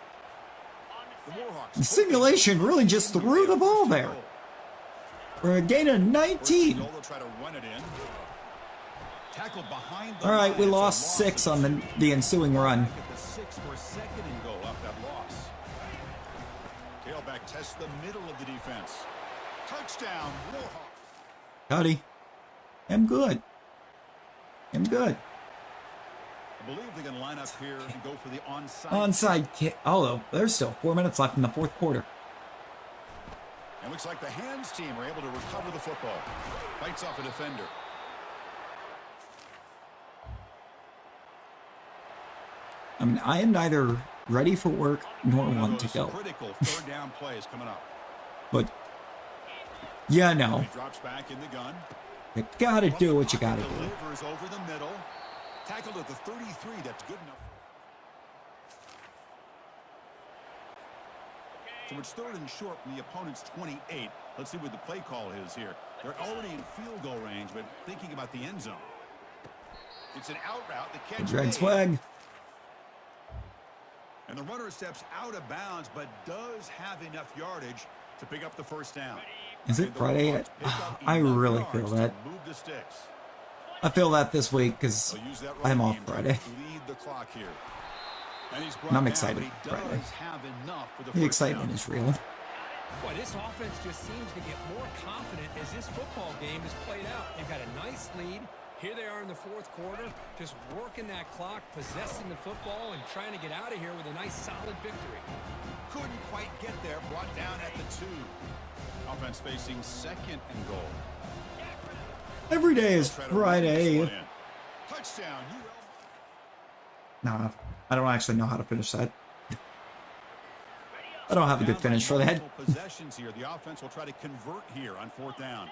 The Warhawks The simulation really just threw the ball there. For a gain of 19. They'll try to run it in. Tackled behind the All right, we line. lost 6 on the ensuing run. Back at the 6 for second and goal off that loss. Tailback tests the middle of the defense. Touchdown, Warhawks. Howdy. I'm good. I'm good. I believe they're going to line up here and go for the onside. Onside kick. Although there's still 4 minutes left in the fourth quarter. And looks like the hands team are able to recover the football. Fights off a defender. I mean, I am neither ready for work nor want to go. Critical third down plays coming up. But, yeah, no. He drops back in the gun. You gotta do what you gotta do. Delivers over the middle. Tackled at the 33. That's good enough. So it's third and short from the opponent's 28. Let's see what the play call is here. They're already in field goal range, but thinking about the end zone. It's an out route. The catch Red made. swag. And the runner steps out of bounds, but does have enough yardage to pick up the first down. Is it Friday yet? I really feel that. Move the sticks. I feel that this week because They'll use that I'm running off game to Friday. lead the clock here. And he's brought And I'm down, excited but he for Friday. does have enough for the The first excitement down. is real. Boy, this offense just seems to get more confident as this football game is played out. They've got a nice lead. Here they are in the fourth quarter, just working that clock, possessing the football, and trying to get out of here with a nice, solid victory. Couldn't quite get there. Brought down at the 2. Offense facing second and goal. Every day is Try to run this Friday. one in. Touchdown, ULM. Nah, I don't actually know how to finish that. I don't have a good finish for that. Multiple possessions here. The offense will try to convert here on fourth down.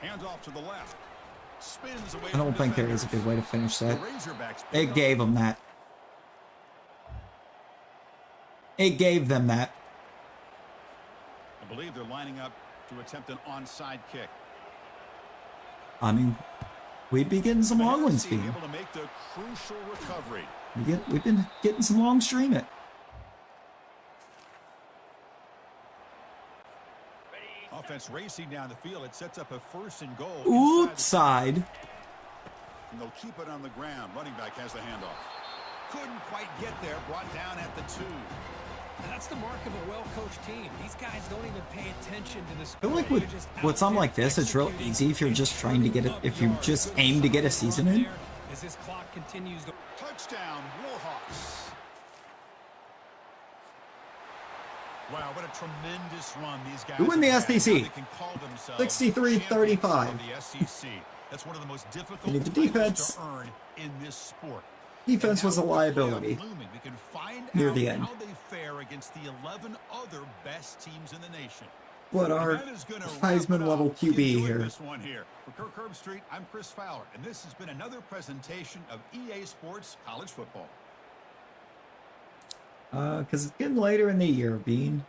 Hands off to the left. Spins away. I don't from think there is a defenders. good way to finish The that. Razorbacks pick It up. gave them that. It gave them that. I believe they're lining up to attempt an onside kick. I mean, we'd be getting some long ones, Being Steve. able to make the crucial recovery. We've been getting some long streaming. Offense racing down the field. It sets up a first and goal. Oops, side. And they'll keep it on the ground. Running back has the handoff. Couldn't quite get there. Brought down at the 2. And that's the mark of a well-coached team. These guys don't even pay attention to the I score. feel like They're with just something out like this, there it's real executing. easy if you're just trying to get it. If you just aim to get a season in. As this clock continues to... Touchdown, Warhawks. Wow, what a tremendous run these guys Who win the have had. SEC? Now they can call themselves 63-35. champions of the SEC. That's one of the most difficult need the titles defense. to earn in this sport. Defense And was a now with the liability playoff looming, we can find near out the end. how they fare against the 11 other best teams in the nation. But our And that is gonna wrap Heisman it level up. QB You enjoyed here. This one here. For Kirk Herbstreit, I'm Chris Fowler, and this has been another presentation of EA Sports College Football. Because it's getting later in the year, Bean.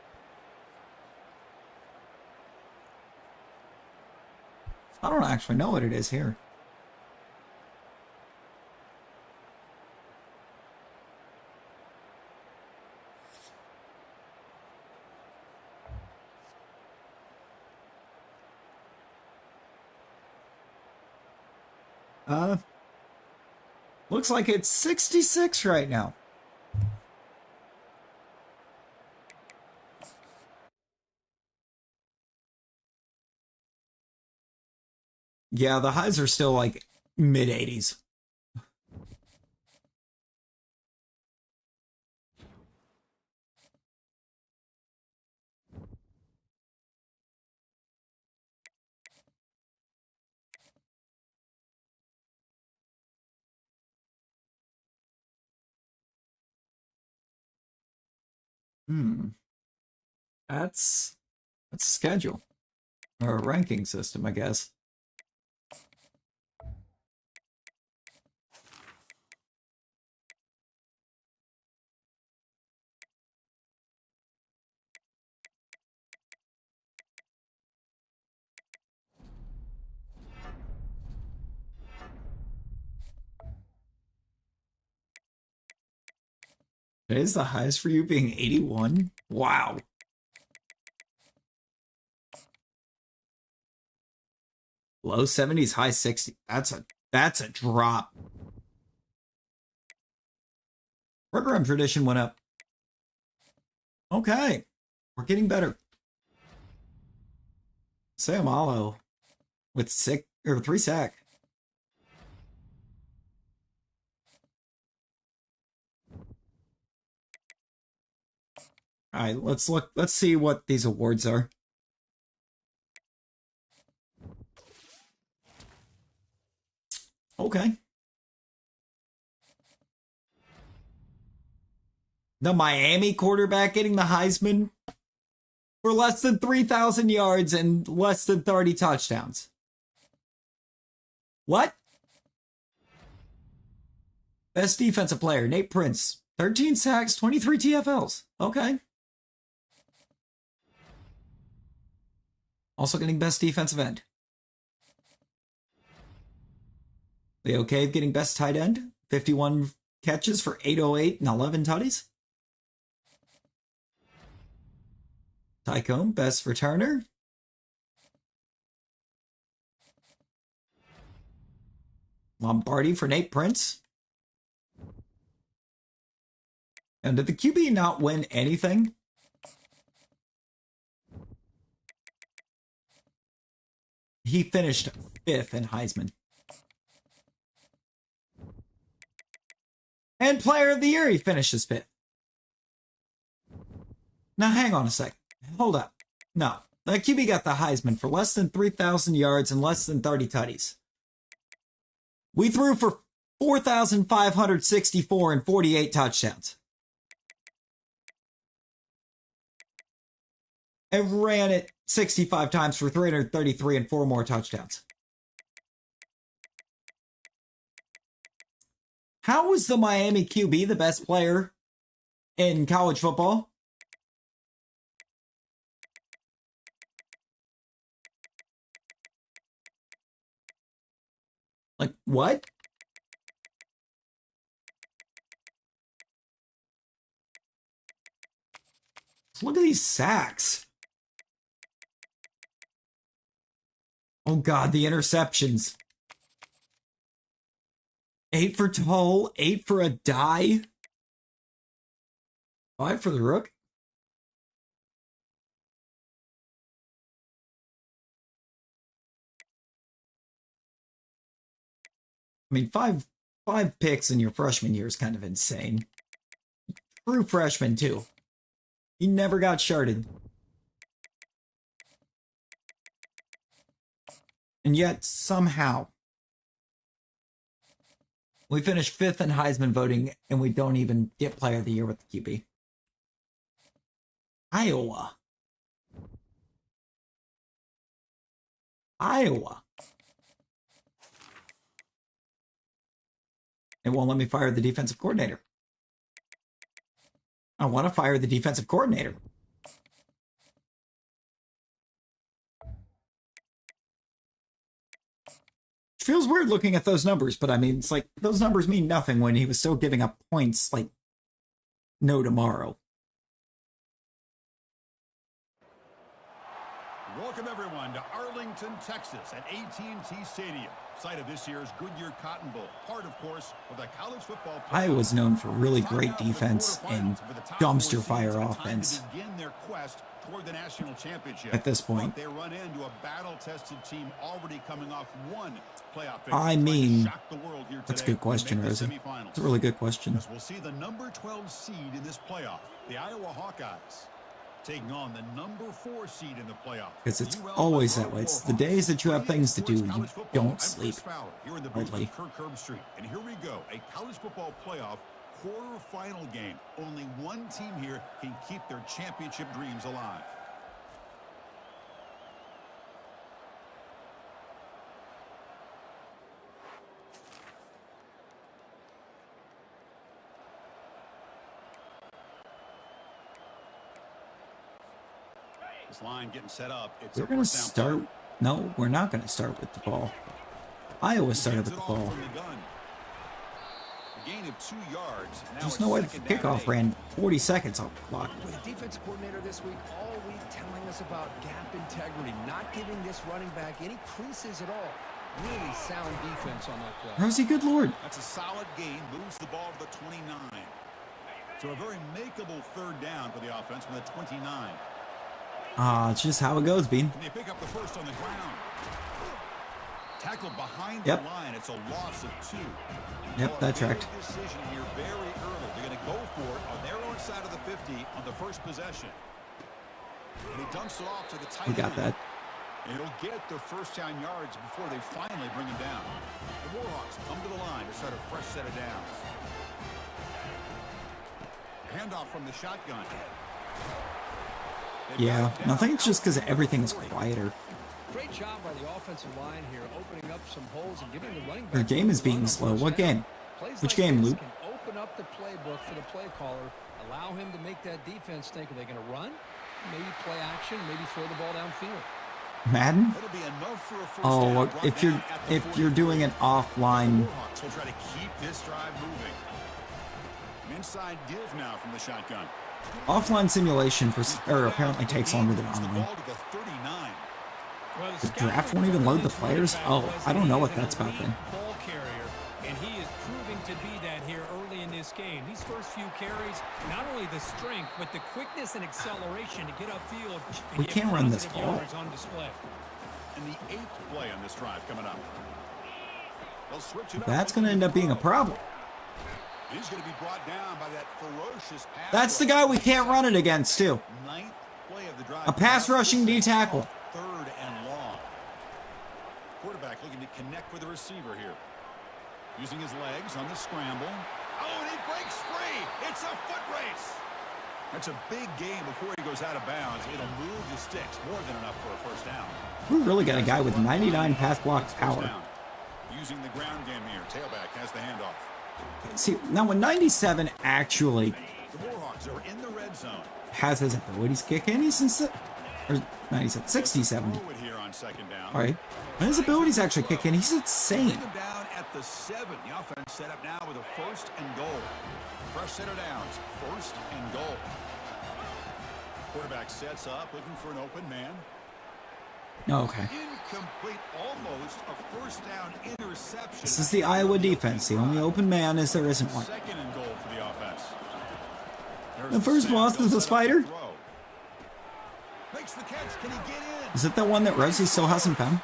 I don't actually know what it is here. Looks like it's 66 right now. Yeah, the highs are still like mid 80s. That's a schedule or a ranking system, I guess. Is the highest for you being 81? Wow. Low 70s, high 60s. That's a drop. Program tradition went up. Okay. We're getting better. Sayamalo with 3 sack. All right, let's look. Let's see what these awards are. Okay. The Miami quarterback getting the Heisman for less than 3,000 yards and less than 30 touchdowns. What? Best defensive player, Nate Prince. 13 sacks, 23 TFLs. Okay. Also getting best defensive end. Leo Cave getting best tight end. 51 catches for 808 and 11 tutties. Tycombe, best returner. Lombardi for Nate Prince. And did the QB not win anything? He finished 5th in Heisman. And Player of the Year, he finishes 5th. Now, hang on a second. Hold up. No, the QB got the Heisman for less than 3,000 yards and less than 30 tutties. We threw for 4,564 and 48 touchdowns. And ran it 65 times for 333 and 4 more touchdowns. How was the Miami QB the best player in college football? Like, what? Look at these sacks. Oh, God, the interceptions. 8 for Toll, 8 for a die. 5 for the Rook. I mean, five picks in your freshman year is kind of insane. True freshman, too. He never got sharded. And yet, somehow, we finished 5th in Heisman voting, and we don't even get Player of the Year with the QB. Iowa. It won't let me fire the defensive coordinator. I want to fire the defensive coordinator. Feels weird looking at those numbers, but I mean, it's like those numbers mean nothing when he was still giving up points like no tomorrow. Welcome everyone to Arlington, Texas at AT&T Stadium, site of this year's Goodyear Cotton Bowl, part of course of the college football. Iowa's known for really great defense and dumpster fire offense. Toward the national championship. At this point, they run into a battle-tested team already coming off one playoff victory. I mean, that's a good question, Rosie. It's a really good question. As we'll see the number 12 seed in this playoff, the Iowa Hawkeyes, taking on the number 4 seed in the playoff. Because it's always that way. It's the days that you have things to do, you don't sleep. Here in the booth of Kirk Herbstreit. And here we go, a college football playoff quarterfinal game. Only one team here can keep their championship dreams alive. This line getting set up. We're going to start. No, we're not going to start with the ball. Iowa started with the ball. gain of 2 yards. Now There's it's no way the second down and kickoff 8. ran 40 seconds on the clock. With a defensive coordinator this week, all week telling us about gap integrity, not giving this running back any creases at all. Really sound defense on that play. Rosie, good lord. That's a solid gain. Moves the ball to the 29. So a very makeable third down for the offense from the 29. It's just how it goes, Bean. And they pick up the first on the ground. Tackled behind Yep. the line. It's a loss of 2. Yep, that tracked. Decision here very early. They're going to go for it on their own side of the 50 on the first possession. And he dumps it off to the tight We got end. that. And it'll get their first down yards before they finally bring him down. The Warhawks come to the line to start a fresh set of downs. Handoff from the shotgun. Yeah, I think it's just because everything is quieter. Great job by the offensive line here, opening up some holes and giving the running back. Their game is being slow. What game? Plays Which like game, this Luke? can open up the playbook for the play caller, allow him to make that defense think, are they going to run? Maybe play action, maybe throw the ball downfield. Madden? It'll be enough for a first Oh, down. look, Brought if you're down at the 40. doing an offline, Warhawks will try to keep this drive moving. An inside give now from the shotgun. offline simulation apparently takes longer than Moves the online. ball to the 39. Well, The draft won't even load the players? Oh, I don't know what that's about then. Ball carrier, and he is proving to be that here early in this game. These first few carries, not only the strength, but the quickness and acceleration to get upfield. And We get can't run this positive ball. yards on display. And the 8th play on this drive coming up. They'll switch it up. That's going to end up being a problem. He's going to be brought down by that ferocious pass. That's the guy we can't run it against, too. 9th play of the drive. A pass rushing D tackle. 3rd and long. Quarterback looking to connect with the receiver here. Using his legs on the scramble. Oh, and he breaks free. It's a foot race. That's a big gain before he goes out of bounds. It'll move the sticks more than enough for a first down. We really got a guy with 99 pass block First power. down. Using the ground game here. Tailback has the handoff. See, now when 97 actually The Warhawks are in the red zone. has his abilities kick in, he's insane. Or 97, 67. Forward here on second down. All right. When his abilities actually kick in, he's insane. Bring them down at the 7. The offense set up now with a 1st and goal. Fresh set of downs. 1st and goal. Quarterback sets up, looking for an open man. Okay. Incomplete, almost a first down interception. This is the Iowa defense. The only open man is there isn't one. 2nd and goal for the offense. The first boss is the spider? Makes the catch. Can he get in? Is it the one that Rosie still hasn't found?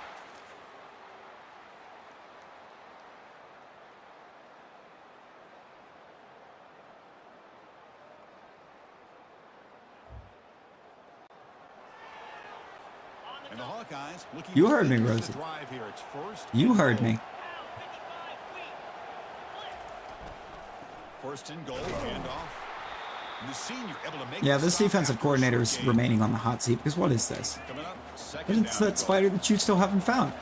And the Hawkeyes looking You to heard me, finish the Rosie. drive here. It's 1st You and heard goal. me. 1st and goal. Handoff. And the senior able to make Yeah, the this stop defensive after a coordinator short is gain. remaining on the hot seat because what is this? Coming up, 2nd But it's down that and goal. spider that you still haven't found.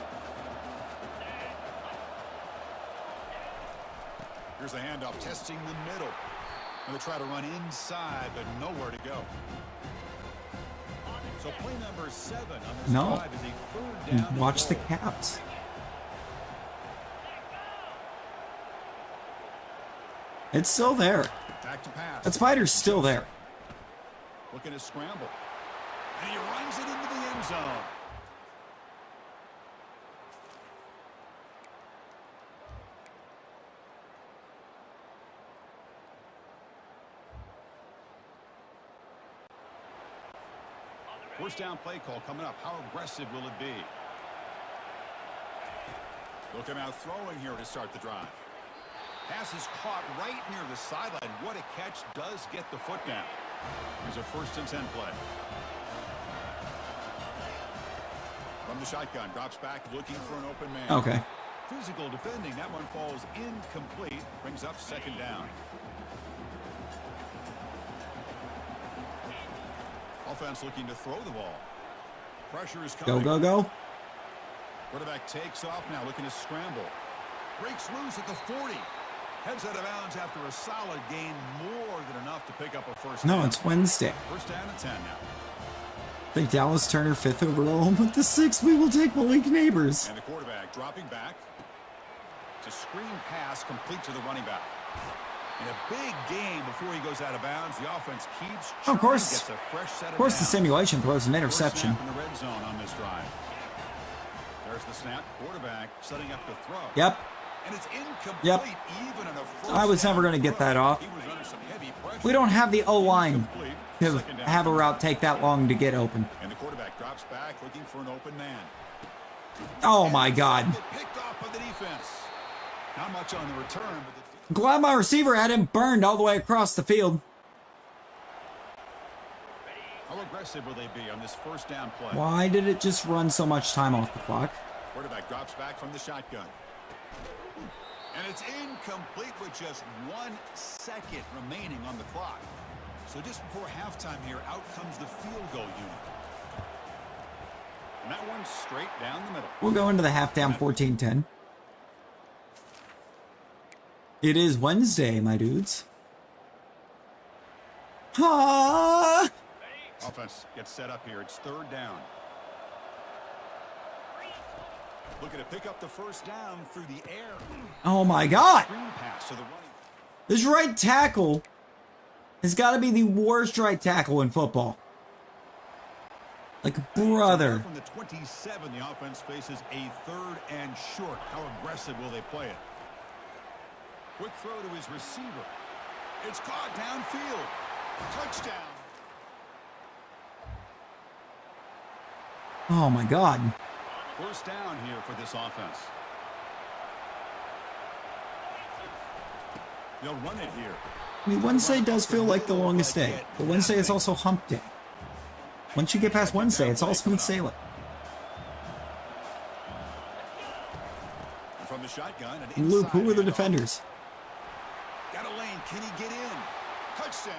Here's the handoff, testing the middle. And they try to run inside, but nowhere to go. So play number 7 on this No. drive is a 3rd down and Watch the goal. caps. It's still there. Back to pass. That spider's still there. Looking to scramble. And he runs it into the end zone. First down play call coming up. How aggressive will it be? Looking out throwing here to start the drive. Pass is caught right near the sideline. What a catch. Does get the foot down. Here's a 1st and 10 play. From the shotgun. Drops back looking for an open man. Okay. Physical defending. That one falls incomplete. Brings up 2nd down. Offense looking to throw the ball. Pressure is Go, coming. go, go. Quarterback takes off now, looking to scramble. Breaks loose at the 40. Heads out of bounds after a solid gain, more than enough to pick up a first down. No, it's Wednesday. First down and 10 now. I think Dallas Turner 5th overall. With the 6th, we will take Malik Neighbors. And the quarterback dropping back. To screen pass complete to the running back. In a big game before he goes out of bounds, the offense keeps Of course. gets a fresh set Of course, the downs. simulation throws an First interception. snap in the red zone on this drive. There's the snap. Quarterback setting up the throw. Yep. And it's incomplete. Yep. Even in a first I was never down going to get throw. that off. He was under some heavy pressure. We don't have the O-line Incomplete. to Second down. have a route take that long to get open. And the quarterback drops back looking for an open man. Oh, my God. Picked off by the defense. Not much on the return, but I'm glad my receiver had him burned all the way across the field. how aggressive will they be on this first down play? Why did it just run so much time off the clock? Quarterback drops back from the shotgun. And it's incomplete with just 1 second remaining on the clock. So just before halftime here, out comes the field goal unit. And that one's straight down the middle. We'll go into the half down 14-10. It is Wednesday, my dudes. Ha! Offense gets set up here. It's third down. Looking to pick up the first down through the air. Oh my God! Screen pass to the running. This right tackle has got to be the worst right tackle in football. Like, brother. From the 27, the offense faces a third and short. How aggressive will they play it? Quick throw to his receiver. It's caught downfield. Touchdown. Oh my God. First down here for this offense. They'll run it here. I mean, Wednesday does feel like the longest day, but Wednesday is also hump day. Once you get past Wednesday, it's all smooth sailing. And from the shotgun, an Luke, who are the inside handoff. defenders? Got a lane. Can he get in? Touchdown.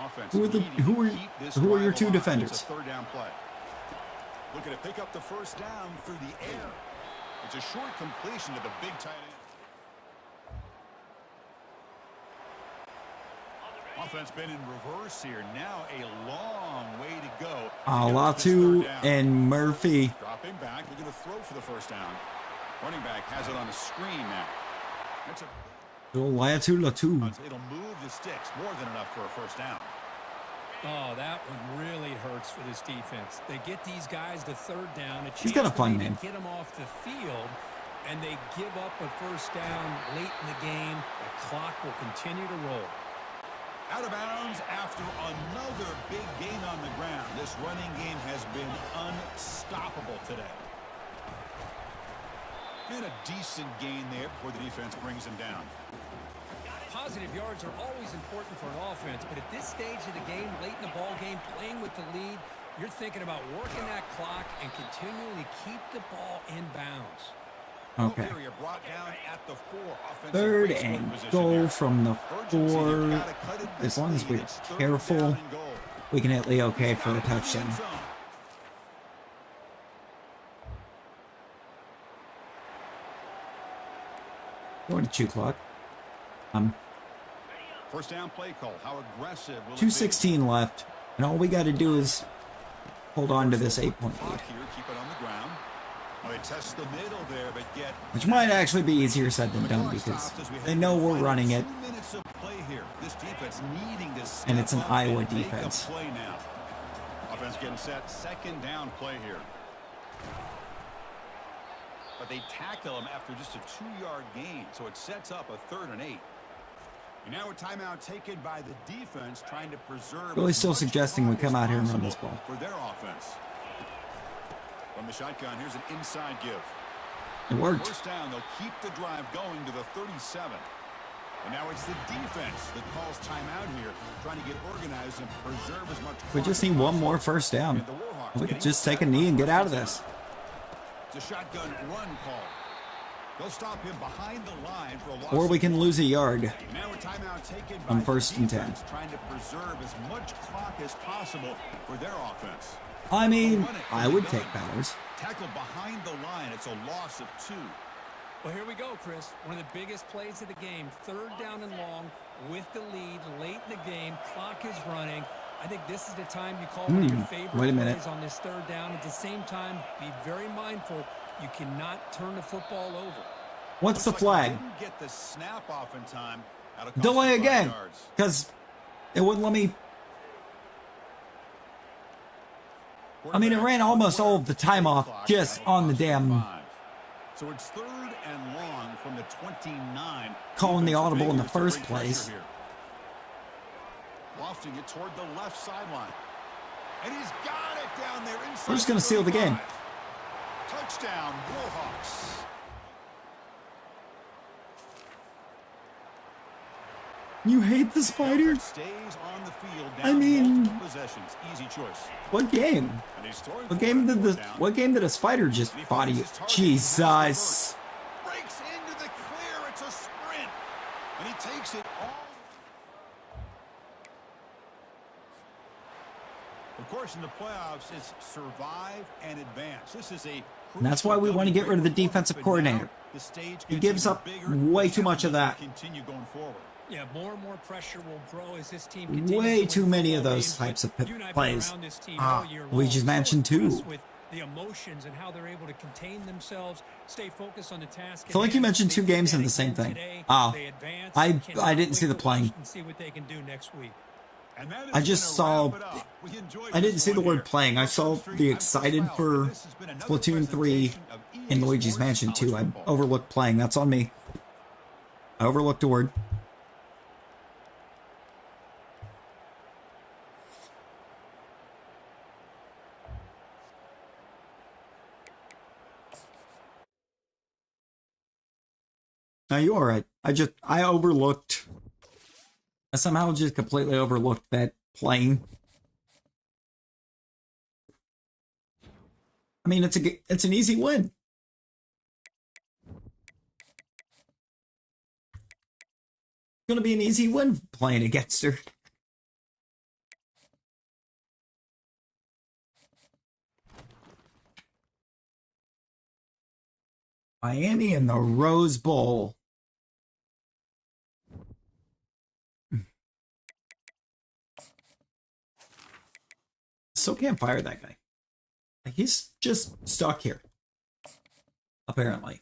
Offense Who are the- needing to who are- keep this who are your drive two alive. defenders? It's a third down play. Looking to pick up the first down through the air. It's a short completion to the big tight end. Offense been in reverse here. Now a long way to go. Alatu and Murphy. Dropping back, looking to throw for the first down. Running back has it on a screen now. That's Latu Latu. it'll move the sticks more than enough for a first down. Oh, that one really hurts for this defense. They get these guys to third down. He's got a fun name. Get them off the field, and they give up a first down late in the game. The clock will continue to roll. Out of bounds after another big gain on the ground. This running game has been unstoppable today. And a decent gain there before the defense brings him down. Positive yards are always important for an offense, but at this stage of the game, late in the ball game, playing with the lead, you're thinking about working that clock and continually keep the ball in bounds. Okay. Area brought down at the 4. Offensive Third base and position goal there. from the Urgency, you've 4. gotta cut it As this long as lead. we're It's third careful, down and goal. we can hit Lee okay for a Got it in the end touchdown. zone. Going to 2 clock. First down play call. How aggressive will it be? 2:16 left, and all we got to do is hold on to this 8-point lead, Clock here, keep it on the ground. Oh, they test the middle there, but get which might actually be easier said than done because they know we're running it, 2 minutes of play here. This defense needing to step and it's an up Iowa and make a defense. play now. Offense getting set. Second down play here. But they tackle him after just a 2-yard gain, so it sets up a 3rd and 8. And now a timeout taken by the defense, trying to preserve. Really as still much suggesting we clock come as out here and run possible this ball. for their offense. From the shotgun, here's an inside give. It worked. First down, they'll keep the drive going to the 37. And now it's the defense that calls timeout here, trying to get organized and preserve as much. We just need one more first down. We could just take a knee and get out of this. It's a shotgun run call. They'll stop him behind the line for a loss. Or we can lose a yard. Now a timeout taken by On the first and 10. defense, trying to preserve as much clock as possible for their offense. I mean, I would take Bowers. Tackled behind the line. It's a loss of 2. Well, here we go, Chris. One of the biggest plays of the game. Third down and long with the lead late in the game. Clock is running. I think this is the time you call one of your favorite wait a minute. plays on this third down. At the same time, be very mindful. You cannot turn the football over. What's the flag? Didn't get the snap off in time. Delay again, because it wouldn't let me. I mean, it ran almost all of the time off just on the damn. So it's 3rd and long from the 29. Calling the audible in the first place. Lofting it toward the left sideline. And he's got it down there inside. We're just going to seal the game. Touchdown, Warhawks. You hate the spider? Stays on the field. I mean, possessions. Easy choice. What game? What game did a spider just body you? Jesus. Breaks into the clear. It's a sprint. And he takes it all. Of course, in the playoffs, it's survive and advance. This is a. And that's why we want to get rid of the defensive coordinator. He gives up way too much of that. Continue going forward. Yeah, more and more pressure will grow as this team continues. Way too many of those types of plays. Luigi's Mansion 2. With the emotions and how they're able to contain themselves, stay focused on the task. I feel like you mentioned 2 games in the same thing. I didn't see the playing. See what they can do next week. I just saw. I didn't see the word playing. I saw the excited for Splatoon 3 in Luigi's Mansion 2. I overlooked playing. That's on me. I overlooked a word. No, you alright. I overlooked. I somehow just completely overlooked that playing. I mean, it's an easy win. It's gonna be an easy win playing against her. Miami in the Rose Bowl. Still can't fire that guy. He's just stuck here. Apparently.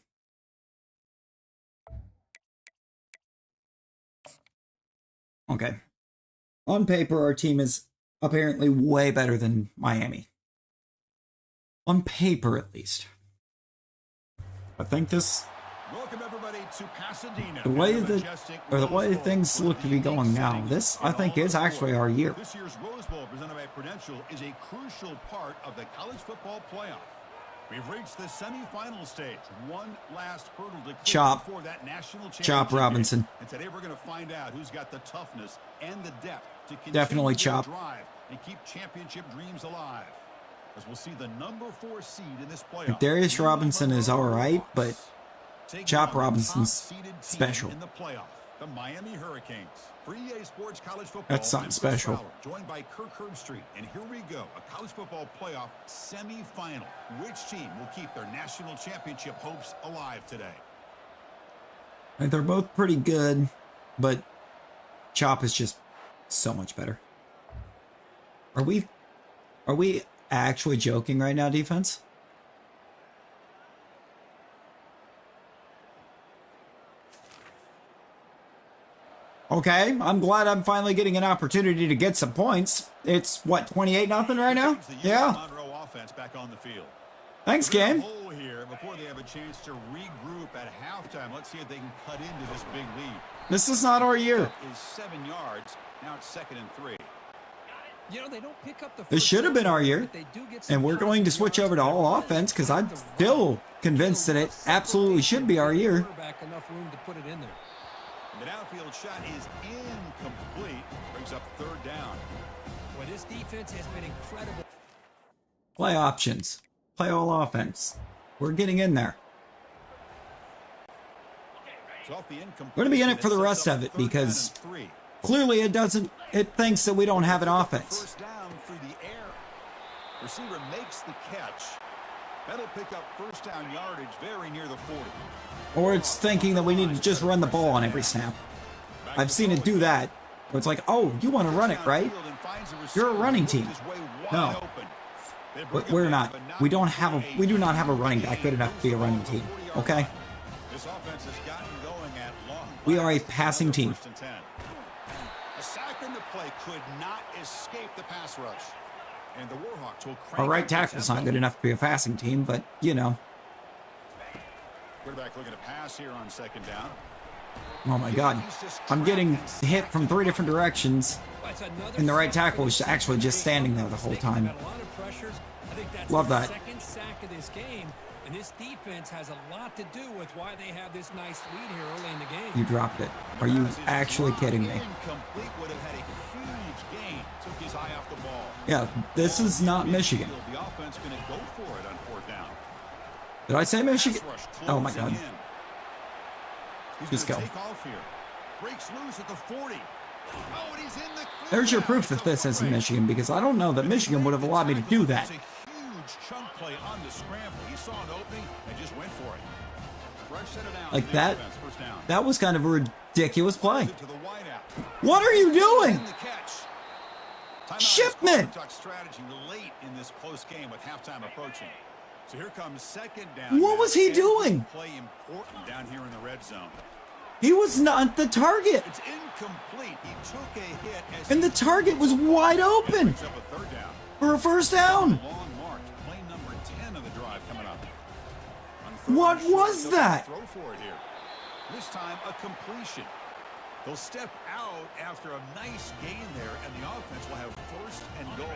Okay. On paper, our team is apparently way better than Miami. On paper, at least. I think this. Welcome everybody to Pasadena. The way things look to be going now, this I think is actually our year. This year's Rose Bowl presented by Prudential is a crucial part of the college football playoff. We've reached the semifinal stage. One last hurdle to clear before that national championship. Chop Robinson. And today we're going to find out who's got the toughness and the depth to continue Definitely their Chop. drive and keep championship dreams alive. As we'll see the number 4 seed in this playoff. Darius Robinson is all right, but Chop Robinson's special. In the playoff, the Miami Hurricanes. For EA Sports College Football. That's something special. Joined by Kirk Herbstreit, and here we go, a college football playoff semifinal. Which team will keep their national championship hopes alive today? And they're both pretty good, but Chop is just so much better. Are we actually joking right now, defense? Okay, I'm glad I'm finally getting an opportunity to get some points. It's what, 28-0 right now? Yeah. Back on the field. Thanks, game. Here before they have a chance to regroup at halftime. Let's see if they can cut into this big lead. This is not our year. Is 7 yards. Now it's 2nd and 3. You know, they don't pick up the This should have been our year. And we're going to switch over to all offense because I'm still convinced that it absolutely should be our year. Enough room to put it in there. The downfield shot is incomplete. Brings up 3rd down. Well, this defense has been incredible. Play options. Play all offense. We're getting in there. We're going to be in it for the rest of it because clearly it thinks that we don't have an offense. First down through the air. Receiver makes the catch. That'll pick up first down yardage very near the 40. Or it's thinking that we need to just run the ball on every snap. I've seen it do that. Where it's like, oh, you want to run it, right? You're a running team. No. We're not. We do not have a running back good enough to be a running team. Okay? This offense has gotten going at long. We are a passing team. First and 10. A sack in the play could not escape the pass rush. And the Warhawks will crank Our right up the tackle's not tempo. good enough to be a passing team, but, you know. Quarterback looking to pass here on second down. Oh my God. I'm getting hit from 3 different directions, and the right tackle is actually just standing there the whole time. Love that. Second sack of this game, and this defense has a lot to do with why they have this nice lead here early in the game. You dropped it. Are you actually kidding me? Incomplete would have had a huge gain. Took his eye off the ball. Yeah, this is not Michigan. The offense going to go for it on fourth down. Did I say Michigan? Pass rush Oh my closing God. in. He's Just gonna go. Take off here. Breaks loose at the 40. Oh, and he's in the clear There's your now. proof that this isn't Michigan, because I don't know that Michigan would have allowed me to do that. It's a huge chunk play on the scramble. He saw an opening and just went for it. Fresh set of downs Like for the that, offense, first down. that was kind of a ridiculous play. To the wide out. What are you doing? In the catch. Timeout is Shipman! quarterback strategy late in this close game with halftime approaching. So here comes second down. What was he Every doing? Play important down here in the red zone. He was not the target, It's incomplete. He took a hit as and the target was wide open picks up a third down. for a first down. Long march. Play number 10 of the drive coming up. On third What and short, was they'll that? Throw for it here. This time a completion. They'll step out after a nice gain there, and the offense will have first and goal.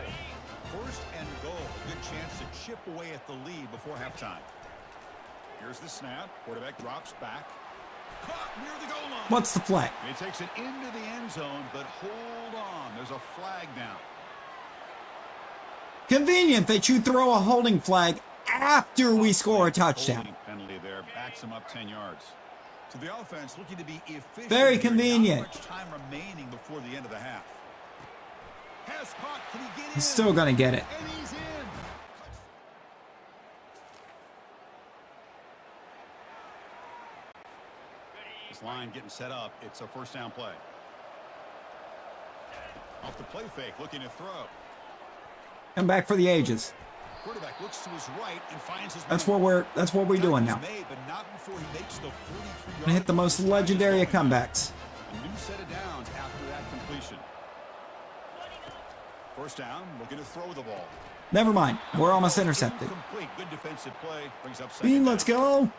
First and goal. A good chance to chip away at the lead before halftime. Here's the snap. Quarterback drops back. Caught near the goal line. What's the flag? He takes it into the end zone, but hold on. There's a flag down. Convenient that you throw a holding flag after we score a touchdown. Holding penalty there backs him up 10 yards. So the offense looking to be efficient. Very here. convenient. Not much time remaining before the end of the half. Pass caught. Can he get in? He's still gonna get it. And he's in. This line getting set up. It's a first down play. Off the play fake, looking to throw. Come back for the ages. Quarterback looks to his right and finds his That's man. what we're doing now. Made, but not before he makes the 43-yard Gonna hit the most legendary of comebacks. A new set of downs after that completion. First down, looking to throw the ball. Never mind. We're almost intercepted. Incomplete. Good defensive play. Brings up second Bean, down. let's go.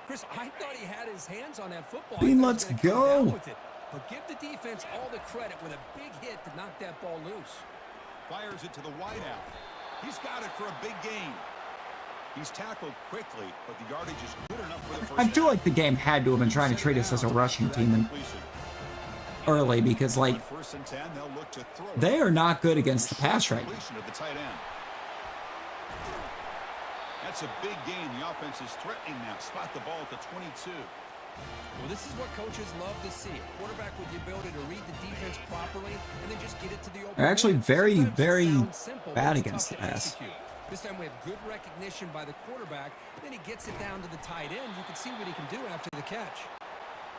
Chris, I thought he had his hands on that football. Bean, I thought let's he was gonna come down go. with it. But give the defense all the credit with a big hit to knock that ball loose. Fires it to the wideout. He's got it for a big gain. He's tackled quickly, but the yardage is good enough for the first I feel down. like the game had to have been trying to treat us as a rushing team and early, because like On first and 10, they'll look to throw it. they are not good against the pass right now. Completion of the tight end. That's a big gain. The offense is threatening now. Spot the ball at the 22. Well, this is what coaches love to see. A quarterback with the ability to read the defense properly and then just get it to the open. They're actually man. very, Sometimes it very sounds simple, but bad it's against tough the to pass. execute. This time we have good recognition by the quarterback. Then he gets it down to the tight end. You can see what he can do after the catch.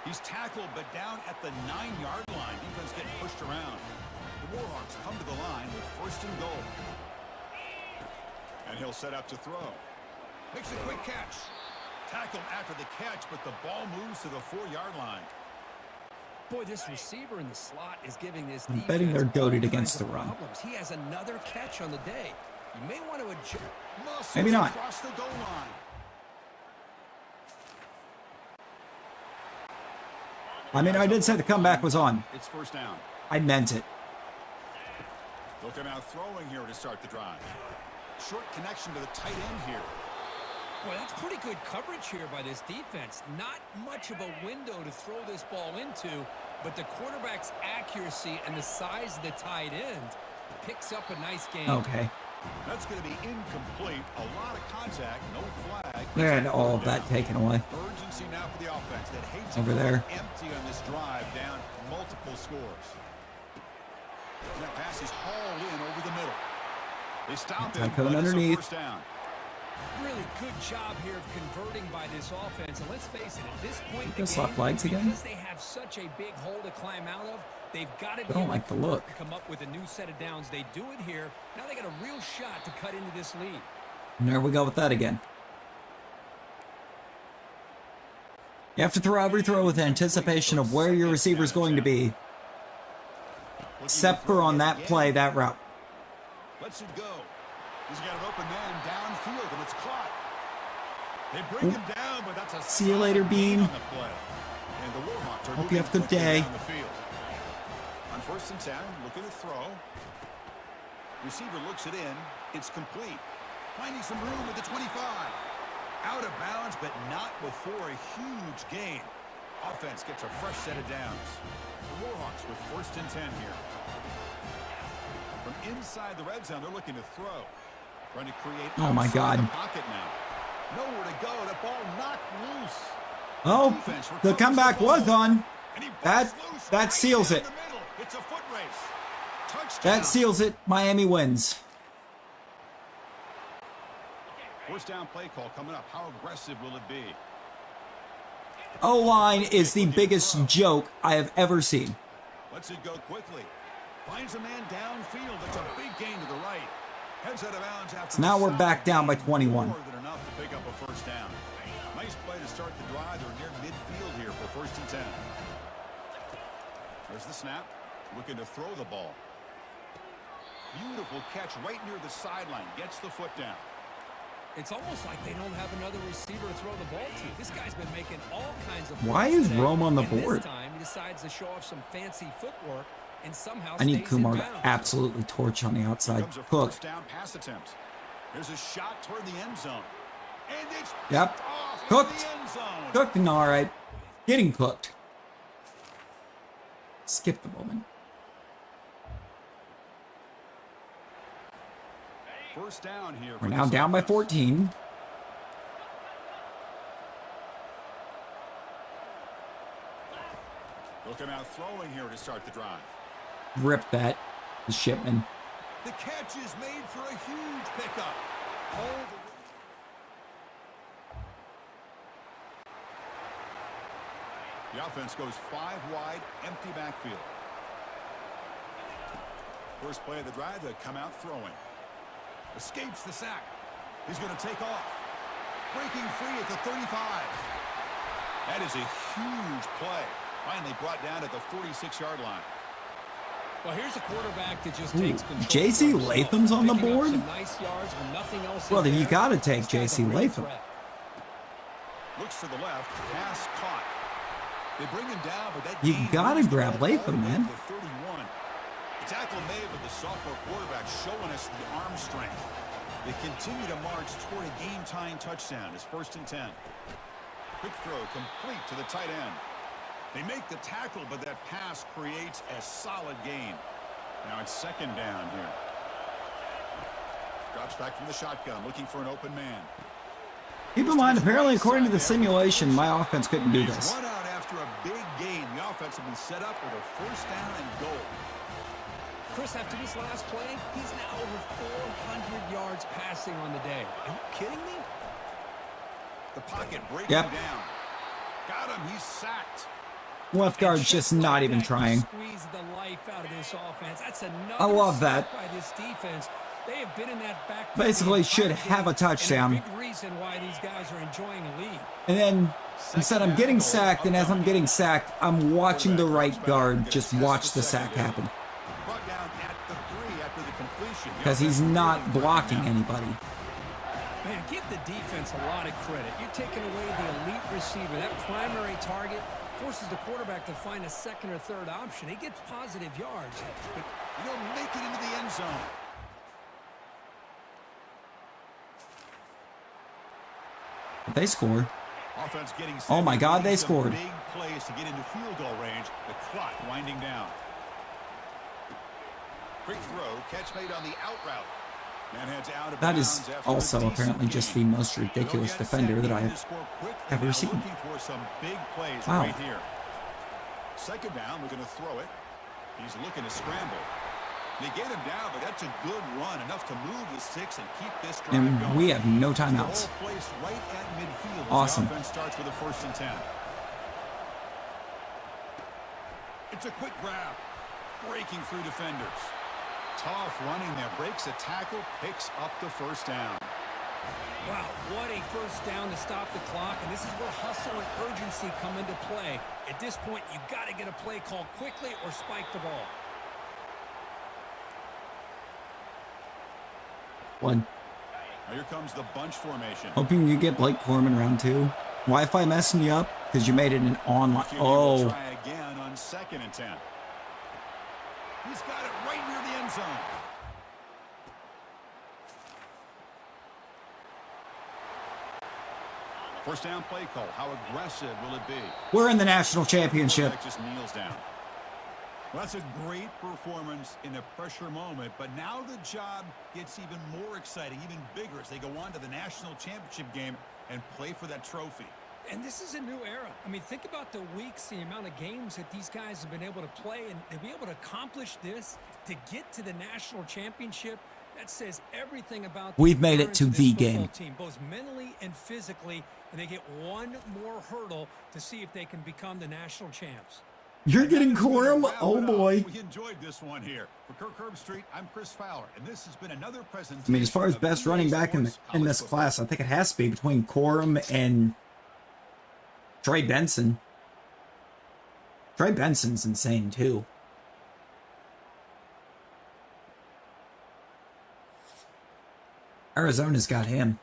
He's tackled, but down at the 9-yard line. Defense getting pushed around. The Warhawks come to the line with first and goal. And he'll set up to throw. Makes a quick catch. Tackled after the catch, but the ball moves to the 4-yard line. Boy, this receiver in the slot is giving this I'm defense betting they're all goated kinds against of the run. problems. He has another catch on the day. You may want to adjust. Muscles Maybe not. across the goal line. I mean, I did say the comeback was on. It's first down. I meant it. Looking out throwing here to start the drive. Short connection to the tight end here. Boy, that's pretty good coverage here by this defense. Not much of a window to throw this ball into, but the quarterback's accuracy and the size of the tight end picks up a nice game. Okay. That's going to be incomplete. A lot of contact, no flag. They had all of that taken away. Urgency now for the offense that hates Over to go there. empty on this drive, down multiple scores. And that pass is hauled in over the middle. They stop it. Tycoon but it's a underneath. first down. Really good job here of converting by this offense. And let's face it, at this point in the Just lock game, flags again? because they have such a big hole to climb out of, they've got to I don't be like the able look. to come up with a new set of downs. They do it here. Now they got a real shot to cut into this lead. And there we go with that again. You have to throw every throw with anticipation of where your receiver is going to be. Except for on that play, that route. Lets it go. He's got an open man downfield, and it's caught. They bring him down, but that's a See you later, Bean. on the play. And the Warhawks are Hope you have a good quickly day. down the field. On 1st and 10, looking to throw. Receiver looks it in. It's complete. Finding some room at the 25. Out of bounds, but not before a huge gain. Offense gets a fresh set of downs. The Warhawks with 1st and 10 here. From inside the red zone, they're looking to throw. Trying to create Oh my outside God. the pocket now. Nowhere to go. The ball knocked loose. Oh, Defense the recovers comeback ball. was on. And he That busts loose that right seals down it. the middle. It's a foot race. Touchdown. That seals it. Miami wins. 1st down play call coming up. How aggressive will it be? O-line is the biggest joke I have ever seen. Lets it go quickly. Finds a man downfield. That's a big gain to the right. Heads out of bounds after So now the we're back solid down by gain. 21. More than enough to pick up a 1st down. Nice play to start the drive. They're near midfield here for 1st and 10. There's the snap. Looking to throw the ball. Beautiful catch right near the sideline. Gets the foot down. It's almost like they don't have another receiver to throw the ball to. This guy's been making all kinds of Why plays is today, Rome on the and board? This time he decides to show off some fancy footwork and somehow I need stays Kumar in to bounds. absolutely torch on the outside. Comes a Cook. 1st down pass attempt. There's a shot toward the end zone. And it's Yep. picked off in Cooked. the end zone. Cooked and all right. Getting cooked. Skip the moment. 1st down here. We're now down by 14. Looking out throwing here to start the drive. Rip that. The Shipman. The catch is made for a huge pickup. All the offense goes 5 wide, empty backfield. 1st play of the drive, they come out throwing. Escapes the sack. He's going to take off. Breaking free at the 35. That is a huge play. Finally brought down at the 46-yard line. Well, here's a quarterback that just Ooh, takes control. J.C. for himself, Latham's on the picking up board? some nice yards with nothing else in Brother, you there. gotta take This guy's a J.C. real Latham. threat. Looks to the left. Pass caught. They bring him down, but that You gain gotta moves the grab ball all Latham, the way man. to the 31. Tackle made, but the sophomore quarterback showing us the arm strength. They continue to march toward a game-tying touchdown. It's 1st and 10. Quick throw complete to the tight end. They make the tackle, but that pass creates a solid gain. Now it's 2nd down here. Drops back from the shotgun, looking for an open man. Keep in mind, apparently, according to the simulation, my offense couldn't do He's this. one out after a big gain. The offense will be set up with a 1st down and goal. Chris, after this last play, he's now over 400 yards passing on the day. Are you kidding me? The pocket breaking Yep. down. Got him. He's sacked. Left guard's just not even trying. Squeeze the life out of this offense. That's another I love sack that. by this defense. They have been in that back. Basically should have a touchdown. And a big reason why these guys are enjoying a lead. And then he said, I'm getting sacked, and as I'm getting sacked, I'm watching the right guard just watch the sack happen. Brought down at the 3 after the completion. Because he's not blocking anybody. Man, give the defense a lot of credit. You're taking away the elite receiver. That primary target forces the quarterback to find a 2nd or 3rd option. He gets positive yards. But You don't make it into the end zone. They scored. Offense getting set. Oh my God, they Some scored. Big plays to get into field goal range. The clock winding down. Quick throw, catch made on the out route. Man heads out of That bounds is after a also decent apparently just the gain. most ridiculous They'll get defender set, that I needing have to score quickly, ever now seen. Looking for some big plays Wow. right here. 2nd down, we're going to throw it. He's looking to scramble. They get him down, but that's a good run, enough to move the sticks and keep this drive And going. we have no The timeouts. ball placed right at midfield as Awesome. the offense starts with a 1st and 10. It's a quick grab, breaking through defenders. Tough running there, breaks a tackle, picks up the 1st down. Wow, what a first down to stop the clock, and this is where hustle and urgency come into play. At this point, you got to get a play called quickly or spike the ball. One. Now here comes the bunch formation. Hoping you get Blake Corum round 2. Wi-Fi messing you up because you made it an online. QB will Oh, try again on 2nd and 10. He's got it right near the end zone. First down play call. How aggressive will it be? we're in the national championship. Quarterback just kneels down. Well, that's a great performance in a pressure moment, but now the job gets even more exciting, even bigger as they go on to the national championship game and play for that trophy. And this is a new era. I mean, think about the weeks, the amount of games that these guys have been able to play, and to be able to accomplish this, to get to the national championship, that says everything about We've made it to endurance of the this football game. team, both mentally and physically, and they get one more hurdle to see if they can become the national champs. You're getting That is gonna Corum? wrap Oh it up. boy. We enjoyed this one here. For Kirk Herbstreit, I'm Chris Fowler, and this has been another presentation. I mean, as far as of best NBA running back in Sports in this College class, I think it has to be between Corum and Trey Benson. Trey Benson's insane too. Arizona's got him.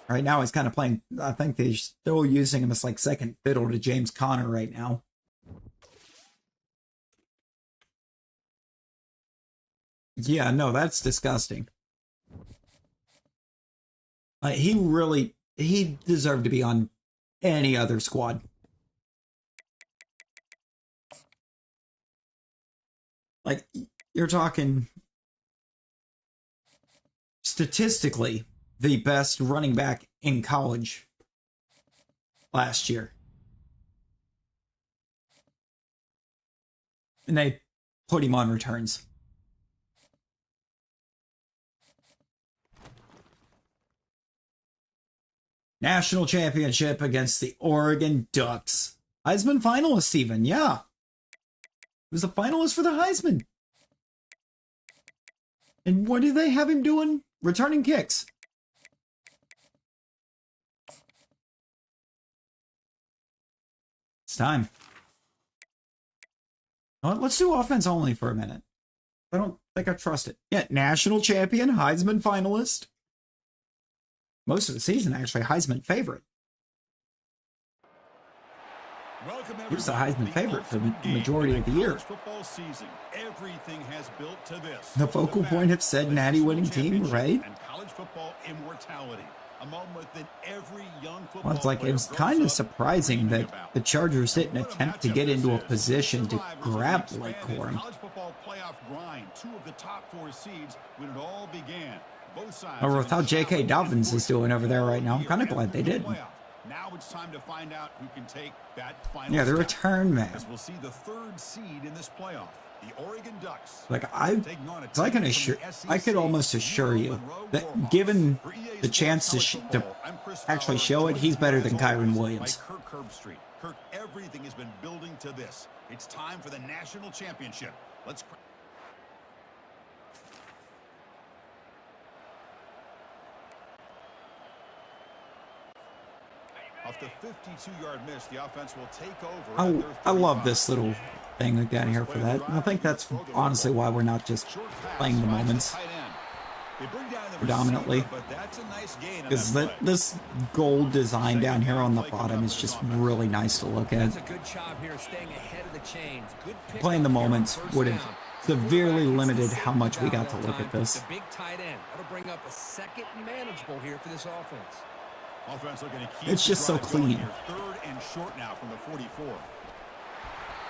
Right now he's kind of playing, I think they're still using him as like second fiddle to James Conner right now. Yeah, no, that's disgusting. He deserved to be on any other squad. Like, you're talking statistically the best running back in college last year. And they put him on returns. National championship against the Oregon Ducks. Heisman finalist even, yeah. He was a finalist for the Heisman. And what do they have him doing? Returning kicks. It's time. Let's do offense only for a minute. I don't think I trust it. Yeah, national champion, Heisman finalist. Most of the season, actually, Heisman favorite. He was the Heisman favorite for the majority of the year. Football season. Everything has built to this. The focal point of said natty winning team, right? And college football immortality. A moment that every young football Well, it's like it was kind of surprising that the Chargers didn't attempt to get into a position to grab Blake Corum. College football playoff grind. 2 of the top 4 seeds when it all began. Both sides. Or with how J.K. Dobbins is doing over there right now, I'm kind of glad they didn't. Now it's time to find out who can take that final Yeah, the step. return man. As we'll see the 3rd seed in this playoff, the Oregon Ducks. Like I could almost assure you that given the chance to actually show it, he's better than Kyron Williams. By Kirk Herbstreit. Kirk, everything has been building to this. It's time for the national championship. Let's. Off the 52-yard miss, the offense will take over. I love this little thing like down here for that. And I think that's honestly why we're not just playing the moments predominantly. Because this gold design down here on the bottom is just really nice to look at. Playing the moments would have severely limited how much we got to look at this. The big tight end. That'll bring up a second manageable here for this offense. Offense looking to keep It's just so clean. 3rd and short now from the 44.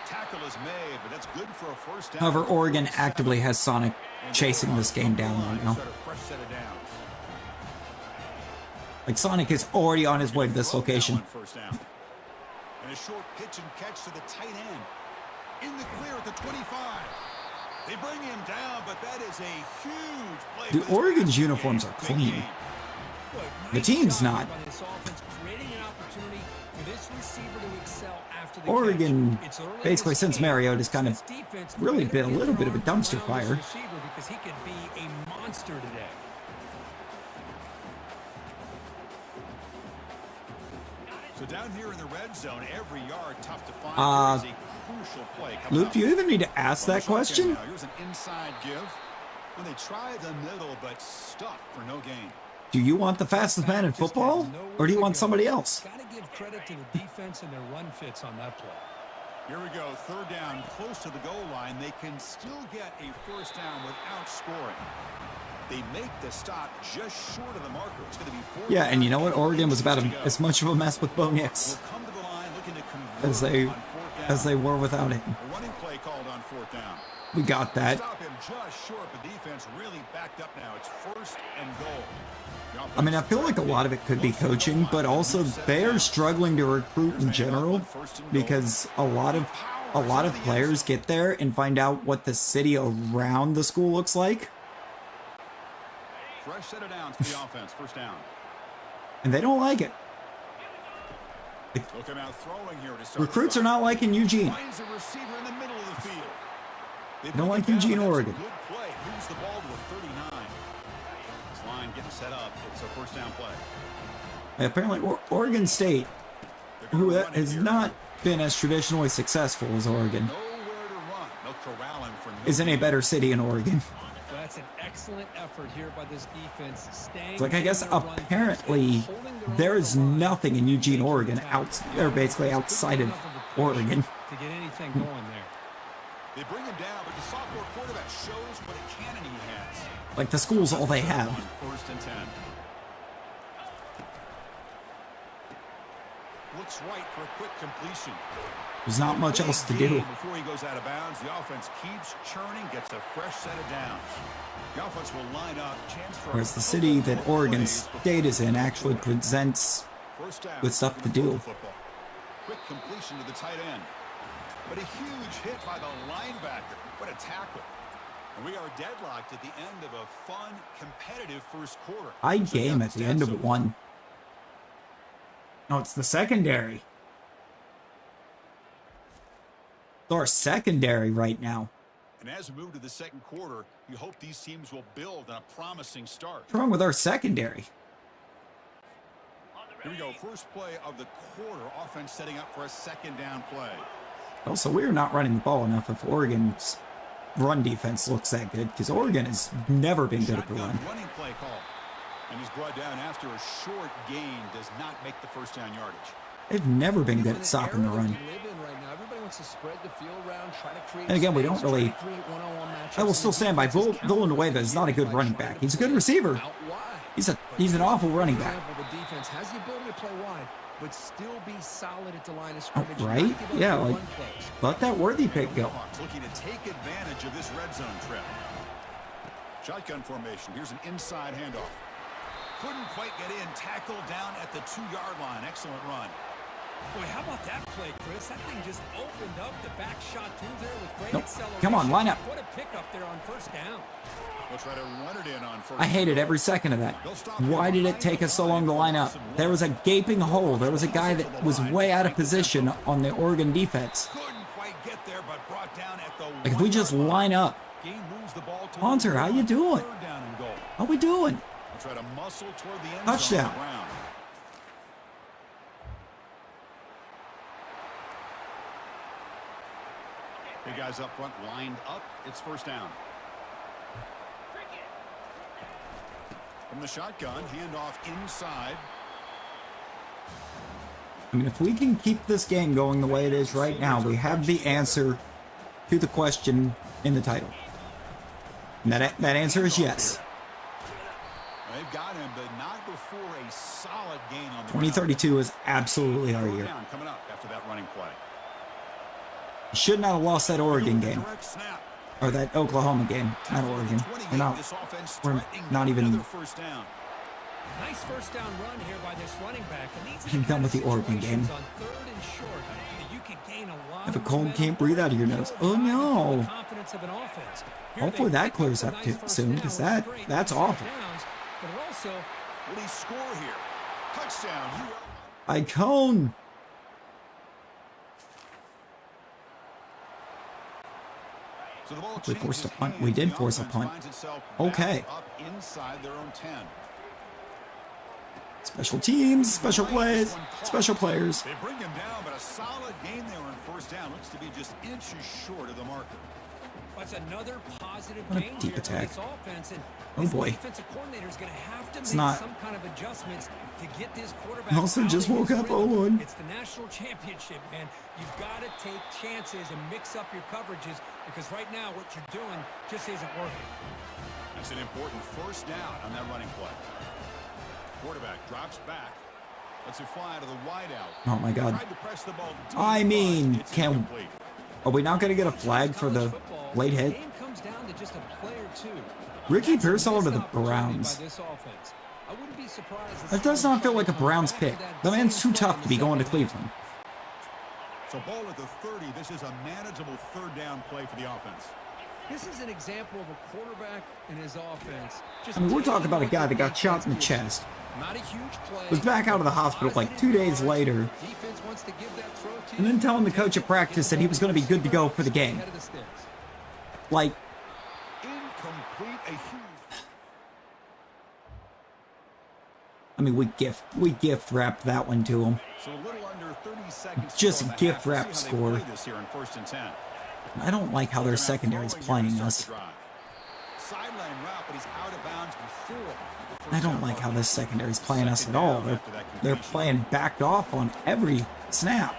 Tackle is made, but that's good for a first down. However, Oregon actively has Sonic chasing this game down right now. Like Sonic is already on his way to this location. And a short pitch and catch to the tight end. in the clear at the 25. They bring him down, but that is a huge play. Dude, Oregon's uniforms are clean. The team's not. Oregon, basically since Mariota's kind of really been a little bit of a dumpster fire. Because he could be a monster today. So down here in the red zone, every yard tough to find. There is a crucial play. Luke, do you even need to ask that question? Here's an inside give. And they try the middle, but stuff for no gain. Do you want the fastest man in football, or do you want somebody else? Got to give credit to the defense and their run fits on that play. Here we go, third down, close to the goal line. They can still get a first down without scoring. They make the stop just short of the marker. It's going to be fourth. Yeah, and you know what? Oregon was about as much of a mess with Bo Nix as they were without him. A running play called on fourth down. We got that. Stop him just short. The defense really backed up now. It's first and goal. I mean, I feel like a lot of it could be coaching, but also they're struggling to recruit in general because a lot of players get there and find out what the city around the school looks like. Fresh set of downs for the offense. First down. And they don't like it. Look him out throwing here to start. Recruits are not liking Eugene. Finds a receiver in the middle of the field. They don't like Eugene, Oregon. Good play. Moves the ball to a 39. This line getting set up. It's a first down play. Apparently, Oregon State, who has not been as traditionally successful as Oregon, Nowhere to run. They'll corral him for no is in a better city in Oregon. That's an excellent effort here by this defense. It's like, I guess apparently there is nothing in Eugene, Oregon. They're basically outside of Oregon. To get anything going there. They bring him down, but the sophomore quarterback shows what a cannon he has. Like the school's all they have. First and 10. Looks right for a quick completion. There's not much else to do. Before he goes out of bounds, the offense keeps churning, gets a fresh set of downs. The offense will line up. Chance for Whereas the city that Oregon State is in actually presents with stuff to do. Quick completion to the tight end. But a huge hit by the linebacker. What a tackle. And we are deadlocked at the end of a fun, competitive first quarter. High game at the end of one. No, it's the secondary. It's our secondary right now. And as we move to the second quarter, you hope these teams will build on a promising start. What's wrong with our secondary? Here we go. First play of the quarter. Offense setting up for a second down play. Also, we're not running the ball enough if Oregon's run defense looks that good, because Oregon has never been good at the run. Running play call. And he's brought down after a short gain. Does not make the first down yardage. They've never been good at stopping the run. And again, we don't really... I will still stand by Villanueva is not a good running back. He's a good receiver. He's an awful running back. The defense has the ability to play wide, but still be solid at the line of scrimmage. Right? Yeah, like, let that Worthy pick go. Looking to take advantage of this red zone trip. Shotgun formation. Here's an inside handoff. Couldn't quite get in. Tackle down at the 2-yard line. Excellent run. Boy, how about that play, Chris? That thing just opened up the back shot through there with great acceleration. Come on, line up. What a pickup there on first down. We'll try to run it in on first. I hated every second of that. Why did it take us so long to line up? There was a gaping hole. There was a guy that was way out of position on the Oregon defense. Couldn't quite get there, but brought down at the Like, if we just line up. Hunter, how you doing? How we doing? Try to muscle toward the end Touchdown. zone. Big guys up front lined up. It's first down. From the shotgun, handoff inside. I mean, if we can keep this game going the way it is right now, we have the answer to the question in the title. And that answer is yes. They've got him, but not before a solid gain on the 2032 is absolutely our year. Coming up after that running play. Should not have lost that Oregon game. Or that Oklahoma game. Not Oregon. We're not even Nice first down run here by this running back. And these I'm done with the Oregon game. on 3rd and short, that you could gain a lot Have a of cold, momentum can't breathe out of your nose. Oh no. confidence of an offense. Here Hopefully they that pick clears a up nice too first soon, down because with straight that's first awful. downs, but it also Will he score here? Touchdown, ULM. Icon. So the ball We forced a changes punt. hands. We did The force a offense punt. finds itself Okay. back up inside their own 10. Special teams, special plays, special players. They bring him down, but a solid gain there on first down. Looks to be just inches short of the marker. that's another positive What a gain deep here for attack. this offense. And Oh, this boy. defensive coordinator is going to have to It's make not- some kind of adjustments to get this quarterback. Also just out of woke his up, rhythm. oh, Lord. It's the national championship, man. You've got to take chances and mix up your coverages because right now what you're doing just isn't working. That's an important first down on that running play. Quarterback drops back. Lets it fly out of the wideout. Oh my God. Tried to press the ball deep, I mean, but it's can incomplete. are we not going to get a flag for the late hit? Game comes down to just a play or two. Ricky That's a Pearsall to the missed opportunity Browns. by this offense. I wouldn't be surprised if That does not feel like a Browns pick. The man's too tough to be going to Cleveland. So ball at the 30. This is a manageable third down play for the offense. This is an example of a quarterback and his offense. Just I mean, we're taking talking about a what guy the that got shot in the defense gives chest. you. Not a huge play. Was back out of the hospital like 2 days later. Defense wants to give that throw to And then you. telling the coach at practice that he was going to be good to go for the game. Head of the sticks. Like, Incomplete. A huge. I mean, we gift wrapped that one to him. So a little under 30 seconds. Just to go in the gift half. We'll wrap see how they score. play this here in 1st and 10. I don't like how their secondary's playing us. Sideline route, but he's out of bounds before. I don't like how this secondary's playing us at all. They're playing backed off on every snap.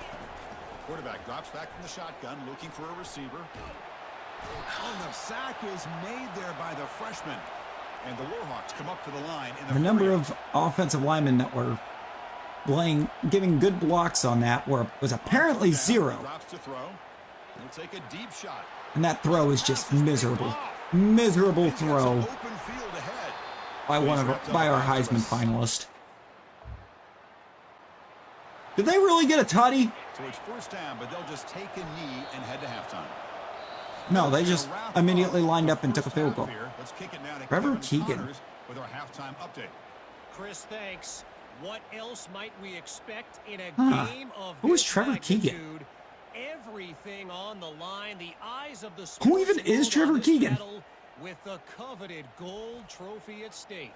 Quarterback drops back from the shotgun, looking for a receiver. Oh, the sack is made there by the freshman. And the Warhawks come up to the line. In The number of offensive linemen that were giving good blocks on that was apparently 0. Drops to throw. He'll take a deep shot. And that throw is just miserable. Miserable He's got some throw open field ahead. by our Heisman finalist. Did they really get a tutty? So it's first down, but they'll just take a knee and head to halftime. No, they just immediately lined up and took a field goal. Let's kick it now to Trevor Kevin Keegan. Connors with our halftime update. Chris, thanks. What else might we expect in a Huh. game of Who is this Trevor Keegan? magnitude? Everything on the line, the eyes of the Who even sports is world Trevor on this Keegan? battle with the coveted gold trophy at stake.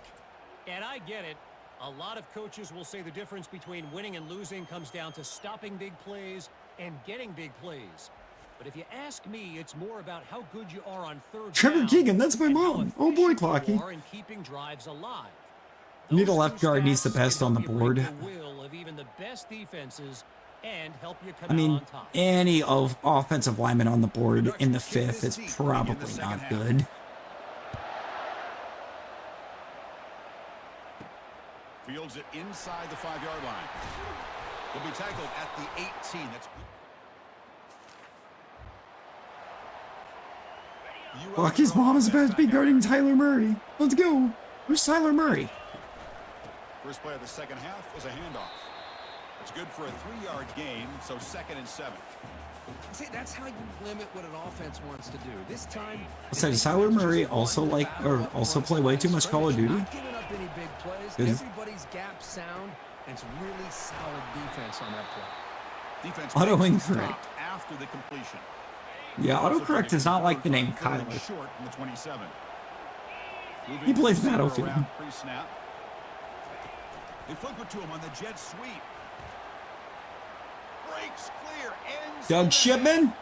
And I get it. A lot of coaches will say the difference between winning and losing comes down to stopping big plays and getting big plays. But if you ask me, it's more about how good you are on third Trevor down Keegan, that's my and how mom. Oh boy, efficient you Clocky. are in keeping drives alive. Need a Those left two guard, needs the stats best can on the help you board. break the will of even the best defenses and help you come I mean, out on top. any of offensive linemen on the board in the 5th is probably not good. Fields it inside the 5-yard line. Will be tackled at the 18. That's Lucky's mom is about to be guarding Tyler Murray. Let's go. Who's Tyler Murray? First play of the second half was a handoff. It's good for a 3-yard gain, so 2nd and 7. See, that's how you limit what an offense wants to do. This time, So does Tyler Murray also also play way too much Call of Duty? Not giving up any big plays. Is- Everybody's gap sound, and it's really solid defense on that play. Defense Auto makes the incorrect. stop after the completion. Yeah, autocorrect does not like the name Third and Kyler. short from the 27. He plays Moving Battlefield. around pre-snap. They flip it to him on the jet sweep. Breaks clear. Ends Doug Shipman?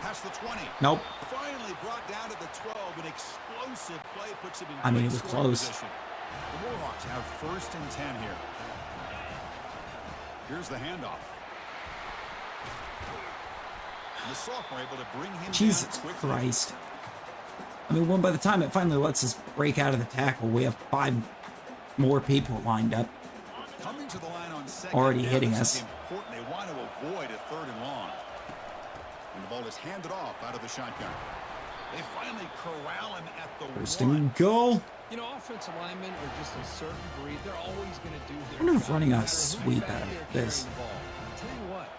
past the 20. Nope. Finally brought down to the 12. An explosive play puts him in I mean, great it was scoring close. position. The Warhawks have 1st and 10 here. Here's the handoff. And the sophomore able to bring him Jesus down quickly. Christ. I mean, by the time it finally lets us break out of the tackle, we have 5 more people lined up. Coming to the line on second Already down, hitting this us. is important. They want to avoid a 3rd and long. And the ball is handed off out of the shotgun. They finally corral him at the First 1. and goal. You know, offensive linemen are just a certain breed. They're always going to do their I wonder if job, running no a matter who's sweep back out of there this. carrying the ball. I'll tell you what,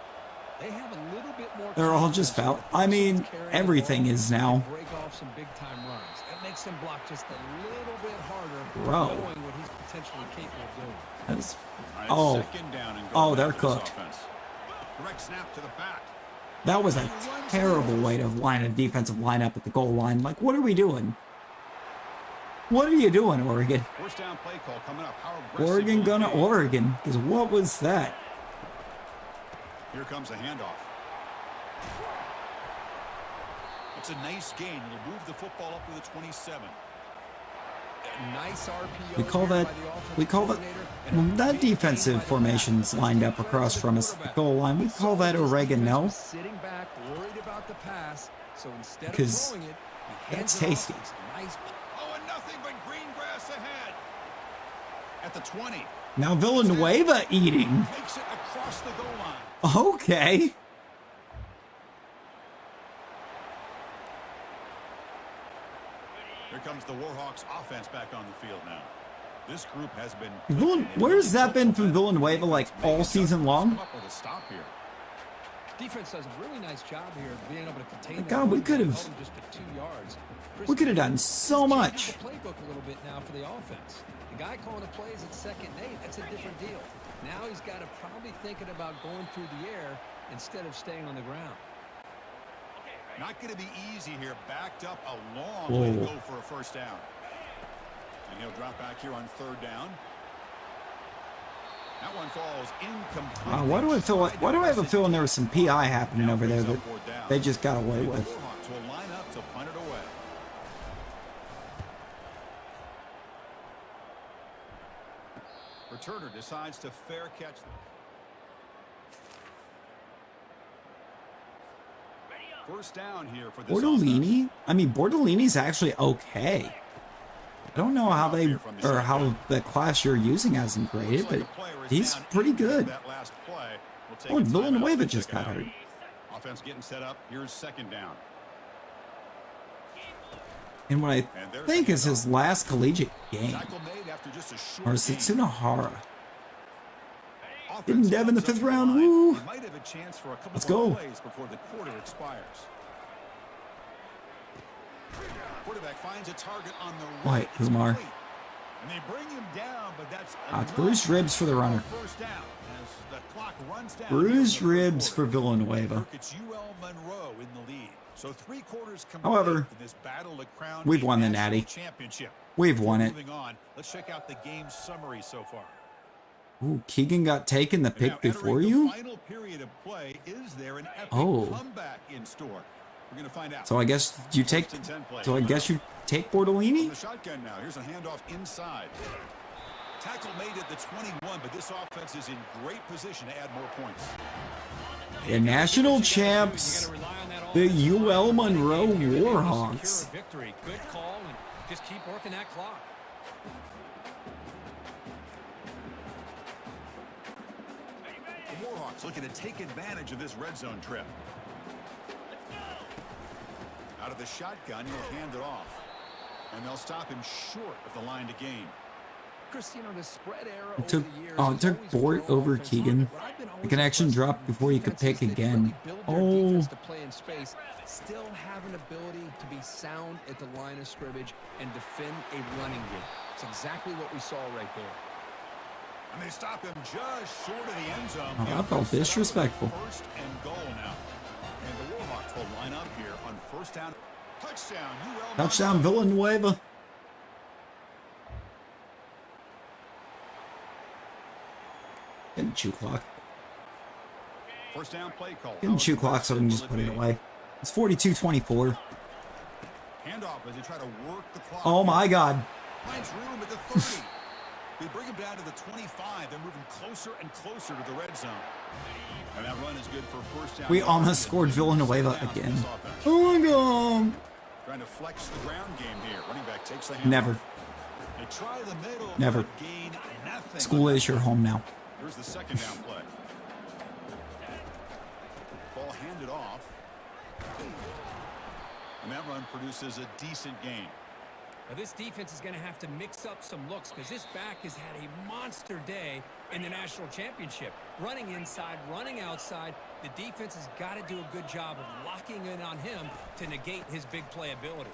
they have a little bit more They're all just foul. confidence in the I person mean, that's carrying the everything ball is and now. break off some big-time runs. That makes them block just a little bit harder, Bro. knowing what he's potentially capable of doing. That's, All right, oh, second down and oh, goal they're now for this cooked. offense. Direct snap to the back. that was a terrible way to line a defensive lineup at the goal line. Like, what are we doing? What are you doing, Oregon? First down play call coming up. How aggressive Oregon will gonna it be? Oregon. Because what was that? Here comes a handoff. It's a nice gain. It'll move the football up to the 27. Nice RPO. We call that. We call that. When that defensive formation's lined up across from us at the goal line, we call that oregano. Sitting back, worried about the pass, so instead of Because throwing it, he hands that's it off. tasty. It's a nice. Oh, and nothing but green grass ahead. At the 20. Now Villanueva eating. Takes it across the goal line. Okay. Here comes the Warhawks offense back on the field now. This group has been... Where's that been from Villanueva like all season long? Come up with a stop here. Defense does a really nice job here of being able to contain. God, that we run. could have- Held him just at 2 yards. We could have done so much. The playbook a little bit now for the offense. The guy calling the plays at 2nd and 8, that's a different deal. Now he's got to probably thinking about going through the air instead of staying on the ground. Not going to be easy here. Backed up a long way to go for a first down. And he'll drop back here on 3rd down. That one falls incomplete. Why do I feel like? Why do I have a feeling there was some PI happening over there that they just got away The with? Warhawks will line up to punt it away. Returner decides to fair catch. First down here for this Bordolini? I mean, Bordolini's actually okay. I don't know how they or how the class you're using hasn't graded, but he's pretty good. Oh, and Villanueva just got hurt. Offense getting set up. Here's 2nd down. And what I think is his last collegiate game. Tackle made after just a short Or is it gain. Tsunahara? Offense Didn't Dev in the comes up 5th the round? line. Woo! They might have a chance for a couple Let's more go. plays before the quarter expires. Quarterback finds a target on the right. Wait, Kumar. And they bring him down, but that's It's bruised ribs for the runner. First down as the clock runs down. Bruised here in the third ribs for quarter. Villanueva. Look, it's UL Monroe in the lead. So 3 quarters complete However, in this battle to crown we've a won the national Natty. championship. We've won it. Moving on, let's check out the game summary so far. Ooh, Keegan got taken the And pick now before entering you? the final period of play, is there an epic Oh. comeback in store? We're going to find out. So I guess you take. First and 10 play. So I guess you take From Bordolini? the shotgun now. Here's a handoff inside. Tackle made at the 21, but this offense is in great position to add more points. The national champs, the UL Monroe Warhawks. Victory. Good call, and just keep working that clock. The Warhawks looking to take advantage of this red zone trip. Out of the shotgun, he'll hand it off. And they'll stop him short of the line to gain. Chris, you know, the spread era It took, over the years oh, it has took always Bort grown over offense Keegan. line, but I've been The always connection impressed dropped with before you could defenses pick that again. really build their Oh. defense to play in space, still have an ability to be sound at the line of scrimmage and defend a running game. It's exactly what we saw right there. And they stop him just short of the end zone. Oh, The I felt offense set up disrespectful. First and goal now. And the Warhawks will line up here on first down. Touchdown, UL Touchdown Villanueva. Getting chew clock. First down play call. Getting chew clock so we can just put it away. It's 42-24. Handoff as they try to work the clock. Oh my God. Finds room at the 30. They bring him down to the 25. They're moving closer and closer to the red zone. And that run is good for first down. We almost scored Villanueva again. Oh my God. Trying to flex the ground game here. Running back takes the hand. Never. They try the middle. Never. but gain nothing. School is your home now. Here's the second down play. Ball handed off. And that run produces a decent gain. Now, this defense is going to have to mix up some looks because this back has had a monster day in the national championship. Running inside, running outside. The defense has got to do a good job of locking in on him to negate his big play ability.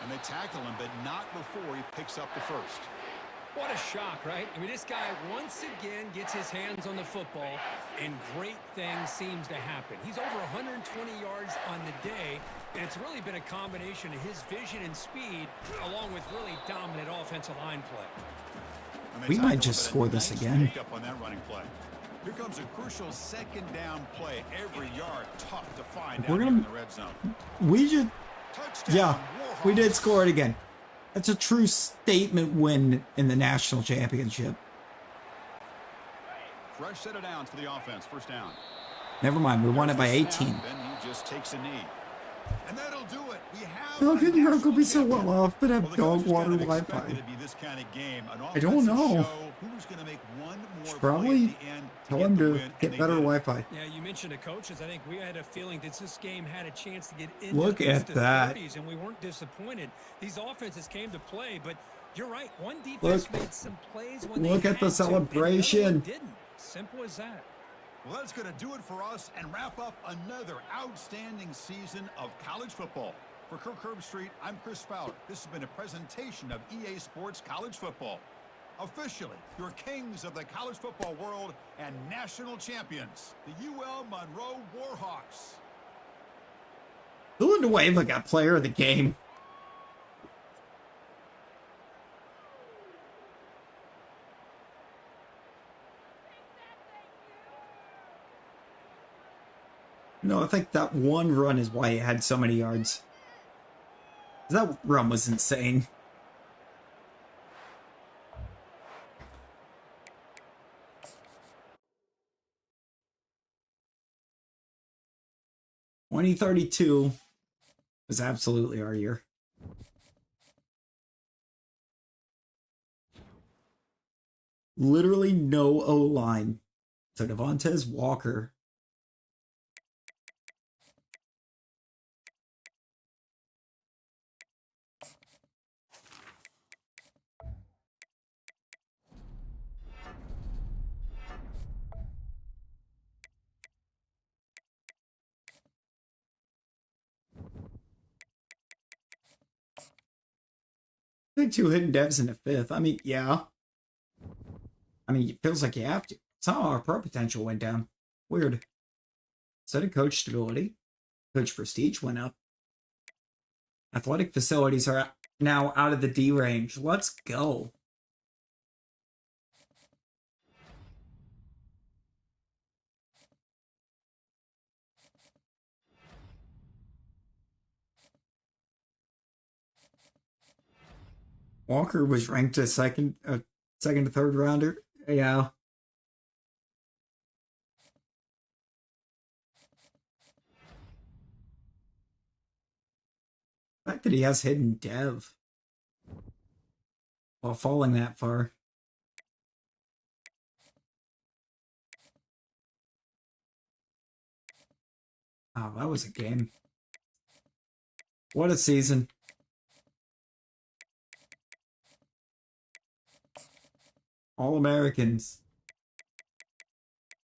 And they tackle him, but not before he picks up the first. What a shock, right? I mean, this guy once again gets his hands on the football, and great things seems to happen. He's over 120 yards on the day, and it's really been a combination of his vision and speed, along with really dominant offensive line play. We might just score this again. On that running play. Here comes a crucial second down play. Every yard tough to find out in the red zone. We should... Touchdown, Yeah, we Warhawks. did score it again. That's a true statement win in the national championship. Fresh set of downs for the offense. First down. Never mind, we won it by There's the 18. snap, and he just takes a knee. And that'll do it. We have How a can your uncle national be so champion. well off but have Well, the dog coaches water kind of Wi-Fi? expected it to be this kind of game. An I don't offensive know. show. Who's going to make one more Probably play at the end tell get him the to win, and get they better did. Wi-Fi. Yeah, you mentioned the coaches. I think we had a feeling that this game had a chance to get into Look at the that. 30s, and we weren't disappointed. These offenses came to play, but you're right. One defense Look. made some plays when Look they at the had to, and the other one celebration. didn't. Simple as that. Well, that's going to do it for us and wrap up another outstanding season of college football. For Kirk Herbstreit, I'm Chris Fowler. This has been a presentation of EA Sports College Football. Officially, your kings of the college football world and national champions, the UL Monroe Warhawks. Villanueva got player of the game. No, I think that one run is why he had so many yards. That run was insane. (2032) was absolutely our year. Literally no O-line. So Devontae Walker. I think 2 hidden devs in the 5th. I mean, yeah. I mean, it feels like you have to. Somehow our pro potential went down. Weird. Instead of coach stability, coach prestige went up. Athletic facilities are now out of the D range. Let's go. Walker was ranked a second to third rounder. Yeah. The fact that he has hidden dev while falling that far. Oh, that was a game. What a season. All-Americans.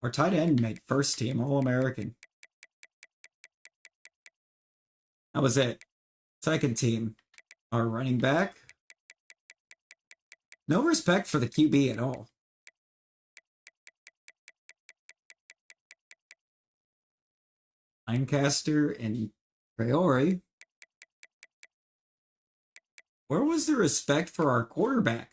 Our tight end made first team All-American. That was it. Second team. Our running back. No respect for the QB at all. Lancaster and Priori. Where was the respect for our quarterback?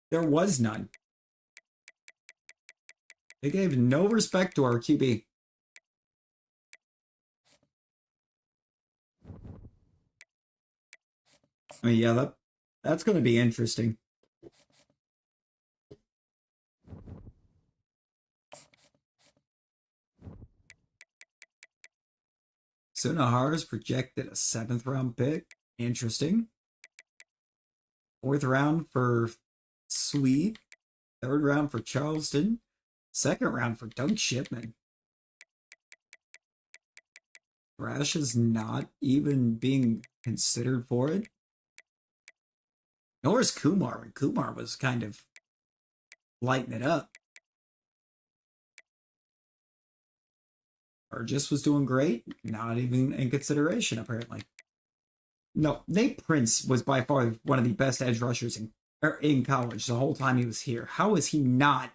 There was none. They gave no respect to our QB. I mean, yeah, that's going to be interesting. Sunahara is projected a 7th round pick. Interesting. 4th round for Swede. 3rd round for Charleston. Second round for Doug Shipman. Thrash is not even being considered for it. Nor is Kumar. Kumar was kind of lighting it up. Burgess was doing great. Not even in consideration, apparently. No, Nate Prince was by far one of the best edge rushers in college the whole time he was here. How is he not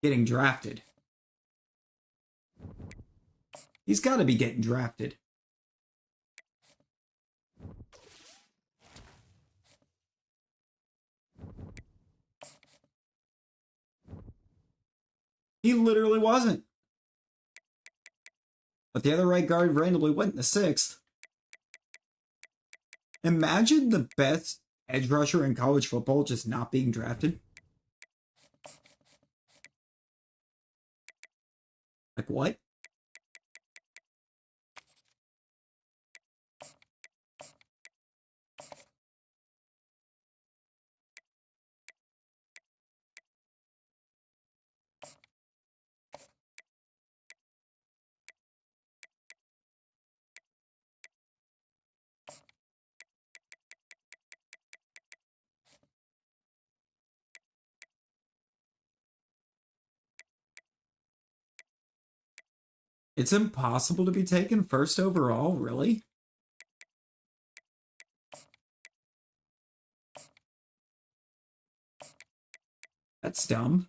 getting drafted? He's got to be getting drafted. He literally wasn't. But the other right guard randomly went in the 6th. Imagine the best edge rusher in college football just not being drafted. Like what? It's impossible to be taken first overall, really? That's dumb.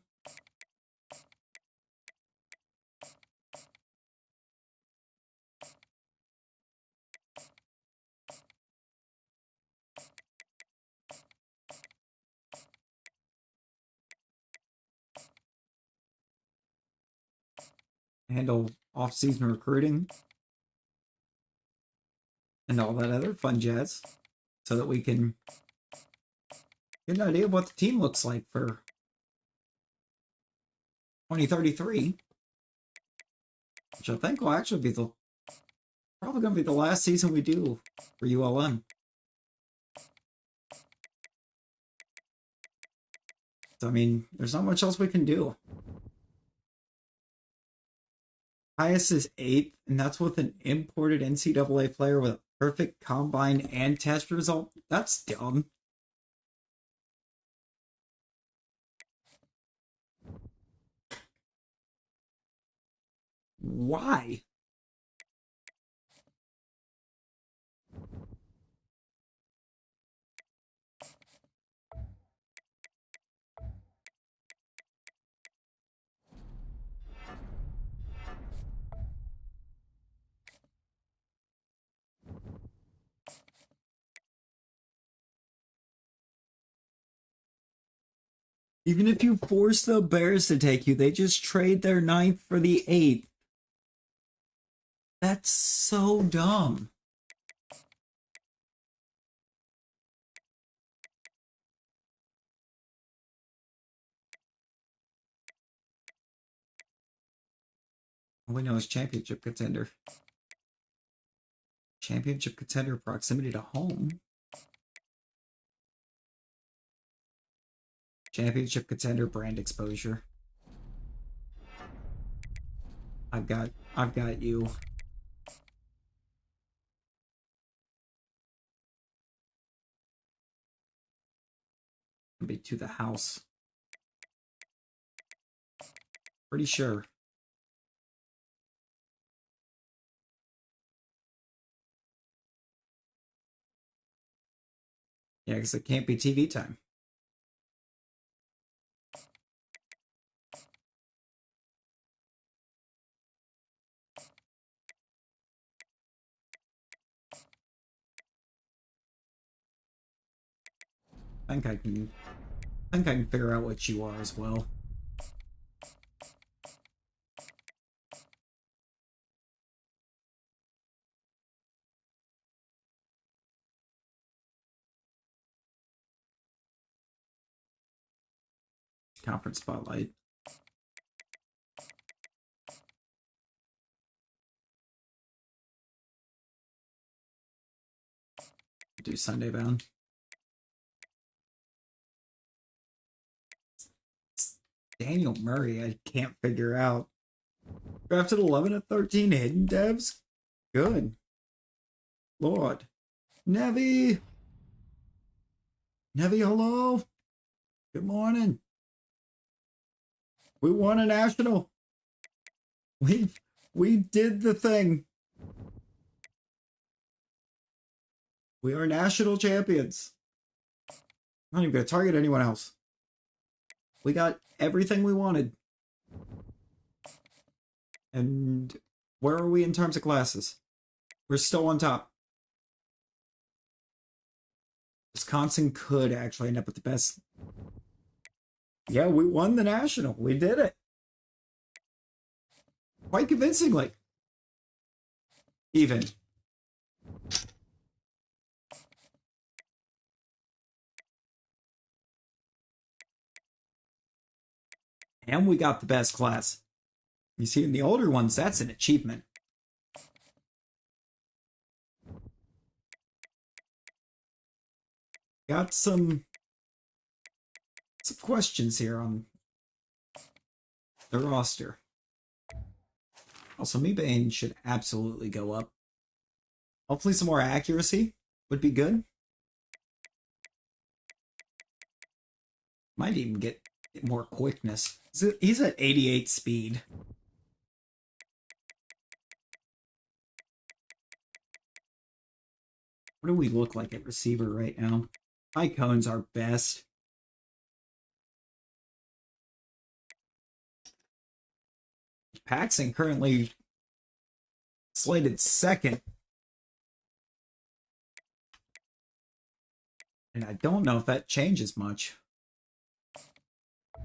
Handle off-season recruiting and all that other fun jazz so that we can get an idea of what the team looks like for 2033, which I think will actually be probably going to be the last season we do for ULM. So, I mean, there's not much else we can do. Highest is 8th, and that's with an imported NCAA player with a perfect combine and test result. That's dumb. Why? Even if you force the Bears to take you, they just trade their 9th for the 8th. That's so dumb. All we know is championship contender. Championship contender proximity to home. Championship contender brand exposure. I've got you. Be to the house. Pretty sure. Yeah, because it can't be TV time. I think I can figure out what you are as well. Conference spotlight. Do Sunday bound. Daniel Murray, I can't figure out. Drafted 11 at 13, hidden devs? Good. Lord. Nevi! Nevi, hello? Good morning. We won a national. We did the thing. We are national champions. I'm not even going to target anyone else. We got everything we wanted. And where are we in terms of classes? We're still on top. Wisconsin could actually end up with the best. Yeah, we won the national. We did it. Quite convincingly. Even. And we got the best class. You see, in the older ones, that's an achievement. Got some questions here on the roster. Also, Mebane should absolutely go up. Hopefully some more accuracy would be good. Might even get more quickness. He's at 88 speed. What do we look like at receiver right now? High Cone's our best. Paxson currently slated second. And I don't know if that changes much. I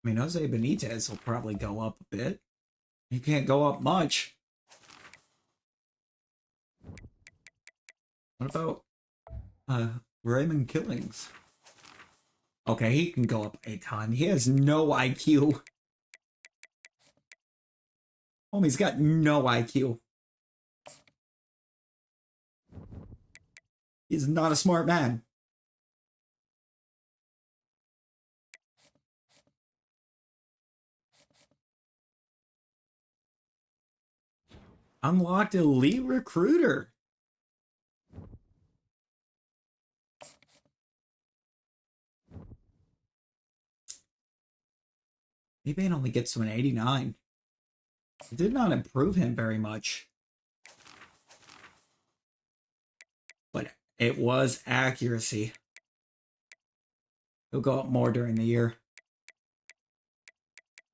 mean, Jose Benitez will probably go up a bit. He can't go up much. What about Raymond Killings? Okay, he can go up a ton. He has no IQ. Homie's got no IQ. He's not a smart man. Unlocked elite recruiter. Mebane only gets to an 89. It did not improve him very much. But it was accuracy. He'll go up more during the year.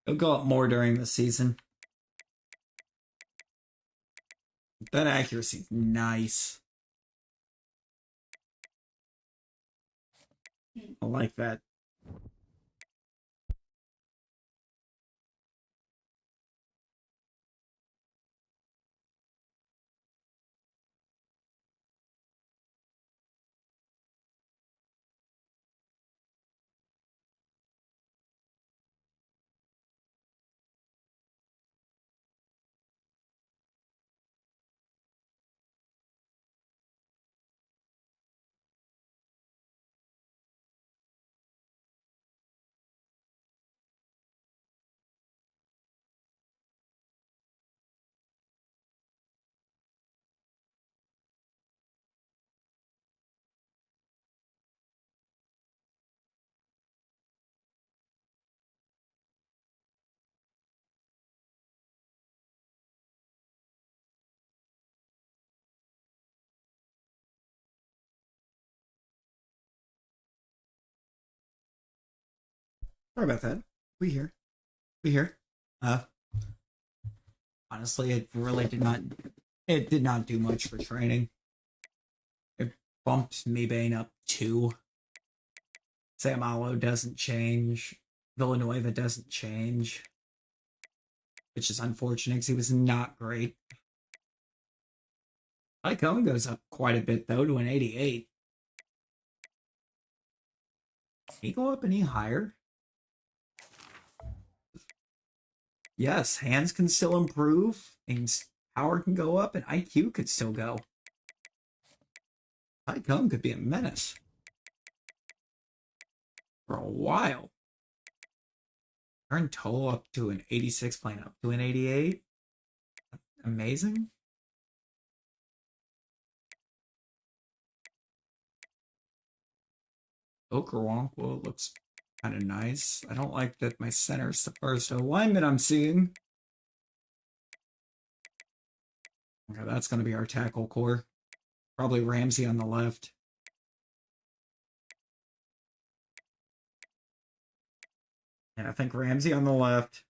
He'll go up more during the season. That accuracy, nice. I like that. Sorry about that. We here. We here. Honestly, it really did not. It did not do much for training. It bumped Mebane up 2. Sam Allo doesn't change. Villanueva doesn't change. Which is unfortunate because he was not great. Icon goes up quite a bit though to an 88. Can he go up any higher? Yes, hands can still improve, and power can go up, and IQ could still go. Icon could be a menace. For a while. Turn Toll up to an 86, playing up to an 88. Amazing. Okoronkwo looks kind of nice. I don't like that my center is the first alignment I'm seeing. Okay, that's going to be our tackle core. Probably Ramsey on the left. Yeah, I think Ramsey on the left.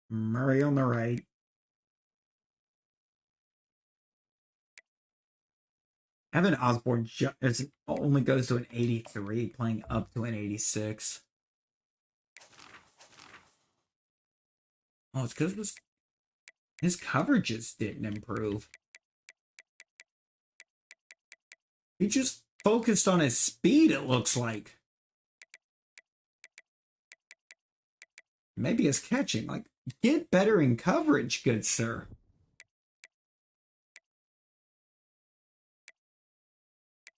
Murray on the right. Evan Osborne only goes to an 83, playing up to an 86. Oh, it's because his coverages didn't improve. He just focused on his speed, it looks like. Maybe his catching. Like, get better in coverage, good sir.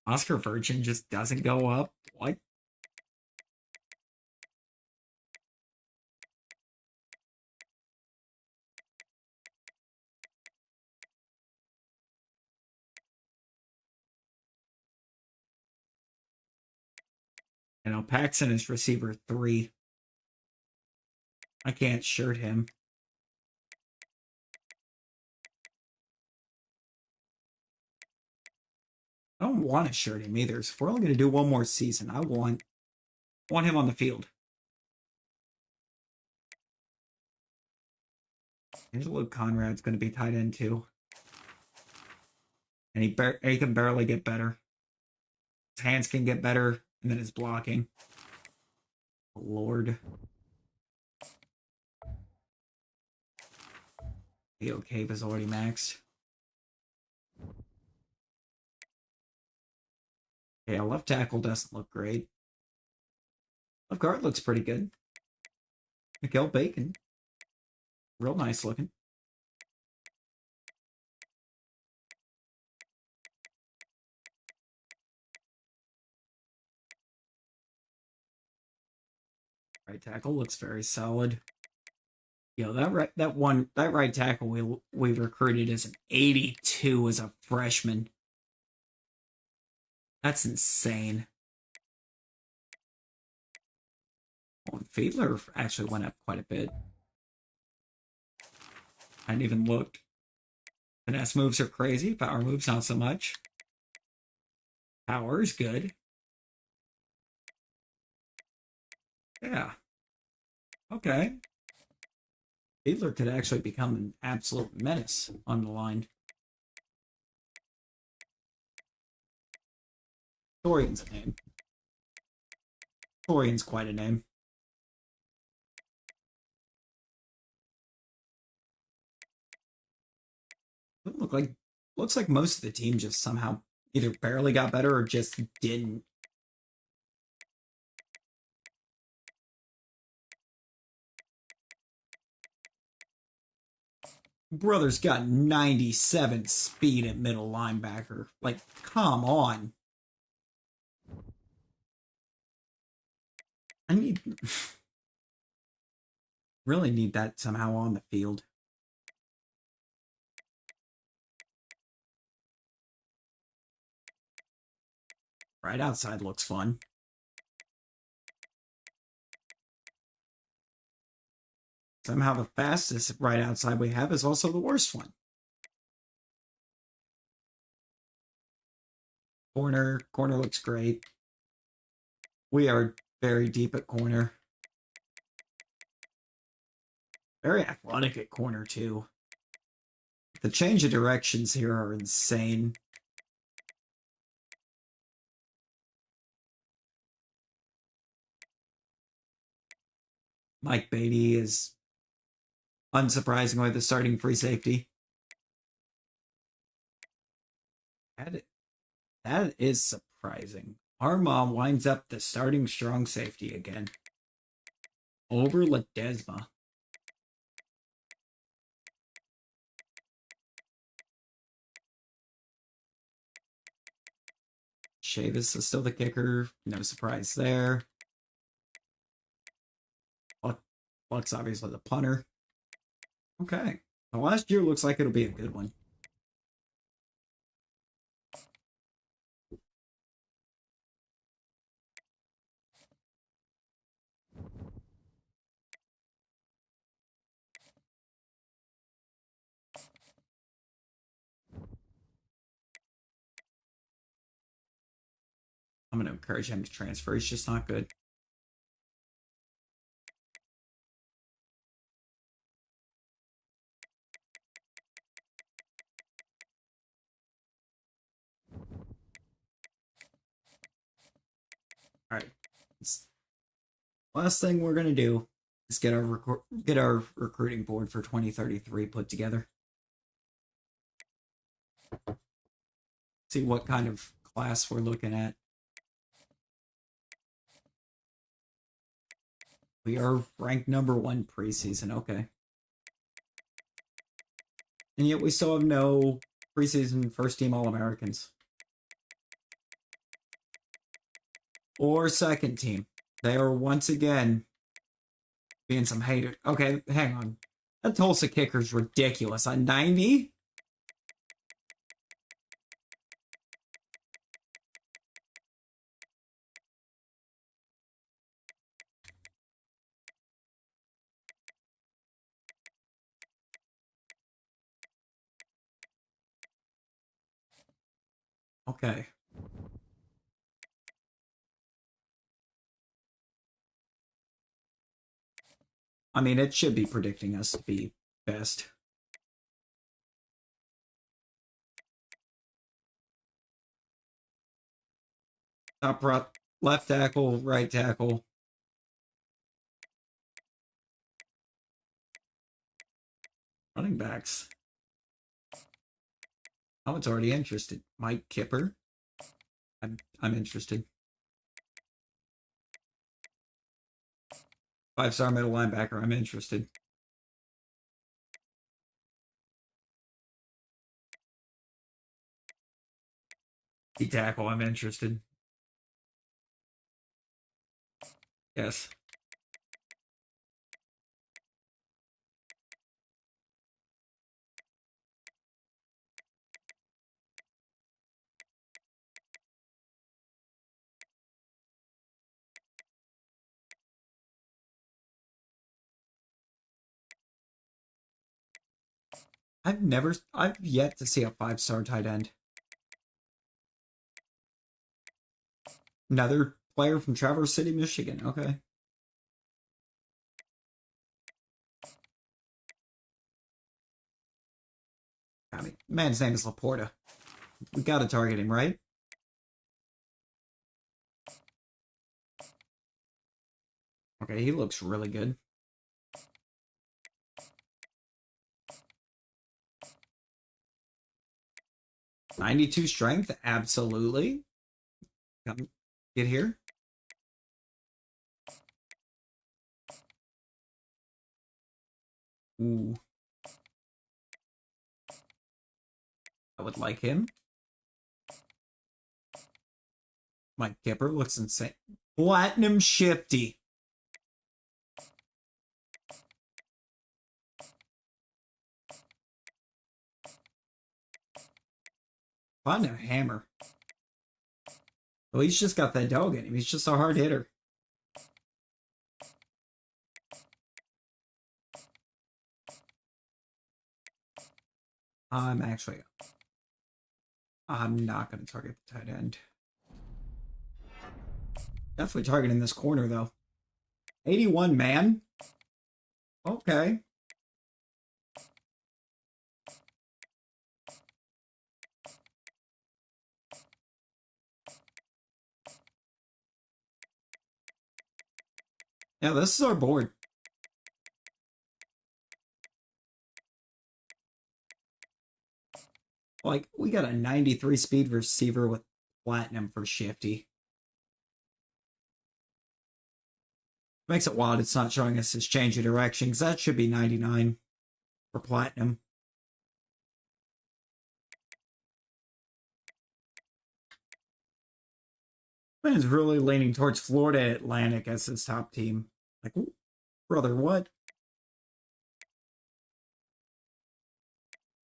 Oscar Virgin just doesn't go up. What? You know, Paxson is receiver 3. I can't shirt him. I don't want to shirt him either. So if we're only going to do one more season, I want him on the field. Here's Luke Conrad's going to be tight end too. And he can barely get better. His hands can get better, and then his blocking. Lord. Theo Cave is already maxed. Yeah, left tackle doesn't look great. Left guard looks pretty good. Mikael Bacon. Real nice looking. Right tackle looks very solid. Yo, that right tackle we recruited as an 82 as a freshman. That's insane. Oh, and Fiedler actually went up quite a bit. I hadn't even looked. Finesse moves are crazy. Power moves not so much. Power is good. Yeah. Okay. Fiedler could actually become an absolute menace on the line. Torian's a name. Torian's quite a name. Looks like most of the team just somehow either barely got better or just didn't. Brother's got 97 speed at middle linebacker. Like, come on. I really need that somehow on the field. Right outside looks fun. Somehow the fastest right outside we have is also the worst one. Corner looks great. We are very deep at corner. Very athletic at corner, too. The change of directions here are insane. Mike Beatty is unsurprisingly the starting free safety. That is surprising. Armand winds up the starting strong safety again. Over Ledesma. Chavis is still the kicker. No surprise there. Buck's obviously the punter. Okay. The last year looks like it'll be a good one. I'm going to encourage him to transfer. He's just not good. All right. Last thing we're going to do is get our recruiting board for 2033 put together. See what kind of class we're looking at. We are ranked number 1 preseason. Okay. And yet we still have no preseason first team All-Americans. Or second team. They are once again being some haters. Okay, hang on. That Tulsa kicker's ridiculous. On 90? Okay. I mean, it should be predicting us to be best. Top left tackle, right tackle. Running backs. Oh, it's already interested. Mike Kipper. I'm interested. 5-star middle linebacker. I'm interested. D tackle. I'm interested. Yes. I've yet to see a 5-star tight end. Another player from Traverse City, Michigan. Okay. I mean, man's name is Laporta. We gotta target him, right? Okay, he looks really good. '92 strength, absolutely. Come, get here. Ooh. I would like him. Mike Kipper looks insane. Platinum Shifty. Platinum Hammer. Well, he's just got that dog in him. He's just a hard hitter. I'm not going to target the tight end. Definitely targeting this corner, though. 81 man. Okay. Yeah, this is our board. Like, we got a 93 speed receiver with platinum for Shifty. Makes it wild it's not showing us his change of direction, because that should be 99 for platinum. Man's really leaning towards Florida Atlantic as his top team. Like, brother, what?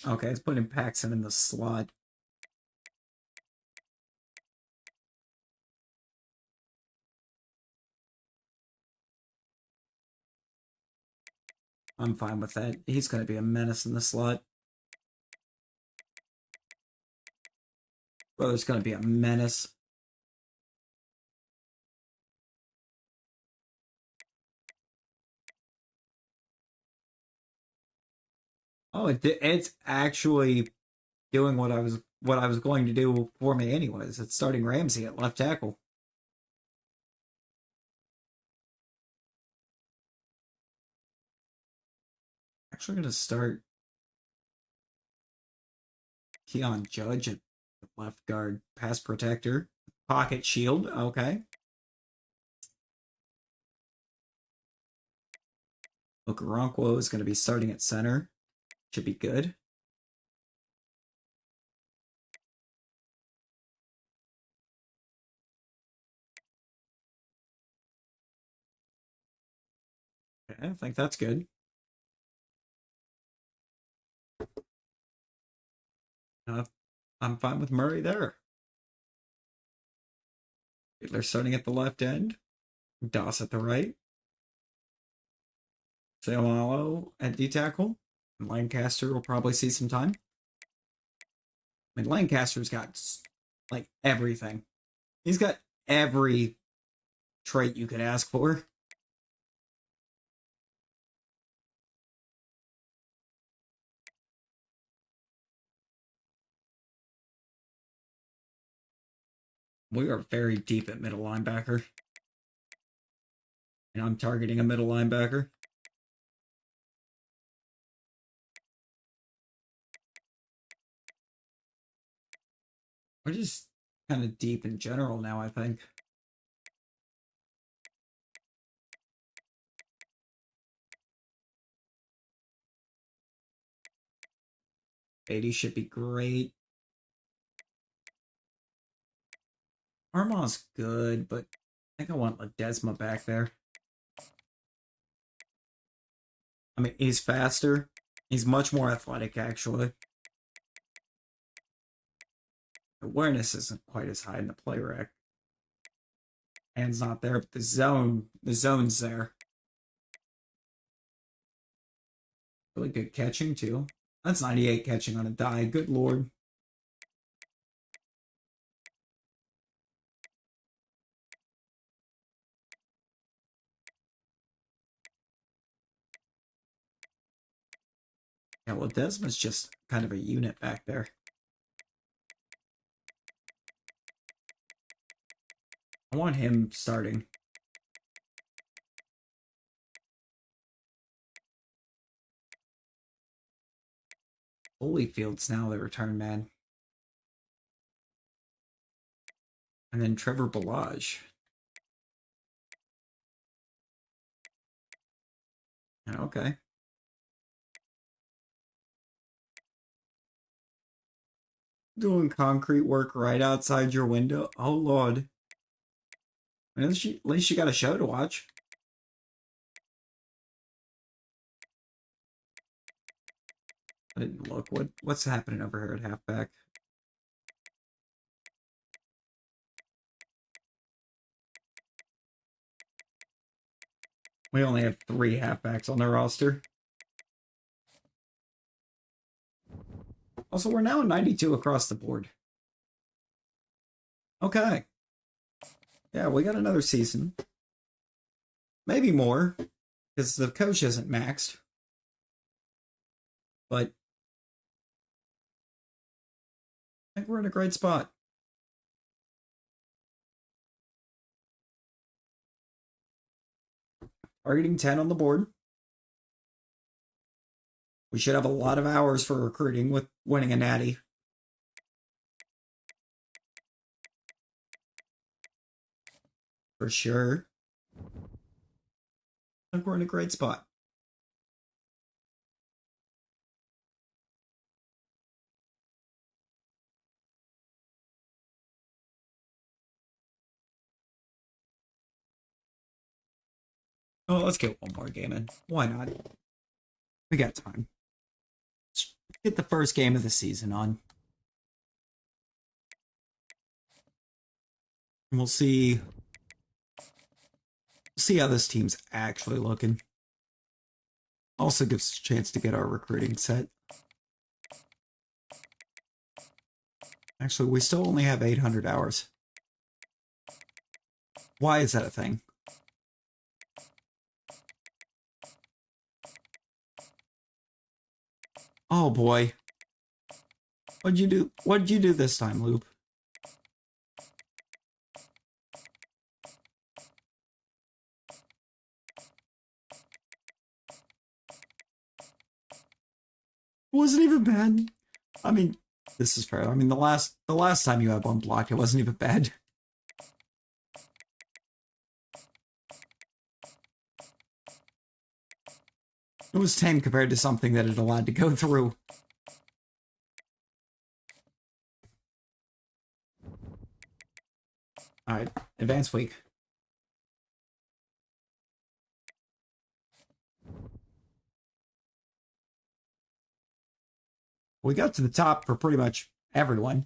Okay, it's putting Paxson in the slot. I'm fine with that. He's going to be a menace in the slot. Brother's going to be a menace. Oh, it's actually doing what I was going to do for me anyways. It's starting Ramsey at left tackle. Actually going to start Keon Judge at left guard, pass protector, pocket shield. Okay. Okoronkwo is going to be starting at center. Should be good. Okay, I think that's good. I'm fine with Murray there. They're starting at the left end. Doss at the right. Seumalo at D tackle. And Lancaster will probably see some time. I mean, Lancaster's got like everything. He's got every trait you could ask for. We are very deep at middle linebacker. And I'm targeting a middle linebacker. We're just kind of deep in general now, I think. Beatty should be great. Armah's good, but I think I want Ledesma back there. I mean, he's faster. He's much more athletic, actually. Awareness isn't quite as high in the play rec. Hand's not there, but the zone's there. Really good catching, too. That's 98 catching on a die. Good lord. Yeah, well, Desmond's just kind of a unit back there. I want him starting. Holyfield's now the return man. And then Trevor Balaj. Okay. Doing concrete work right outside your window. Oh, Lord. At least you got a show to watch. I didn't look. What's happening over here at halfback? We only have 3 halfbacks on the roster. Also, we're now 92 across the board. Okay. Yeah, we got another season. Maybe more, because the coach isn't maxed. But I think we're in a great spot. Targeting 10 on the board. We should have a lot of hours for recruiting with winning a natty. For sure. I think we're in a great spot. Oh, let's get one more game in. Why not? We got time. Let's get the first game of the season on. And we'll see how this team's actually looking. Also gives us a chance to get our recruiting set. Actually, we still only have 800 hours. Why is that a thing? Oh boy. What'd you do? What'd you do this time, Loop? Wasn't even bad. I mean, this is fair. I mean, the last time you had one blocked, it wasn't even bad. It was tame compared to something that it allowed to go through. Alright, advanced week. We got to the top for pretty much everyone.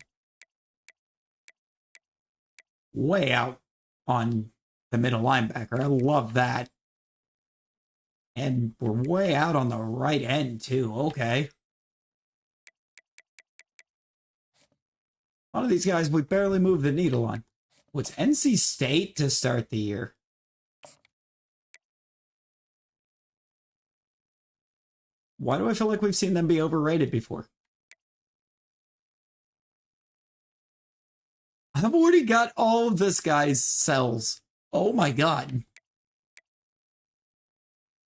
Way out on the middle linebacker. I love that. And we're way out on the right end, too. Okay. A lot of these guys, we barely move the needle on. What's NC State to start the year? Why do I feel like we've seen them be overrated before? I've already got all of this guy's cells. Oh my god.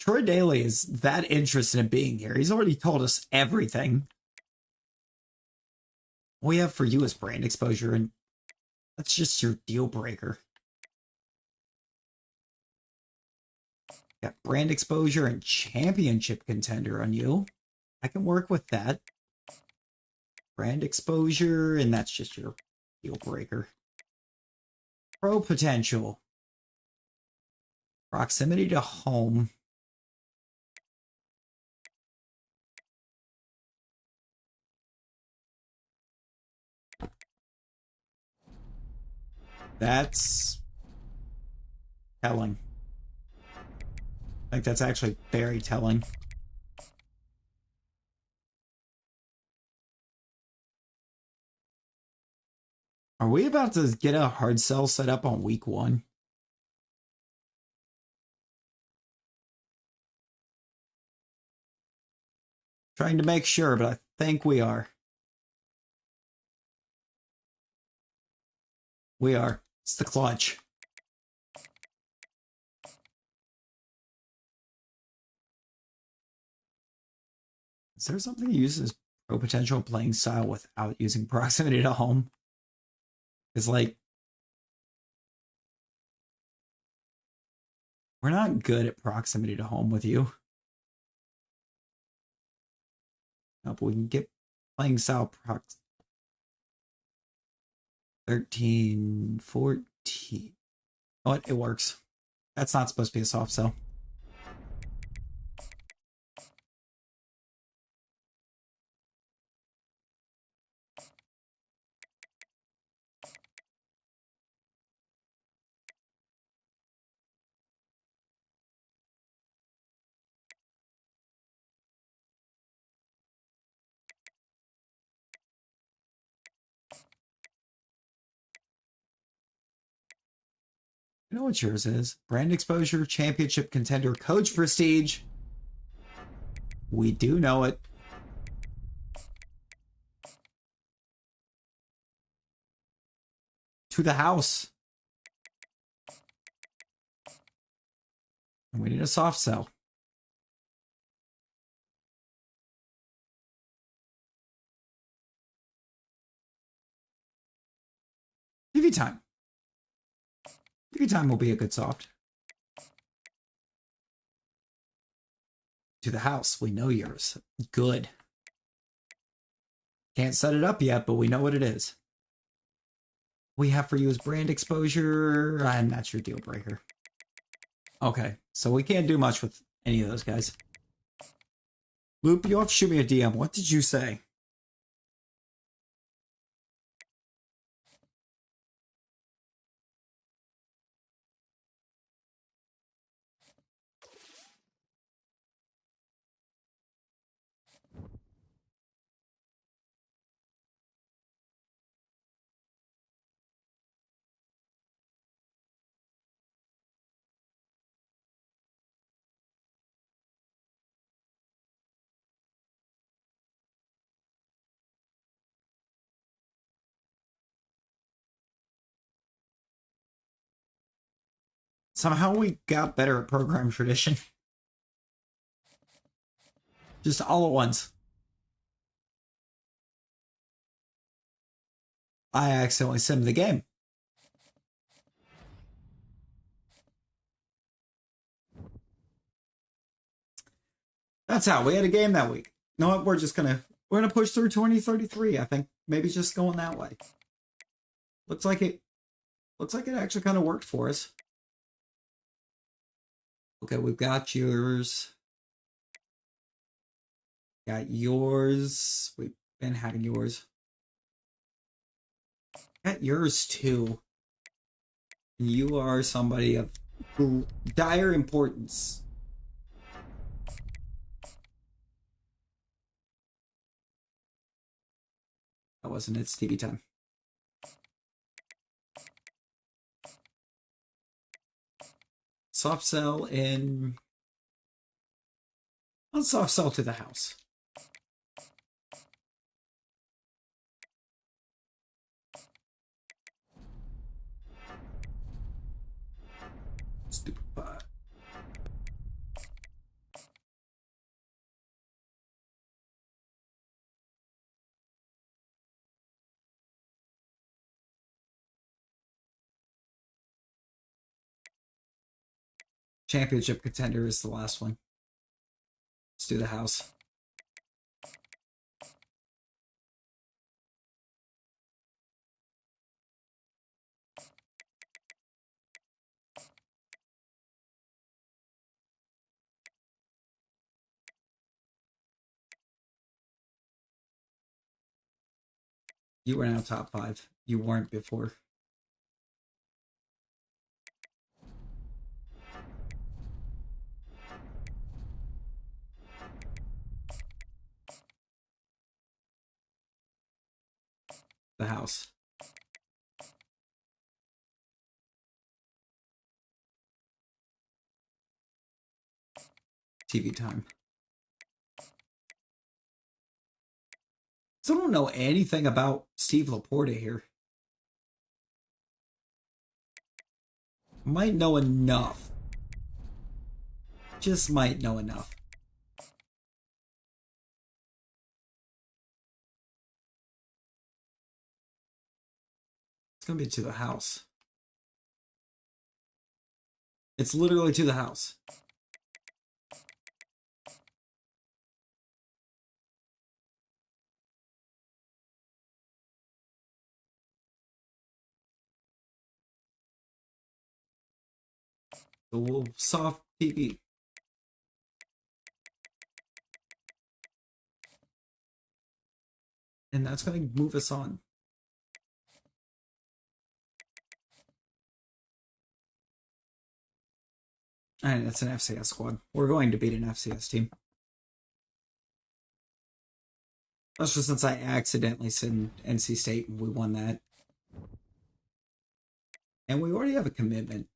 Troy Daly is that interested in being here. He's already told us everything. All we have for you is brand exposure, and that's just your deal breaker. Got brand exposure and championship contender on you. I can work with that. Brand exposure, and that's just your deal breaker. Pro potential. Proximity to home. That's telling. I think that's actually very telling. Are we about to get a hard sell set up on week 1? Trying to make sure, but I think we are. We are. It's the clutch. Is there something that uses pro potential playing style without using proximity to home? It's like, we're not good at proximity to home with you. No, but we can get playing style prox 13, 14. Oh, it works. That's not supposed to be a soft sell. You know what yours is? Brand exposure, championship contender, coach prestige. We do know it. To the house. And we need a soft sell. TV time. TV time will be a good soft. To the house. We know yours. Good. Can't set it up yet, but we know what it is. We have for you is brand exposure, and that's your deal breaker. Okay, so we can't do much with any of those guys. Loop, you have to shoot me a DM. What did you say? Somehow we got better at program tradition. Just all at once. I accidentally simmed the game. That's how we had a game that week. You know what? We're gonna push through 2033. I think maybe just going that way. Looks like it actually kind of worked for us. Okay, we've got yours. Got yours. We've been having yours. Got yours too. You are somebody of dire importance. That wasn't it. It's TV time. Soft sell in. Let's soft sell to the house. Stupid bot. Championship contender is the last one. Let's do the house. You were now top 5. You weren't before. The house. TV time. Still don't know anything about Steve Laporta here. Might know enough. Just might know enough. It's gonna be to the house. It's literally to the house. So we'll soft TV. And that's going to move us on. And it's an FCS squad. We're going to beat an FCS team. Especially since I accidentally said NC State and we won that. And we already have a commitment.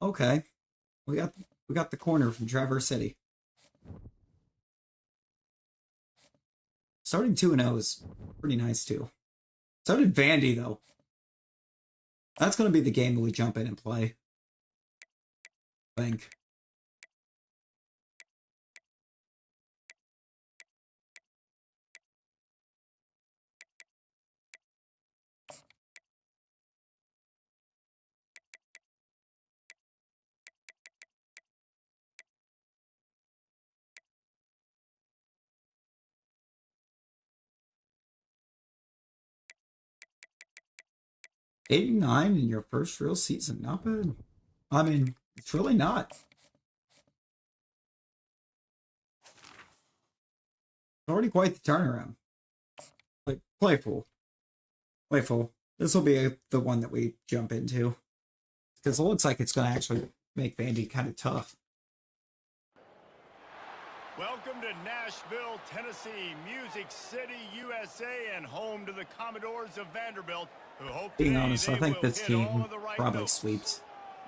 Okay. We got the corner from Traverse City. Starting 2-0 is pretty nice too. So did Vandy though. That's going to be the game that we jump in and play. I think. Eight and 9 in your first real season. Not bad. I mean, it's really not. Already quite the turnaround. Like, playful. Playful. This will be the one that we jump into. Because it looks like it's going to actually make Vandy kind of tough. Welcome to Nashville, Tennessee, Music City, USA, and home to the Commodores of Vanderbilt, who hope Being today honest, I they think will this hit team all of the right probably notes. sweeps.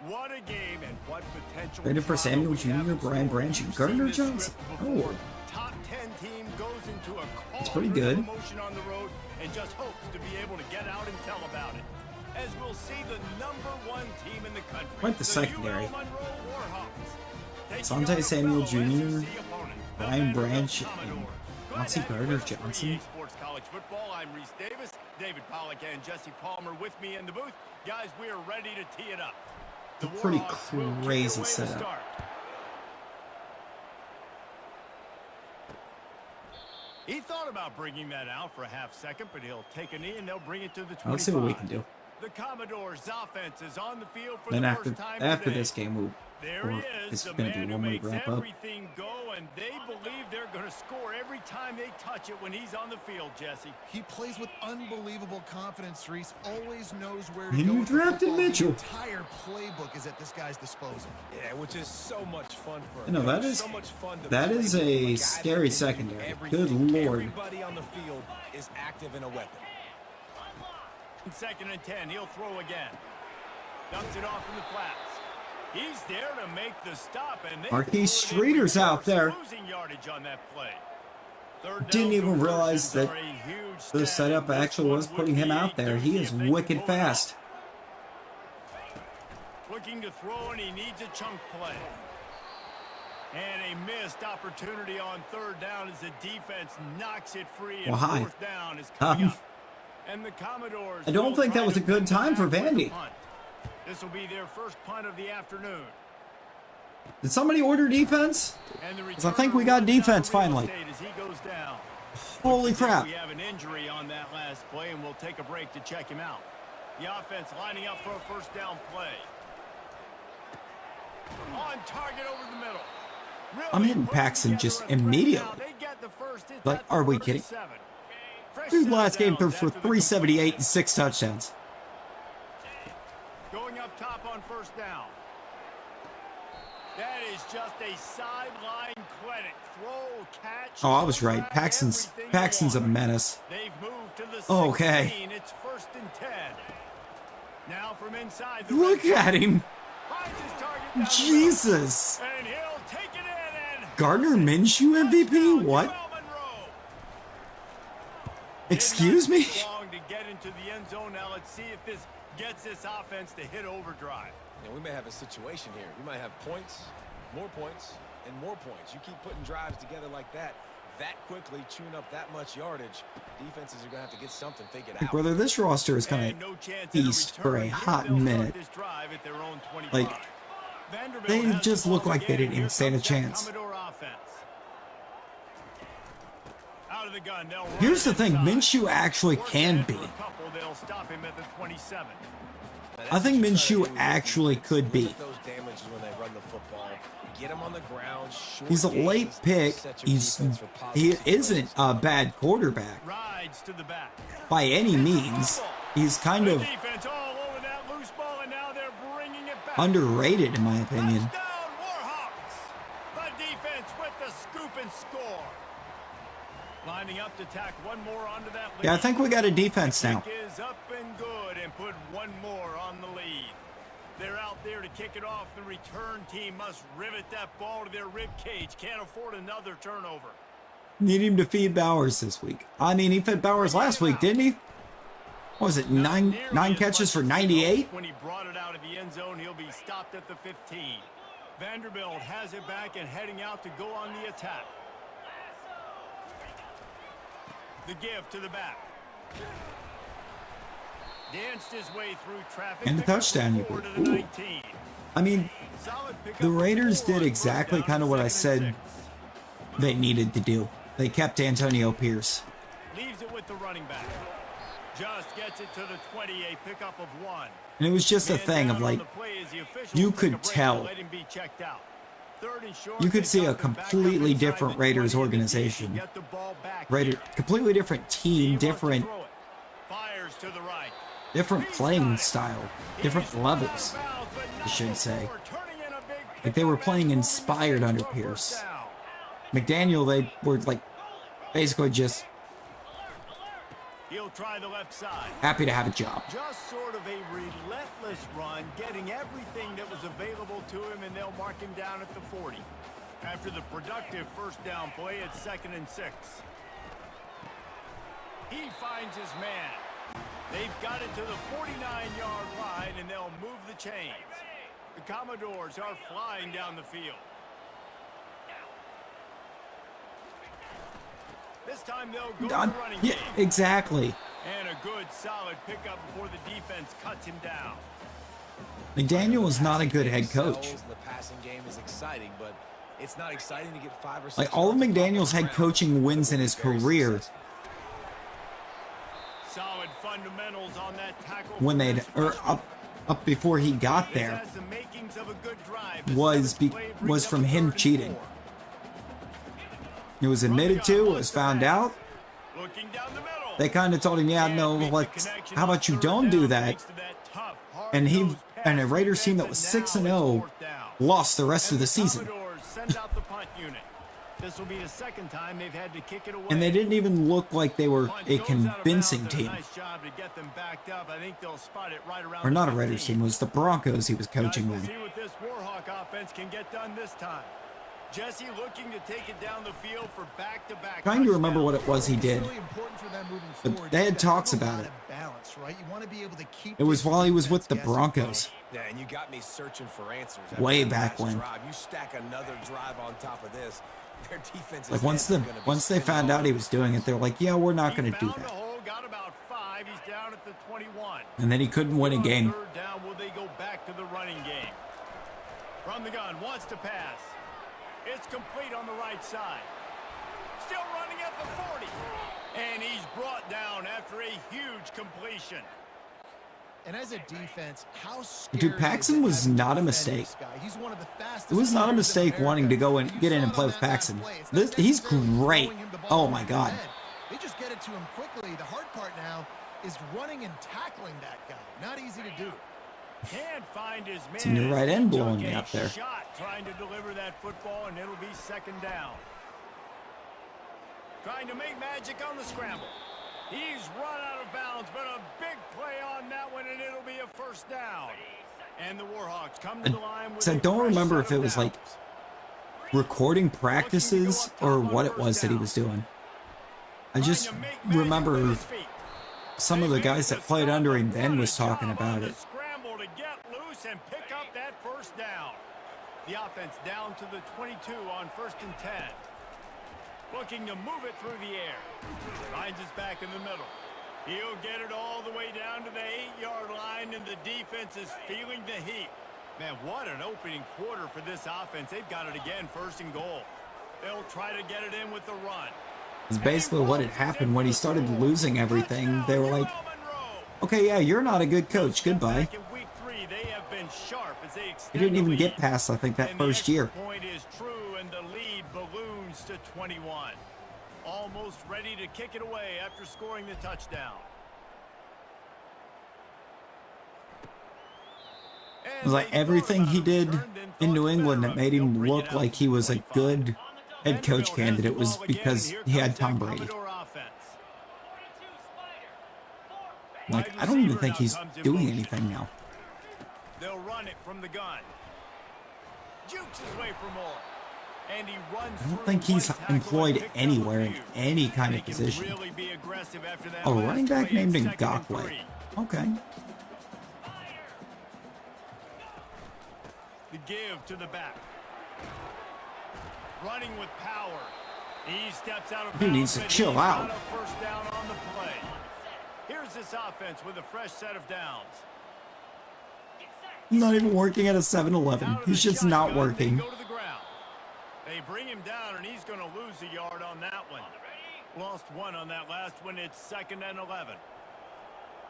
What a game and what potential. Traded for drama Samuel we have Jr., in Brian store. Branch, and You've Gardner seen this Johnson. script before. Oh. Top 10 team goes into a It's pretty cauldron of good. emotion on the road and just hopes to be able to get out and tell about it. As we'll see the #1 team in the country. Quite the secondary. UL Monroe Warhawks. Taking Sante on a Samuel fellow Jr., SEC opponent, the Brian Vanderbilt Branch, and Commodores. Glad Chauncey to have you Gardner with us for Johnson. EA Sports College Football. I'm Reese Davis, David Pollack, and Jesse Palmer with me in the booth. Guys, we are ready to tee it up. The Pretty Warhawks will kick it crazy away to setup. start. He thought about bringing that out for a half second, but he'll take a knee and they'll bring it to the 25. Let's see what we can do. The Commodores offense is on the field for Then the after first time after today. this game, There he is, it's the going to man be who one more makes wrap up. everything go, and they believe they're going to score every time they touch it when he's on the field, Jesse. He plays with unbelievable confidence, Reese. Always knows where to And go you with the drafted football. Mitchell. The entire playbook is at this guy's disposal. Yeah, which is so much fun for You know, that coach. is- so much fun to that play is with a guy that scary can do secondary. everything. Good Lord. Everybody on the field is active in a weapon. 2nd and 10, he'll throw again. Dumps it off in the flats. He's there to make the stop, and they Marquise pulled it in Streeter's out reverse, there. losing yardage on that play. Third Didn't down even realize conversions that are a huge the stat, setup and this actually one was would putting him be out there. He is if they can wicked pull it out. fast. Looking to throw, and he needs a chunk play. And a missed opportunity on 3rd down as the defense knocks it free, and Well, hi. 4th down is coming Um, up. And the Commodores I don't will think that try was to a good bring it time for back with the Vandy. punt. This will be their first punt of the afternoon. Did somebody order defense? And the 'Cause I think we got returner runs defense out of real finally. estate as he goes down. Holy Looks as if crap. We have an injury on that last play, and we'll take a break to check him out. The offense lining up for a 1st down play. On target over the middle. Really I'm hitting putting Paxton together just a third immediately. down. They get the first hit Like, at the are we kidding? 37. Fresh Dude, set last of game threw downs for after the 378 completion. and 6 touchdowns. Going up top on 1st down. That is just a sideline credit. Throw, catch. Oh, I was right. grab, Paxton's everything you Paxton's a want. menace. They've moved to the 16. Okay. It's 1st and 10. Now from inside the Look red zone. at him. Finds his target down the middle. Jesus. And he'll take it in and Gardner Minshew MVP? touchdown, What? UL Monroe. Excuse Did not me? take long to get into the end zone. Now let's see if this gets this offense to hit overdrive. Now, we may have a situation here. You might have points, and more points. You keep putting drives together like that quickly, chewing up that much yardage, defenses are going to have to get something figured Hey, out. brother, this roster is going And to no chance at a feast for a return. hot They'll start minute. this drive at their own 25. Like, Vanderbilt they has just the look ball like they again. didn't even Here stand a comes that chance. Commodore offense. Out of the gun, they'll run Here's the it thing, inside. Minshew actually Work can ahead be. for a couple, they'll stop him at the 27. I think That's what Minshew you try to do. actually could Look be. at those damages when they run the football. Get him on the ground. Short He's a late gains, pick. set your He defense for positive isn't plays. a bad quarterback Rides to the back. by any means. He's kind The of defense all over that loose ball, and now they're bringing it back. underrated in my opinion. Touchdown, Warhawks. The defense with the scoop and score. Lining up to tack one more onto that lead. Yeah, I think we got a defense now. Kick is up and good and put one more on the lead. They're out there to kick it off. The return team must rivet that ball to their rib cage. Can't afford another turnover. Need him to feed Bowers this week. I mean, he fed Bowers last week, didn't he? What was it, nine catches for 98? When he brought it out of the end zone, he'll be stopped at the 15. Vanderbilt has it back and heading out to go on the attack. The give to the back. Danced his way through traffic. And the picked up touchdown, you 4 to the believe. 19. I mean, Solid pickup the of Raiders 4 did on first exactly down, kind of what I 2nd and said 6. they needed to do. They kept Antonio Pierce. Leaves it with the running back. Just gets it to the 20, a pickup of 1. And it was just a Man thing down of on like, the play as the officials you take a could break to tell. let him be checked out. Third and short, you could they see a dump him back up completely inside different the Raiders 20 and the organization. get the ball back Completely different He team, wants to different throw it. Fires to the right. different He's playing got it. style, He's different run out of levels. bounds, but I not should say. before turning in a big Like they were pickup playing and inspired moving under the sticks Pierce. for a first McDaniel, they were like basically just down. He'll try the left side. happy to have a job. Just sort of a relentless run, getting everything that was available to him, and they'll mark him down at the 40. After the productive first down play, it's 2nd and 6. He finds his man. They've got it to the 49-yard line, and they'll move the chains. The Commodores are flying down the field. This time they'll go to the running Yeah, game. exactly. And a good, solid pickup before the defense cuts him down. McDaniel is not a good head coach. The passing game is exciting, but it's not exciting to get 5 or 6 Like all of yards McDaniel's off the head ground. coaching wins in his Very career successful. Solid fundamentals on that tackle. when they'd or up before he got This there has the makings of a good drive. The was seventh play brings was up from a him 3rd and cheating. 4. It was admitted to, it was found out. Looking down the middle. They kind of told him, "Yeah, no, let's. How about you don't do that?" And a Raiders team that was 6-0 lost the rest of the season. Send out the punt unit. This will be the second time they've had to kick it away. And they didn't even look like they were Punt a goes out of convincing bounds, and team. a nice job to get them backed up. I think they'll spot it right around Or not the a Raiders 15. team, it was the Broncos he was coaching Guys, we'll then. see what this Warhawk offense can get done this time. Jesse looking to take it down the field for back-to-back. Trying to remember what it was he It's did. really important for them moving But forward. they had You gotta talks have a about lot it. of balance, right? You want to be able to keep It was this while he was with the defense guessing. Broncos. Yeah, and you got me searching for answers. Way After that back last when. Drive, you stack another drive on top of this. Their defense is Like once definitely gonna be they spinning found all out he was doing it, they're like, "Yeah, we're not going to do He found that." a hole, got about 5. He's down at the 21. And then he couldn't win a On game. 3rd down, will they go back to the running game? From the gun, wants to pass. It's complete on the right side. Still running at the 40. And he's brought down after a huge completion. And as a defense, how Dude, Paxton was not a mistake. He's one of the fastest It was not a players in mistake wanting to America. go and You get in saw and it play on with that last Paxton. play. It's not He's necessarily great. throwing him the ball Oh over my his God. head. They just get it to him quickly. The hard part now is running and tackling that guy. Not easy to do. Can't find his man. Seen your right end He blowing took me a up there. Shot trying to deliver that football, and it'll be 2nd down. Trying to make magic on the scramble. He's run out of bounds, but a big play on that one, and it'll be a 1st down. And the Warhawks come to the line with So I a don't fresh remember set if it of was like downs. recording practices or what it was that he was doing. I just Trying to make magic remember with his feet. some of the guys that played under him then was talking about it. Scramble to get loose and pick up that 1st down. The offense down to the 22 on 1st and 10. Looking to move it through the air. Finds his back in the middle. He'll get it all the way down to the 8-yard line, and the defense is feeling the heat. Man, what an opening quarter for this offense. They've got it again, 1st and goal. They'll try to get it in with the run. It's basically what had happened when he started losing everything. They were like, "Okay, yeah, you're not a good coach. Goodbye." Back in week 3, they have been sharp as they He extend didn't the even lead. get past, I think, that And the first year. extra point is true, and the lead balloons to 21. Almost ready to kick it away after scoring the touchdown. It was like everything he did in New England that made him look like he was a good head coach candidate was because he had Tom Brady. Like, I don't even think he's doing anything now. They'll run it from the gun. Jukes his way for more. And he runs I don't think he's employed anywhere in any kind of position. A running back named Ngakwe. Okay. The give to the back. Running with power. He steps out of Dude bounds, needs to but chill he's got out. a 1st down on the play. Here's this offense with a fresh set of downs. He's not even working at a 7-Eleven. Out of He's the just not shotgun, working. They go to the ground. They bring him down, and he's going to lose a yard on that one. Lost 1 on that last one. It's 2nd and 11.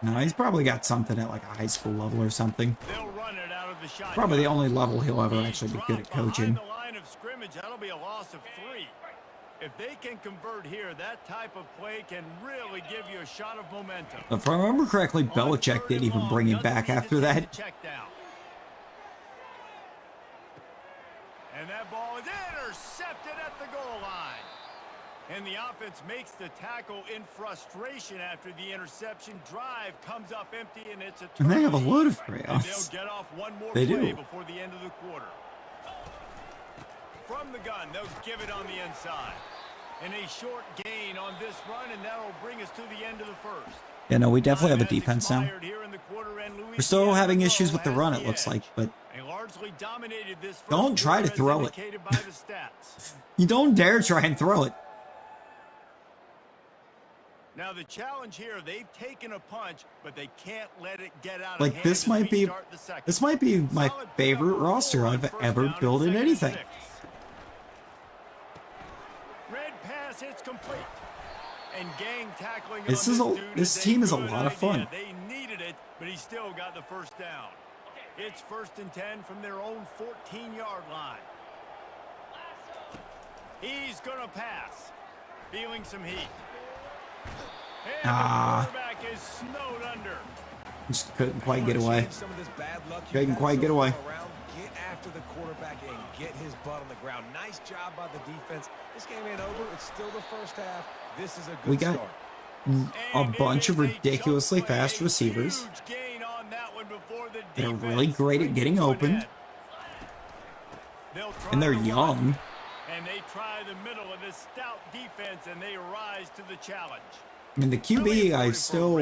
No, he's probably got something at like a high school level or something. They'll run it out of the shotgun. Probably the only level he'll ever actually be good at coaching. Behind the line of scrimmage, that'll be a loss of 3. If they can convert here, that type of play can really give you a shot of momentum. If I remember correctly, Belichick didn't even bring him back after that. Check down. And that ball is intercepted at the goal line. And the offense makes the tackle in frustration after the interception. Drive comes up empty, and it's a And they have a load of and crayons. they'll get off one more They play do. before the end of the quarter. From the gun, they'll give it on the inside. And a short gain on this run, and that'll bring us to the end of the first. Yeah, no, we definitely have a defense now. Here in the quarter, and We're still having issues with the run, it looks like, but they largely dominated this first don't try to quarter, as throw it. indicated by the stats. You don't dare try and throw it. Now the challenge here, they've taken a punch, but they can't let it get out of Like, hand this as might we be start the second. this might be my Solid favorite number 4 roster on I've first ever down and built in 2nd and anything. 6. Red pass hits complete. And gang tackling This on is a- dude this is team is a good lot of fun. idea. They needed it, but he still got the first down. It's 1st and 10 from their own 14-yard line. He's going to pass. Feeling some heat. And the quarterback is snowed under. Just couldn't quite get away. Some of this bad luck you've Couldn't had quite so get away. far around, get after the quarterback and get his butt on the ground. Nice job by the defense. This game ain't over. It's still the first half. This is a good We got start. a And bunch it of is a ridiculously jump play, fast receivers huge gain on that one before the that are defense really great at getting brings it to an open, end. They'll try and they're to run. young. And they try the middle of this stout defense, and they rise to the challenge. I mean, the QB I still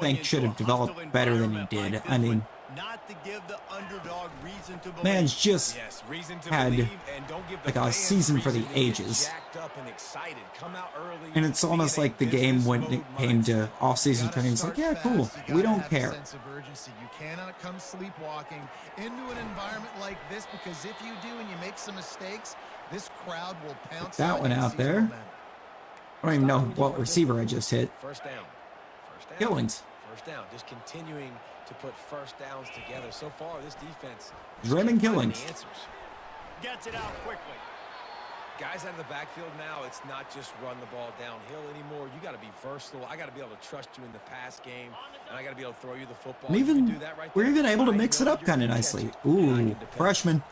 think should have developed better than he did. I mean, Not to give the underdog reason to believe. man's just Yes, reason to had believe, and don't give the like a fans season for the reason to get ages. jacked up and excited. Come out early, And it's be in almost a like the game business when mode it came to mindset. off-season training. It's like, yeah, cool. We don't care. Sense of urgency. You cannot come sleepwalking into an environment like this, because if you do and you make some mistakes, this crowd will pounce That on one you and out seize there. momentum. I don't even know what receiver I just hit. First down. First down. Killings. First down. Just continuing to put first downs together. So far, this defense Raymond can't find Killings. any answers. Gets it out quickly. Guys out of the backfield now, it's not just run the ball downhill anymore. You got to be versatile. I got to be able to trust you in the pass game, and I got to be able to throw you the football. And You can even do that right we're there. even able to I mix it know up you're kind of gonna catch nicely. it, and I can Ooh, depend on freshman.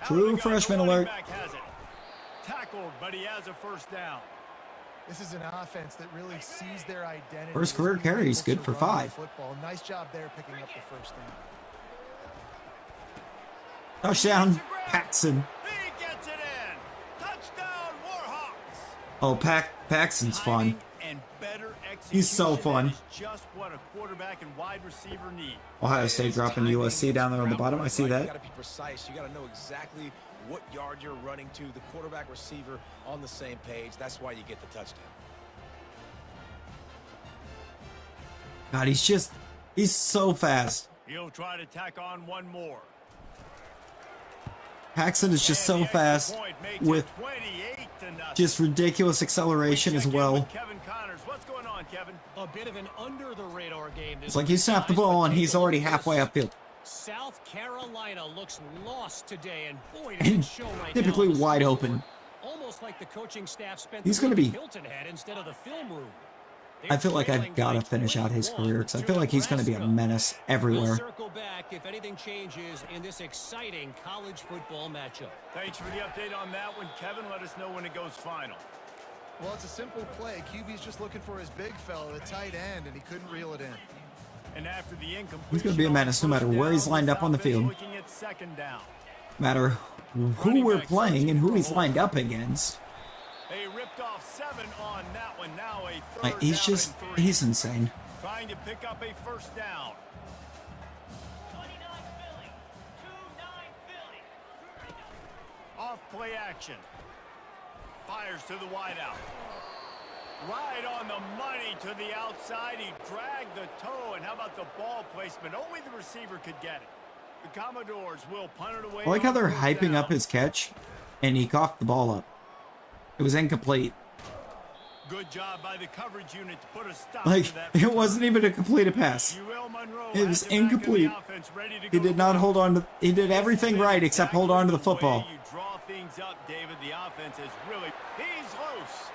Out True of the gun, freshman the running alert. back has it. Tackled, but he has a first down. This is an offense that really sees their identity. First as career being carry is able good to for run the 5. Football. Nice job there picking up the first down. Touchdown, Paxson. He gets it in. Touchdown, Warhawks. Oh, Paxson's fun. Timing and better He's so execution, fun. that is just what a quarterback and wide receiver need. Ohio State dropping USC down there on the bottom. I see You that. got to be precise. You got to know exactly what yard you're running to. The quarterback, receiver on the same page. That's why you get the touchdown. God, he's so fast. He'll try to tack on one more. Paxson is just so And the extra fast point makes it with 28-0. just ridiculous acceleration as Check in well. with Kevin Connors. What's going on, Kevin? A bit of an under-the-radar game. It's like you snap the ball and he's already halfway upfield. South Carolina looks lost today, and boy, And does it show right typically now. wide open. Almost like the coaching staff spent He's the gonna week be- Hilton had instead of the film room. I feel like I've got to finish out his career because I feel like he's going to be a menace We'll everywhere. circle back if anything changes in this exciting college football matchup. Thanks for the update on that one, Kevin. Let us know when it goes final. Well, it's a simple play. QB's just looking for his big fella, the tight end, and he couldn't reel it in. And after the incompletion, He's gonna be a menace no matter where he's lined up on the field. Looking at second down. No matter who we're playing and who he's lined up against. They ripped off 7 on that one. Now a third Like, he's down just, and 3. he's insane. Trying to pick up a first down. Off play action. Fires to the wideout. Right on the money to the outside. He dragged the toe. And how about the ball placement? Only the receiver could get it. The Commodores will punt it away. I like how on they're fourth hyping down. up his catch and he coughed the ball up. It was incomplete. Good job by the coverage unit to put a stop Like, to that. it wasn't even a completed pass. It was incomplete. He did not hold on to... He did everything right except hold on to the football. You draw things up, David. The offense is really... He's loose.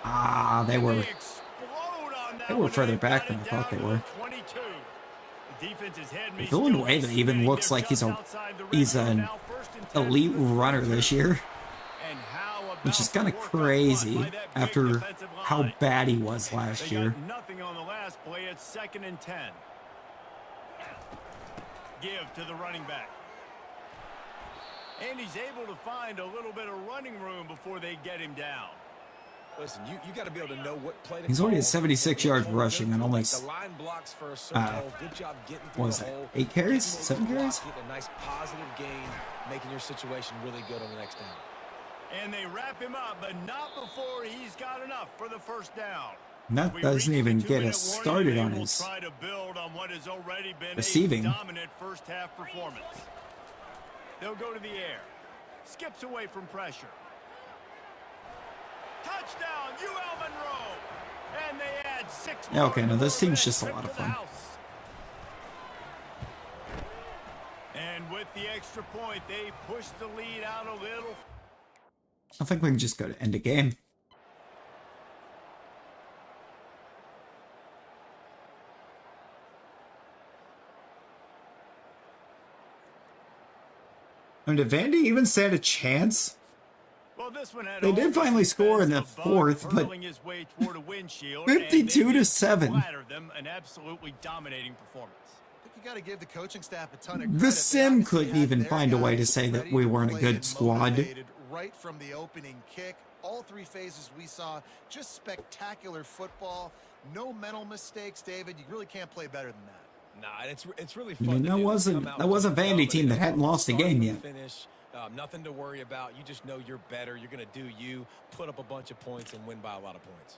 Ah, they were further back than I thought they were. 22. The defense's head may Villanueva still be even spinning. looks They're like he's just a outside the red he's zone an now, 1st and 10 elite from the runner 22. this year, And how about which is kind of the work crazy by that big after defensive how line? bad he was last They year. got nothing on the last play. It's 2nd and 10. Give to the running back. And he's able to find a little bit of running room before they get him down. Listen, you got to be able to know what play to He's already at call. 76 yards rushing and only The line blocks for a certain hole. Good job getting through what was the that, hole. 8 carries? Getting those 7 carries? blocks, getting a nice positive gain, making your situation really good on the next down. And they wrap him up, but not before he's got enough for the 1st down. And that We doesn't reached even the get 2-minute us warning, started and on they will his try to build on what has already been receiving. a dominant first half performance. They'll go to the air. Skips away from pressure. Touchdown, UL Monroe. And they add 6 Yeah, okay, more no, this to team's the just a trip lot of to the fun. house. And with the extra point, they push the lead out a little. I think we can just go to end of game. I mean, did Vandy even stand a chance? Well, this one had They did all finally score in the defensive bug 4th, but hurling his way toward a windshield, 52 and they to just 7. flatter them, an absolutely dominating performance. I think you got to give the coaching staff a ton of credit. The They Sim obviously couldn't had even their find a way to guys say that ready we to weren't a play good and squad. motivated right from the opening kick. All 3 phases we saw, just spectacular football. No mental mistakes, David. You really can't play better than that. Nah, it's really I fun. mean, to that do. wasn't- Come out that wasn't just Vandy team that dominate hadn't lost a start game to yet. Finish. Nothing to worry about. You just know you're better. You're going to do you, put up a bunch of points, and win by a lot of points.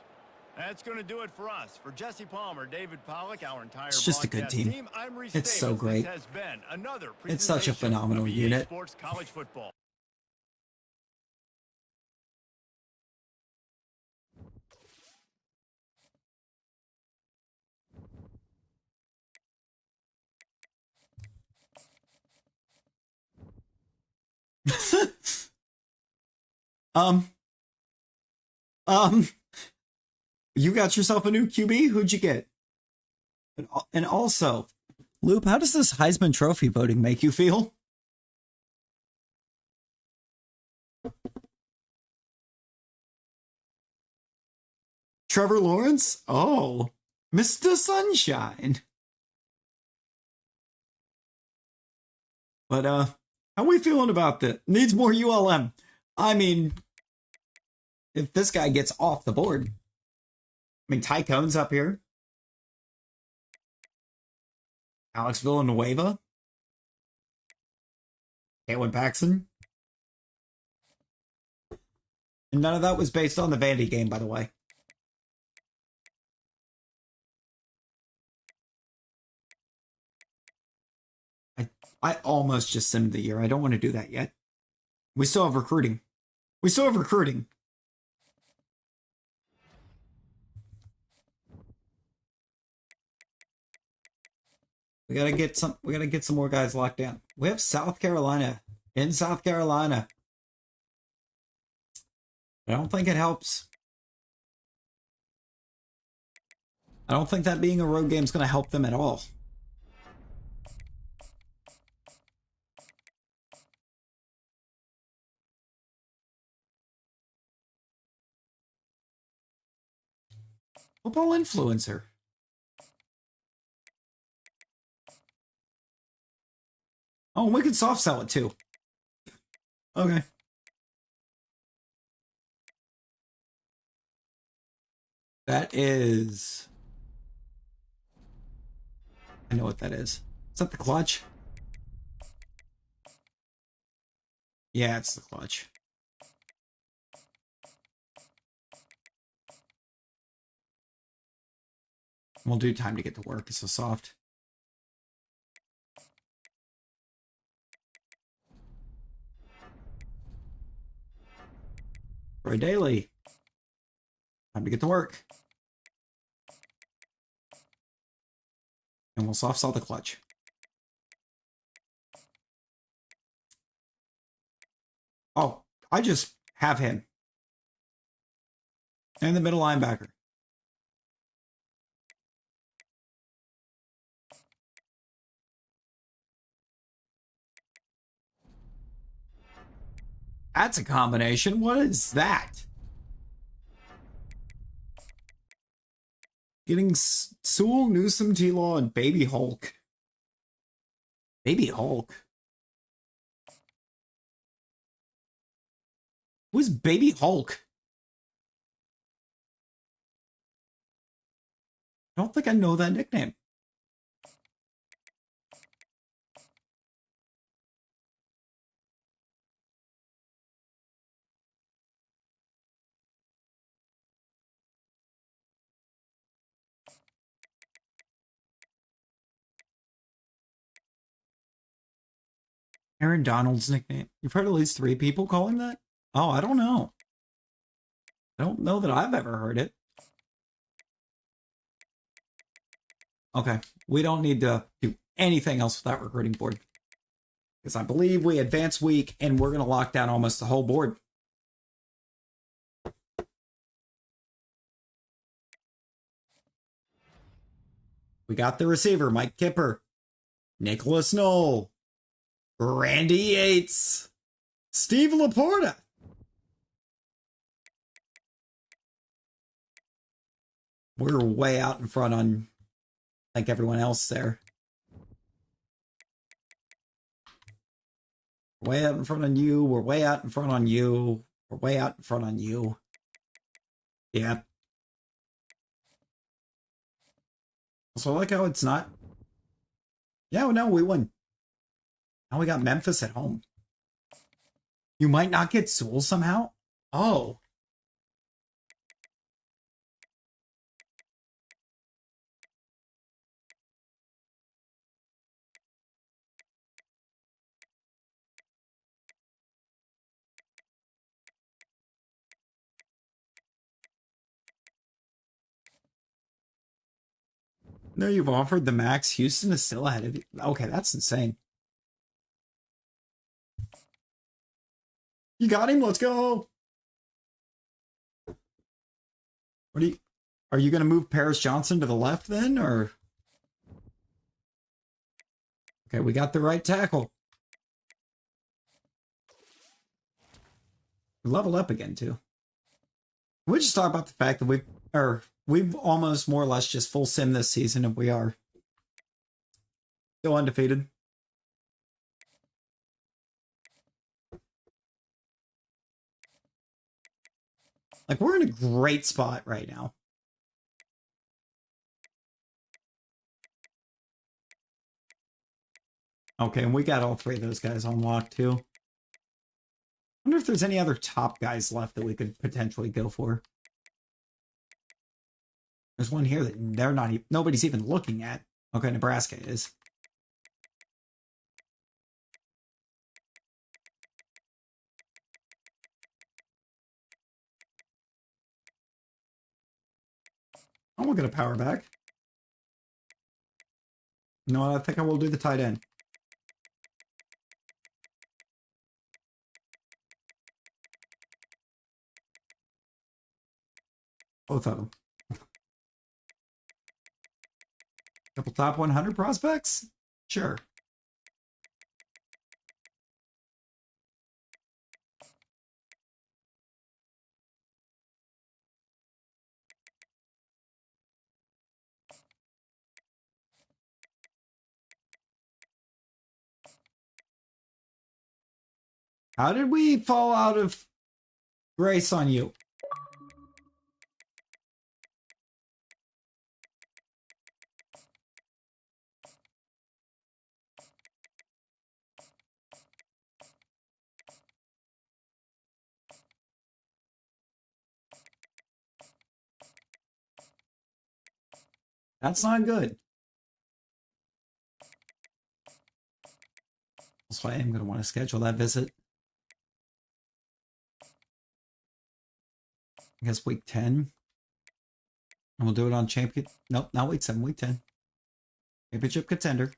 That's going to do it for us. For Jesse Palmer, David Pollock, our entire It's just a good broadcast team. I'm Reese It's so Davis. great. This has been another It's such a presentation phenomenal of EA unit. Sports College Football. um, you got yourself a new QB? Who'd you get? And also, Loop, how does this Heisman Trophy voting make you feel? Trevor Lawrence? Oh, Mr. Sunshine. But, how we feeling about that? Needs more ULM. I mean, if this guy gets off the board. I mean, Ty Cohn's up here. Alex Villanueva. Caitlin Paxson. And none of that was based on the Vandy game, by the way. I almost just simmed the year. I don't want to do that yet. We still have recruiting. We still have recruiting. We gotta get some more guys locked down. We have South Carolina. In South Carolina. I don't think it helps. I don't think that being a road game is going to help them at all. Football influencer. Oh, we can soft sell it too. Okay. That is... I know what that is. Is that the clutch? Yeah, it's the clutch. We'll do time to get to work. It's so soft. Troy Daly. Time to get to work. And we'll soft sell the clutch. Oh, I just have him. And the middle linebacker. That's a combination. What is that? Getting Sewell, Newsome, T-Law, and Baby Hulk. Baby Hulk? Who's Baby Hulk? I don't think I know that nickname. Aaron Donald's nickname. You've heard at least 3 people call him that? Oh, I don't know. I don't know that I've ever heard it. Okay, we don't need to do anything else with that recruiting board. Because I believe we advance week and we're going to lock down almost the whole board. We got the receiver, Mike Kipper, Nicholas Knoll, Randy Yates, Steve Laporta. We're way out in front on, like, everyone else there. Way out in front on you. We're way out in front on you. We're way out in front on you. Yeah. So I like how it's not. Yeah, no, we won. Now we got Memphis at home. You might not get Sewell somehow? Oh. No, you've offered the max. Houston is still ahead of you. Okay, that's insane. You got him. Let's go. What are you going to move Paris Johnson to the left then, or? Okay, we got the right tackle. We leveled up again too. We just talk about the fact that we've almost more or less just full sim this season, and we are still undefeated. Like, we're in a great spot right now. Okay, and we got all 3 of those guys on lock too. I wonder if there's any other top guys left that we could potentially go for. There's one here that nobody's even looking at. Okay, Nebraska is. I'm going to power back. No, I think I will do the tight end. Both of them. Couple top 100 prospects? Sure. How did we fall out of grace on you? That's not good. That's why I'm going to want to schedule that visit. I guess week 10. And we'll do it on champion. Nope, not week 7, week 10. Championship contender.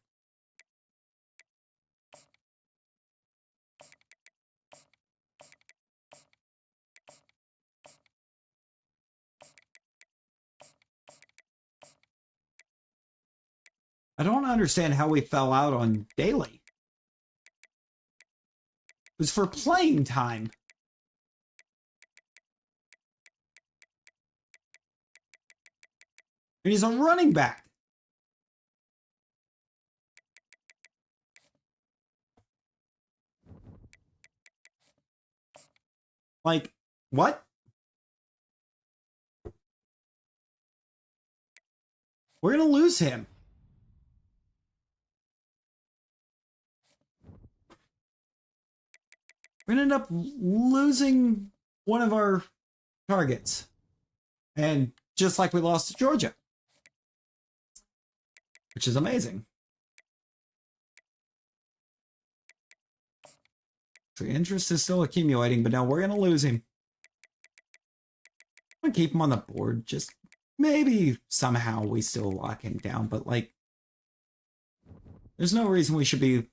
I don't understand how we fell out on daily. It was for playing time. And he's a running back. Like, what? We're going to lose him. We're going to end up losing one of our targets. And just like we lost to Georgia. Which is amazing. The interest is still accumulating, but now we're going to lose him. I'm going to keep him on the board. Just maybe somehow we still lock him down. But, like, there's no reason we should be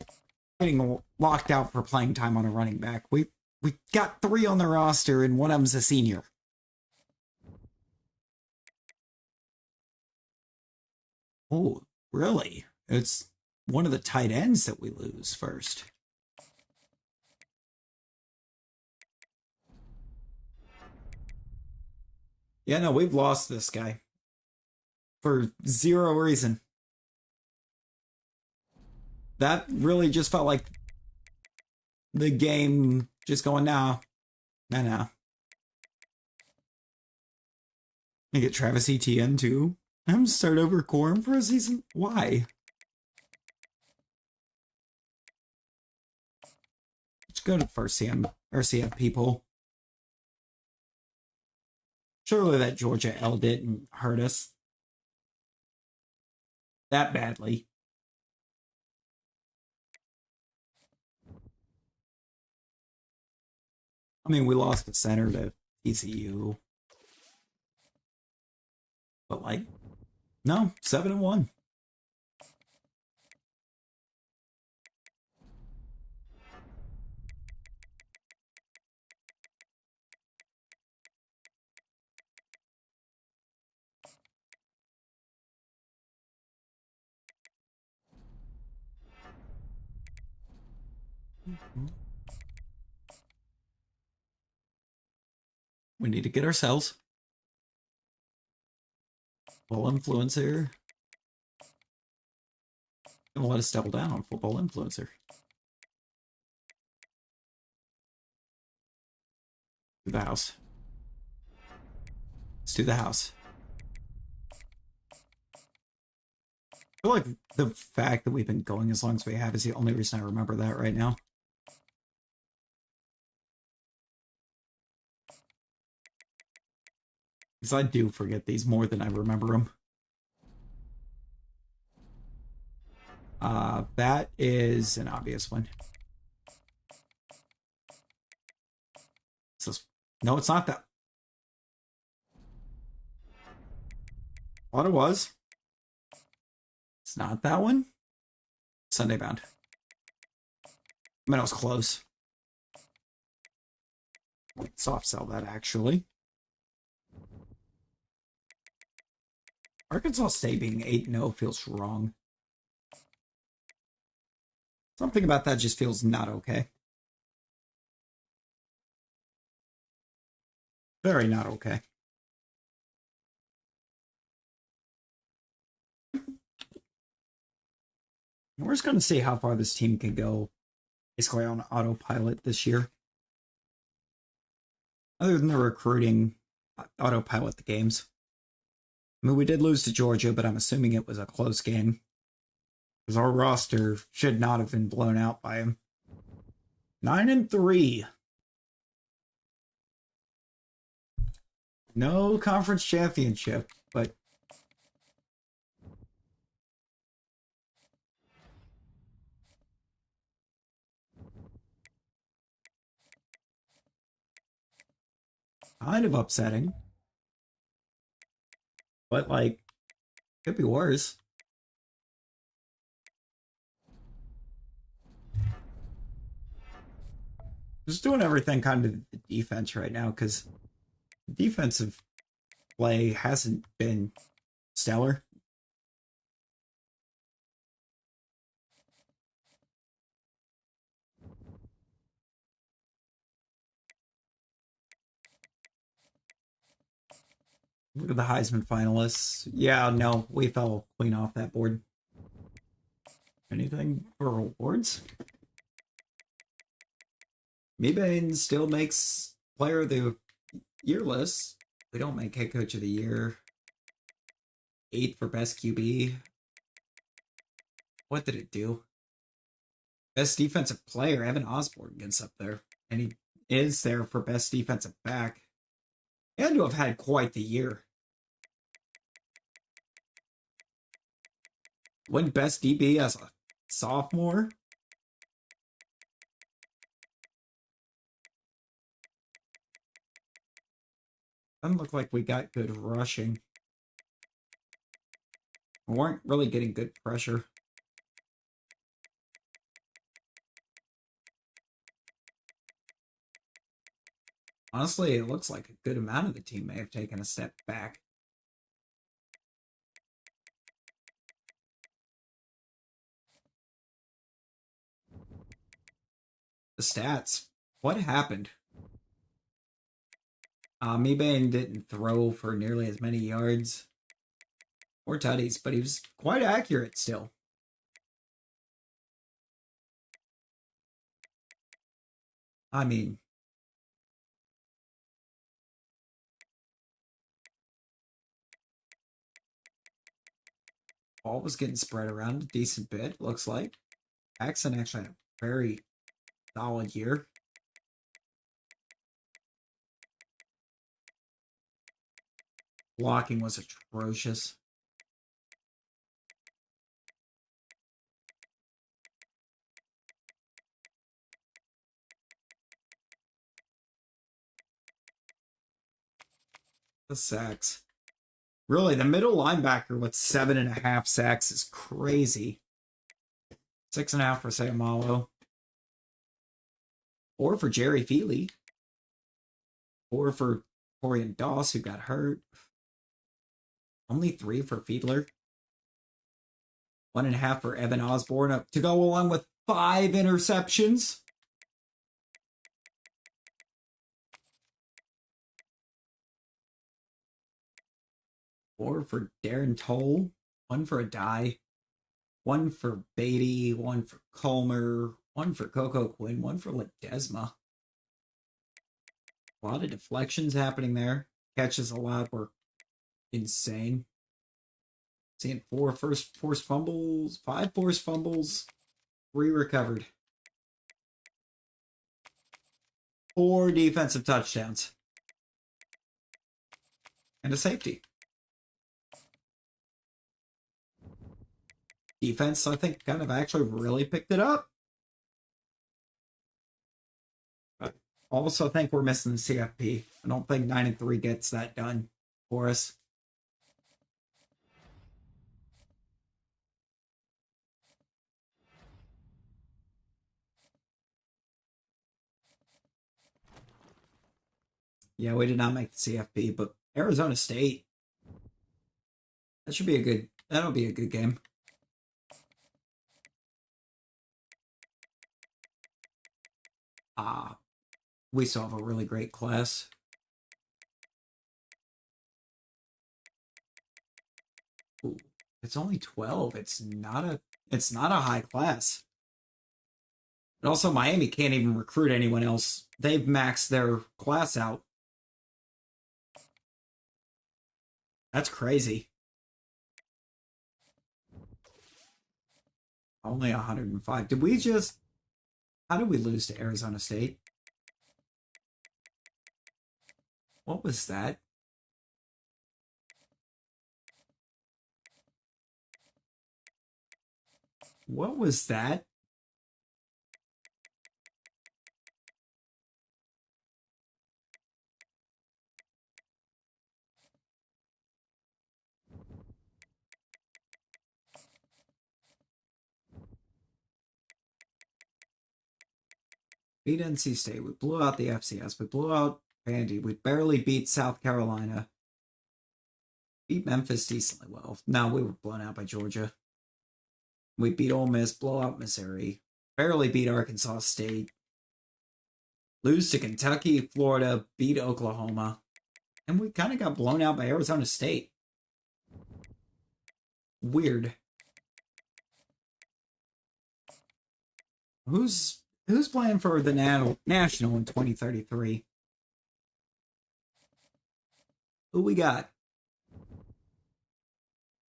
getting locked out for playing time on a running back. We got 3 on the roster, and one of them's a senior. Oh, really? It's one of the tight ends that we lose first. Yeah, no, we've lost this guy. For 0 reason. That really just felt like the game just going, no. I get Travis Etienne too. I'm start over Corum for a season? Why? Let's go to first CM or CF people. Surely that Georgia L didn't hurt us that badly. I mean, we lost the center to TCU. But, like, no, 7-1. We need to get ourselves football influencer. Gonna let us double down on football influencer. Do the house. Let's do the house. I feel like the fact that we've been going as long as we have is the only reason I remember that right now. Because I do forget these more than I remember them. That is an obvious one. So, no, it's not that. Thought it was. It's not that one. Sunday bound. I mean, I was close. Soft sell that, actually. Arkansas State being 8-0 feels wrong. Something about that just feels not okay. Very not okay. We're just going to see how far this team can go basically on autopilot this year. Other than the recruiting, autopilot the games. I mean, we did lose to Georgia, but I'm assuming it was a close game. Because our roster should not have been blown out by him. 9-3. No conference championship, but kind of upsetting. But, like, could be worse. Just doing everything kind of the defense right now because defensive play hasn't been stellar. Look at the Heisman finalists. Yeah, no, we fell clean off that board. Anything for awards? Mebane still makes player of the year list. We don't make head coach of the year. 8 for best QB. What did it do? Best defensive player, Evan Osborne gets up there. And he is there for best defensive back. And to have had quite the year. Win best DB as a sophomore. Doesn't look like we got good rushing. We weren't really getting good pressure. Honestly, it looks like a good amount of the team may have taken a step back. The stats. What happened? Mebane didn't throw for nearly as many yards or tutties, but he was quite accurate still. I mean, ball was getting spread around a decent bit, looks like. Jackson actually had a very solid year. Blocking was atrocious. The sacks. Really, the middle linebacker with 7.5 sacks is crazy. 6.5 for Sayamalo. 4 for Jerry Feely. 4 for Corian Doss, who got hurt. Only 3 for Fiedler. 1.5 for Evan Osborne to go along with 5 interceptions. Four for Darren Toll, 1 for a die, 1 for Beatty, 1 for Colmer, 1 for Coco Quinn, 1 for Ledesma. A lot of deflections happening there. Catches allowed were insane. Seeing 4 forced fumbles, 5 forced fumbles, 3 recovered. 4 defensive touchdowns. And a safety. Defense, I think, kind of actually really picked it up. But also think we're missing the CFP. I don't think 9-3 gets that done for us. Yeah, we did not make the CFP, but Arizona State. That'll be a good game. We still have a really great class. Ooh, it's only 12. It's not a high class. And also Miami can't even recruit anyone else. They've maxed their class out. That's crazy. Only 105. How did we lose to Arizona State? What was that? What was that? Beat NC State. We blew out the FCS. We blew out Vandy. We barely beat South Carolina. Beat Memphis decently well. No, we were blown out by Georgia. We beat Ole Miss, blow out Missouri. Barely beat Arkansas State. Lose to Kentucky, Florida, beat Oklahoma. And we kind of got blown out by Arizona State. Weird. Who's playing for the national in 2033? Who we got?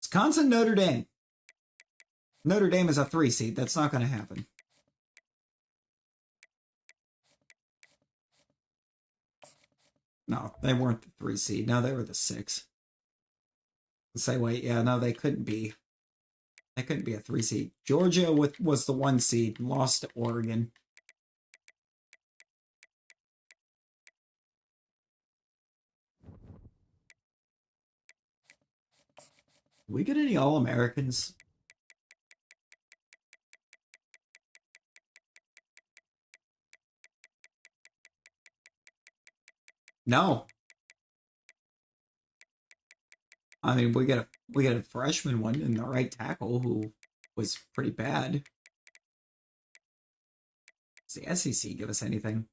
Wisconsin, Notre Dame. Notre Dame is a 3 seed. That's not going to happen. No, they weren't the 3 seed. No, they were the 6. Say, wait, yeah, no, they couldn't be. They couldn't be a 3 seed. Georgia was the 1 seed, lost to Oregon. We get any All-Americans? No. I mean, we get a freshman one in the right tackle who was pretty bad. Does the SEC give us anything?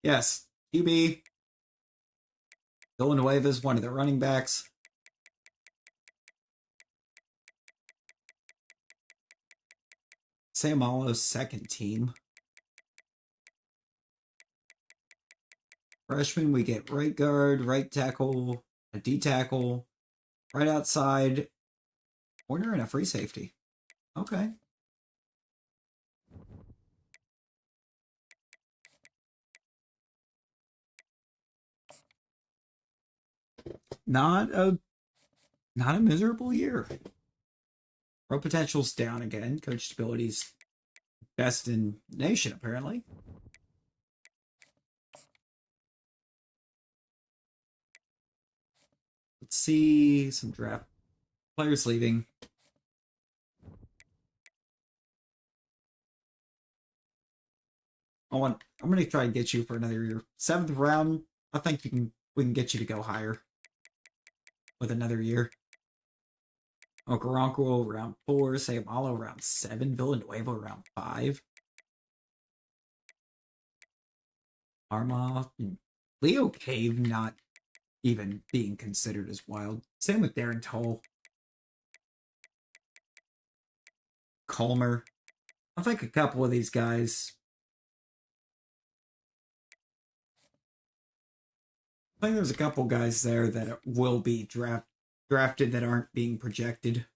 Yes, QB. Villanueva's one of the running backs. Sayamalo's second team. Freshman, we get right guard, right tackle, a D tackle, right outside, corner, and a free safety. Okay. Not a miserable year. Pro potential's down again. Coach stability's best in nation, apparently. Let's see some draft players leaving. I'm gonna try and get you for another year. 7th round. I think we can get you to go higher with another year. Okoronkwo round 4, Sayamalo round 7, Villanueva round 5. Arma, Leo Cave not even being considered as wild. Same with Darren Toll. Calmer. I think a couple of these guys. I think there's a couple guys there that will be drafted that aren't being projected.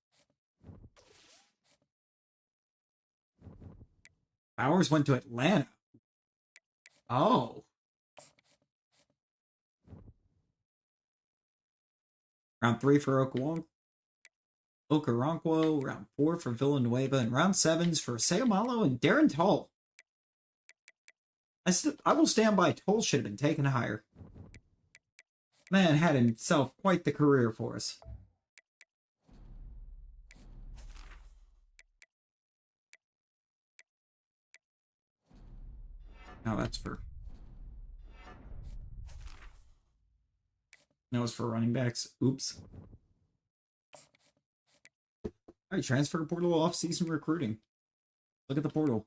Bowers went to Atlanta. Oh. Round 3 for Okoronkwo, round 4 for Villanueva, and round 7's for Sayamalo and Darren Toll. I will stand by Toll should have been taken higher. Man had himself quite the career for us. Now that's for... That was for running backs. Oops. Alright, transfer portal off-season recruiting. Look at the portal.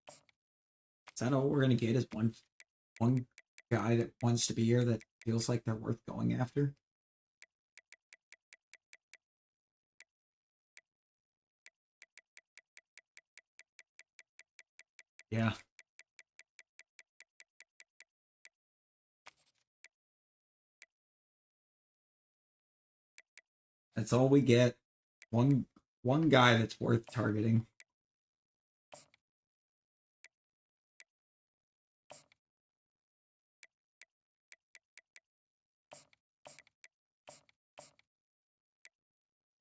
Is that all we're going to get is one guy that wants to be here that feels like they're worth going after? Yeah. That's all we get. One guy that's worth targeting.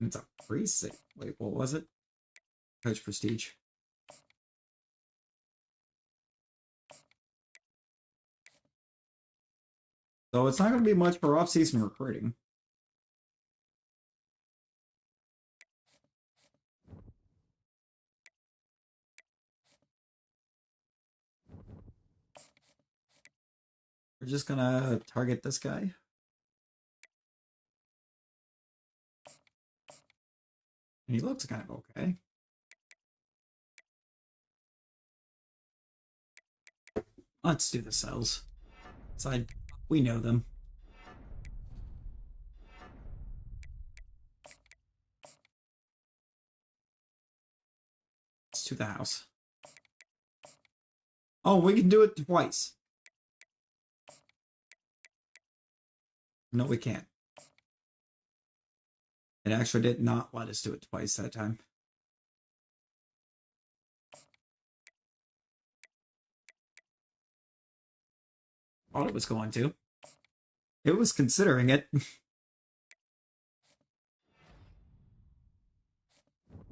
It's a free save. Wait, what was it? Coach Prestige. So it's not going to be much for off-season recruiting. We're just gonna target this guy. And he looks kind of okay. Let's do the cells. We know them. Let's do the house. Oh, we can do it twice. No, we can't. It actually did not let us do it twice that time. Thought it was going to. It was considering it.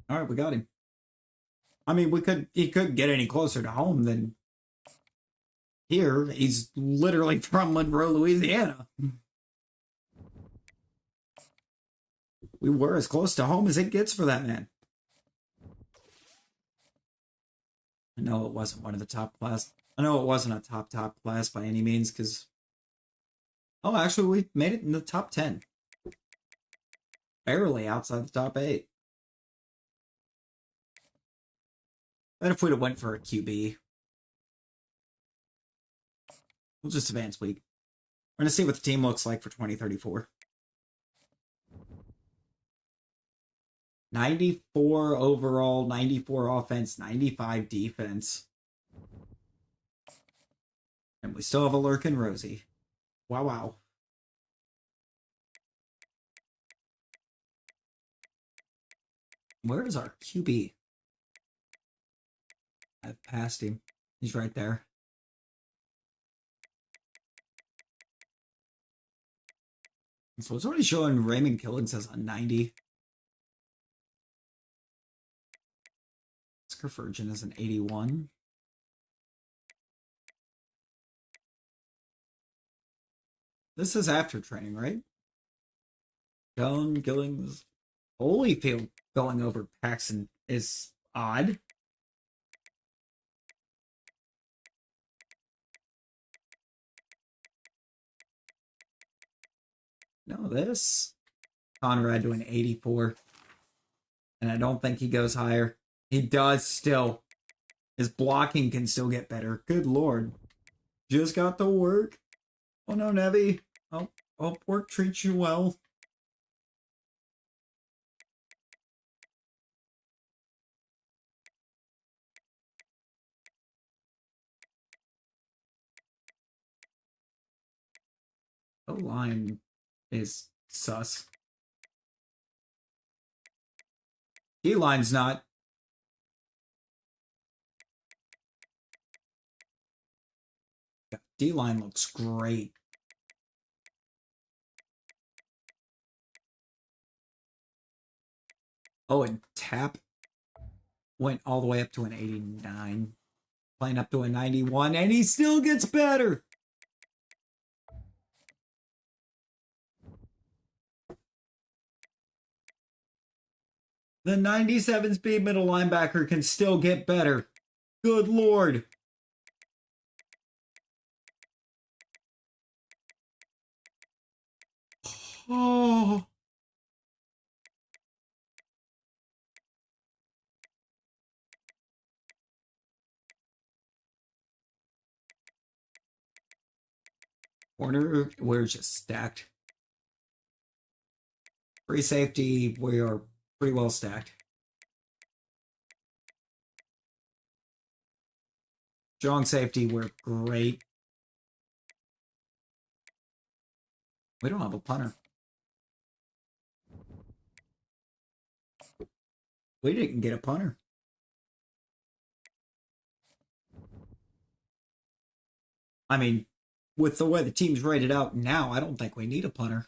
Alright, we got him. I mean, he couldn't get any closer to home than here. He's literally from Monroe, Louisiana. We were as close to home as it gets for that man. I know it wasn't one of the top class. I know it wasn't a top class by any means, because... Oh, actually, we made it in the top 10. Barely outside the top 8. And if we'd have went for a QB... We'll just advance week. We're going to see what the team looks like for 2034. 94 overall, 94 offense, 95 defense. And we still have a lurking Rosie. Wow, wow. Where is our QB? I've passed him. He's right there. So it's already showing Raymond Killings as a 90. Skerfurgeon is an 81. This is after training, right? John Gillings. Holyfield going over Paxton is odd. No, this. Conrad to an 84. And I don't think he goes higher. He does still. His blocking can still get better. Good lord. Just got to work. Oh no, Nevi. Oh, work treats you well. The line is sus. D-line's not. D-line looks great. Oh, and Tap went all the way up to an 89. Playing up to a 91, and he still gets better. The 97 speed middle linebacker can still get better. Good lord. Oh. Corner, we're just stacked. Free safety, we are pretty well stacked. Strong safety, we're great. We don't have a punter. We didn't get a punter. I mean, with the way the team's rated out now, I don't think we need a punter.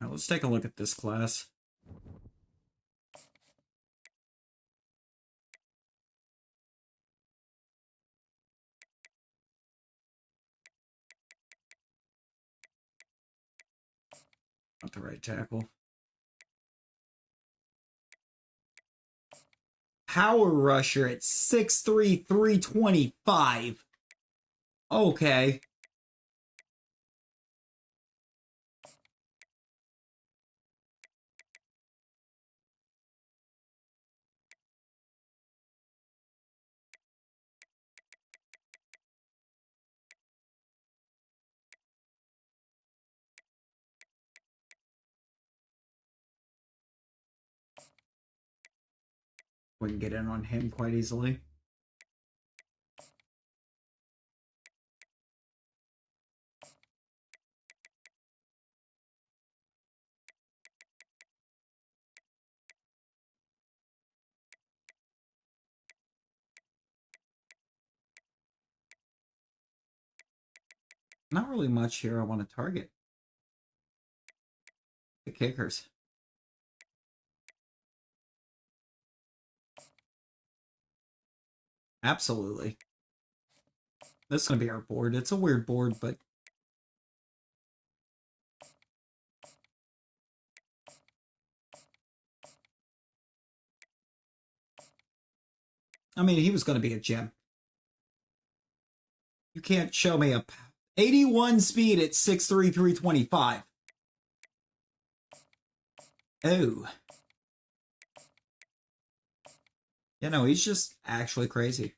Now let's take a look at this class. Not the right tackle. Power rusher at 6'3", 325. Okay. We can get in on him quite easily. Not really much here I want to target. The kickers. Absolutely. This is going to be our board. It's a weird board, but... I mean, he was going to be a gem. You can't show me a 81 speed at 6'3", 325. Oh. You know, he's just actually crazy.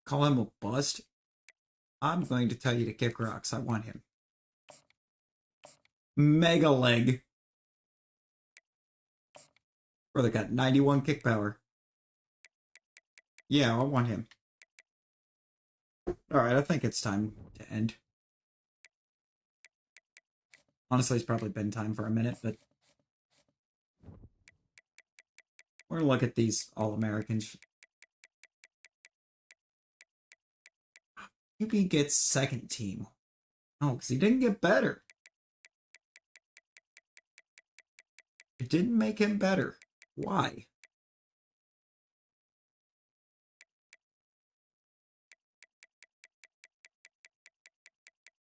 Call him a bust? I'm going to tell you to kick rocks. I want him. Mega leg. Brother got 91 kick power. Yeah, I want him. Alright, I think it's time to end. Honestly, it's probably been time for a minute, but... we're going to look at these All-Americans. Maybe he gets second team. Oh, because he didn't get better. It didn't make him better. Why?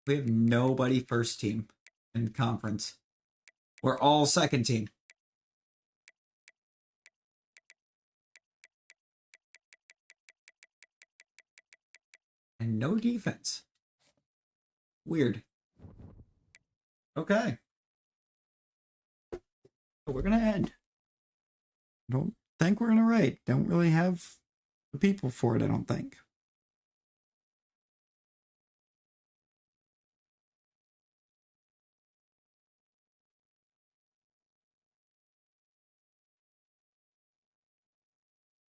We have nobody first team in the conference. We're all second team. And no defense. Weird. Okay. So we're going to end. Don't think we're going to rate. Don't really have the people for it, I don't think.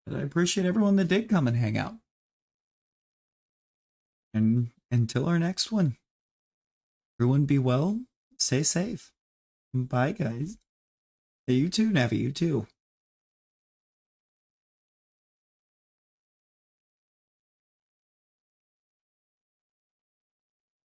But I appreciate everyone that did come and hang out. And until our next one, everyone be well, stay safe. Bye, guys. Hey, you too, Navi, you too.